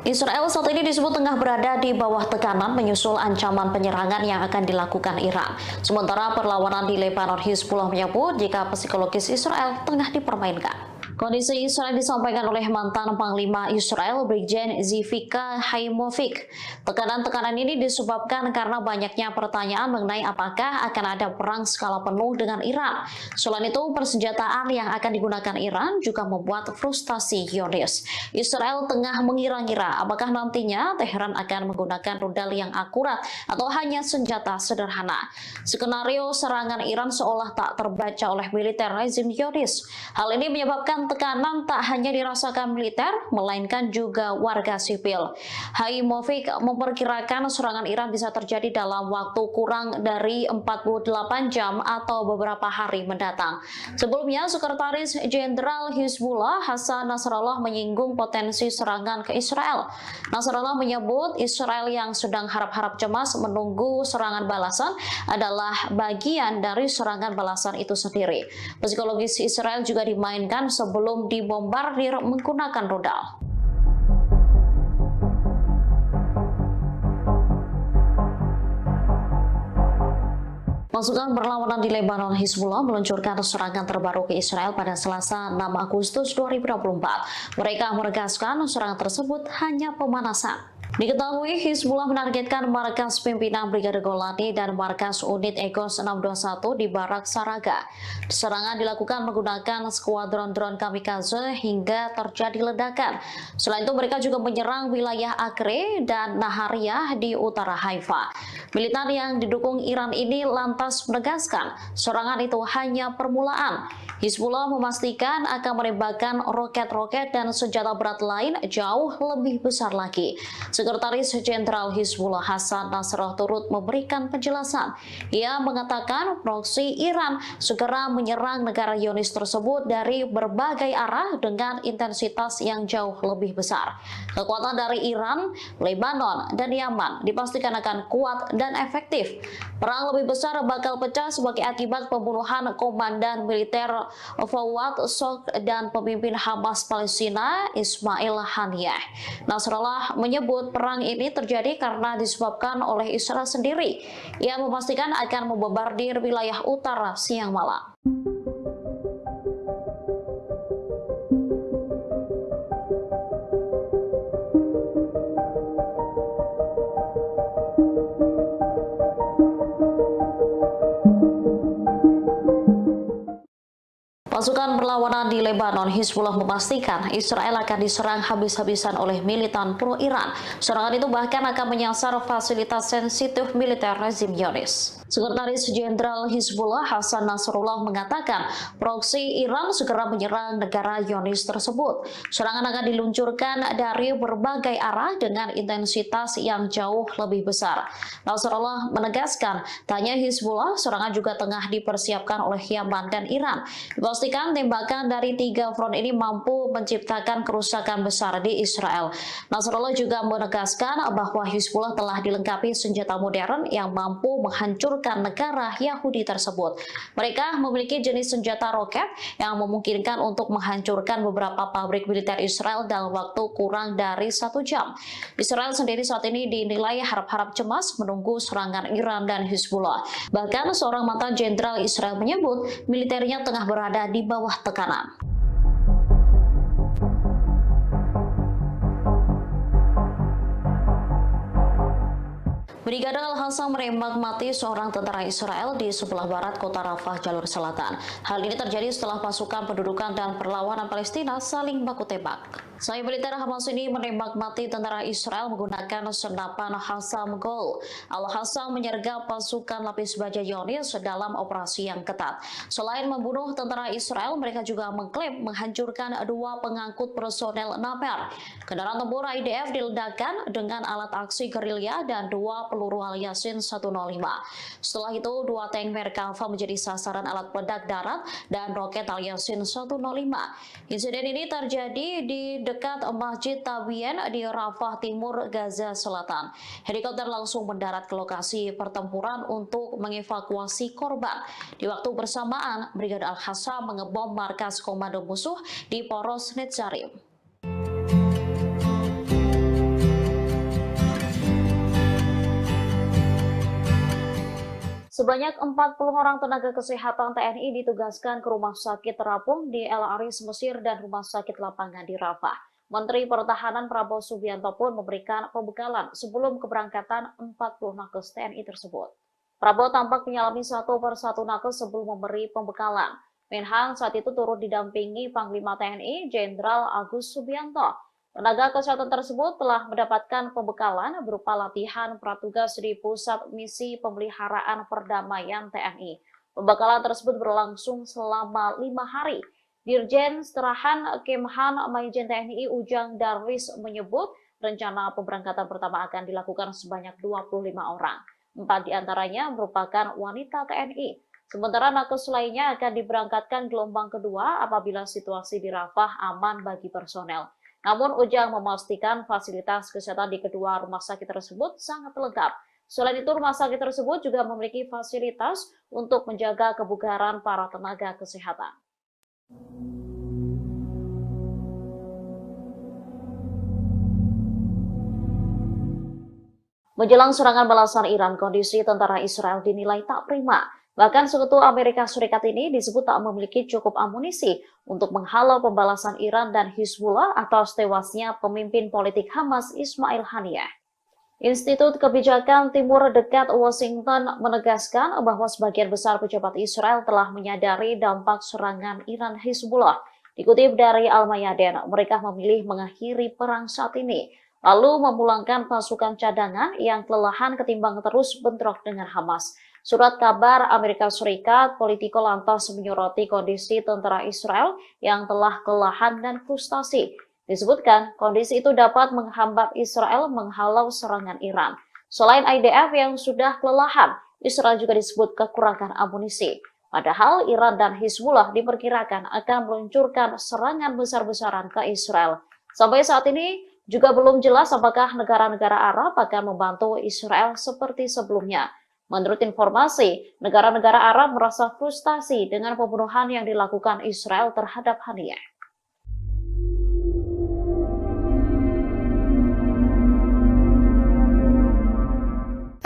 S4: Israel saat ini disebut tengah berada di bawah tekanan menyusul ancaman penyerangan yang akan dilakukan Iran. Sementara perlawanan di Lebanon, Hizbullah menyebut jika psikologis Israel tengah dipermainkan. Kondisi Israel disampaikan oleh mantan Panglima Israel, Brigjen Zivika Haimovic. Tekanan-tekanan ini disebabkan karena banyaknya pertanyaan mengenai apakah akan ada perang skala penuh dengan Iran. Selain itu, persenjataan yang akan digunakan Iran juga membuat frustasi Zionis. Israel tengah mengira-ngira apakah nantinya Teheran akan menggunakan rudal yang akurat atau hanya senjata sederhana. Skenario serangan Iran seolah tak terbaca oleh militer rezim Zionis. Hal ini menyebabkan tekanan tak hanya dirasakan militer, melainkan juga warga sipil. Haimovic memperkirakan serangan Iran bisa terjadi dalam waktu kurang dari 48 jam atau beberapa hari mendatang. Sebelumnya, Sekretaris Jenderal Hizbullah Hassan Nasrallah menyinggung potensi serangan ke Israel. Nasrallah menyebut Israel yang sedang harap-harap cemas menunggu serangan balasan adalah bagian dari serangan balasan itu sendiri. Psikologis Israel juga dimainkan sebelum dibombardir menggunakan rudal. Pasukan berlawanan di Lebanon, Hizbullah meluncurkan serangan terbaru ke Israel pada Selasa 6 Agustus 2024. Mereka menegaskan serangan tersebut hanya pemanasan. Diketahui Hizbullah menargetkan markas pimpinan Brigade Golani dan markas unit Egos 621 di Barak Saraga. Serangan dilakukan menggunakan skuadron drone kamikaze hingga terjadi ledakan. Selain itu mereka juga menyerang wilayah Acre dan Nahariyah di utara Haifa. Militan yang didukung Iran ini lantas menegaskan serangan itu hanya permulaan. Hizbullah memastikan akan menembakkan roket-roket dan senjata berat lain jauh lebih besar lagi. Sekretaris Jenderal Hizbullah Hasan Nasrallah turut memberikan penjelasan. Ia mengatakan proksi Iran segera menyerang negara Zionis tersebut dari berbagai arah dengan intensitas yang jauh lebih besar. Kekuatan dari Iran, Lebanon, dan Yaman dipastikan akan kuat dan efektif. Perang lebih besar bakal pecah sebagai akibat pembunuhan komandan militer Fawad Shokr dan pemimpin Hamas Palestina Ismail Haniyeh. Nasrallah menyebut perang ini terjadi karena disebabkan oleh Israel sendiri. Ia memastikan akan membombardir wilayah utara siang malam. Pasukan perlawanan di Lebanon, Hizbullah memastikan Israel akan diserang habis-habisan oleh militan pro-Iran. Serangan itu bahkan akan menyasar fasilitas sensitif militer rezim Zionis. Sekretaris Jenderal Hizbullah Hasan Nasrallah mengatakan proksi Iran segera menyerang negara Zionis tersebut. Serangan akan diluncurkan dari berbagai arah dengan intensitas yang jauh lebih besar. Nasrallah menegaskan, tanya Hizbullah, serangan juga tengah dipersiapkan oleh Yaman dan Iran. Dipastikan tembakan dari 3 front ini mampu menciptakan kerusakan besar di Israel. Nasrallah juga menegaskan bahwa Hizbullah telah dilengkapi senjata modern yang mampu menghancurkan negara Yahudi tersebut. Mereka memiliki jenis senjata roket yang memungkinkan untuk menghancurkan beberapa pabrik militer Israel dalam waktu kurang dari 1 jam. Israel sendiri saat ini dinilai harap-harap cemas menunggu serangan Iran dan Hizbullah. Bahkan seorang mantan jenderal Israel menyebut militernya tengah berada di bawah tekanan. Brigade Al-Hassam menembak mati seorang tentara Israel di sebelah barat kota Rafah, jalur selatan. Hal ini terjadi setelah pasukan pendudukan dan perlawanan Palestina saling baku tembak. Sayap militer Hamas ini menembak mati tentara Israel menggunakan senapan Hassam Gol. Al-Hassam menyergap pasukan lapis baja Zionis dalam operasi yang ketat. Selain membunuh tentara Israel, mereka juga mengklaim menghancurkan 2 pengangkut personel Namer. Kendaraan tempur IDF diledakkan dengan alat aksi gerilya dan 2 peluru Al-Yasin 105. Setelah itu, 2 tank Merkava menjadi sasaran alat peledak darat dan roket Al-Yasin 105. Insiden ini terjadi di dekat Masjid Tabien di Rafah Timur, Gaza Selatan. Helikopter langsung mendarat ke lokasi pertempuran untuk mengevakuasi korban. Di waktu bersamaan, Brigade Al-Hassam mengebom markas komando musuh di Poros Netzarim. Sebanyak 40 orang tenaga kesehatan TNI ditugaskan ke rumah sakit terapung di El Aris, Mesir dan rumah sakit lapangan di Rafah. Menteri Pertahanan Prabowo Subianto pun memberikan pembekalan sebelum keberangkatan 40 nakes TNI tersebut. Prabowo tampak menyalami satu persatu nakes sebelum memberi pembekalan. Menhan saat itu turut didampingi Panglima TNI Jenderal Agus Subianto. Tenaga kesehatan tersebut telah mendapatkan pembekalan berupa latihan pratugas di Pusat Misi Pemeliharaan Perdamaian TNI. Pembekalan tersebut berlangsung selama 5 hari. Dirjen Seterahan Kemhan Maijen TNI Ujang Darwis menyebut rencana pemberangkatan pertama akan dilakukan sebanyak 25 orang. 4 diantaranya merupakan wanita TNI. Sementara nakes lainnya akan diberangkatkan gelombang kedua apabila situasi di Rafah aman bagi personel. Namun Ujang memastikan fasilitas kesehatan di kedua rumah sakit tersebut sangat lengkap. Selain itu, rumah sakit tersebut juga memiliki fasilitas untuk menjaga kebugaran para tenaga kesehatan. Menjelang serangan balasan Iran, kondisi tentara Israel dinilai tak prima. Bahkan sekutu Amerika Serikat ini disebut tak memiliki cukup amunisi untuk menghalau pembalasan Iran dan Hizbullah atas tewasnya pemimpin politik Hamas Ismail Haniyeh. Institut Kebijakan Timur Dekat Washington menegaskan bahwa sebagian besar pejabat Israel telah menyadari dampak serangan Iran Hizbullah. Dikutip dari Al-Mayadin, mereka memilih mengakhiri perang saat ini, lalu memulangkan pasukan cadangan yang kelelahan ketimbang terus bentrok dengan Hamas. Surat kabar Amerika Serikat, Politico lantas menyoroti kondisi tentara Israel yang telah kelelahan dan frustasi. Disebutkan, kondisi itu dapat menghambat Israel menghalau serangan Iran. Selain IDF yang sudah kelelahan, Israel juga disebut kekurangan amunisi. Padahal Iran dan Hizbullah diperkirakan akan meluncurkan serangan besar-besaran ke Israel. Sampai saat ini juga belum jelas apakah negara-negara Arab akan membantu Israel seperti sebelumnya. Menurut informasi, negara-negara Arab merasa frustasi dengan pembunuhan yang dilakukan Israel terhadap Haniyeh.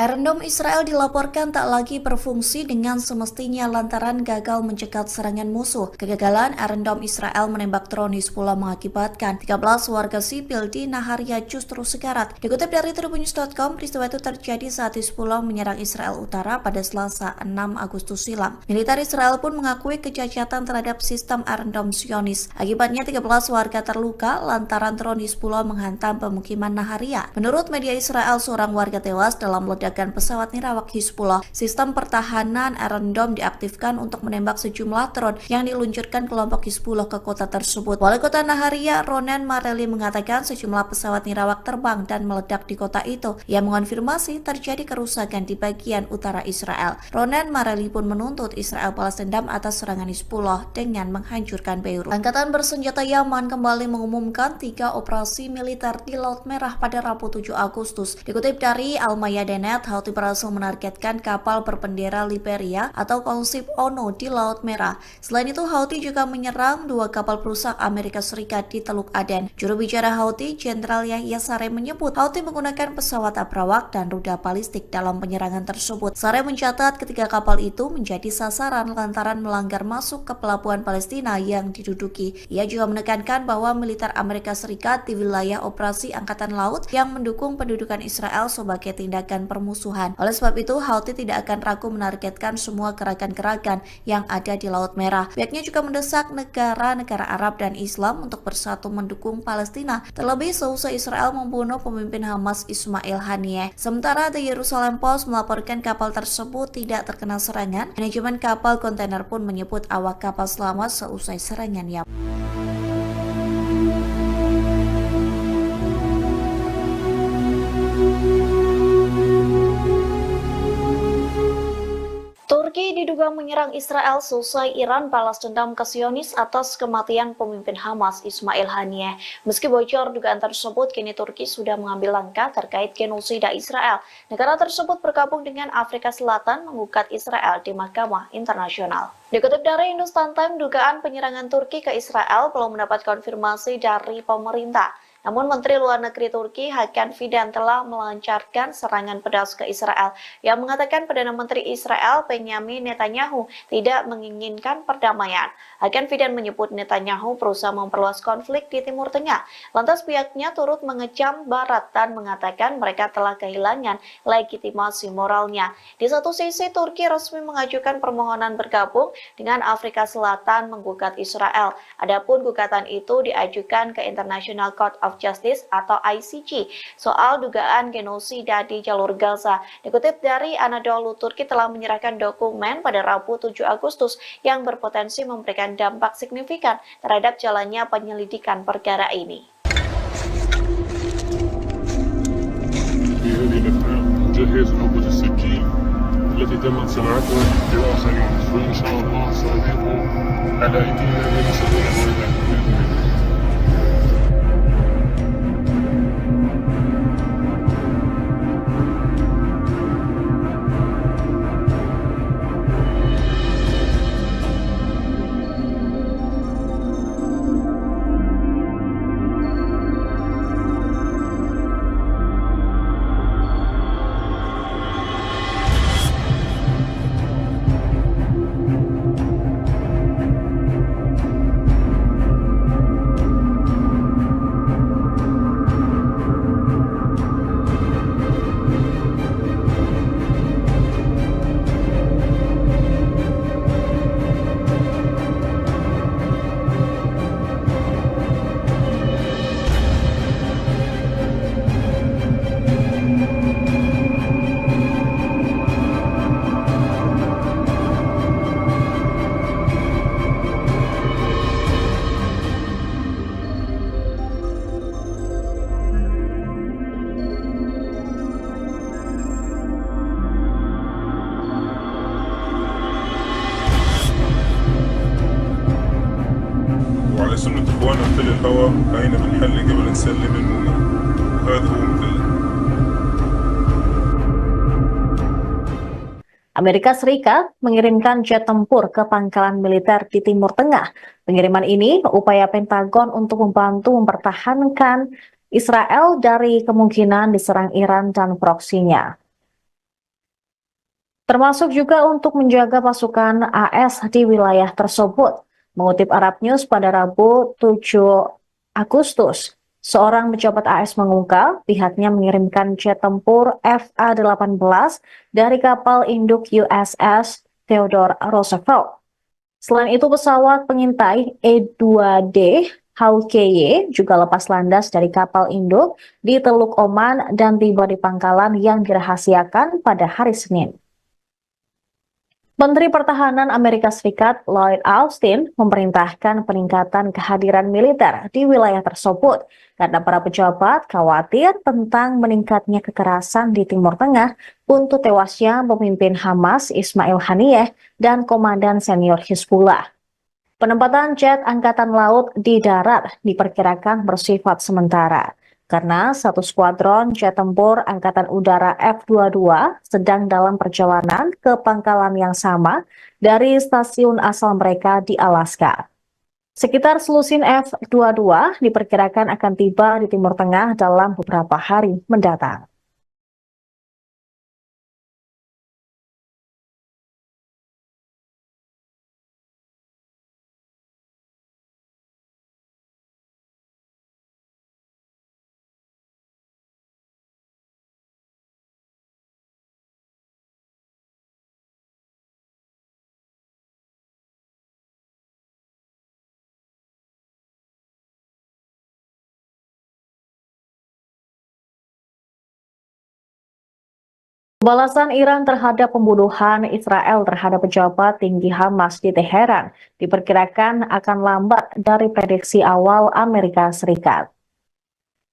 S1: Iron Dome Israel dilaporkan tak lagi berfungsi dengan semestinya lantaran gagal mencegat serangan musuh. Kegagalan Iron Dome Israel menembak drone Hizbullah mengakibatkan 13 warga sipil di Naharia justru sekarat. Dikutip dari Tribunnews.com, peristiwa itu terjadi saat Hizbullah menyerang Israel Utara pada Selasa 6 Agustus silam. Militer Israel pun mengakui kecacatan terhadap sistem Iron Dome Zionis. Akibatnya 13 warga terluka lantaran drone Hizbullah menghantam pemukiman Naharia. Menurut media Israel, seorang warga tewas dalam ledakan pesawat nirawak Hizbullah. Sistem pertahanan Iron Dome diaktifkan untuk menembak sejumlah drone yang diluncurkan kelompok Hizbullah ke kota tersebut. Wali kota Naharia, Ronen Mareli, mengatakan sejumlah pesawat nirawak terbang dan meledak di kota itu. Ia mengonfirmasi terjadi kerusakan di bagian utara Israel. Ronen Mareli pun menuntut Israel balas dendam atas serangan Hizbullah dengan menghancurkan Beirut. Angkatan bersenjata Yaman kembali mengumumkan 3 operasi militer di Laut Merah pada Rabu 7 Agustus. Dikutip dari Al-Mayadin, Houthi berhasil menargetkan kapal berbendera Liberia atau konsep ONU di Laut Merah. Selain itu, Houthi juga menyerang 2 kapal perusak Amerika Serikat di Teluk Aden. Juru bicara Houthi, Jenderal Yahya Saree, menyebut Houthi menggunakan pesawat abrawak dan rudal balistik dalam penyerangan tersebut. Saree mencatat ketiga kapal itu menjadi sasaran lantaran melanggar masuk ke pelabuhan Palestina yang diduduki. Ia juga menekankan bahwa militer Amerika Serikat di wilayah operasi Angkatan Laut yang mendukung pendudukan Israel sebagai tindakan permusuhan. Oleh sebab itu, Houthi tidak akan ragu menargetkan semua gerakan-gerakan yang ada di Laut Merah. Pihaknya juga mendesak negara-negara Arab dan Islam untuk bersatu mendukung Palestina, terlebih seusai Israel membunuh pemimpin Hamas Ismail Haniyeh. Sementara The Jerusalem Post melaporkan kapal tersebut tidak terkena serangan. Manajemen kapal kontainer pun menyebut awak kapal selamat seusai serangan Yaman. Turki diduga menyerang Israel selesai Iran balas dendam ke Zionis atas kematian pemimpin Hamas Ismail Haniyeh. Meski bocor dugaan tersebut, kini Turki sudah mengambil langkah terkait genosida Israel. Negara tersebut bergabung dengan Afrika Selatan menggugat Israel di Mahkamah Internasional. Dikutip dari Hindustan Times, dugaan penyerangan Turki ke Israel belum mendapat konfirmasi dari pemerintah. Namun Menteri Luar Negeri Turki Hakan Fidan telah melancarkan serangan pedas ke Israel yang mengatakan Perdana Menteri Israel Benyamin Netanyahu tidak menginginkan perdamaian. Hakan Fidan menyebut Netanyahu berusaha memperluas konflik di Timur Tengah. Lantas pihaknya turut mengecam Barat dan mengatakan mereka telah kehilangan legitimasi moralnya. Di satu sisi, Turki resmi mengajukan permohonan bergabung dengan Afrika Selatan menggugat Israel. Adapun gugatan itu diajukan ke International Court of Justice atau ICJ soal dugaan genosida di jalur Gaza. Dikutip dari Anadolu, Turki telah menyerahkan dokumen pada Rabu 7 Agustus yang berpotensi memberikan dampak signifikan terhadap jalannya penyelidikan perkara ini.
S3: التي تم صناعتها لآخرين وإن شاء الله سأضيف على أيدينا من سبيل الوالدين. نحلي قبل نسلم المومن هذا هو مثل
S1: Amerika Serikat mengirimkan jet tempur ke pangkalan militer di Timur Tengah. Pengiriman ini upaya Pentagon untuk membantu mempertahankan Israel dari kemungkinan diserang Iran dan proksinya. Termasuk juga untuk menjaga pasukan AS di wilayah tersebut. Mengutip Arab News pada Rabu 7 Agustus, seorang pejabat AS mengungkap pihaknya mengirimkan jet tempur FA-18 dari kapal induk USS Theodore Roosevelt. Selain itu, pesawat pengintai E-2D Hawkeye juga lepas landas dari kapal induk di Teluk Oman dan tiba di pangkalan yang dirahasiakan pada hari Senin. Menteri Pertahanan Amerika Serikat Lloyd Austin memerintahkan peningkatan kehadiran militer di wilayah tersebut karena para pejabat khawatir tentang meningkatnya kekerasan di Timur Tengah untuk tewasnya pemimpin Hamas Ismail Haniyeh dan komandan senior Hizbullah. Penempatan jet angkatan laut di darat diperkirakan bersifat sementara karena satu skuadron jet tempur Angkatan Udara F-22 sedang dalam perjalanan ke pangkalan yang sama dari stasiun asal mereka di Alaska. Sekitar selusin F-22 diperkirakan akan tiba di Timur Tengah dalam beberapa hari mendatang. Balasan Iran terhadap pembunuhan Israel terhadap pejabat tinggi Hamas di Teheran diperkirakan akan lambat dari prediksi awal Amerika Serikat.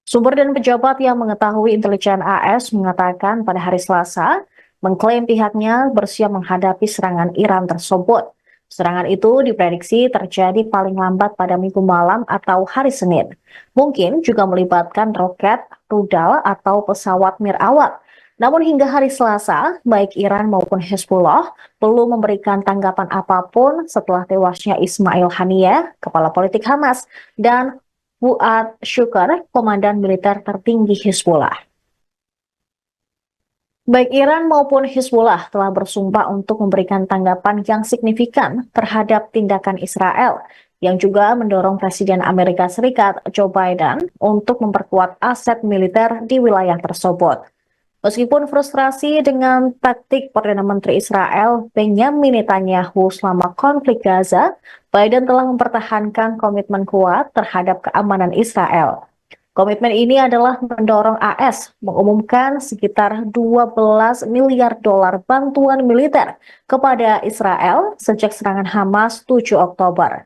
S1: Sumber dan pejabat yang mengetahui intelijen AS mengatakan pada hari Selasa, mengklaim pihaknya bersiap menghadapi serangan Iran tersebut. Serangan itu diprediksi terjadi paling lambat pada Minggu malam atau hari Senin. Mungkin juga melibatkan roket, rudal, atau pesawat mirawat. Namun hingga hari Selasa, baik Iran maupun Hezbollah belum memberikan tanggapan apapun setelah tewasnya Ismail Haniyeh, kepala politik Hamas, dan Fuad Shukr, komandan militer tertinggi Hezbollah. Baik Iran maupun Hezbollah telah bersumpah untuk memberikan tanggapan yang signifikan terhadap tindakan Israel, yang juga mendorong Presiden Amerika Serikat Joe Biden untuk memperkuat aset militer di wilayah tersebut. Meskipun frustrasi dengan taktik Perdana Menteri Israel Benjamin Netanyahu selama konflik Gaza, Biden telah mempertahankan komitmen kuat terhadap keamanan Israel. Komitmen ini adalah mendorong AS mengumumkan sekitar 12 miliar dolar bantuan militer kepada Israel sejak serangan Hamas 7 Oktober.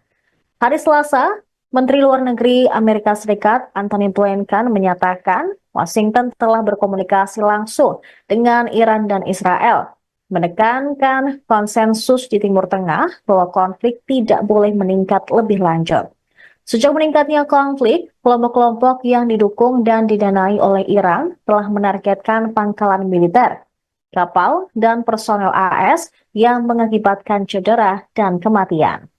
S1: Hari Selasa, Menteri Luar Negeri Amerika Serikat Antony Blinken menyatakan Washington telah berkomunikasi langsung dengan Iran dan Israel, menekankan konsensus di Timur Tengah bahwa konflik tidak boleh meningkat lebih lanjut. Sejak meningkatnya konflik, kelompok-kelompok yang didukung dan didanai oleh Iran telah menargetkan pangkalan militer, kapal, dan personel AS yang mengakibatkan cedera dan kematian.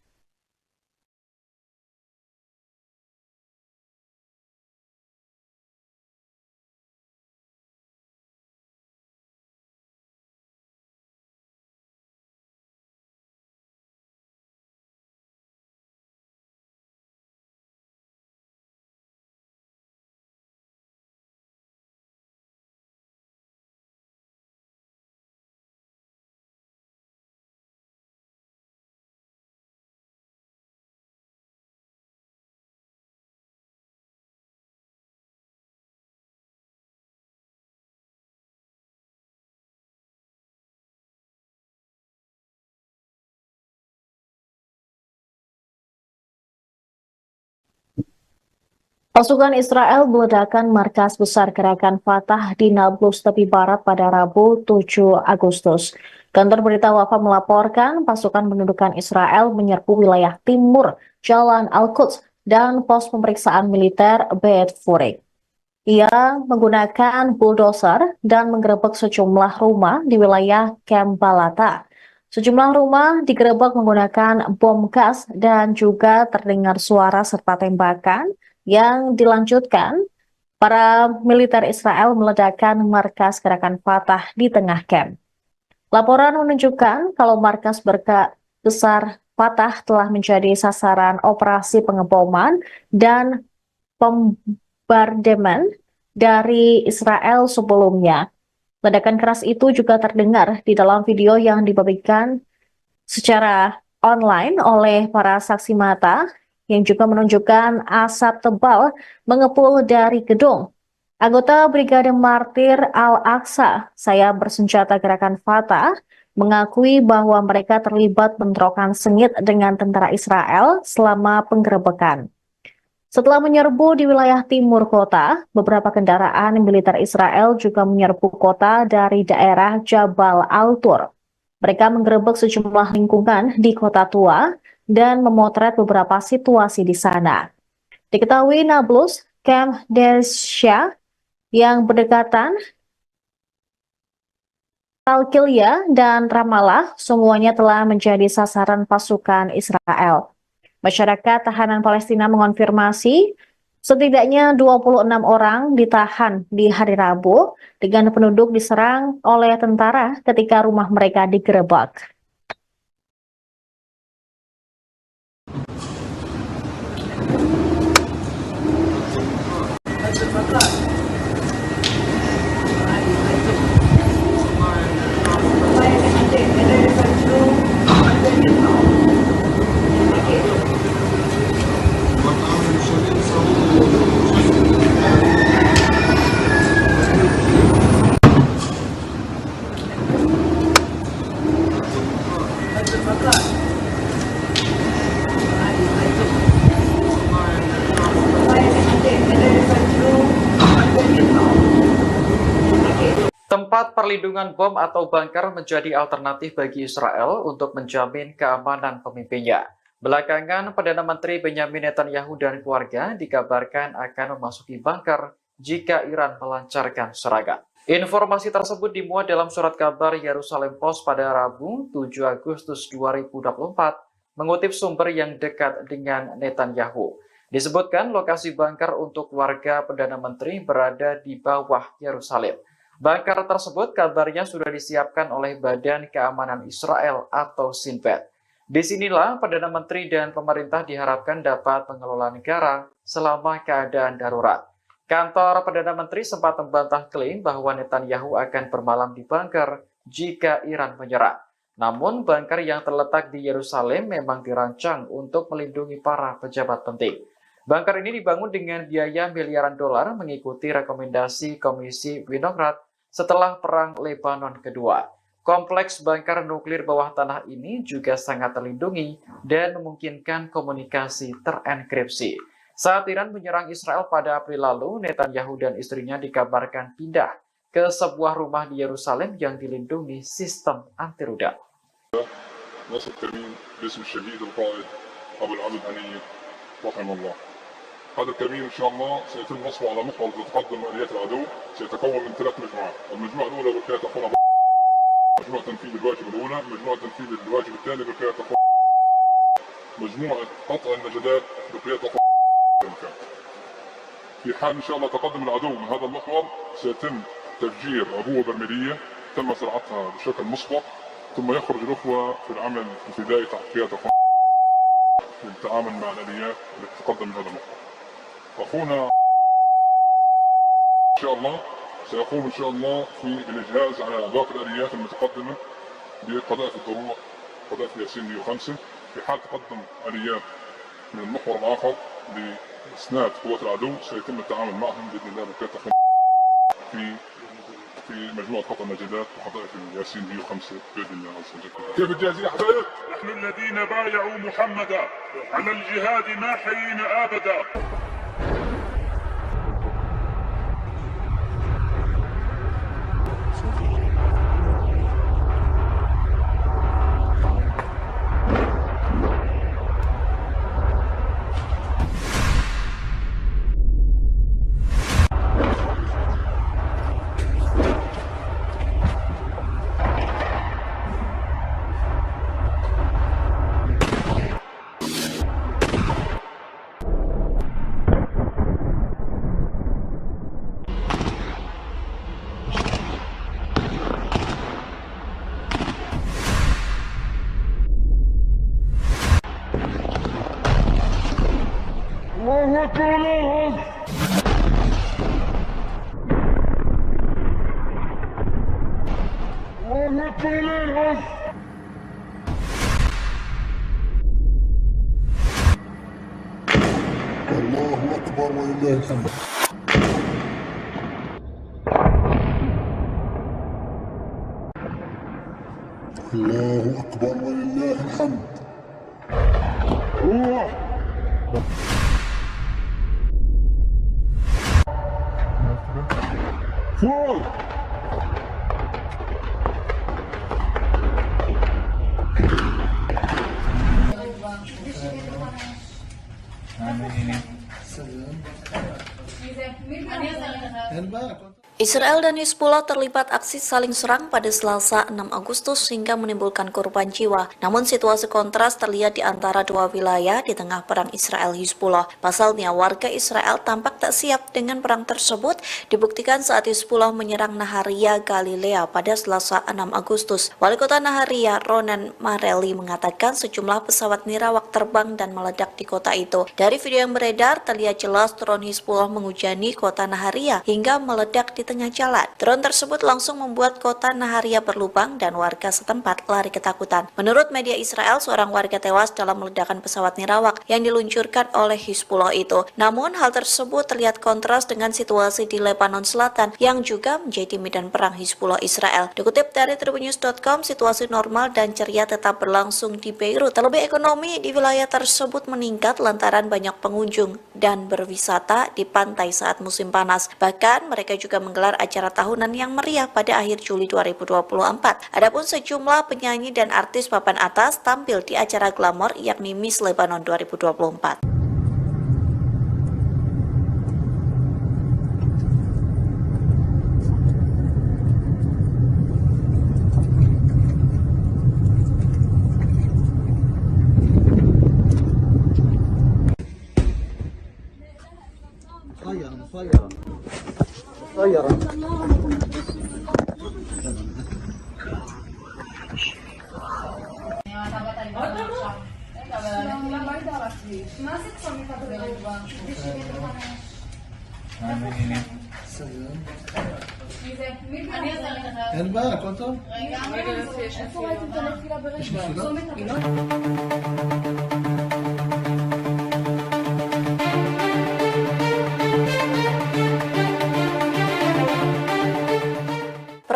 S1: Pasukan Israel meledakan markas besar gerakan Fatah di Nablus tepi barat pada Rabu 7 Agustus. Kantor berita Wafa melaporkan pasukan pendudukan Israel menyerbu wilayah timur Jalan Al-Quds
S4: dan pos pemeriksaan militer Beit Furik. Ia menggunakan bulldozer dan menggerebek sejumlah rumah di wilayah Camp Balata. Sejumlah rumah digerebek menggunakan bom gas dan juga terdengar suara serta tembakan yang dilanjutkan. Para militer Israel meledakkan markas gerakan Fatah di tengah camp. Laporan menunjukkan kalau markas besar Fatah telah menjadi sasaran operasi pengeboman dan bombardemen dari Israel sebelumnya. Ledakan keras itu juga terdengar di dalam video yang dibagikan secara online oleh para saksi mata yang juga menunjukkan asap tebal mengepul dari gedung. Anggota Brigade Martir Al-Aqsa, sayap bersenjata gerakan Fatah, mengakui bahwa mereka terlibat bentrokan sengit dengan tentara Israel selama penggerebekan. Setelah menyerbu di wilayah timur kota, beberapa kendaraan militer Israel juga menyerbu kota dari daerah Jabal Al-Tur. Mereka menggerebek sejumlah lingkungan di kota tua dan memotret beberapa situasi di sana. Diketahui Nablus, Camp Desya yang berdekatan, Al-Qilya dan Ramallah semuanya telah menjadi sasaran pasukan Israel. Masyarakat tahanan Palestina mengonfirmasi setidaknya 26 orang ditahan di hari Rabu dengan penduduk diserang oleh tentara ketika rumah mereka digerebek.
S2: Tempat perlindungan bom atau bunker menjadi alternatif bagi Israel untuk menjamin keamanan pemimpinnya. Belakangan, Perdana Menteri Benyamin Netanyahu dan keluarga dikabarkan akan memasuki bunker jika Iran melancarkan serangan. Informasi tersebut dimuat dalam surat kabar Yerusalem Post pada Rabu 7 Agustus 2024, mengutip sumber yang dekat dengan Netanyahu. Disebutkan lokasi bunker untuk warga Perdana Menteri berada di bawah Yerusalem. Bunker tersebut kabarnya sudah disiapkan oleh Badan Keamanan Israel atau Shin Bet. Disinilah Perdana Menteri dan pemerintah diharapkan dapat mengelola negara selama keadaan darurat. Kantor Perdana Menteri sempat membantah klaim bahwa Netanyahu akan bermalam di bunker jika Iran menyerang. Namun, bunker yang terletak di Yerusalem memang dirancang untuk melindungi para pejabat penting. Bunker ini dibangun dengan biaya miliaran dolar mengikuti rekomendasi Komisi Winograd setelah Perang Lebanon Kedua. Kompleks bunker nuklir bawah tanah ini juga sangat terlindungi dan memungkinkan komunikasi terenkripsi. Saat Iran menyerang Israel pada April lalu, Netanyahu dan istrinya dikabarkan pindah ke sebuah rumah di Yerusalem yang dilindungi sistem anti rudal.
S3: هذا الكمين ان شاء الله سيتم نصبه على محور لتقدم اليات العدو، سيتكون من 3 مجموعات، المجموعه الاولى بقياده اخونا مجموعه تنفيذ الواجب الاولى، مجموعه تنفيذ الواجب الثاني بقياده اخونا، مجموعه قطع النجدات بقياده اخونا. في حال ان شاء الله تقدم العدو من هذا المحور سيتم تفجير عبوه برميليه تم زراعتها بشكل مسبق، ثم يخرج الاخوه في العمل الفدائي تحت قياده اخونا للتعامل مع الاليات التي تقدم من هذا المحور. أخونا إن شاء الله سيقوم إن شاء الله في الإجهاز على باقي الآليات المتقدمة بقذائف الدروع قذائف ياسين 105 في حال تقدم آليات من المحور الآخر لإسناد قوات العدو سيتم التعامل معهم بإذن الله بكافة في مجموعة قطع النجدات وقذائف الياسين 105 بإذن الله عز وجل. كيف الجاهزية حبايب؟
S5: نحن الذين بايعوا محمدا على الجهاد ما حيينا أبدا.
S3: الله أكبر ولله الحمد. الله أكبر ولله الحمد. روح. فوق.
S1: Israel dan Hizbullah terlibat aksi saling serang pada Selasa 6 Agustus hingga menimbulkan korban jiwa. Namun situasi kontras terlihat di antara dua wilayah di tengah perang Israel-Hizbullah. Pasalnya warga Israel tampak tak siap dengan perang tersebut, dibuktikan saat Hizbullah menyerang Naharia, Galilea pada Selasa 6 Agustus. Wali kota Naharia, Ronen Marelli, mengatakan sejumlah pesawat nirawak terbang dan meledak di kota itu. Dari video yang beredar, terlihat jelas drone Hizbullah menghujani kota Naharia hingga meledak di tengah jalan. Drone tersebut langsung membuat kota Naharia berlubang dan warga setempat lari ketakutan. Menurut media Israel, seorang warga tewas dalam ledakan pesawat nirawak yang diluncurkan oleh Hizbullah itu. Namun, hal tersebut terlihat kontras dengan situasi di Lebanon Selatan yang juga menjadi medan perang Hizbullah Israel. Dikutip dari tribunnews.com, situasi normal dan ceria tetap berlangsung di Beirut. Terlebih ekonomi di wilayah tersebut meningkat lantaran banyak pengunjung dan berwisata di pantai saat musim panas. Bahkan mereka juga menggelar acara tahunan yang meriah pada akhir Juli 2024. Adapun sejumlah penyanyi dan artis papan atas tampil di acara glamor yakni Miss Lebanon 2024.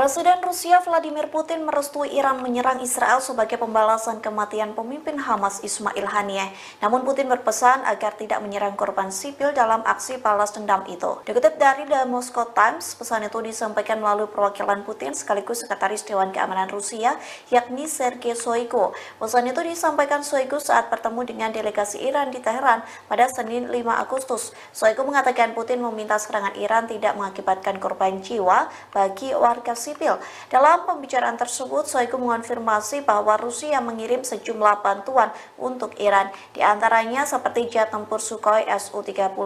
S1: Presiden Rusia Vladimir Putin merestui Iran menyerang Israel sebagai pembalasan kematian pemimpin Hamas Ismail Haniyeh. Namun Putin berpesan agar tidak menyerang korban sipil dalam aksi balas dendam itu. Dikutip dari The Moscow Times, pesan itu disampaikan melalui perwakilan Putin sekaligus Sekretaris Dewan Keamanan Rusia, yakni Sergei Shoigu. Pesan itu disampaikan Shoigu saat bertemu dengan delegasi Iran di Teheran pada Senin 5 Agustus. Shoigu mengatakan Putin meminta serangan Iran tidak mengakibatkan korban jiwa bagi warga sipil. Dalam pembicaraan tersebut, Shoigu mengonfirmasi bahwa Rusia mengirim sejumlah bantuan untuk Iran, di antaranya seperti jet tempur Sukhoi Su-35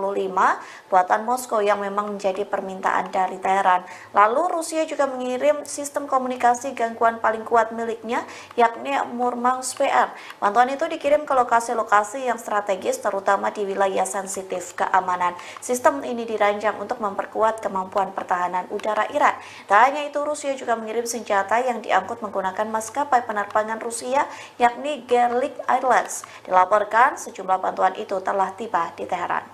S1: buatan Moskow yang memang menjadi permintaan dari Teheran. Lalu Rusia juga mengirim sistem komunikasi gangguan paling kuat miliknya, yakni Murmansk PR. Bantuan itu dikirim ke lokasi-lokasi yang strategis, terutama di wilayah sensitif keamanan. Sistem ini dirancang untuk memperkuat kemampuan pertahanan udara Iran. Tak hanya itu, Rusia juga mengirim senjata yang diangkut menggunakan maskapai penerbangan Rusia, yakni Gerlik Airlines. Dilaporkan sejumlah bantuan itu telah tiba di Teheran.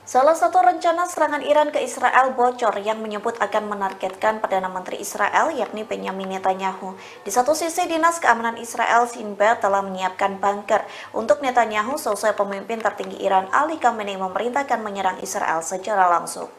S1: Salah satu rencana serangan Iran ke Israel bocor yang menyebut akan menargetkan Perdana Menteri Israel yakni Benjamin Netanyahu. Di satu sisi, Dinas Keamanan Israel Shin Bet telah menyiapkan bunker untuk Netanyahu selesai pemimpin tertinggi Iran Ali Khamenei memerintahkan menyerang Israel secara langsung.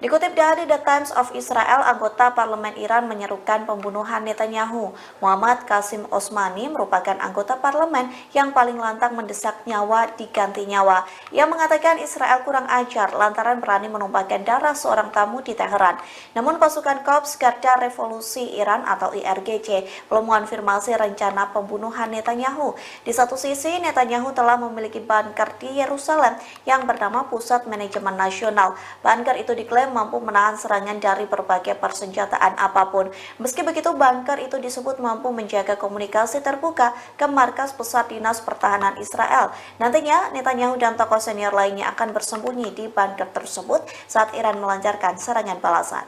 S1: Dikutip dari The Times of Israel, anggota parlemen Iran menyerukan pembunuhan Netanyahu. Muhammad Qasim Osmani merupakan anggota parlemen yang paling lantang mendesak nyawa diganti nyawa. Ia mengatakan Israel kurang ajar lantaran berani menumpahkan darah seorang tamu di Teheran. Namun pasukan Korps Garda Revolusi Iran atau IRGC belum mengonfirmasi rencana pembunuhan Netanyahu. Di satu sisi, Netanyahu telah memiliki bunker di Yerusalem yang bernama Pusat Manajemen Nasional. Bunker itu diklaim diklaim mampu menahan serangan dari berbagai persenjataan apapun. Meski begitu, bunker itu disebut mampu menjaga komunikasi terbuka ke markas pusat Dinas Pertahanan Israel. Nantinya, Netanyahu dan tokoh senior lainnya akan bersembunyi di bunker tersebut saat Iran melancarkan serangan balasan.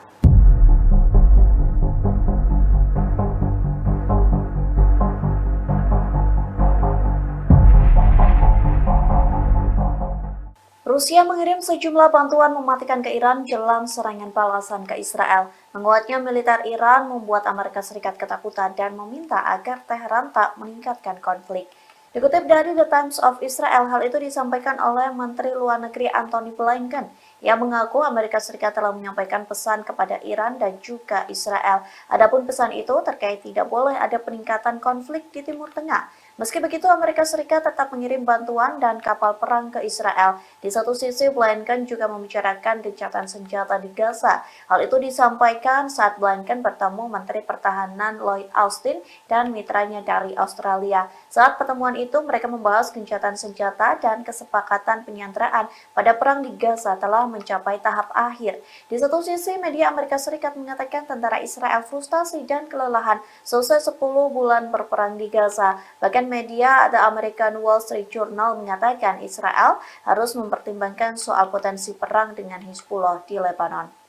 S1: Rusia mengirim sejumlah bantuan mematikan ke Iran jelang serangan balasan ke Israel. Menguatnya militer Iran membuat Amerika Serikat ketakutan dan meminta agar Teheran tak meningkatkan konflik. Dikutip dari The Times of Israel, hal itu disampaikan oleh Menteri Luar Negeri Antony Blinken. Ia mengaku Amerika Serikat telah menyampaikan pesan kepada Iran dan juga Israel. Adapun pesan itu terkait tidak boleh ada peningkatan konflik di Timur Tengah. Meski begitu, Amerika Serikat tetap mengirim bantuan dan kapal perang ke Israel. Di satu sisi, Blinken juga membicarakan gencatan senjata di Gaza. Hal itu disampaikan saat Blinken bertemu Menteri Pertahanan Lloyd Austin dan mitranya dari Australia. Saat pertemuan itu, mereka membahas gencatan senjata dan kesepakatan penyanderaan pada perang di Gaza telah mencapai tahap akhir. Di satu sisi, media Amerika Serikat mengatakan tentara Israel frustasi dan kelelahan selesai 10 bulan berperang di Gaza. Bahkan media The American Wall Street Journal mengatakan Israel harus mempertimbangkan soal potensi perang dengan Hizbullah di Lebanon.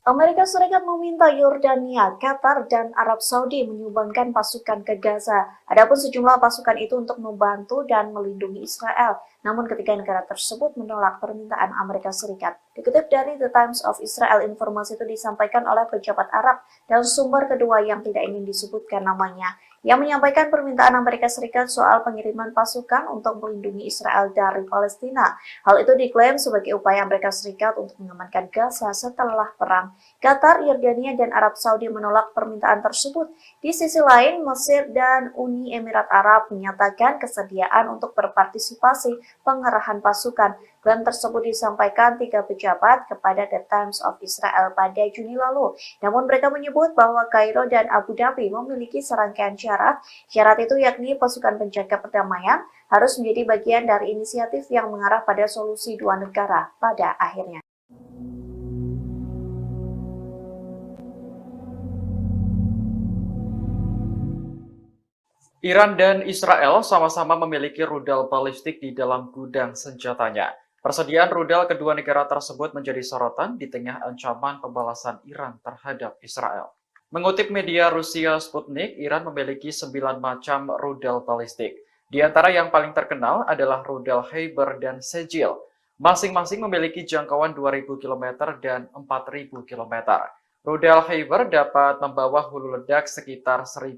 S1: Amerika Serikat meminta Yordania, Qatar, dan Arab Saudi menyumbangkan pasukan ke Gaza. Adapun sejumlah pasukan itu untuk membantu dan melindungi Israel. Namun ketiga negara tersebut menolak permintaan Amerika Serikat. Dikutip dari The Times of Israel, informasi itu disampaikan oleh pejabat Arab dan sumber kedua yang tidak ingin disebutkan namanya, yang menyampaikan permintaan Amerika Serikat soal pengiriman pasukan untuk melindungi Israel dari Palestina. Hal itu diklaim sebagai upaya Amerika Serikat untuk mengamankan Gaza setelah perang. Qatar, Yordania, dan Arab Saudi menolak permintaan tersebut. Di sisi lain, Mesir dan Uni Emirat Arab menyatakan kesediaan untuk berpartisipasi pengerahan pasukan. Klaim tersebut disampaikan 3 pejabat kepada The Times of Israel pada Juni lalu. Namun mereka menyebut bahwa Kairo dan Abu Dhabi memiliki serangkaian syarat. Syarat itu yakni pasukan penjaga perdamaian harus menjadi bagian dari inisiatif yang mengarah pada solusi dua negara pada akhirnya.
S2: Iran dan Israel sama-sama memiliki rudal balistik di dalam gudang senjatanya. Persediaan rudal kedua negara tersebut menjadi sorotan di tengah ancaman pembalasan Iran terhadap Israel. Mengutip media Rusia Sputnik, Iran memiliki 9 macam rudal balistik. Di antara yang paling terkenal adalah rudal Heiber dan Sejil. Masing-masing memiliki jangkauan 2.000 km dan 4.000 km. Rudal Heiber dapat membawa hulu ledak sekitar 1.500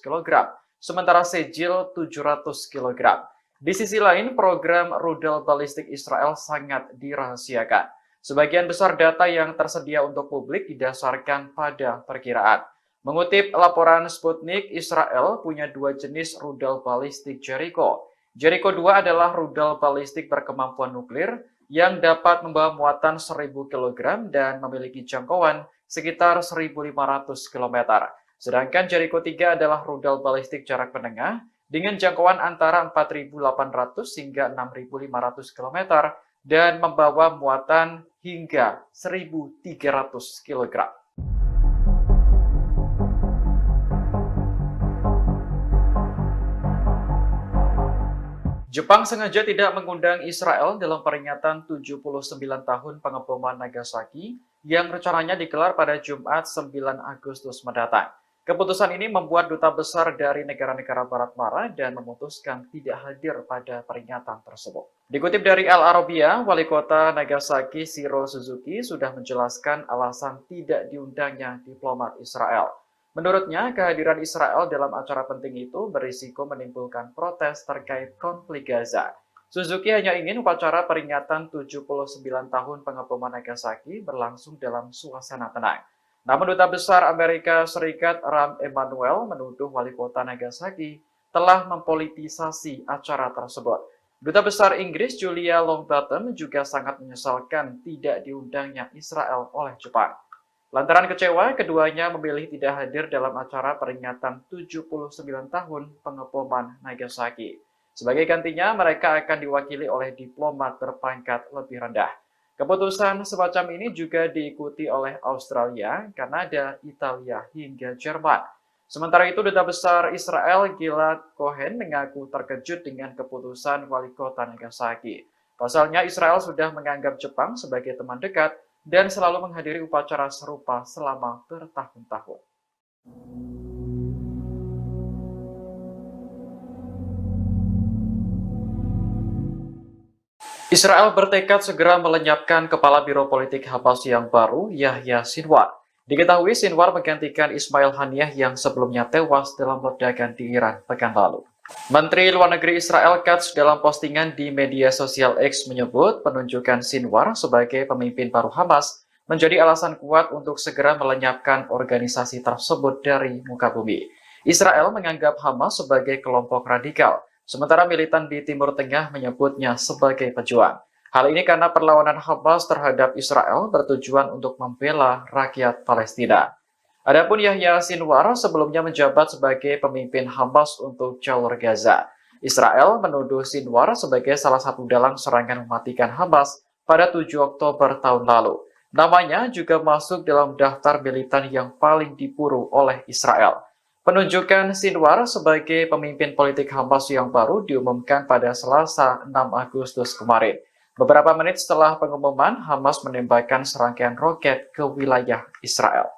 S2: kg. Sementara Sejil 700 kg. Di sisi lain, program rudal balistik Israel sangat dirahasiakan. Sebagian besar data yang tersedia untuk publik didasarkan pada perkiraan. Mengutip laporan Sputnik, Israel punya 2 jenis rudal balistik Jericho. Jericho 2 adalah rudal balistik berkemampuan nuklir yang dapat membawa muatan 1.000 kg dan memiliki jangkauan sekitar 1.500 km. Sedangkan Jericho 3 adalah rudal balistik jarak menengah dengan jangkauan antara 4.800 hingga 6.500 km dan membawa muatan hingga 1.300 kg. Jepang sengaja tidak mengundang Israel dalam peringatan 79 tahun pengeboman Nagasaki yang rencananya digelar pada Jumat 9 Agustus mendatang. Keputusan ini membuat duta besar dari negara-negara Barat marah dan memutuskan tidak hadir pada peringatan tersebut. Dikutip dari Al Arabiya, Wali Kota Nagasaki Shiro Suzuki sudah menjelaskan alasan tidak diundangnya diplomat Israel. Menurutnya, kehadiran Israel dalam acara penting itu berisiko menimbulkan protes terkait konflik Gaza. Suzuki hanya ingin upacara peringatan 79 tahun pengeboman Nagasaki berlangsung dalam suasana tenang. Namun Duta Besar Amerika Serikat Rahm Emanuel menuduh wali kota Nagasaki telah mempolitisasi acara tersebut. Duta Besar Inggris Julia Longbottom juga sangat menyesalkan tidak diundangnya Israel oleh Jepang. Lantaran kecewa, keduanya memilih tidak hadir dalam acara peringatan 79 tahun pengeboman Nagasaki. Sebagai gantinya, mereka akan diwakili oleh diplomat berpangkat lebih rendah. Keputusan semacam ini juga diikuti oleh Australia, Kanada, Italia, hingga Jerman. Sementara itu, Duta Besar Israel Gilad Cohen mengaku terkejut dengan keputusan wali kota Nagasaki. Pasalnya, Israel sudah menganggap Jepang sebagai teman dekat dan selalu menghadiri upacara serupa selama bertahun-tahun. Israel bertekad segera melenyapkan kepala Biro Politik Hamas yang baru, Yahya Sinwar. Diketahui Sinwar menggantikan Ismail Haniyeh yang sebelumnya tewas dalam ledakan di Iran pekan lalu. Menteri Luar Negeri Israel Katz dalam postingan di media sosial X menyebut penunjukan Sinwar sebagai pemimpin baru Hamas menjadi alasan kuat untuk segera melenyapkan organisasi tersebut dari muka bumi. Israel menganggap Hamas sebagai kelompok radikal, sementara militan di Timur Tengah menyebutnya sebagai pejuang. Hal ini karena perlawanan Hamas terhadap Israel bertujuan untuk membela rakyat Palestina. Adapun Yahya Sinwar sebelumnya menjabat sebagai pemimpin Hamas untuk jalur Gaza. Israel menuduh Sinwar sebagai salah satu dalang serangan mematikan Hamas pada 7 Oktober tahun lalu. Namanya juga masuk dalam daftar militan yang paling diburu oleh Israel. Penunjukan Sinwar sebagai pemimpin politik Hamas yang baru diumumkan pada Selasa 6 Agustus kemarin. Beberapa menit setelah pengumuman, Hamas menembakkan serangkaian roket ke wilayah Israel.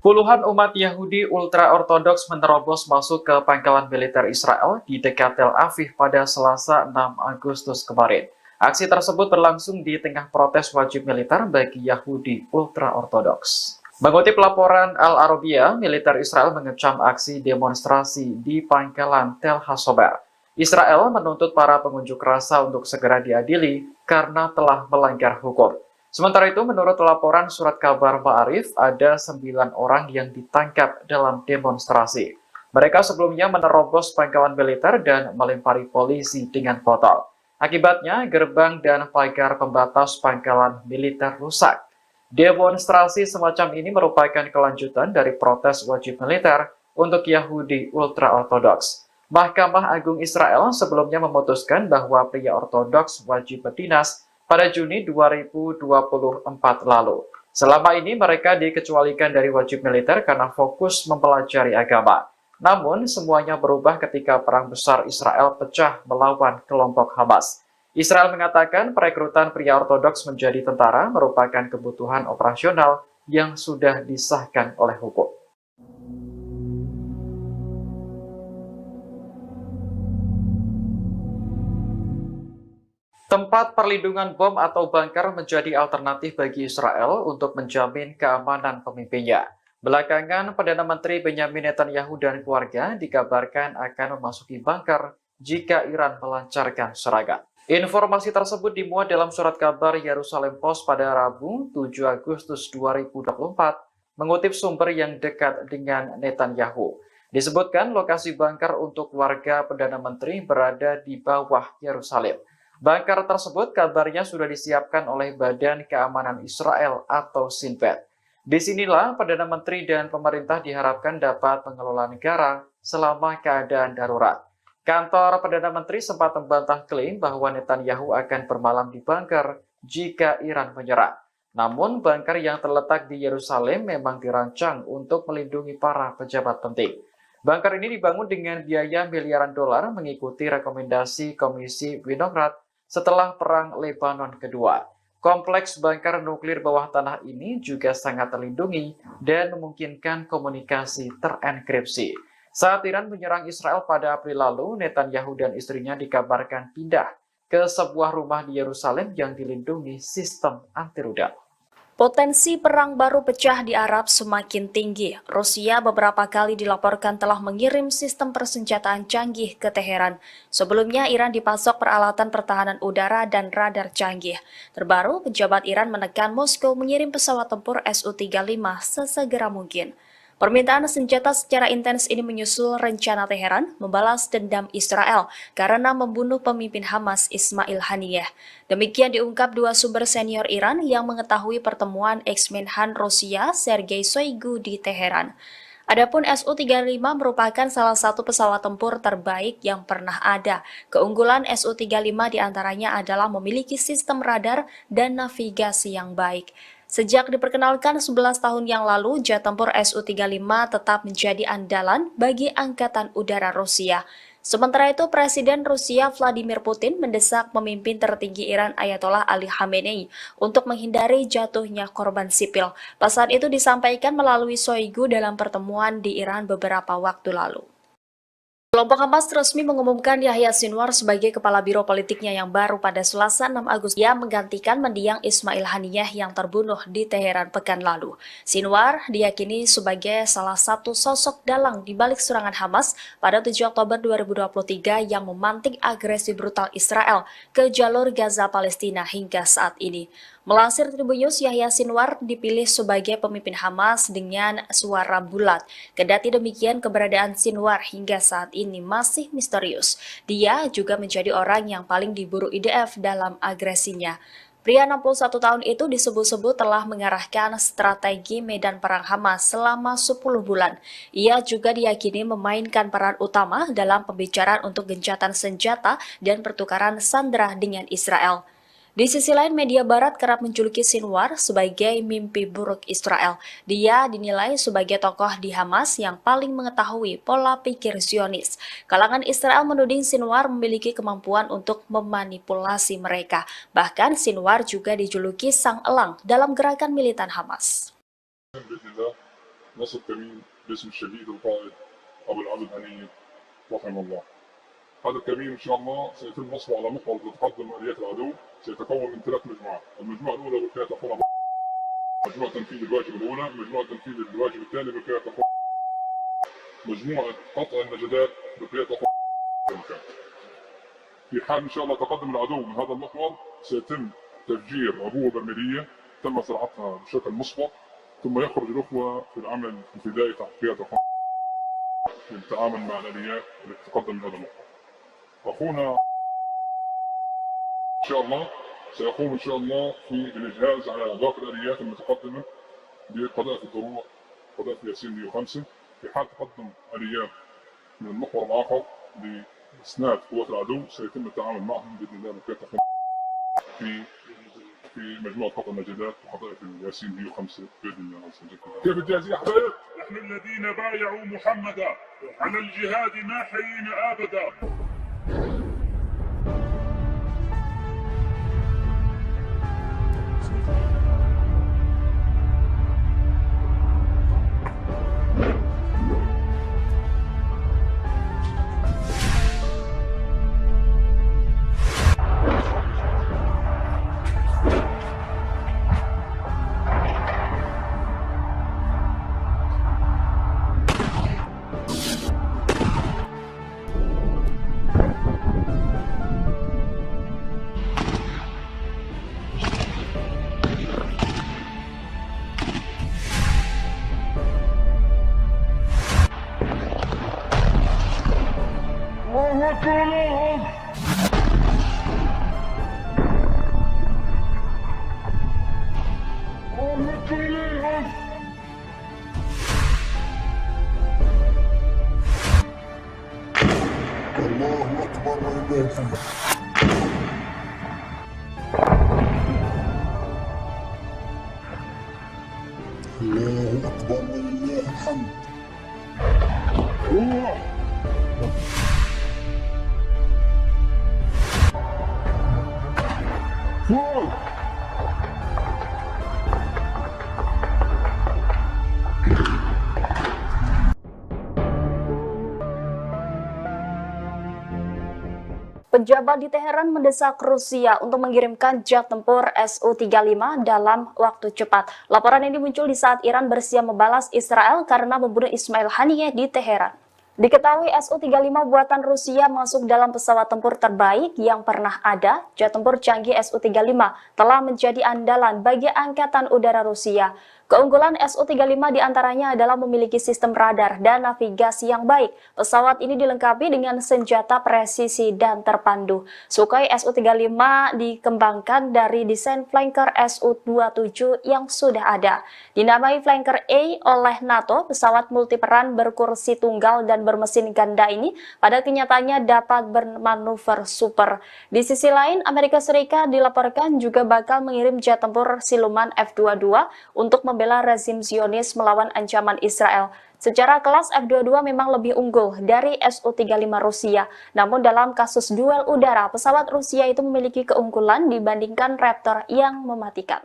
S2: Puluhan umat Yahudi ultra-ortodoks menerobos masuk ke pangkalan militer Israel di dekat Tel Aviv pada Selasa 6 Agustus kemarin. Aksi tersebut berlangsung di tengah protes wajib militer bagi Yahudi ultra-ortodoks. Mengutip laporan Al-Arabiya, militer Israel mengecam aksi demonstrasi di pangkalan Tel Hasober. Israel menuntut para pengunjuk rasa untuk segera diadili karena telah melanggar hukum. Sementara itu, menurut laporan surat kabar Ma'arif, ada 9 orang yang ditangkap dalam demonstrasi. Mereka sebelumnya menerobos pangkalan militer dan melempari polisi dengan botol. Akibatnya, gerbang dan pagar pembatas pangkalan militer rusak. Demonstrasi semacam ini merupakan kelanjutan dari protes wajib militer untuk Yahudi ultra-ortodoks. Mahkamah Agung Israel sebelumnya memutuskan bahwa pria ortodoks wajib berdinas pada Juni 2024 lalu. Selama ini mereka dikecualikan dari wajib militer karena fokus mempelajari agama. Namun semuanya berubah ketika perang besar Israel pecah melawan kelompok Hamas. Israel mengatakan perekrutan pria ortodoks menjadi tentara merupakan kebutuhan operasional yang sudah disahkan oleh hukum. Tempat perlindungan bom atau bunker menjadi alternatif bagi Israel untuk menjamin keamanan pemimpinnya. Belakangan, Perdana Menteri Benyamin Netanyahu dan keluarga dikabarkan akan memasuki bunker jika Iran melancarkan serangan. Informasi tersebut dimuat dalam surat kabar Yerusalem Post pada Rabu 7 Agustus 2024, mengutip sumber yang dekat dengan Netanyahu. Disebutkan lokasi bunker untuk keluarga Perdana Menteri berada di bawah Yerusalem. Bunker tersebut kabarnya sudah disiapkan oleh Badan Keamanan Israel atau Shin Bet. Disinilah Perdana Menteri dan pemerintah diharapkan dapat mengelola negara selama keadaan darurat. Kantor Perdana Menteri sempat membantah klaim bahwa Netanyahu akan bermalam di bunker jika Iran menyerang. Namun, bunker yang terletak di Yerusalem memang dirancang untuk melindungi para pejabat penting. Bunker ini dibangun dengan biaya miliaran dolar mengikuti rekomendasi Komisi Winograd setelah Perang Lebanon Kedua. Kompleks bunker nuklir bawah tanah ini juga sangat terlindungi dan memungkinkan komunikasi terenkripsi. Saat Iran menyerang Israel pada April lalu, Netanyahu dan istrinya dikabarkan pindah ke sebuah rumah di Yerusalem yang dilindungi sistem anti-rudal.
S6: Potensi perang baru pecah di Arab semakin tinggi. Rusia beberapa kali dilaporkan telah mengirim sistem persenjataan canggih ke Teheran. Sebelumnya, Iran dipasok peralatan pertahanan udara dan radar canggih. Terbaru, pejabat Iran menekan Moskow mengirim pesawat tempur Su-35 sesegera mungkin. Permintaan senjata secara intens ini menyusul rencana Teheran membalas dendam Israel karena membunuh pemimpin Hamas Ismail Haniyeh. Demikian diungkap dua sumber senior Iran yang mengetahui pertemuan ex-Menhan Rusia Sergei Shoigu di Teheran. Adapun Su-35 merupakan salah satu pesawat tempur terbaik yang pernah ada. Keunggulan Su-35 diantaranya adalah memiliki sistem radar dan navigasi yang baik. Sejak diperkenalkan 11 tahun yang lalu, jet tempur Su-35 tetap menjadi andalan bagi Angkatan Udara Rusia. Sementara itu, Presiden Rusia Vladimir Putin mendesak pemimpin tertinggi Iran Ayatollah Ali Khamenei untuk menghindari jatuhnya korban sipil. Pesan itu disampaikan melalui Shoigu dalam pertemuan di Iran beberapa waktu lalu. Kelompok Hamas resmi mengumumkan Yahya Sinwar sebagai kepala biro politiknya yang baru pada Selasa 6 Agustus yang menggantikan mendiang Ismail Haniyeh yang terbunuh di Teheran pekan lalu. Sinwar diyakini sebagai salah satu sosok dalang di balik serangan Hamas pada 7 Oktober 2023 yang memantik agresi brutal Israel ke jalur Gaza Palestina hingga saat ini. Melansir Tribun News, Yahya Sinwar dipilih sebagai pemimpin Hamas dengan suara bulat. Kendati demikian, keberadaan Sinwar hingga saat ini masih misterius. Dia juga menjadi orang yang paling diburu IDF dalam agresinya. Pria 61 tahun itu disebut-sebut telah mengarahkan strategi medan perang Hamas selama 10 bulan. Ia juga diyakini memainkan peran utama dalam pembicaraan untuk gencatan senjata dan pertukaran sandera dengan Israel. Di sisi lain, media barat kerap menjuluki Sinwar sebagai mimpi buruk Israel. Dia dinilai sebagai tokoh di Hamas yang paling mengetahui pola pikir Zionis. Kalangan Israel menuding Sinwar memiliki kemampuan untuk memanipulasi mereka. Bahkan Sinwar juga dijuluki sang elang dalam gerakan militan Hamas.
S3: بإذن الله نصر كريم باسم الشهيد القائد أبو العبد هنية رحمه الله. هذا الكمين إن شاء الله سيتم نصبه على محور تتقدم آليات العدو، سيتكون من 3 مجموعات، المجموعة الأولى بالكيان تقوم مجموعة تنفيذ الواجب الأولى، مجموعة تنفيذ الواجب الثاني بالكيان تقوم مجموعة قطع النجدات بالكيان تقوم في حال إن شاء الله تقدم العدو من هذا المحور سيتم تفجير عبوة برميلية تم زراعتها بشكل مسبق، ثم يخرج الأخوة في العمل الفدائي تحت قيادة القائد للتعامل مع الآليات التي تقدم من هذا المحور. أخونا إن شاء الله سيقوم إن شاء الله في الإجهاز على باقي الآليات المتقدمة بقذائف الدروع قذائف ياسين 105 في حال تقدم آليات من المحور الآخر لإسناد قوات العدو سيتم التعامل معهم بإذن الله بكافة في مجموعة قطع النجدات وقذائف الياسين 105 بإذن الله عز وجل. كيف الجاهزية يا حبايب؟
S5: نحن الذين بايعوا محمدا على الجهاد ما حيينا أبدا.
S3: الله أكبر ولله الحمد. فوق.
S6: Pejabat di Teheran mendesak Rusia untuk mengirimkan jet tempur Su-35 dalam waktu cepat. Laporan ini muncul di saat Iran bersiap membalas Israel karena membunuh Ismail Haniyeh di Teheran. Diketahui Su-35 buatan Rusia masuk dalam pesawat tempur terbaik yang pernah ada. Jet tempur canggih Su-35 telah menjadi andalan bagi Angkatan Udara Rusia. Keunggulan Su-35 diantaranya adalah memiliki sistem radar dan navigasi yang baik. Pesawat ini dilengkapi dengan senjata presisi dan terpandu. Sukhoi Su-35 dikembangkan dari desain flanker Su-27 yang sudah ada. Dinamai Flanker A oleh NATO, pesawat multiperan berkursi tunggal dan bermesin ganda ini pada kenyataannya dapat bermanuver super. Di sisi lain, Amerika Serikat dilaporkan juga bakal mengirim jet tempur siluman F-22 untuk membela rezim Zionis melawan ancaman Israel. Secara kelas F-22 memang lebih unggul dari Su-35 Rusia, namun dalam kasus duel udara, pesawat Rusia itu memiliki keunggulan dibandingkan Raptor yang mematikan.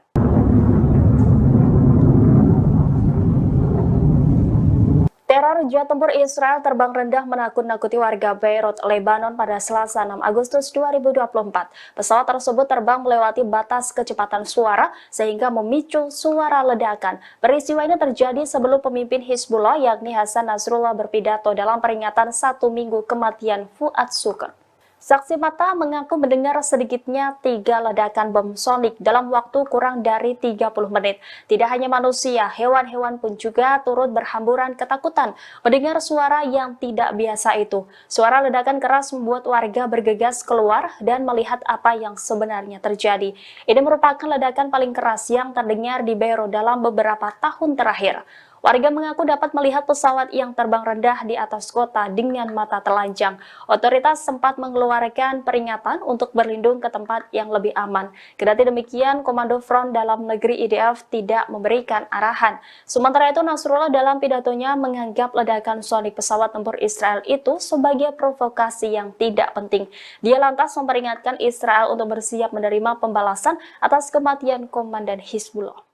S6: Teror jet tempur Israel terbang rendah menakut-nakuti warga Beirut, Lebanon pada Selasa 6 Agustus 2024. Pesawat tersebut terbang melewati batas kecepatan suara sehingga memicu suara ledakan. Peristiwa ini terjadi sebelum pemimpin Hizbullah yakni Hasan Nasrullah berpidato dalam peringatan 1 minggu kematian Fuad Shukr. Saksi mata mengaku mendengar sedikitnya 3 ledakan bom sonik dalam waktu kurang dari 30 menit. Tidak hanya manusia, hewan-hewan pun juga turut berhamburan ketakutan mendengar suara yang tidak biasa itu. Suara ledakan keras membuat warga bergegas keluar dan melihat apa yang sebenarnya terjadi. Ini merupakan ledakan paling keras yang terdengar di Beirut dalam beberapa tahun terakhir. Warga mengaku dapat melihat pesawat yang terbang rendah di atas kota dengan mata telanjang. Otoritas sempat mengeluarkan peringatan untuk berlindung ke tempat yang lebih aman. Kendati demikian, Komando Front Dalam Negeri IDF tidak memberikan arahan. Sementara itu, Nasrullah dalam pidatonya menganggap ledakan sonik pesawat tempur Israel itu sebagai provokasi yang tidak penting. Dia lantas memperingatkan Israel untuk bersiap menerima pembalasan atas kematian Komandan Hizbullah.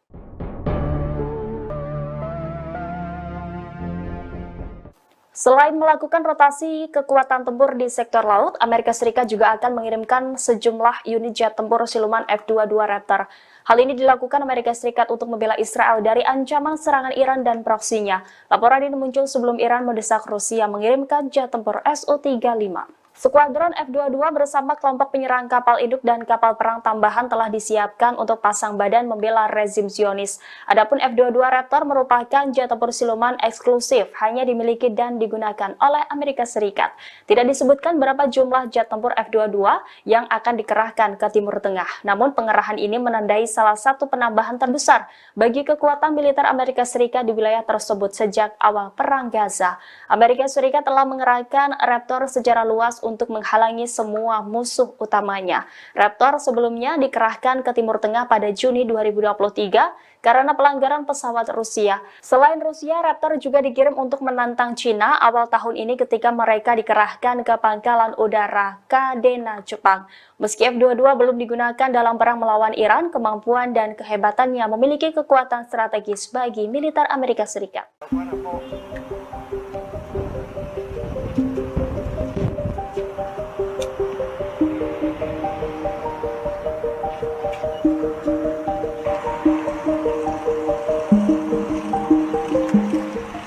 S6: Selain melakukan rotasi kekuatan tempur di sektor laut, Amerika Serikat juga akan mengirimkan sejumlah unit jet tempur siluman F-22 Raptor. Hal ini dilakukan Amerika Serikat untuk membela Israel dari ancaman serangan Iran dan proksinya. Laporan ini muncul sebelum Iran mendesak Rusia mengirimkan jet tempur Su-35. Skuadron F-22 bersama kelompok penyerang kapal induk dan kapal perang tambahan telah disiapkan untuk pasang badan membela rezim Zionis. Adapun F-22 Raptor merupakan jet tempur siluman eksklusif, hanya dimiliki dan digunakan oleh Amerika Serikat. Tidak disebutkan berapa jumlah jet tempur F-22 yang akan dikerahkan ke Timur Tengah. Namun pengerahan ini menandai salah satu penambahan terbesar bagi kekuatan militer Amerika Serikat di wilayah tersebut sejak awal Perang Gaza. Amerika Serikat telah mengerahkan Raptor secara luas untuk menghalangi semua musuh utamanya. Raptor sebelumnya dikerahkan ke Timur Tengah pada Juni 2023 karena pelanggaran pesawat Rusia. Selain Rusia, Raptor juga dikirim untuk menantang Cina awal tahun ini ketika mereka dikerahkan ke pangkalan udara Kadena, Jepang. Meski F-22 belum digunakan dalam perang melawan Iran, kemampuan dan kehebatannya memiliki kekuatan strategis bagi militer Amerika Serikat.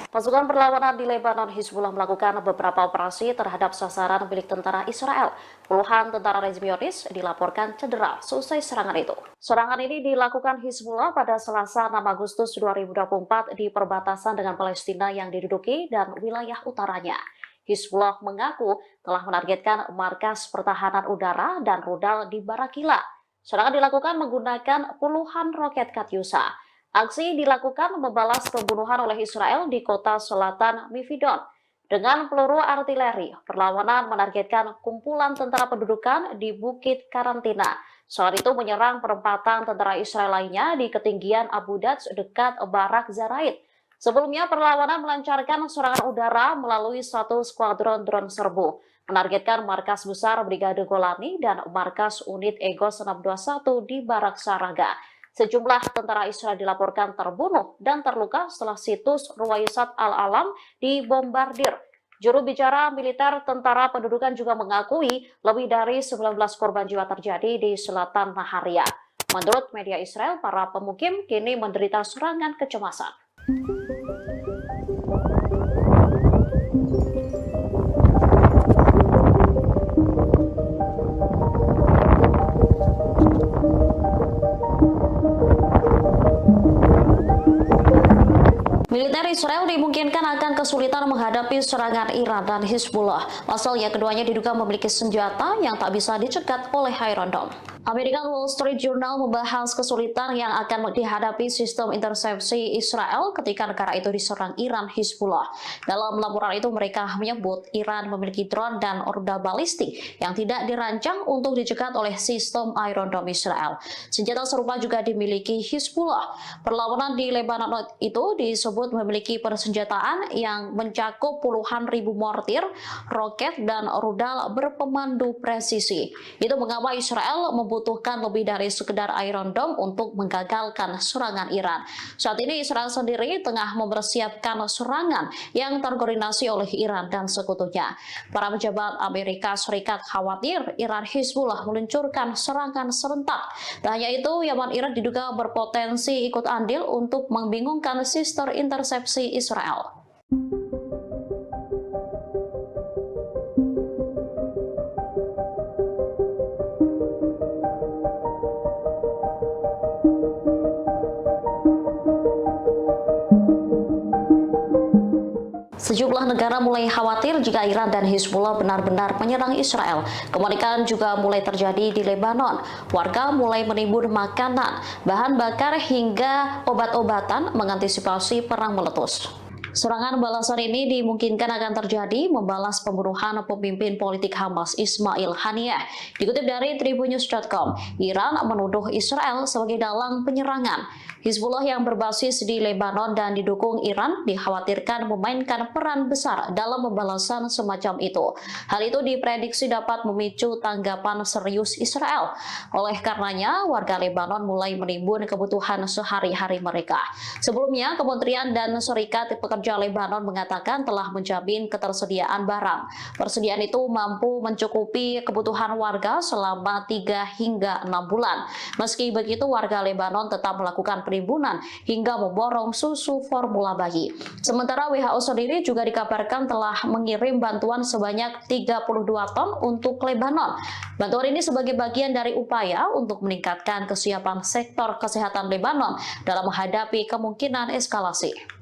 S4: Pasukan perlawanan di Lebanon Hizbullah melakukan beberapa operasi terhadap sasaran milik tentara Israel. Puluhan tentara rezim Zionis dilaporkan cedera seusai serangan itu. Serangan ini dilakukan Hizbullah pada Selasa 6 Agustus 2024 di perbatasan dengan Palestina yang diduduki dan wilayah utaranya. Hizbullah mengaku telah menargetkan markas pertahanan udara dan rudal di Barakila. Serangan dilakukan menggunakan puluhan roket Katyusha. Aksi dilakukan membalas pembunuhan oleh Israel di kota selatan Mifidon. Dengan peluru artileri, perlawanan menargetkan kumpulan tentara pendudukan di Bukit Karantina. Saat itu menyerang perempatan tentara Israel lainnya di ketinggian Abu Daj dekat Barak Zaraid. Sebelumnya perlawanan melancarkan serangan udara melalui satu skuadron drone serbu, menargetkan markas besar Brigade Golani dan markas unit Egos 621 di Barak Saraga. Sejumlah tentara Israel dilaporkan terbunuh dan terluka setelah situs Ruwaisat Al-Alam dibombardir. Juru bicara militer tentara pendudukan juga mengakui lebih dari 19 korban jiwa terjadi di selatan Naharia. Menurut media Israel, para pemukim kini menderita serangan kecemasan. dimungkinkan akan kesulitan menghadapi serangan Iran dan Hizbullah. Pasalnya keduanya diduga memiliki senjata yang tak bisa dicegat oleh Iron Dome. American Wall Street Journal membahas kesulitan yang akan dihadapi sistem intersepsi Israel ketika negara itu diserang Iran Hizbullah. Dalam laporan itu mereka menyebut Iran memiliki drone dan rudal balistik yang tidak dirancang untuk dicegat oleh sistem Iron Dome Israel. Senjata serupa juga dimiliki Hizbullah. Perlawanan di Lebanon itu disebut memiliki persenjataan yang mencakup puluhan ribu mortir, roket, dan rudal berpemandu presisi. Itu mengapa Israel membutuhkan lebih dari sekedar Iron Dome untuk menggagalkan serangan Iran. Saat ini Israel sendiri tengah mempersiapkan serangan yang terkoordinasi oleh Iran dan sekutunya. Para pejabat Amerika Serikat khawatir Iran Hizbullah meluncurkan serangan serentak. Tak hanya itu, Yaman Iran diduga berpotensi ikut andil untuk membingungkan sistem intersepsi Israel. Sejumlah negara mulai khawatir jika Iran dan Hizbullah benar-benar menyerang Israel. Kepanikan juga mulai terjadi di Lebanon. Warga mulai menimbun makanan, bahan bakar hingga obat-obatan mengantisipasi perang meletus. Serangan balasan ini dimungkinkan akan terjadi membalas pembunuhan pemimpin politik Hamas Ismail Haniyeh. Dikutip dari Tribunnews.com, Iran menuduh Israel sebagai dalang penyerangan. Hizbullah yang berbasis di Lebanon dan didukung Iran dikhawatirkan memainkan peran besar dalam pembalasan semacam itu. Hal itu diprediksi dapat memicu tanggapan serius Israel. Oleh karenanya, warga Lebanon mulai menimbun kebutuhan sehari-hari mereka. Sebelumnya, Kementerian dan Serikat Pekerja Lebanon mengatakan telah menjamin ketersediaan barang. Persediaan itu mampu mencukupi kebutuhan warga selama 3 hingga 6 bulan. Meski begitu, warga Lebanon tetap melakukan penimbunan hingga memborong susu formula bayi. Sementara WHO sendiri juga dikabarkan telah mengirim bantuan sebanyak 32 ton untuk Lebanon. Bantuan ini sebagai bagian dari upaya untuk meningkatkan kesiapan sektor kesehatan Lebanon dalam menghadapi kemungkinan eskalasi.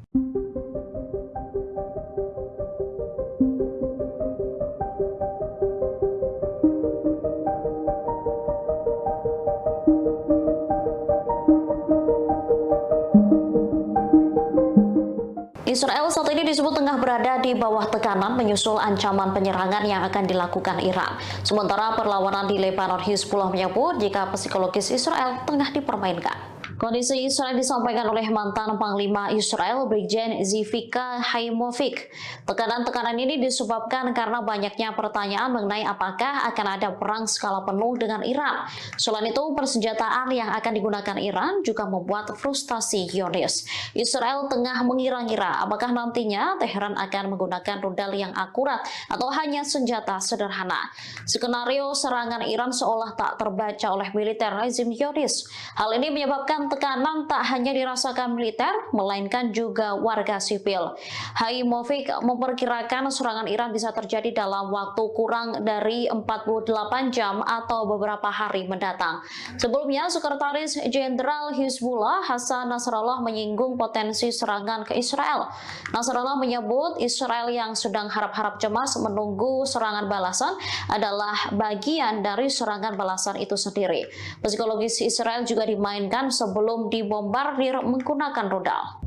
S4: Israel saat ini disebut tengah berada di bawah tekanan menyusul ancaman penyerangan yang akan dilakukan Iran. Sementara perlawanan di Lebanon, Hizbullah menyebut jika psikologis Israel tengah dipermainkan. Kondisi Israel disampaikan oleh mantan Panglima Israel, Brigjen Zivika Haimovic. Tekanan-tekanan ini disebabkan karena banyaknya pertanyaan mengenai apakah akan ada perang skala penuh dengan Iran. Selain itu, persenjataan yang akan digunakan Iran juga membuat frustasi Zionis. Israel tengah mengira-ngira apakah nantinya Teheran akan menggunakan rudal yang akurat atau hanya senjata sederhana. Skenario serangan Iran seolah tak terbaca oleh militer rezim Zionis. Hal ini menyebabkan tekanan tak hanya dirasakan militer, melainkan juga warga sipil. Haimovic memperkirakan serangan Iran bisa terjadi dalam waktu kurang dari 48 jam atau beberapa hari mendatang. Sebelumnya, Sekretaris Jenderal Hizbullah Hassan Nasrallah menyinggung potensi serangan ke Israel. Nasrallah menyebut Israel yang sedang harap-harap cemas menunggu serangan balasan adalah bagian dari serangan balasan itu sendiri. Psikologis Israel juga dimainkan sebelum dibombardir menggunakan rudal.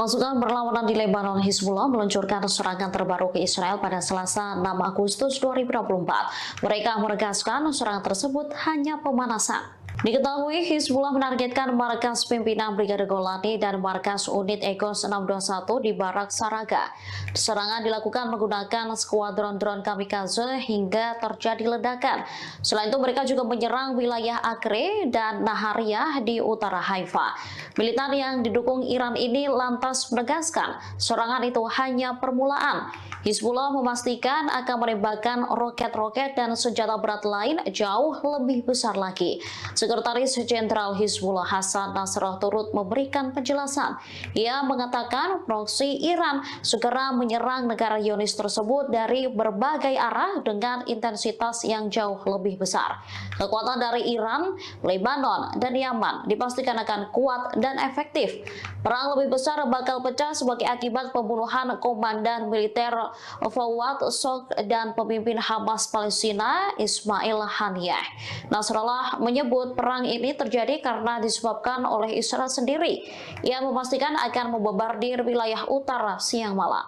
S4: Pasukan perlawanan di Lebanon, Hizbullah meluncurkan serangan terbaru ke Israel pada Selasa 6 Agustus 2024. Mereka menegaskan serangan tersebut hanya pemanasan. Diketahui Hizbullah menargetkan markas pimpinan Brigade Golani dan markas unit Egos 621 di Barak Saraga. Serangan dilakukan menggunakan skuadron drone kamikaze hingga terjadi ledakan. Selain itu mereka juga menyerang wilayah Acre dan Nahariya di utara Haifa. Militan yang didukung Iran ini lantas menegaskan serangan itu hanya permulaan. Hizbullah memastikan akan menembakkan roket-roket dan senjata berat lain jauh lebih besar lagi. Sekretaris Jenderal Hizbullah Hasan Nasrallah turut memberikan penjelasan. Ia mengatakan proksi Iran segera menyerang negara Zionis tersebut dari berbagai arah dengan intensitas yang jauh lebih besar. Kekuatan dari Iran, Lebanon, dan Yaman dipastikan akan kuat dan efektif. Perang lebih besar bakal pecah sebagai akibat pembunuhan komandan militer Fawad Shukr dan pemimpin Hamas Palestina Ismail Haniyeh. Nasrallah menyebut perang ini terjadi karena disebabkan oleh Israel sendiri. Ia memastikan akan membombardir wilayah utara siang malam.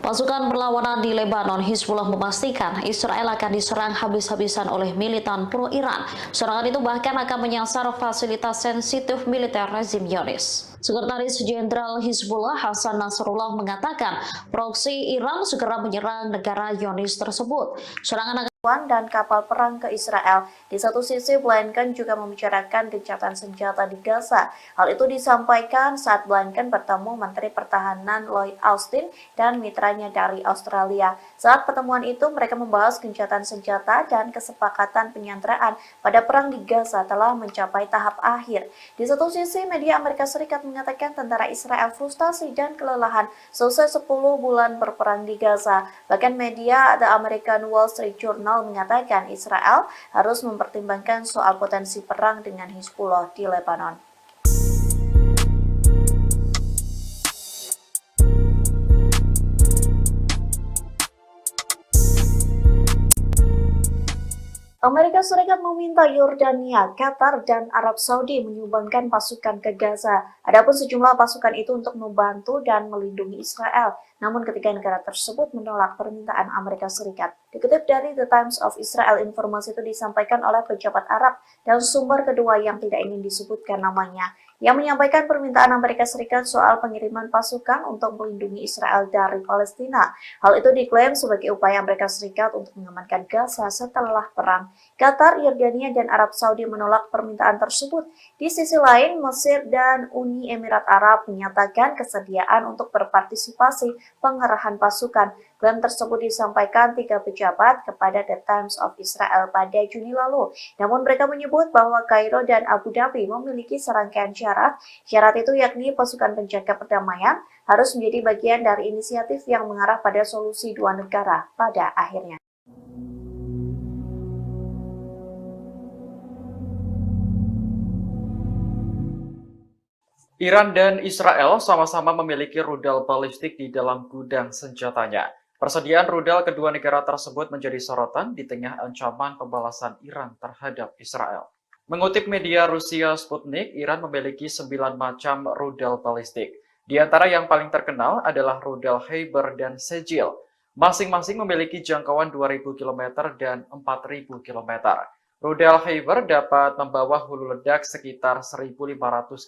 S4: Pasukan perlawanan di Lebanon, Hizbullah memastikan Israel akan diserang habis-habisan oleh militan pro-Iran. Serangan itu bahkan akan menyasar fasilitas sensitif militer rezim Zionis. Sekretaris Jenderal Hizbullah Hasan Nasrallah mengatakan proksi Iran segera menyerang negara Zionis tersebut. Serangan
S1: dan kapal perang ke Israel. Di satu sisi, Blinken juga membicarakan gencatan senjata di Gaza. Hal itu disampaikan saat Blinken bertemu Menteri Pertahanan Lloyd Austin dan mitranya dari Australia. Saat pertemuan itu, mereka membahas gencatan senjata dan kesepakatan penyanderaan pada perang di Gaza telah mencapai tahap akhir. Di satu sisi, media Amerika Serikat mengatakan tentara Israel frustasi dan kelelahan selesai 10 bulan berperang di Gaza. Bahkan media The American Wall Street Journal mengatakan Israel harus mempertimbangkan soal potensi perang dengan Hizbullah di Lebanon. Amerika Serikat meminta Yordania, Qatar, dan Arab Saudi menyumbangkan pasukan ke Gaza. Adapun sejumlah pasukan itu untuk membantu dan melindungi Israel. Namun ketiga negara tersebut menolak permintaan Amerika Serikat. Dikutip dari The Times of Israel, informasi itu disampaikan oleh pejabat Arab dan sumber kedua yang tidak ingin disebutkan namanya, yang menyampaikan permintaan Amerika Serikat soal pengiriman pasukan untuk melindungi Israel dari Palestina. Hal itu diklaim sebagai upaya Amerika Serikat untuk mengamankan Gaza setelah perang. Qatar, Yordania, dan Arab Saudi menolak permintaan tersebut. Di sisi lain, Mesir dan Uni Emirat Arab menyatakan kesediaan untuk berpartisipasi pengerahan pasukan. Klaim tersebut disampaikan 3 pejabat kepada The Times of Israel pada Juni lalu. Namun mereka menyebut bahwa Kairo dan Abu Dhabi memiliki serangkaian syarat. Syarat itu yakni pasukan penjaga perdamaian harus menjadi bagian dari inisiatif yang mengarah pada solusi dua negara pada akhirnya.
S2: Iran dan Israel sama-sama memiliki rudal balistik di dalam gudang senjatanya. Persediaan rudal kedua negara tersebut menjadi sorotan di tengah ancaman pembalasan Iran terhadap Israel. Mengutip media Rusia Sputnik, Iran memiliki 9 macam rudal balistik. Di antara yang paling terkenal adalah rudal Khyber dan Sejil. Masing-masing memiliki jangkauan 2.000 km dan 4.000 km. Rudal Khyber dapat membawa hulu ledak sekitar 1.500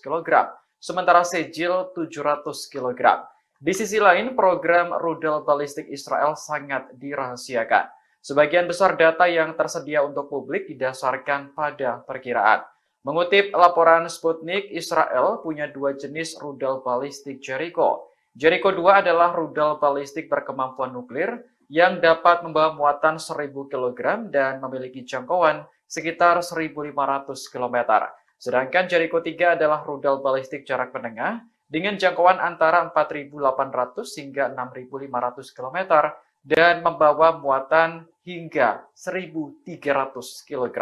S2: kg. Sementara Sejil 700 kg. Di sisi lain, program rudal balistik Israel sangat dirahasiakan. Sebagian besar data yang tersedia untuk publik didasarkan pada perkiraan. Mengutip laporan Sputnik, Israel punya 2 jenis rudal balistik Jericho. Jericho 2 adalah rudal balistik berkemampuan nuklir yang dapat membawa muatan 1.000 kg dan memiliki jangkauan sekitar 1.500 km. Sedangkan Jericho 3 adalah rudal balistik jarak menengah dengan jangkauan antara 4.800 hingga 6.500 km dan membawa muatan hingga 1.300 kg.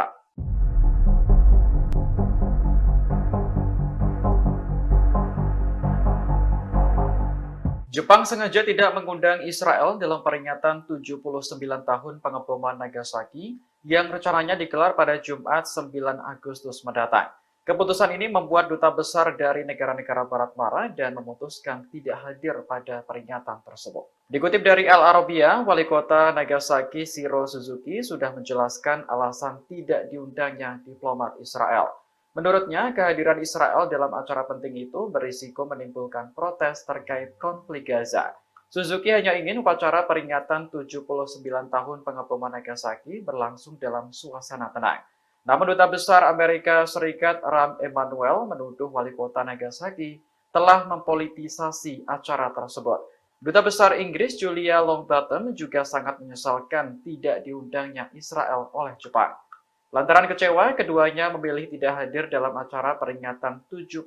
S2: Jepang sengaja tidak mengundang Israel dalam peringatan 79 tahun pengeboman Nagasaki yang rencananya digelar pada Jumat 9 Agustus mendatang. Keputusan ini membuat duta besar dari negara-negara Barat marah dan memutuskan tidak hadir pada peringatan tersebut. Dikutip dari Al Arabiya, Wali Kota Nagasaki Shiro Suzuki sudah menjelaskan alasan tidak diundangnya diplomat Israel. Menurutnya, kehadiran Israel dalam acara penting itu berisiko menimbulkan protes terkait konflik Gaza. Suzuki hanya ingin upacara peringatan 79 tahun pengeboman Nagasaki berlangsung dalam suasana tenang. Namun Duta Besar Amerika Serikat Rahm Emanuel menuduh wali kota Nagasaki telah mempolitisasi acara tersebut. Duta Besar Inggris Julia Longbottom juga sangat menyesalkan tidak diundangnya Israel oleh Jepang. Lantaran kecewa, keduanya memilih tidak hadir dalam acara peringatan 79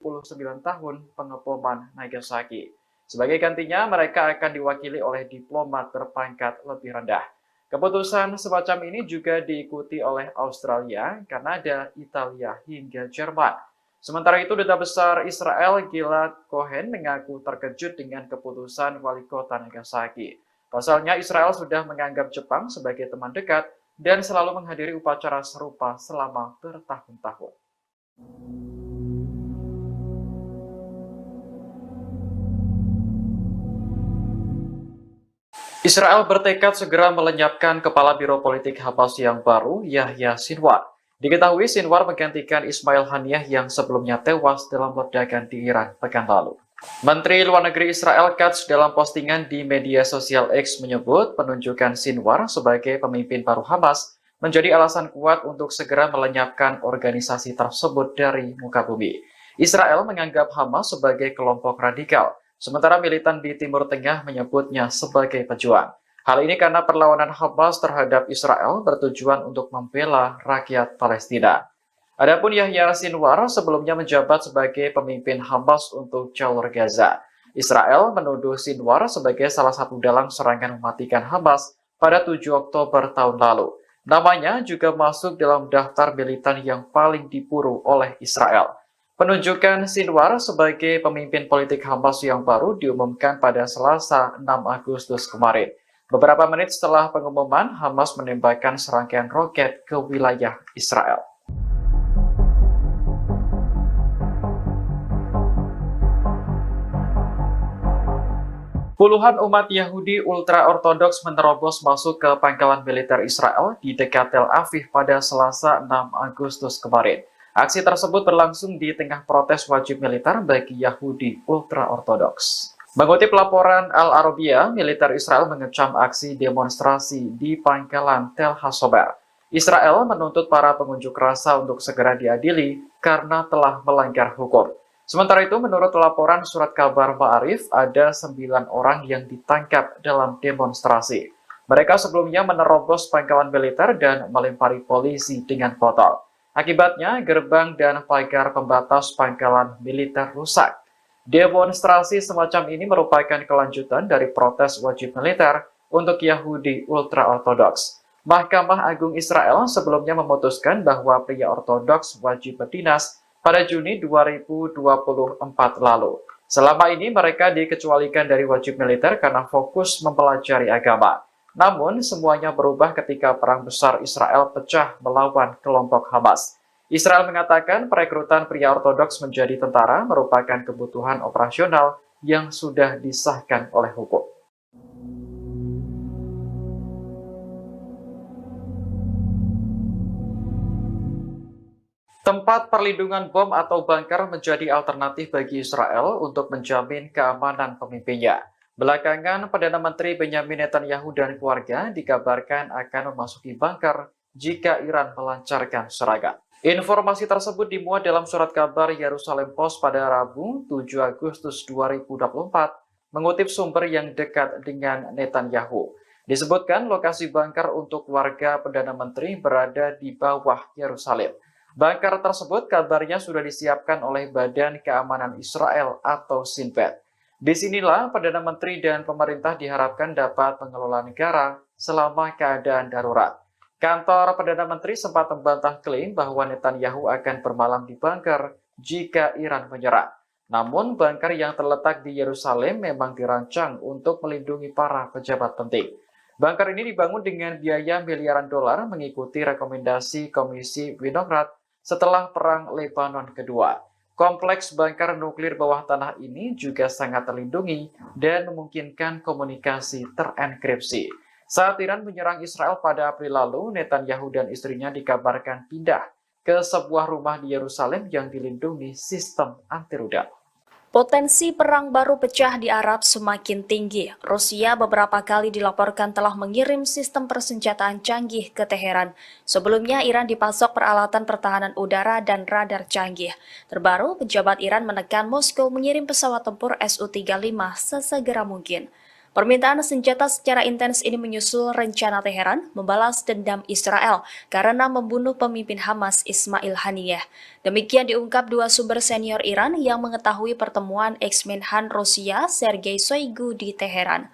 S2: tahun pengeboman Nagasaki. Sebagai gantinya, mereka akan diwakili oleh diplomat berpangkat lebih rendah. Keputusan semacam ini juga diikuti oleh Australia, Kanada, Italia, hingga Jerman. Sementara itu, Duta Besar Israel Gilad Cohen mengaku terkejut dengan keputusan wali kota Nagasaki. Pasalnya, Israel sudah menganggap Jepang sebagai teman dekat dan selalu menghadiri upacara serupa selama bertahun-tahun. Israel bertekad segera melenyapkan kepala Biro Politik Hamas yang baru, Yahya Sinwar. Diketahui Sinwar menggantikan Ismail Haniyeh yang sebelumnya tewas dalam ledakan di Iran pekan lalu. Menteri Luar Negeri Israel Katz dalam postingan di media sosial X menyebut penunjukan Sinwar sebagai pemimpin baru Hamas menjadi alasan kuat untuk segera melenyapkan organisasi tersebut dari muka bumi. Israel menganggap Hamas sebagai kelompok radikal, sementara militan di Timur Tengah menyebutnya sebagai pejuang. Hal ini karena perlawanan Hamas terhadap Israel bertujuan untuk membela rakyat Palestina. Adapun Yahya Sinwar sebelumnya menjabat sebagai pemimpin Hamas untuk jalur Gaza. Israel menuduh Sinwar sebagai salah satu dalang serangan mematikan Hamas pada 7 Oktober tahun lalu. Namanya juga masuk dalam daftar militan yang paling diburu oleh Israel. Penunjukan Sinwar sebagai pemimpin politik Hamas yang baru diumumkan pada Selasa 6 Agustus kemarin. Beberapa menit setelah pengumuman, Hamas menembakkan serangkaian roket ke wilayah Israel. Puluhan umat Yahudi ultra-ortodoks menerobos masuk ke pangkalan militer Israel di dekat Tel Aviv pada Selasa 6 Agustus kemarin. Aksi tersebut berlangsung di tengah protes wajib militer bagi Yahudi ultra-ortodoks. Mengutip laporan Al-Arabiya, militer Israel mengecam aksi demonstrasi di pangkalan Tel Hasober. Israel menuntut para pengunjuk rasa untuk segera diadili karena telah melanggar hukum. Sementara itu, menurut laporan surat kabar Ma'arif, ada 9 orang yang ditangkap dalam demonstrasi. Mereka sebelumnya menerobos pangkalan militer dan melempari polisi dengan botol. Akibatnya, gerbang dan pagar pembatas pangkalan militer rusak. Demonstrasi semacam ini merupakan kelanjutan dari protes wajib militer untuk Yahudi ultra-ortodoks. Mahkamah Agung Israel sebelumnya memutuskan bahwa pria ortodoks wajib berdinas pada Juni 2024 lalu. Selama ini mereka dikecualikan dari wajib militer karena fokus mempelajari agama. Namun, semuanya berubah ketika Perang Besar Israel pecah melawan kelompok Hamas. Israel mengatakan perekrutan pria ortodoks menjadi tentara merupakan kebutuhan operasional yang sudah disahkan oleh hukum. Tempat perlindungan bom atau bunker menjadi alternatif bagi Israel untuk menjamin keamanan pemimpinnya. Belakangan, Perdana Menteri Benyamin Netanyahu dan keluarga dikabarkan akan memasuki bunker jika Iran melancarkan serangan. Informasi tersebut dimuat dalam surat kabar Yerusalem Post pada Rabu 7 Agustus 2024, mengutip sumber yang dekat dengan Netanyahu. Disebutkan lokasi bunker untuk warga Perdana Menteri berada di bawah Yerusalem. Bunker tersebut kabarnya sudah disiapkan oleh Badan Keamanan Israel atau Shin Bet. Disinilah Perdana Menteri dan pemerintah diharapkan dapat mengelola negara selama keadaan darurat. Kantor Perdana Menteri sempat membantah klaim bahwa Netanyahu akan bermalam di bunker jika Iran menyerang. Namun, bunker yang terletak di Yerusalem memang dirancang untuk melindungi para pejabat penting. Bunker ini dibangun dengan biaya miliaran dolar mengikuti rekomendasi Komisi Winograd setelah Perang Lebanon Kedua. Kompleks bunker nuklir bawah tanah ini juga sangat terlindungi dan memungkinkan komunikasi terenkripsi. Saat Iran menyerang Israel pada April lalu, Netanyahu dan istrinya dikabarkan pindah ke sebuah rumah di Yerusalem yang dilindungi sistem anti rudal.
S6: Potensi perang baru pecah di Arab semakin tinggi. Rusia beberapa kali dilaporkan telah mengirim sistem persenjataan canggih ke Teheran. Sebelumnya, Iran dipasok peralatan pertahanan udara dan radar canggih. Terbaru, pejabat Iran menekan Moskow mengirim pesawat tempur Su-35 sesegera mungkin. Permintaan senjata secara intens ini menyusul rencana Teheran membalas dendam Israel karena membunuh pemimpin Hamas Ismail Haniyeh. Demikian diungkap dua sumber senior Iran yang mengetahui pertemuan ex-Menhan Rusia Sergei Shoigu di Teheran.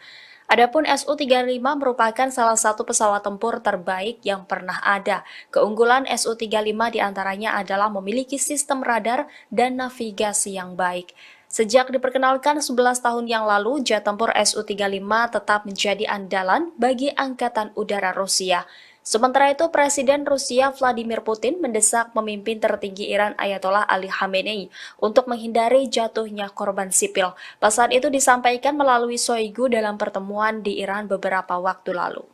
S6: Adapun Su-35 merupakan salah satu pesawat tempur terbaik yang pernah ada. Keunggulan Su-35 diantaranya adalah memiliki sistem radar dan navigasi yang baik. Sejak diperkenalkan 11 tahun yang lalu, jet tempur Su-35 tetap menjadi andalan bagi Angkatan Udara Rusia. Sementara itu, Presiden Rusia Vladimir Putin mendesak pemimpin tertinggi Iran Ayatollah Ali Khamenei untuk menghindari jatuhnya korban sipil. Pesan itu disampaikan melalui Shoigu dalam pertemuan di Iran beberapa waktu lalu.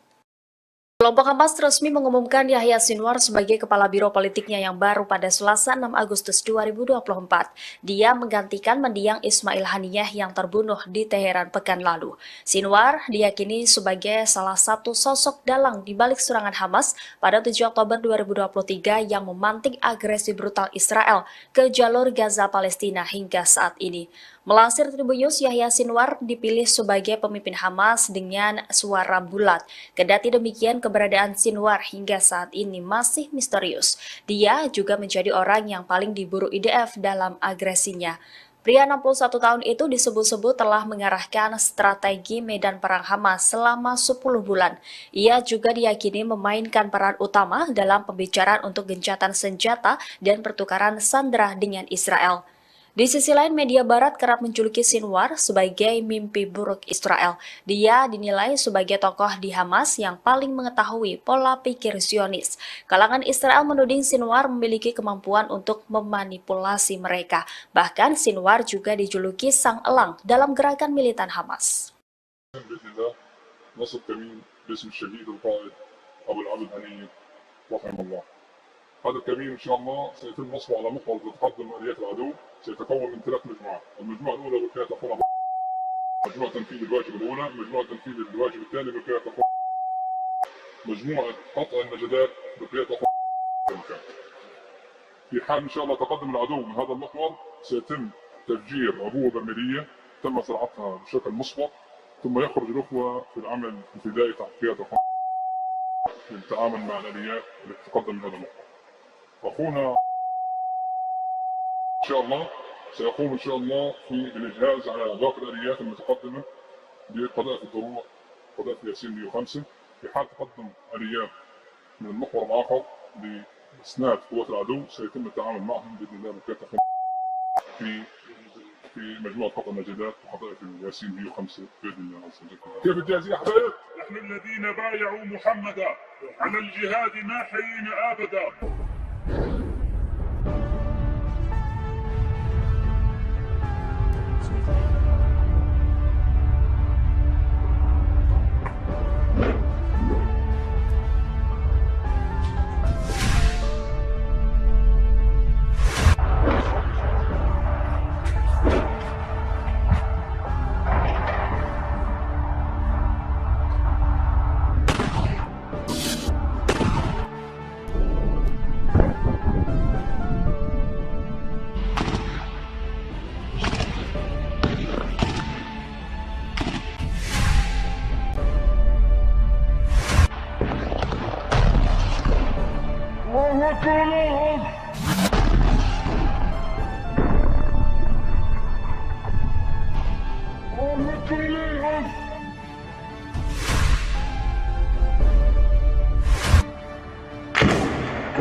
S6: Kelompok Hamas resmi mengumumkan Yahya Sinwar sebagai kepala biro politiknya yang baru pada Selasa 6 Agustus 2024. Dia menggantikan mendiang Ismail Haniyeh yang terbunuh di Teheran pekan lalu. Sinwar diyakini sebagai salah satu sosok dalang di balik serangan Hamas pada 7 Oktober 2023 yang memantik agresi brutal Israel ke jalur Gaza Palestina hingga saat ini. Melansir Tribunnews, Yahya Sinwar dipilih sebagai pemimpin Hamas dengan suara bulat. Kendati demikian, keberadaan Sinwar hingga saat ini masih misterius. Dia juga menjadi orang yang paling diburu IDF dalam agresinya. Pria 61 tahun itu disebut-sebut telah mengarahkan strategi medan perang Hamas selama 10 bulan. Ia juga diyakini memainkan peran utama dalam pembicaraan untuk gencatan senjata dan pertukaran sandera dengan Israel. Di sisi lain, media barat kerap menjuluki Sinwar sebagai mimpi buruk Israel. Dia dinilai sebagai tokoh di Hamas yang paling mengetahui pola pikir Zionis. Kalangan Israel menuding Sinwar memiliki kemampuan untuk memanipulasi mereka. Bahkan Sinwar juga dijuluki sang elang dalam gerakan militan Hamas.
S3: هذا الكمين ان شاء الله سيتم نصبه على محور تقدم اليات العدو سيتكون من 3 مجموعات، المجموعه الاولى بقياده اخونا مجموعه تنفيذ الواجب الاولى، مجموعه تنفيذ الواجب الثاني بقياده اخونا مجموعه قطع النجدات بقياده اخونا. في حال ان شاء الله تقدم العدو من هذا المحور سيتم تفجير عبوه برميليه تم زراعتها بشكل مسبق، ثم يخرج الاخوه في العمل الفدائي تحت قياده اخونا للتعامل مع الاليات التي تقدم من هذا المحور. أخونا إن شاء الله سيقوم إن شاء الله في الإجهاز على باقي الآليات المتقدمة بقذائف الدروع قذائف ياسين 105 في حال تقدم آليات من المحور الآخر لإسناد قوات العدو سيتم التعامل معهم بإذن الله بكافة في مجموعة قطع النجدات وقذائف الياسين 105 بإذن الله عز وجل. كيف الجاهزية يا حبايب؟
S5: نحن الذين بايعوا محمدا على الجهاد ما حيينا أبدا.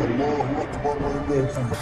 S3: الله أكبر ولله الحمد.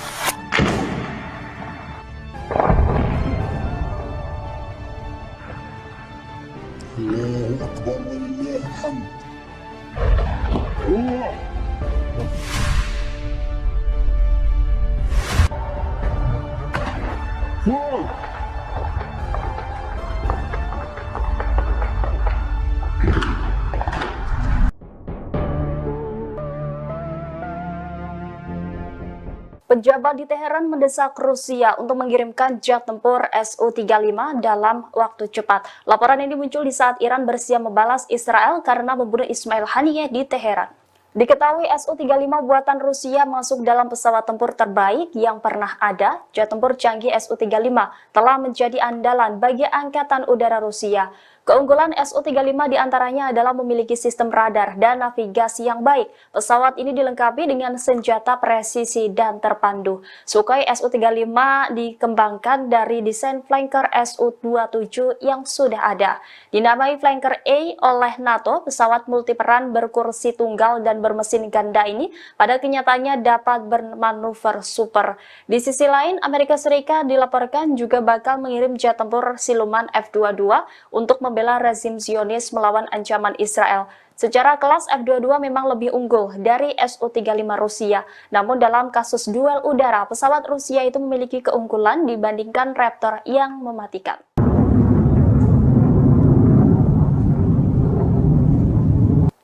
S6: Pejabat di Teheran mendesak Rusia untuk mengirimkan jet tempur Su-35 dalam waktu cepat. Laporan ini muncul di saat Iran bersiap membalas Israel karena membunuh Ismail Haniyeh di Teheran. Diketahui Su-35 buatan Rusia masuk dalam pesawat tempur terbaik yang pernah ada. Jet tempur canggih Su-35 telah menjadi andalan bagi Angkatan Udara Rusia. Keunggulan Su-35 diantaranya adalah memiliki sistem radar dan navigasi yang baik. Pesawat ini dilengkapi dengan senjata presisi dan terpandu. Sukhoi Su-35 dikembangkan dari desain flanker Su-27 yang sudah ada. Dinamai Flanker A oleh NATO, pesawat multiperan berkursi tunggal dan bermesin ganda ini pada kenyataannya dapat bermanuver super. Di sisi lain, Amerika Serikat dilaporkan juga bakal mengirim jet tempur siluman F-22 untuk membela rezim Zionis melawan ancaman Israel. Secara kelas F-22 memang lebih unggul dari Su-35 Rusia. Namun dalam kasus duel udara, pesawat Rusia itu memiliki keunggulan dibandingkan Raptor yang mematikan.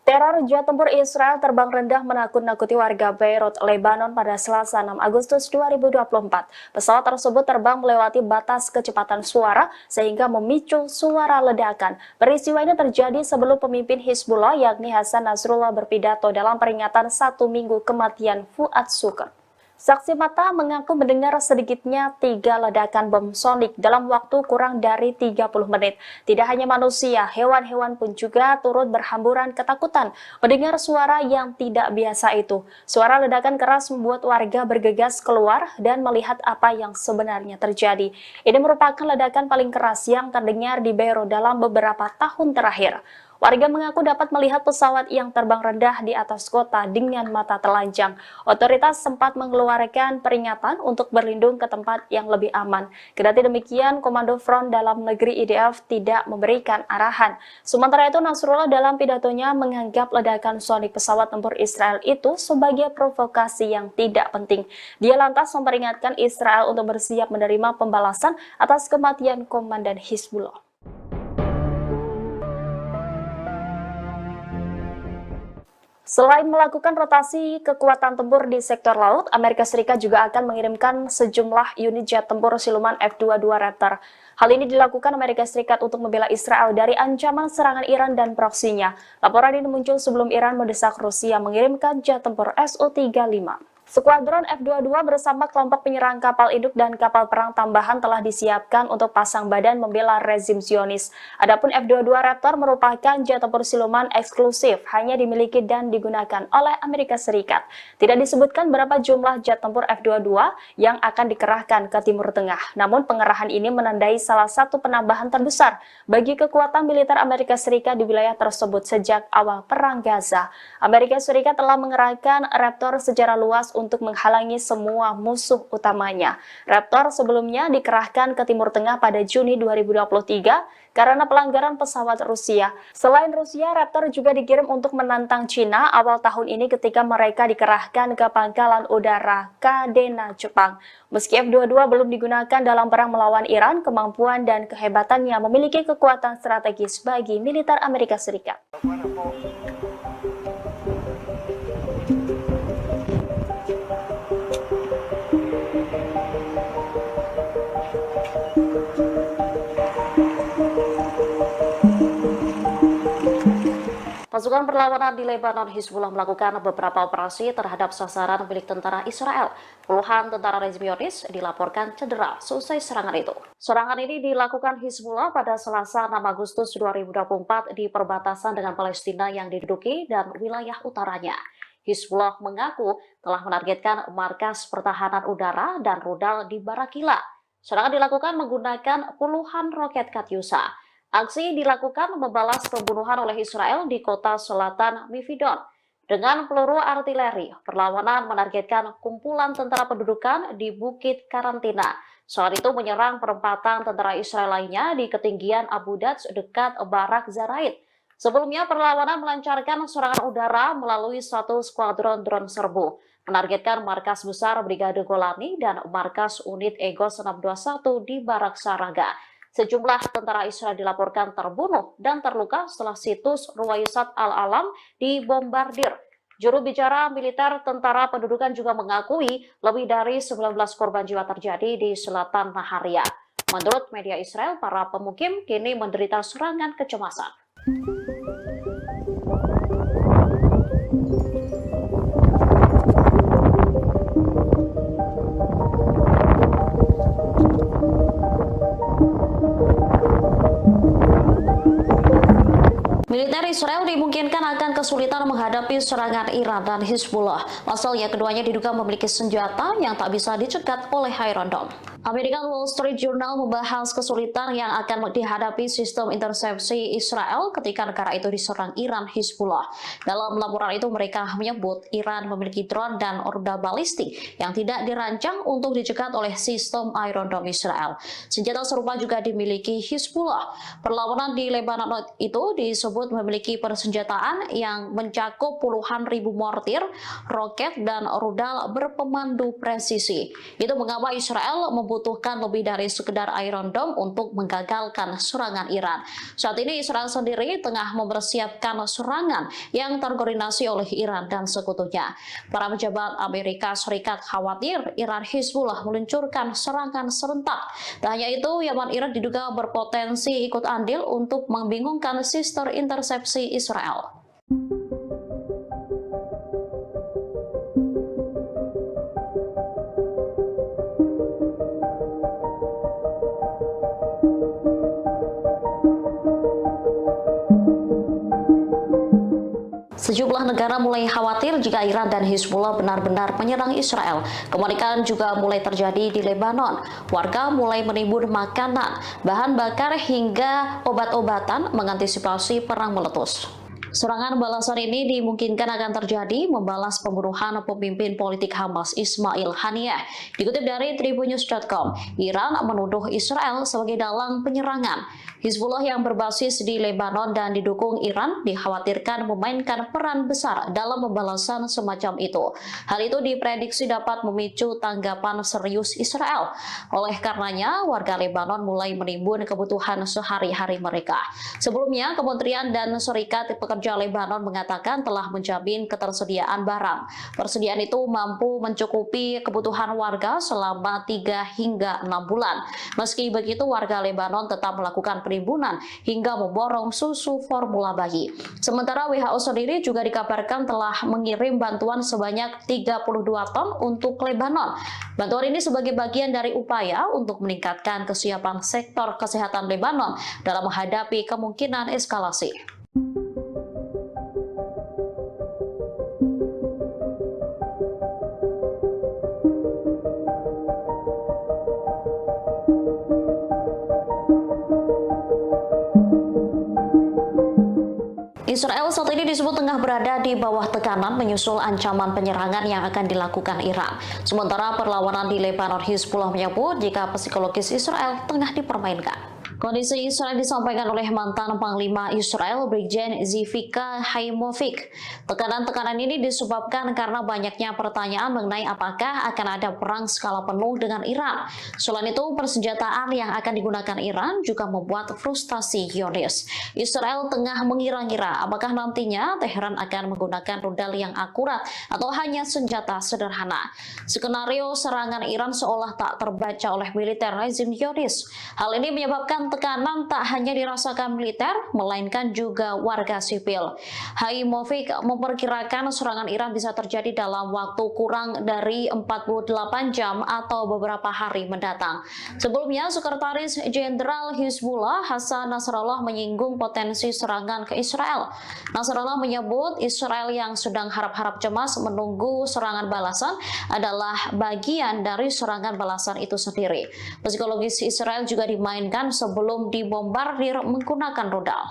S6: Teror jet tempur Israel terbang rendah menakut-nakuti warga Beirut, Lebanon pada Selasa 6 Agustus 2024. Pesawat tersebut terbang melewati batas kecepatan suara sehingga memicu suara ledakan. Peristiwa ini terjadi sebelum pemimpin Hizbullah yakni Hasan Nasrullah berpidato dalam peringatan 1 minggu kematian Fuad Shukr. Saksi mata mengaku mendengar sedikitnya 3 ledakan bom sonik dalam waktu kurang dari 30 menit. Tidak hanya manusia, hewan-hewan pun juga turut berhamburan ketakutan mendengar suara yang tidak biasa itu. Suara ledakan keras membuat warga bergegas keluar dan melihat apa yang sebenarnya terjadi. Ini merupakan ledakan paling keras yang terdengar di Beirut dalam beberapa tahun terakhir. Warga mengaku dapat melihat pesawat yang terbang rendah di atas kota dengan mata telanjang. Otoritas sempat mengeluarkan peringatan untuk berlindung ke tempat yang lebih aman. Kendati demikian, Komando Front Dalam Negeri IDF tidak memberikan arahan. Sementara itu, Nasrullah dalam pidatonya menganggap ledakan sonik pesawat tempur Israel itu sebagai provokasi yang tidak penting. Dia lantas memperingatkan Israel untuk bersiap menerima pembalasan atas kematian Komandan Hizbullah. Selain melakukan rotasi kekuatan tempur di sektor laut, Amerika Serikat juga akan mengirimkan sejumlah unit jet tempur siluman F-22 Raptor. Hal ini dilakukan Amerika Serikat untuk membela Israel dari ancaman serangan Iran dan proksinya. Laporan ini muncul sebelum Iran mendesak Rusia mengirimkan jet tempur Su-35. Skuadron F-22 bersama kelompok penyerang kapal induk dan kapal perang tambahan telah disiapkan untuk pasang badan membela rezim Zionis. Adapun F-22 Raptor merupakan jet tempur siluman eksklusif, hanya dimiliki dan digunakan oleh Amerika Serikat. Tidak disebutkan berapa jumlah jet tempur F-22 yang akan dikerahkan ke Timur Tengah. Namun pengerahan ini menandai salah satu penambahan terbesar bagi kekuatan militer Amerika Serikat di wilayah tersebut sejak awal Perang Gaza. Amerika Serikat telah mengerahkan Raptor secara luas untuk menghalangi semua musuh utamanya. Raptor sebelumnya dikerahkan ke Timur Tengah pada Juni 2023 karena pelanggaran pesawat Rusia. Selain Rusia, Raptor juga dikirim untuk menantang Cina awal tahun ini ketika mereka dikerahkan ke pangkalan udara Kadena, Jepang. Meski F-22 belum digunakan dalam perang melawan Iran, kemampuan dan kehebatannya memiliki kekuatan strategis bagi militer Amerika Serikat.
S4: Pasukan perlawanan di Lebanon Hizbullah melakukan beberapa operasi terhadap sasaran milik tentara Israel. Puluhan tentara rezim Zionis dilaporkan cedera selesai serangan itu. Serangan ini dilakukan Hizbullah pada Selasa 6 Agustus 2024 di perbatasan dengan Palestina yang diduduki dan wilayah utaranya. Hizbullah mengaku telah menargetkan markas pertahanan udara dan rudal di Barakila. Serangan dilakukan menggunakan puluhan roket Katyusha. Aksi dilakukan membalas pembunuhan oleh Israel di kota selatan Mifidon. Dengan peluru artileri, perlawanan menargetkan kumpulan tentara pendudukan di Bukit Karantina. Saat itu menyerang perempatan tentara Israel lainnya di ketinggian Abu Daj dekat Barak Zaraid. Sebelumnya perlawanan melancarkan serangan udara melalui satu skuadron drone serbu, menargetkan markas besar Brigade Golani dan markas unit Egos 621 di Barak Saraga. Sejumlah tentara Israel dilaporkan terbunuh dan terluka setelah situs Ruwaysat Al-Alam dibombardir. Juru bicara militer Tentara Pendudukan juga mengakui lebih dari 19 korban jiwa terjadi di selatan Naharia. Menurut media Israel, para pemukim kini menderita serangan kecemasan. Militer Israel dimungkinkan akan kesulitan menghadapi serangan Iran dan Hizbullah. Pasalnya keduanya diduga memiliki senjata yang tak bisa dicegat oleh Iron Dome. American Wall Street Journal membahas kesulitan yang akan dihadapi sistem intersepsi Israel ketika negara itu diserang Iran Hizbullah. Dalam laporan itu mereka menyebut Iran memiliki drone dan rudal balistik yang tidak dirancang untuk dicegat oleh sistem Iron Dome Israel. Senjata serupa juga dimiliki Hizbullah. Perlawanan di Lebanon itu disebut memiliki persenjataan yang mencakup puluhan ribu mortir, roket, dan rudal berpemandu presisi. Itu mengapa Israel membutuhkan lebih dari sekedar Iron Dome untuk menggagalkan serangan Iran. Saat ini Israel sendiri tengah mempersiapkan serangan yang terkoordinasi oleh Iran dan sekutunya. Para pejabat Amerika Serikat khawatir Iran Hizbullah meluncurkan serangan serentak. Tak hanya itu, Yaman Iran diduga berpotensi ikut andil untuk membingungkan sistem intersepsi Israel. Sejumlah negara mulai khawatir jika Iran dan Hizbullah benar-benar menyerang Israel. Kepanikan juga mulai terjadi di Lebanon. Warga mulai menimbun makanan, bahan bakar hingga obat-obatan mengantisipasi perang meletus. Serangan balasan ini dimungkinkan akan terjadi membalas pembunuhan pemimpin politik Hamas Ismail Haniyeh. Dikutip dari Tribunnews.com, Iran menuduh Israel sebagai dalang penyerangan. Hizbullah yang berbasis di Lebanon dan didukung Iran dikhawatirkan memainkan peran besar dalam pembalasan semacam itu. Hal itu diprediksi dapat memicu tanggapan serius Israel. Oleh karenanya, warga Lebanon mulai menimbun kebutuhan sehari-hari mereka. Sebelumnya, Kementerian dan Serikat Pekerja Lebanon mengatakan telah menjamin ketersediaan barang. Persediaan itu mampu mencukupi kebutuhan warga selama 3 hingga 6 bulan. Meski begitu, warga Lebanon tetap melakukan penimbunan hingga memborong susu formula bayi. Sementara WHO sendiri juga dikabarkan telah mengirim bantuan sebanyak 32 ton untuk Lebanon. Bantuan ini sebagai bagian dari upaya untuk meningkatkan kesiapan sektor kesehatan Lebanon dalam menghadapi kemungkinan eskalasi. Israel saat ini disebut tengah berada di bawah tekanan menyusul ancaman penyerangan yang akan dilakukan Iran. Sementara perlawanan di Lebanon, Hizbullah menyebut jika psikologis Israel tengah dipermainkan. Kondisi Israel disampaikan oleh mantan Panglima Israel, Brigjen Zivika Haimovic. Tekanan-tekanan ini disebabkan karena banyaknya pertanyaan mengenai apakah akan ada perang skala penuh dengan Iran. Selain itu, persenjataan yang akan digunakan Iran juga membuat frustasi Zionis. Israel tengah mengira-ngira apakah nantinya Teheran akan menggunakan rudal yang akurat atau hanya senjata sederhana. Skenario serangan Iran seolah tak terbaca oleh militer rezim Zionis. Hal ini menyebabkan tekanan tak hanya dirasakan militer, melainkan juga warga sipil. Haimovic memperkirakan serangan Iran bisa terjadi dalam waktu kurang dari 48 jam atau beberapa hari mendatang. Sebelumnya, Sekretaris Jenderal Hizbullah Hassan Nasrallah menyinggung potensi serangan ke Israel. Nasrallah menyebut Israel yang sedang harap-harap cemas menunggu serangan balasan adalah bagian dari serangan balasan itu sendiri. Psikologis Israel juga dimainkan sebelum dibombardir menggunakan rudal.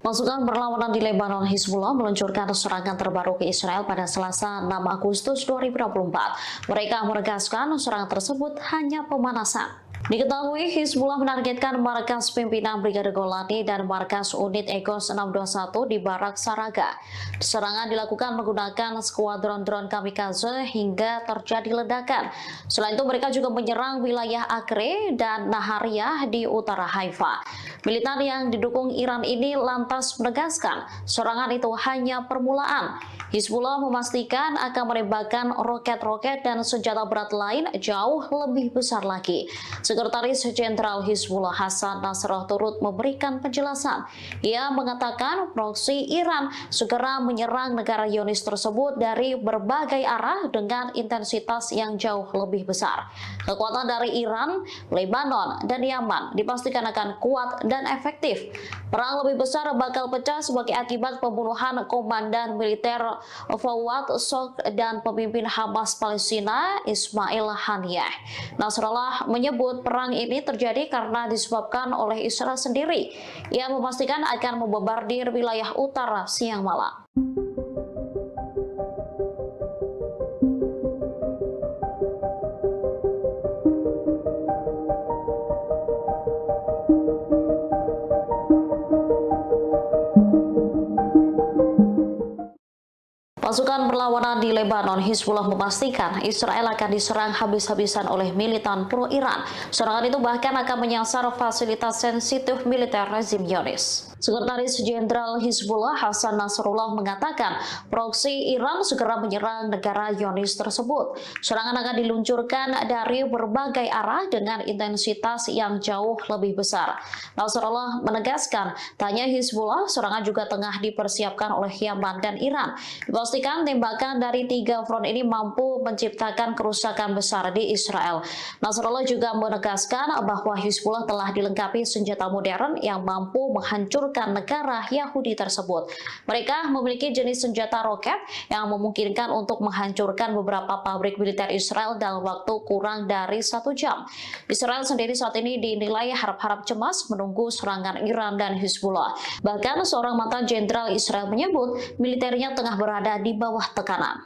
S4: Pasukan perlawanan di Lebanon, Hizbullah meluncurkan serangan terbaru ke Israel pada Selasa 6 Agustus 2024. Mereka menegaskan serangan tersebut hanya pemanasan. Diketahui Hizbullah menargetkan markas pimpinan Brigade Golani dan markas unit Egos 621 di Barak Saraga. Serangan dilakukan menggunakan skuadron drone kamikaze hingga terjadi ledakan. Selain itu mereka juga menyerang wilayah Acre dan Nahariyah di utara Haifa. Militan yang didukung Iran ini lantas menegaskan serangan itu hanya permulaan. Hizbullah memastikan akan menembakkan roket-roket dan senjata berat lain jauh lebih besar lagi. Sekretaris Jenderal Hizbullah Hasan Nasrallah turut memberikan penjelasan. Ia mengatakan proksi Iran segera menyerang negara Zionis tersebut dari berbagai arah dengan intensitas yang jauh lebih besar. Kekuatan dari Iran, Lebanon, dan Yaman dipastikan akan kuat dan efektif. Perang lebih besar bakal pecah sebagai akibat pembunuhan komandan militer Fawad Shok dan pemimpin Hamas Palestina Ismail Haniyeh. Nasrallah menyebut perang ini terjadi karena disebabkan oleh Israel sendiri. Ia memastikan akan membombardir wilayah utara siang malam. Pasukan perlawanan di Lebanon, Hizbullah memastikan Israel akan diserang habis-habisan oleh militan pro-Iran. Serangan itu bahkan akan menyasar fasilitas sensitif militer rezim Zionis. Sekretaris Jenderal Hizbullah Hasan Nasrallah mengatakan proksi Iran segera menyerang negara Zionis tersebut. Serangan akan diluncurkan dari berbagai arah dengan intensitas yang jauh lebih besar. Nasrallah menegaskan, tanya Hizbullah, serangan juga tengah dipersiapkan oleh Yaman dan Iran. Dipastikan tembakan dari 3 front ini mampu menciptakan kerusakan besar di Israel. Nasrallah juga menegaskan bahwa Hizbullah telah dilengkapi senjata modern yang mampu menghancurkan negara Yahudi tersebut. Mereka memiliki jenis senjata roket yang memungkinkan untuk menghancurkan beberapa pabrik militer Israel dalam waktu kurang dari 1 jam. Israel sendiri saat ini dinilai harap-harap cemas menunggu serangan Iran dan Hizbullah. Bahkan seorang mantan jenderal Israel menyebut militernya tengah berada di bawah tekanan.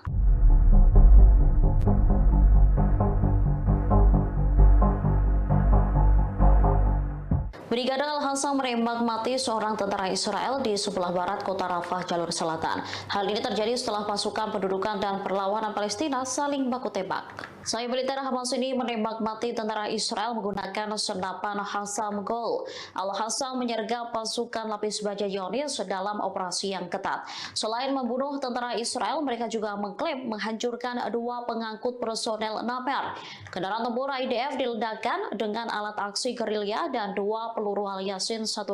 S4: Brigade Al-Hassam menembak mati seorang tentara Israel di sebelah barat kota Rafah, jalur selatan. Hal ini terjadi setelah pasukan pendudukan dan perlawanan Palestina saling baku tembak. Sayap militer Hamas ini menembak mati tentara Israel menggunakan senapan Hassam Gol. Al-Hassam menyergap pasukan lapis baja Zionis dalam operasi yang ketat. Selain membunuh tentara Israel, mereka juga mengklaim menghancurkan 2 pengangkut personel Namer. Kendaraan tempur IDF diledakkan dengan alat aksi gerilya dan 2 peluru Al-Yasin 105.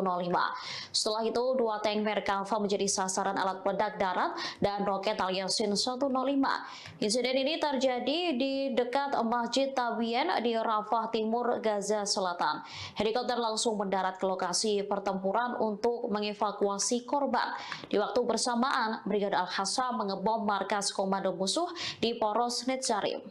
S4: Setelah itu, 2 tank Merkava menjadi sasaran alat peledak darat dan roket Al-Yasin 105. Insiden ini terjadi di dekat Masjid Tabien di Rafah Timur, Gaza Selatan. Helikopter langsung mendarat ke lokasi pertempuran untuk mengevakuasi korban. Di waktu bersamaan, Brigade Al-Hassam mengebom markas komando musuh di Poros Netzarim.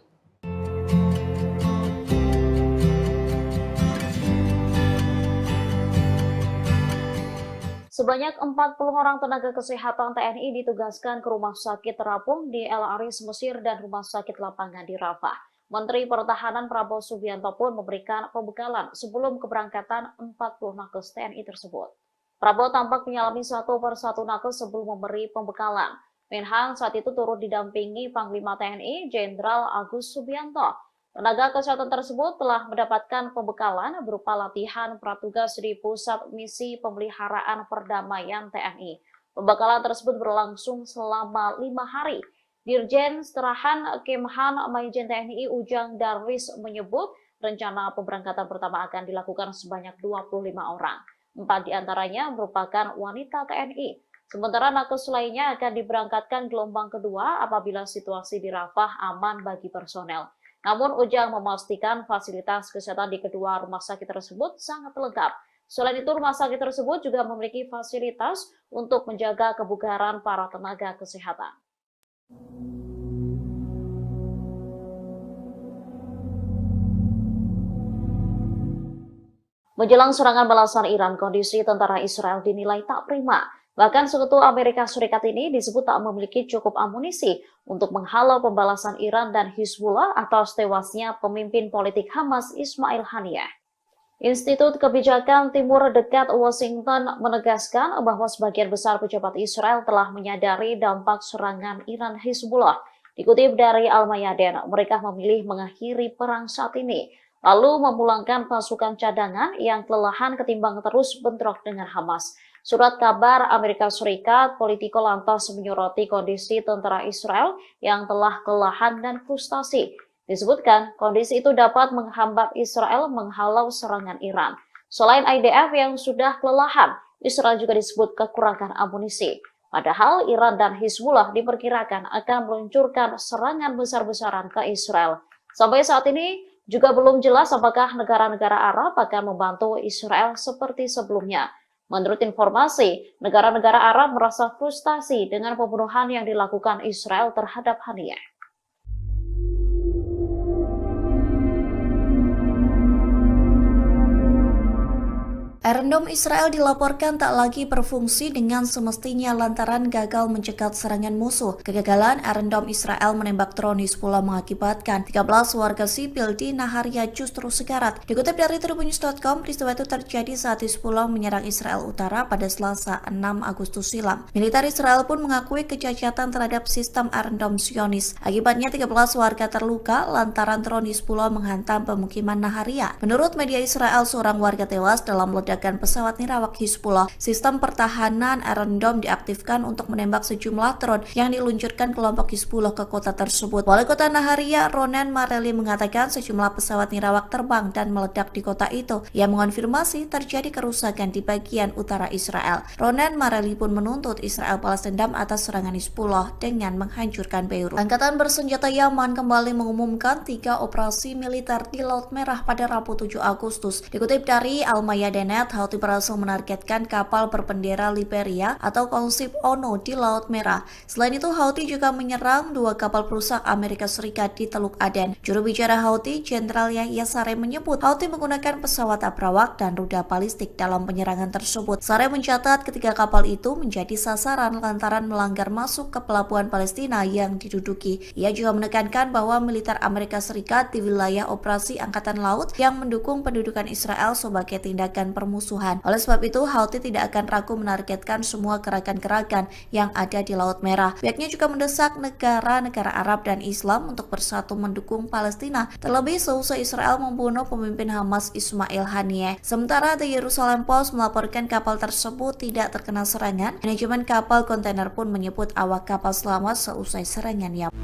S4: Sebanyak 40 orang tenaga kesehatan TNI ditugaskan ke rumah sakit terapung di El Aris, Mesir dan rumah sakit lapangan di Rafah. Menteri Pertahanan Prabowo Subianto pun memberikan pembekalan sebelum keberangkatan 40 nakes TNI tersebut. Prabowo tampak menyalami satu persatu nakes sebelum memberi pembekalan. Menhan saat itu turut didampingi Panglima TNI Jenderal Agus Subianto. Tenaga kesehatan tersebut telah mendapatkan pembekalan berupa latihan pratugas di Pusat Misi Pemeliharaan Perdamaian TNI. Pembekalan tersebut berlangsung selama 5 hari. Dirjen Seterahan Kemhan Maijen TNI Ujang Darwis menyebut rencana pemberangkatan pertama akan dilakukan sebanyak 25 orang. 4 diantaranya merupakan wanita TNI. Sementara nakes lainnya akan diberangkatkan gelombang kedua apabila situasi di Rafah aman bagi personel. Namun Ujang memastikan fasilitas kesehatan di kedua rumah sakit tersebut sangat lengkap. Selain itu, rumah sakit tersebut juga memiliki fasilitas untuk menjaga kebugaran para tenaga kesehatan. Menjelang serangan balasan Iran, kondisi tentara Israel dinilai tak prima. Bahkan sekutu Amerika Serikat ini disebut tak memiliki cukup amunisi untuk menghalau pembalasan Iran dan Hizbullah atas tewasnya pemimpin politik Hamas Ismail Haniyeh. Institut Kebijakan Timur Dekat Washington menegaskan bahwa sebagian besar pejabat Israel telah menyadari dampak serangan Iran Hizbullah. Dikutip dari Al-Mayadin, mereka memilih mengakhiri perang saat ini, lalu memulangkan pasukan cadangan yang kelelahan ketimbang terus bentrok dengan Hamas. Surat kabar Amerika Serikat, Politico lantas menyoroti kondisi tentara Israel yang telah kelelahan dan frustasi. Disebutkan, kondisi itu dapat menghambat Israel menghalau serangan Iran. Selain IDF yang sudah kelelahan, Israel juga disebut kekurangan amunisi. Padahal Iran dan Hizbullah diperkirakan akan meluncurkan serangan besar-besaran ke Israel. Sampai saat ini juga belum jelas apakah negara-negara Arab akan membantu Israel seperti sebelumnya. Menurut informasi, negara-negara Arab merasa frustasi dengan pembunuhan yang dilakukan Israel terhadap Haniyeh.
S1: Iron Dome Israel dilaporkan tak lagi berfungsi dengan semestinya lantaran gagal mencegat serangan musuh. Kegagalan Iron Dome Israel menembak drone Hizbullah mengakibatkan 13 warga sipil di Naharia justru sekarat. Dikutip dari tribunnews.com, peristiwa itu terjadi saat Hizbullah menyerang Israel Utara pada Selasa 6 Agustus silam. Militer Israel pun mengakui kecacatan terhadap sistem Iron Dome Zionis. Akibatnya 13 warga terluka lantaran drone Hizbullah menghantam pemukiman Naharia. Menurut media Israel, seorang warga tewas dalam ledakan pesawat nirawak Hizbullah. Sistem pertahanan Iron Dome diaktifkan untuk menembak sejumlah drone yang diluncurkan kelompok Hizbullah ke kota tersebut. Wali kota Naharia, Ronen Mareli, mengatakan sejumlah pesawat nirawak terbang dan meledak di kota itu. Ia mengonfirmasi terjadi kerusakan di bagian utara Israel. Ronen Mareli pun menuntut Israel balas dendam atas serangan Hizbullah dengan menghancurkan Beirut. Angkatan bersenjata Yaman kembali mengumumkan 3 operasi militer di Laut Merah pada Rabu 7 Agustus. Dikutip dari Al-Mayadin, Houthi berhasil menargetkan kapal berbendera Liberia atau konsip ONU di Laut Merah. Selain itu, Houthi juga menyerang 2 kapal perusak Amerika Serikat di Teluk Aden. Juru bicara Houthi, Jenderal Yahya Saree, menyebut Houthi menggunakan pesawat abrawak dan rudal balistik dalam penyerangan tersebut. Saree mencatat ketiga kapal itu menjadi sasaran lantaran melanggar masuk ke pelabuhan Palestina yang diduduki. Ia juga menekankan bahwa militer Amerika Serikat di wilayah operasi Angkatan Laut yang mendukung pendudukan Israel sebagai tindakan permusuhan. Oleh sebab itu, Houthi tidak akan ragu menargetkan semua gerakan-gerakan yang ada di Laut Merah. Pihaknya juga mendesak negara-negara Arab dan Islam untuk bersatu mendukung Palestina, terlebih seusai Israel membunuh pemimpin Hamas Ismail Haniyeh. Sementara The Jerusalem Post melaporkan kapal tersebut tidak terkena serangan. Manajemen kapal kontainer pun menyebut awak kapal selamat seusai serangan Yaman.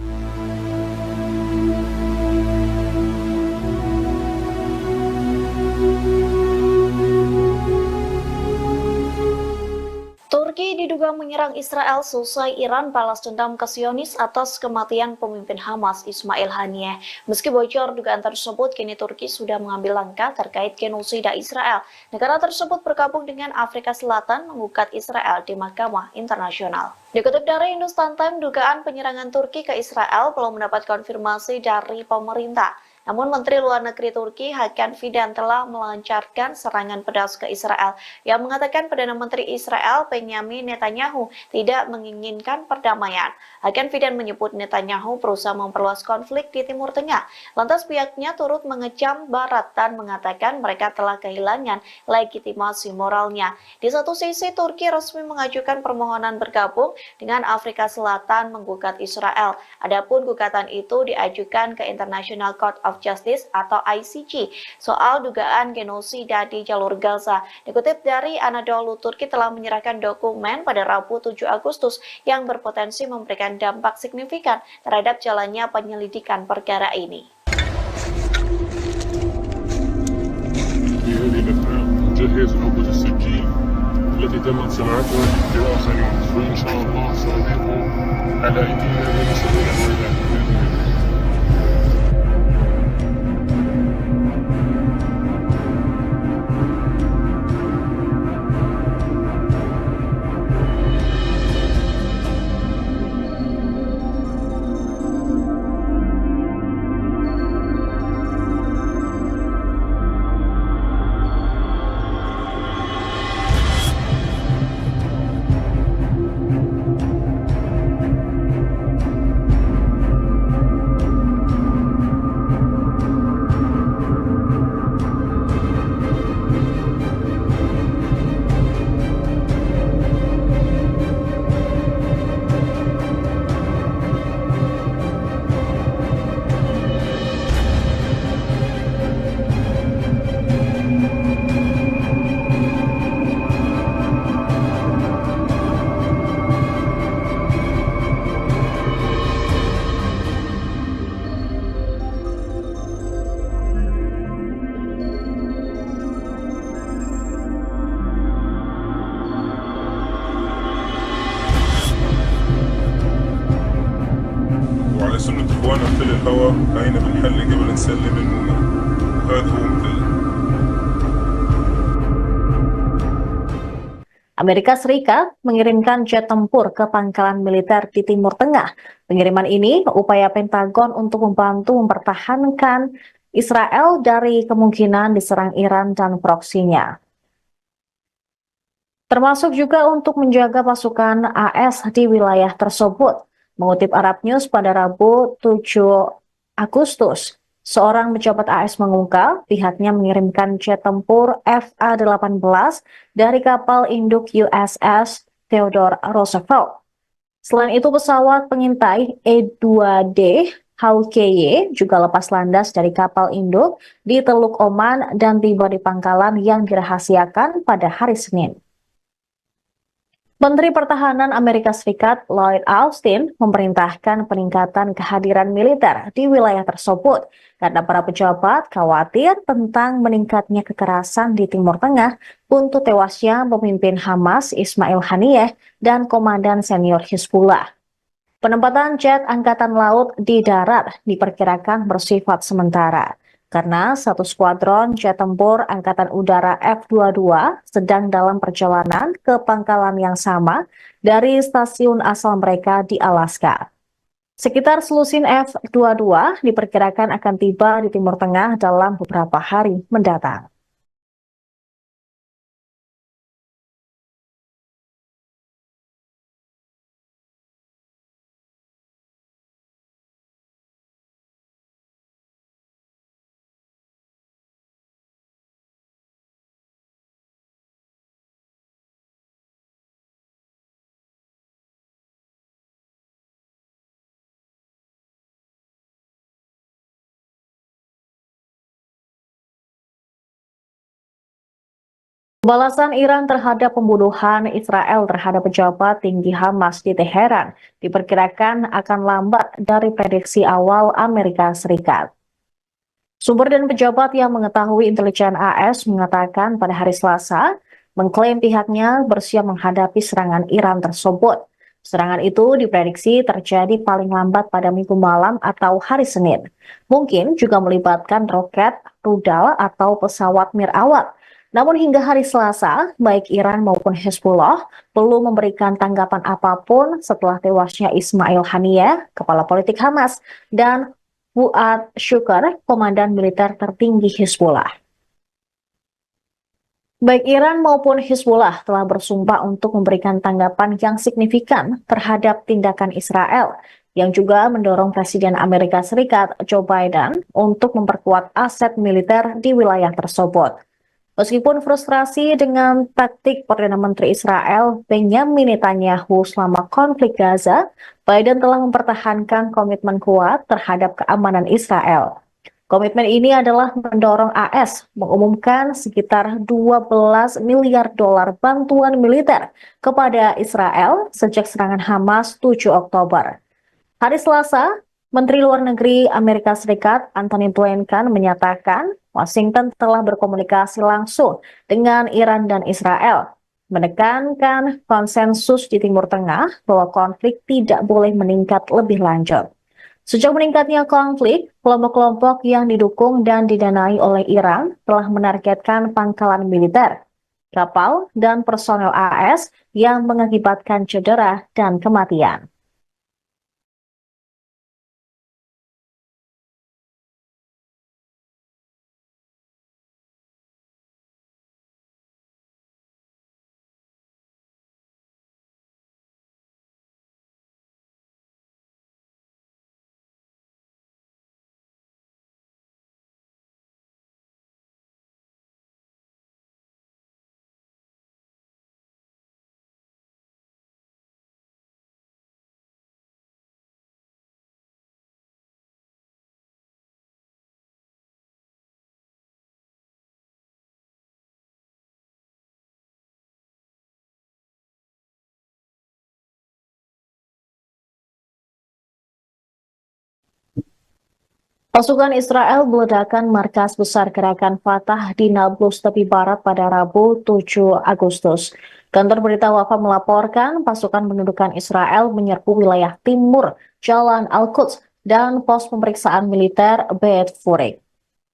S1: Turki diduga menyerang Israel selesai Iran balas dendam ke Zionis atas kematian pemimpin Hamas Ismail Haniyeh. Meski bocor dugaan tersebut, kini Turki sudah mengambil langkah terkait genosida Israel. Negara tersebut bergabung dengan Afrika Selatan menggugat Israel di Mahkamah Internasional. Dikutip dari Hindustan Times, dugaan penyerangan Turki ke Israel belum mendapat konfirmasi dari pemerintah. Namun Menteri Luar Negeri Turki Hakan Fidan telah melancarkan serangan pedas ke Israel yang mengatakan Perdana Menteri Israel Benjamin Netanyahu tidak menginginkan perdamaian. Hakan Fidan menyebut Netanyahu berusaha memperluas konflik di Timur Tengah. Lantas pihaknya turut mengecam Barat dan mengatakan mereka telah kehilangan legitimasi moralnya. Di satu sisi, Turki resmi mengajukan permohonan bergabung dengan Afrika Selatan menggugat Israel. Adapun gugatan itu diajukan ke International Court of Justice atau ICJ soal dugaan genosida di jalur Gaza. Dikutip dari Anadolu, Turki telah menyerahkan dokumen pada Rabu 7 Agustus yang berpotensi memberikan dampak signifikan terhadap jalannya penyelidikan perkara ini.
S3: التي تمت صناعتها في دراسة وإن شاء الله سنضيفه على أيدينا من مسؤولين. على سنة إخواننا مثل الهوى هينا بنحل قبل نسلم المؤمن وهذا هو مثل.
S1: Amerika Serikat mengirimkan jet tempur ke pangkalan militer di Timur Tengah. Pengiriman ini upaya Pentagon untuk membantu mempertahankan Israel dari kemungkinan diserang Iran dan proksinya. Termasuk juga untuk menjaga pasukan AS di wilayah tersebut. Mengutip Arab News pada Rabu 7 Agustus, seorang pejabat AS mengungkap pihaknya mengirimkan jet tempur FA-18 dari kapal induk USS Theodore Roosevelt. Selain itu, pesawat pengintai E-2D Hawkeye juga lepas landas dari kapal induk di Teluk Oman dan tiba di pangkalan yang dirahasiakan pada hari Senin. Menteri Pertahanan Amerika Serikat Lloyd Austin memerintahkan peningkatan kehadiran militer di wilayah tersebut karena para pejabat khawatir tentang meningkatnya kekerasan di Timur Tengah untuk tewasnya pemimpin Hamas Ismail Haniyeh dan komandan senior Hizbullah. Penempatan jet angkatan laut di darat diperkirakan bersifat sementara karena satu skuadron jet tempur Angkatan Udara F-22 sedang dalam perjalanan ke pangkalan yang sama dari stasiun asal mereka di Alaska. Sekitar selusin F-22 diperkirakan akan tiba di Timur Tengah dalam beberapa hari mendatang. Balasan Iran terhadap pembunuhan Israel terhadap pejabat tinggi Hamas di Teheran diperkirakan akan lambat dari prediksi awal Amerika Serikat. Sumber dan pejabat yang mengetahui intelijen AS mengatakan pada hari Selasa, mengklaim pihaknya bersiap menghadapi serangan Iran tersebut. Serangan itu diprediksi terjadi paling lambat pada Minggu malam atau hari Senin. Mungkin juga melibatkan roket, rudal, atau pesawat mirawat. Namun hingga hari Selasa, baik Iran maupun Hezbollah belum memberikan tanggapan apapun setelah tewasnya Ismail Haniyeh, kepala politik Hamas, dan Fuad Shukr, komandan militer tertinggi Hezbollah. Baik Iran maupun Hezbollah telah bersumpah untuk memberikan tanggapan yang signifikan terhadap tindakan Israel, yang juga mendorong Presiden Amerika Serikat Joe Biden untuk memperkuat aset militer di wilayah tersebut. Meskipun frustrasi dengan taktik Perdana Menteri Israel Benjamin Netanyahu selama konflik Gaza, Biden telah mempertahankan komitmen kuat terhadap keamanan Israel. Komitmen ini adalah mendorong AS mengumumkan sekitar 12 miliar dolar bantuan militer kepada Israel sejak serangan Hamas 7 Oktober. Hari Selasa, Menteri Luar Negeri Amerika Serikat Antony Blinken menyatakan Washington telah berkomunikasi langsung dengan Iran dan Israel, menekankan konsensus di Timur Tengah bahwa konflik tidak boleh meningkat lebih lanjut. Sejak meningkatnya konflik, kelompok-kelompok yang didukung dan didanai oleh Iran telah menargetkan pangkalan militer, kapal, dan personel AS yang mengakibatkan cedera dan kematian. Pasukan Israel meledakkan markas besar gerakan Fatah di Nablus tepi barat pada Rabu 7 Agustus. Kantor berita Wafa melaporkan pasukan pendudukan Israel menyerbu wilayah timur Jalan Al-Quds
S4: dan pos pemeriksaan militer Beit Furik.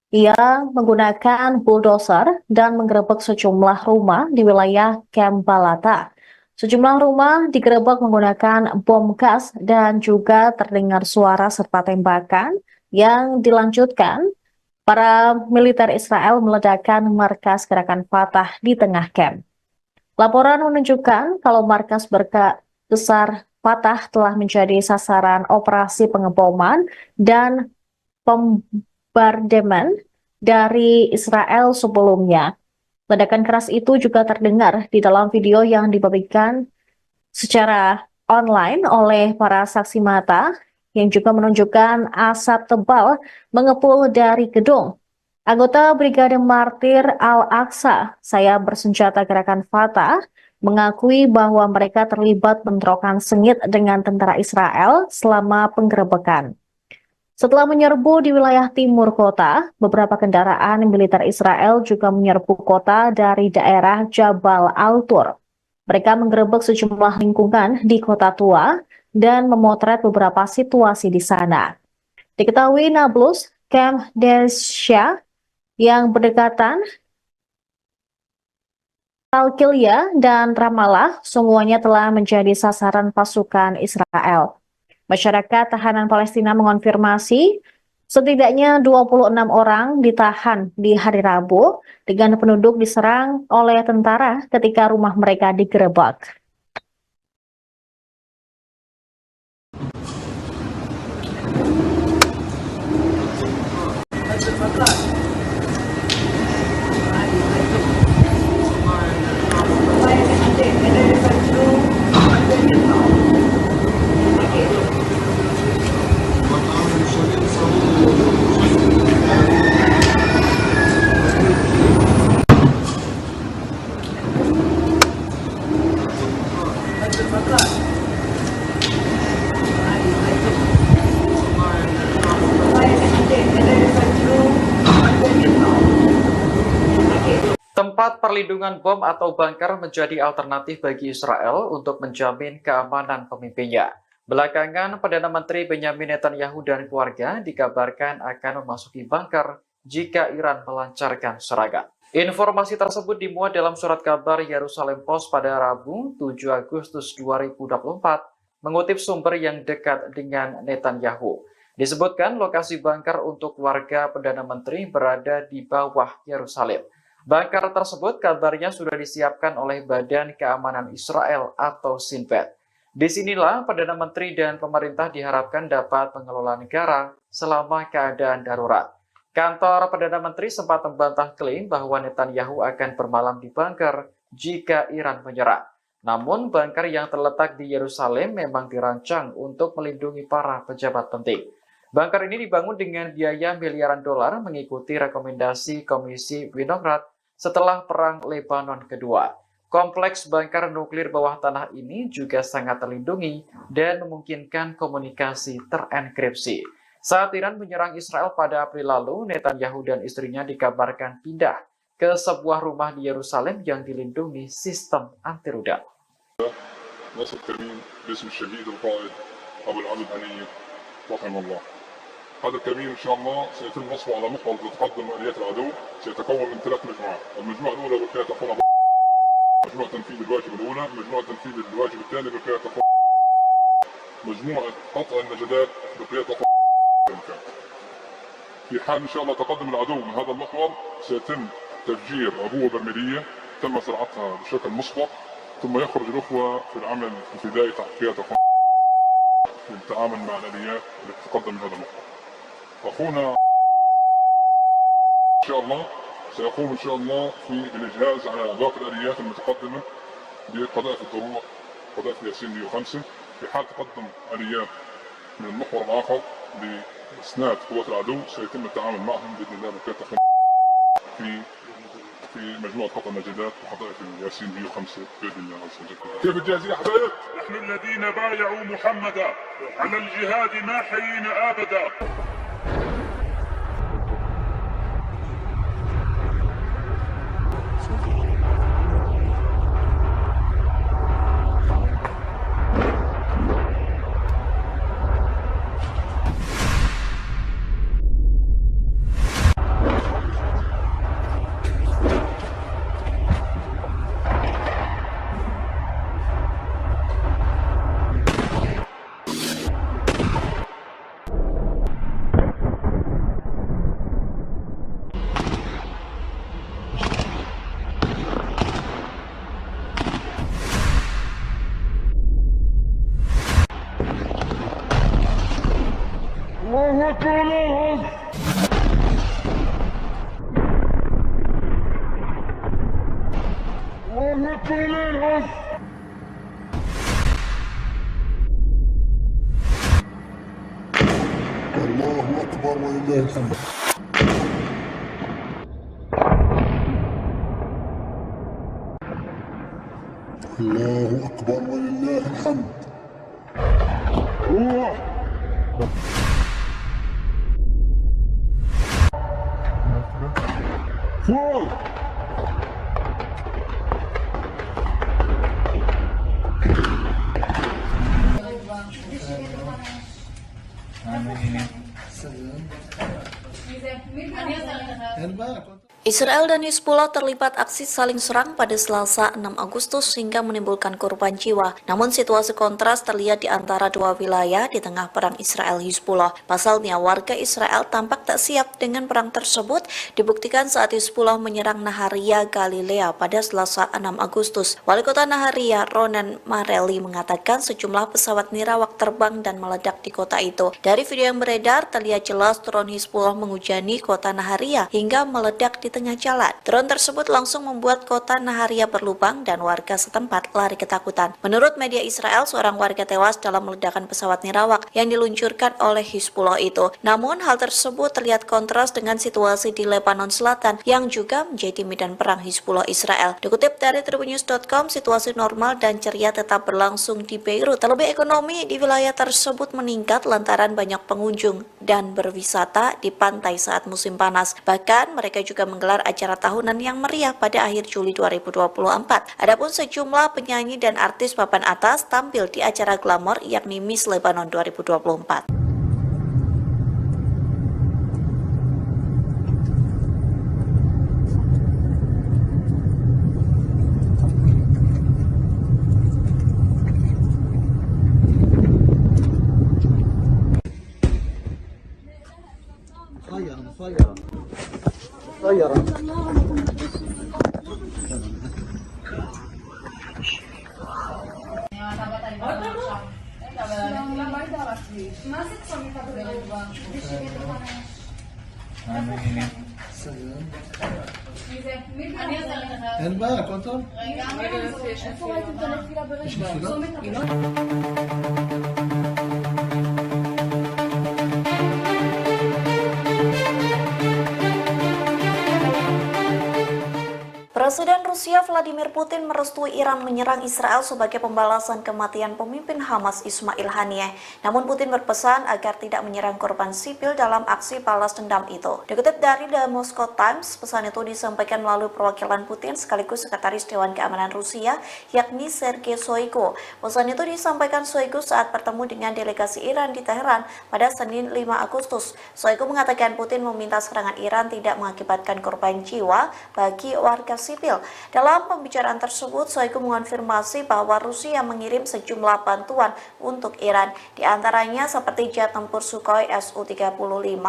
S4: Ia menggunakan bulldozer dan menggerebek sejumlah rumah di wilayah Camp Balata. Sejumlah rumah digerebek menggunakan bom gas dan juga terdengar suara serta tembakan yang dilanjutkan para militer Israel meledakkan markas gerakan Fatah di tengah camp. Laporan menunjukkan kalau markas besar Fatah telah menjadi sasaran operasi pengeboman dan bombardemen dari Israel sebelumnya. Ledakan keras itu juga terdengar di dalam video yang dibagikan secara online oleh para saksi mata yang juga menunjukkan asap tebal mengepul dari gedung. Anggota Brigade Martir Al-Aqsa, sayap bersenjata gerakan Fatah, mengakui bahwa mereka terlibat bentrokan sengit dengan tentara Israel selama penggerebekan. Setelah menyerbu di wilayah timur kota, beberapa kendaraan militer Israel juga menyerbu kota dari daerah Jabal Al-Tur. Mereka menggerebek sejumlah lingkungan di kota tua dan memotret beberapa situasi di sana. Diketahui Nablus, Camp Desya yang berdekatan, Al-Qilya dan Ramallah semuanya telah menjadi sasaran pasukan Israel. Masyarakat tahanan Palestina mengonfirmasi setidaknya 26 orang ditahan di hari Rabu dengan penduduk diserang oleh tentara ketika rumah mereka digerebek.
S2: Tempat perlindungan bom atau bunker menjadi alternatif bagi Israel untuk menjamin keamanan pemimpinnya. Belakangan, Perdana Menteri Benyamin Netanyahu dan keluarga dikabarkan akan memasuki bunker jika Iran melancarkan serangan. Informasi tersebut dimuat dalam surat kabar Yerusalem Post pada Rabu 7 Agustus 2024, mengutip sumber yang dekat dengan Netanyahu. Disebutkan lokasi bunker untuk keluarga Perdana Menteri berada di bawah Yerusalem. Bunker tersebut kabarnya sudah disiapkan oleh Badan Keamanan Israel atau Shin Bet. Disinilah Perdana Menteri dan pemerintah diharapkan dapat mengelola negara selama keadaan darurat. Kantor Perdana Menteri sempat membantah klaim bahwa Netanyahu akan bermalam di bunker jika Iran menyerang. Namun, bunker yang terletak di Yerusalem memang dirancang untuk melindungi para pejabat penting. Bunker ini dibangun dengan biaya miliaran dolar mengikuti rekomendasi Komisi Winograd setelah Perang Lebanon Kedua. Kompleks bunker nuklir bawah tanah ini juga sangat terlindungi dan memungkinkan komunikasi terenkripsi. Saat Iran menyerang Israel pada April lalu, Netanyahu dan istrinya dikabarkan pindah ke sebuah rumah di Yerusalem yang dilindungi sistem anti rudal.
S3: ناصر كريم باسم الشهيد القائد أبو العبد هنية رحمه الله. هذا الكمين إن شاء الله سيتم نصبه على محور تتقدم آليات العدو، سيتكون من 3 مجموعات، المجموعة الأولى بقيادة أخونا مجموعة تنفيذ الواجب الأولى، مجموعة تنفيذ الواجب الثاني بقيادة أخونا، مجموعة قطع النجدات بقيادة أخونا. في حال إن شاء الله تقدم العدو من هذا المحور سيتم تفجير عبوة برميلية تم زراعتها بشكل مسبق، ثم يخرج الأخوة في العمل الفدائي تحت قيادة أخونا للتعامل مع الآليات التي تتقدم من هذا المحور. أخونا إن شاء الله سيقوم إن شاء الله في الإجهاز على باقي الآليات المتقدمة بقذائف الضروع، قذائف الياسين 105. في حال تقدم آليات من المحور الآخر لإسناد قوات العدو سيتم التعامل معهم بإذن الله بقيادة في مجموعة قطع النجدات وقذائف الياسين 105 بإذن الله عز وجل. كيف الجاهزية حبايب؟
S5: نحن الذين بايعوا محمدا على الجهاد ما حيينا أبدا.
S3: أكبر ولله الحمد. الله أكبر ولله الحمد. فوق.
S1: Israel dan Hizbullah terlibat aksi saling serang pada Selasa 6 Agustus hingga menimbulkan korban jiwa. Namun situasi kontras terlihat di antara dua wilayah di tengah perang Israel-Hizbullah. Pasalnya warga Israel tampak tak siap dengan perang tersebut, dibuktikan saat Hizbullah menyerang Naharia, Galilea pada Selasa 6 Agustus. Wali kota Naharia, Ronen Marelli, mengatakan sejumlah pesawat nirawak terbang dan meledak di kota itu. Dari video yang beredar, terlihat jelas drone Hizbullah menghujani kota Naharia hingga meledak di tengah jalan. Drone tersebut langsung membuat kota Naharia berlubang dan warga setempat lari ketakutan. Menurut media Israel, seorang warga tewas dalam ledakan pesawat nirawak yang diluncurkan oleh Hizbullah itu. Namun, hal tersebut terlihat kontras dengan situasi di Lebanon Selatan yang juga menjadi medan perang Hizbullah Israel. Dikutip dari tribunnews.com, situasi normal dan ceria tetap berlangsung di Beirut. Terlebih ekonomi di wilayah tersebut meningkat lantaran banyak pengunjung dan berwisata di pantai saat musim panas. Bahkan, mereka juga menggelar acara tahunan yang meriah pada akhir Juli 2024. Adapun sejumlah penyanyi dan artis papan atas tampil di acara glamor yakni Miss Lebanon 2024. Presiden Rusia Vladimir Putin merestui Iran menyerang Israel sebagai pembalasan kematian pemimpin Hamas Ismail Haniyeh. Namun Putin berpesan agar tidak menyerang korban sipil dalam aksi balas dendam itu. Dikutip dari The Moscow Times, pesan itu disampaikan melalui perwakilan Putin sekaligus Sekretaris Dewan Keamanan Rusia, yakni Sergei Shoigu. Pesan itu disampaikan Shoigu saat bertemu dengan delegasi Iran di Teheran pada Senin 5 Agustus. Shoigu mengatakan Putin meminta serangan Iran tidak mengakibatkan korban jiwa bagi warga sipil. Dalam pembicaraan tersebut, Shoigu mengonfirmasi bahwa Rusia mengirim sejumlah bantuan untuk Iran, di antaranya seperti jet tempur Sukhoi Su-35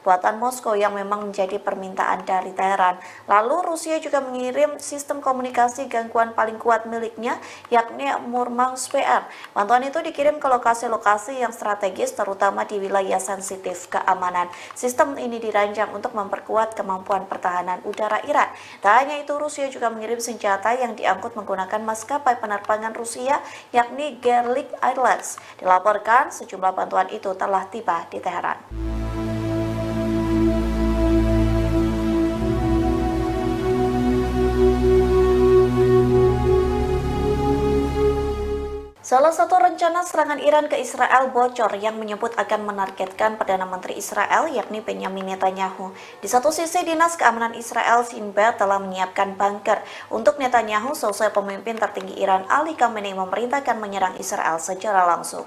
S1: buatan Moskow yang memang menjadi permintaan dari Teheran. Lalu Rusia juga mengirim sistem komunikasi gangguan paling kuat miliknya, yakni Murmansk PR. Bantuan itu dikirim ke lokasi-lokasi yang strategis, terutama di wilayah sensitif keamanan. Sistem ini dirancang untuk memperkuat kemampuan pertahanan udara Iran. Tak hanya itu, Rusia juga mengirim senjata yang diangkut menggunakan maskapai penerbangan Rusia, yakni Gerlik Airlines. Dilaporkan sejumlah bantuan itu telah tiba di Teheran. Salah satu rencana serangan Iran ke Israel bocor yang menyebut akan menargetkan Perdana Menteri Israel yakni Benjamin Netanyahu. Di satu sisi, Dinas Keamanan Israel Shin Bet telah menyiapkan bunker untuk Netanyahu selesai pemimpin tertinggi Iran Ali Khamenei memerintahkan menyerang Israel secara langsung.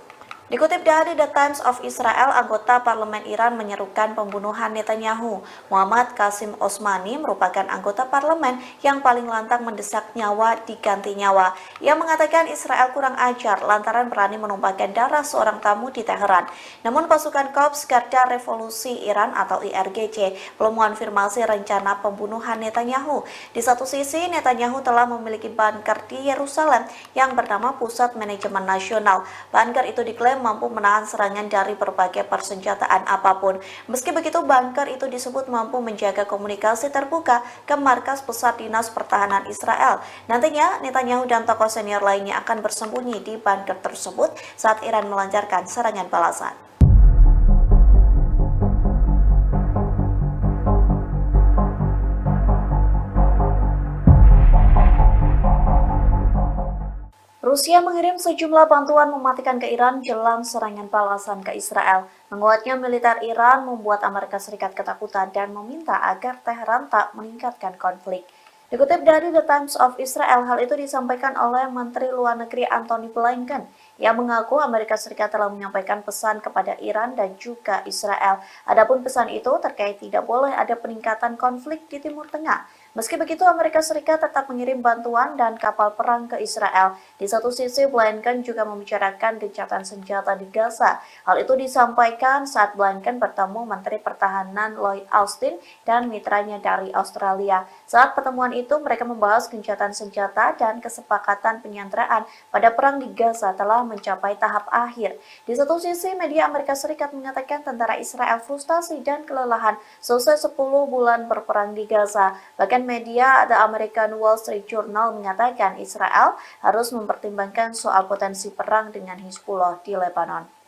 S1: Dikutip dari The Times of Israel, anggota parlemen Iran menyerukan pembunuhan Netanyahu. Muhammad Qasim Osmani merupakan anggota parlemen yang paling lantang mendesak nyawa diganti nyawa. Ia mengatakan Israel kurang ajar lantaran berani menumpahkan darah seorang tamu di Teheran. Namun pasukan Korps Garda Revolusi Iran atau IRGC belum mengonfirmasi rencana pembunuhan Netanyahu. Di satu sisi, Netanyahu telah memiliki bunker di Yerusalem yang bernama Pusat Manajemen Nasional. Bunker itu diklaim diklaim mampu menahan serangan dari berbagai persenjataan apapun. Meski begitu, bunker itu disebut mampu menjaga komunikasi terbuka ke markas pusat Dinas Pertahanan Israel. Nantinya, Netanyahu dan tokoh senior lainnya akan bersembunyi di bunker tersebut saat Iran melancarkan serangan balasan. Rusia mengirim sejumlah bantuan mematikan ke Iran jelang serangan balasan ke Israel. Menguatnya militer Iran membuat Amerika Serikat ketakutan dan meminta agar Teheran tak meningkatkan konflik. Dikutip dari The Times of Israel, hal itu disampaikan oleh Menteri Luar Negeri Antony Blinken yang mengaku Amerika Serikat telah menyampaikan pesan kepada Iran dan juga Israel. Adapun pesan itu terkait tidak boleh ada peningkatan konflik di Timur Tengah. Meski begitu, Amerika Serikat tetap mengirim bantuan dan kapal perang ke Israel. Di satu sisi, Blinken juga membicarakan gencatan senjata di Gaza. Hal itu disampaikan saat Blinken bertemu Menteri Pertahanan Lloyd Austin dan mitranya dari Australia. Saat pertemuan itu, mereka membahas gencatan senjata dan kesepakatan penyanderaan pada perang di Gaza telah mencapai tahap akhir. Di satu sisi, media Amerika Serikat mengatakan tentara Israel frustasi dan kelelahan selesai 10 bulan berperang di Gaza. Bahkan media The American Wall Street Journal mengatakan Israel harus mempertimbangkan soal potensi perang dengan Hizbullah di Lebanon.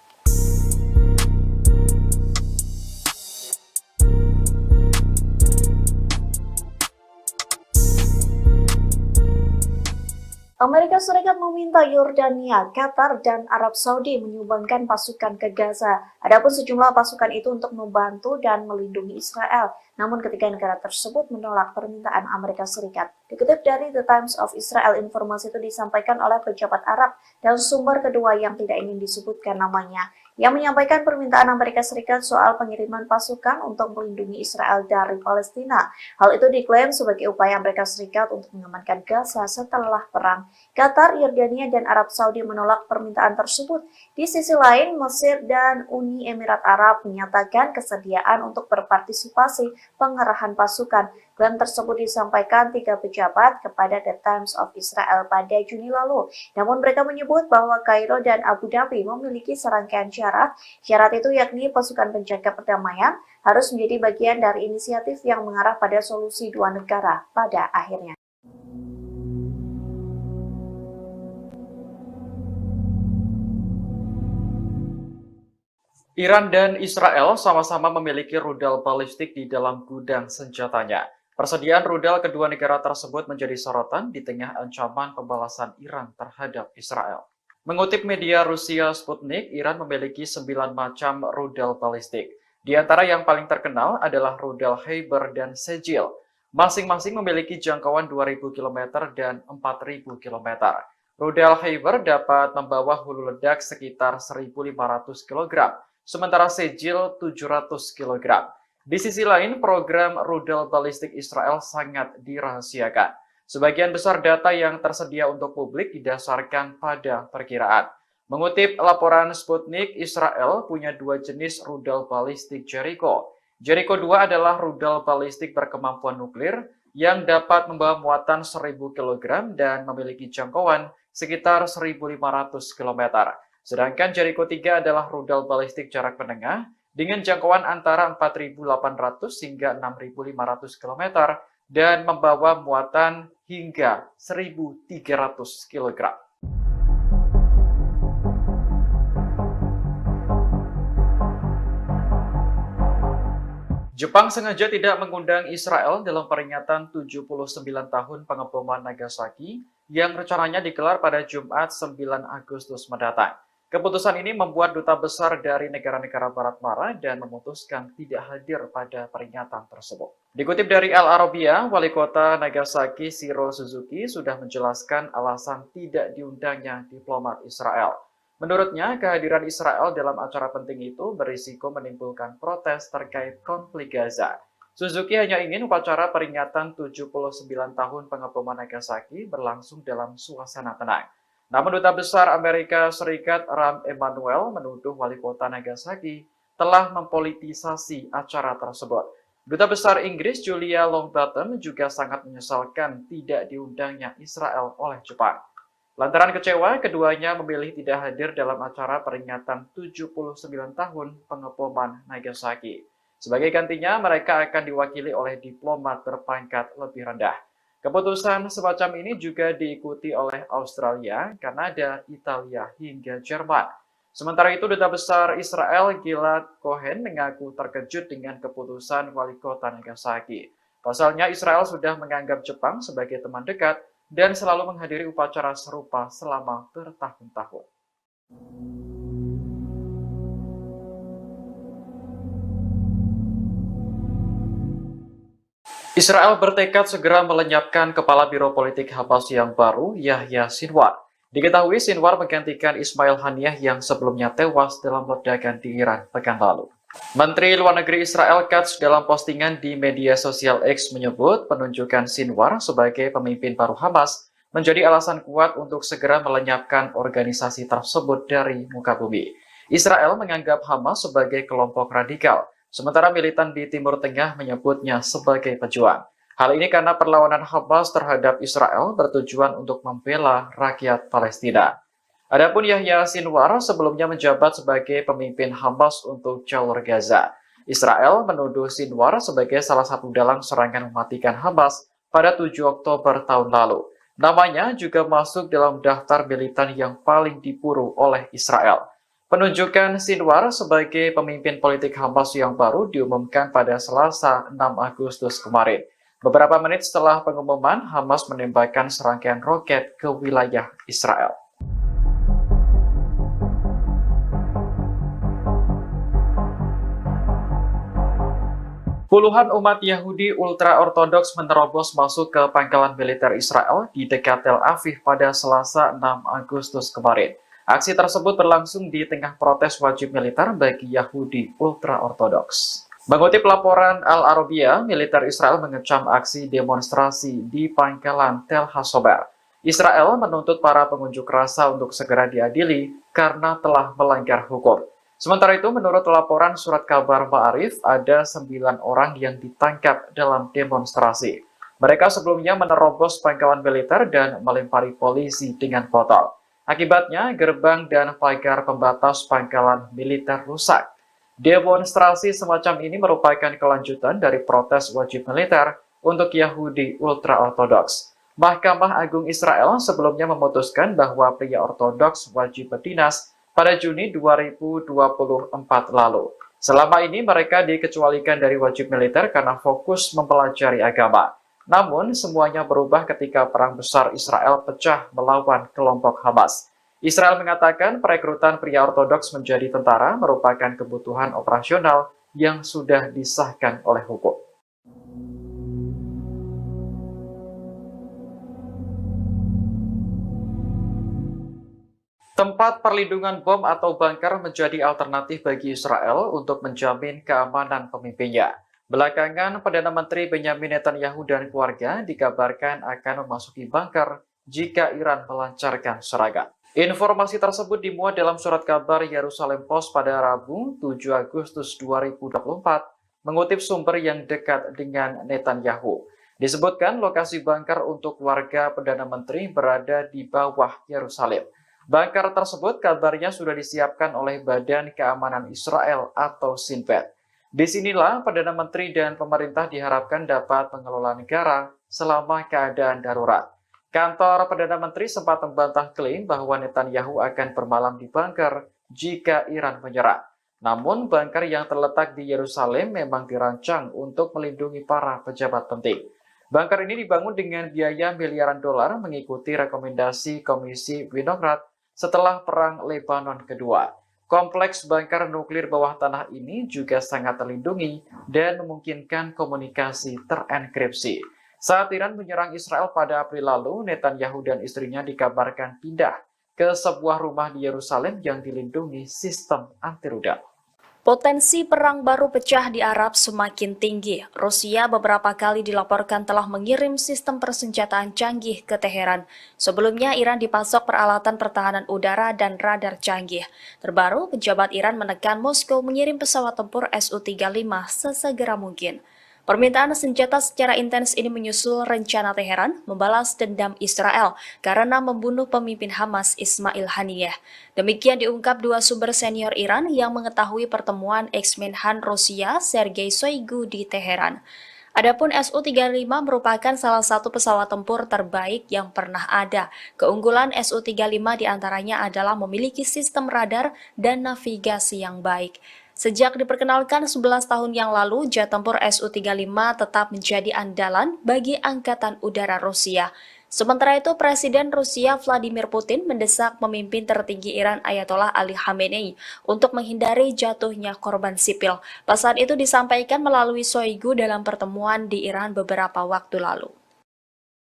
S1: Amerika Serikat meminta Yordania, Qatar, dan Arab Saudi menyumbangkan pasukan ke Gaza. Adapun sejumlah pasukan itu untuk membantu dan melindungi Israel. Namun ketiga negara tersebut menolak permintaan Amerika Serikat. Dikutip dari The Times of Israel, informasi itu disampaikan oleh pejabat Arab dan sumber kedua yang tidak ingin disebutkan namanya, yang menyampaikan permintaan Amerika Serikat soal pengiriman pasukan untuk melindungi Israel dari Palestina. Hal itu diklaim sebagai upaya Amerika Serikat untuk mengamankan Gaza setelah perang. Qatar, Yordania, dan Arab Saudi menolak permintaan tersebut. Di sisi lain, Mesir dan Uni Emirat Arab menyatakan kesediaan untuk berpartisipasi pengerahan pasukan. Klaim tersebut disampaikan 3 pejabat kepada The Times of Israel pada Juni lalu. Namun mereka menyebut bahwa Kairo dan Abu Dhabi memiliki serangkaian syarat. Syarat itu yakni pasukan penjaga perdamaian harus menjadi bagian dari inisiatif yang mengarah pada solusi dua negara pada akhirnya.
S2: Iran dan Israel sama-sama memiliki rudal balistik di dalam gudang senjatanya. Persediaan rudal kedua negara tersebut menjadi sorotan di tengah ancaman pembalasan Iran terhadap Israel. Mengutip media Rusia Sputnik, Iran memiliki 9 macam rudal balistik. Di antara yang paling terkenal adalah rudal Heiber dan Sejil. Masing-masing memiliki jangkauan 2.000 km dan 4.000 km. Rudal Heiber dapat membawa hulu ledak sekitar 1.500 kg. Sementara Sejil 700 kg. Di sisi lain, program rudal balistik Israel sangat dirahasiakan. Sebagian besar data yang tersedia untuk publik didasarkan pada perkiraan. Mengutip laporan Sputnik, Israel punya 2 jenis rudal balistik Jericho. Jericho 2 adalah rudal balistik berkemampuan nuklir yang dapat membawa muatan 1.000 kg dan memiliki jangkauan sekitar 1.500 km. Sedangkan Jericho 3 adalah rudal balistik jarak menengah dengan jangkauan antara 4.800 hingga 6.500 km dan membawa muatan hingga 1.300 kg. Jepang sengaja tidak mengundang Israel dalam peringatan 79 tahun pengeboman Nagasaki yang rencananya digelar pada Jumat 9 Agustus mendatang. Keputusan ini membuat duta besar dari negara-negara Barat marah dan memutuskan tidak hadir pada peringatan tersebut. Dikutip dari Al Arabiya, Wali Kota Nagasaki Shiro Suzuki sudah menjelaskan alasan tidak diundangnya diplomat Israel. Menurutnya, kehadiran Israel dalam acara penting itu berisiko menimbulkan protes terkait konflik Gaza. Suzuki hanya ingin upacara peringatan 79 tahun pengeboman Nagasaki berlangsung dalam suasana tenang. Namun Duta Besar Amerika Serikat Rahm Emanuel menuduh Wali Kota Nagasaki telah mempolitisasi acara tersebut. Duta Besar Inggris Julia Longbottom juga sangat menyesalkan tidak diundangnya Israel oleh Jepang. Lantaran kecewa, keduanya memilih tidak hadir dalam acara peringatan 79 tahun pengeboman Nagasaki. Sebagai gantinya, mereka akan diwakili oleh diplomat berpangkat lebih rendah. Keputusan semacam ini juga diikuti oleh Australia, Kanada, Italia, hingga Jerman. Sementara itu, Duta Besar Israel Gilad Cohen mengaku terkejut dengan keputusan wali kota Nagasaki. Pasalnya, Israel sudah menganggap Jepang sebagai teman dekat dan selalu menghadiri upacara serupa selama bertahun-tahun. Israel bertekad segera melenyapkan kepala Biro Politik Hamas yang baru, Yahya Sinwar. Diketahui Sinwar menggantikan Ismail Haniyeh yang sebelumnya tewas dalam ledakan di Iran pekan lalu. Menteri Luar Negeri Israel Katz dalam postingan di media sosial X menyebut penunjukan Sinwar sebagai pemimpin baru Hamas menjadi alasan kuat untuk segera melenyapkan organisasi tersebut dari muka bumi. Israel menganggap Hamas sebagai kelompok radikal, sementara militan di Timur Tengah menyebutnya sebagai pejuang. Hal ini karena perlawanan Hamas terhadap Israel bertujuan untuk membela rakyat Palestina. Adapun Yahya Sinwar sebelumnya menjabat sebagai pemimpin Hamas untuk jalur Gaza. Israel menuduh Sinwar sebagai salah satu dalang serangan mematikan Hamas pada 7 Oktober tahun lalu. Namanya juga masuk dalam daftar militan yang paling diburu oleh Israel. Penunjukan Sinwar sebagai pemimpin politik Hamas yang baru diumumkan pada Selasa 6 Agustus kemarin. Beberapa menit setelah pengumuman, Hamas menembakkan serangkaian roket ke wilayah Israel. Puluhan umat Yahudi ultra-ortodoks menerobos masuk ke pangkalan militer Israel di dekat Tel Aviv pada Selasa 6 Agustus kemarin. Aksi tersebut berlangsung di tengah protes wajib militer bagi Yahudi ultra-ortodoks. Mengutip laporan Al Arabiya, militer Israel mengecam aksi demonstrasi di pangkalan Tel Hasober. Israel menuntut para pengunjuk rasa untuk segera diadili karena telah melanggar hukum. Sementara itu, menurut laporan surat kabar Ma'arif, ada 9 orang yang ditangkap dalam demonstrasi. Mereka sebelumnya menerobos pangkalan militer dan melempari polisi dengan botol. Akibatnya, gerbang dan pagar pembatas pangkalan militer rusak. Demonstrasi semacam ini merupakan kelanjutan dari protes wajib militer untuk Yahudi ultra-ortodoks. Mahkamah Agung Israel sebelumnya memutuskan bahwa pria ortodoks wajib berdinas pada Juni 2024 lalu. Selama ini mereka dikecualikan dari wajib militer karena fokus mempelajari agama. Namun, semuanya berubah ketika Perang Besar Israel pecah melawan kelompok Hamas. Israel mengatakan perekrutan pria ortodoks menjadi tentara merupakan kebutuhan operasional yang sudah disahkan oleh hukum. Tempat perlindungan bom atau bunker menjadi alternatif bagi Israel untuk menjamin keamanan pemimpinnya. Belakangan, Perdana Menteri Benjamin Netanyahu dan keluarga dikabarkan akan memasuki bunker jika Iran melancarkan serangan. Informasi tersebut dimuat dalam surat kabar Yerusalem Post pada Rabu 7 Agustus 2024, mengutip sumber yang dekat dengan Netanyahu. Disebutkan lokasi bunker untuk warga Perdana Menteri berada di bawah Yerusalem. Bunker tersebut kabarnya sudah disiapkan oleh Badan Keamanan Israel atau Shin Bet. Disinilah Perdana Menteri dan pemerintah diharapkan dapat mengelola negara selama keadaan darurat. Kantor Perdana Menteri sempat membantah klaim bahwa Netanyahu akan bermalam di bunker jika Iran menyerang. Namun, bunker yang terletak di Yerusalem memang dirancang untuk melindungi para pejabat penting. Bunker ini dibangun dengan biaya miliaran dolar mengikuti rekomendasi Komisi Winograd setelah Perang Lebanon Kedua. Kompleks bunker nuklir bawah tanah ini juga sangat terlindungi dan memungkinkan komunikasi terenkripsi. Saat Iran menyerang Israel pada April lalu, Netanyahu dan istrinya dikabarkan pindah ke sebuah rumah di Yerusalem yang dilindungi sistem anti-rudal.
S6: Potensi perang baru pecah di Arab semakin tinggi. Rusia beberapa kali dilaporkan telah mengirim sistem persenjataan canggih ke Teheran. Sebelumnya, Iran dipasok peralatan pertahanan udara dan radar canggih. Terbaru, pejabat Iran menekan Moskow mengirim pesawat tempur Su-35 sesegera mungkin. Permintaan senjata secara intens ini menyusul rencana Teheran membalas dendam Israel karena membunuh pemimpin Hamas Ismail Haniyeh. Demikian diungkap dua sumber senior Iran yang mengetahui pertemuan ex-Menhan Rusia Sergei Shoigu di Teheran. Adapun Su-35 merupakan salah satu pesawat tempur terbaik yang pernah ada. Keunggulan Su-35 diantaranya adalah memiliki sistem radar dan navigasi yang baik. Sejak diperkenalkan 11 tahun yang lalu, jet tempur Su-35 tetap menjadi andalan bagi Angkatan Udara Rusia. Sementara itu, Presiden Rusia Vladimir Putin mendesak pemimpin tertinggi Iran Ayatollah Ali Khamenei untuk menghindari jatuhnya korban sipil. Pesan itu disampaikan melalui Shoigu dalam pertemuan di Iran beberapa waktu lalu.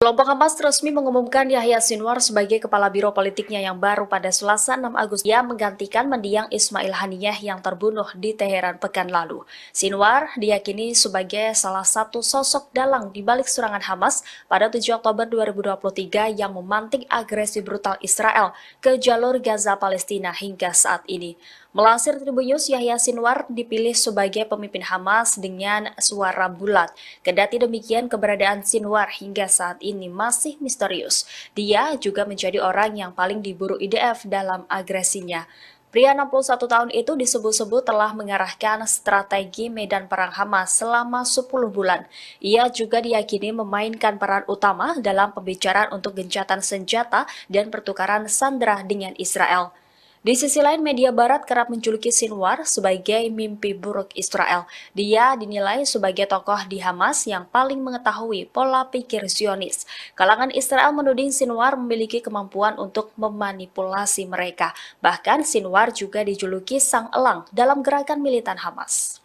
S6: Kelompok Hamas resmi mengumumkan Yahya Sinwar sebagai kepala biro politiknya yang baru pada Selasa 6 Agustus yang menggantikan mendiang Ismail Haniyeh yang terbunuh di Teheran pekan lalu. Sinwar diyakini sebagai salah satu sosok dalang di balik serangan Hamas pada 7 Oktober 2023 yang memantik agresi brutal Israel ke jalur Gaza Palestina hingga saat ini. Melansir Tribun News, Yahya Sinwar dipilih sebagai pemimpin Hamas dengan suara bulat. Kendati demikian, keberadaan Sinwar hingga saat ini masih misterius. Dia juga menjadi orang yang paling diburu IDF dalam agresinya. Pria 61 tahun itu disebut-sebut telah mengarahkan strategi medan perang Hamas selama 10 bulan. Ia juga diyakini memainkan peran utama dalam pembicaraan untuk gencatan senjata dan pertukaran sandera dengan Israel. Di sisi lain, media barat kerap menjuluki Sinwar sebagai mimpi buruk Israel. Dia dinilai sebagai tokoh di Hamas yang paling mengetahui pola pikir Zionis. Kalangan Israel menuding Sinwar memiliki kemampuan untuk memanipulasi mereka. Bahkan Sinwar juga dijuluki sang elang dalam gerakan militan Hamas.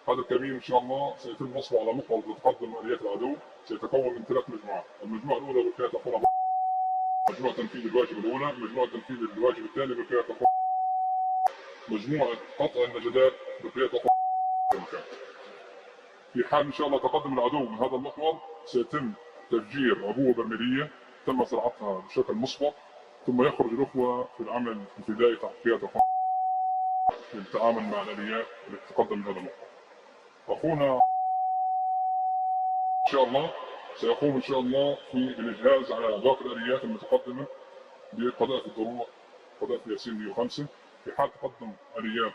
S3: هذا الكمين ان شاء الله سيتم نصبه على محور لتقدم اليات العدو، سيتكون من 3 مجموعات، المجموعه الاولى بالقياده تقوم مجموعه تنفيذ الواجب الاولى، مجموعه تنفيذ الواجب الثاني بالقياده تقوم مجموعه قطع النجدات بالقياده تقوم. في حال ان شاء الله تقدم العدو من هذا المحور سيتم تفجير عبوه برميليه تم زراعتها بشكل مسبق، ثم يخرج الاخوه في العمل الفدائي تحت قياده للتعامل مع الاليات التي تقدم من هذا المحور. أخونا إن شاء الله سيقوم إن شاء الله في الإجهاز على باقي الآليات المتقدمة بقذائف الدروع قذائف ياسين 105 في حال تقدم آليات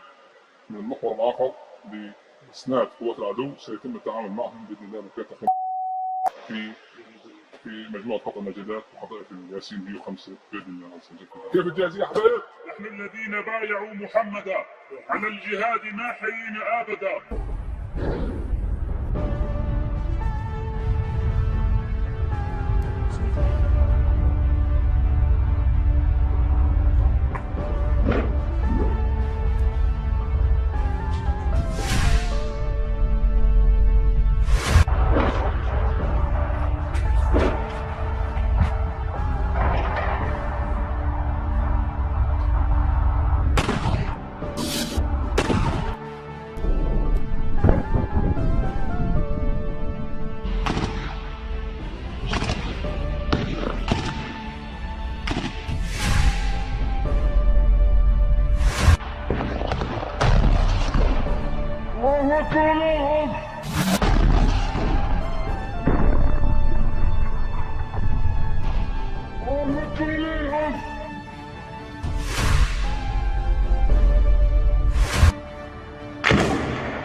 S3: من المحور الآخر بإسناد قوات العدو سيتم التعامل معهم بإذن الله بكافة في مجموعة قطع النجدات وقذائف الياسين 105 بإذن الله. كيف الجاهزية حبايب؟
S5: نحن الذين بايعوا محمدا على الجهاد ما حيينا أبدا.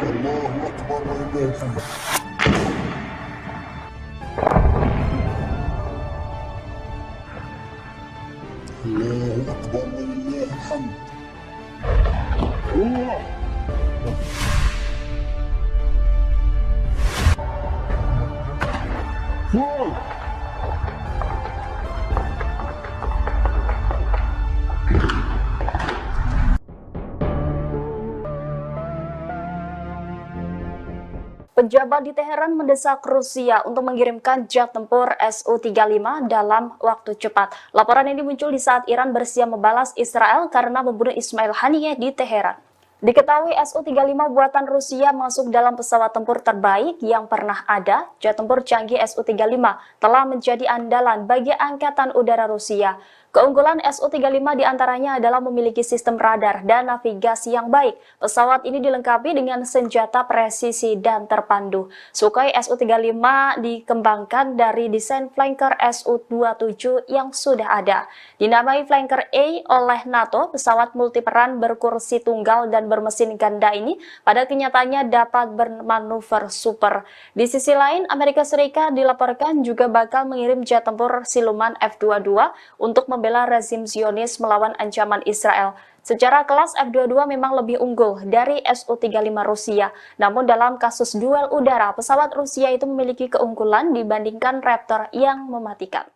S3: الله أكبر ولله الحمد. الله أكبر ولله الحمد. الله فوق.
S6: Pejabat di Teheran mendesak Rusia untuk mengirimkan jet tempur Su-35 dalam waktu cepat. Laporan ini muncul di saat Iran bersiap membalas Israel karena membunuh Ismail Haniyeh di Teheran. Diketahui Su-35 buatan Rusia masuk dalam pesawat tempur terbaik yang pernah ada. Jet tempur canggih Su-35 telah menjadi andalan bagi Angkatan Udara Rusia. Keunggulan Su-35 diantaranya adalah memiliki sistem radar dan navigasi yang baik. Pesawat ini dilengkapi dengan senjata presisi dan terpandu. Sukhoi Su-35 dikembangkan dari desain flanker Su-27 yang sudah ada. Dinamai Flanker A oleh NATO, pesawat multiperan berkursi tunggal dan bermesin ganda ini pada kenyataannya dapat bermanuver super. Di sisi lain, Amerika Serikat dilaporkan juga bakal mengirim jet tempur siluman F-22 untuk membela rezim Zionis melawan ancaman Israel. Secara kelas F-22 memang lebih unggul dari Su-35 Rusia. Namun dalam kasus duel udara, pesawat Rusia itu memiliki keunggulan dibandingkan Raptor yang mematikan.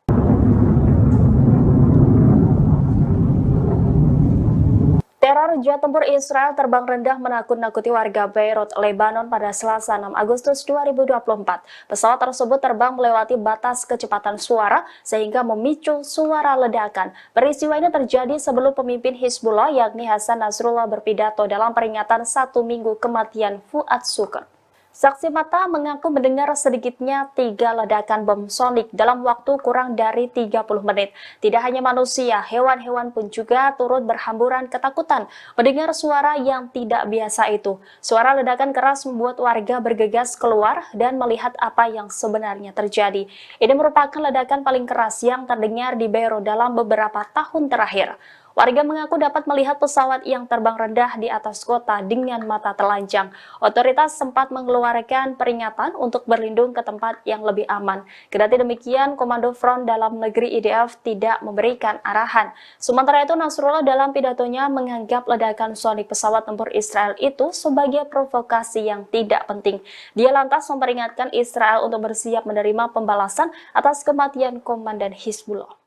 S6: Teror jet tempur Israel terbang rendah menakut-nakuti warga Beirut, Lebanon pada Selasa 6 Agustus 2024. Pesawat tersebut terbang melewati batas kecepatan suara sehingga memicu suara ledakan. Peristiwa ini terjadi sebelum pemimpin Hizbullah yakni Hasan Nasrullah berpidato dalam peringatan 1 minggu kematian Fuad Shukr. Saksi mata mengaku mendengar sedikitnya 3 ledakan bom sonik dalam waktu kurang dari 30 menit. Tidak hanya manusia, hewan-hewan pun juga turut berhamburan ketakutan mendengar suara yang tidak biasa itu. Suara ledakan keras membuat warga bergegas keluar dan melihat apa yang sebenarnya terjadi. Ini merupakan ledakan paling keras yang terdengar di Beirut dalam beberapa tahun terakhir. Warga mengaku dapat melihat pesawat yang terbang rendah di atas kota dengan mata telanjang. Otoritas sempat mengeluarkan peringatan untuk berlindung ke tempat yang lebih aman. Kendati demikian, Komando Front Dalam Negeri IDF tidak memberikan arahan. Sementara itu, Nasrullah dalam pidatonya menganggap ledakan sonik pesawat tempur Israel itu sebagai provokasi yang tidak penting. Dia lantas memperingatkan Israel untuk bersiap menerima pembalasan atas kematian Komandan Hizbullah.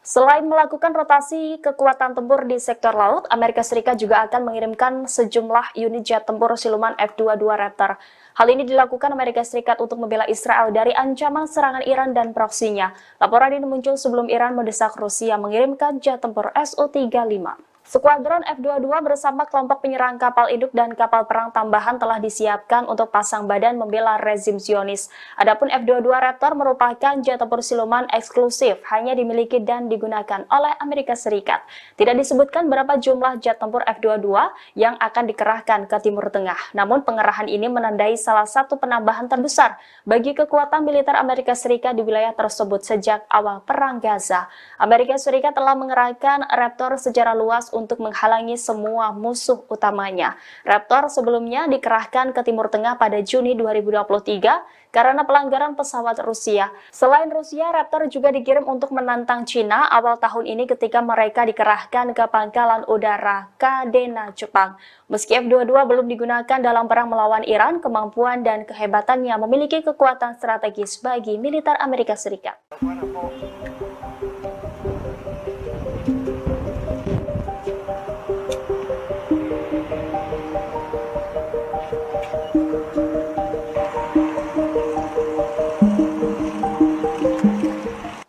S6: Selain melakukan rotasi kekuatan tempur di sektor laut, Amerika Serikat juga akan mengirimkan sejumlah unit jet tempur siluman F-22 Raptor. Hal ini dilakukan Amerika Serikat untuk membela Israel dari ancaman serangan Iran dan proksinya. Laporan ini muncul sebelum Iran mendesak Rusia mengirimkan jet tempur Su-35. Skuadron F-22 bersama kelompok penyerang kapal induk dan kapal perang tambahan telah disiapkan untuk pasang badan membela rezim Zionis. Adapun F-22 Raptor merupakan jet tempur siluman eksklusif, hanya dimiliki dan digunakan oleh Amerika Serikat. Tidak disebutkan berapa jumlah jet tempur F-22 yang akan dikerahkan ke Timur Tengah. Namun pengerahan ini menandai salah satu penambahan terbesar bagi kekuatan militer Amerika Serikat di wilayah tersebut sejak awal Perang Gaza. Amerika Serikat telah mengerahkan Raptor secara luas untuk menghalangi semua musuh utamanya. Raptor sebelumnya dikerahkan ke Timur Tengah pada Juni 2023 karena pelanggaran pesawat Rusia. Selain Rusia, Raptor juga dikirim untuk menantang Cina awal tahun ini ketika mereka dikerahkan ke pangkalan udara Kadena, Jepang. Meski F-22 belum digunakan dalam perang melawan Iran, kemampuan dan kehebatannya memiliki kekuatan strategis bagi militer Amerika Serikat.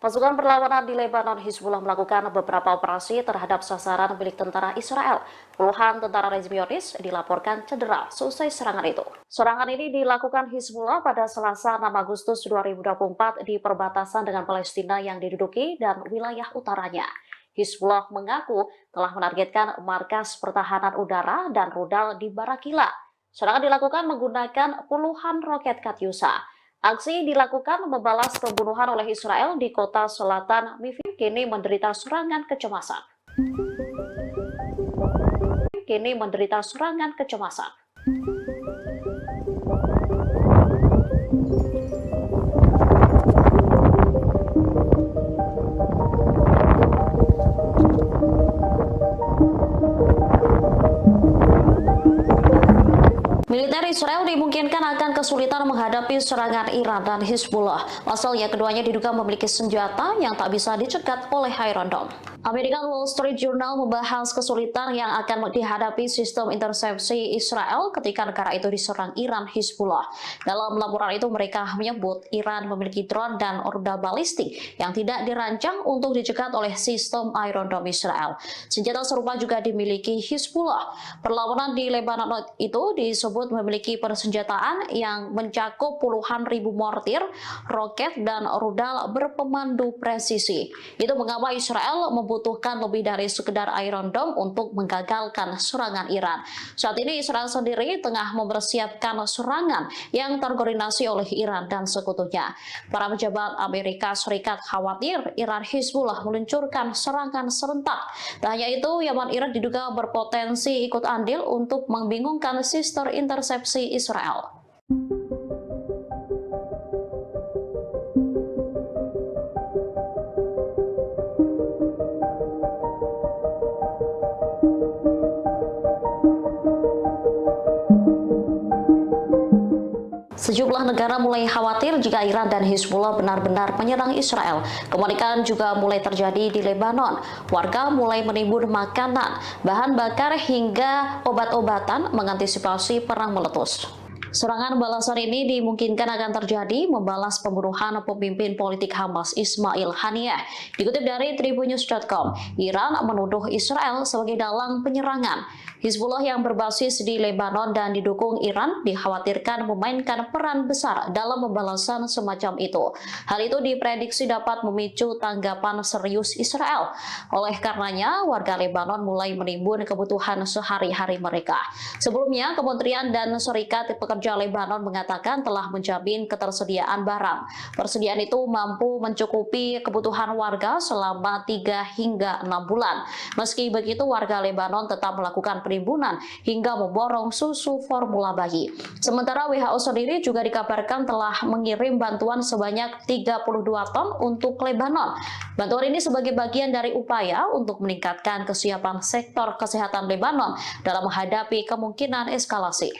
S4: Pasukan perlawanan di Lebanon, Hizbullah melakukan beberapa operasi terhadap sasaran milik tentara Israel. Puluhan tentara rezim Zionis dilaporkan cedera selesai serangan itu. Serangan ini dilakukan Hizbullah pada Selasa 6 Agustus 2024 di perbatasan dengan Palestina yang diduduki dan wilayah utaranya. Hizbullah mengaku telah menargetkan markas pertahanan udara dan rudal di Barakila. Serangan dilakukan menggunakan puluhan roket Katyusha. Aksi dilakukan membalas pembunuhan oleh Israel di kota selatan Mifim kini menderita serangan kecemasan. Militer Israel dimungkinkan akan kesulitan menghadapi serangan Iran dan Hizbullah. Pasalnya keduanya diduga memiliki senjata yang tak bisa dicegat oleh Iron Dome. American Wall Street Journal membahas kesulitan yang akan dihadapi sistem intersepsi Israel ketika negara itu diserang Iran Hizbullah. Dalam laporan itu mereka menyebut Iran memiliki drone dan rudal balistik yang tidak dirancang untuk dicegat oleh sistem Iron Dome Israel. Senjata serupa juga dimiliki Hizbullah. Perlawanan di Lebanon itu disebut memiliki persenjataan yang mencakup puluhan ribu mortir, roket, dan rudal berpemandu presisi. Itu mengapa Israel membutuhkan lebih dari sekedar Iron Dome untuk menggagalkan serangan Iran. Saat ini Israel sendiri tengah mempersiapkan serangan yang terkoordinasi oleh Iran dan sekutunya. Para pejabat Amerika Serikat khawatir Iran Hizbullah meluncurkan serangan serentak. Tak hanya itu, Yaman Iran diduga berpotensi ikut andil untuk membingungkan sistem intersepsi Israel. Sejumlah negara mulai khawatir jika Iran dan Hizbullah benar-benar menyerang Israel. Kepanikan juga mulai terjadi di Lebanon. Warga mulai menimbun makanan, bahan bakar hingga obat-obatan mengantisipasi perang meletus. Serangan balasan ini dimungkinkan akan terjadi membalas pembunuhan pemimpin politik Hamas Ismail Haniyeh. Dikutip dari Tribunnews.com, Iran menuduh Israel sebagai dalang penyerangan. Hizbullah yang berbasis di Lebanon dan didukung Iran dikhawatirkan memainkan peran besar dalam pembalasan semacam itu. Hal itu diprediksi dapat memicu tanggapan serius Israel. Oleh karenanya, warga Lebanon mulai menimbun kebutuhan sehari-hari mereka. Sebelumnya, Kementerian dan Serikat Pekerja Lebanon mengatakan telah menjamin ketersediaan barang. Persediaan itu mampu mencukupi kebutuhan warga selama 3 hingga 6 bulan. Meski begitu, warga Lebanon tetap melakukan penimbunan hingga memborong susu formula bayi. Sementara WHO sendiri juga dikabarkan telah mengirim bantuan sebanyak 32 ton untuk Lebanon. Bantuan ini sebagai bagian dari upaya untuk meningkatkan kesiapan sektor kesehatan Lebanon dalam menghadapi kemungkinan eskalasi.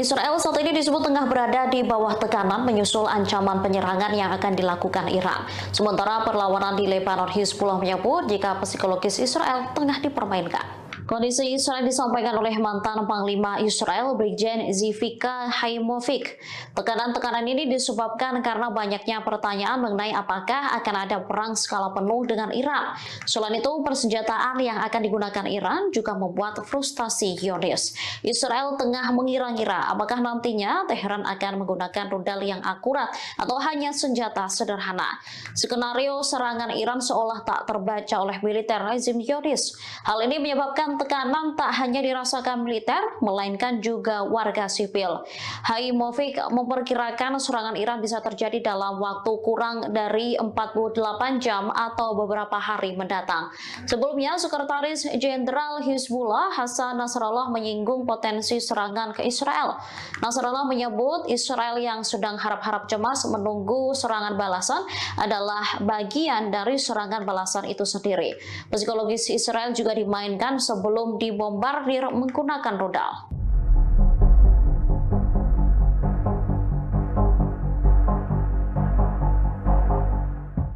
S4: Israel saat ini disebut tengah berada di bawah tekanan menyusul ancaman penyerangan yang akan dilakukan Iran. Sementara perlawanan di Lebanon, Hizbullah menyebut jika psikologis Israel tengah dipermainkan. Kondisi Israel disampaikan oleh mantan Panglima Israel, Brigjen Zivika Haimovic. Tekanan-tekanan ini disebabkan karena banyaknya pertanyaan mengenai apakah akan ada perang skala penuh dengan Iran. Selain itu, persenjataan yang akan digunakan Iran juga membuat frustasi Zionis. Israel tengah mengira-ngira apakah nantinya Teheran akan menggunakan rudal yang akurat atau hanya senjata sederhana. Skenario serangan Iran seolah tak terbaca oleh militer rezim Zionis. Hal ini menyebabkan tekanan tak hanya dirasakan militer, melainkan juga warga sipil. Haimovic memperkirakan serangan Iran bisa terjadi dalam waktu kurang dari 48 jam atau beberapa hari mendatang. Sebelumnya, Sekretaris Jenderal Hizbullah Hassan Nasrallah menyinggung potensi serangan ke Israel. Nasrallah menyebut Israel yang sedang harap-harap cemas menunggu serangan balasan adalah bagian dari serangan balasan itu sendiri. Psikologis Israel juga dimainkan sebelum dibombardir menggunakan rudal.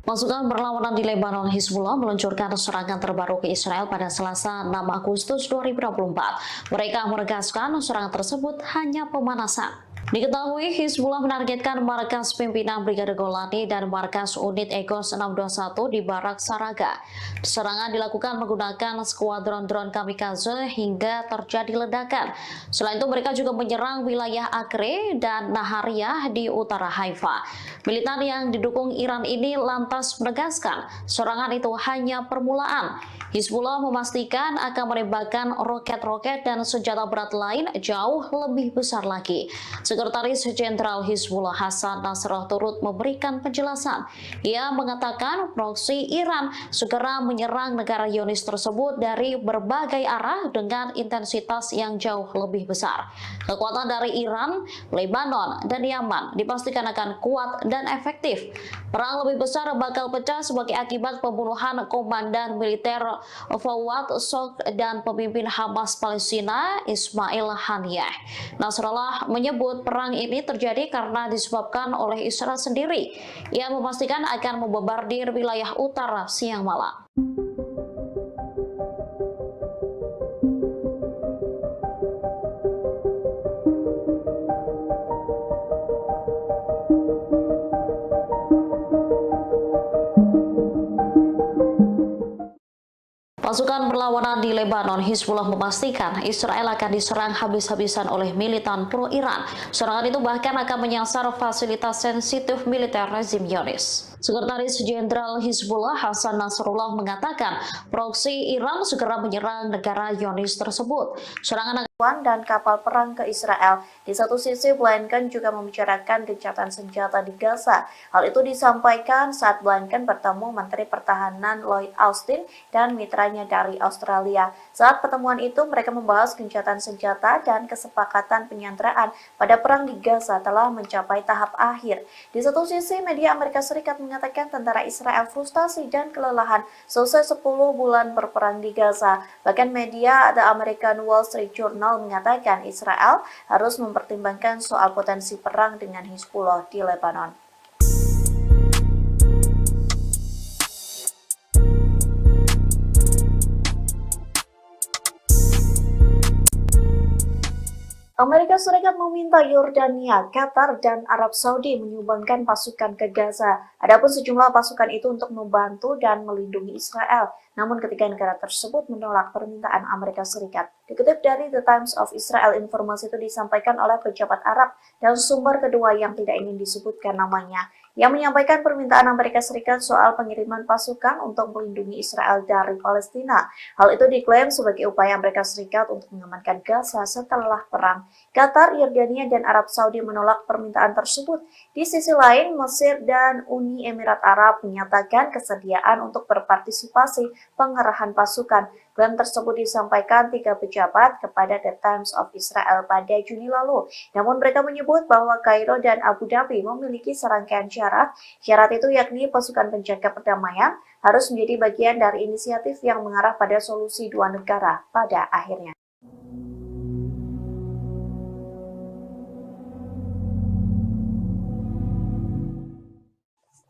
S4: Pasukan berlawanan di Lebanon, Hizbullah meluncurkan serangan terbaru ke Israel pada Selasa 6 Agustus 2024. Mereka menegaskan serangan tersebut hanya pemanasan. Diketahui Hizbullah menargetkan markas pimpinan Brigade Golani dan markas unit Egos 621 di Barak Saraga. Serangan dilakukan menggunakan skuadron drone kamikaze hingga terjadi ledakan. Selain itu, mereka juga menyerang wilayah Acre dan Nahariyah di utara Haifa. Militan yang didukung Iran ini lantas menegaskan serangan itu hanya permulaan. Hizbullah memastikan akan menembakkan roket-roket dan senjata berat lain jauh lebih besar lagi. Sekretaris Jenderal Hizbullah Hasan Nasrallah turut memberikan penjelasan. Ia mengatakan proksi Iran segera menyerang negara Zionis tersebut dari berbagai arah dengan intensitas yang jauh lebih besar. Kekuatan dari Iran, Lebanon, dan Yaman dipastikan akan kuat dan efektif. Perang lebih besar bakal pecah sebagai akibat pembunuhan komandan militer Fawad Shokr dan pemimpin Hamas Palestina Ismail Haniyeh. Nasrallah menyebut perang ini terjadi karena disebabkan oleh Israel sendiri. Ia memastikan akan membombardir wilayah utara siang malam. Pasukan perlawanan di Lebanon, Hizbullah memastikan Israel akan diserang habis-habisan oleh militan pro-Iran. Serangan itu bahkan akan menyasar fasilitas sensitif militer rezim Zionis. Sekretaris Jenderal Hizbullah Hasan Nasrallah mengatakan proksi Iran segera menyerang negara Zionis tersebut. Serangan
S1: dan kapal perang ke Israel. Di satu sisi, Blinken juga membicarakan gencatan senjata di Gaza. Hal itu disampaikan saat Blinken bertemu Menteri Pertahanan Lloyd Austin dan mitranya dari Australia. Saat pertemuan itu, mereka membahas gencatan senjata dan kesepakatan penyanderaan pada perang di Gaza telah mencapai tahap akhir. Di satu sisi, media Amerika Serikat mengatakan tentara Israel frustasi dan kelelahan selesai 10 bulan berperang di Gaza. Bahkan media The American Wall Street Journal mengatakan Israel harus mempertimbangkan soal potensi perang dengan Hizbullah di Lebanon. Amerika Serikat meminta Yordania, Qatar, dan Arab Saudi menyumbangkan pasukan ke Gaza. Adapun sejumlah pasukan itu untuk membantu dan melindungi Israel. Namun ketiga negara tersebut menolak permintaan Amerika Serikat. Dikutip dari The Times of Israel, informasi itu disampaikan oleh pejabat Arab dan sumber kedua yang tidak ingin disebutkan namanya, yang menyampaikan permintaan Amerika Serikat soal pengiriman pasukan untuk melindungi Israel dari Palestina. Hal itu diklaim sebagai upaya Amerika Serikat untuk mengamankan Gaza setelah perang. Qatar, Yordania, dan Arab Saudi menolak permintaan tersebut. Di sisi lain, Mesir dan Uni Emirat Arab menyatakan kesediaan untuk berpartisipasi pengerahan pasukan. Klaim tersebut disampaikan 3 pejabat kepada The Times of Israel pada Juni lalu. Namun mereka menyebut bahwa Kairo dan Abu Dhabi memiliki serangkaian syarat. Syarat itu yakni pasukan penjaga perdamaian harus menjadi bagian dari inisiatif yang mengarah pada solusi dua negara pada akhirnya.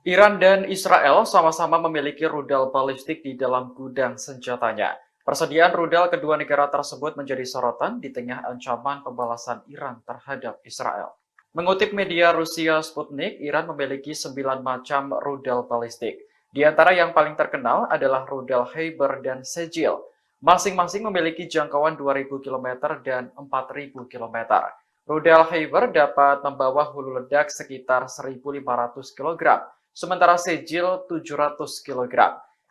S2: Iran dan Israel sama-sama memiliki rudal balistik di dalam gudang senjatanya. Persediaan rudal kedua negara tersebut menjadi sorotan di tengah ancaman pembalasan Iran terhadap Israel. Mengutip media Rusia Sputnik, Iran memiliki 9 macam rudal balistik. Di antara yang paling terkenal adalah rudal Khyber dan Sejil. Masing-masing memiliki jangkauan 2.000 km dan 4.000 km. Rudal Khyber dapat membawa hulu ledak sekitar 1.500 kg. Sementara Sejil 700 kg.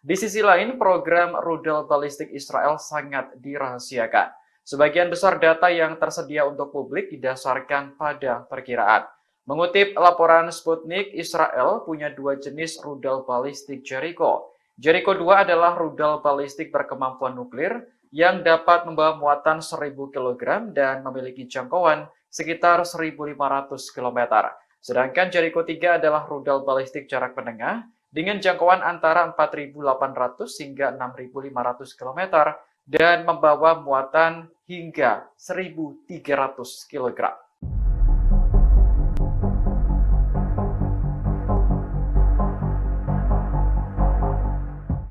S2: Di sisi lain, program rudal balistik Israel sangat dirahasiakan. Sebagian besar data yang tersedia untuk publik didasarkan pada perkiraan. Mengutip laporan Sputnik, Israel punya 2 jenis rudal balistik Jericho. Jericho 2 adalah rudal balistik berkemampuan nuklir yang dapat membawa muatan 1.000 kg dan memiliki jangkauan sekitar 1.500 km. Sedangkan Jericho 3 adalah rudal balistik jarak menengah dengan jangkauan antara 4.800 hingga 6.500 km dan membawa muatan hingga 1.300 kg.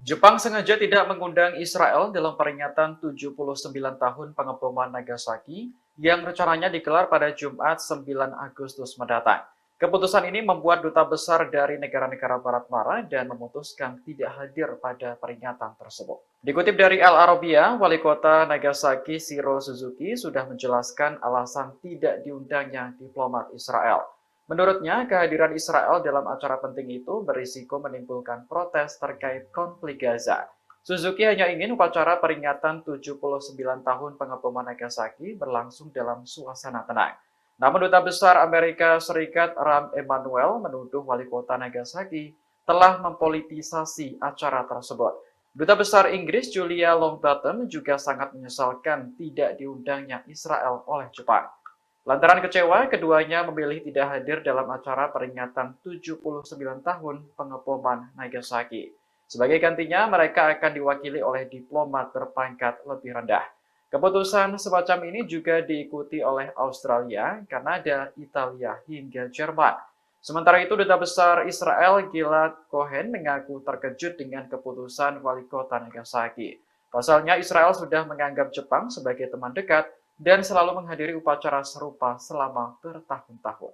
S2: Jepang sengaja tidak mengundang Israel dalam peringatan 79 tahun pengeboman Nagasaki yang rencananya digelar pada Jumat 9 Agustus mendatang. Keputusan ini membuat duta besar dari negara-negara Barat marah dan memutuskan tidak hadir pada peringatan tersebut. Dikutip dari Al Arabiya, Wali Kota Nagasaki Shiro Suzuki sudah menjelaskan alasan tidak diundangnya diplomat Israel. Menurutnya, kehadiran Israel dalam acara penting itu berisiko menimbulkan protes terkait konflik Gaza. Suzuki hanya ingin upacara peringatan 79 tahun pengeboman Nagasaki berlangsung dalam suasana tenang. Namun Duta Besar Amerika Serikat Rahm Emanuel menuduh wali kota Nagasaki telah mempolitisasi acara tersebut. Duta Besar Inggris Julia Longbottom juga sangat menyesalkan tidak diundangnya Israel oleh Jepang. Lantaran kecewa, keduanya memilih tidak hadir dalam acara peringatan 79 tahun pengeboman Nagasaki. Sebagai gantinya, mereka akan diwakili oleh diplomat berpangkat lebih rendah. Keputusan semacam ini juga diikuti oleh Australia, Kanada, Italia, hingga Jerman. Sementara itu, Duta Besar Israel Gilad Cohen mengaku terkejut dengan keputusan wali kota Nagasaki. Pasalnya, Israel sudah menganggap Jepang sebagai teman dekat dan selalu menghadiri upacara serupa selama bertahun-tahun.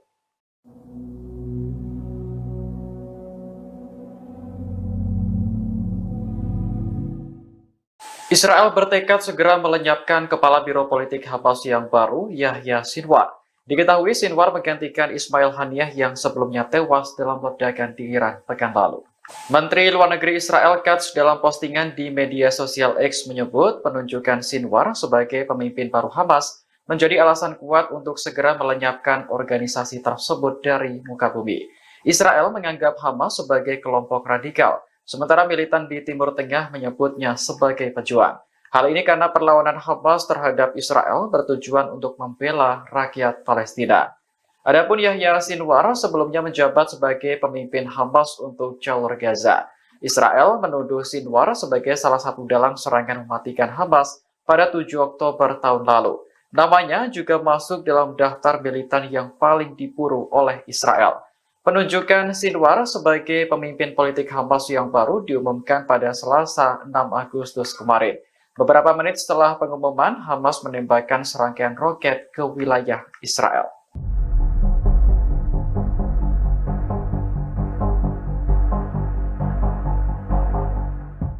S2: Israel bertekad segera melenyapkan kepala Biro Politik Hamas yang baru, Yahya Sinwar. Diketahui Sinwar menggantikan Ismail Haniyeh yang sebelumnya tewas dalam ledakan di Iran pekan lalu. Menteri Luar Negeri Israel Katz dalam postingan di media sosial X menyebut penunjukan Sinwar sebagai pemimpin baru Hamas menjadi alasan kuat untuk segera melenyapkan organisasi tersebut dari muka bumi. Israel menganggap Hamas sebagai kelompok radikal, sementara militan di Timur Tengah menyebutnya sebagai pejuang. Hal ini karena perlawanan Hamas terhadap Israel bertujuan untuk membela rakyat Palestina. Adapun Yahya Sinwar sebelumnya menjabat sebagai pemimpin Hamas untuk jalur Gaza. Israel menuduh Sinwar sebagai salah satu dalang serangan mematikan Hamas pada 7 Oktober tahun lalu. Namanya juga masuk dalam daftar militan yang paling diburu oleh Israel. Penunjukan Sinwar sebagai pemimpin politik Hamas yang baru diumumkan pada Selasa 6 Agustus kemarin. Beberapa menit setelah pengumuman, Hamas menembakkan serangkaian roket ke wilayah Israel.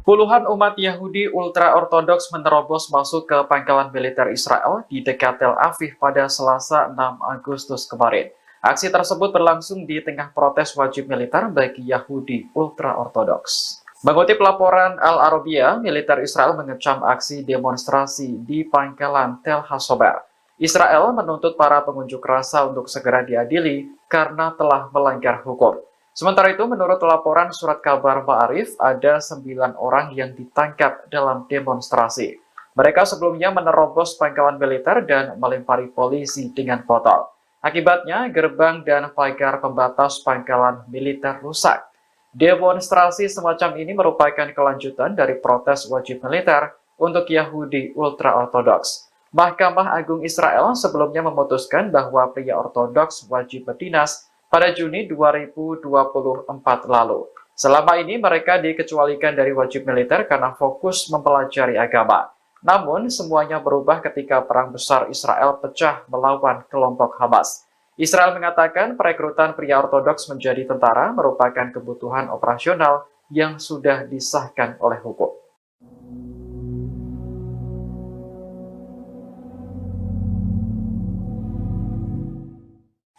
S2: Puluhan umat Yahudi ultra-ortodoks menerobos masuk ke pangkalan militer Israel di dekat Tel Aviv pada Selasa 6 Agustus kemarin. Aksi tersebut berlangsung di tengah protes wajib militer bagi Yahudi ultra-ortodoks. Mengutip laporan Al-Arabiya, militer Israel mengecam aksi demonstrasi di pangkalan Tel Hasober. Israel menuntut para pengunjuk rasa untuk segera diadili karena telah melanggar hukum. Sementara itu, menurut laporan surat kabar Ma'arif, ada 9 orang yang ditangkap dalam demonstrasi. Mereka sebelumnya menerobos pangkalan militer dan melempari polisi dengan botol. Akibatnya, gerbang dan pagar pembatas pangkalan militer rusak. Demonstrasi semacam ini merupakan kelanjutan dari protes wajib militer untuk Yahudi ultra-ortodoks. Mahkamah Agung Israel sebelumnya memutuskan bahwa pria ortodoks wajib berdinas pada Juni 2024 lalu. Selama ini mereka dikecualikan dari wajib militer karena fokus mempelajari agama. Namun, semuanya berubah ketika Perang Besar Israel pecah melawan kelompok Hamas. Israel mengatakan perekrutan pria ortodoks menjadi tentara merupakan kebutuhan operasional yang sudah disahkan oleh hukum.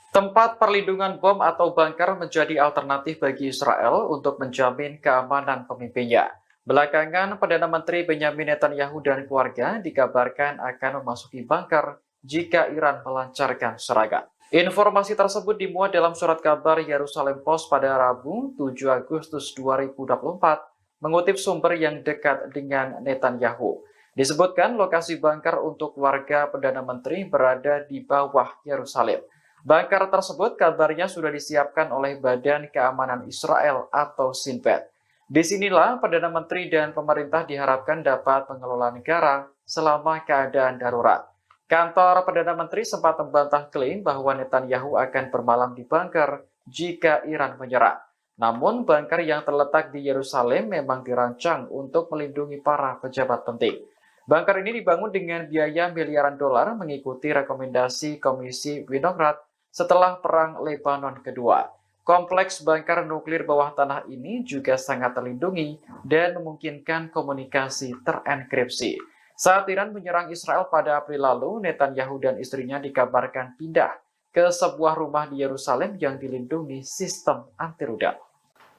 S2: Tempat perlindungan bom atau bunker menjadi alternatif bagi Israel untuk menjamin keamanan pemimpinnya. Belakangan, Perdana Menteri Benjamin Netanyahu dan keluarga dikabarkan akan memasuki bunker jika Iran melancarkan serangan. Informasi tersebut dimuat dalam surat kabar Yerusalem Post pada Rabu 7 Agustus 2024, mengutip sumber yang dekat dengan Netanyahu. Disebutkan lokasi bunker untuk keluarga Perdana Menteri berada di bawah Yerusalem. Bunker tersebut kabarnya sudah disiapkan oleh Badan Keamanan Israel atau Shin Bet. Disinilah Perdana Menteri dan pemerintah diharapkan dapat mengelola negara selama keadaan darurat. Kantor Perdana Menteri sempat membantah klaim bahwa Netanyahu akan bermalam di bunker jika Iran menyerang. Namun, bunker yang terletak di Yerusalem memang dirancang untuk melindungi para pejabat penting. Bunker ini dibangun dengan biaya miliaran dolar mengikuti rekomendasi Komisi Winograd setelah Perang Lebanon Kedua. Kompleks bunker nuklir bawah tanah ini juga sangat terlindungi dan memungkinkan komunikasi terenkripsi. Saat Iran menyerang Israel pada April lalu, Netanyahu dan istrinya dikabarkan pindah ke sebuah rumah di Yerusalem yang dilindungi sistem anti rudal.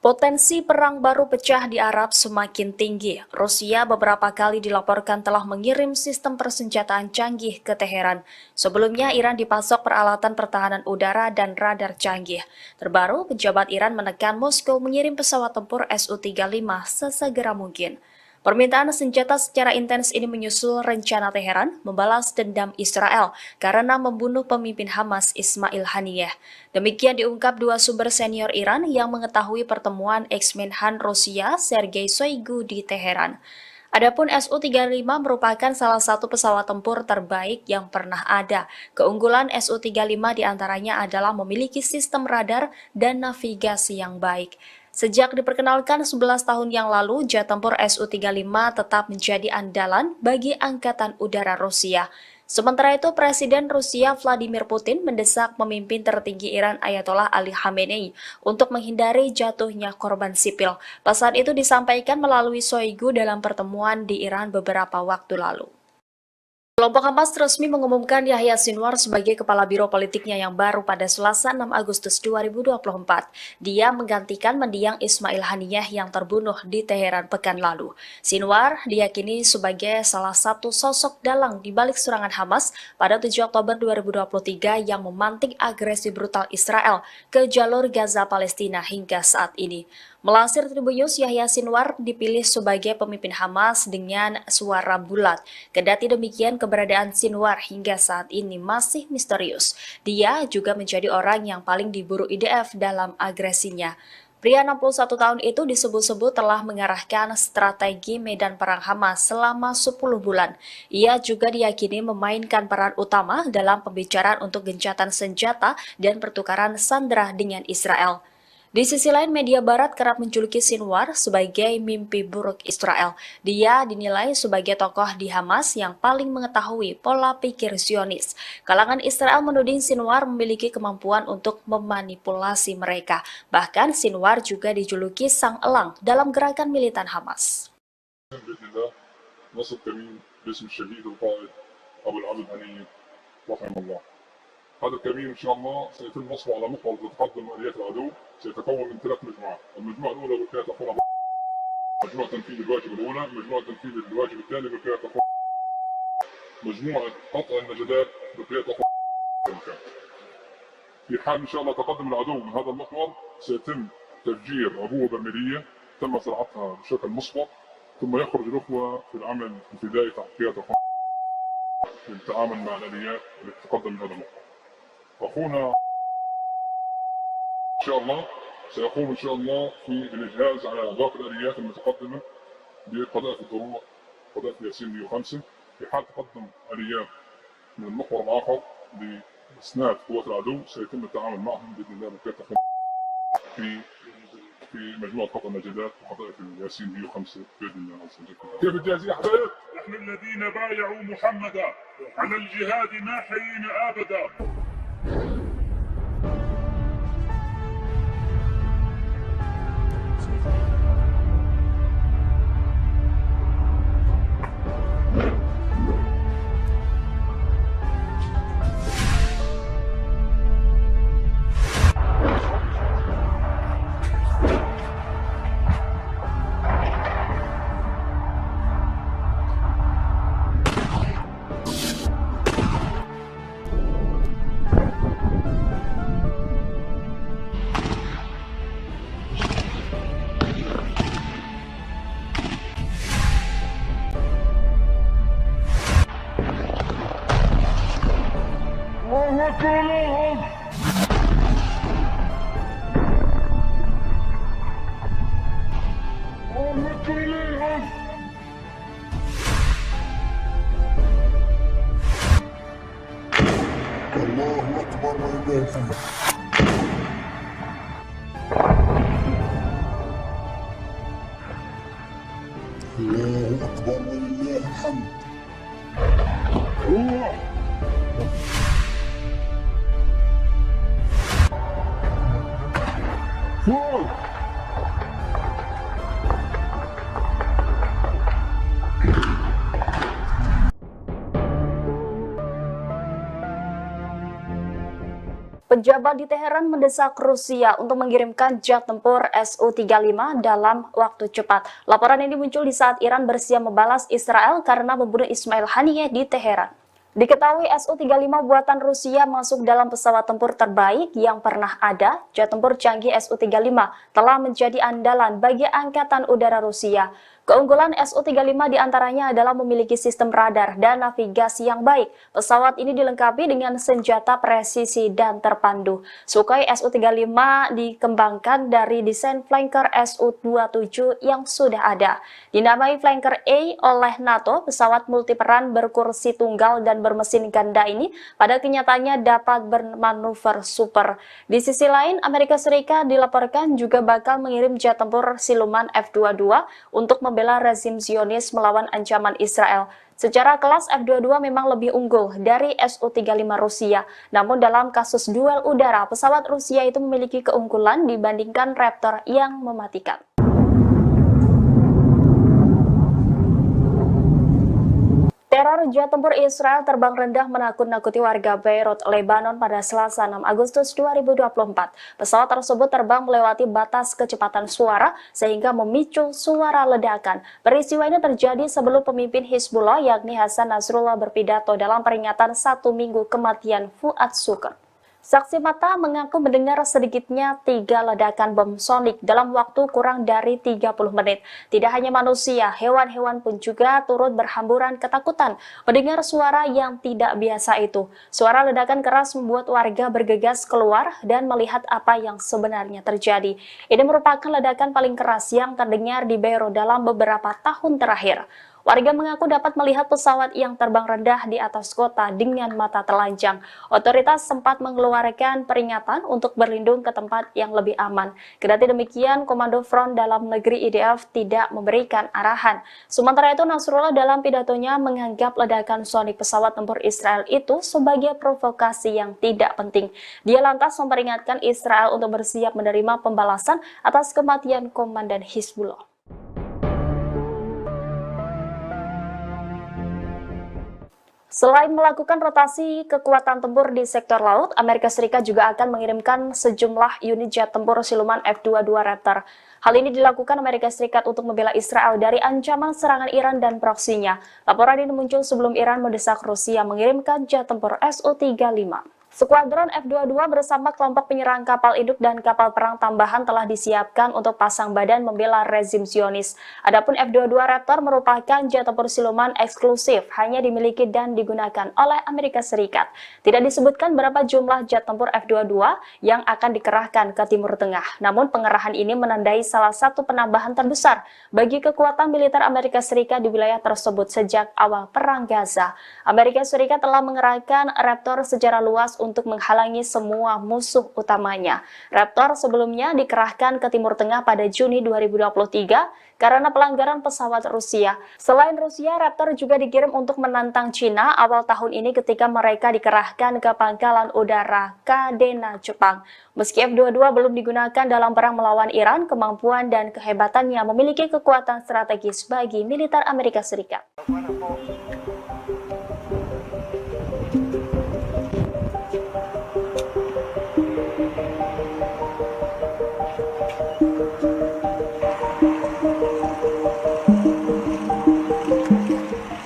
S6: Potensi perang baru pecah di Arab semakin tinggi. Rusia beberapa kali dilaporkan telah mengirim sistem persenjataan canggih ke Teheran. Sebelumnya, Iran dipasok peralatan pertahanan udara dan radar canggih. Terbaru, pejabat Iran menekan Moskow mengirim pesawat tempur Su-35 sesegera mungkin. Permintaan senjata secara intens ini menyusul rencana Teheran membalas dendam Israel karena membunuh pemimpin Hamas Ismail Haniyeh. Demikian diungkap dua sumber senior Iran yang mengetahui pertemuan ex-Menhan Rusia Sergei Shoigu di Teheran. Adapun Su-35 merupakan salah satu pesawat tempur terbaik yang pernah ada. Keunggulan Su-35 diantaranya adalah memiliki sistem radar dan navigasi yang baik. Sejak diperkenalkan 11 tahun yang lalu, jet tempur Su-35 tetap menjadi andalan bagi Angkatan Udara Rusia. Sementara itu, Presiden Rusia Vladimir Putin mendesak pemimpin tertinggi Iran Ayatollah Ali Khamenei untuk menghindari jatuhnya korban sipil. Pesan itu disampaikan melalui Shoigu dalam pertemuan di Iran beberapa waktu lalu. Kelompok Hamas resmi mengumumkan Yahya Sinwar sebagai kepala biro politiknya yang baru pada Selasa 6 Agustus 2024. Dia menggantikan mendiang Ismail Haniyeh yang terbunuh di Teheran pekan lalu. Sinwar diyakini sebagai salah satu sosok dalang di balik serangan Hamas pada 7 Oktober 2023 yang memantik agresi brutal Israel ke jalur Gaza Palestina hingga saat ini. Melansir Tribunnews, Yahya Sinwar dipilih sebagai pemimpin Hamas dengan suara bulat. Kendati demikian, keberadaan Sinwar hingga saat ini masih misterius. Dia juga menjadi orang yang paling diburu IDF dalam agresinya. Pria 61 tahun itu disebut-sebut telah mengarahkan strategi medan perang Hamas selama 10 bulan. Ia juga diyakini memainkan peran utama dalam pembicaraan untuk gencatan senjata dan pertukaran sandera dengan Israel. Di sisi lain, media barat kerap menjuluki Sinwar sebagai mimpi buruk Israel. Dia dinilai sebagai tokoh di Hamas yang paling mengetahui pola pikir Zionis. Kalangan Israel menuding Sinwar memiliki kemampuan untuk memanipulasi mereka. Bahkan Sinwar juga dijuluki sang elang dalam gerakan militan Hamas.
S3: هذا الكمين ان شاء الله سيتم نصبه على محور تتقدم اليات العدو سيتكون من 3 مجموعات، المجموعه الاولى بالقياده تقوم مجموعه تنفيذ الواجب الاولى، مجموعه تنفيذ الواجب الثاني بالقياده تقوم مجموعه قطع النجدات بالقياده تقوم. في حال ان شاء الله تقدم العدو من هذا المحور سيتم تفجير عبوه برميليه تم زراعتها بشكل مسبق، ثم يخرج الاخوه في العمل الفدائي تحت قياده للتعامل مع الاليات التي تتقدم من هذا المحور. أخونا إن شاء الله سيقوم إن شاء الله في الإجهاز على باقي الآليات المتقدمة بقذائف الدروع قذائف ياسين 105. في حال تقدم آليات من المحور الآخر لإسناد قوات العدو سيتم التعامل معهم بإذن الله بالكافة في مجموعة قطع النجدات وقذائف ياسين 105 بإذن الله. كيف الجاهزية يا حبايب؟
S5: نحن الذين بايعوا محمدا على الجهاد ما حيينا أبدا.
S3: الله أكبر ولله الحمد. الله أكبر ولله الحمد.
S6: Pejabat di Teheran mendesak Rusia untuk mengirimkan jet tempur Su-35 dalam waktu cepat. Laporan ini muncul di saat Iran bersiap membalas Israel karena membunuh Ismail Haniyeh di Teheran. Diketahui Su-35 buatan Rusia masuk dalam pesawat tempur terbaik yang pernah ada. Jet tempur canggih Su-35 telah menjadi andalan bagi Angkatan Udara Rusia. Keunggulan Su-35 diantaranya adalah memiliki sistem radar dan navigasi yang baik. Pesawat ini dilengkapi dengan senjata presisi dan terpandu. Sukhoi Su-35 dikembangkan dari desain flanker Su-27 yang sudah ada. Dinamai flanker A oleh NATO, pesawat multiperan berkursi tunggal dan bermesin ganda ini pada kenyataannya dapat bermanuver super. Di sisi lain, Amerika Serikat dilaporkan juga bakal mengirim jet tempur siluman F-22 untuk membela rezim Zionis melawan ancaman Israel. Secara kelas F-22 memang lebih unggul dari Su-35 Rusia. Namun dalam kasus duel udara, pesawat Rusia itu memiliki keunggulan dibandingkan Raptor yang mematikan. Teror jet tempur Israel terbang rendah menakut-nakuti warga Beirut, Lebanon pada Selasa 6 Agustus 2024. Pesawat tersebut terbang melewati batas kecepatan suara sehingga memicu suara ledakan. Peristiwa ini terjadi sebelum pemimpin Hizbullah yakni Hasan Nasrullah berpidato dalam peringatan 1 minggu kematian Fuad Shukr. Saksi mata mengaku mendengar sedikitnya 3 ledakan bom sonik dalam waktu kurang dari 30 menit. Tidak hanya manusia, hewan-hewan pun juga turut berhamburan ketakutan mendengar suara yang tidak biasa itu. Suara ledakan keras membuat warga bergegas keluar dan melihat apa yang sebenarnya terjadi. Ini merupakan ledakan paling keras yang terdengar di Beirut dalam beberapa tahun terakhir. Warga mengaku dapat melihat pesawat yang terbang rendah di atas kota dengan mata telanjang. Otoritas sempat mengeluarkan peringatan untuk berlindung ke tempat yang lebih aman. Kendati demikian, Komando Front Dalam Negeri IDF tidak memberikan arahan. Sementara itu, Nasrullah dalam pidatonya menganggap ledakan sonik pesawat tempur Israel itu sebagai provokasi yang tidak penting. Dia lantas memperingatkan Israel untuk bersiap menerima pembalasan atas kematian Komandan Hizbullah. Selain melakukan rotasi kekuatan tempur di sektor laut, Amerika Serikat juga akan mengirimkan sejumlah unit jet tempur siluman F-22 Raptor. Hal ini dilakukan Amerika Serikat untuk membela Israel dari ancaman serangan Iran dan proksinya. Laporan ini muncul sebelum Iran mendesak Rusia mengirimkan jet tempur Su-35. Skuadron F-22 bersama kelompok penyerang kapal induk dan kapal perang tambahan telah disiapkan untuk pasang badan membela rezim Zionis. Adapun F-22 Raptor merupakan jet tempur siluman eksklusif, hanya dimiliki dan digunakan oleh Amerika Serikat. Tidak disebutkan berapa jumlah jet tempur F-22 yang akan dikerahkan ke Timur Tengah. Namun pengerahan ini menandai salah satu penambahan terbesar bagi kekuatan militer Amerika Serikat di wilayah tersebut sejak awal Perang Gaza. Amerika Serikat telah mengerahkan Raptor secara luas untuk menghalangi semua musuh utamanya. Raptor sebelumnya dikerahkan ke Timur Tengah pada Juni 2023 karena pelanggaran pesawat Rusia. Selain Rusia, Raptor juga dikirim untuk menantang Cina awal tahun ini ketika mereka dikerahkan ke pangkalan udara Kadena, Jepang. Meski F-22 belum digunakan dalam perang melawan Iran, kemampuan dan kehebatannya memiliki kekuatan strategis bagi militer Amerika Serikat.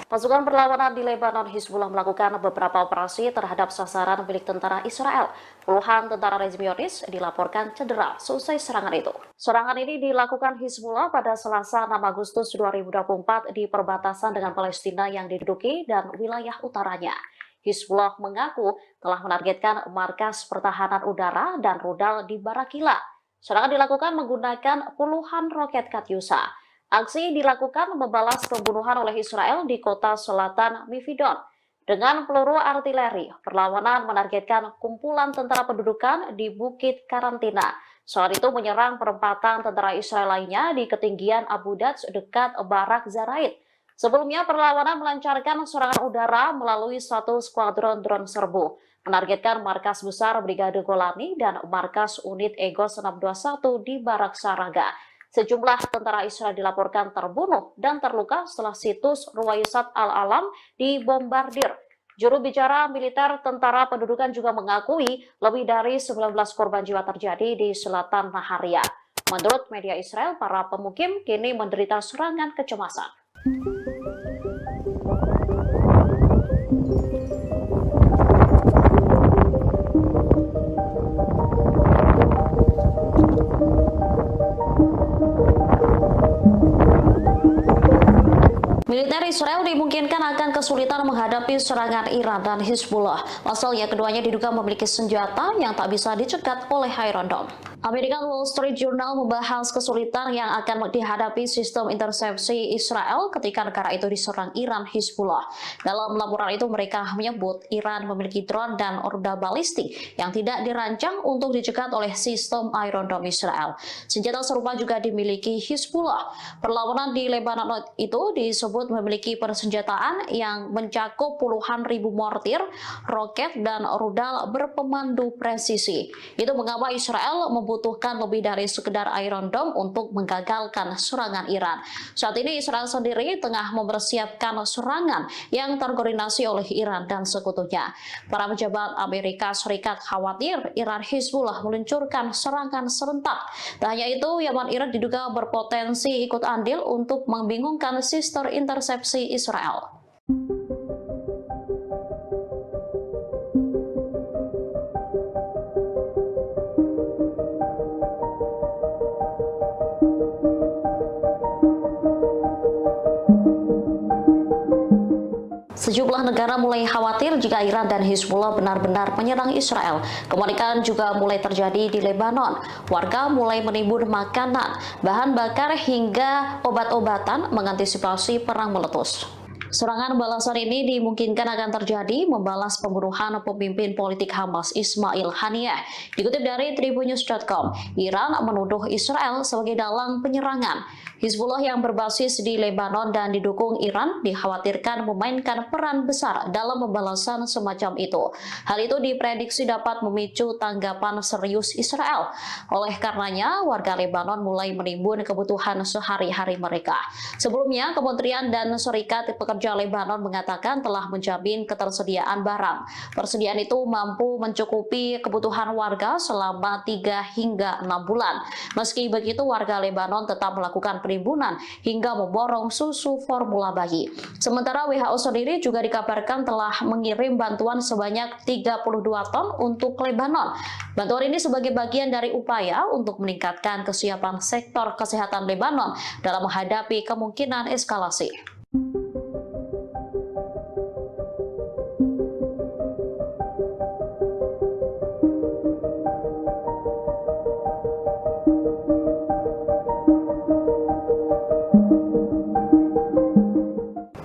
S4: Pasukan perlawanan di Lebanon Hizbullah melakukan beberapa operasi terhadap sasaran milik tentara Israel. Puluhan tentara rezim Zionis dilaporkan cedera seusai serangan itu. Serangan ini dilakukan Hizbullah pada Selasa 6 Agustus 2024 di perbatasan dengan Palestina yang diduduki dan wilayah utaranya. Hizbullah mengaku telah menargetkan markas pertahanan udara dan rudal di Barakila. Serangan dilakukan menggunakan puluhan roket Katyusha. Aksi dilakukan membalas pembunuhan oleh Israel di kota selatan Mifidon. Dengan peluru artileri, perlawanan menargetkan kumpulan tentara pendudukan di Bukit Karantina. Saat itu menyerang perempatan tentara Israel lainnya di ketinggian Abu Daj dekat Barak Zarait. Sebelumnya perlawanan melancarkan serangan udara melalui satu skuadron drone serbu, menargetkan markas besar Brigade Golani dan markas unit Egos 621 di Barak Saraga. Sejumlah tentara Israel dilaporkan terbunuh dan terluka setelah situs Ruwaisat Al-Alam dibombardir. Juru bicara militer Tentara Pendudukan juga mengakui lebih dari 19 korban jiwa terjadi di selatan Naharia. Menurut media Israel, para pemukim kini menderita serangan kecemasan. Militer Israel dimungkinkan akan kesulitan menghadapi serangan Iran dan Hizbullah. Pasalnya keduanya diduga memiliki senjata yang tak bisa dicegat oleh Iron Dome. American Wall Street Journal membahas kesulitan yang akan dihadapi sistem intersepsi Israel ketika negara itu diserang Iran Hizbullah. Dalam laporan itu mereka menyebut Iran memiliki drone dan rudal balistik yang tidak dirancang untuk dicegat oleh sistem Iron Dome Israel. Senjata serupa juga dimiliki Hizbullah. Perlawanan di Lebanon itu disebut memiliki persenjataan yang mencakup puluhan ribu mortir, roket, dan rudal berpemandu presisi. Itu mengapa Israel membutuhkan lebih dari sekedar Iron Dome untuk menggagalkan serangan Iran. Saat ini Israel sendiri tengah mempersiapkan serangan yang terkoordinasi oleh Iran dan sekutunya. Para pejabat Amerika Serikat khawatir Iran Hizbullah meluncurkan serangan serentak. Tak hanya itu, Yaman Iran diduga berpotensi ikut andil untuk membingungkan sistem intersepsi Israel. Sejumlah negara mulai khawatir jika Iran dan Hizbullah benar-benar menyerang Israel. Kepanikan juga mulai terjadi di Lebanon. Warga mulai menimbun makanan, bahan bakar hingga obat-obatan mengantisipasi perang meletus. Serangan balasan ini dimungkinkan akan terjadi membalas pembunuhan pemimpin politik Hamas Ismail Haniyeh. Dikutip dari Tribunnews.com, Iran menuduh Israel sebagai dalang penyerangan. Hizbullah yang berbasis di Lebanon dan didukung Iran dikhawatirkan memainkan peran besar dalam pembalasan semacam itu. Hal itu diprediksi dapat memicu tanggapan serius Israel. Oleh karenanya, warga Lebanon mulai menimbun kebutuhan sehari-hari mereka. Sebelumnya, Kementerian dan Serikat Pekerja Lebanon mengatakan telah menjamin ketersediaan barang. Persediaan itu mampu mencukupi kebutuhan warga selama 3 hingga 6 bulan. Meski begitu, warga Lebanon tetap melakukan penimbunan hingga memborong susu formula bayi. Sementara WHO sendiri juga dikabarkan telah mengirim bantuan sebanyak 32 ton untuk Lebanon. Bantuan ini sebagai bagian dari upaya untuk meningkatkan kesiapan sektor kesehatan Lebanon dalam menghadapi kemungkinan eskalasi.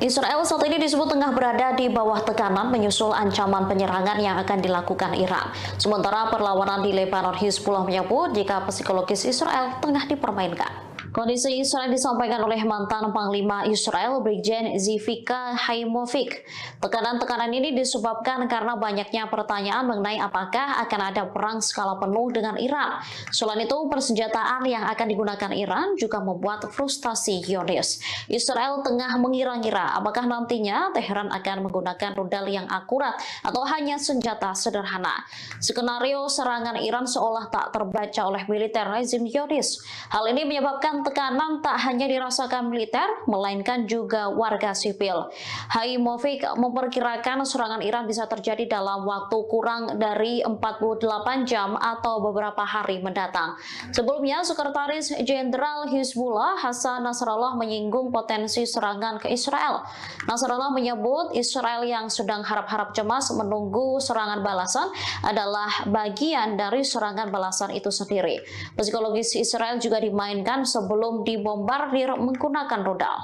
S4: Israel saat ini disebut tengah berada di bawah tekanan menyusul ancaman penyerangan yang akan dilakukan Iran. Sementara perlawanan di Lebanon, Hizbullah menyebut jika psikologis Israel tengah dipermainkan. Kondisi Israel disampaikan oleh mantan Panglima Israel, Brigjen Zivika Haimovic. Tekanan-tekanan ini disebabkan karena banyaknya pertanyaan mengenai apakah akan ada perang skala penuh dengan Iran. Selain itu, persenjataan yang akan digunakan Iran juga membuat frustasi Zionis. Israel tengah mengira-ngira apakah nantinya Teheran akan menggunakan rudal yang akurat atau hanya senjata sederhana. Skenario serangan Iran seolah tak terbaca oleh militer rezim Zionis. Hal ini menyebabkan tekanan tak hanya dirasakan militer, melainkan juga warga sipil. Haimovic memperkirakan serangan Iran bisa terjadi dalam waktu kurang dari 48 jam atau beberapa hari mendatang. Sebelumnya, Sekretaris Jenderal Hizbullah Hassan Nasrallah menyinggung potensi serangan ke Israel. Nasrallah menyebut Israel yang sedang harap-harap cemas menunggu serangan balasan adalah bagian dari serangan balasan itu sendiri. Psikologis Israel juga dimainkan sebelum dibombardir menggunakan rudal.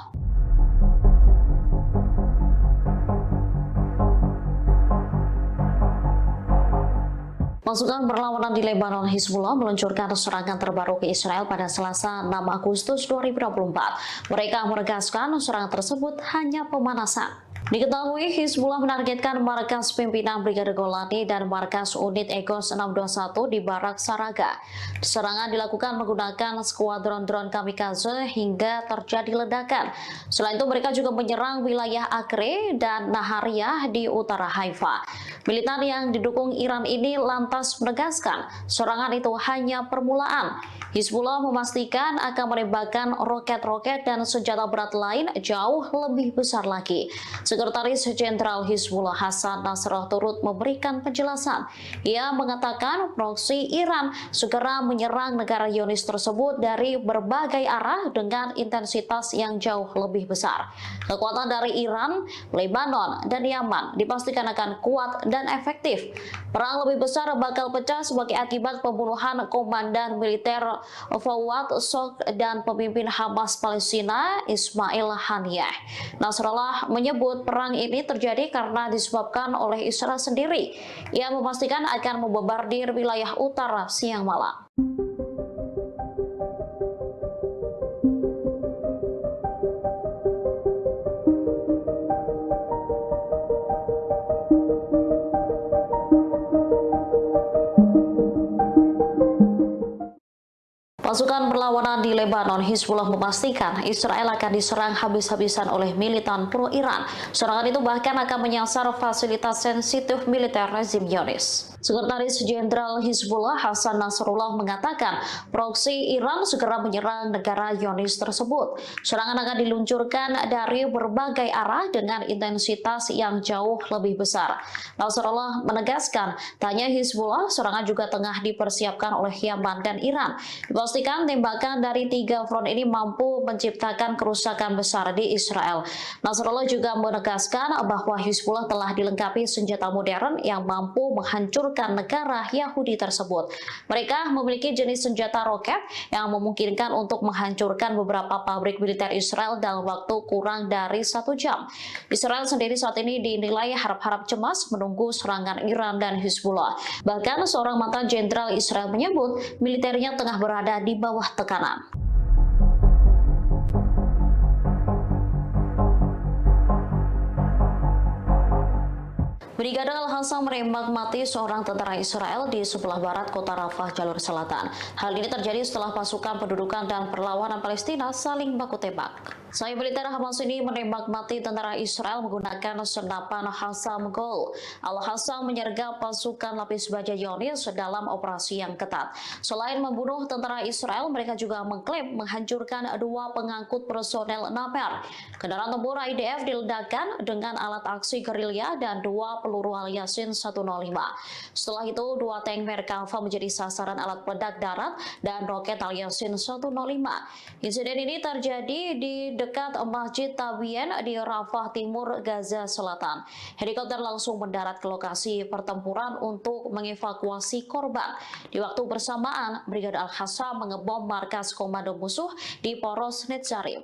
S4: Pasukan perlawanan di Lebanon, Hizbullah meluncurkan serangan terbaru ke Israel pada Selasa 6 Agustus 2024. Mereka menegaskan serangan tersebut hanya pemanasan. Diketahui Hizbullah menargetkan markas pimpinan Brigade Golani dan markas unit Egos 621 di Barak Saraga. Serangan dilakukan menggunakan skuadron drone kamikaze hingga terjadi ledakan. Selain itu mereka juga menyerang wilayah Acre dan Nahariyah di utara Haifa. Militan yang didukung Iran ini lantas menegaskan serangan itu hanya permulaan. Hizbullah memastikan akan menembakkan roket-roket dan senjata berat lain jauh lebih besar lagi. Sekretaris Jenderal Hizbullah Hasan Nasrallah turut memberikan penjelasan. Ia mengatakan proksi Iran segera menyerang negara Zionis tersebut dari berbagai arah dengan intensitas yang jauh lebih besar. Kekuatan dari Iran, Lebanon, dan Yaman dipastikan akan kuat dan efektif. Perang lebih besar bakal pecah sebagai akibat pembunuhan komandan militer Fawad Sok dan pemimpin Hamas Palestina Ismail Haniyeh. Nasrallah menyebut perang ini terjadi karena disebabkan oleh Israel sendiri. Ia memastikan akan membombardir wilayah utara siang malam. Pasukan perlawanan di Lebanon, Hizbullah memastikan Israel akan diserang habis-habisan oleh militan pro-Iran. Serangan itu bahkan akan menyasar fasilitas sensitif militer rezim Zionis. Sekretaris Jenderal Hizbullah Hasan Nasrallah mengatakan proksi Iran segera menyerang negara Zionis tersebut. Serangan akan diluncurkan dari berbagai arah dengan intensitas yang jauh lebih besar. Nasrallah menegaskan, tanya Hizbullah, serangan juga tengah dipersiapkan oleh Yaman dan Iran. Dipastikan tembakan dari 3 front ini mampu menciptakan kerusakan besar di Israel. Nasrallah juga menegaskan bahwa Hizbullah telah dilengkapi senjata modern yang mampu menghancurkan negara Yahudi tersebut. Mereka memiliki jenis senjata roket yang memungkinkan untuk menghancurkan beberapa pabrik militer Israel dalam waktu kurang dari 1 jam. Israel sendiri saat ini dinilai harap-harap cemas menunggu serangan Iran dan Hizbullah. Bahkan seorang mantan jenderal Israel menyebut militernya tengah berada di bawah tekanan. Brigade Al-Hassam menembak mati seorang tentara Israel di sebelah barat kota Rafah, jalur selatan. Hal ini terjadi setelah pasukan pendudukan dan perlawanan Palestina saling baku tembak. Sayap militer Hamas ini menembak mati tentara Israel menggunakan senapan Hassam Gol. Al-Hassam menyergap pasukan lapis baja Zionis dalam operasi yang ketat. Selain membunuh tentara Israel, mereka juga mengklaim menghancurkan 2 pengangkut personel Napar. Kendaraan tempur IDF diledakkan dengan alat aksi gerilya dan 2 peluru Al-Yasin 105. Setelah itu, 2 tank Merkava menjadi sasaran alat peledak darat dan roket Al-Yasin 105. Insiden ini terjadi di dekat Masjid Tabien di Rafah Timur, Gaza Selatan. Helikopter langsung mendarat ke lokasi pertempuran untuk mengevakuasi korban. Di waktu bersamaan, Brigade Al-Hassam mengebom markas komando musuh di Poros Netzarim.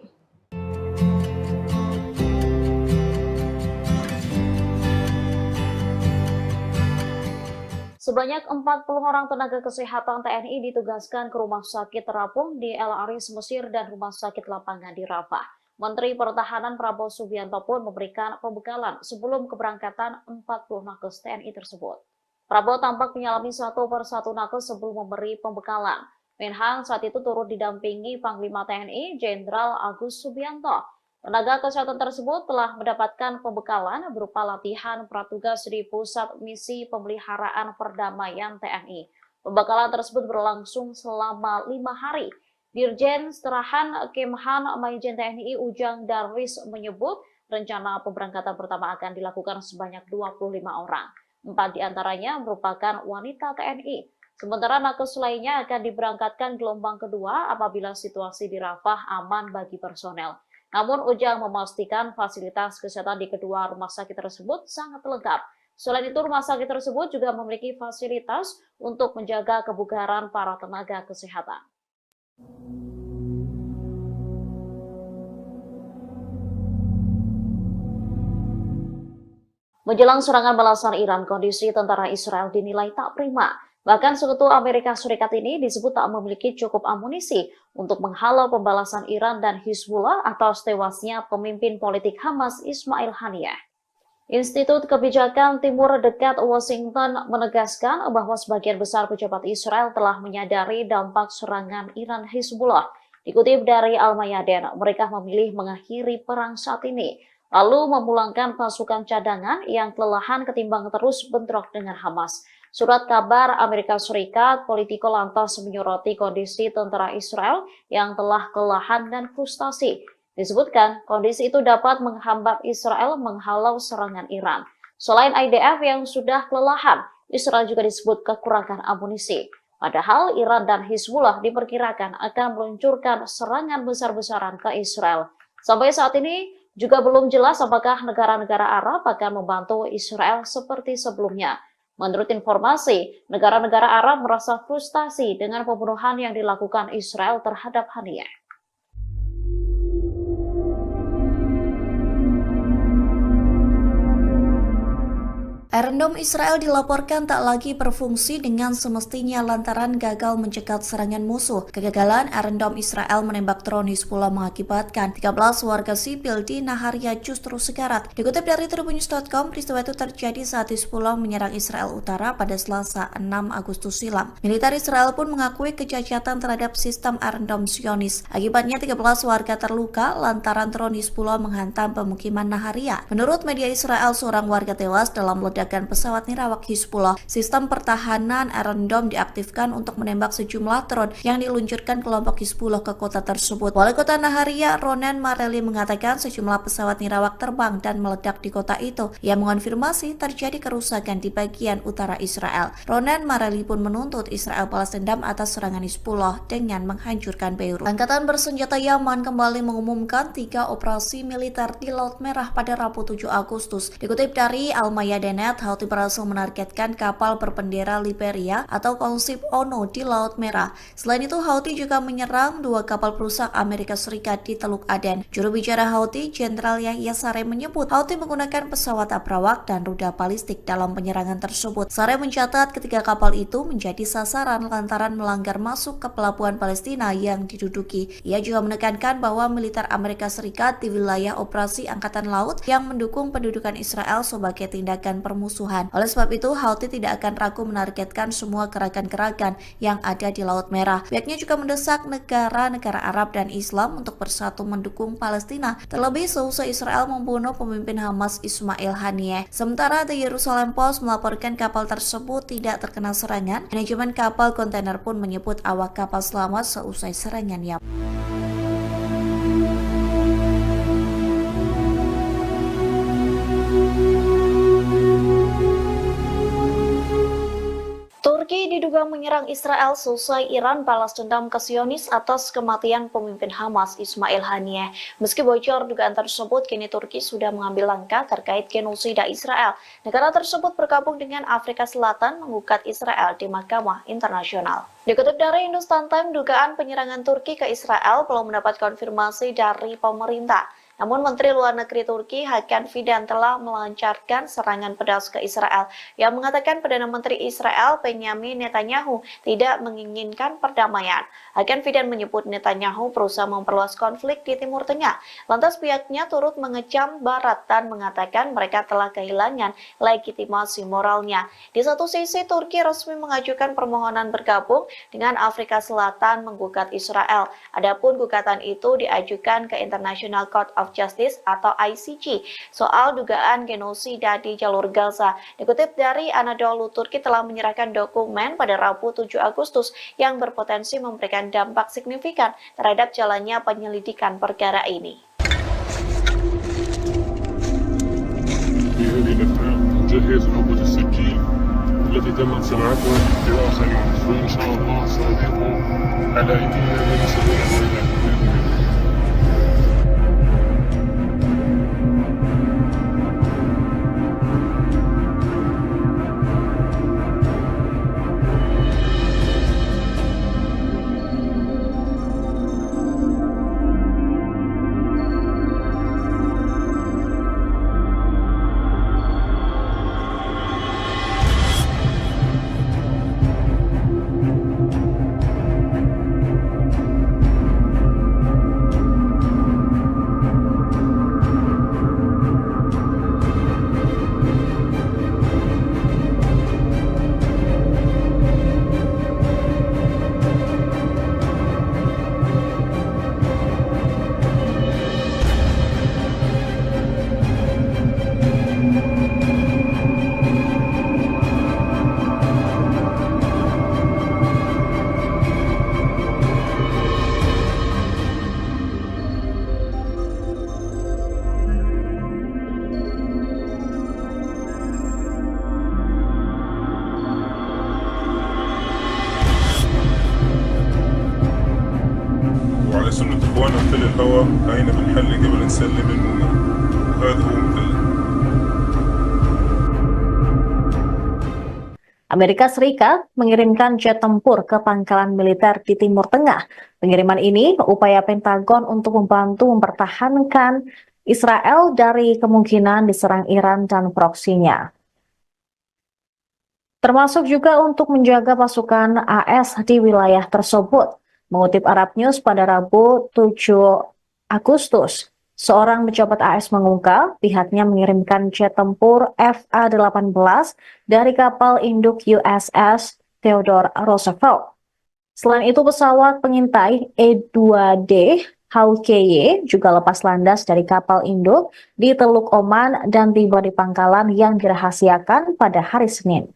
S4: Sebanyak 40 orang tenaga kesehatan TNI ditugaskan ke rumah sakit terapung di El Aris, Mesir dan rumah sakit lapangan di Rafah. Menteri Pertahanan Prabowo Subianto pun memberikan pembekalan sebelum keberangkatan 40 nakes TNI tersebut. Prabowo tampak menyalami satu persatu nakes sebelum memberi pembekalan. Menhan saat itu turut didampingi Panglima TNI Jenderal Agus Subianto. Tenaga kesehatan tersebut telah mendapatkan pembekalan berupa latihan pratugas di Pusat Misi Pemeliharaan Perdamaian TNI. Pembekalan tersebut berlangsung selama 5 hari. Dirjen Seterahan Kemhan Maijen TNI Ujang Darwis menyebut rencana pemberangkatan pertama akan dilakukan sebanyak 25 orang. 4 diantaranya merupakan wanita TNI. Sementara nakes lainnya akan diberangkatkan gelombang kedua apabila situasi di Rafah aman bagi personel. Namun Ujang memastikan fasilitas kesehatan di kedua rumah sakit tersebut sangat lengkap. Selain itu, rumah sakit tersebut juga memiliki fasilitas untuk menjaga kebugaran para tenaga kesehatan. Menjelang serangan balasan Iran, kondisi tentara Israel dinilai tak prima. Bahkan sekutu Amerika Serikat ini disebut tak memiliki cukup amunisi untuk menghalau pembalasan Iran dan Hizbullah atas tewasnya pemimpin politik Hamas Ismail Haniyeh. Institut Kebijakan Timur Dekat Washington menegaskan bahwa sebagian besar pejabat Israel telah menyadari dampak serangan Iran Hizbullah. Dikutip dari Al-Mayadin, mereka memilih mengakhiri perang saat ini, lalu memulangkan pasukan cadangan yang kelelahan ketimbang terus bentrok dengan Hamas. Surat kabar Amerika Serikat, Politico lantas menyoroti kondisi tentara Israel yang telah kelelahan dan frustasi. Disebutkan, kondisi itu dapat menghambat Israel menghalau serangan Iran. Selain IDF yang sudah kelelahan, Israel juga disebut kekurangan amunisi. Padahal Iran dan Hizbullah diperkirakan akan meluncurkan serangan besar-besaran ke Israel. Sampai saat ini juga belum jelas apakah negara-negara Arab akan membantu Israel seperti sebelumnya. Menurut informasi, negara-negara Arab merasa frustasi dengan pembunuhan yang dilakukan Israel terhadap Haniyeh.
S1: Iron Dome Israel dilaporkan tak lagi berfungsi dengan semestinya lantaran gagal mencegat serangan musuh. Kegagalan Iron Dome Israel menembak drone Hizbullah mengakibatkan 13 warga sipil di Naharia justru sekarat. Dikutip dari Tribunnews.com, peristiwa itu terjadi saat Hizbullah menyerang Israel Utara pada Selasa 6 Agustus silam. Militer Israel pun mengakui kecacatan terhadap sistem Iron Dome Zionis. Akibatnya 13 warga terluka lantaran drone Hizbullah menghantam pemukiman Naharia. Menurut media Israel, seorang warga tewas dalam ledakan pesawat nirawak Hizbullah. Sistem pertahanan Iron Dome diaktifkan untuk menembak sejumlah drone yang diluncurkan kelompok Hizbullah ke kota tersebut. Wali kota Naharia, Ronen Mareli, mengatakan sejumlah pesawat nirawak terbang dan meledak di kota itu. Ia mengonfirmasi terjadi kerusakan di bagian utara Israel. Ronen Mareli pun menuntut Israel balas dendam atas serangan Hizbullah dengan menghancurkan Beirut. Angkatan bersenjata Yaman kembali mengumumkan 3 operasi militer di Laut Merah pada Rabu 7 Agustus. Dikutip dari Al-Mayadin, Houthi berhasil menargetkan kapal berbendera Liberia atau Konsip Ono di Laut Merah. Selain itu, Houthi juga menyerang 2 kapal perusak Amerika Serikat di Teluk Aden. Juru bicara Houthi, Jenderal Yahya Saree, menyebut Houthi menggunakan pesawat abrawak dan rudal balistik dalam penyerangan tersebut. Saree mencatat ketiga kapal itu menjadi sasaran lantaran melanggar masuk ke pelabuhan Palestina yang diduduki. Ia juga menekankan bahwa militer Amerika Serikat di wilayah operasi Angkatan Laut yang mendukung pendudukan Israel sebagai tindakan permusuhan. Oleh sebab itu, Houthi tidak akan ragu menargetkan semua gerakan-gerakan yang ada di Laut Merah. Pihaknya juga mendesak negara-negara Arab dan Islam untuk bersatu mendukung Palestina, terlebih seusai Israel membunuh pemimpin Hamas Ismail Haniyeh. Sementara The Jerusalem Post melaporkan kapal tersebut tidak terkena serangan. Manajemen kapal kontainer pun menyebut awak kapal selamat seusai serangan Yaman. Turki diduga menyerang Israel selesai Iran balas dendam ke Zionis atas kematian pemimpin Hamas Ismail Haniyeh. Meski bocor dugaan tersebut, kini Turki sudah mengambil langkah terkait genosida Israel. Negara tersebut bergabung dengan Afrika Selatan menggugat Israel di Mahkamah Internasional. Dikutip dari Hindustan Times, dugaan penyerangan Turki ke Israel belum mendapat konfirmasi dari pemerintah. Namun Menteri Luar Negeri Turki Hakan Fidan telah melancarkan serangan pedas ke Israel yang mengatakan Perdana Menteri Israel Benjamin Netanyahu tidak menginginkan perdamaian. Hakan Fidan menyebut Netanyahu berusaha memperluas konflik di Timur Tengah. Lantas pihaknya turut mengecam Barat dan mengatakan mereka telah kehilangan legitimasi moralnya. Di satu sisi, Turki resmi mengajukan permohonan bergabung dengan Afrika Selatan menggugat Israel. Adapun gugatan itu diajukan ke International Court of Justice atau ICJ soal dugaan genosida di jalur Gaza. Dikutip dari Anadolu, Turki telah menyerahkan dokumen pada Rabu 7 Agustus yang berpotensi memberikan dampak signifikan terhadap jalannya penyelidikan perkara ini.
S3: التي تمت صناعتها دراسة وإن شاء الله سنضيق على أيدينا من سبيل وعلى سنة إخواننا في الهواء هاينا بنحل قبل نسلم المؤمن هذا هو مثل.
S1: Amerika Serikat mengirimkan jet tempur ke pangkalan militer di Timur Tengah. Pengiriman ini upaya Pentagon untuk membantu mempertahankan Israel dari kemungkinan diserang Iran dan proksinya. Termasuk juga untuk menjaga pasukan AS di wilayah tersebut. Mengutip Arab News pada Rabu 7 Agustus, seorang pejabat AS mengungkap pihaknya mengirimkan jet tempur FA-18 dari kapal induk USS Theodore Roosevelt. Selain itu, pesawat pengintai E-2D Hawkeye juga lepas landas dari kapal induk di Teluk Oman dan tiba di pangkalan yang dirahasiakan pada hari Senin.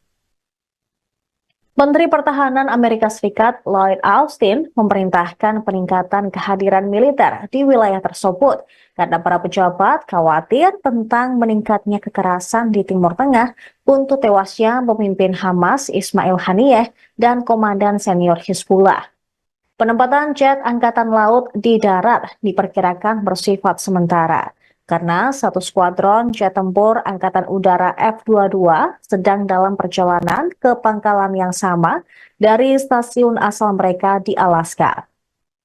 S1: Menteri Pertahanan Amerika Serikat Lloyd Austin memerintahkan peningkatan kehadiran militer di wilayah tersebut karena para pejabat khawatir tentang meningkatnya kekerasan di Timur Tengah untuk tewasnya pemimpin Hamas Ismail Haniyeh dan komandan senior Hizbullah. Penempatan jet angkatan laut di darat diperkirakan bersifat sementara karena satu skuadron jet tempur Angkatan Udara F-22 sedang dalam perjalanan ke pangkalan yang sama dari stasiun asal mereka di Alaska.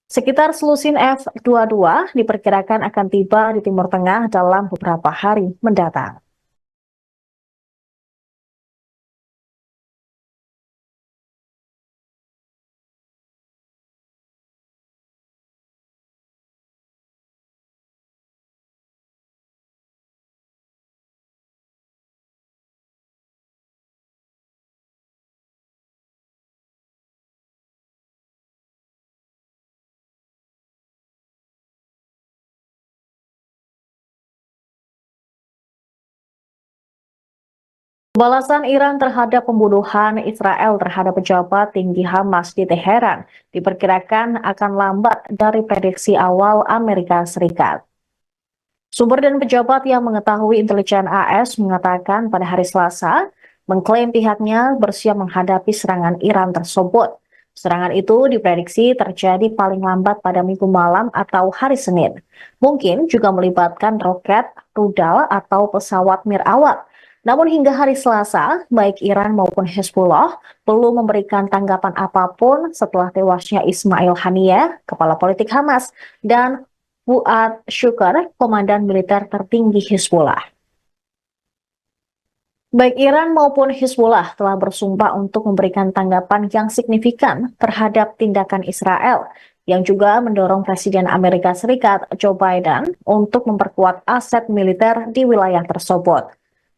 S1: Sekitar selusin F-22 diperkirakan akan tiba di Timur Tengah dalam beberapa hari mendatang. Balasan Iran terhadap pembunuhan Israel terhadap pejabat tinggi Hamas di Teheran diperkirakan akan lambat dari prediksi awal Amerika Serikat. Sumber dan pejabat yang mengetahui intelijen AS mengatakan pada hari Selasa, mengklaim pihaknya bersiap menghadapi serangan Iran tersebut. Serangan itu diprediksi terjadi paling lambat pada Minggu malam atau hari Senin. Mungkin juga melibatkan roket, rudal, atau pesawat mirawat. Namun hingga hari Selasa, baik Iran maupun Hezbollah belum memberikan tanggapan apapun setelah tewasnya Ismail Haniyeh, kepala politik Hamas, dan Fuad Shukr, komandan militer tertinggi Hezbollah. Baik Iran maupun Hezbollah telah bersumpah untuk memberikan tanggapan yang signifikan terhadap tindakan Israel, yang juga mendorong Presiden Amerika Serikat Joe Biden untuk memperkuat aset militer di wilayah tersebut.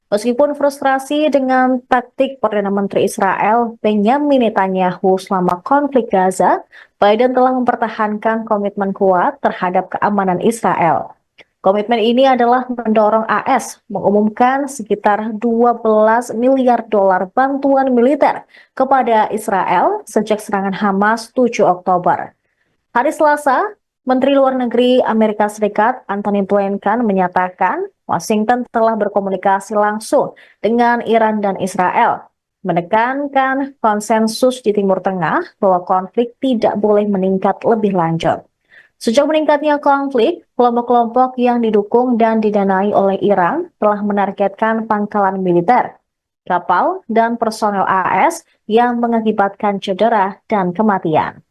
S1: Meskipun frustrasi dengan taktik Perdana Menteri Israel Benjamin Netanyahu selama konflik Gaza, Biden telah mempertahankan komitmen kuat terhadap keamanan Israel. Komitmen ini adalah mendorong AS mengumumkan sekitar 12 miliar dolar bantuan militer kepada Israel sejak serangan Hamas 7 Oktober. Hari Selasa, Menteri Luar Negeri Amerika Serikat Antony Blinken menyatakan Washington telah berkomunikasi langsung dengan Iran dan Israel, menekankan konsensus di Timur Tengah bahwa konflik tidak boleh meningkat lebih lanjut. Sejak meningkatnya konflik, kelompok-kelompok yang didukung dan didanai oleh Iran telah menargetkan pangkalan militer, kapal, dan personel AS yang mengakibatkan cedera dan kematian.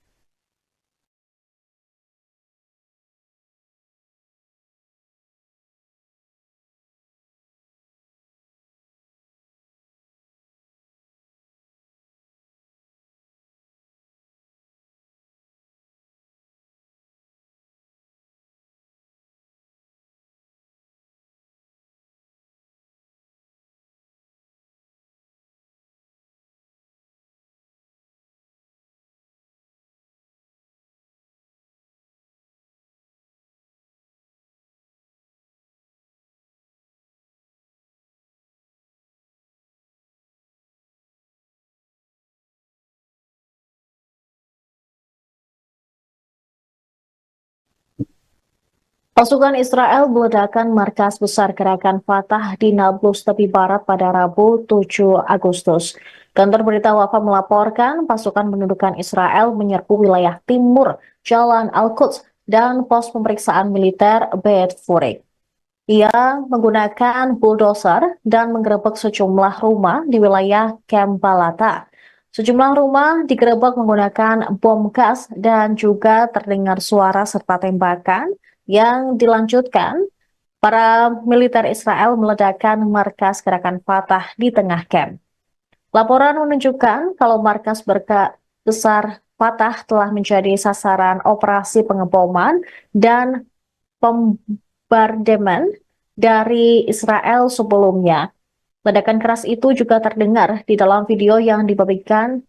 S1: Pasukan Israel meledakan markas besar gerakan Fatah di Nablus tepi barat pada Rabu 7 Agustus. Kantor berita Wafa melaporkan pasukan pendudukan Israel menyerbu wilayah timur Jalan Al-Quds
S4: dan pos pemeriksaan militer Beit Furik. Ia menggunakan bulldozer dan menggerebek sejumlah rumah di wilayah Camp Balata. Sejumlah rumah digerebek menggunakan bom gas dan juga terdengar suara serta tembakan yang dilanjutkan. Para militer Israel meledakkan markas gerakan Fatah di tengah camp. Laporan menunjukkan kalau markas besar Fatah telah menjadi sasaran operasi pengeboman dan bombardemen dari Israel sebelumnya. Ledakan keras itu juga terdengar di dalam video yang dibagikan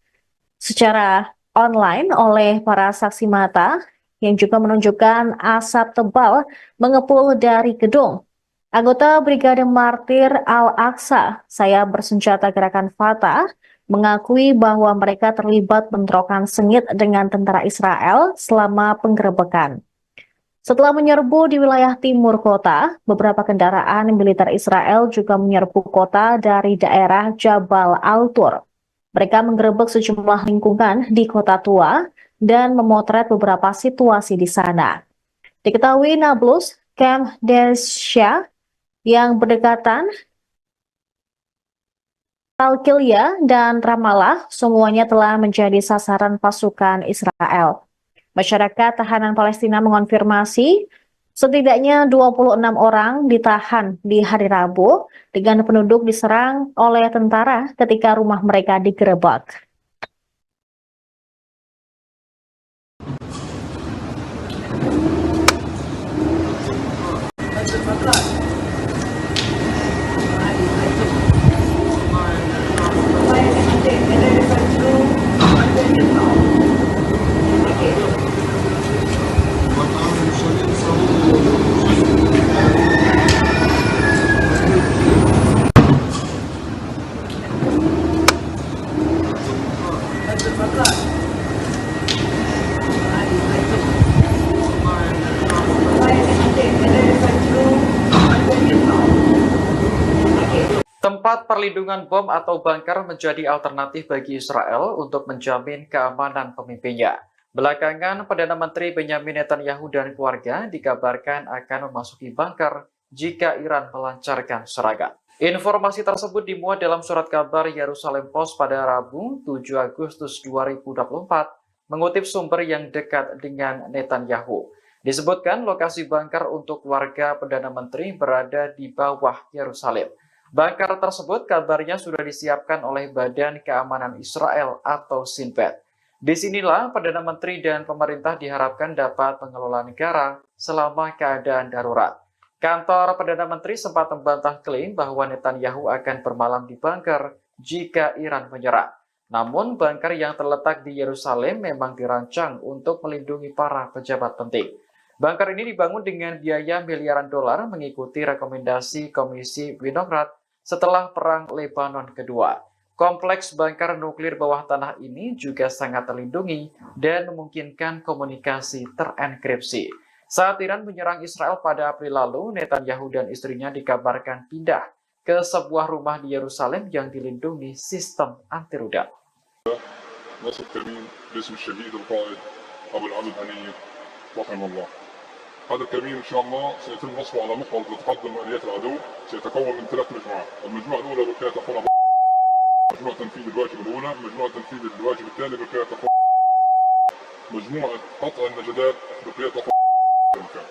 S4: secara online oleh para saksi mata yang juga menunjukkan asap tebal mengepul dari gedung. Anggota Brigade Martir Al-Aqsa, sayap bersenjata gerakan Fatah, mengakui bahwa mereka terlibat bentrokan sengit dengan tentara Israel selama penggerebekan. Setelah menyerbu di wilayah timur kota, beberapa kendaraan militer Israel juga menyerbu kota dari daerah Jabal Al-Tur. Mereka menggerebek sejumlah lingkungan di kota tua dan memotret beberapa situasi di sana. Diketahui Nablus, Camp Desya yang berdekatan, Talkilia dan Ramallah semuanya telah menjadi sasaran pasukan Israel. Masyarakat tahanan Palestina mengonfirmasi setidaknya 26 orang ditahan di hari Rabu dengan penduduk diserang oleh tentara ketika rumah mereka digerebek.
S2: Tempat perlindungan bom atau bunker menjadi alternatif bagi Israel untuk menjamin keamanan pemimpinnya. Belakangan, Perdana Menteri Benyamin Netanyahu dan keluarga dikabarkan akan memasuki bunker jika Iran melancarkan serangan. Informasi tersebut dimuat dalam surat kabar Yerusalem Post pada Rabu 7 Agustus 2024, mengutip sumber yang dekat dengan Netanyahu. Disebutkan lokasi bunker untuk warga Perdana Menteri berada di bawah Yerusalem. Bunker tersebut kabarnya sudah disiapkan oleh Badan Keamanan Israel atau Shin Bet. Disinilah Perdana Menteri dan pemerintah diharapkan dapat mengelola negara selama keadaan darurat. Kantor Perdana Menteri sempat membantah klaim bahwa Netanyahu akan bermalam di bunker jika Iran menyerang. Namun, bunker yang terletak di Yerusalem memang dirancang untuk melindungi para pejabat penting. Bunker ini dibangun dengan biaya miliaran dolar mengikuti rekomendasi Komisi Winograd setelah Perang Lebanon Kedua. Kompleks bunker nuklir bawah tanah ini juga sangat terlindungi dan memungkinkan komunikasi terenkripsi. Saat Iran menyerang Israel pada April lalu, Netanyahu dan istrinya dikabarkan pindah ke sebuah rumah di Yerusalem yang dilindungi sistem anti rudal.
S3: هذا الكمين ان شاء الله سيتم نصبه على محور لتقدم اليات العدو، سيتكون من 3 مجموعات، المجموعه الاولى بقياده اخونا مجموعه تنفيذ الواجب الاولى، مجموعه تنفيذ الواجب الثاني بقياده اخونا، مجموعه قطع النجدات بقياده اخونا.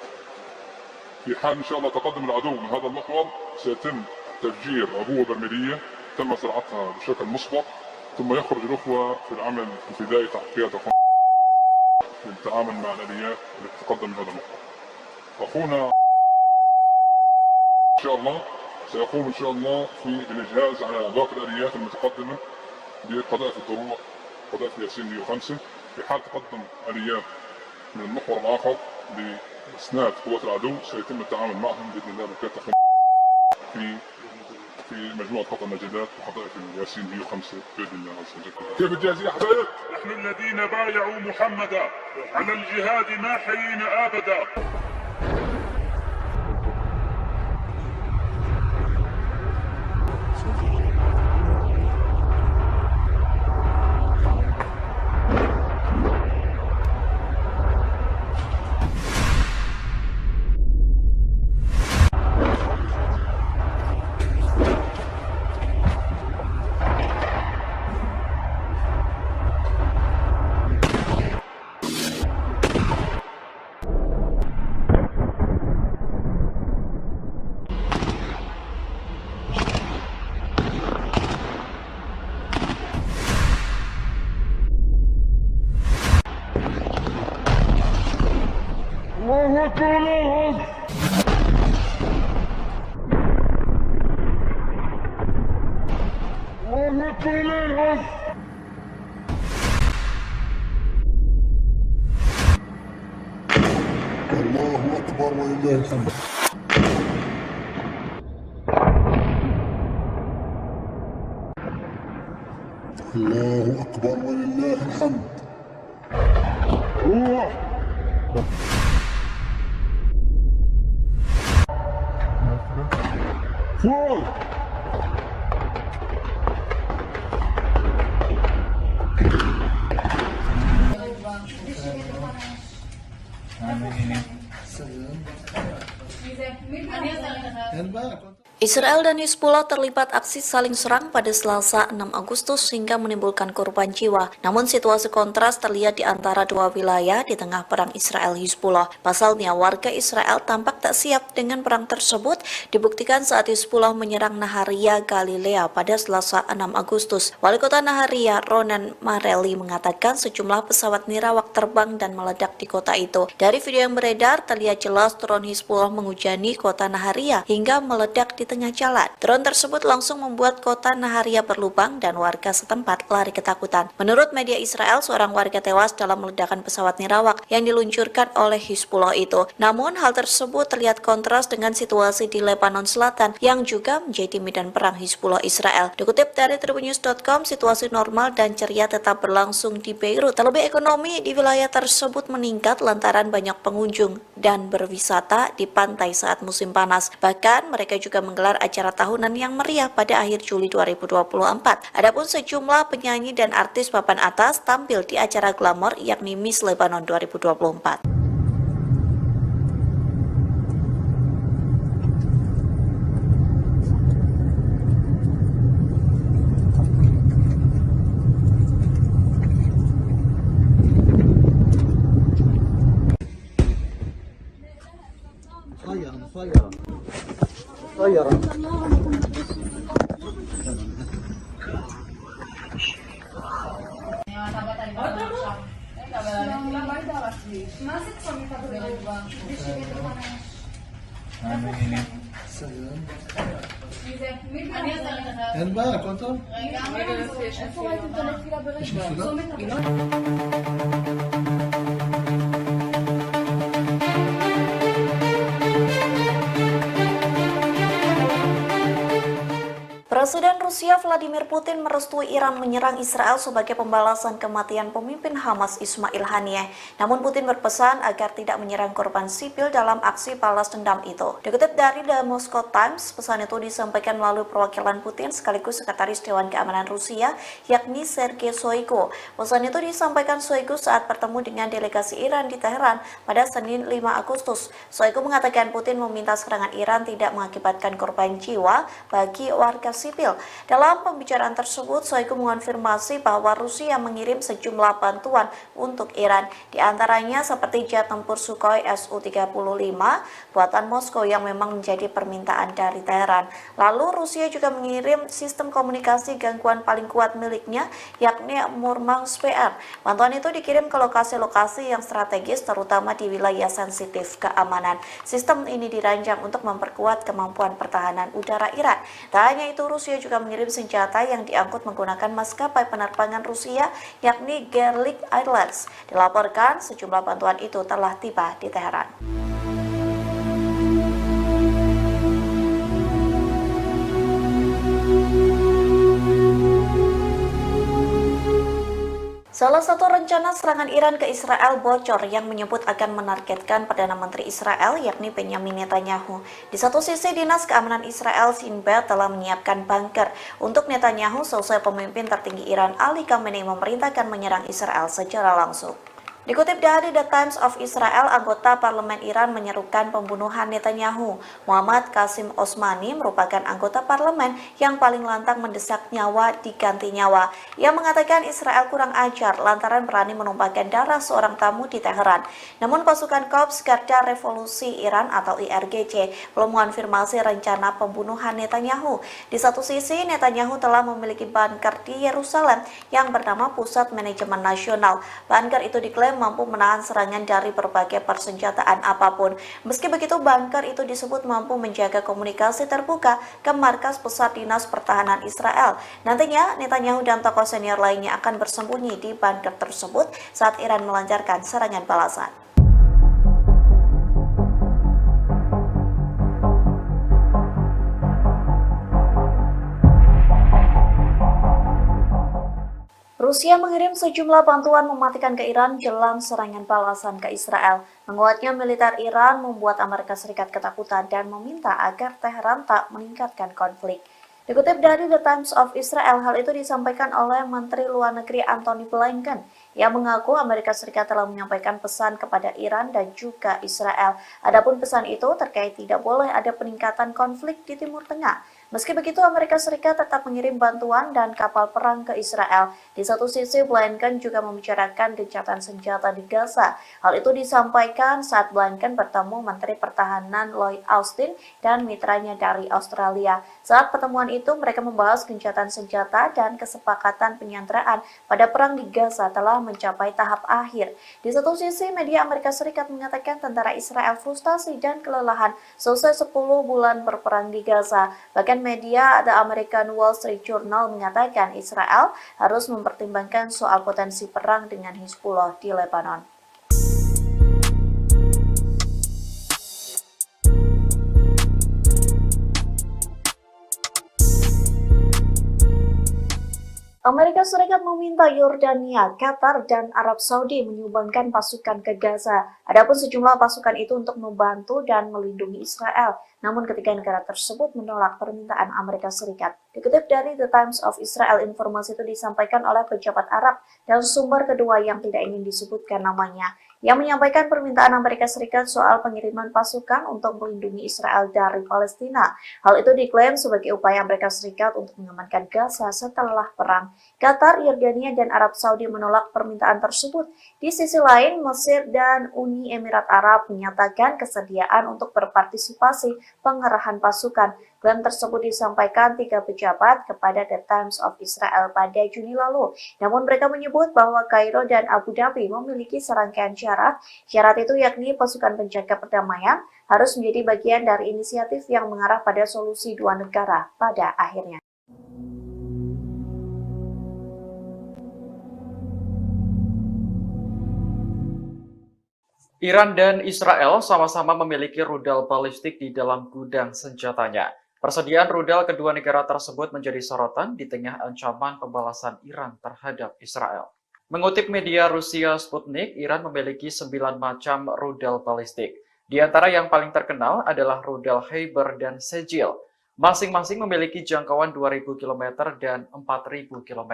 S3: في حال ان شاء الله تقدم العدو من هذا المحور سيتم تفجير عبوه برميليه تم زراعتها بشكل مسبق، ثم يخرج الاخوه في العمل الفدائي تحت قياده اخونا للتعامل مع الاليات التي تتقدم من هذا المحور. أخونا إن شاء الله سيقوم إن شاء الله في الإجهاز على باقي الآليات المتقدمة بقذائف الدروع قذائف ياسين 105. في حال تقدم آليات من المحور الآخر لإسناد قوات العدو سيتم التعامل معهم بإذن الله بكافة في مجموعة قطع النجدات وقذائف الياسين 105 بإذن الله عز وجل. كيف الجاهزية حبايب؟
S5: نحن الذين بايعوا محمدا على الجهاد ما حيينا أبدا.
S3: الله أكبر ولله الحمد. الله أكبر ولله الحمد. فوق.
S1: Israel dan Hizbullah terlibat aksi saling serang pada Selasa 6 Agustus hingga menimbulkan korban jiwa. Namun situasi kontras terlihat di antara dua wilayah di tengah perang Israel-Hizbullah. Pasalnya warga Israel tampak tak siap dengan perang tersebut, dibuktikan saat Hizbullah menyerang Naharia, Galilea pada Selasa 6 Agustus. Wali kota Naharia, Ronen Marelli, mengatakan sejumlah pesawat nirawak terbang dan meledak di kota itu. Dari video yang beredar, terlihat jelas drone Hizbullah menghujani kota Naharia hingga meledak di tengah jalan. Drone tersebut langsung membuat kota Naharia berlubang dan warga setempat lari ketakutan. Menurut media Israel, seorang warga tewas dalam ledakan pesawat nirawak yang diluncurkan oleh Hizbullah itu. Namun, hal tersebut terlihat kontras dengan situasi di Lebanon Selatan yang juga menjadi medan perang Hizbullah Israel. Dikutip dari tribunnews.com, situasi normal dan ceria tetap berlangsung di Beirut. Terlebih ekonomi di wilayah tersebut meningkat lantaran banyak pengunjung dan berwisata di pantai saat musim panas. Bahkan mereka juga menggelar acara tahunan yang meriah pada akhir Juli 2024. Adapun sejumlah penyanyi dan artis papan atas tampil di acara glamor yakni Miss Lebanon 2024. Presiden Rusia Vladimir Putin merestui Iran menyerang Israel sebagai pembalasan kematian pemimpin Hamas Ismail Haniyeh. Namun Putin berpesan agar tidak menyerang korban sipil dalam aksi balas dendam itu. Dikutip dari The Moscow Times, pesan itu disampaikan melalui perwakilan Putin sekaligus Sekretaris Dewan Keamanan Rusia, yakni Sergei Shoigu. Pesan itu disampaikan Shoigu saat bertemu dengan delegasi Iran di Teheran pada Senin 5 Agustus. Shoigu mengatakan Putin meminta serangan Iran tidak mengakibatkan korban jiwa bagi warga sipil. Dalam pembicaraan tersebut, Shoigu mengonfirmasi bahwa Rusia mengirim sejumlah bantuan untuk Iran, di antaranya seperti jet tempur Sukhoi Su-35 buatan Moskow yang memang menjadi permintaan dari Teheran. Lalu Rusia juga mengirim sistem komunikasi gangguan paling kuat miliknya, yakni Murmansk PR. Bantuan itu dikirim ke lokasi-lokasi yang strategis, terutama di wilayah sensitif keamanan. Sistem ini dirancang untuk memperkuat kemampuan pertahanan udara Iran. Tak hanya itu, Rusia juga mengirim senjata yang diangkut menggunakan maskapai penerbangan Rusia, yakni Gerlik Airlines. Dilaporkan sejumlah bantuan itu telah tiba di Teheran. Salah satu rencana serangan Iran ke Israel bocor yang menyebut akan menargetkan Perdana Menteri Israel yakni Benjamin Netanyahu. Di satu sisi, Dinas Keamanan Israel Shin Bet telah menyiapkan bunker untuk Netanyahu seusai pemimpin tertinggi Iran Ali Khamenei memerintahkan menyerang Israel secara langsung. Dikutip dari The Times of Israel, anggota parlemen Iran menyerukan pembunuhan Netanyahu. Muhammad Qasim Osmani merupakan anggota parlemen yang paling lantang mendesak nyawa diganti nyawa. Ia mengatakan Israel kurang ajar lantaran berani menumpahkan darah seorang tamu di Teheran. Namun pasukan Korps Garda Revolusi Iran atau IRGC belum mengonfirmasi rencana pembunuhan Netanyahu. Di satu sisi, Netanyahu telah memiliki bunker di Yerusalem yang bernama Pusat Manajemen Nasional. Bunker itu diklaim diklaim mampu menahan serangan dari berbagai persenjataan apapun. Meski begitu, bunker itu disebut mampu menjaga komunikasi terbuka ke markas pusat Dinas Pertahanan Israel. Nantinya, Netanyahu dan tokoh senior lainnya akan bersembunyi di bunker tersebut saat Iran melancarkan serangan balasan. Rusia mengirim sejumlah bantuan mematikan ke Iran jelang serangan balasan ke Israel. Menguatnya militer Iran membuat Amerika Serikat ketakutan dan meminta agar Teheran tak meningkatkan konflik. Dikutip dari The Times of Israel, hal itu disampaikan oleh Menteri Luar Negeri Antony Blinken. Ia mengaku Amerika Serikat telah menyampaikan pesan kepada Iran dan juga Israel. Adapun pesan itu terkait tidak boleh ada peningkatan konflik di Timur Tengah. Meski begitu, Amerika Serikat tetap mengirim bantuan dan kapal perang ke Israel. Di satu sisi, Blinken juga membicarakan gencatan senjata di Gaza. Hal itu disampaikan saat Blinken bertemu Menteri Pertahanan Lloyd Austin dan mitranya dari Australia. Saat pertemuan itu, mereka membahas gencatan senjata dan kesepakatan penyanderaan pada perang di Gaza telah mencapai tahap akhir. Di satu sisi, media Amerika Serikat mengatakan tentara Israel frustasi dan kelelahan selesai 10 bulan berperang di Gaza. Bahkan media The American Wall Street Journal mengatakan Israel harus mempertimbangkan soal potensi perang dengan Hizbullah di Lebanon. Amerika Serikat meminta Yordania, Qatar, dan Arab Saudi menyumbangkan pasukan ke Gaza. Adapun sejumlah pasukan itu untuk membantu dan melindungi Israel. Namun ketiga negara tersebut menolak permintaan Amerika Serikat. Dikutip dari The Times of Israel, informasi itu disampaikan oleh pejabat Arab dan sumber kedua yang tidak ingin disebutkan namanya, yang menyampaikan permintaan Amerika Serikat soal pengiriman pasukan untuk melindungi Israel dari Palestina. Hal itu diklaim sebagai upaya Amerika Serikat untuk mengamankan Gaza setelah perang. Qatar, Yordania, dan Arab Saudi menolak permintaan tersebut. Di sisi lain, Mesir dan Uni Emirat Arab menyatakan kesediaan untuk berpartisipasi pengerahan pasukan. Klaim tersebut disampaikan 3 pejabat kepada The Times of Israel pada Juni lalu. Namun mereka menyebut bahwa Kairo dan Abu Dhabi memiliki serangkaian syarat. Syarat itu yakni pasukan penjaga perdamaian harus menjadi bagian dari inisiatif yang mengarah pada solusi dua negara pada akhirnya.
S2: Iran dan Israel sama-sama memiliki rudal balistik di dalam gudang senjatanya. Persediaan rudal kedua negara tersebut menjadi sorotan di tengah ancaman pembalasan Iran terhadap Israel. Mengutip media Rusia Sputnik, Iran memiliki 9 macam rudal balistik. Di antara yang paling terkenal adalah rudal Heiber dan Sejil. Masing-masing memiliki jangkauan 2.000 km dan 4.000 km.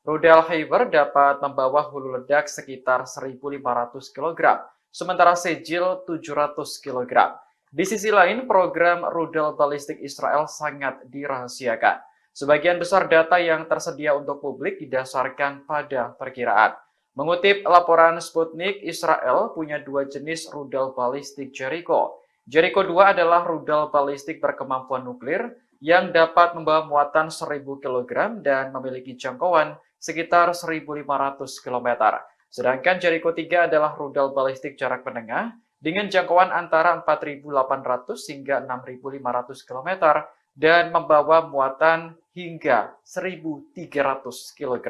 S2: Rudal Heiber dapat membawa hulu ledak sekitar 1.500 kg. Sementara Sejil 700 kg. Di sisi lain, program rudal balistik Israel sangat dirahasiakan. Sebagian besar data yang tersedia untuk publik didasarkan pada perkiraan. Mengutip laporan Sputnik, Israel punya 2 jenis rudal balistik Jericho. Jericho 2 adalah rudal balistik berkemampuan nuklir yang dapat membawa muatan 1.000 kg dan memiliki jangkauan sekitar 1.500 km. Sedangkan Jericho 3 adalah rudal balistik jarak menengah dengan jangkauan antara 4.800 hingga 6.500 km dan membawa muatan hingga 1.300 kg.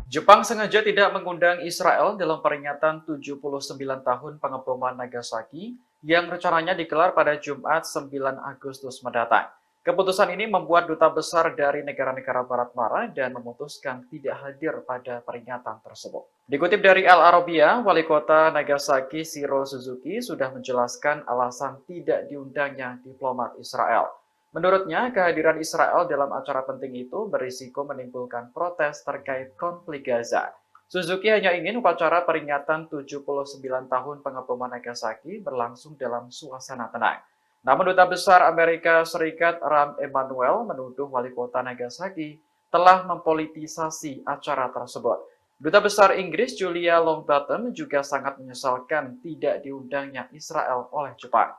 S2: Jepang sengaja tidak mengundang Israel dalam peringatan 79 tahun pengeboman Nagasaki yang rencananya digelar pada Jumat 9 Agustus mendatang. Keputusan ini membuat duta besar dari negara-negara Barat marah dan memutuskan tidak hadir pada peringatan tersebut. Dikutip dari Al Arabiya, Wali Kota Nagasaki Shiro Suzuki sudah menjelaskan alasan tidak diundangnya diplomat Israel. Menurutnya, kehadiran Israel dalam acara penting itu berisiko menimbulkan protes terkait konflik Gaza. Suzuki hanya ingin upacara peringatan 79 tahun pengeboman Nagasaki berlangsung dalam suasana tenang. Namun Duta Besar Amerika Serikat Rahm Emanuel menuduh wali kota Nagasaki telah mempolitisasi acara tersebut. Duta Besar Inggris Julia Longbottom juga sangat menyesalkan tidak diundangnya Israel oleh Jepang.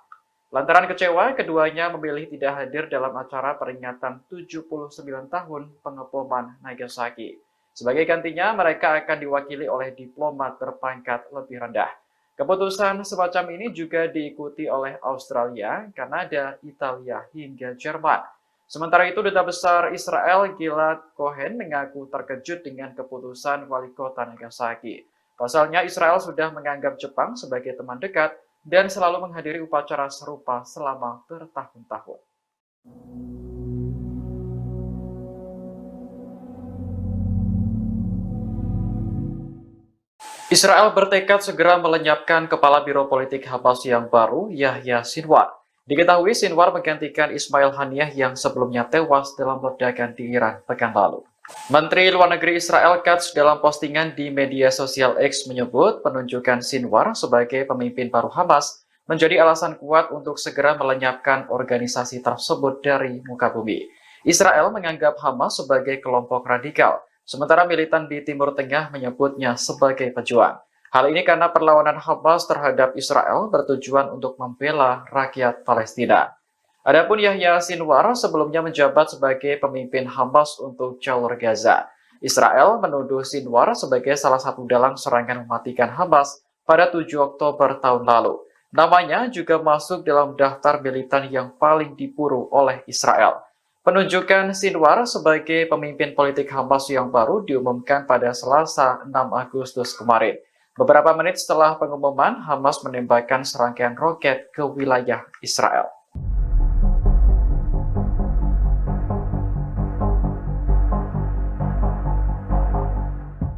S2: Lantaran kecewa, keduanya memilih tidak hadir dalam acara peringatan 79 tahun pengeboman Nagasaki. Sebagai gantinya, mereka akan diwakili oleh diplomat berpangkat lebih rendah. Keputusan semacam ini juga diikuti oleh Australia, Kanada, Italia, hingga Jerman. Sementara itu, Duta Besar Israel Gilad Cohen mengaku terkejut dengan keputusan wali kota Nagasaki. Pasalnya, Israel sudah menganggap Jepang sebagai teman dekat dan selalu menghadiri upacara serupa selama bertahun-tahun. Israel bertekad segera melenyapkan kepala Biro Politik Hamas yang baru, Yahya Sinwar. Diketahui Sinwar menggantikan Ismail Haniyeh yang sebelumnya tewas dalam ledakan di Iran pekan lalu. Menteri Luar Negeri Israel Katz dalam postingan di media sosial X menyebut penunjukan Sinwar sebagai pemimpin baru Hamas menjadi alasan kuat untuk segera melenyapkan organisasi tersebut dari muka bumi. Israel menganggap Hamas sebagai kelompok radikal, sementara militan di Timur Tengah menyebutnya sebagai pejuang. Hal ini karena perlawanan Hamas terhadap Israel bertujuan untuk membela rakyat Palestina. Adapun Yahya Sinwar sebelumnya menjabat sebagai pemimpin Hamas untuk jalur Gaza. Israel menuduh Sinwar sebagai salah satu dalang serangan mematikan Hamas pada 7 Oktober tahun lalu. Namanya juga masuk dalam daftar militan yang paling diburu oleh Israel. Penunjukan Sinwar sebagai pemimpin politik Hamas yang baru diumumkan pada Selasa 6 Agustus kemarin. Beberapa menit setelah pengumuman, Hamas menembakkan serangkaian roket ke wilayah Israel.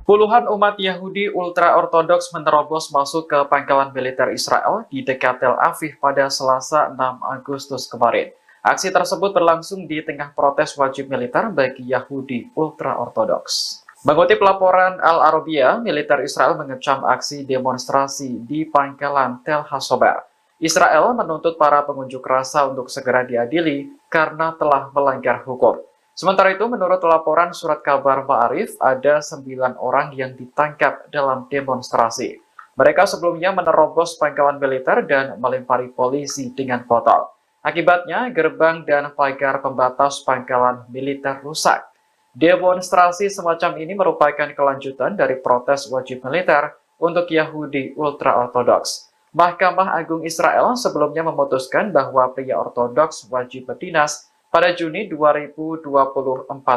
S2: Puluhan umat Yahudi ultra-ortodoks menerobos masuk ke pangkalan militer Israel di dekat Tel Aviv pada Selasa 6 Agustus kemarin. Aksi tersebut berlangsung di tengah protes wajib militer bagi Yahudi ultra-ortodoks. Mengutip laporan Al-Arabiya, militer Israel mengecam aksi demonstrasi di pangkalan Tel Hasober. Israel menuntut para pengunjuk rasa untuk segera diadili karena telah melanggar hukum. Sementara itu, menurut laporan surat kabar Ma'arif, ada 9 orang yang ditangkap dalam demonstrasi. Mereka sebelumnya menerobos pangkalan militer dan melempari polisi dengan botol. Akibatnya, gerbang dan pagar pembatas pangkalan militer rusak. Demonstrasi semacam ini merupakan kelanjutan dari protes wajib militer untuk Yahudi ultra-ortodoks. Mahkamah Agung Israel sebelumnya memutuskan bahwa pria ortodoks wajib berdinas pada Juni 2024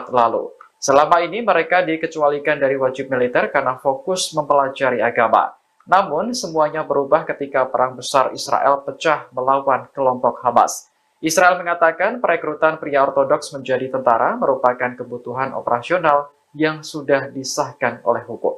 S2: lalu. Selama ini mereka dikecualikan dari wajib militer karena fokus mempelajari agama. Namun semuanya berubah ketika perang besar Israel pecah melawan kelompok Hamas. Israel mengatakan perekrutan pria ortodoks menjadi tentara merupakan kebutuhan operasional yang sudah disahkan oleh hukum.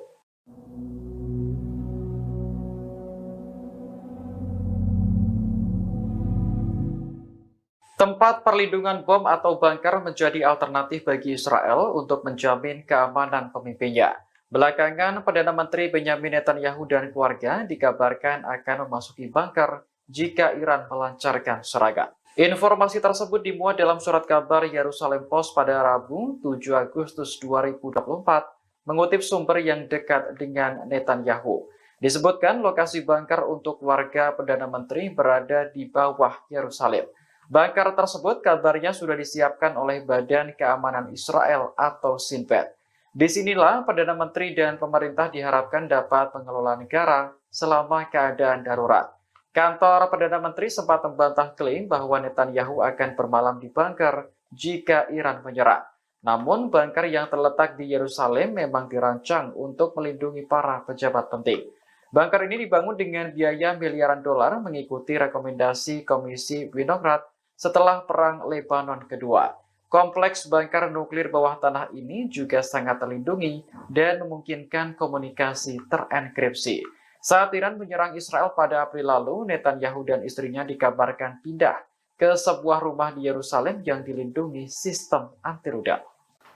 S2: Tempat perlindungan bom atau bunker menjadi alternatif bagi Israel untuk menjamin keamanan pemimpinnya. Belakangan, Perdana Menteri Benjamin Netanyahu dan keluarga dikabarkan akan memasuki bunker jika Iran melancarkan serangan. Informasi tersebut dimuat dalam surat kabar Yerusalem Post pada Rabu 7 Agustus 2024, mengutip sumber yang dekat dengan Netanyahu. Disebutkan lokasi bunker untuk warga Perdana Menteri berada di bawah Yerusalem. Bunker tersebut kabarnya sudah disiapkan oleh Badan Keamanan Israel atau Shin Bet. Disinilah Perdana Menteri dan pemerintah diharapkan dapat mengelola negara selama keadaan darurat. Kantor Perdana Menteri sempat membantah klaim bahwa Netanyahu akan bermalam di bunker jika Iran menyerang. Namun, bunker yang terletak di Yerusalem memang dirancang untuk melindungi para pejabat penting. Bunker ini dibangun dengan biaya miliaran dolar mengikuti rekomendasi Komisi Winograd setelah Perang Lebanon Kedua. Kompleks bunker nuklir bawah tanah ini juga sangat terlindungi dan memungkinkan komunikasi terenkripsi. Saat Iran menyerang Israel pada April lalu, Netanyahu dan istrinya dikabarkan pindah ke sebuah rumah di Yerusalem yang dilindungi sistem anti-rudal.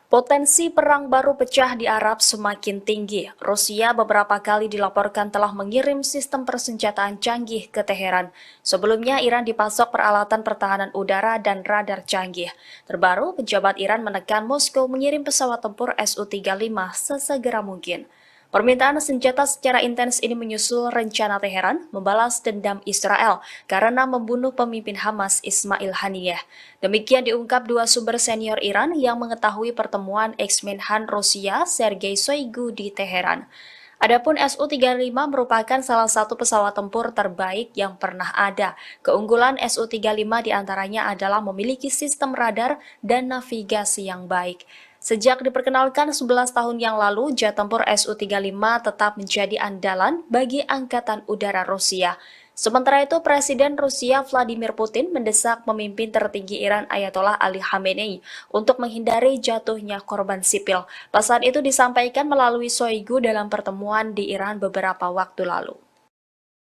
S6: Potensi perang baru pecah di Arab semakin tinggi. Rusia beberapa kali dilaporkan telah mengirim sistem persenjataan canggih ke Teheran. Sebelumnya, Iran dipasok peralatan pertahanan udara dan radar canggih. Terbaru, pejabat Iran menekan Moskow mengirim pesawat tempur Su-35 sesegera mungkin. Permintaan senjata secara intens ini menyusul rencana Teheran membalas dendam Israel karena membunuh pemimpin Hamas Ismail Haniyeh. Demikian diungkap dua sumber senior Iran yang mengetahui pertemuan ex-Menhan Rusia Sergei Shoigu di Teheran. Adapun Su-35 merupakan salah satu pesawat tempur terbaik yang pernah ada. Keunggulan Su-35 diantaranya adalah memiliki sistem radar dan navigasi yang baik. Sejak diperkenalkan 11 tahun yang lalu, jet tempur Su-35 tetap menjadi andalan bagi Angkatan Udara Rusia. Sementara itu, Presiden Rusia Vladimir Putin mendesak pemimpin tertinggi Iran Ayatollah Ali Khamenei untuk menghindari jatuhnya korban sipil. Pesan itu disampaikan melalui Shoigu dalam pertemuan di Iran beberapa waktu lalu.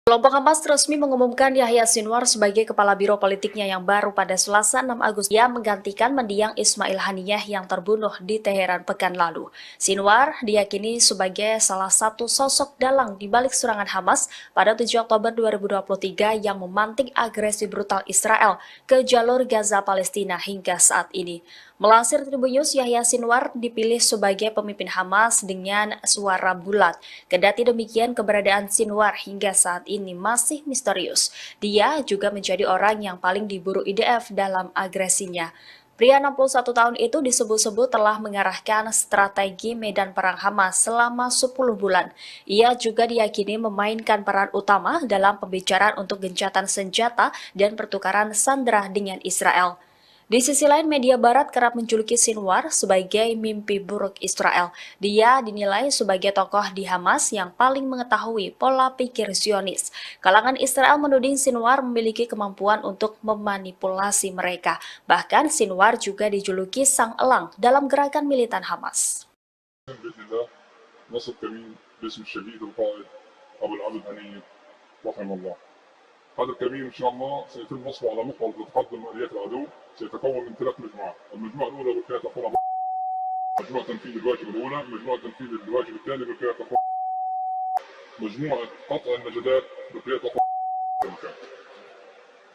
S6: Kelompok Hamas resmi mengumumkan Yahya Sinwar sebagai kepala biro politiknya yang baru pada Selasa 6 Agustus. Ia menggantikan mendiang Ismail Haniyeh yang terbunuh di Teheran pekan lalu. Sinwar diyakini sebagai salah satu sosok dalang di balik serangan Hamas pada 7 Oktober 2023 yang memantik agresi brutal Israel ke jalur Gaza Palestina hingga saat ini. Melansir Tribun News, Yahya Sinwar dipilih sebagai pemimpin Hamas dengan suara bulat. Kendati demikian, keberadaan Sinwar hingga saat ini masih misterius. Dia juga menjadi orang yang paling diburu IDF dalam agresinya. Pria 61 tahun itu disebut-sebut telah mengarahkan strategi medan perang Hamas selama 10 bulan. Ia juga diyakini memainkan peran utama dalam pembicaraan untuk gencatan senjata dan pertukaran sandera dengan Israel. Di sisi lain, media barat kerap menjuluki Sinwar sebagai mimpi buruk Israel. Dia dinilai sebagai tokoh di Hamas yang paling mengetahui pola pikir Zionis. Kalangan Israel menuding Sinwar memiliki kemampuan untuk memanipulasi mereka. Bahkan Sinwar juga dijuluki sang elang dalam gerakan militan Hamas.
S3: بإذن الله نصر كريم باسم الشهيد القائد أبو العبد هنية رحمه الله. هذا الكمين إن شاء الله سيتم نصبه على محور لتقدم آليات العدو، سيتكون من 3 مجموعات، المجموعة الأولى بالفئة تقوم مجموعة تنفيذ الواجب الأولى، مجموعة تنفيذ الواجب الثاني بالفئة تقوم مجموعة قطع النجدات بالفئة تقوم.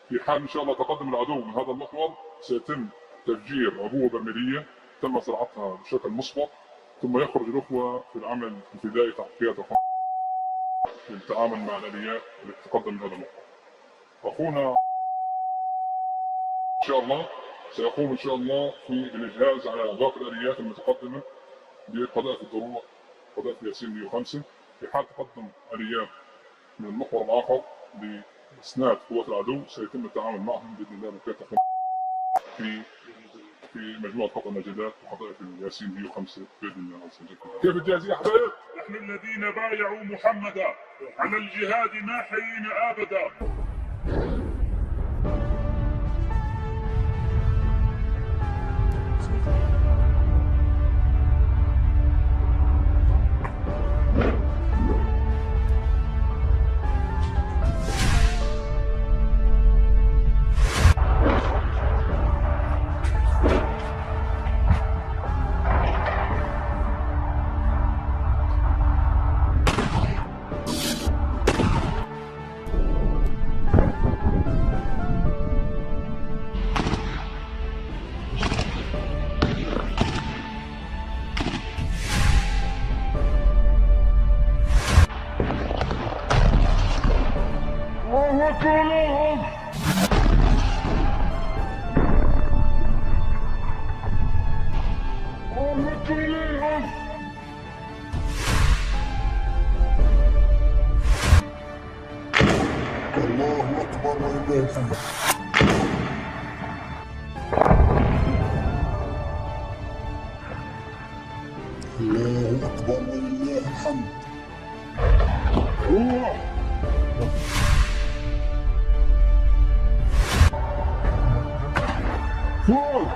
S3: في حال إن شاء الله تقدم العدو من هذا المحور سيتم تفجير عبوة برميلية تم زراعتها بشكل مسبق، ثم يخرج الأخوة في العمل الفدائي تحت قيادة للتعامل مع الآليات التي تقدم من هذا المحور. أخونا إن شاء الله سيقوم إن شاء الله في الإجهاز على باقي الآليات المتقدمة بقذائف الدروع قذائف ياسين 105 في حال تقدم آليات من المحور الآخر لإسناد قوات العدو سيتم التعامل معهم بإذن الله بكافة في مجموعة قطع النجدات وقذائف الياسين 105 بإذن الله عز وجل. كيف الجاهزية يا حبايب؟
S5: نحن الذين بايعوا محمدا على الجهاد ما حيينا أبدا.
S3: الله أكبر ولله الحمد. الله أكبر ولله الحمد. الله فوق.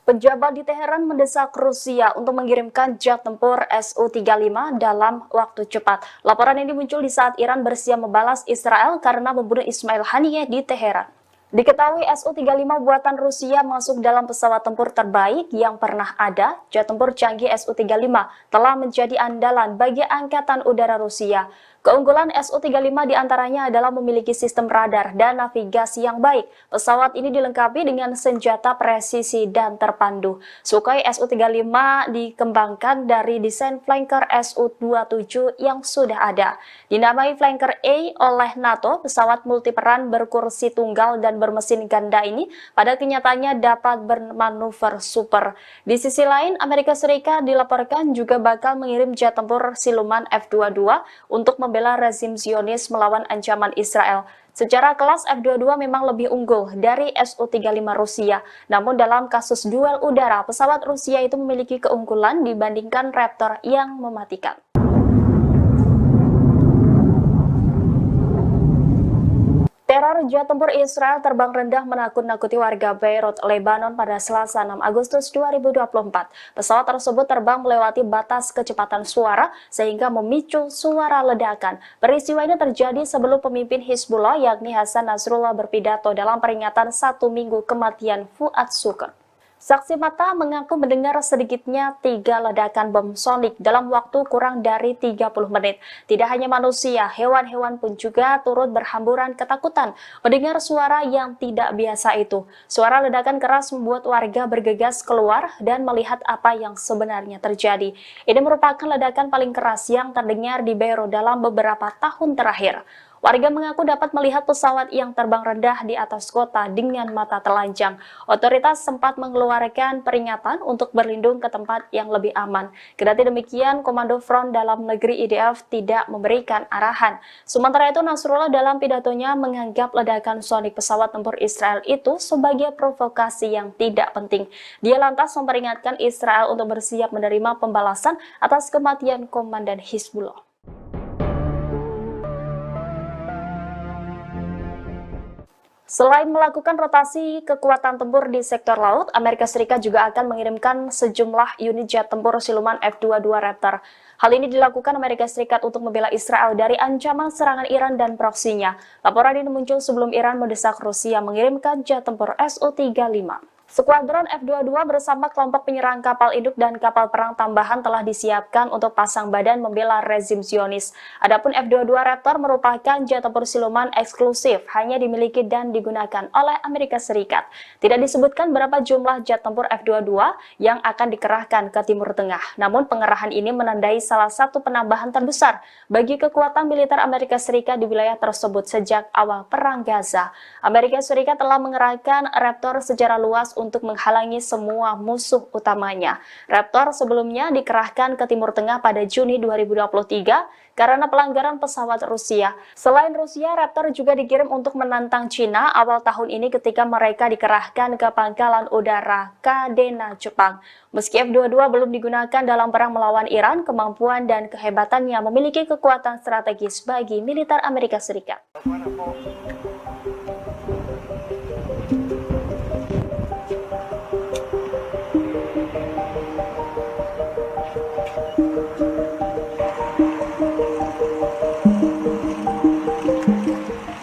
S6: Pejabat di Teheran mendesak Rusia untuk mengirimkan jet tempur Su-35 dalam waktu cepat. Laporan ini muncul di saat Iran bersiap membalas Israel karena membunuh Ismail Haniyeh di Teheran. Diketahui Su-35 buatan Rusia masuk dalam pesawat tempur terbaik yang pernah ada. Jet tempur canggih Su-35 telah menjadi andalan bagi Angkatan Udara Rusia. Keunggulan Su-35 diantaranya adalah memiliki sistem radar dan navigasi yang baik. Pesawat ini dilengkapi dengan senjata presisi dan terpandu. Sukhoi Su-35 dikembangkan dari desain flanker Su-27 yang sudah ada. Dinamai Flanker A oleh NATO, pesawat multiperan berkursi tunggal dan bermesin ganda ini pada kenyataannya dapat bermanuver super. Di sisi lain, Amerika Serikat dilaporkan juga bakal mengirim jet tempur siluman F-22 untuk membela rezim Zionis melawan ancaman Israel. Secara kelas F-22 memang lebih unggul dari Su-35 Rusia. Namun dalam kasus duel udara, pesawat Rusia itu memiliki keunggulan dibandingkan Raptor yang mematikan. Teror jet tempur Israel terbang rendah menakut-nakuti warga Beirut, Lebanon pada Selasa 6 Agustus 2024. Pesawat tersebut terbang melewati batas kecepatan suara sehingga memicu suara ledakan. Peristiwa ini terjadi sebelum pemimpin Hizbullah yakni Hasan Nasrullah berpidato dalam peringatan 1 minggu kematian Fuad Shukr. Saksi mata mengaku mendengar sedikitnya 3 ledakan bom sonik dalam waktu kurang dari 30 menit. Tidak hanya manusia, hewan-hewan pun juga turut berhamburan ketakutan mendengar suara yang tidak biasa itu. Suara ledakan keras membuat warga bergegas keluar dan melihat apa yang sebenarnya terjadi. Ini merupakan ledakan paling keras yang terdengar di Beirut dalam beberapa tahun terakhir. Warga mengaku dapat melihat pesawat yang terbang rendah di atas kota dengan mata telanjang. Otoritas sempat mengeluarkan peringatan untuk berlindung ke tempat yang lebih aman. Kendati demikian, Komando Front Dalam Negeri IDF tidak memberikan arahan. Sementara itu, Nasrullah dalam pidatonya menganggap ledakan sonik pesawat tempur Israel itu sebagai provokasi yang tidak penting. Dia lantas memperingatkan Israel untuk bersiap menerima pembalasan atas kematian Komandan Hizbullah. Selain melakukan rotasi kekuatan tempur di sektor laut, Amerika Serikat juga akan mengirimkan sejumlah unit jet tempur siluman F-22 Raptor. Hal ini dilakukan Amerika Serikat untuk membela Israel dari ancaman serangan Iran dan proksinya. Laporan ini muncul sebelum Iran mendesak Rusia mengirimkan jet tempur Su-35. Skuadron F-22 bersama kelompok penyerang kapal induk dan kapal perang tambahan telah disiapkan untuk pasang badan membela rezim Zionis. Adapun F-22 Raptor merupakan jet tempur siluman eksklusif, hanya dimiliki dan digunakan oleh Amerika Serikat. Tidak disebutkan berapa jumlah jet tempur F-22 yang akan dikerahkan ke Timur Tengah. Namun pengerahan ini menandai salah satu penambahan terbesar bagi kekuatan militer Amerika Serikat di wilayah tersebut sejak awal Perang Gaza. Amerika Serikat telah mengerahkan Raptor secara luas untuk menghalangi semua musuh utamanya. Raptor sebelumnya dikerahkan ke Timur Tengah pada Juni 2023 karena pelanggaran pesawat Rusia. Selain Rusia, Raptor juga dikirim untuk menantang Cina awal tahun ini ketika mereka dikerahkan ke pangkalan udara Kadena, Jepang. Meski F-22 belum digunakan dalam perang melawan Iran, kemampuan dan kehebatannya memiliki kekuatan strategis bagi militer Amerika Serikat.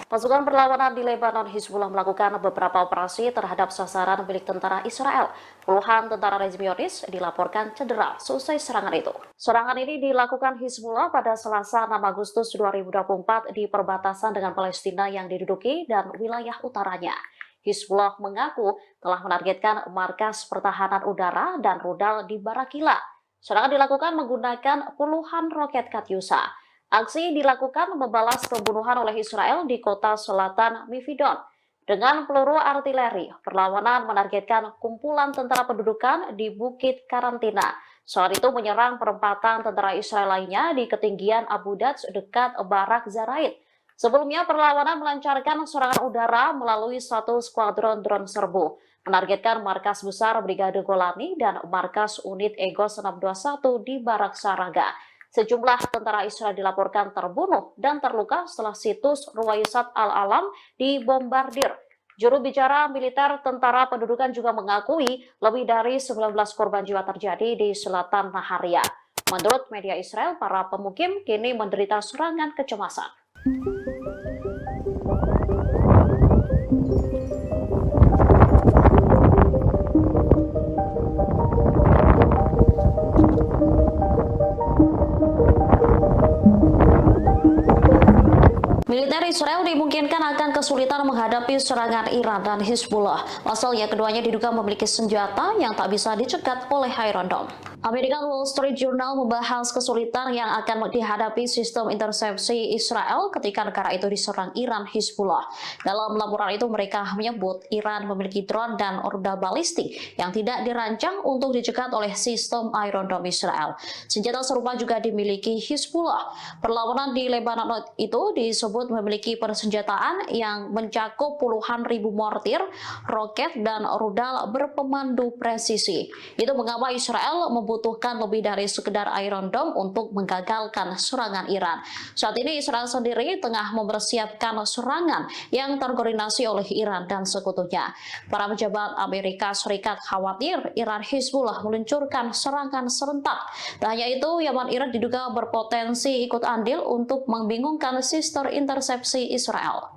S4: Pasukan perlawanan di Lebanon Hizbullah melakukan beberapa operasi terhadap sasaran milik tentara Israel. Puluhan tentara rezim Zionis dilaporkan cedera selesai serangan itu. Serangan ini dilakukan Hizbullah pada Selasa 6 Agustus 2024 di perbatasan dengan Palestina yang diduduki dan wilayah utaranya. Hizbullah mengaku telah menargetkan markas pertahanan udara dan rudal di Barakila. Serangan dilakukan menggunakan puluhan roket Katyusha. Aksi dilakukan membalas pembunuhan oleh Israel di kota selatan Mifidon. Dengan peluru artileri, perlawanan menargetkan kumpulan tentara pendudukan di Bukit Karantina. Saat itu menyerang perempatan tentara Israel lainnya di ketinggian Abu Daj dekat Barak Zaraid. Sebelumnya perlawanan melancarkan serangan udara melalui satu skuadron drone serbu, menargetkan markas besar Brigade Golani dan markas unit Egos 621 di Barak Saraga. Sejumlah tentara Israel dilaporkan terbunuh dan terluka setelah situs Ruwaisat Al-Alam dibombardir. Juru bicara militer tentara pendudukan juga mengakui lebih dari 19 korban jiwa terjadi di selatan Naharia. Menurut media Israel, para pemukim kini menderita serangan kecemasan. Militer Israel dimungkinkan akan kesulitan menghadapi serangan Iran dan Hizbullah. Pasalnya keduanya diduga memiliki senjata yang tak bisa dicegat oleh Iron Dome. American Wall Street Journal membahas kesulitan yang akan dihadapi sistem intersepsi Israel ketika negara itu diserang Iran Hizbullah. Dalam laporan itu mereka menyebut Iran memiliki drone dan rudal balistik yang tidak dirancang untuk dicegat oleh sistem Iron Dome Israel. Senjata serupa juga dimiliki Hizbullah. Perlawanan di Lebanon itu disebut memiliki persenjataan yang mencakup puluhan ribu mortir, roket, dan rudal berpemandu presisi. Itu mengapa Israel membutuhkan lebih dari sekedar Iron Dome untuk menggagalkan serangan Iran. Saat ini Israel sendiri tengah mempersiapkan serangan yang terkoordinasi oleh Iran dan sekutunya. Para pejabat Amerika Serikat khawatir Iran Hizbullah meluncurkan serangan serentak. Tak hanya itu, Yaman Iran diduga berpotensi ikut andil untuk membingungkan sistem intersepsi Israel.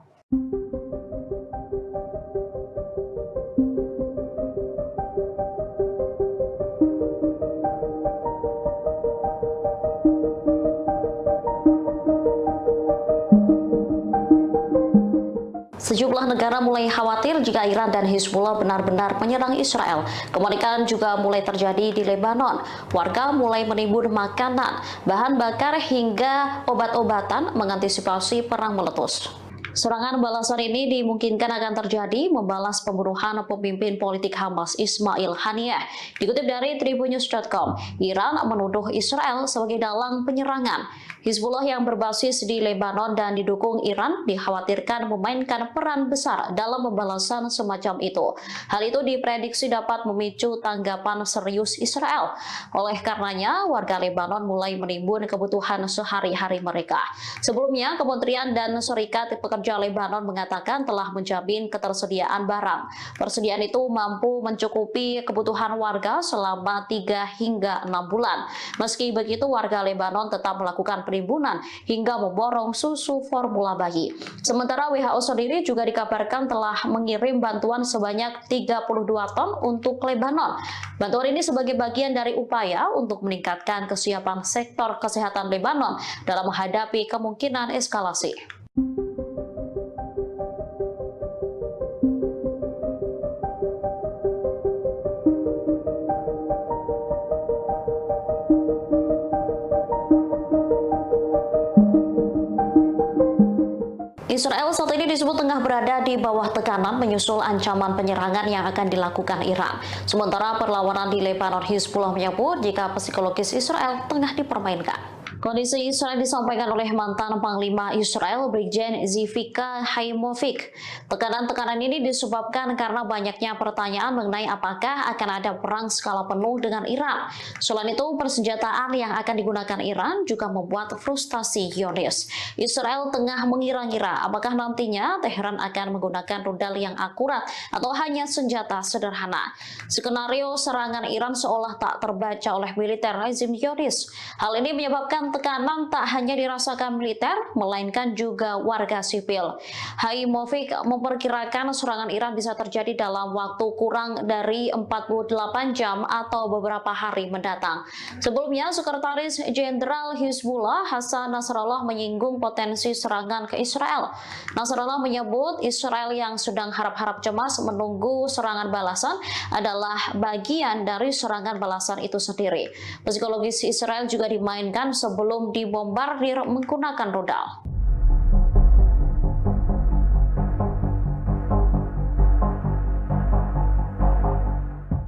S4: Sejumlah negara mulai khawatir jika Iran dan Hizbullah benar-benar menyerang Israel. Kepanikan juga mulai terjadi di Lebanon. Warga mulai menimbun makanan, bahan bakar hingga obat-obatan mengantisipasi perang meletus. Serangan balasan ini dimungkinkan akan terjadi membalas pembunuhan pemimpin politik Hamas Ismail Haniyeh. Dikutip dari Tribunnews.com, Iran menuduh Israel sebagai dalang penyerangan. Hizbullah yang berbasis di Lebanon dan didukung Iran dikhawatirkan memainkan peran besar dalam pembalasan semacam itu. Hal itu diprediksi dapat memicu tanggapan serius Israel. Oleh karenanya, warga Lebanon mulai menimbun kebutuhan sehari-hari mereka. Sebelumnya, Kementerian dan Serikat Pekerja Lebanon mengatakan telah menjamin ketersediaan barang. Persediaan itu mampu mencukupi kebutuhan warga selama 3 hingga 6 bulan. Meski begitu, warga Lebanon tetap melakukan penimbunan hingga memborong susu formula bayi. Sementara WHO sendiri juga dikabarkan telah mengirim bantuan sebanyak 32 ton untuk Lebanon. Bantuan ini sebagai bagian dari upaya untuk meningkatkan kesiapan sektor kesehatan Lebanon dalam menghadapi kemungkinan eskalasi. Israel saat ini disebut tengah berada di bawah tekanan menyusul ancaman penyerangan yang akan dilakukan Iran. Sementara perlawanan di Lebanon, Hizbullah menyebut jika psikologis Israel tengah dipermainkan. Kondisi Israel disampaikan oleh mantan Panglima Israel, Brigjen Zivika Haimovik. Tekanan-tekanan ini disebabkan karena banyaknya pertanyaan mengenai apakah akan ada perang skala penuh dengan Iran. Selain itu, persenjataan yang akan digunakan Iran juga membuat frustasi Zionis. Israel tengah mengira-ngira apakah nantinya Teheran akan menggunakan rudal yang akurat atau hanya senjata sederhana. Skenario serangan Iran seolah tak terbaca oleh militer rezim Zionis. Hal ini menyebabkan tekanan tak hanya dirasakan militer, melainkan juga warga sipil. Haimovik memperkirakan serangan Iran bisa terjadi dalam waktu kurang dari 48 jam atau beberapa hari mendatang. Sebelumnya, Sekretaris Jenderal Hizbullah Hassan Nasrallah menyinggung potensi serangan ke Israel. Nasrallah menyebut Israel yang sedang harap-harap cemas menunggu serangan balasan adalah bagian dari serangan balasan itu sendiri. Psikologis Israel juga dimainkan sebelum dibombardir menggunakan rudal.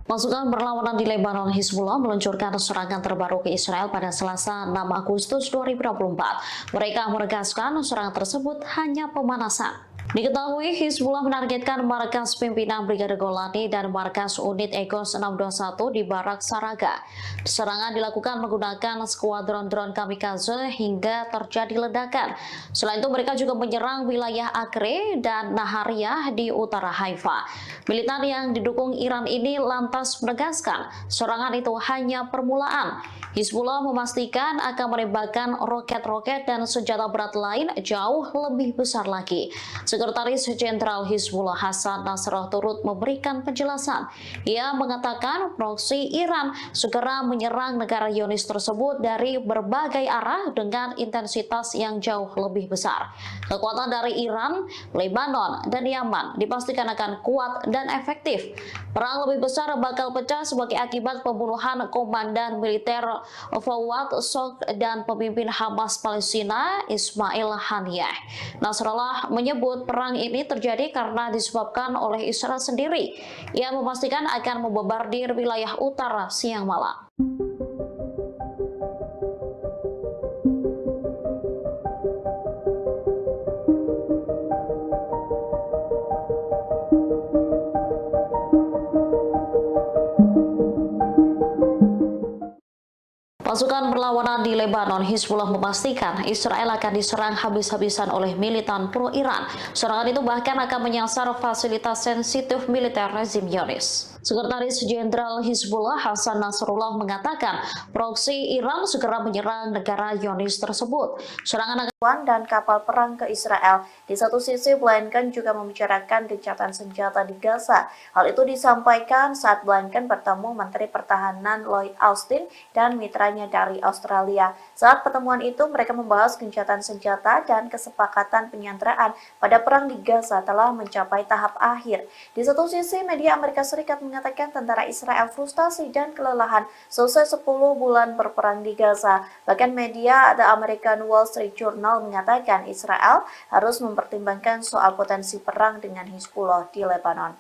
S4: Pasukan berlawanan di Lebanon, Hizbullah meluncurkan serangan terbaru ke Israel pada Selasa 6 Agustus 2024. Mereka menegaskan serangan tersebut hanya pemanasan. Diketahui Hizbullah menargetkan markas pimpinan Brigade Golani dan markas unit Egos 621 di Barak Saraga. Serangan dilakukan menggunakan skuadron drone kamikaze hingga terjadi ledakan. Selain itu mereka juga menyerang wilayah Acre dan Nahariah di utara Haifa. Militan yang didukung Iran ini lantas menegaskan serangan itu hanya permulaan. Hizbullah memastikan akan menembakkan roket-roket dan senjata berat lain jauh lebih besar lagi. Sekretaris Jenderal Hizbullah Hasan Nasrallah turut memberikan penjelasan. Ia mengatakan proksi Iran segera menyerang negara Zionis tersebut dari berbagai arah dengan intensitas yang jauh lebih besar. Kekuatan dari Iran, Lebanon, dan Yaman dipastikan akan kuat dan efektif. Perang lebih besar bakal pecah sebagai akibat pembunuhan komandan militer Fawad Shukr dan pemimpin Hamas Palestina Ismail Haniyeh. Nasrallah menyebut perang ini terjadi karena disebabkan oleh Israel sendiri. Ia memastikan akan membombardir wilayah utara siang malam. Pasukan perlawanan di Lebanon, Hizbullah memastikan Israel akan diserang habis-habisan oleh militan pro-Iran. Serangan itu bahkan akan menyasar fasilitas sensitif militer rezim Zionis. Sekretaris Jenderal Hizbullah Hasan Nasrallah mengatakan proksi Iran segera menyerang negara Zionis tersebut. Serangan
S1: dan kapal perang ke Israel. Di satu sisi, Blinken juga membicarakan gencatan senjata di Gaza. Hal itu disampaikan saat Blinken bertemu Menteri Pertahanan Lloyd Austin dan mitranya dari Australia. Saat pertemuan itu, mereka membahas gencatan senjata dan kesepakatan penyanderaan pada perang di Gaza telah mencapai tahap akhir. Di satu sisi, media Amerika Serikat mengatakan tentara Israel frustasi dan kelelahan selesai 10 bulan berperang di Gaza. Bahkan media The American Wall Street Journal mengatakan Israel harus mempertimbangkan soal potensi perang dengan Hizbullah di Lebanon.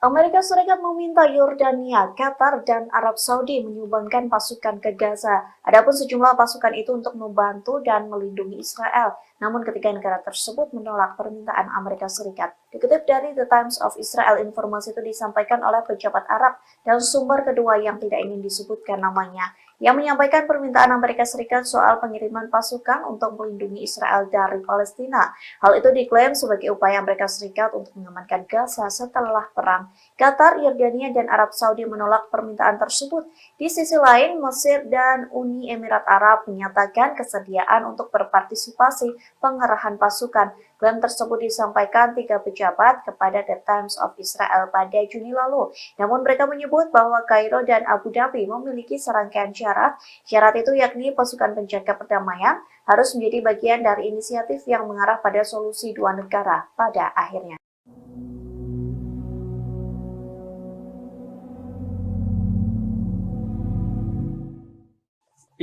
S1: Amerika Serikat meminta Yordania, Qatar, dan Arab Saudi menyumbangkan pasukan ke Gaza. Adapun sejumlah pasukan itu untuk membantu dan melindungi Israel. Namun ketiga negara tersebut menolak permintaan Amerika Serikat. Dikutip dari The Times of Israel, informasi itu disampaikan oleh pejabat Arab dan sumber kedua yang tidak ingin disebutkan namanya, yang menyampaikan permintaan Amerika Serikat soal pengiriman pasukan untuk melindungi Israel dari Palestina. Hal itu diklaim sebagai upaya Amerika Serikat untuk mengamankan Gaza setelah perang. Qatar, Yordania, dan Arab Saudi menolak permintaan tersebut. Di sisi lain, Mesir dan Uni Emirat Arab menyatakan kesediaan untuk berpartisipasi pengerahan pasukan. Klaim tersebut disampaikan tiga pejabat kepada The Times of Israel pada Juni lalu. Namun mereka menyebut bahwa Kairo dan Abu Dhabi memiliki serangkaian syarat. Syarat itu yakni pasukan penjaga perdamaian harus menjadi bagian dari inisiatif yang mengarah pada solusi dua negara pada akhirnya.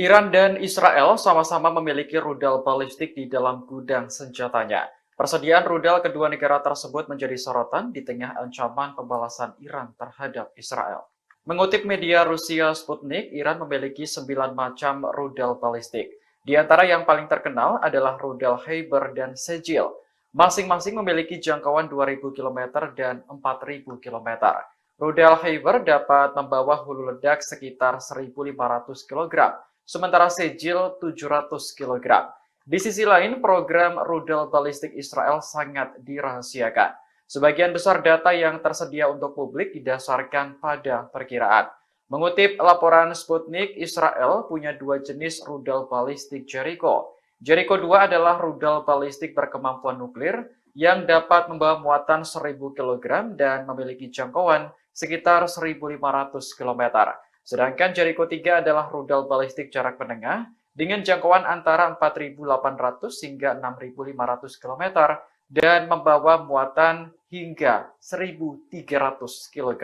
S2: Iran dan Israel sama-sama memiliki rudal balistik di dalam gudang senjatanya. Persediaan rudal kedua negara tersebut menjadi sorotan di tengah ancaman pembalasan Iran terhadap Israel. Mengutip media Rusia Sputnik, Iran memiliki 9 macam rudal balistik. Di antara yang paling terkenal adalah rudal Khyber dan Sejil. Masing-masing memiliki jangkauan 2.000 km dan 4.000 km. Rudal Khyber dapat membawa hulu ledak sekitar 1.500 kg. Sementara Sejil 700 kg. Di sisi lain, program rudal balistik Israel sangat dirahasiakan. Sebagian besar data yang tersedia untuk publik didasarkan pada perkiraan. Mengutip laporan Sputnik, Israel punya dua jenis rudal balistik Jericho. Jericho 2 adalah rudal balistik berkemampuan nuklir yang dapat membawa muatan 1.000 kg dan memiliki jangkauan sekitar 1.500 km. Sedangkan Jericho 3 adalah rudal balistik jarak menengah dengan jangkauan antara 4.800 hingga 6.500 km dan membawa muatan hingga 1.300 kg.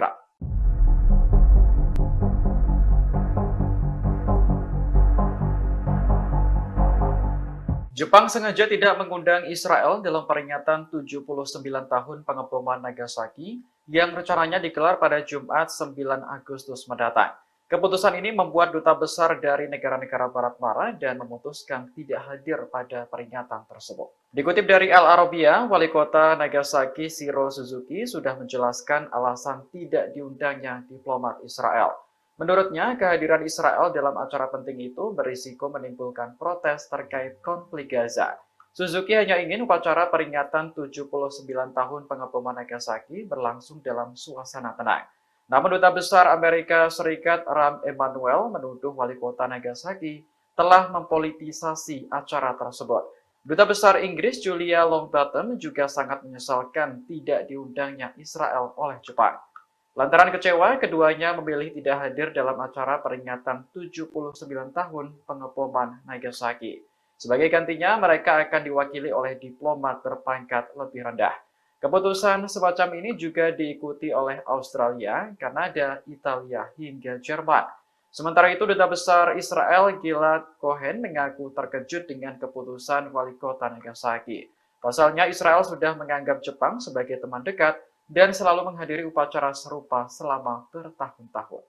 S2: Jepang sengaja tidak mengundang Israel dalam peringatan 79 tahun pengeboman Nagasaki yang rencananya digelar pada Jumat 9 Agustus mendatang. Keputusan ini membuat duta besar dari negara-negara Barat marah dan memutuskan tidak hadir pada peringatan tersebut. Dikutip dari Al Arabiya, Wali Kota Nagasaki Shiro Suzuki sudah menjelaskan alasan tidak diundangnya diplomat Israel. Menurutnya, kehadiran Israel dalam acara penting itu berisiko menimbulkan protes terkait konflik Gaza. Suzuki hanya ingin upacara peringatan 79 tahun pengeboman Nagasaki berlangsung dalam suasana tenang. Namun Duta Besar Amerika Serikat Rahm Emanuel menuduh wali kota Nagasaki telah mempolitisasi acara tersebut. Duta Besar Inggris Julia Longbottom juga sangat menyesalkan tidak diundangnya Israel oleh Jepang. Lantaran kecewa, keduanya memilih tidak hadir dalam acara peringatan 79 tahun pengeboman Nagasaki. Sebagai gantinya, mereka akan diwakili oleh diplomat berpangkat lebih rendah. Keputusan semacam ini juga diikuti oleh Australia, Kanada, Italia, hingga Jerman. Sementara itu, Duta Besar Israel Gilad Cohen mengaku terkejut dengan keputusan wali kota Nagasaki. Pasalnya, Israel sudah menganggap Jepang sebagai teman dekat dan selalu menghadiri upacara serupa selama bertahun-tahun.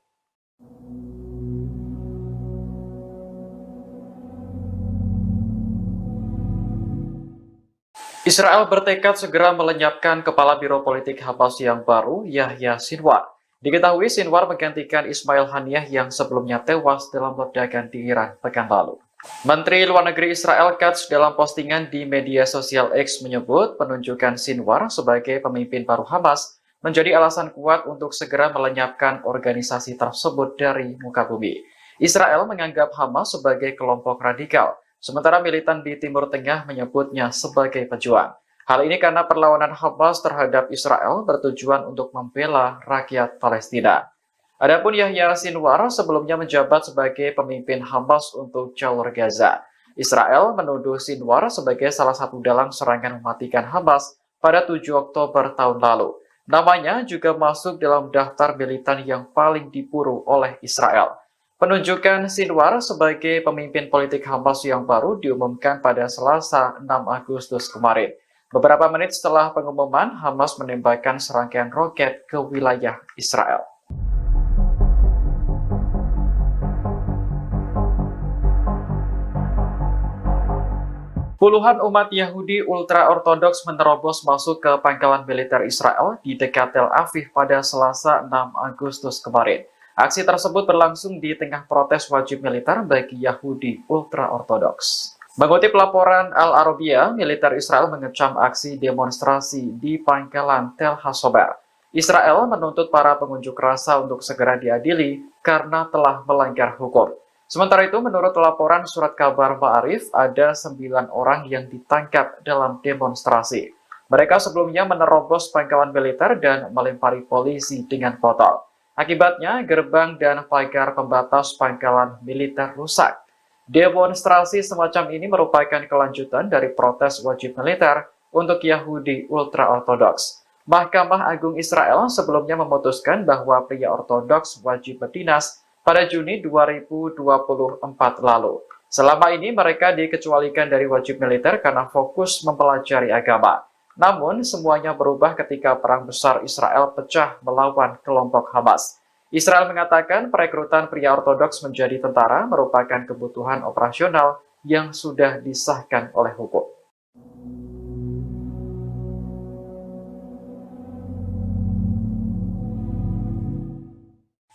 S2: Israel bertekad segera melenyapkan kepala Biro Politik Hamas yang baru, Yahya Sinwar. Diketahui Sinwar menggantikan Ismail Haniyeh yang sebelumnya tewas dalam ledakan di Iran pekan lalu. Menteri Luar Negeri Israel Katz dalam postingan di media sosial X menyebut penunjukan Sinwar sebagai pemimpin baru Hamas menjadi alasan kuat untuk segera melenyapkan organisasi tersebut dari muka bumi. Israel menganggap Hamas sebagai kelompok radikal, sementara militan di Timur Tengah menyebutnya sebagai pejuang. Hal ini karena perlawanan Hamas terhadap Israel bertujuan untuk membela rakyat Palestina. Adapun Yahya Sinwar sebelumnya menjabat sebagai pemimpin Hamas untuk jalur Gaza. Israel menuduh Sinwar sebagai salah satu dalang serangan mematikan Hamas pada 7 Oktober tahun lalu. Namanya juga masuk dalam daftar militan yang paling diburu oleh Israel. Penunjukan Sinwar sebagai pemimpin politik Hamas yang baru diumumkan pada Selasa 6 Agustus kemarin. Beberapa menit setelah pengumuman, Hamas menembakkan serangkaian roket ke wilayah Israel. Puluhan umat Yahudi ultra-ortodoks menerobos masuk ke pangkalan militer Israel di dekat Tel Aviv pada Selasa 6 Agustus kemarin. Aksi tersebut berlangsung di tengah protes wajib militer bagi Yahudi ultra-ortodoks. Mengutip laporan Al Arabiya, militer Israel mengecam aksi demonstrasi di pangkalan Tel Hasober. Israel menuntut para pengunjuk rasa untuk segera diadili karena telah melanggar hukum. Sementara itu, menurut laporan surat kabar Ma'arif, ada 9 orang yang ditangkap dalam demonstrasi. Mereka sebelumnya menerobos pangkalan militer dan melempari polisi dengan botol. Akibatnya, gerbang dan pagar pembatas pangkalan militer rusak. Demonstrasi semacam ini merupakan kelanjutan dari protes wajib militer untuk Yahudi ultra-ortodoks. Mahkamah Agung Israel sebelumnya memutuskan bahwa pria ortodoks wajib berdinas pada Juni 2024 lalu. Selama ini mereka dikecualikan dari wajib militer karena fokus mempelajari agama. Namun, semuanya berubah ketika Perang Besar Israel pecah melawan kelompok Hamas. Israel mengatakan perekrutan pria ortodoks menjadi tentara merupakan kebutuhan operasional yang sudah disahkan oleh hukum.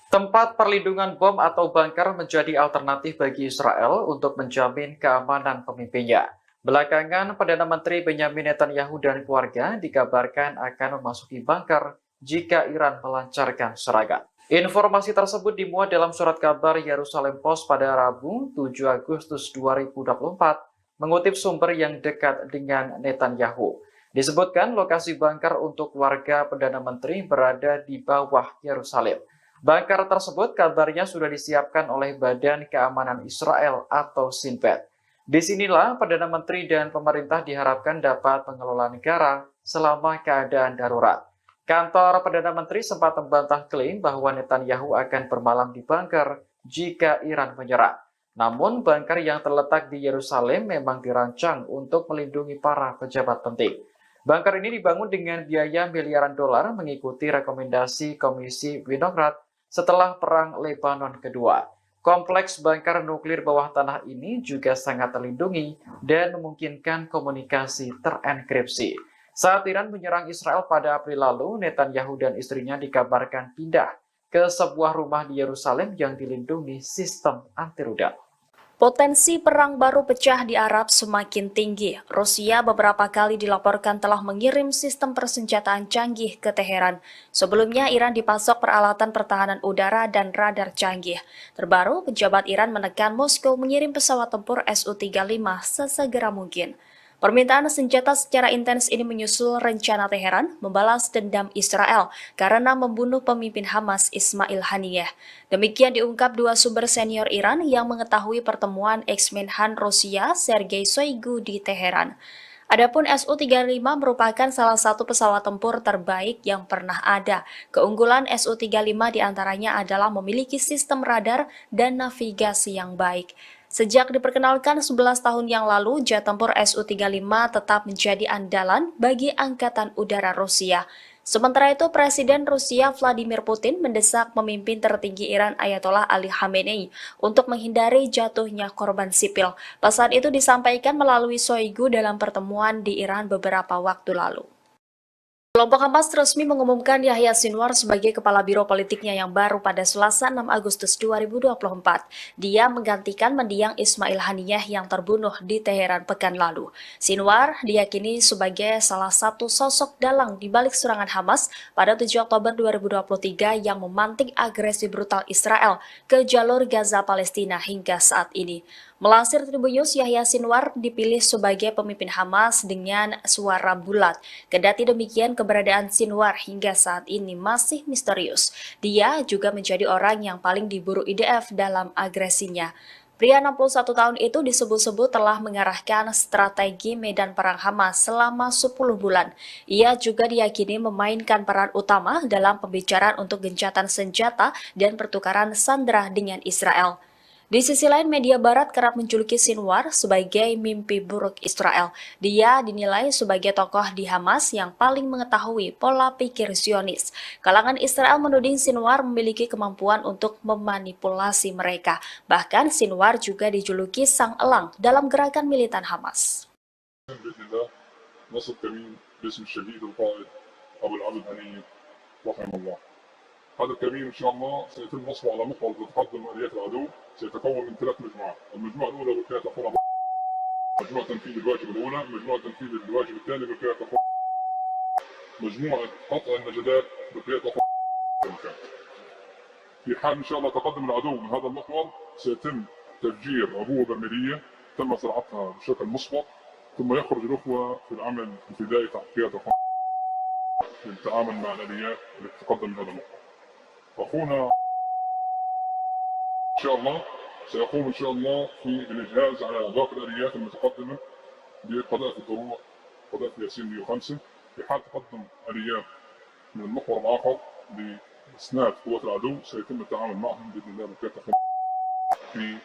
S2: Tempat perlindungan bom atau bunker menjadi alternatif bagi Israel untuk menjamin keamanan pemimpinnya. Belakangan, Perdana Menteri Benjamin Netanyahu dan keluarga dikabarkan akan memasuki bunker jika Iran melancarkan serangan. Informasi tersebut dimuat dalam surat kabar Yerusalem Post pada Rabu 7 Agustus 2024, mengutip sumber yang dekat dengan Netanyahu. Disebutkan lokasi bunker untuk warga Perdana Menteri berada di bawah Yerusalem. Bunker tersebut kabarnya sudah disiapkan oleh Badan Keamanan Israel atau Shin Bet. Disinilah Perdana Menteri dan pemerintah diharapkan dapat mengelola negara selama keadaan darurat. Kantor Perdana Menteri sempat membantah klaim bahwa Netanyahu akan bermalam di bunker jika Iran menyerang. Namun, bunker yang terletak di Yerusalem memang dirancang untuk melindungi para pejabat penting. Bunker ini dibangun dengan biaya miliaran dolar mengikuti rekomendasi Komisi Winograd setelah Perang Lebanon Kedua. Kompleks bunker nuklir bawah tanah ini juga sangat terlindungi dan memungkinkan komunikasi terenkripsi. Saat Iran menyerang Israel pada April lalu, Netanyahu dan istrinya dikabarkan pindah ke sebuah rumah di Yerusalem yang dilindungi sistem anti rudal.
S6: Potensi perang baru pecah di Arab semakin tinggi. Rusia beberapa kali dilaporkan telah mengirim sistem persenjataan canggih ke Teheran. Sebelumnya, Iran dipasok peralatan pertahanan udara dan radar canggih. Terbaru, pejabat Iran menekan Moskow mengirim pesawat tempur Su-35 sesegera mungkin. Permintaan senjata secara intens ini menyusul rencana Teheran membalas dendam Israel karena membunuh pemimpin Hamas Ismail Haniyeh. Demikian diungkap dua sumber senior Iran yang mengetahui pertemuan ex-Menhan Rusia Sergei Shoigu di Teheran. Adapun Su-35 merupakan salah satu pesawat tempur terbaik yang pernah ada. Keunggulan Su-35 diantaranya adalah memiliki sistem radar dan navigasi yang baik. Sejak diperkenalkan 11 tahun yang lalu, jet tempur Su-35 tetap menjadi andalan bagi Angkatan Udara Rusia. Sementara itu, Presiden Rusia Vladimir Putin mendesak pemimpin tertinggi Iran Ayatollah Ali Khamenei untuk menghindari jatuhnya korban sipil. Pesan itu disampaikan melalui Shoigu dalam pertemuan di Iran beberapa waktu lalu. Kelompok Hamas resmi mengumumkan Yahya Sinwar sebagai kepala biro politiknya yang baru pada Selasa 6 Agustus 2024. Dia menggantikan mendiang Ismail Haniyeh yang terbunuh di Teheran pekan lalu. Sinwar diyakini sebagai salah satu sosok dalang di balik serangan Hamas pada 7 Oktober 2023 yang memantik agresi brutal Israel ke jalur Gaza Palestina hingga saat ini. Melansir Tribun News, Yahya Sinwar dipilih sebagai pemimpin Hamas dengan suara bulat. Kendati demikian, keberadaan Sinwar hingga saat ini masih misterius. Dia juga menjadi orang yang paling diburu IDF dalam agresinya. Pria 61 tahun itu disebut-sebut telah mengarahkan strategi medan perang Hamas selama 10 bulan. Ia juga diyakini memainkan peran utama dalam pembicaraan untuk gencatan senjata dan pertukaran sandera dengan Israel. Di sisi lain, media barat kerap menjuluki Sinwar sebagai mimpi buruk Israel. Dia dinilai sebagai tokoh di Hamas yang paling mengetahui pola pikir Zionis. Kalangan Israel menuding Sinwar memiliki kemampuan untuk memanipulasi mereka. Bahkan Sinwar juga dijuluki sang elang dalam gerakan militan Hamas.
S3: هذا الكمين ان شاء الله سيتم نصبه على محور تقدم اليات العدو سيتكون من 3 مجموعات، المجموعه الاولى بالقياده تقوم مجموعه تنفيذ الواجب الاولى، مجموعه تنفيذ الواجب الثاني بالقياده تقوم مجموعه قطع النجدات بالقياده تقوم. في حال ان شاء الله تقدم العدو من هذا المحور سيتم تفجير عبوه برميليه تم زراعتها بشكل مسبق، ثم يخرج الاخوه في العمل الابتدائي تحت قياده للتعامل مع الاليات التي تتقدم من هذا المحور. أخونا إن شاء الله سيقوم إن شاء الله في الإجهاز على باقي الآليات المتقدمة بقذائف الدروع قذائف ياسين 105 في حال تقدم آليات من المحور الآخر لإسناد قوات العدو سيتم التعامل معهم بإذن الله بالكافة في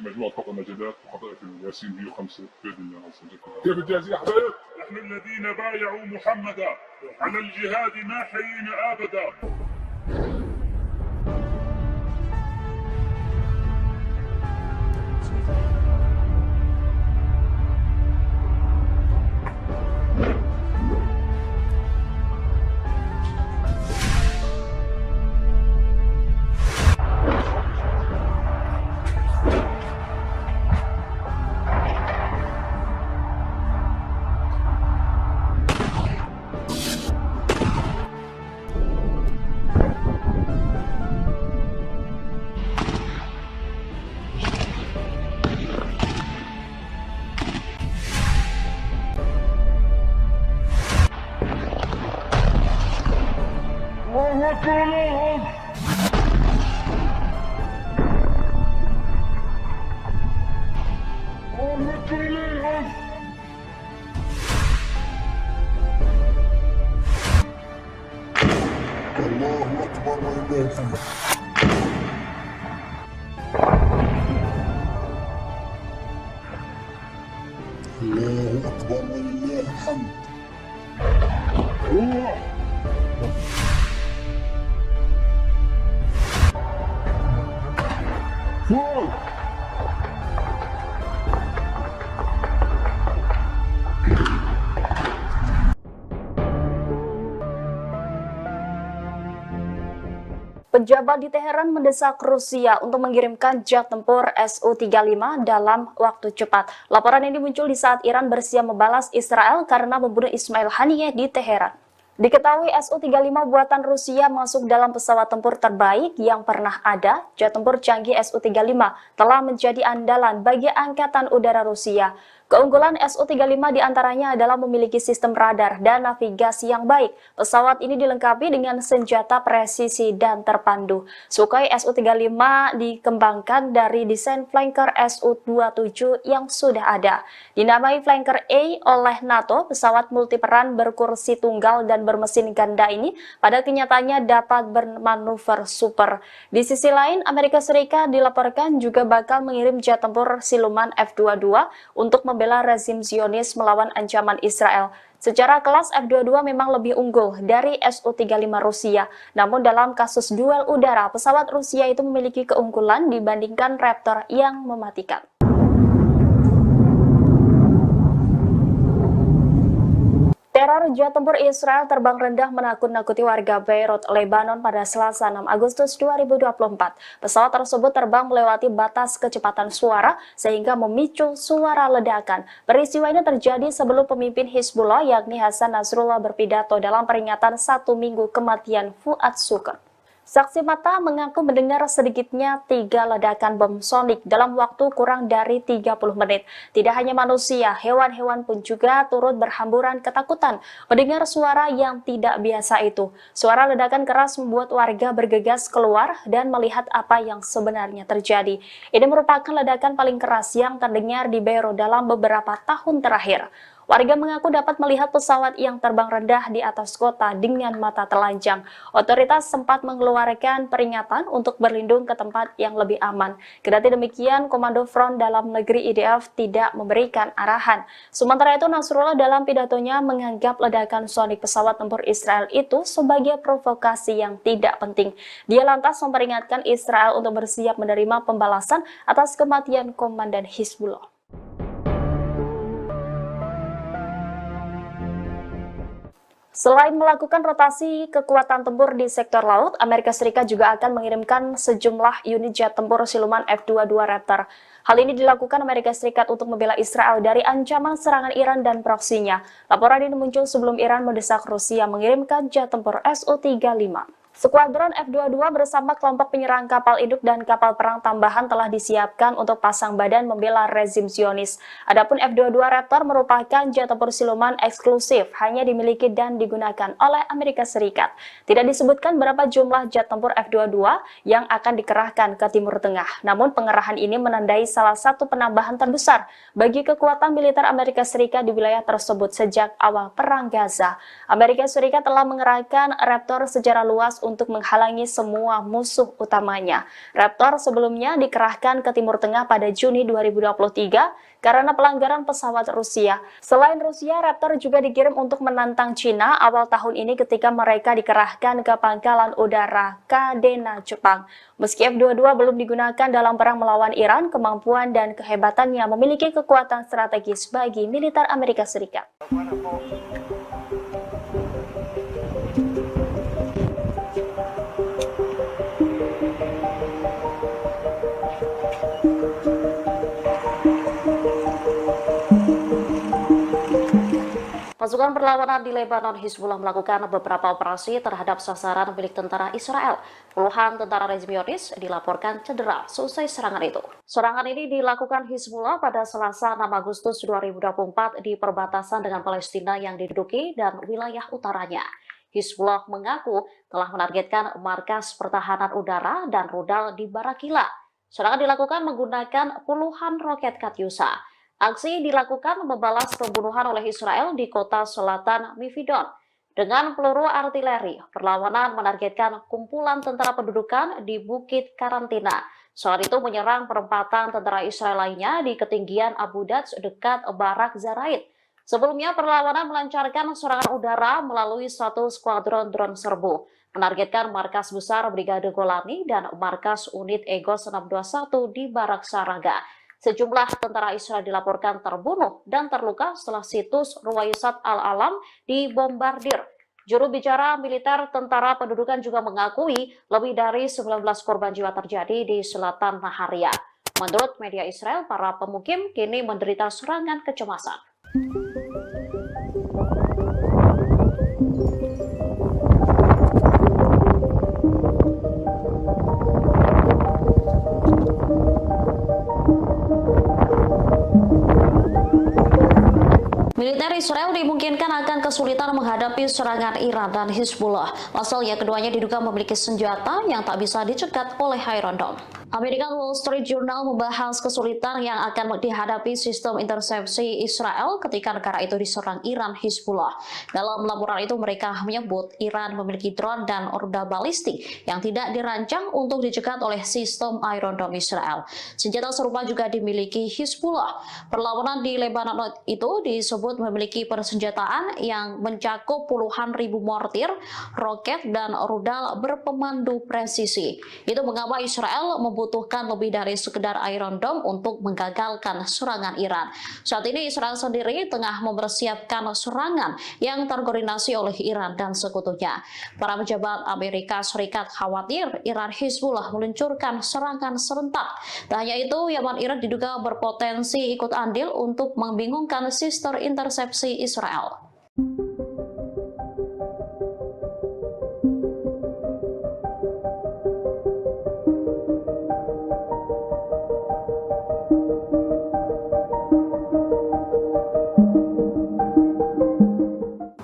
S3: مجموعة قطع النجدات وقذائف الياسين 105 بإذن الله عز وجل. كيف الجاهزية يا حبايب؟
S5: نحن الذين بايعوا محمدا على الجهاد ما حيينا أبدا.
S7: الله أكبر ولله الحمد. الله أكبر ولله الحمد. الله فوق.
S6: Pejabat di Teheran mendesak Rusia untuk mengirimkan jet tempur Su-35 dalam waktu cepat. Laporan ini muncul di saat Iran bersiap membalas Israel karena membunuh Ismail Haniyeh di Teheran. Diketahui Su-35 buatan Rusia masuk dalam pesawat tempur terbaik yang pernah ada. Jet tempur canggih Su-35 telah menjadi andalan bagi Angkatan Udara Rusia. Keunggulan Su-35 diantaranya adalah memiliki sistem radar dan navigasi yang baik. Pesawat ini dilengkapi dengan senjata presisi dan terpandu. Sukhoi Su-35 dikembangkan dari desain flanker Su-27 yang sudah ada. Dinamai Flanker A oleh NATO, pesawat multiperan berkursi tunggal dan bermesin ganda ini pada kenyataannya dapat bermanuver super. Di sisi lain, Amerika Serikat dilaporkan juga bakal mengirim jet tempur siluman F-22 untuk membela rezim Zionis melawan ancaman Israel. Secara kelas F-22 memang lebih unggul dari Su-35 Rusia. Namun dalam kasus duel udara, pesawat Rusia itu memiliki keunggulan dibandingkan Raptor yang mematikan. Teror jet tempur Israel terbang rendah menakut-nakuti warga Beirut, Lebanon pada Selasa 6 Agustus 2024. Pesawat tersebut terbang melewati batas kecepatan suara sehingga memicu suara ledakan. Peristiwa ini terjadi sebelum pemimpin Hizbullah yakni Hasan Nasrullah berpidato dalam peringatan 1 minggu kematian Fuad Shukr. Saksi mata mengaku mendengar sedikitnya 3 ledakan bom sonik dalam waktu kurang dari 30 menit. Tidak hanya manusia, hewan-hewan pun juga turut berhamburan ketakutan mendengar suara yang tidak biasa itu. Suara ledakan keras membuat warga bergegas keluar dan melihat apa yang sebenarnya terjadi. Ini merupakan ledakan paling keras yang terdengar di Beirut dalam beberapa tahun terakhir. Warga mengaku dapat melihat pesawat yang terbang rendah di atas kota dengan mata telanjang. Otoritas sempat mengeluarkan peringatan untuk berlindung ke tempat yang lebih aman. Kendati demikian, Komando Front Dalam Negeri IDF tidak memberikan arahan. Sementara itu, Nasrullah dalam pidatonya menganggap ledakan sonik pesawat tempur Israel itu sebagai provokasi yang tidak penting. Dia lantas memperingatkan Israel untuk bersiap menerima pembalasan atas kematian Komandan Hizbullah. Selain melakukan rotasi kekuatan tempur di sektor laut, Amerika Serikat juga akan mengirimkan sejumlah unit jet tempur siluman F-22 Raptor. Hal ini dilakukan Amerika Serikat untuk membela Israel dari ancaman serangan Iran dan proksinya. Laporan ini muncul sebelum Iran mendesak Rusia mengirimkan jet tempur Su-35. Skuadron F-22 bersama kelompok penyerang kapal induk dan kapal perang tambahan telah disiapkan untuk pasang badan membela rezim Zionis. Adapun F-22 Raptor merupakan jet tempur siluman eksklusif, hanya dimiliki dan digunakan oleh Amerika Serikat. Tidak disebutkan berapa jumlah jet tempur F-22 yang akan dikerahkan ke Timur Tengah. Namun pengerahan ini menandai salah satu penambahan terbesar bagi kekuatan militer Amerika Serikat di wilayah tersebut sejak awal Perang Gaza. Amerika Serikat telah mengerahkan Raptor secara luas untuk menghalangi semua musuh utamanya. Raptor sebelumnya dikerahkan ke Timur Tengah pada Juni 2023 karena pelanggaran pesawat Rusia. Selain Rusia, Raptor juga dikirim untuk menantang Cina awal tahun ini ketika mereka dikerahkan ke pangkalan udara Kadena, Jepang. Meski F-22 belum digunakan dalam perang melawan Iran, kemampuan dan kehebatannya memiliki kekuatan strategis bagi militer Amerika Serikat.
S4: Pasukan perlawanan di Lebanon, Hizbullah melakukan beberapa operasi terhadap sasaran milik tentara Israel. Puluhan tentara rezim Zionis dilaporkan cedera selesai serangan itu. Serangan ini dilakukan Hizbullah pada Selasa 6 Agustus 2024 di perbatasan dengan Palestina yang diduduki dan wilayah utaranya. Hizbullah mengaku telah menargetkan markas pertahanan udara dan rudal di Barakila. Serangan dilakukan menggunakan puluhan roket Katyusha. Aksi dilakukan membalas pembunuhan oleh Israel di kota selatan Mifidon. Dengan peluru artileri, perlawanan menargetkan kumpulan tentara pendudukan di Bukit Karantina. Saat itu menyerang perempatan tentara Israel lainnya di ketinggian Abu Dats dekat Barak Zaraid. Sebelumnya, perlawanan melancarkan serangan udara melalui satu skuadron drone serbu, menargetkan markas besar Brigade Golani dan markas unit Egos 621 di Barak Saraga. Sejumlah tentara Israel dilaporkan terbunuh dan terluka setelah situs Ruwaysat Al-Alam dibombardir. Juru bicara militer Tentara Pendudukan juga mengakui lebih dari 19 korban jiwa terjadi di selatan Naharia. Menurut media Israel, para pemukim kini menderita serangan kecemasan. Militer Israel dimungkinkan akan kesulitan menghadapi serangan Iran dan Hizbullah. Pasalnya keduanya diduga memiliki senjata yang tak bisa dicegat oleh Iron Dome. American Wall Street Journal membahas kesulitan yang akan dihadapi sistem intersepsi Israel ketika negara itu diserang Iran Hizbullah. Dalam laporan itu mereka menyebut Iran memiliki drone dan rudal balistik yang tidak dirancang untuk dicegat oleh sistem Iron Dome Israel. Senjata serupa juga dimiliki Hizbullah. Perlawanan di Lebanon itu disebut memiliki persenjataan yang mencakup puluhan ribu mortir, roket, dan rudal berpemandu presisi. Itu mengapa Israel membutuhkan lebih dari sekedar Iron Dome untuk menggagalkan serangan Iran. Saat ini Israel sendiri tengah mempersiapkan serangan yang terkoordinasi oleh Iran dan sekutunya. Para pejabat Amerika Serikat khawatir Iran Hizbullah meluncurkan serangan serentak. Tak hanya itu, Yaman Iran diduga berpotensi ikut andil untuk membingungkan sistem intersepsi Israel.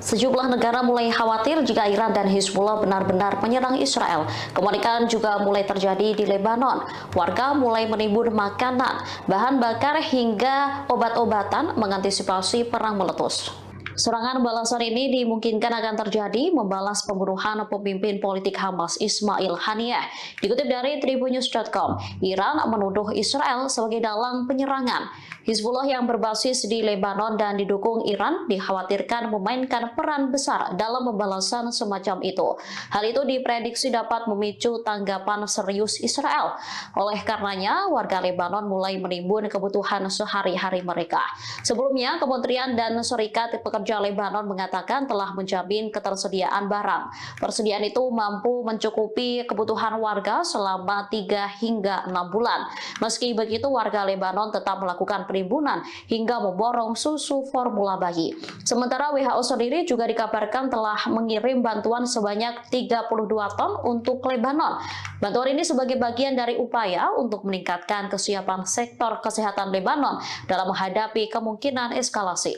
S4: Sejumlah negara mulai khawatir jika Iran dan Hizbullah benar-benar menyerang Israel. Kepanikan juga mulai terjadi di Lebanon. Warga mulai menimbun makanan, bahan bakar hingga obat-obatan mengantisipasi perang meletus. Serangan balasan ini dimungkinkan akan terjadi membalas pembunuhan pemimpin politik Hamas Ismail Haniyeh. Dikutip dari Tribunnews.com, Iran menuduh Israel sebagai dalang penyerangan. Hizbullah yang berbasis di Lebanon dan didukung Iran dikhawatirkan memainkan peran besar dalam pembalasan semacam itu. Hal itu diprediksi dapat memicu tanggapan serius Israel. Oleh karenanya, warga Lebanon mulai menimbun kebutuhan sehari-hari mereka. Sebelumnya, Kementerian dan Serikat Pekerja Lebanon mengatakan telah menjamin ketersediaan barang. Persediaan itu mampu mencukupi kebutuhan warga selama 3 hingga 6 bulan. Meski begitu, warga Lebanon tetap melakukan penimbunan hingga memborong susu formula bayi. Sementara WHO sendiri juga dikabarkan telah mengirim bantuan sebanyak 32 ton untuk Lebanon. Bantuan ini sebagai bagian dari upaya untuk meningkatkan kesiapan sektor kesehatan Lebanon dalam menghadapi kemungkinan eskalasi.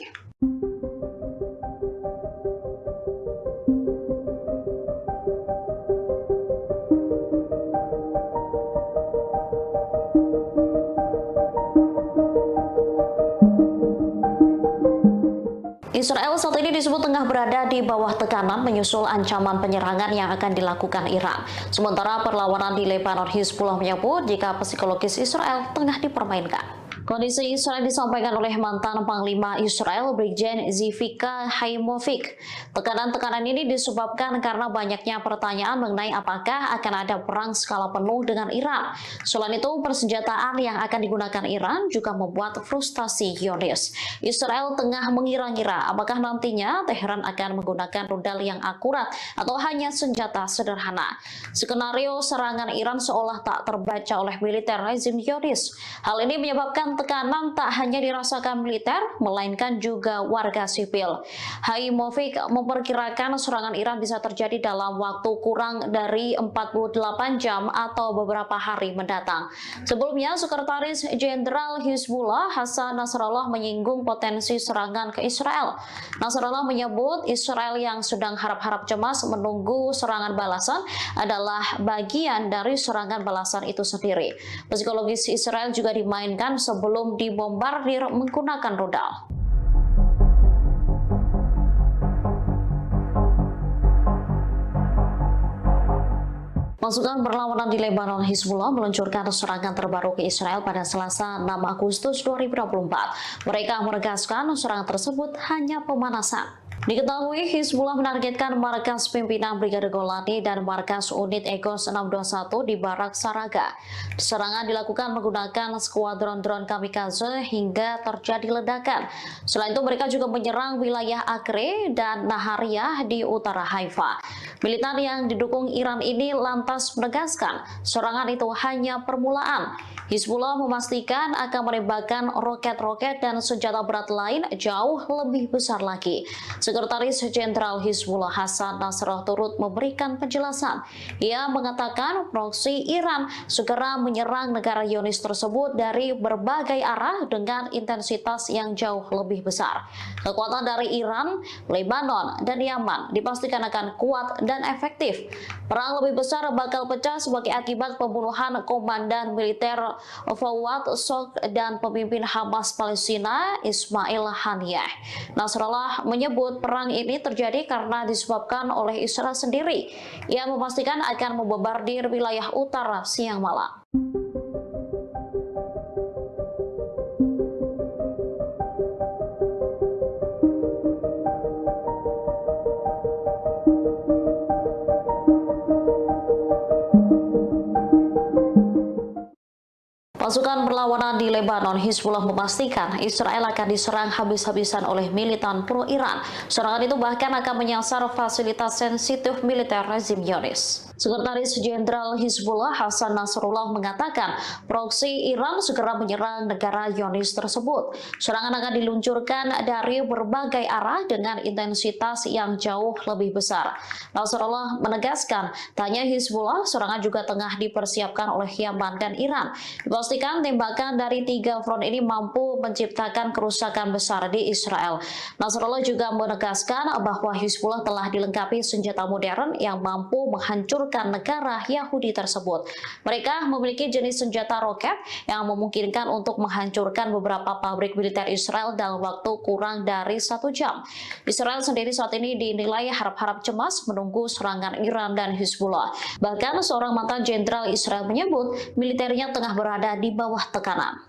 S4: Israel saat ini disebut tengah berada di bawah tekanan menyusul ancaman penyerangan yang akan dilakukan Iran. Sementara perlawanan di Lebanon Hizbullah menyebut jika psikologis Israel tengah dipermainkan. Kondisi Israel disampaikan oleh mantan Panglima Israel Brigjen Zivika Haimovic. Tekanan-tekanan ini disebabkan karena banyaknya pertanyaan mengenai apakah akan ada perang skala penuh dengan Iran. Selain itu, persenjataan yang akan digunakan Iran juga membuat frustasi Zionis. Israel tengah mengira-ngira apakah nantinya Teheran akan menggunakan rudal yang akurat atau hanya senjata sederhana. Skenario serangan Iran seolah tak terbaca oleh militer rezim Zionis. Hal ini menyebabkan tekanan tak hanya dirasakan militer, melainkan juga warga sipil. Haimovic memperkirakan serangan Iran bisa terjadi dalam waktu kurang dari 48 jam atau beberapa hari mendatang. Sebelumnya, Sekretaris Jenderal Hizbullah Hassan Nasrallah menyinggung potensi serangan ke Israel. Nasrallah menyebut Israel yang sedang harap-harap cemas menunggu serangan balasan adalah bagian dari serangan balasan itu sendiri. Psikologis Israel juga dimainkan sebelum dibombardir menggunakan rudal. Pasukan perlawanan di Lebanon Hizbullah meluncurkan serangan terbaru ke Israel pada Selasa 6 Agustus 2024. Mereka menegaskan serangan tersebut hanya pemanasan. Diketahui Hizbullah menargetkan markas pimpinan Brigade Golani dan markas unit Egos 621 di Barak Saraga. Serangan dilakukan menggunakan skuadron drone kamikaze hingga terjadi ledakan. Selain itu mereka juga menyerang wilayah Acre dan Nahariyah di utara Haifa. Militan yang didukung Iran ini lantas menegaskan serangan itu hanya permulaan. Hizbullah memastikan akan menembakkan roket-roket dan senjata berat lain jauh lebih besar lagi. Sekretaris Jenderal Hizbullah Hasan Nasrallah turut memberikan penjelasan. Ia mengatakan proksi Iran segera menyerang negara Zionis tersebut dari berbagai arah dengan intensitas yang jauh lebih besar. Kekuatan dari Iran, Lebanon, dan Yaman dipastikan akan kuat dan efektif. Perang lebih besar bakal pecah sebagai akibat pembunuhan komandan militer Fawad Shokr dan pemimpin Hamas Palestina Ismail Haniyeh. Nasrallah menyebut perang ini terjadi karena disebabkan oleh Israel sendiri. Ia memastikan akan membombardir wilayah utara siang malam. Pasukan perlawanan di Lebanon, Hizbullah memastikan Israel akan diserang habis-habisan oleh militan pro-Iran. Serangan itu bahkan akan menyasar fasilitas sensitif militer rezim Zionis. Sekretaris Jenderal Hizbullah Hasan Nasrallah mengatakan proksi Iran segera menyerang negara Zionis tersebut. Serangan akan diluncurkan dari berbagai arah dengan intensitas yang jauh lebih besar. Nasrallah menegaskan, tanya Hizbullah, serangan juga tengah dipersiapkan oleh Yaman dan Iran. Dipastikan tembakan dari 3 front ini mampu menciptakan kerusakan besar di Israel. Nasrallah juga menegaskan bahwa Hizbullah telah dilengkapi senjata modern yang mampu menghancurkan negara Yahudi tersebut. Mereka memiliki jenis senjata roket yang memungkinkan untuk menghancurkan beberapa pabrik militer Israel dalam waktu kurang dari 1 jam. Israel sendiri saat ini dinilai harap-harap cemas menunggu serangan Iran dan Hizbullah. Bahkan seorang mantan jenderal Israel menyebut militernya tengah berada di bawah tekanan.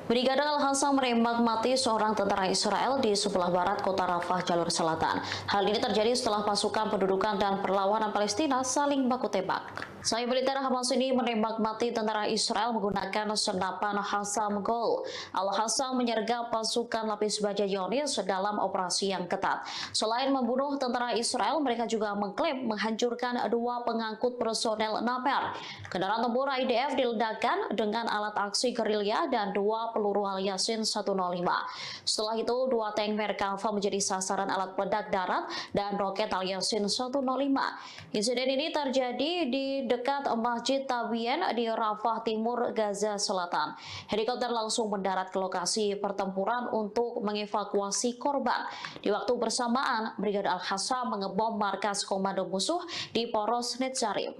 S4: Brigade Al-Hassam menembak mati seorang tentara Israel di sebelah barat kota Rafah, jalur selatan. Hal ini terjadi setelah pasukan pendudukan dan perlawanan Palestina saling baku tembak. Sayap militer Hamas ini menembak mati tentara Israel menggunakan senapan Hassam Gol. Al-Hassam menyergap pasukan lapis baja Zionis dalam operasi yang ketat. Selain membunuh tentara Israel, mereka juga mengklaim menghancurkan 2 pengangkut personel Naper. Kendaraan tempur IDF diledakkan dengan alat aksi gerilya dan 2 peluru Al-Yasin 105. Setelah itu, 2 tank Merkava menjadi sasaran alat peledak darat dan roket Al-Yasin 105. Insiden ini terjadi di dekat Masjid Tabien di Rafah Timur, Gaza Selatan. Helikopter langsung mendarat ke lokasi pertempuran untuk mengevakuasi korban. Di waktu bersamaan, Brigade Al-Hassam mengebom markas komando musuh di Poros Netzarim.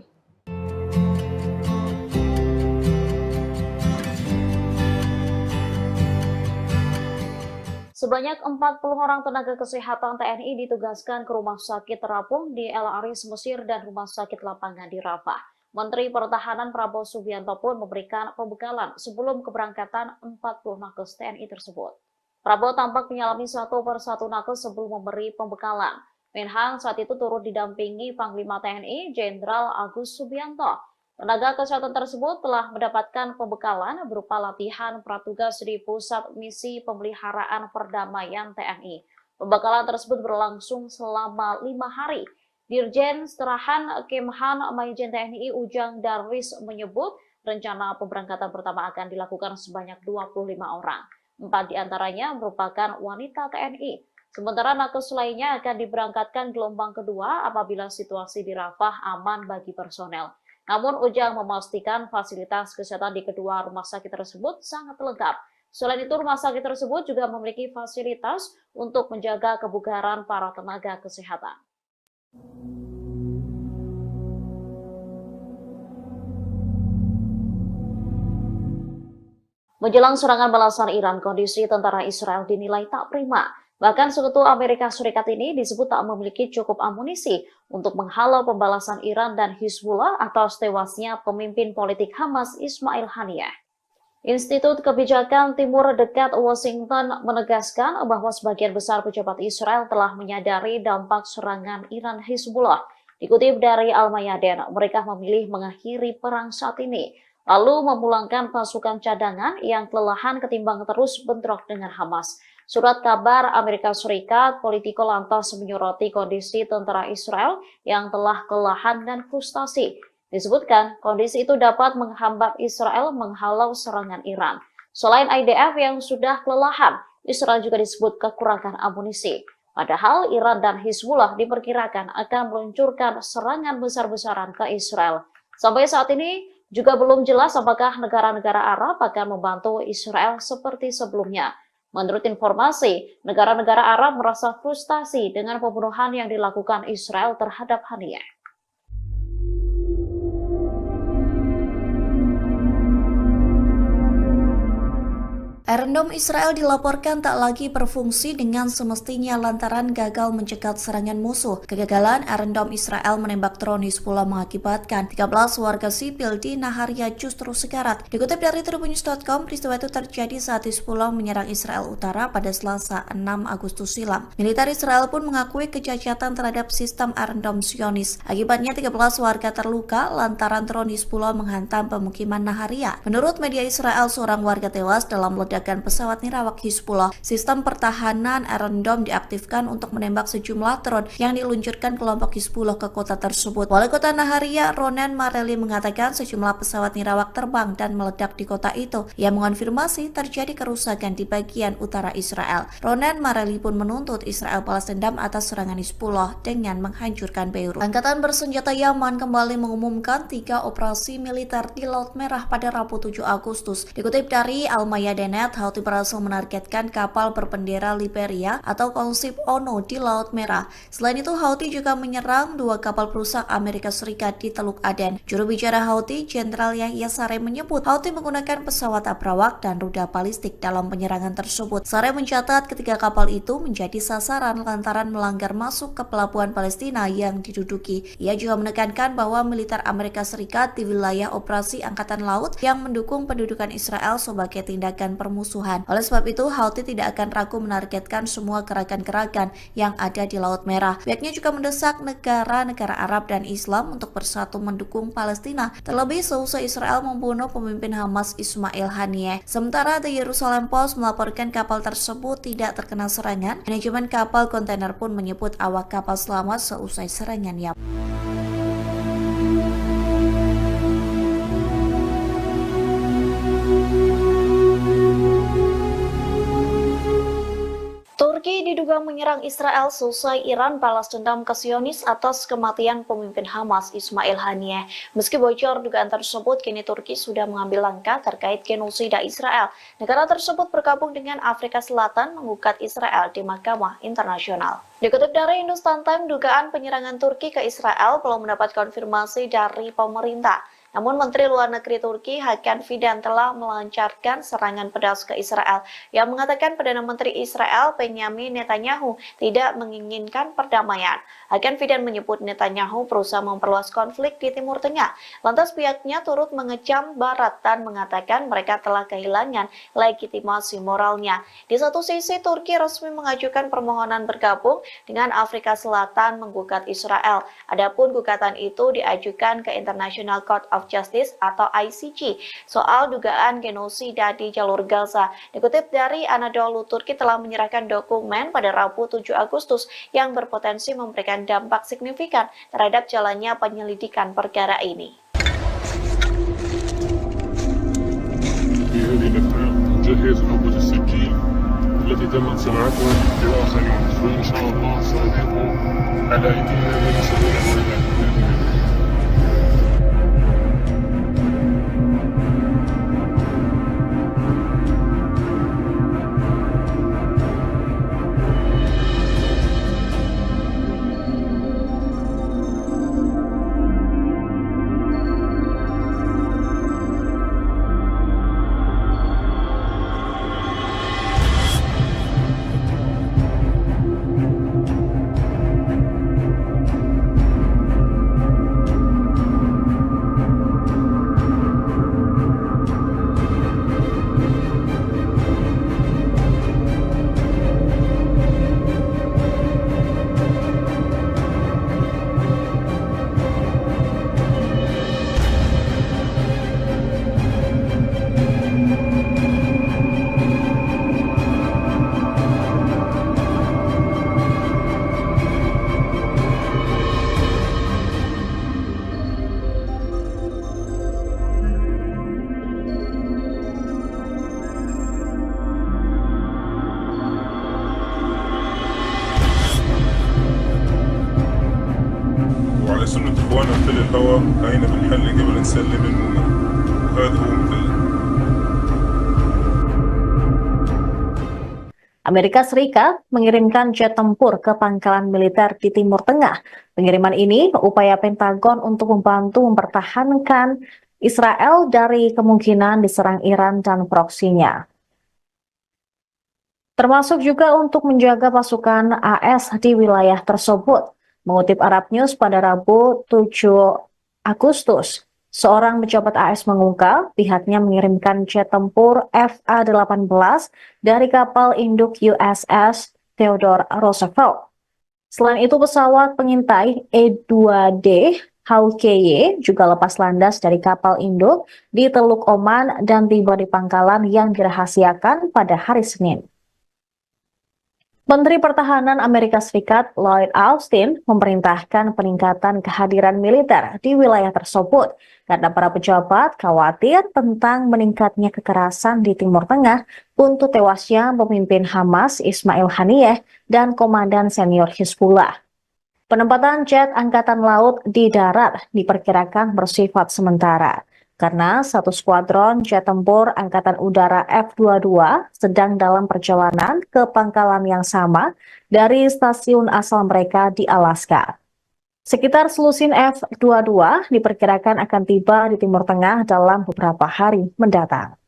S4: Sebanyak 40 orang tenaga kesehatan TNI ditugaskan ke rumah sakit terapung di El Aris, Mesir dan rumah sakit lapangan di Rafah. Menteri Pertahanan Prabowo Subianto pun memberikan pembekalan sebelum keberangkatan 40 nakes TNI tersebut. Prabowo tampak menyalami satu persatu nakes sebelum memberi pembekalan. Menhan saat itu turut didampingi Panglima TNI Jenderal Agus Subianto. Tenaga kesehatan tersebut telah mendapatkan pembekalan berupa latihan pratugas di Pusat Misi Pemeliharaan Perdamaian TNI. Pembekalan tersebut berlangsung selama 5 hari. Dirjen Seterahan Kemhan Maijen TNI Ujang Darwis menyebut rencana pemberangkatan pertama akan dilakukan sebanyak 25 orang. 4 diantaranya merupakan wanita TNI. Sementara nakes lainnya akan diberangkatkan gelombang kedua apabila situasi di Rafah aman bagi personel. Namun Ujang memastikan fasilitas kesehatan di kedua rumah sakit tersebut sangat lengkap. Selain itu, rumah sakit tersebut juga memiliki fasilitas untuk menjaga kebugaran para tenaga kesehatan. Menjelang serangan balasan Iran, kondisi tentara Israel dinilai tak prima. Bahkan sekutu Amerika Serikat ini disebut tak memiliki cukup amunisi untuk menghalau pembalasan Iran dan Hizbullah atas tewasnya pemimpin politik Hamas Ismail Haniyeh. Institut Kebijakan Timur Dekat Washington menegaskan bahwa sebagian besar pejabat Israel telah menyadari dampak serangan Iran Hizbullah. Dikutip dari Al-Mayadin, mereka memilih mengakhiri perang saat ini, lalu memulangkan pasukan cadangan yang kelelahan ketimbang terus bentrok dengan Hamas. Surat kabar Amerika Serikat, Politico lantas menyoroti kondisi tentara Israel yang telah kelelahan dan frustasi. Disebutkan, kondisi itu dapat menghambat Israel menghalau serangan Iran. Selain IDF yang sudah kelelahan, Israel juga disebut kekurangan amunisi. Padahal Iran dan Hizbullah diperkirakan akan meluncurkan serangan besar-besaran ke Israel. Sampai saat ini juga belum jelas apakah negara-negara Arab akan membantu Israel seperti sebelumnya. Menurut informasi, negara-negara Arab merasa frustasi dengan pembunuhan yang dilakukan Israel terhadap Haniyeh.
S1: Iron Dome Israel dilaporkan tak lagi berfungsi dengan semestinya lantaran gagal mencegat serangan musuh. Kegagalan Iron Dome Israel menembak drone Hizbullah mengakibatkan 13 warga sipil di Naharia justru sekarat. Dikutip dari Tribunnews.com, peristiwa itu terjadi saat Hizbullah menyerang Israel Utara pada Selasa 6 Agustus silam. Militer Israel pun mengakui kecacatan terhadap sistem Iron Dome Zionis. Akibatnya 13 warga terluka lantaran drone Hizbullah menghantam pemukiman Naharia. Menurut media Israel, seorang warga tewas dalam ledakan pesawat nirawak Hizbullah. Sistem pertahanan Iron Dome diaktifkan untuk menembak sejumlah drone yang diluncurkan kelompok Hizbullah ke kota tersebut. Wali kota Naharia, Ronen Mareli, mengatakan sejumlah pesawat nirawak terbang dan meledak di kota itu. Ia mengonfirmasi terjadi kerusakan di bagian utara Israel. Ronen Mareli pun menuntut Israel balas dendam atas serangan Hizbullah dengan menghancurkan Beirut. Angkatan bersenjata Yaman kembali mengumumkan 3 operasi militer di Laut Merah pada Rabu 7 Agustus. Dikutip dari Al-Mayadin, Houthi berhasil menargetkan kapal berbendera Liberia atau konsep ONU di Laut Merah. Selain itu, Houthi juga menyerang 2 kapal perusak Amerika Serikat di Teluk Aden. Juru bicara Houthi, Jenderal Yahya Saree, menyebut Houthi menggunakan pesawat abrawak dan rudal balistik dalam penyerangan tersebut. Saree mencatat ketiga kapal itu menjadi sasaran lantaran melanggar masuk ke pelabuhan Palestina yang diduduki. Ia juga menekankan bahwa militer Amerika Serikat di wilayah operasi Angkatan Laut yang mendukung pendudukan Israel sebagai tindakan permusuhan. Oleh sebab itu, Houthi tidak akan ragu menargetkan semua gerakan-gerakan yang ada di Laut Merah. Pihaknya juga mendesak negara-negara Arab dan Islam untuk bersatu mendukung Palestina, terlebih seusai Israel membunuh pemimpin Hamas Ismail Haniyeh. Sementara The Jerusalem Post melaporkan kapal tersebut tidak terkena serangan. Manajemen kapal kontainer pun menyebut awak kapal selamat seusai serangan Yaman. Turki diduga menyerang Israel selesai Iran balas dendam ke Zionis atas kematian pemimpin Hamas Ismail Haniyeh. Meski bocor dugaan tersebut, kini Turki sudah mengambil langkah terkait genosida Israel. Negara tersebut bergabung dengan Afrika Selatan menggugat Israel di Mahkamah Internasional. Dikutip dari Hindustan Times, dugaan penyerangan Turki ke Israel belum mendapat konfirmasi dari pemerintah. Namun Menteri Luar Negeri Turki Hakan Fidan telah melancarkan serangan pedas ke Israel yang mengatakan Perdana Menteri Israel Benjamin Netanyahu tidak menginginkan perdamaian. Hakan Fidan menyebut Netanyahu berusaha memperluas konflik di Timur Tengah. Lantas pihaknya turut mengecam Barat dan mengatakan mereka telah kehilangan legitimasi moralnya. Di satu sisi, Turki resmi mengajukan permohonan bergabung dengan Afrika Selatan menggugat Israel. Adapun gugatan itu diajukan ke International Court of Justice atau ICJ soal dugaan genosida di jalur Gaza. Dikutip dari Anadolu, Turki telah menyerahkan dokumen pada Rabu 7 Agustus yang berpotensi memberikan dampak signifikan terhadap jalannya penyelidikan perkara ini.
S3: التي تم صناعتها لآخر يوم وإن شاء الله سنكون على أيدينا من سبيل سنة إخواننا في الهواء هاينا بنحل قبل نسلم المؤمن وهذا هو مثل
S1: Amerika Serikat mengirimkan jet tempur ke pangkalan militer di Timur Tengah. Pengiriman ini upaya Pentagon untuk membantu mempertahankan Israel dari kemungkinan diserang Iran dan proksinya. Termasuk juga untuk menjaga pasukan AS di wilayah tersebut. Mengutip Arab News pada Rabu 7 Agustus, seorang pejabat AS mengungkap pihaknya mengirimkan jet tempur FA-18 dari kapal induk USS Theodore Roosevelt. Selain itu, pesawat pengintai E-2D Hawkeye juga lepas landas dari kapal induk di Teluk Oman dan tiba di pangkalan yang dirahasiakan pada hari Senin. Menteri Pertahanan Amerika Serikat Lloyd Austin memerintahkan peningkatan kehadiran militer di wilayah tersebut karena para pejabat khawatir tentang meningkatnya kekerasan di Timur Tengah untuk tewasnya pemimpin Hamas Ismail Haniyeh dan komandan senior Hizbullah. Penempatan jet Angkatan Laut di darat diperkirakan bersifat sementara, karena satu skuadron jet tempur Angkatan Udara F-22 sedang dalam perjalanan ke pangkalan yang sama dari stasiun asal mereka di Alaska. Sekitar selusin F-22 diperkirakan akan tiba di Timur Tengah dalam beberapa hari mendatang.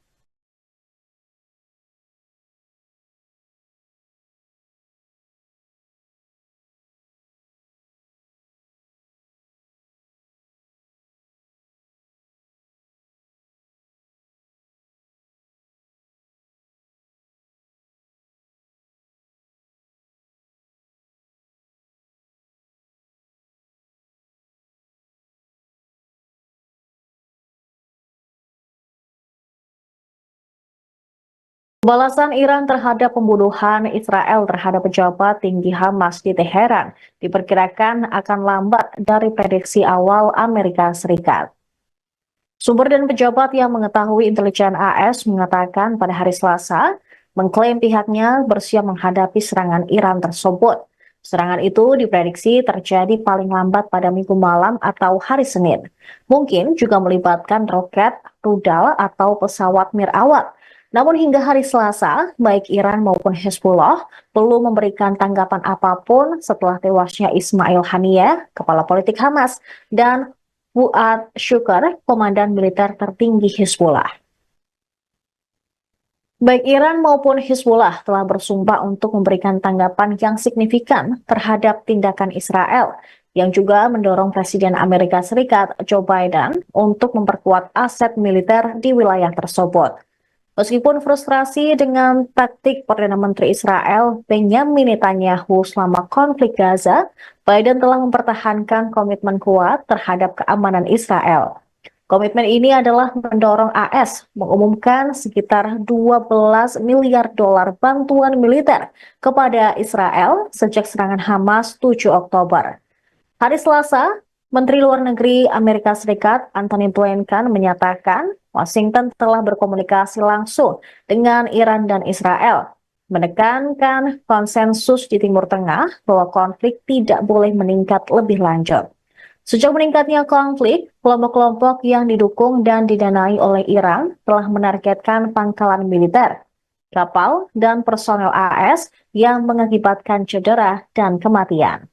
S1: Balasan Iran terhadap pembunuhan Israel terhadap pejabat tinggi Hamas di Teheran diperkirakan akan lambat dari prediksi awal Amerika Serikat. Sumber dan pejabat yang mengetahui intelijen AS mengatakan pada hari Selasa, mengklaim pihaknya bersiap menghadapi serangan Iran tersebut. Serangan itu diprediksi terjadi paling lambat pada Minggu malam atau hari Senin. Mungkin juga melibatkan roket, rudal, atau pesawat mirawat. Namun hingga hari Selasa, baik Iran maupun Hezbollah belum memberikan tanggapan apapun setelah tewasnya Ismail Haniyeh, kepala politik Hamas, dan Fuad Shukr, komandan militer tertinggi Hizbullah. Baik Iran maupun Hizbullah telah bersumpah untuk memberikan tanggapan yang signifikan terhadap tindakan Israel, yang juga mendorong Presiden Amerika Serikat Joe Biden untuk memperkuat aset militer di wilayah tersebut. Meskipun frustrasi dengan taktik Perdana Menteri Israel Benjamin Netanyahu selama konflik Gaza, Biden telah mempertahankan komitmen kuat terhadap keamanan Israel. Komitmen ini adalah mendorong AS mengumumkan sekitar 12 miliar dolar bantuan militer kepada Israel sejak serangan Hamas 7 Oktober. Hari Selasa, Menteri Luar Negeri Amerika Serikat Antony Blinken menyatakan Washington telah berkomunikasi langsung dengan Iran dan Israel, menekankan konsensus di Timur Tengah bahwa konflik tidak boleh meningkat lebih lanjut. Sejak meningkatnya konflik, kelompok-kelompok yang didukung dan didanai oleh Iran telah menargetkan pangkalan militer, kapal, dan personel AS yang mengakibatkan cedera dan kematian.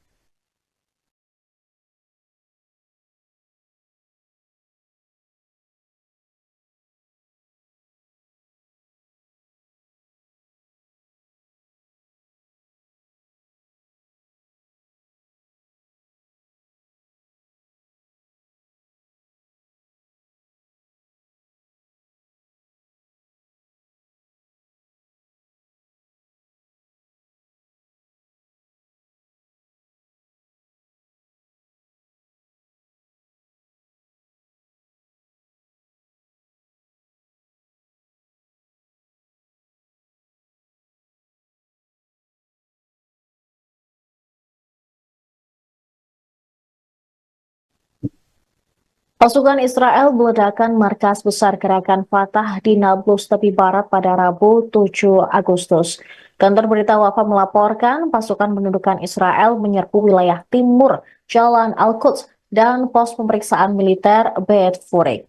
S1: Pasukan Israel meledakkan markas besar gerakan Fatah di Nablus tepi barat pada Rabu 7 Agustus. Kantor berita Wafa melaporkan pasukan pendudukan Israel menyerbu wilayah timur Jalan Al-Quds dan pos pemeriksaan militer Beit Furik.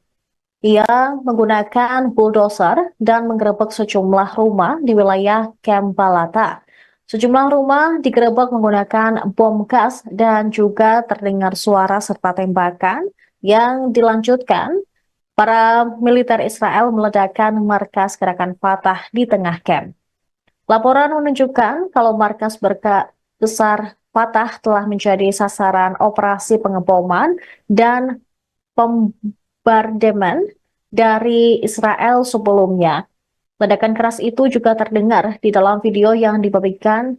S1: Ia menggunakan bulldozer dan menggerebek sejumlah rumah di wilayah Camp Balata. Sejumlah rumah digerebek menggunakan bom gas dan juga terdengar suara serta tembakan yang dilanjutkan. Para militer Israel meledakkan markas gerakan Fatah di tengah camp. Laporan menunjukkan kalau markas besar Fatah telah menjadi sasaran operasi pengeboman dan bombardemen dari Israel sebelumnya. Ledakan keras itu juga terdengar di dalam video yang dibagikan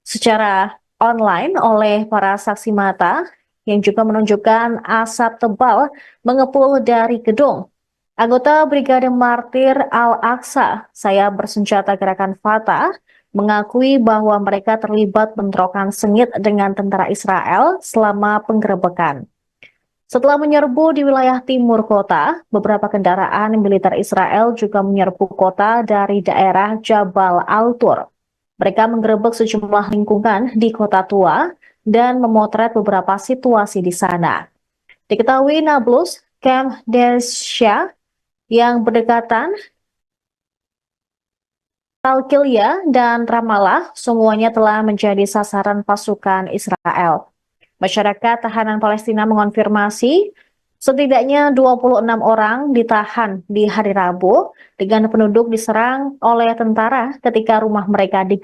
S1: secara online oleh para saksi mata yang juga menunjukkan asap tebal mengepul dari gedung. Anggota Brigade Martir Al-Aqsa, saya bersenjata gerakan Fatah, mengakui bahwa mereka terlibat bentrokan sengit dengan tentara Israel selama penggerebekan. Setelah menyerbu di wilayah timur kota, beberapa kendaraan militer Israel juga menyerbu kota dari daerah Jabal Al-Tur. Mereka menggerebek sejumlah lingkungan di kota tua dan memotret beberapa situasi di sana. Diketahui Nablus, Camp Desya yang berdekatan, Talkilia dan Ramallah semuanya telah menjadi sasaran pasukan Israel. Masyarakat tahanan Palestina mengonfirmasi setidaknya 26 orang ditahan di hari Rabu dengan penduduk diserang oleh tentara ketika rumah mereka digerebek.